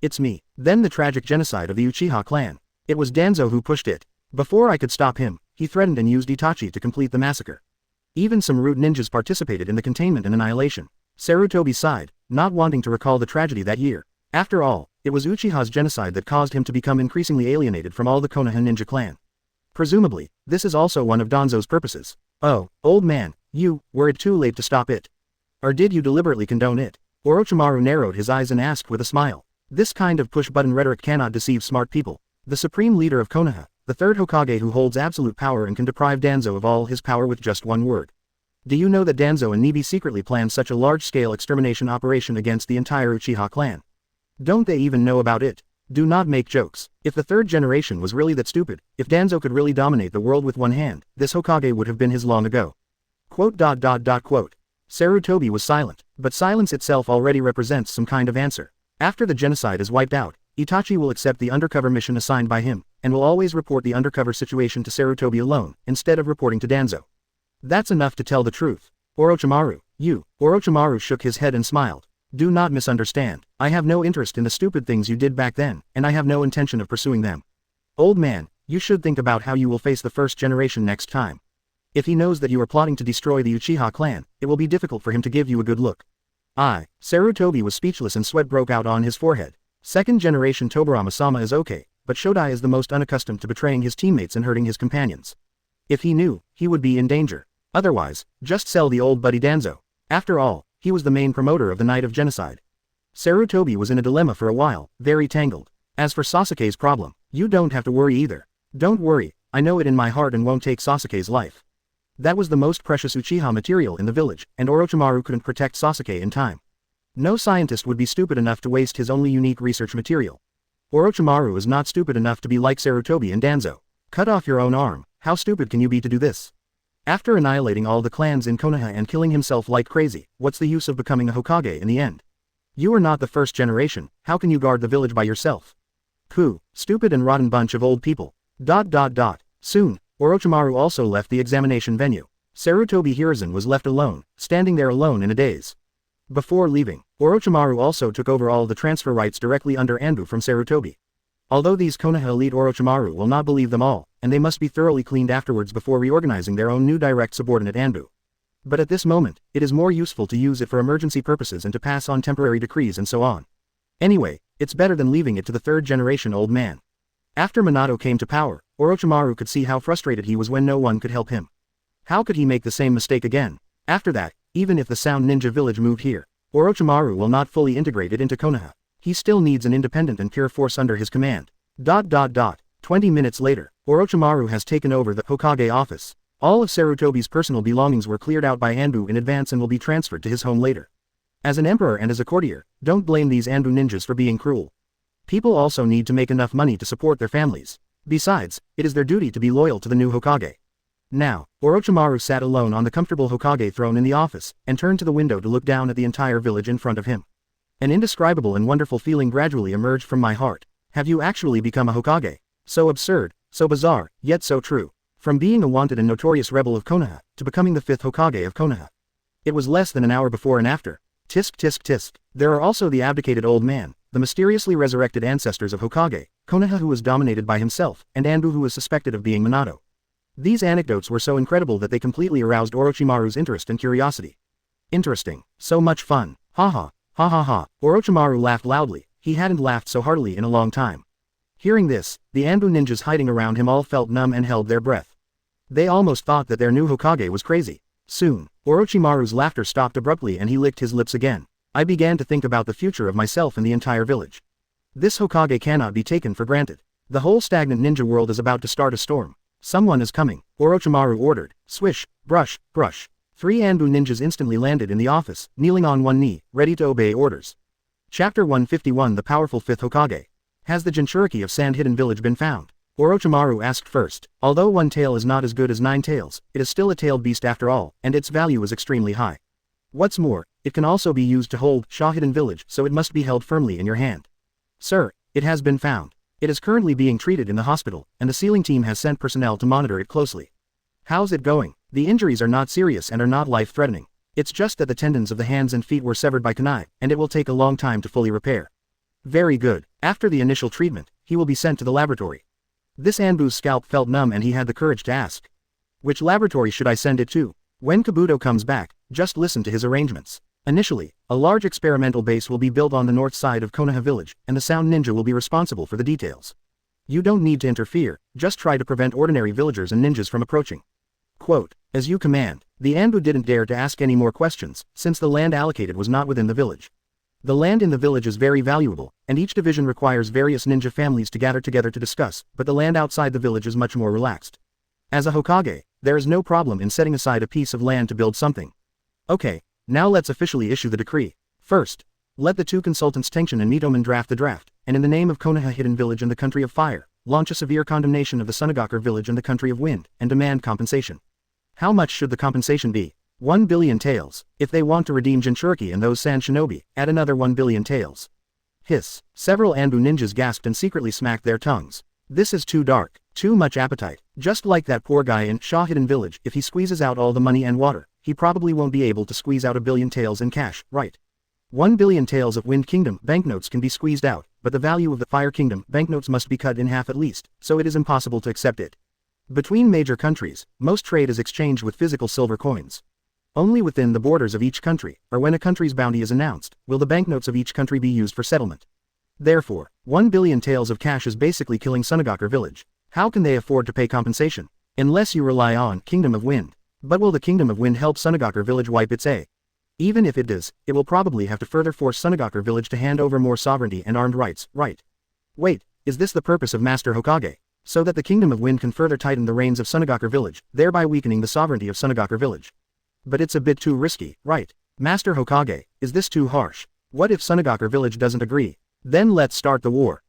It's me. Then the tragic genocide of the Uchiha clan. It was Danzo who pushed it. Before I could stop him, he threatened and used Itachi to complete the massacre. Even some root ninjas participated in the containment and annihilation. Sarutobi sighed, not wanting to recall the tragedy that year. After all, it was Uchiha's genocide that caused him to become increasingly alienated from all the Konoha ninja clan. Presumably, this is also one of Danzo's purposes. Oh, old man, were it too late to stop it? Or did you deliberately condone it? Orochimaru narrowed his eyes and asked with a smile. This kind of push-button rhetoric cannot deceive smart people. The supreme leader of Konoha, the 3rd Hokage who holds absolute power and can deprive Danzo of all his power with just one word. Do you know that Danzo and Nibi secretly planned such a large-scale extermination operation against the entire Uchiha clan? Don't they even know about it? Do not make jokes. If the 3rd generation was really that stupid, if Danzo could really dominate the world with one hand, this Hokage would have been his long ago. Sarutobi was silent, but silence itself already represents some kind of answer. After the genocide is wiped out, Itachi will accept the undercover mission assigned by him, and will always report the undercover situation to Sarutobi alone, instead of reporting to Danzo. That's enough to tell the truth. Orochimaru, Orochimaru shook his head and smiled. Do not misunderstand. I have no interest in the stupid things you did back then, and I have no intention of pursuing them. Old man, you should think about how you will face the 1st generation next time. If he knows that you are plotting to destroy the Uchiha clan, it will be difficult for him to give you a good look. Sarutobi was speechless and sweat broke out on his forehead. 2nd generation Tobirama-sama is okay, but Shodai is the most unaccustomed to betraying his teammates and hurting his companions. If he knew, he would be in danger. Otherwise, just sell the old buddy Danzo. After all, he was the main promoter of the Night of Genocide. Sarutobi was in a dilemma for a while, very tangled. As for Sasuke's problem, you don't have to worry either. Don't worry, I know it in my heart and won't take Sasuke's life. That was the most precious Uchiha material in the village, and Orochimaru couldn't protect Sasuke in time. No scientist would be stupid enough to waste his only unique research material. Orochimaru is not stupid enough to be like Sarutobi and Danzo. Cut off your own arm, how stupid can you be to do this? After annihilating all the clans in Konoha and killing himself like crazy, what's the use of becoming a Hokage in the end? You are not the 1st generation, how can you guard the village by yourself? Pooh, stupid and rotten bunch of old people. Soon, Orochimaru also left the examination venue. Sarutobi Hiruzen was left alone, standing there alone in a daze. Before leaving, Orochimaru also took over all the transfer rights directly under Anbu from Sarutobi. Although these Konoha elite Orochimaru will not believe them all, and they must be thoroughly cleaned afterwards before reorganizing their own new direct subordinate Anbu. But at this moment, it is more useful to use it for emergency purposes and to pass on temporary decrees and so on. Anyway, it's better than leaving it to the 3rd generation old man. After Minato came to power, Orochimaru could see how frustrated he was when no one could help him. How could he make the same mistake again? After that, even if the Sound Ninja village moved here, Orochimaru will not fully integrate it into Konoha. He still needs an independent and pure force under his command. 20 minutes later, Orochimaru has taken over the Hokage office. All of Sarutobi's personal belongings were cleared out by Anbu in advance and will be transferred to his home later. As an emperor and as a courtier, don't blame these Anbu ninjas for being cruel. People also need to make enough money to support their families. Besides, it is their duty to be loyal to the new Hokage. Now, Orochimaru sat alone on the comfortable Hokage throne in the office, and turned to the window to look down at the entire village in front of him. An indescribable and wonderful feeling gradually emerged from my heart. Have you actually become a Hokage? So absurd, so bizarre, yet so true. From being a wanted and notorious rebel of Konoha, to becoming the 5th Hokage of Konoha. It was less than an hour before and after. Tisk tisk tisk. There are also the abdicated old man, the mysteriously resurrected ancestors of Hokage, Konoha who was dominated by himself, and Anbu who was suspected of being Minato. These anecdotes were so incredible that they completely aroused Orochimaru's interest and curiosity. Interesting. So much fun. Ha ha. Ha ha ha. Orochimaru laughed loudly. He hadn't laughed so heartily in a long time. Hearing this, the Anbu ninjas hiding around him all felt numb and held their breath. They almost thought that their new Hokage was crazy. Soon, Orochimaru's laughter stopped abruptly and he licked his lips again. I began to think about the future of myself and the entire village. This Hokage cannot be taken for granted. The whole stagnant ninja world is about to start a storm. Someone is coming, Orochimaru ordered. Swish, brush, brush. 3 Anbu ninjas instantly landed in the office, kneeling on one knee, ready to obey orders. Chapter 151 The Powerful 5th Hokage. Has the Jinchuriki of Sand Hidden Village been found? Orochimaru asked first. Although one tail is not as good as 9 tails, it is still a tailed beast after all, and its value is extremely high. What's more, it can also be used to hold Sha Hidden Village, so it must be held firmly in your hand. Sir, it has been found. It is currently being treated in the hospital, and the sealing team has sent personnel to monitor it closely. How's it going? The injuries are not serious and are not life-threatening. It's just that the tendons of the hands and feet were severed by kunai, and it will take a long time to fully repair. Very good. After the initial treatment, he will be sent to the laboratory. This Anbu's scalp felt numb and he had the courage to ask. Which laboratory should I send it to? When Kabuto comes back, just listen to his arrangements. Initially, a large experimental base will be built on the north side of Konoha village, and the Sound Ninja will be responsible for the details. You don't need to interfere, just try to prevent ordinary villagers and ninjas from approaching. Quote, as you command. The Anbu didn't dare to ask any more questions, since the land allocated was not within the village. The land in the village is very valuable, and each division requires various ninja families to gather together to discuss, but the land outside the village is much more relaxed. As a Hokage, there is no problem in setting aside a piece of land to build something. Okay, now let's officially issue the decree. First, let the 2 consultants Tenction and Mitoman draft the draft, and in the name of Konoha Hidden Village and the Country of Fire, launch a severe condemnation of the Sunagakur Village and the Country of Wind, and demand compensation. How much should the compensation be? 1 billion taels. If they want to redeem Jinchuriki and those Sand Shinobi, add another 1 billion taels. Hiss. Several Anbu ninjas gasped and secretly smacked their tongues. This is too dark, too much appetite. Just like that poor guy in Sha Hidden Village, if he squeezes out all the money and water, he probably won't be able to squeeze out 1 billion taels in cash, right? 1 billion taels of Wind Kingdom banknotes can be squeezed out, but the value of the Fire Kingdom banknotes must be cut in half at least, so it is impossible to accept it. Between major countries, most trade is exchanged with physical silver coins. Only within the borders of each country, or when a country's bounty is announced, will the banknotes of each country be used for settlement. Therefore, 1 billion taels of cash is basically killing Sunagakur Village. How can they afford to pay compensation? Unless you rely on Kingdom of Wind. But will the Kingdom of Wind help Sunagakur Village wipe its A? Even if it does, it will probably have to further force Sunagakur Village to hand over more sovereignty and armed rights, right? Wait, is this the purpose of Master Hokage? So that the Kingdom of Wind can further tighten the reins of Sunagakur Village, thereby weakening the sovereignty of Sunagakur Village. But it's a bit too risky, right? Master Hokage, is this too harsh? What if Sunagakur Village doesn't agree? Then let's start the war.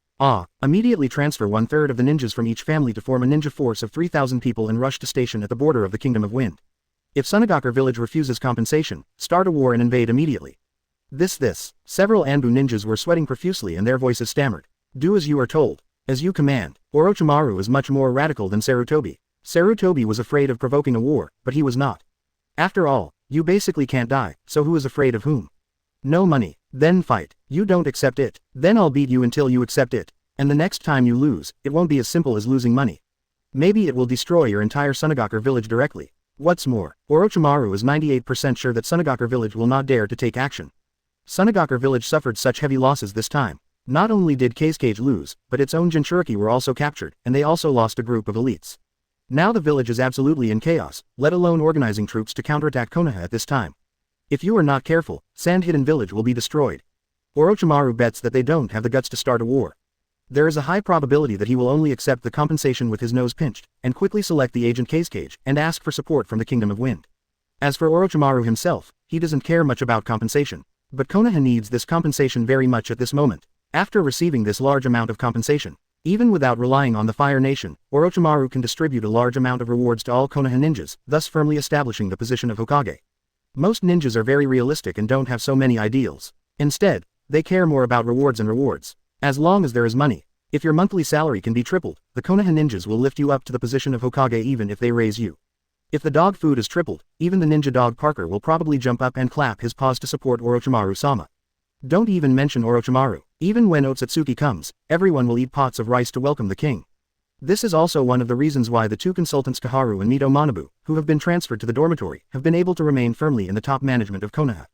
Immediately transfer 1/3 of the ninjas from each family to form a ninja force of 3,000 people and rush to station at the border of the Kingdom of Wind. If Sunagakur Village refuses compensation, start a war and invade immediately. This. Several Anbu ninjas were sweating profusely and their voices stammered. Do as you are told. As you command. Orochimaru is much more radical than Sarutobi. Sarutobi was afraid of provoking a war, but he was not. After all, you basically can't die, so who is afraid of whom? No money. Then fight. You don't accept it. Then I'll beat you until you accept it. And the next time you lose, it won't be as simple as losing money. Maybe it will destroy your entire Sunagakur Village directly. What's more, Orochimaru is 98% sure that Sunagakur Village will not dare to take action. Sunagakur Village suffered such heavy losses this time. Not only did Kazekage lose, but its own Jinchuriki were also captured, and they also lost a group of elites. Now the village is absolutely in chaos, let alone organizing troops to counterattack Konoha at this time. If you are not careful, Sand Hidden Village will be destroyed. Orochimaru bets that they don't have the guts to start a war. There is a high probability that he will only accept the compensation with his nose pinched, and quickly select the agent Kazekage, and ask for support from the Kingdom of Wind. As for Orochimaru himself, he doesn't care much about compensation. But Konoha needs this compensation very much at this moment. After receiving this large amount of compensation, even without relying on the Fire Nation, Orochimaru can distribute a large amount of rewards to all Konoha ninjas, thus firmly establishing the position of Hokage. Most ninjas are very realistic and don't have so many ideals. Instead, they care more about rewards and rewards. As long as there is money. If your monthly salary can be tripled, the Konoha ninjas will lift you up to the position of Hokage even if they raise you. If the dog food is tripled, even the ninja dog Parker will probably jump up and clap his paws to support Orochimaru-sama. Don't even mention Orochimaru. Even when Otsutsuki comes, everyone will eat pots of rice to welcome the king. This is also one of the reasons why the two consultants Kaharu and Mito Manabu, who have been transferred to the dormitory, have been able to remain firmly in the top management of Konoha.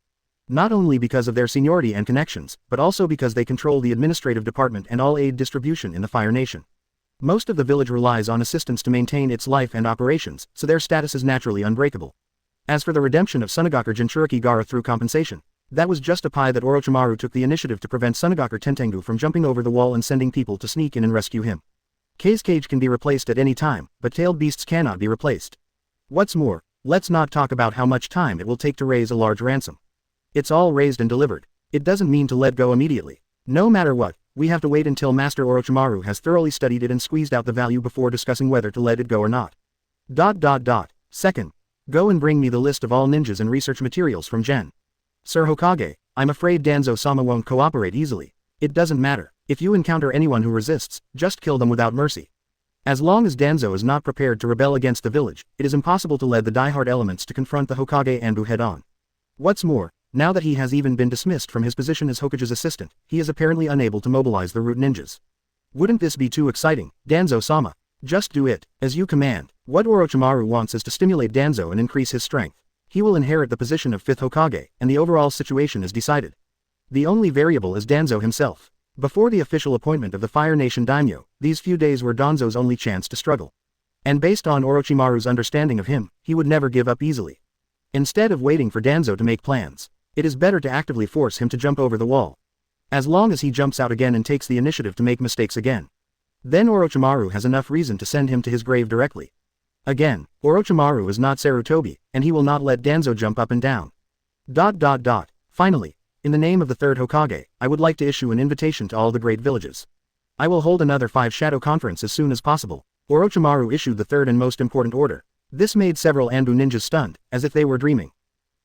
Not only because of their seniority and connections, but also because they control the administrative department and all aid distribution in the Fire Nation. Most of the village relies on assistants to maintain its life and operations, so their status is naturally unbreakable. As for the redemption of Tsunagakure Jinchuriki Gaara through compensation, that was just a pie that Orochimaru took the initiative to prevent Tsunagakure Tentengu from jumping over the wall and sending people to sneak in and rescue him. Kei's cage can be replaced at any time, but tailed beasts cannot be replaced. What's more, let's not talk about how much time it will take to raise a large ransom. It's all raised and delivered. It doesn't mean to let go immediately. No matter what, we have to wait until Master Orochimaru has thoroughly studied it and squeezed out the value before discussing whether to let it go or not. Second, go and bring me the list of all ninjas and research materials from Gen. Sir Hokage, I'm afraid Danzo-sama won't cooperate easily. It doesn't matter. If you encounter anyone who resists, just kill them without mercy. As long as Danzo is not prepared to rebel against the village, it is impossible to lead the die-hard elements to confront the Hokage Anbu head-on. What's more, now that he has even been dismissed from his position as Hokage's assistant, he is apparently unable to mobilize the root ninjas. Wouldn't this be too exciting, Danzo-sama? Just do it, as you command. What Orochimaru wants is to stimulate Danzo and increase his strength. He will inherit the position of 5th Hokage, and the overall situation is decided. The only variable is Danzo himself. Before the official appointment of the Fire Nation daimyo, these few days were Danzo's only chance to struggle. And based on Orochimaru's understanding of him, he would never give up easily. Instead of waiting for Danzo to make plans, it is better to actively force him to jump over the wall. As long as he jumps out again and takes the initiative to make mistakes again, then Orochimaru has enough reason to send him to his grave directly. Again, Orochimaru is not Sarutobi, and he will not let Danzo jump up and down. Finally, in the name of the 3rd Hokage, I would like to issue an invitation to all the great villages. I will hold another 5 shadow conference as soon as possible. Orochimaru issued the third and most important order. This made several Anbu ninjas stunned, as if they were dreaming.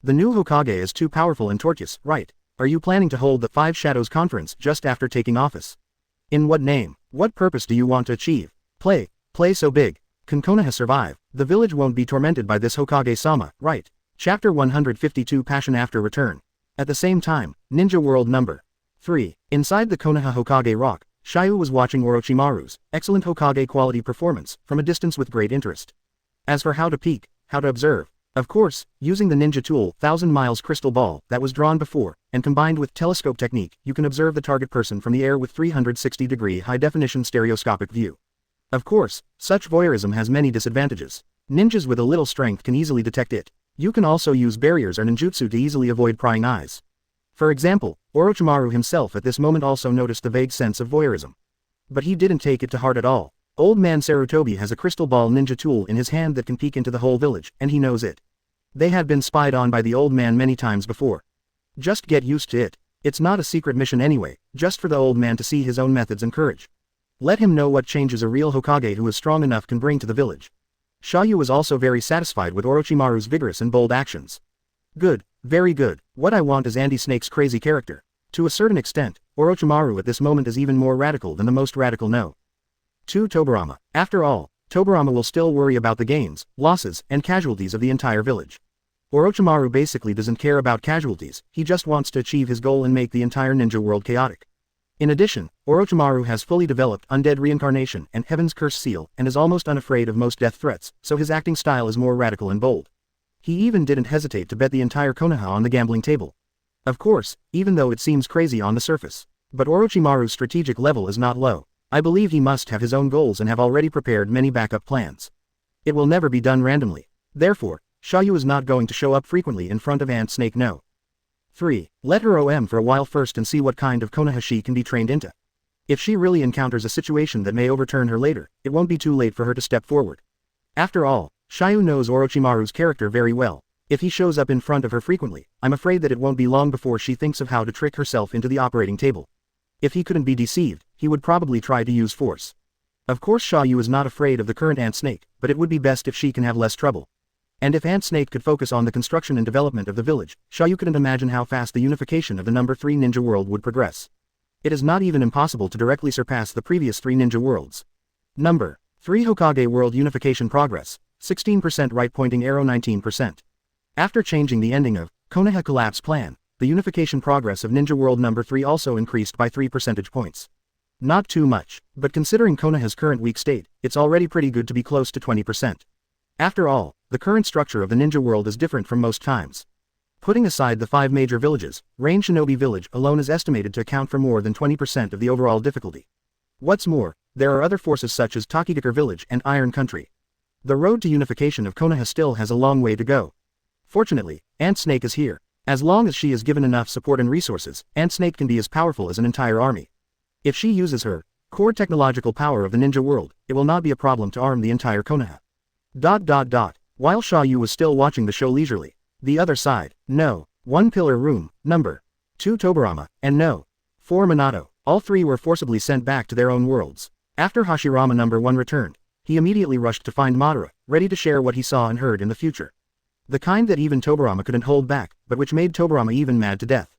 The new Hokage is too powerful and tortuous, right? Are you planning to hold the 5 shadows conference just after taking office? In what name? What purpose do you want to achieve? Play so big. Can Konoha survive? The village won't be tormented by this Hokage-sama, right? Chapter 152 Passion After Return. At the same time, Ninja World Number 3. Inside the Konoha Hokage Rock, Xia You was watching Orochimaru's excellent Hokage quality performance from a distance with great interest. As for how to peek, how to observe, of course, using the ninja tool 1000 miles crystal ball that was drawn before, and combined with telescope technique, you can observe the target person from the air with 360-degree high-definition stereoscopic view. Of course, such voyeurism has many disadvantages. Ninjas with a little strength can easily detect it. You can also use barriers or ninjutsu to easily avoid prying eyes. For example, Orochimaru himself at this moment also noticed the vague sense of voyeurism. But he didn't take it to heart at all. Old man Sarutobi has a crystal ball ninja tool in his hand that can peek into the whole village, and he knows it. They had been spied on by the old man many times before. Just get used to it. It's not a secret mission anyway, just for the old man to see his own methods and courage. Let him know what changes a real Hokage who is strong enough can bring to the village. Xia You was also very satisfied with Orochimaru's vigorous and bold actions. Good, very good. What I want is Andy Snake's crazy character. To a certain extent, Orochimaru at this moment is even more radical than the most radical no. 2. Tobirama. After all, Tobirama will still worry about the gains, losses, and casualties of the entire village. Orochimaru basically doesn't care about casualties, he just wants to achieve his goal and make the entire ninja world chaotic. In addition, Orochimaru has fully developed Undead Reincarnation and Heaven's Curse Seal and is almost unafraid of most death threats, so his acting style is more radical and bold. He even didn't hesitate to bet the entire Konoha on the gambling table. Of course, even though it seems crazy on the surface. But Orochimaru's strategic level is not low. I believe he must have his own goals and have already prepared many backup plans. It will never be done randomly. Therefore, Xia You is not going to show up frequently in front of Ant Snake no. 3. Let her OM for a while first and see what kind of Konoha she can be trained into. If she really encounters a situation that may overturn her later, it won't be too late for her to step forward. After all, Xia You knows Orochimaru's character very well. If he shows up in front of her frequently, I'm afraid that it won't be long before she thinks of how to trick herself into the operating table. If he couldn't be deceived, he would probably try to use force. Of course Xia You is not afraid of the current Ant Snake, but it would be best if she can have less trouble. And if Ant Snake could focus on the construction and development of the village, Xia You couldn't imagine how fast the unification of the number 3 ninja world would progress. It is not even impossible to directly surpass the previous 3 ninja worlds. Number 3 Hokage World Unification Progress, 16% right pointing arrow 19%. After changing the ending of Konoha Collapse Plan, the unification progress of Ninja World number 3 also increased by 3 percentage points. Not too much, but considering Konoha's current weak state, it's already pretty good to be close to 20%. After all, the current structure of the ninja world is different from most times. Putting aside the 5 major villages, Rain Shinobi Village alone is estimated to account for more than 20% of the overall difficulty. What's more, there are other forces such as Takigakure Village and Iron Country. The road to unification of Konoha still has a long way to go. Fortunately, Ant Snake is here. As long as she is given enough support and resources, Ant Snake can be as powerful as an entire army. If she uses her core technological power of the ninja world, it will not be a problem to arm the entire Konoha. While Xia You was still watching the show leisurely, the other side, no. 1 Pillar Room, number 2 Tobirama, and no. 4 Minato, all 3 were forcibly sent back to their own worlds. After Hashirama number 1 returned, he immediately rushed to find Madara, ready to share what he saw and heard in the future. The kind that even Tobirama couldn't hold back, but which made Tobirama even mad to death.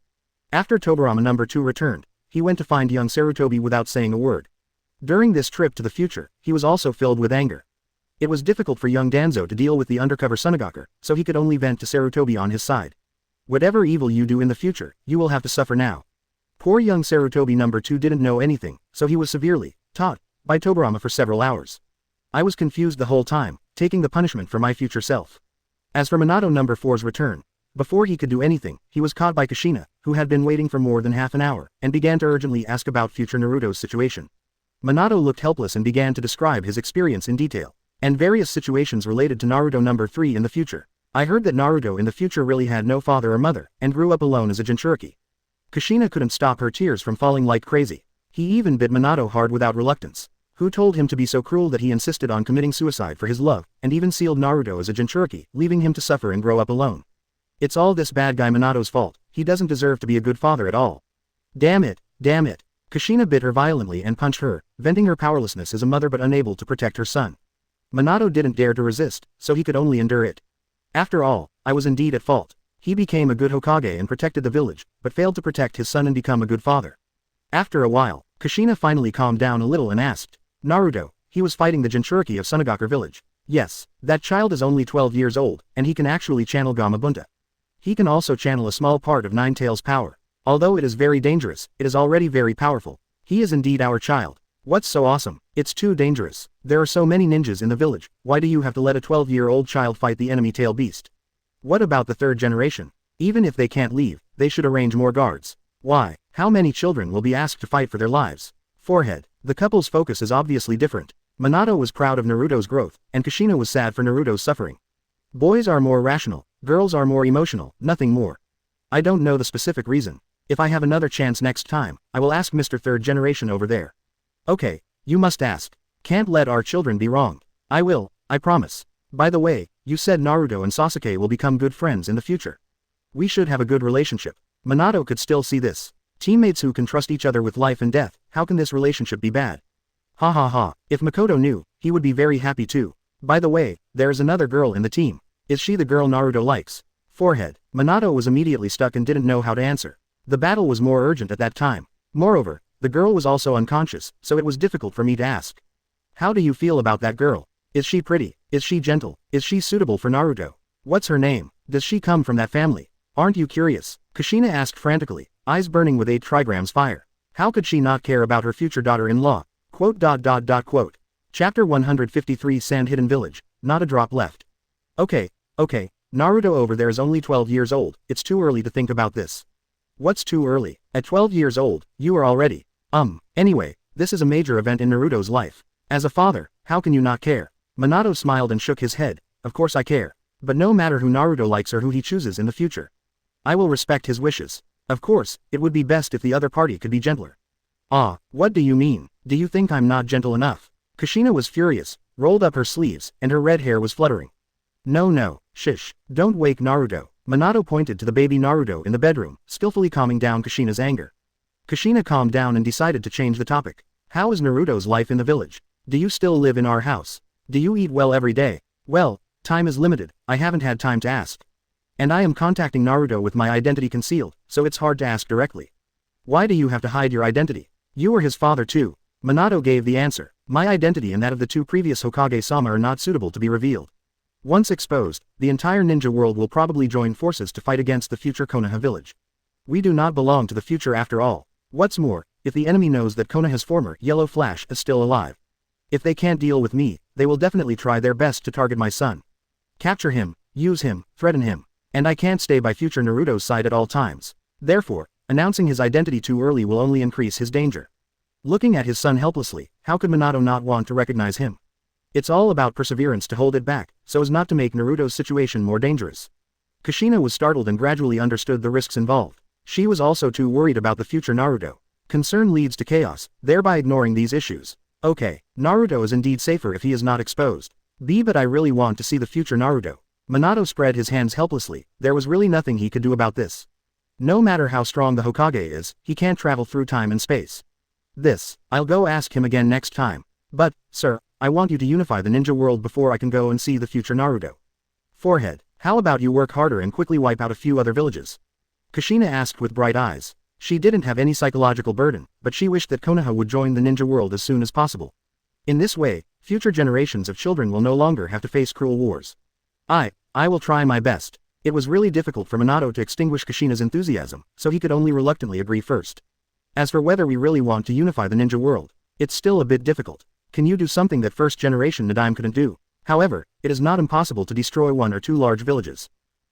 After Tobirama number 2 returned, he went to find young Sarutobi without saying a word. During this trip to the future, he was also filled with anger. It was difficult for young Danzo to deal with the undercover Sunagakure, so he could only vent to Sarutobi on his side. Whatever evil you do in the future, you will have to suffer now. Poor young Sarutobi number 2 didn't know anything, so he was severely taught by Tobirama for several hours. I was confused the whole time, taking the punishment for my future self. As for Minato number 4's return, before he could do anything, he was caught by Kushina, who had been waiting for more than half an hour, and began to urgently ask about future Naruto's situation. Minato looked helpless and began to describe his experience in detail, and various situations related to Naruto number 3 in the future. I heard that Naruto in the future really had no father or mother, and grew up alone as a Jinchuriki. Kushina couldn't stop her tears from falling like crazy. He even bit Minato hard without reluctance. Who told him to be so cruel that he insisted on committing suicide for his love, and even sealed Naruto as a Jinchuriki, leaving him to suffer and grow up alone. It's all this bad guy Minato's fault. He doesn't deserve to be a good father at all. Damn it, damn it. Kushina bit her violently and punched her, venting her powerlessness as a mother but unable to protect her son. Minato didn't dare to resist, so he could only endure it. After all, I was indeed at fault. He became a good Hokage and protected the village, but failed to protect his son and become a good father. After a while, Kushina finally calmed down a little and asked, Naruto, he was fighting the Jinchuriki of Sunagakure village. Yes, that child is only 12 years old, and he can actually channel Gamabunta. He can also channel a small part of Nine Tails' power. Although it is very dangerous, it is already very powerful. He is indeed our child. What's so awesome? It's too dangerous. There are so many ninjas in the village, why do you have to let a 12-year-old child fight the enemy tail beast? What about the 3rd generation? Even if they can't leave, they should arrange more guards. Why? How many children will be asked to fight for their lives? Forehead. The couple's focus is obviously different. Minato was proud of Naruto's growth, and Kushina was sad for Naruto's suffering. Boys are more rational, girls are more emotional, nothing more. I don't know the specific reason. If I have another chance next time, I will ask Mr. 3rd generation over there. Okay, you must ask. Can't let our children be wronged. I will, I promise. By the way, you said Naruto and Sasuke will become good friends in the future. We should have a good relationship. Minato could still see this. Teammates who can trust each other with life and death, how can this relationship be bad? Ha ha ha, if Makoto knew, he would be very happy too. By the way, there is another girl in the team. Is she the girl Naruto likes? Forehead. Minato was immediately stuck and didn't know how to answer. The battle was more urgent at that time. Moreover, the girl was also unconscious, so it was difficult for me to ask. How do you feel about that girl? Is she pretty? Is she gentle? Is she suitable for Naruto? What's her name? Does she come from that family? Aren't you curious? Kushina asked frantically, eyes burning with 8 trigrams fire. How could she not care about her future daughter-in-law? Quote. Chapter 153 Sand Hidden Village, not a drop left. Okay, Naruto over there is only 12 years old, it's too early to think about this. What's too early? At 12 years old, you are already. Anyway, this is a major event in Naruto's life. As a father, how can you not care? Minato smiled and shook his head. Of course I care. But no matter who Naruto likes or who he chooses in the future, I will respect his wishes. Of course, it would be best if the other party could be gentler. Ah, what do you mean? Do you think I'm not gentle enough? Kushina was furious, rolled up her sleeves, and her red hair was fluttering. No, shish, don't wake Naruto. Minato pointed to the baby Naruto in the bedroom, skillfully calming down Kushina's anger. Kushina calmed down and decided to change the topic. How is Naruto's life in the village? Do you still live in our house? Do you eat well every day? Well, time is limited, I haven't had time to ask. And I am contacting Naruto with my identity concealed, so it's hard to ask directly. Why do you have to hide your identity? You are his father too. Minato gave the answer. My identity and that of the two previous Hokage-sama are not suitable to be revealed. Once exposed, the entire ninja world will probably join forces to fight against the future Konoha village. We do not belong to the future after all. What's more, if the enemy knows that Konoha's former Yellow Flash is still alive. If they can't deal with me, they will definitely try their best to target my son. Capture him, use him, threaten him. And I can't stay by future Naruto's side at all times. Therefore, announcing his identity too early will only increase his danger. Looking at his son helplessly, how could Minato not want to recognize him? It's all about perseverance to hold it back, so as not to make Naruto's situation more dangerous. Kushina was startled and gradually understood the risks involved. She was also too worried about the future Naruto. Concern leads to chaos, thereby ignoring these issues. Okay, Naruto is indeed safer if he is not exposed. But I really want to see the future Naruto. Minato spread his hands helplessly, there was really nothing he could do about this. No matter how strong the Hokage is, he can't travel through time and space. I'll go ask him again next time. But, sir, I want you to unify the ninja world before I can go and see the future Naruto. Forehead, how about you work harder and quickly wipe out a few other villages? Kushina asked with bright eyes. She didn't have any psychological burden, but she wished that Konoha would join the ninja world as soon as possible. In this way, future generations of children will no longer have to face cruel wars. I will try my best. It was really difficult for Minato to extinguish Kushina's enthusiasm, so he could only reluctantly agree first. As for whether we really want to unify the ninja world, it's still a bit difficult. Can you do something that first generation Nadaime couldn't do? However, it is not impossible to destroy one or two large villages.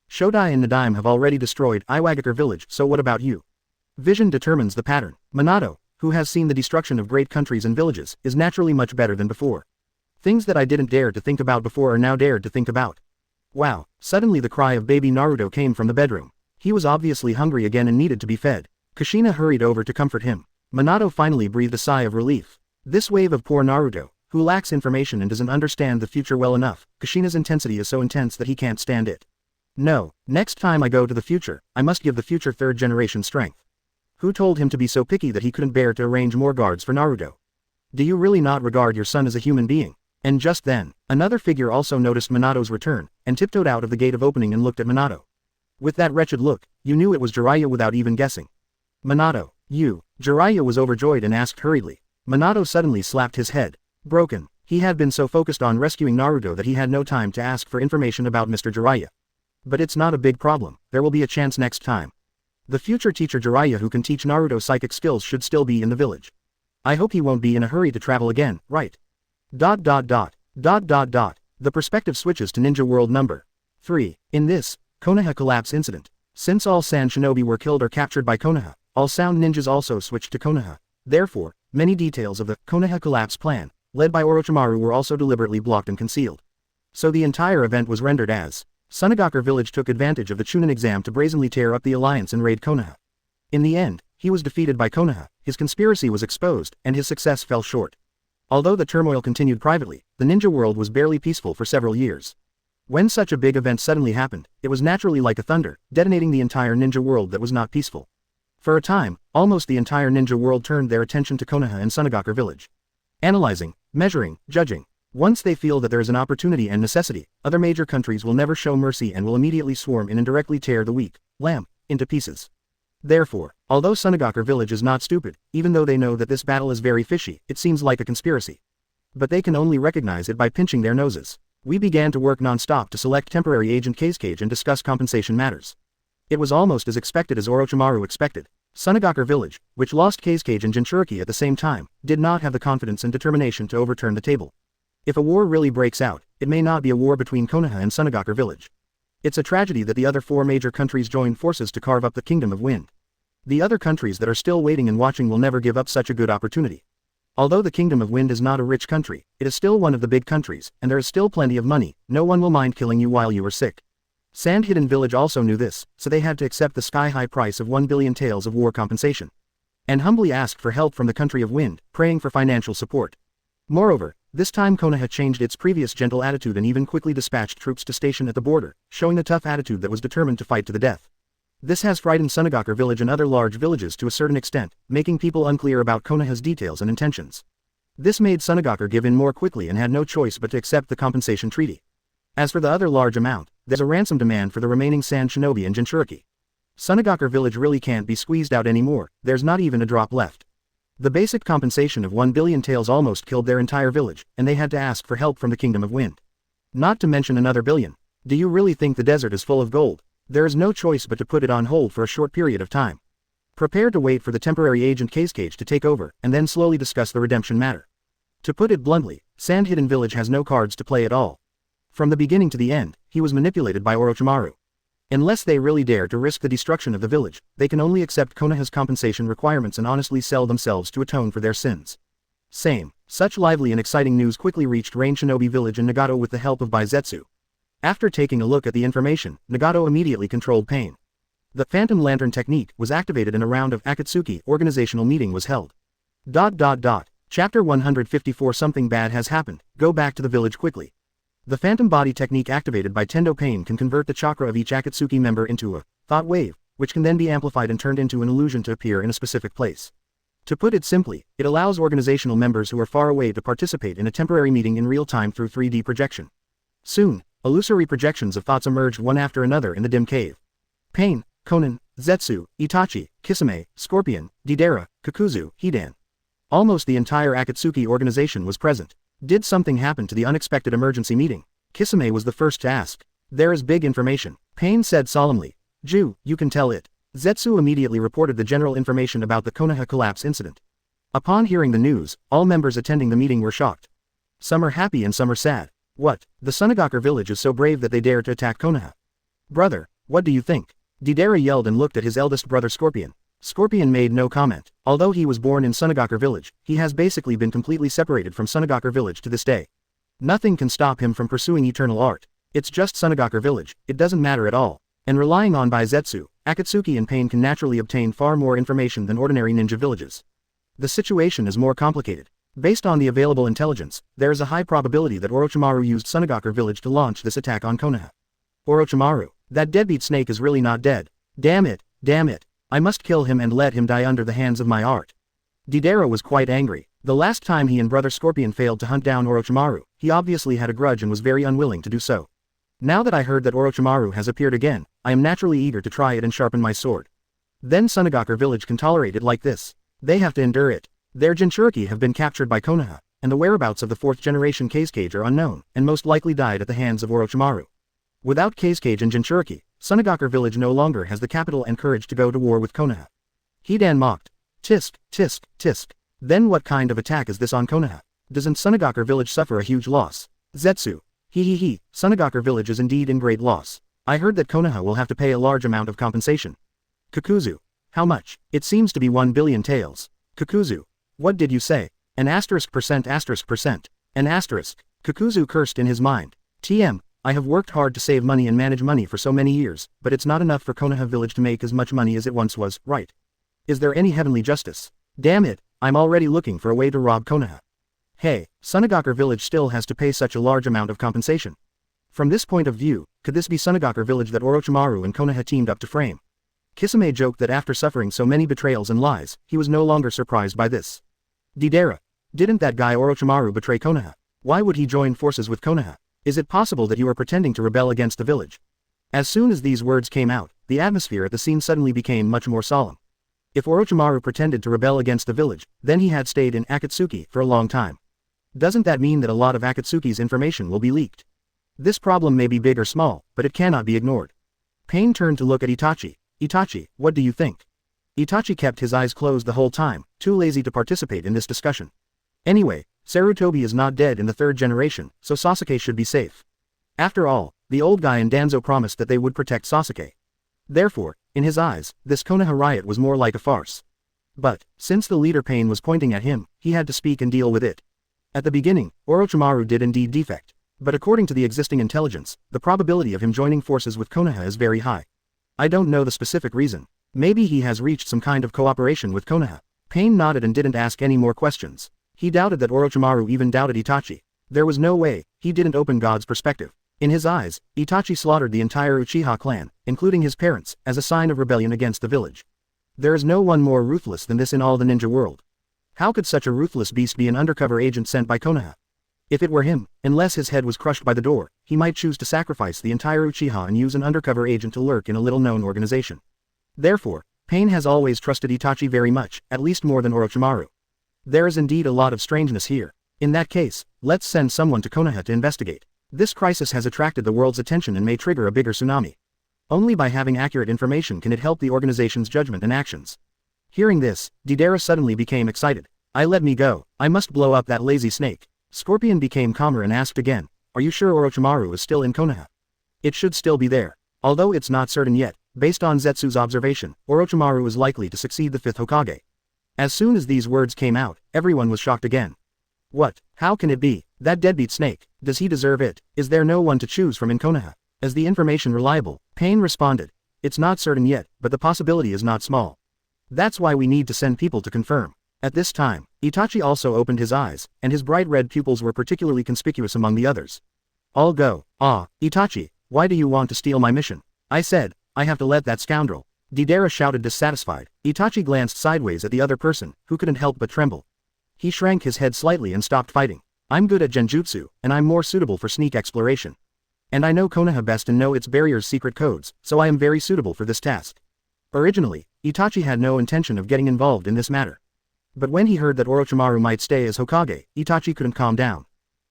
Shodai and Nadaime have already destroyed Iwagakure village, so what about you? Vision determines the pattern. Minato, who has seen the destruction of great countries and villages, is naturally much better than before. Things that I didn't dare to think about before are now dared to think about. Wow, suddenly the cry of baby Naruto came from the bedroom. He was obviously hungry again and needed to be fed. Kushina hurried over to comfort him. Minato finally breathed a sigh of relief. This wave of poor Naruto, who lacks information and doesn't understand the future well enough, Kushina's intensity is so intense that he can't stand it. No, next time I go to the future, I must give the future third generation strength. Who told him to be so picky that he couldn't bear to arrange more guards for Naruto? Do you really not regard your son as a human being? And just then, another figure also noticed Minato's return, and tiptoed out of the gate of opening and looked at Minato. With that wretched look, you knew it was Jiraiya without even guessing. Minato, you. Jiraiya was overjoyed and asked hurriedly. Minato suddenly slapped his head. Broken. He had been so focused on rescuing Naruto that he had no time to ask for information about Mr. Jiraiya. But it's not a big problem, there will be a chance next time. The future teacher Jiraiya who can teach Naruto psychic skills should still be in the village. I hope he won't be in a hurry to travel again, right? ... The perspective switches to Ninja World number 3. In this, Konoha Collapse Incident. Since all Sand Shinobi were killed or captured by Konoha, all Sound Ninjas also switched to Konoha. Therefore, many details of the Konoha Collapse plan, led by Orochimaru, were also deliberately blocked and concealed. So the entire event was rendered as Sunagakure village took advantage of the Chunin exam to brazenly tear up the alliance and raid Konoha. In the end, he was defeated by Konoha, his conspiracy was exposed, and his success fell short. Although the turmoil continued privately, the ninja world was barely peaceful for several years. When such a big event suddenly happened, it was naturally like a thunder, detonating the entire ninja world that was not peaceful. For a time, almost the entire ninja world turned their attention to Konoha and Sunagakure village. Analyzing, measuring, judging. Once they feel that there is an opportunity and necessity, other major countries will never show mercy and will immediately swarm in and directly tear the weak, lamb, into pieces. Therefore, although Sunagakure village is not stupid, even though they know that this battle is very fishy, it seems like a conspiracy. But they can only recognize it by pinching their noses. We began to work non-stop to select temporary agent Kazekage and discuss compensation matters. It was almost as expected as Orochimaru expected. Sunagakure village, which lost Kazekage and Jinchuriki at the same time, did not have the confidence and determination to overturn the table. If a war really breaks out, it may not be a war between Konoha and Sunagakure village. It's a tragedy that the other four major countries joined forces to carve up the Kingdom of Wind. The other countries that are still waiting and watching will never give up such a good opportunity. Although the Kingdom of Wind is not a rich country, it is still one of the big countries, and there is still plenty of money, no one will mind killing you while you are sick. Sand Hidden Village also knew this, so they had to accept the sky-high price of 1 billion taels of war compensation. And humbly asked for help from the country of Wind, praying for financial support. Moreover, This time Konoha changed its previous gentle attitude and even quickly dispatched troops to station at the border, showing a tough attitude that was determined to fight to the death. This has frightened Sunagakure village and other large villages to a certain extent, making people unclear about Konoha's details and intentions. This made Sunagakure give in more quickly and had no choice but to accept the compensation treaty. As for the other large amount, there's a ransom demand for the remaining Sand Shinobi and Jinchuriki. Sunagakure village really can't be squeezed out anymore, there's not even a drop left. The basic compensation of 1 billion taels almost killed their entire village, and they had to ask for help from the Kingdom of Wind. Not to mention another billion. Do you really think the desert is full of gold? There is no choice but to put it on hold for a short period of time. Prepare to wait for the temporary agent Cage to take over, and then slowly discuss the redemption matter. To put it bluntly, Sand Hidden Village has no cards to play at all. From the beginning to the end, he was manipulated by Orochimaru. Unless they really dare to risk the destruction of the village, they can only accept Konoha's compensation requirements and honestly sell themselves to atone for their sins. Such lively and exciting news quickly reached Rain Shinobi village in Nagato with the help of Baizetsu. After taking a look at the information, Nagato immediately controlled pain. The Phantom Lantern technique was activated and a round of Akatsuki organizational meeting was held. Chapter 154 Something bad has happened, go back to the village quickly. The phantom body technique activated by Tendo Pain can convert the chakra of each Akatsuki member into a thought wave, which can then be amplified and turned into an illusion to appear in a specific place. To put it simply, it allows organizational members who are far away to participate in a temporary meeting in real time through 3D projection. Soon, illusory projections of thoughts emerged one after another in the dim cave. Pain, Konan, Zetsu, Itachi, Kisame, Scorpion, Deidara, Kakuzu, Hidan. Almost the entire Akatsuki organization was present. Did something happen to the unexpected emergency meeting? Kisame was the first to ask. There is big information, Pain said solemnly. Ju, you can tell it. Zetsu immediately reported the general information about the Konoha collapse incident. Upon hearing the news, all members attending the meeting were shocked. Some are happy and some are sad. What? The Sunagakure village is so brave that they dare to attack Konoha. Brother, what do you think? Deidara yelled and looked at his eldest brother Scorpion. Scorpion made no comment. Although he was born in Sunagakure village, he has basically been completely separated from Sunagakure village to this day. Nothing can stop him from pursuing eternal art. It's just Sunagakure village, it doesn't matter at all. And relying on Baizetsu, Akatsuki and Pain can naturally obtain far more information than ordinary ninja villages. The situation is more complicated. Based on the available intelligence, there is a high probability that Orochimaru used Sunagakure village to launch this attack on Konoha. Orochimaru, that deadbeat snake is really not dead. Damn it. I must kill him and let him die under the hands of my art. Deidara was quite angry. The last time he and brother Scorpion failed to hunt down Orochimaru, he obviously had a grudge and was very unwilling to do so. Now that I heard that Orochimaru has appeared again, I am naturally eager to try it and sharpen my sword. Then Sunagakure village can tolerate it like this. They have to endure it. Their Jinchuriki have been captured by Konoha, and the whereabouts of the 4th generation Cage are unknown, and most likely died at the hands of Orochimaru. Without Cage and Jinchuriki, Sunagakure village no longer has the capital and courage to go to war with Konoha. Hidan mocked. Tisk. Then what kind of attack is this on Konoha? Doesn't Sunagakure village suffer a huge loss? Zetsu. Sunagakure village is indeed in great loss. I heard that Konoha will have to pay a large amount of compensation. Kakuzu. How much? It seems to be 1 billion taels. Kakuzu. What did you say? An %%. An asterisk. Kakuzu cursed in his mind. I have worked hard to save money and manage money for so many years, but it's not enough for Konoha village to make as much money as it once was, right? Is there any heavenly justice? Damn it, I'm already looking for a way to rob Konoha. Hey, Sunagakure village still has to pay such a large amount of compensation. From this point of view, could this be Sunagakure village that Orochimaru and Konoha teamed up to frame? Kisame joked that after suffering so many betrayals and lies, he was no longer surprised by this. Deidara. Didn't that guy Orochimaru betray Konoha? Why would he join forces with Konoha? Is it possible that you are pretending to rebel against the village? As soon as these words came out, the atmosphere at the scene suddenly became much more solemn. If Orochimaru pretended to rebel against the village, then he had stayed in Akatsuki for a long time. Doesn't that mean that a lot of Akatsuki's information will be leaked? This problem may be big or small, but it cannot be ignored. Pain turned to look at Itachi. Itachi, what do you think? Itachi kept his eyes closed the whole time, too lazy to participate in this discussion. Anyway, Sarutobi is not dead in the 3rd generation, so Sasuke should be safe. After all, the old guy and Danzo promised that they would protect Sasuke. Therefore, in his eyes, this Konoha riot was more like a farce. But, since the leader Pain was pointing at him, he had to speak and deal with it. At the beginning, Orochimaru did indeed defect. But according to the existing intelligence, the probability of him joining forces with Konoha is very high. I don't know the specific reason. Maybe he has reached some kind of cooperation with Konoha. Pain nodded and didn't ask any more questions. He doubted that Orochimaru even doubted Itachi. There was no way, he didn't open God's perspective. In his eyes, Itachi slaughtered the entire Uchiha clan, including his parents, as a sign of rebellion against the village. There is no one more ruthless than this in all the ninja world. How could such a ruthless beast be an undercover agent sent by Konoha? If it were him, unless his head was crushed by the door, he might choose to sacrifice the entire Uchiha and use an undercover agent to lurk in a little-known organization. Therefore, Pain has always trusted Itachi very much, at least more than Orochimaru. There is indeed a lot of strangeness here. In that case, let's send someone to Konoha to investigate. This crisis has attracted the world's attention and may trigger a bigger tsunami. Only by having accurate information can it help the organization's judgment and actions. Hearing this, Deidara suddenly became excited. Let me go, I must blow up that lazy snake. Scorpion became calmer and asked again, are you sure Orochimaru is still in Konoha? It should still be there. Although it's not certain yet, based on Zetsu's observation, Orochimaru is likely to succeed the 5th Hokage. As soon as these words came out, everyone was shocked again. What? How can it be? That deadbeat snake, does he deserve it? Is there no one to choose from in Konoha? Is the information reliable? Pain responded. It's not certain yet, but the possibility is not small. That's why we need to send people to confirm. At this time, Itachi also opened his eyes, and his bright red pupils were particularly conspicuous among the others. All go. Ah, Itachi, why do you want to steal my mission? I said, I have to let that scoundrel. Deidara shouted dissatisfied. Itachi glanced sideways at the other person, who couldn't help but tremble. He shrank his head slightly and stopped fighting. I'm good at genjutsu, and I'm more suitable for sneak exploration. And I know Konoha best and know its barrier's secret codes, so I am very suitable for this task. Originally, Itachi had no intention of getting involved in this matter. But when he heard that Orochimaru might stay as Hokage, Itachi couldn't calm down.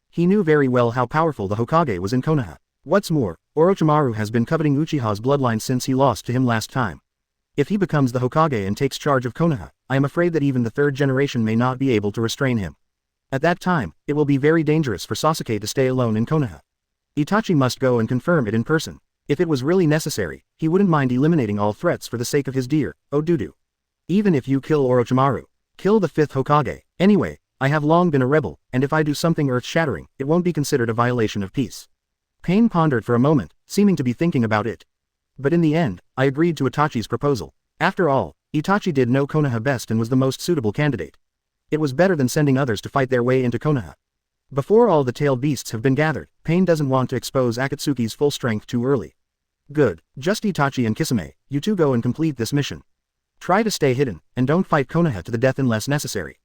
He knew very well how powerful the Hokage was in Konoha. What's more, Orochimaru has been coveting Uchiha's bloodline since he lost to him last time. If he becomes the Hokage and takes charge of Konoha, I am afraid that even the 3rd generation may not be able to restrain him. At that time, it will be very dangerous for Sasuke to stay alone in Konoha. Itachi must go and confirm it in person. If it was really necessary, he wouldn't mind eliminating all threats for the sake of his dear, Odudu. Even if you kill Orochimaru, kill the 5th Hokage. Anyway, I have long been a rebel, and if I do something earth-shattering, it won't be considered a violation of peace. Pain pondered for a moment, seeming to be thinking about it. But in the end, I agreed to Itachi's proposal. After all, Itachi did know Konoha best and was the most suitable candidate. It was better than sending others to fight their way into Konoha. Before all the tailed beasts have been gathered, Pain doesn't want to expose Akatsuki's full strength too early. Good, just Itachi and Kisame, you two go and complete this mission. Try to stay hidden, and don't fight Konoha to the death unless necessary.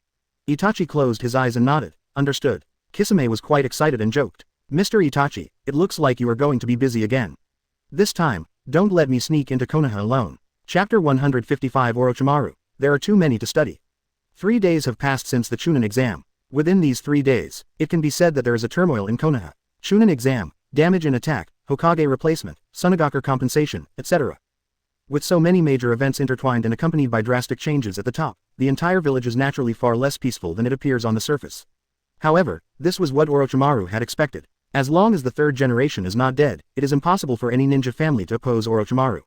Itachi closed his eyes and nodded. Understood. Kisame was quite excited and joked. Mr. Itachi, it looks like you are going to be busy again. This time, don't let me sneak into Konoha alone. Chapter 155 Orochimaru. There are too many to study. 3 days have passed since the Chunin exam. Within these 3 days, it can be said that there is a turmoil in Konoha. Chunin exam, damage in attack, Hokage replacement, Sunagaku compensation, etc. With so many major events intertwined and accompanied by drastic changes at the top, the entire village is naturally far less peaceful than it appears on the surface. However, this was what Orochimaru had expected. As long as the 3rd generation is not dead, it is impossible for any ninja family to oppose Orochimaru.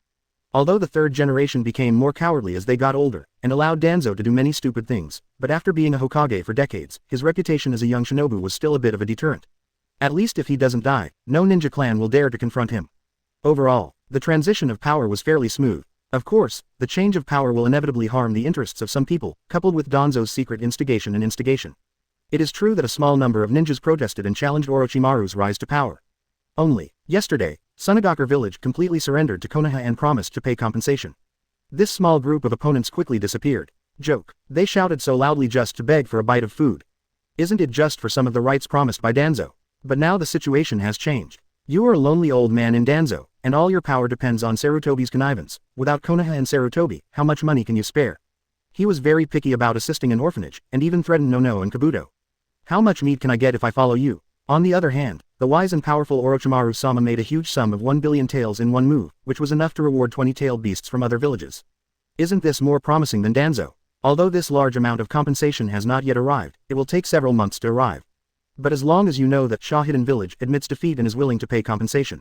Although the 3rd generation became more cowardly as they got older, and allowed Danzo to do many stupid things, but after being a Hokage for decades, his reputation as a young shinobu was still a bit of a deterrent. At least if he doesn't die, no ninja clan will dare to confront him. Overall, the transition of power was fairly smooth. Of course, the change of power will inevitably harm the interests of some people, coupled with Danzo's secret instigation and instigation. It is true that a small number of ninjas protested and challenged Orochimaru's rise to power. Only, yesterday, Sunagaku village completely surrendered to Konoha and promised to pay compensation. This small group of opponents quickly disappeared. Joke. They shouted so loudly just to beg for a bite of food. Isn't it just for some of the rights promised by Danzo? But now the situation has changed. You are a lonely old man in Danzo, and all your power depends on Sarutobi's connivance. Without Konoha and Sarutobi, how much money can you spare? He was very picky about assisting an orphanage, and even threatened Nono and Kabuto. How much meat can I get if I follow you? On the other hand, the wise and powerful Orochimaru-sama made a huge sum of 1 billion taels in one move, which was enough to reward 20 tailed beasts from other villages. Isn't this more promising than Danzo? Although this large amount of compensation has not yet arrived, it will take several months to arrive. But as long as you know that Shaw Hidden Village admits defeat and is willing to pay compensation,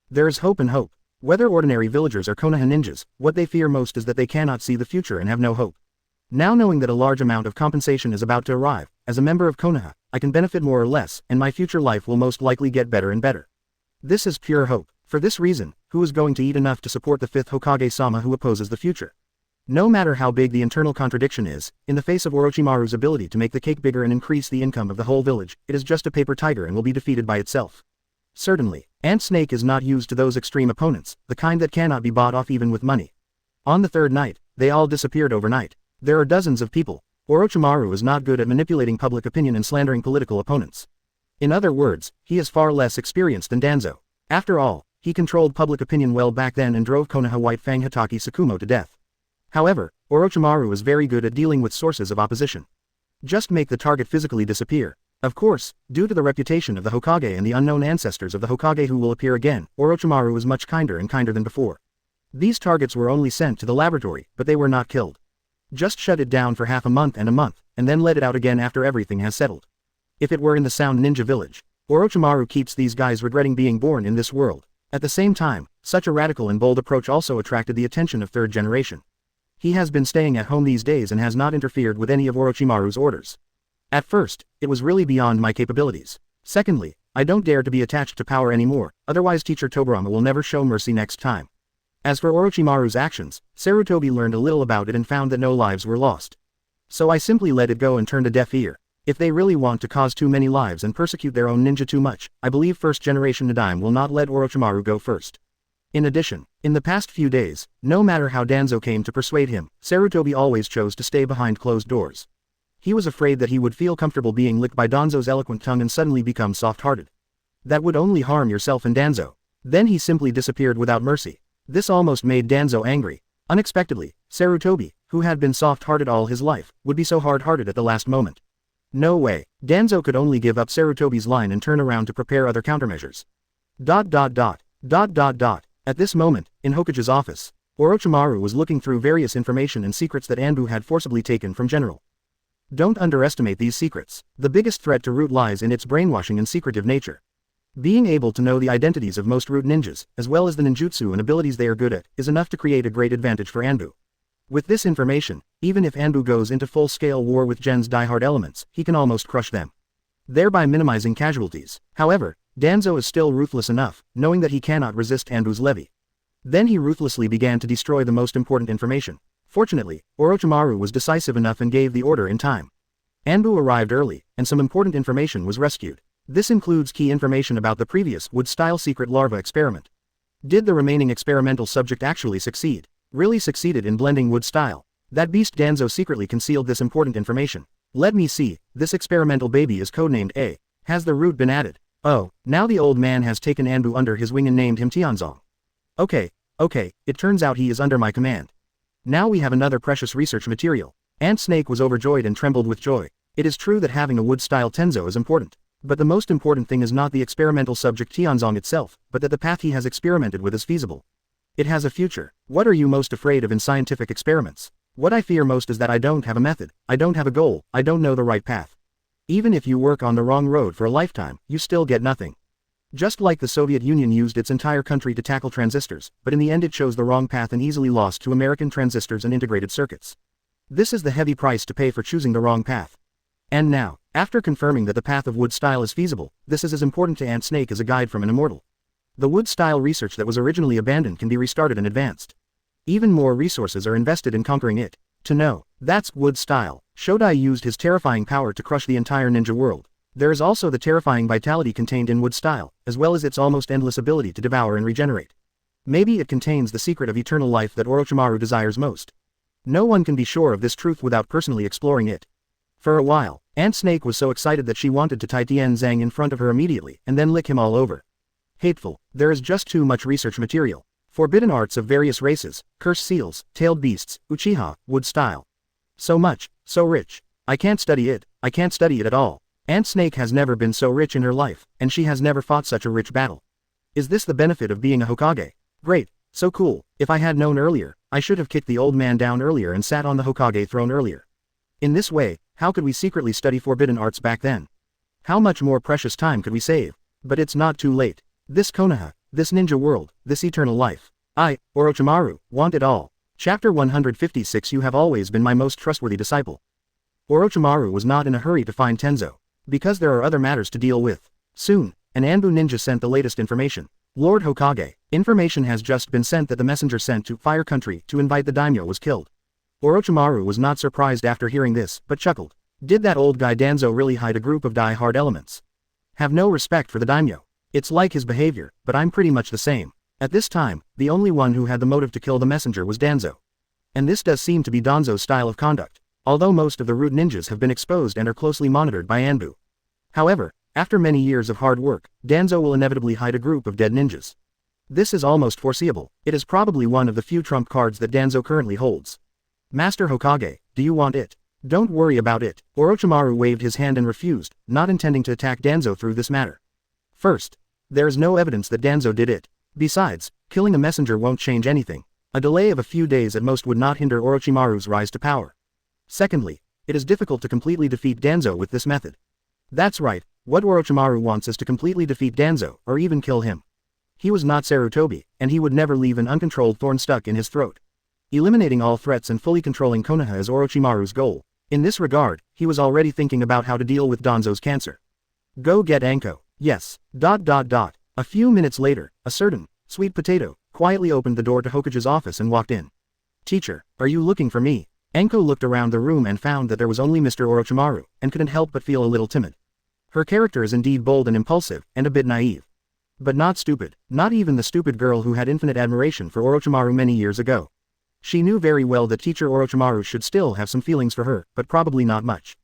there is hope and hope. Whether ordinary villagers or Konoha ninjas, what they fear most is that they cannot see the future and have no hope. Now knowing that a large amount of compensation is about to arrive, as a member of Konoha, I can benefit more or less, and my future life will most likely get better and better. This is pure hope. For this reason, who is going to eat enough to support the 5th Hokage-sama who opposes the future? No matter how big the internal contradiction is, in the face of Orochimaru's ability to make the cake bigger and increase the income of the whole village, it is just a paper tiger and will be defeated by itself. Certainly, Ant Snake is not used to those extreme opponents, the kind that cannot be bought off even with money. On the third night, they all disappeared overnight. There are dozens of people. Orochimaru is not good at manipulating public opinion and slandering political opponents. In other words, he is far less experienced than Danzo. After all, he controlled public opinion well back then and drove Konoha White Fang Hitaki Tsukumo to death. However, Orochimaru is very good at dealing with sources of opposition. Just make the target physically disappear. Of course, due to the reputation of the Hokage and the unknown ancestors of the Hokage who will appear again, Orochimaru is much kinder and kinder than before. These targets were only sent to the laboratory, but they were not killed. Just shut it down for half a month, and then let it out again after everything has settled. If it were in the Sound Ninja Village, Orochimaru keeps these guys regretting being born in this world. At the same time, such a radical and bold approach also attracted the attention of third generation. He has been staying at home these days and has not interfered with any of Orochimaru's orders. At first, it was really beyond my capabilities. Secondly, I don't dare to be attached to power anymore, otherwise teacher Tobirama will never show mercy next time. As for Orochimaru's actions, Sarutobi learned a little about it and found that no lives were lost. So I simply let it go and turned a deaf ear. If they really want to cause too many lives and persecute their own ninja too much, I believe first generation Nadaime will not let Orochimaru go first. In addition, in the past few days, no matter how Danzo came to persuade him, Sarutobi always chose to stay behind closed doors. He was afraid that he would feel comfortable being licked by Danzo's eloquent tongue and suddenly become soft-hearted. That would only harm yourself and Danzo. Then he simply disappeared without mercy. This almost made Danzo angry. Unexpectedly, Sarutobi, who had been soft-hearted all his life, would be so hard-hearted at the last moment. No way. Danzo could only give up Sarutobi's line and turn around to prepare other countermeasures. At this moment, in Hokage's office, Orochimaru was looking through various information and secrets that Anbu had forcibly taken from General. Don't underestimate these secrets. The biggest threat to Root lies in its brainwashing and secretive nature. Being able to know the identities of most Root ninjas, as well as the ninjutsu and abilities they are good at, is enough to create a great advantage for Anbu. With this information, even if Anbu goes into full-scale war with Gen's diehard elements, he can almost crush them, thereby minimizing casualties. However, Danzo is still ruthless enough, knowing that he cannot resist Anbu's levy. Then he ruthlessly began to destroy the most important information. Fortunately, Orochimaru was decisive enough and gave the order in time. Anbu arrived early, and some important information was rescued. This includes key information about the previous wood-style secret larva experiment. Did the remaining experimental subject actually succeed? Really succeeded in blending wood-style? That beast Danzo secretly concealed this important information. Let me see, this experimental baby is codenamed A. Has the root been added? Oh, now the old man has taken Anbu under his wing and named him Tianzong. Okay, it turns out he is under my command. Now we have another precious research material. Ant Snake was overjoyed and trembled with joy. It is true that having a wood-style Tenzo is important. But the most important thing is not the experimental subject Tianzong itself, but that the path he has experimented with is feasible. It has a future. What are you most afraid of in scientific experiments? What I fear most is that I don't have a method, I don't have a goal, I don't know the right path. Even if you work on the wrong road for a lifetime, you still get nothing. Just like the Soviet Union used its entire country to tackle transistors, but in the end it chose the wrong path and easily lost to American transistors and integrated circuits. This is the heavy price to pay for choosing the wrong path. And now, after confirming that the path of wood style is feasible, this is as important to Ant Snake as a guide from an Immortal. The wood style research that was originally abandoned can be restarted and advanced. Even more resources are invested in conquering it. To know, that's wood style. Shodai used his terrifying power to crush the entire ninja world. There is also the terrifying vitality contained in wood style, as well as its almost endless ability to devour and regenerate. Maybe it contains the secret of eternal life that Orochimaru desires most. No one can be sure of this truth without personally exploring it. For a while, Ant Snake was so excited that she wanted to tie Tian Zhang in front of her immediately and then lick him all over. Hateful, there is just too much research material. Forbidden arts of various races, cursed seals, tailed beasts, Uchiha, wood style. So much, so rich. I can't study it at all. Ant Snake has never been so rich in her life, and she has never fought such a rich battle. Is this the benefit of being a Hokage? Great, so cool. If I had known earlier, I should have kicked the old man down earlier and sat on the Hokage throne earlier. In this way, how could we secretly study forbidden arts back then? How much more precious time could we save? But it's not too late. This Konoha, this ninja world, this eternal life. I, Orochimaru, want it all. Chapter 156. You have always been my most trustworthy disciple. Orochimaru was not in a hurry to find Tenzo, because there are other matters to deal with. Soon, an Anbu ninja sent the latest information. Lord Hokage, information has just been sent that the messenger sent to Fire Country to invite the daimyo was killed. Orochimaru was not surprised after hearing this, but chuckled. Did that old guy Danzo really hide a group of die-hard elements? Have no respect for the daimyo. It's like his behavior, but I'm pretty much the same. At this time, the only one who had the motive to kill the messenger was Danzo. And this does seem to be Danzo's style of conduct, although most of the root ninjas have been exposed and are closely monitored by Anbu. However, after many years of hard work, Danzo will inevitably hide a group of dead ninjas. This is almost foreseeable. It is probably one of the few trump cards that Danzo currently holds. Master Hokage, do you want it? Don't worry about it. Orochimaru waved his hand and refused, not intending to attack Danzo through this matter. First, there is no evidence that Danzo did it. Besides, killing a messenger won't change anything. A delay of a few days at most would not hinder Orochimaru's rise to power. Secondly, it is difficult to completely defeat Danzo with this method. That's right, what Orochimaru wants is to completely defeat Danzo, or even kill him. He was not Sarutobi, and he would never leave an uncontrolled thorn stuck in his throat. Eliminating all threats and fully controlling Konoha is Orochimaru's goal. In this regard, he was already thinking about how to deal with Danzo's cancer. Go get Anko. Yes. A few minutes later, a certain Sweet Potato quietly opened the door to Hokage's office and walked in. Teacher, are you looking for me? Anko looked around the room and found that there was only Mr. Orochimaru, and couldn't help but feel a little timid. Her character is indeed bold and impulsive, and a bit naive. But not stupid, not even the stupid girl who had infinite admiration for Orochimaru many years ago. She knew very well that teacher Orochimaru should still have some feelings for her, but probably not much.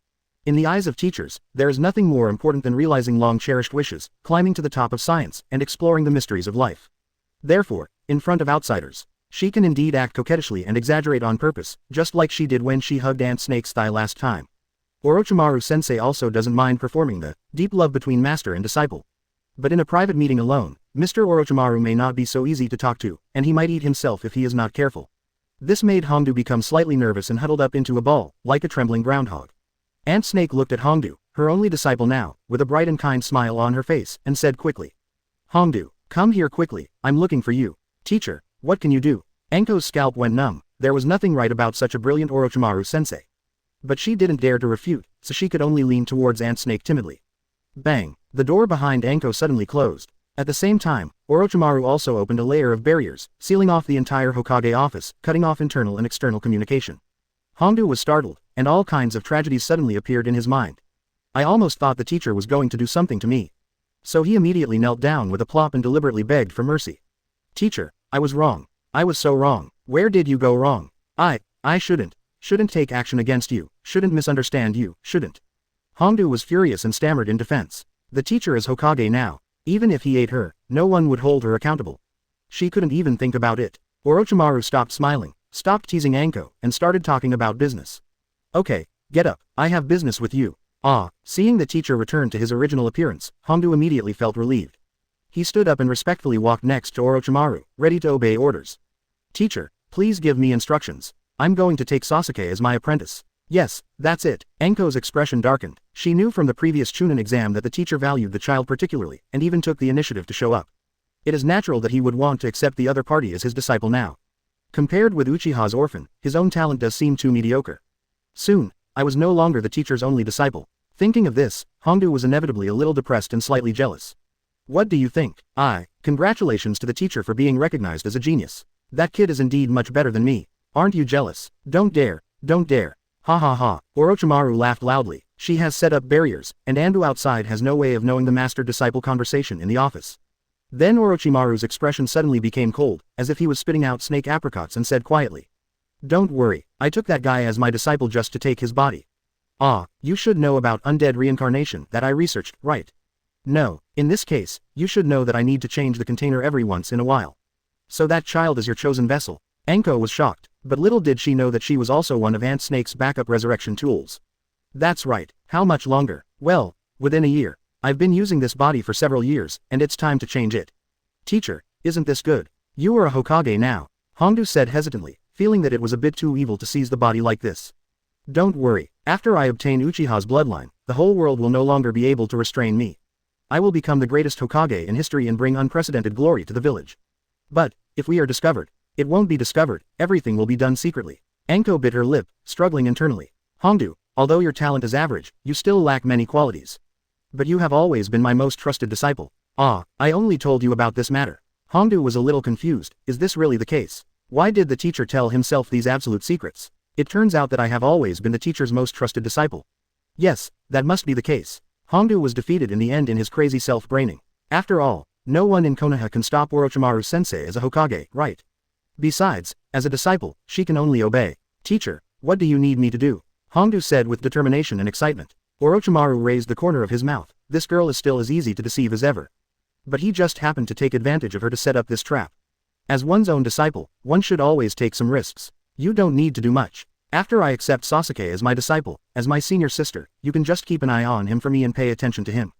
In the eyes of teachers, there is nothing more important than realizing long-cherished wishes, climbing to the top of science, and exploring the mysteries of life. Therefore, in front of outsiders, she can indeed act coquettishly and exaggerate on purpose, just like she did when she hugged Aunt Snake's thigh last time. Orochimaru-sensei also doesn't mind performing the deep love between master and disciple. But in a private meeting alone, Mr. Orochimaru may not be so easy to talk to, and he might eat himself if he is not careful. This made Hongdu become slightly nervous and huddled up into a ball, like a trembling groundhog. Aunt Snake looked at Hongdu, her only disciple now, with a bright and kind smile on her face, and said quickly. Hongdu, come here quickly, I'm looking for you. Teacher, what can you do? Anko's scalp went numb. There was nothing right about such a brilliant Orochimaru-sensei. But she didn't dare to refute, so she could only lean towards Aunt Snake timidly. Bang! The door behind Anko suddenly closed. At the same time, Orochimaru also opened a layer of barriers, sealing off the entire Hokage office, cutting off internal and external communication. Hongdu was startled, and all kinds of tragedies suddenly appeared in his mind. I almost thought the teacher was going to do something to me. So he immediately knelt down with a plop and deliberately begged for mercy. Teacher, I was wrong. I was so wrong. Where did you go wrong? I shouldn't take action against you, shouldn't misunderstand you, shouldn't. Hongdu was furious and stammered in defense. The teacher is Hokage now. Even if he ate her, no one would hold her accountable. She couldn't even think about it. Orochimaru stopped smiling, stopped teasing Anko, and started talking about business. Okay, get up, I have business with you. Seeing the teacher return to his original appearance, Hongdu immediately felt relieved. He stood up and respectfully walked next to Orochimaru, ready to obey orders. Teacher, please give me instructions. I'm going to take Sasuke as my apprentice. Yes, that's it. Anko's expression darkened. She knew from the previous Chunin exam that the teacher valued the child particularly, and even took the initiative to show up. It is natural that he would want to accept the other party as his disciple now. Compared with Uchiha's orphan, his own talent does seem too mediocre. Soon, I was no longer the teacher's only disciple. Thinking of this, Hongdu was inevitably a little depressed and slightly jealous. What do you think? Congratulations to the teacher for being recognized as a genius. That kid is indeed much better than me. Aren't you jealous? Don't dare. Ha ha ha. Orochimaru laughed loudly. She has set up barriers, and Anbu outside has no way of knowing the master-disciple conversation in the office. Then Orochimaru's expression suddenly became cold, as if he was spitting out snake apricots, and said quietly. Don't worry, I took that guy as my disciple just to take his body. You should know about undead reincarnation that I researched, right? No, in this case, you should know that I need to change the container every once in a while. So that child is your chosen vessel. Anko was shocked, but little did she know that she was also one of Aunt Snake's backup resurrection tools. That's right, how much longer? Well, within a year. I've been using this body for several years, and it's time to change it. Teacher, isn't this good? You are a Hokage now, Hongdu said hesitantly, feeling that it was a bit too evil to seize the body like this. Don't worry, after I obtain Uchiha's bloodline, the whole world will no longer be able to restrain me. I will become the greatest Hokage in history and bring unprecedented glory to the village. But, if we are discovered, it won't be discovered, everything will be done secretly. Anko bit her lip, struggling internally. Hongdu, although your talent is average, you still lack many qualities. But you have always been my most trusted disciple. I only told you about this matter. Hongdu was a little confused. Is this really the case? Why did the teacher tell himself these absolute secrets? It turns out that I have always been the teacher's most trusted disciple. Yes, that must be the case. Hongdu was defeated in the end in his crazy self-braining. After all, no one in Konoha can stop Orochimaru-sensei as a Hokage, right? Besides, as a disciple, she can only obey. Teacher, what do you need me to do? Hongdu said with determination and excitement. Orochimaru raised the corner of his mouth. This girl is still as easy to deceive as ever. But he just happened to take advantage of her to set up this trap. As one's own disciple, one should always take some risks. You don't need to do much. After I accept Sasuke as my disciple, as my senior sister, you can just keep an eye on him for me and pay attention to him.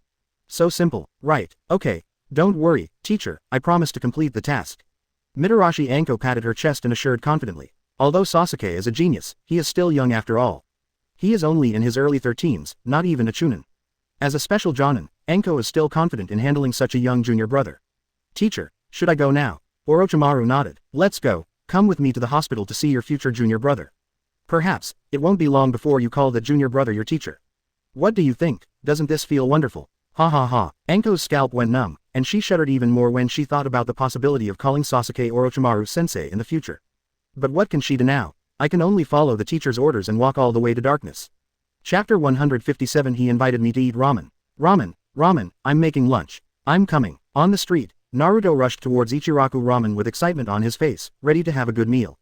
So simple, right? Okay. Don't worry, teacher, I promise to complete the task. Mitarashi Anko patted her chest and assured confidently. Although Sasuke is a genius, he is still young after all. He is only in his early 13s, not even a chunin. As a special jonin, Anko is still confident in handling such a young junior brother. Teacher, should I go now? Orochimaru nodded. Let's go, come with me to the hospital to see your future junior brother. Perhaps, it won't be long before you call that junior brother your teacher. What do you think? Doesn't this feel wonderful? Ha ha ha. Anko's scalp went numb, and she shuddered even more when she thought about the possibility of calling Sasuke Orochimaru-sensei in the future. But what can she do now? I can only follow the teacher's orders and walk all the way to darkness. Chapter 157. He invited me to eat ramen. Ramen, I'm making lunch. I'm coming. On the street, Naruto rushed towards Ichiraku Ramen with excitement on his face, ready to have a good meal.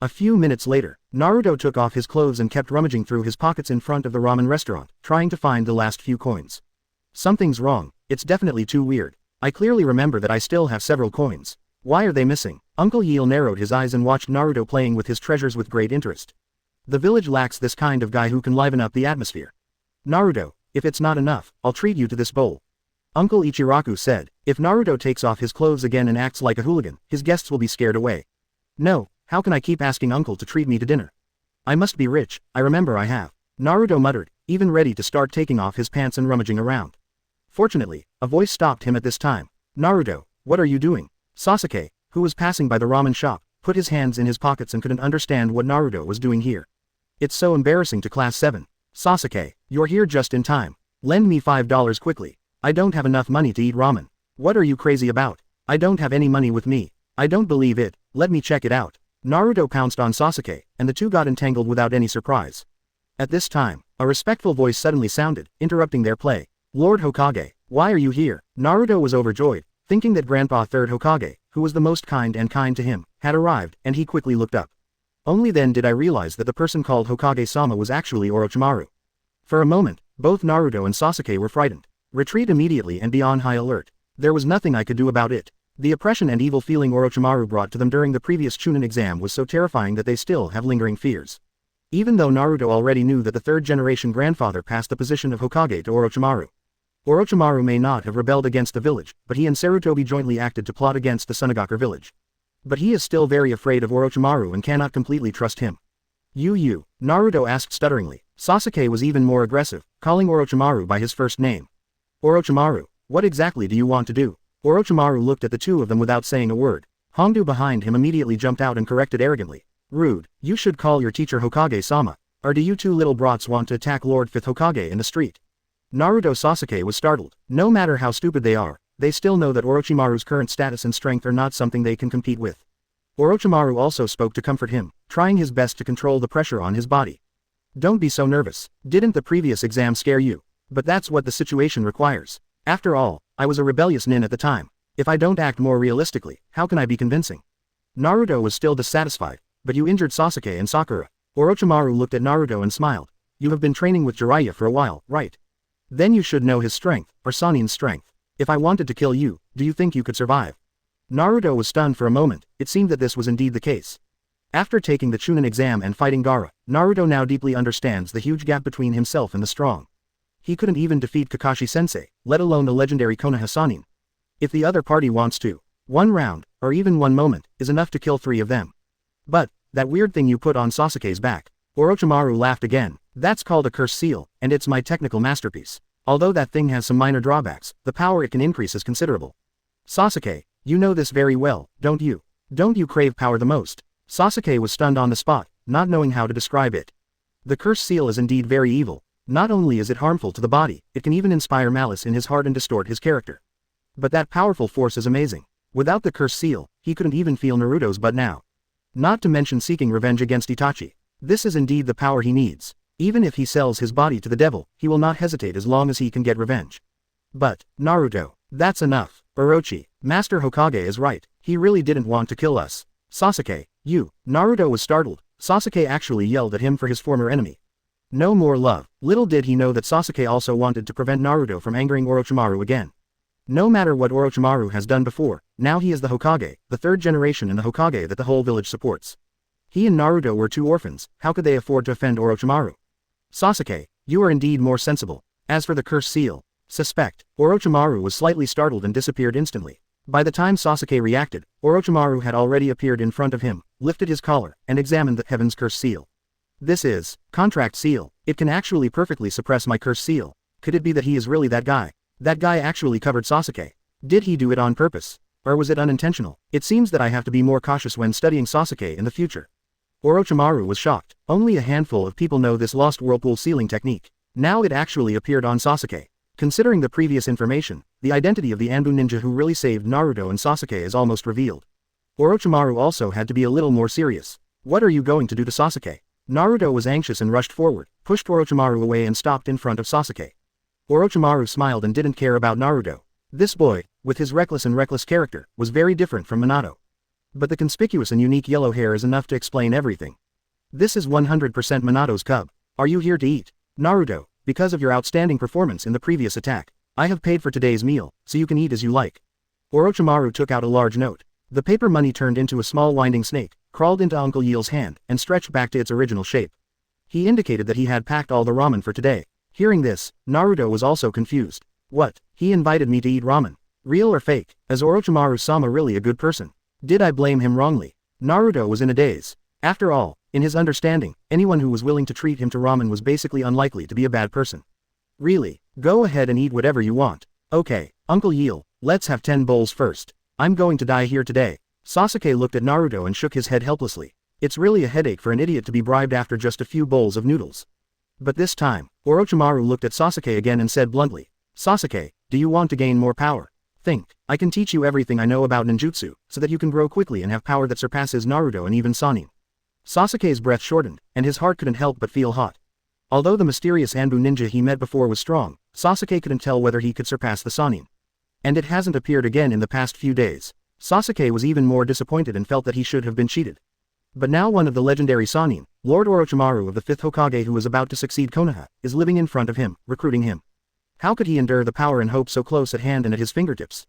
A few minutes later, Naruto took off his clothes and kept rummaging through his pockets in front of the ramen restaurant, trying to find the last few coins. Something's wrong, it's definitely too weird. I clearly remember that I still have several coins. Why are they missing? Uncle Yeel narrowed his eyes and watched Naruto playing with his treasures with great interest. The village lacks this kind of guy who can liven up the atmosphere. Naruto, if it's not enough, I'll treat you to this bowl. Uncle Ichiraku said. If Naruto takes off his clothes again and acts like a hooligan, his guests will be scared away. No, how can I keep asking Uncle to treat me to dinner? I must be rich, I remember I have. Naruto muttered, even ready to start taking off his pants and rummaging around. Fortunately, a voice stopped him at this time. Naruto, what are you doing? Sasuke, who was passing by the ramen shop, put his hands in his pockets and couldn't understand what Naruto was doing here. It's so embarrassing to class 7. Sasuke, you're here just in time. Lend me $5 quickly. I don't have enough money to eat ramen. What are you crazy about? I don't have any money with me. I don't believe it, let me check it out. Naruto pounced on Sasuke, and the two got entangled without any surprise. At this time, a respectful voice suddenly sounded, interrupting their play. Lord Hokage, why are you here? Naruto was overjoyed, thinking that Grandpa Third Hokage, who was the most kind to him, had arrived, and he quickly looked up. Only then did I realize that the person called Hokage-sama was actually Orochimaru. For a moment, both Naruto and Sasuke were frightened. Retreat immediately and be on high alert. There was nothing I could do about it. The oppression and evil feeling Orochimaru brought to them during the previous Chunin exam was so terrifying that they still have lingering fears. Even though Naruto already knew that the third-generation grandfather passed the position of Hokage to Orochimaru. Orochimaru may not have rebelled against the village, but he and Sarutobi jointly acted to plot against the Sunagakure village. But he is still very afraid of Orochimaru and cannot completely trust him. You, Naruto asked stutteringly. Sasuke was even more aggressive, calling Orochimaru by his first name. Orochimaru, what exactly do you want to do? Orochimaru looked at the two of them without saying a word. Hongdu behind him immediately jumped out and corrected arrogantly. Rude, you should call your teacher Hokage-sama. Or do you two little brats want to attack Lord 5th Hokage in the street? Naruto Sasuke was startled. No matter how stupid they are, they still know that Orochimaru's current status and strength are not something they can compete with. Orochimaru also spoke to comfort him, trying his best to control the pressure on his body. Don't be so nervous. Didn't the previous exam scare you? But that's what the situation requires. After all, I was a rebellious nin at the time. If I don't act more realistically, how can I be convincing? Naruto was still dissatisfied. But you injured Sasuke and Sakura. Orochimaru looked at Naruto and smiled. You have been training with Jiraiya for a while, right? Then you should know his strength, or Sanin's strength. If I wanted to kill you, do you think you could survive? Naruto was stunned for a moment. It seemed that this was indeed the case. After taking the Chunin exam and fighting Gaara, Naruto now deeply understands the huge gap between himself and the strong. He couldn't even defeat Kakashi-sensei, let alone the legendary Konoha Sannin. If the other party wants to, one round, or even one moment, is enough to kill 3 of them. But, that weird thing you put on Sasuke's back. Orochimaru laughed again. That's called a curse seal, and it's my technical masterpiece. Although that thing has some minor drawbacks, the power it can increase is considerable. Sasuke, you know this very well, don't you? Don't you crave power the most? Sasuke was stunned on the spot, not knowing how to describe it. The curse seal is indeed very evil. Not only is it harmful to the body, it can even inspire malice in his heart and distort his character. But that powerful force is amazing. Without the curse seal, he couldn't even feel Naruto's butt now. Not to mention seeking revenge against Itachi. This is indeed the power he needs. Even if he sells his body to the devil, he will not hesitate as long as he can get revenge. But, Naruto, that's enough. Orochi, Master Hokage is right, he really didn't want to kill us. Sasuke, you. Naruto was startled. Sasuke actually yelled at him for his former enemy. No more love. Little did he know that Sasuke also wanted to prevent Naruto from angering Orochimaru again. No matter what Orochimaru has done before, now he is the Hokage, the third generation in the Hokage that the whole village supports. He and Naruto were two orphans, how could they afford to offend Orochimaru? Sasuke, you are indeed more sensible. As for the cursed seal, suspect, Orochimaru was slightly startled and disappeared instantly. By the time Sasuke reacted, Orochimaru had already appeared in front of him, lifted his collar, and examined the heaven's cursed seal. This is, contract seal. It can actually perfectly suppress my cursed seal. Could it be that he is really that guy? That guy actually covered Sasuke. Did he do it on purpose? Or was it unintentional? It seems that I have to be more cautious when studying Sasuke in the future. Orochimaru was shocked. Only a handful of people know this lost whirlpool sealing technique. Now it actually appeared on Sasuke. Considering the previous information, the identity of the Anbu ninja who really saved Naruto and Sasuke is almost revealed. Orochimaru also had to be a little more serious. What are you going to do to Sasuke? Naruto was anxious and rushed forward, pushed Orochimaru away and stopped in front of Sasuke. Orochimaru smiled and didn't care about Naruto. This boy, with his reckless character, was very different from Minato. But the conspicuous and unique yellow hair is enough to explain everything. This is 100% Minato's cub. Are you here to eat? Naruto, because of your outstanding performance in the previous attack, I have paid for today's meal, so you can eat as you like. Orochimaru took out a large note. The paper money turned into a small winding snake, crawled into Uncle Yeel's hand, and stretched back to its original shape. He indicated that he had packed all the ramen for today. Hearing this, Naruto was also confused. What? He invited me to eat ramen. Real or fake? Is Orochimaru-sama really a good person? Did I blame him wrongly? Naruto was in a daze. After all, in his understanding, anyone who was willing to treat him to ramen was basically unlikely to be a bad person. Really? Go ahead and eat whatever you want. Okay, Uncle Yeel, let's have 10 bowls first. I'm going to die here today. Sasuke looked at Naruto and shook his head helplessly. It's really a headache for an idiot to be bribed after just a few bowls of noodles. But this time, Orochimaru looked at Sasuke again and said bluntly, Sasuke, do you want to gain more power? Think, I can teach you everything I know about ninjutsu, so that you can grow quickly and have power that surpasses Naruto and even Sannin. Sasuke's breath shortened, and his heart couldn't help but feel hot. Although the mysterious Anbu ninja he met before was strong, Sasuke couldn't tell whether he could surpass the Sannin. And it hasn't appeared again in the past few days. Sasuke was even more disappointed and felt that he should have been cheated. But now one of the legendary Sannin, Lord Orochimaru of the 5th Hokage who was about to succeed Konoha, is living in front of him, recruiting him. How could he endure the power and hope so close at hand and at his fingertips?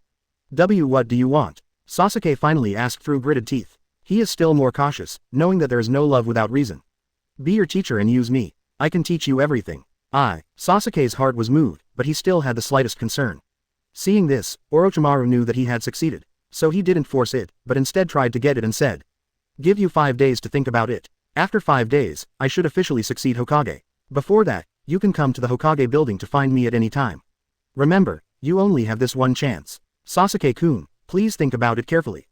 What do you want? Sasuke finally asked through gritted teeth. He is still more cautious, knowing that there is no love without reason. Be your teacher and use me. I can teach you everything. Sasuke's heart was moved, but he still had the slightest concern. Seeing this, Orochimaru knew that he had succeeded, so he didn't force it, but instead tried to get it and said, give you 5 days to think about it. After 5 days, I should officially succeed Hokage. Before that, you can come to the Hokage building to find me at any time. Remember, you only have this one chance. Sasuke-kun, please think about it carefully.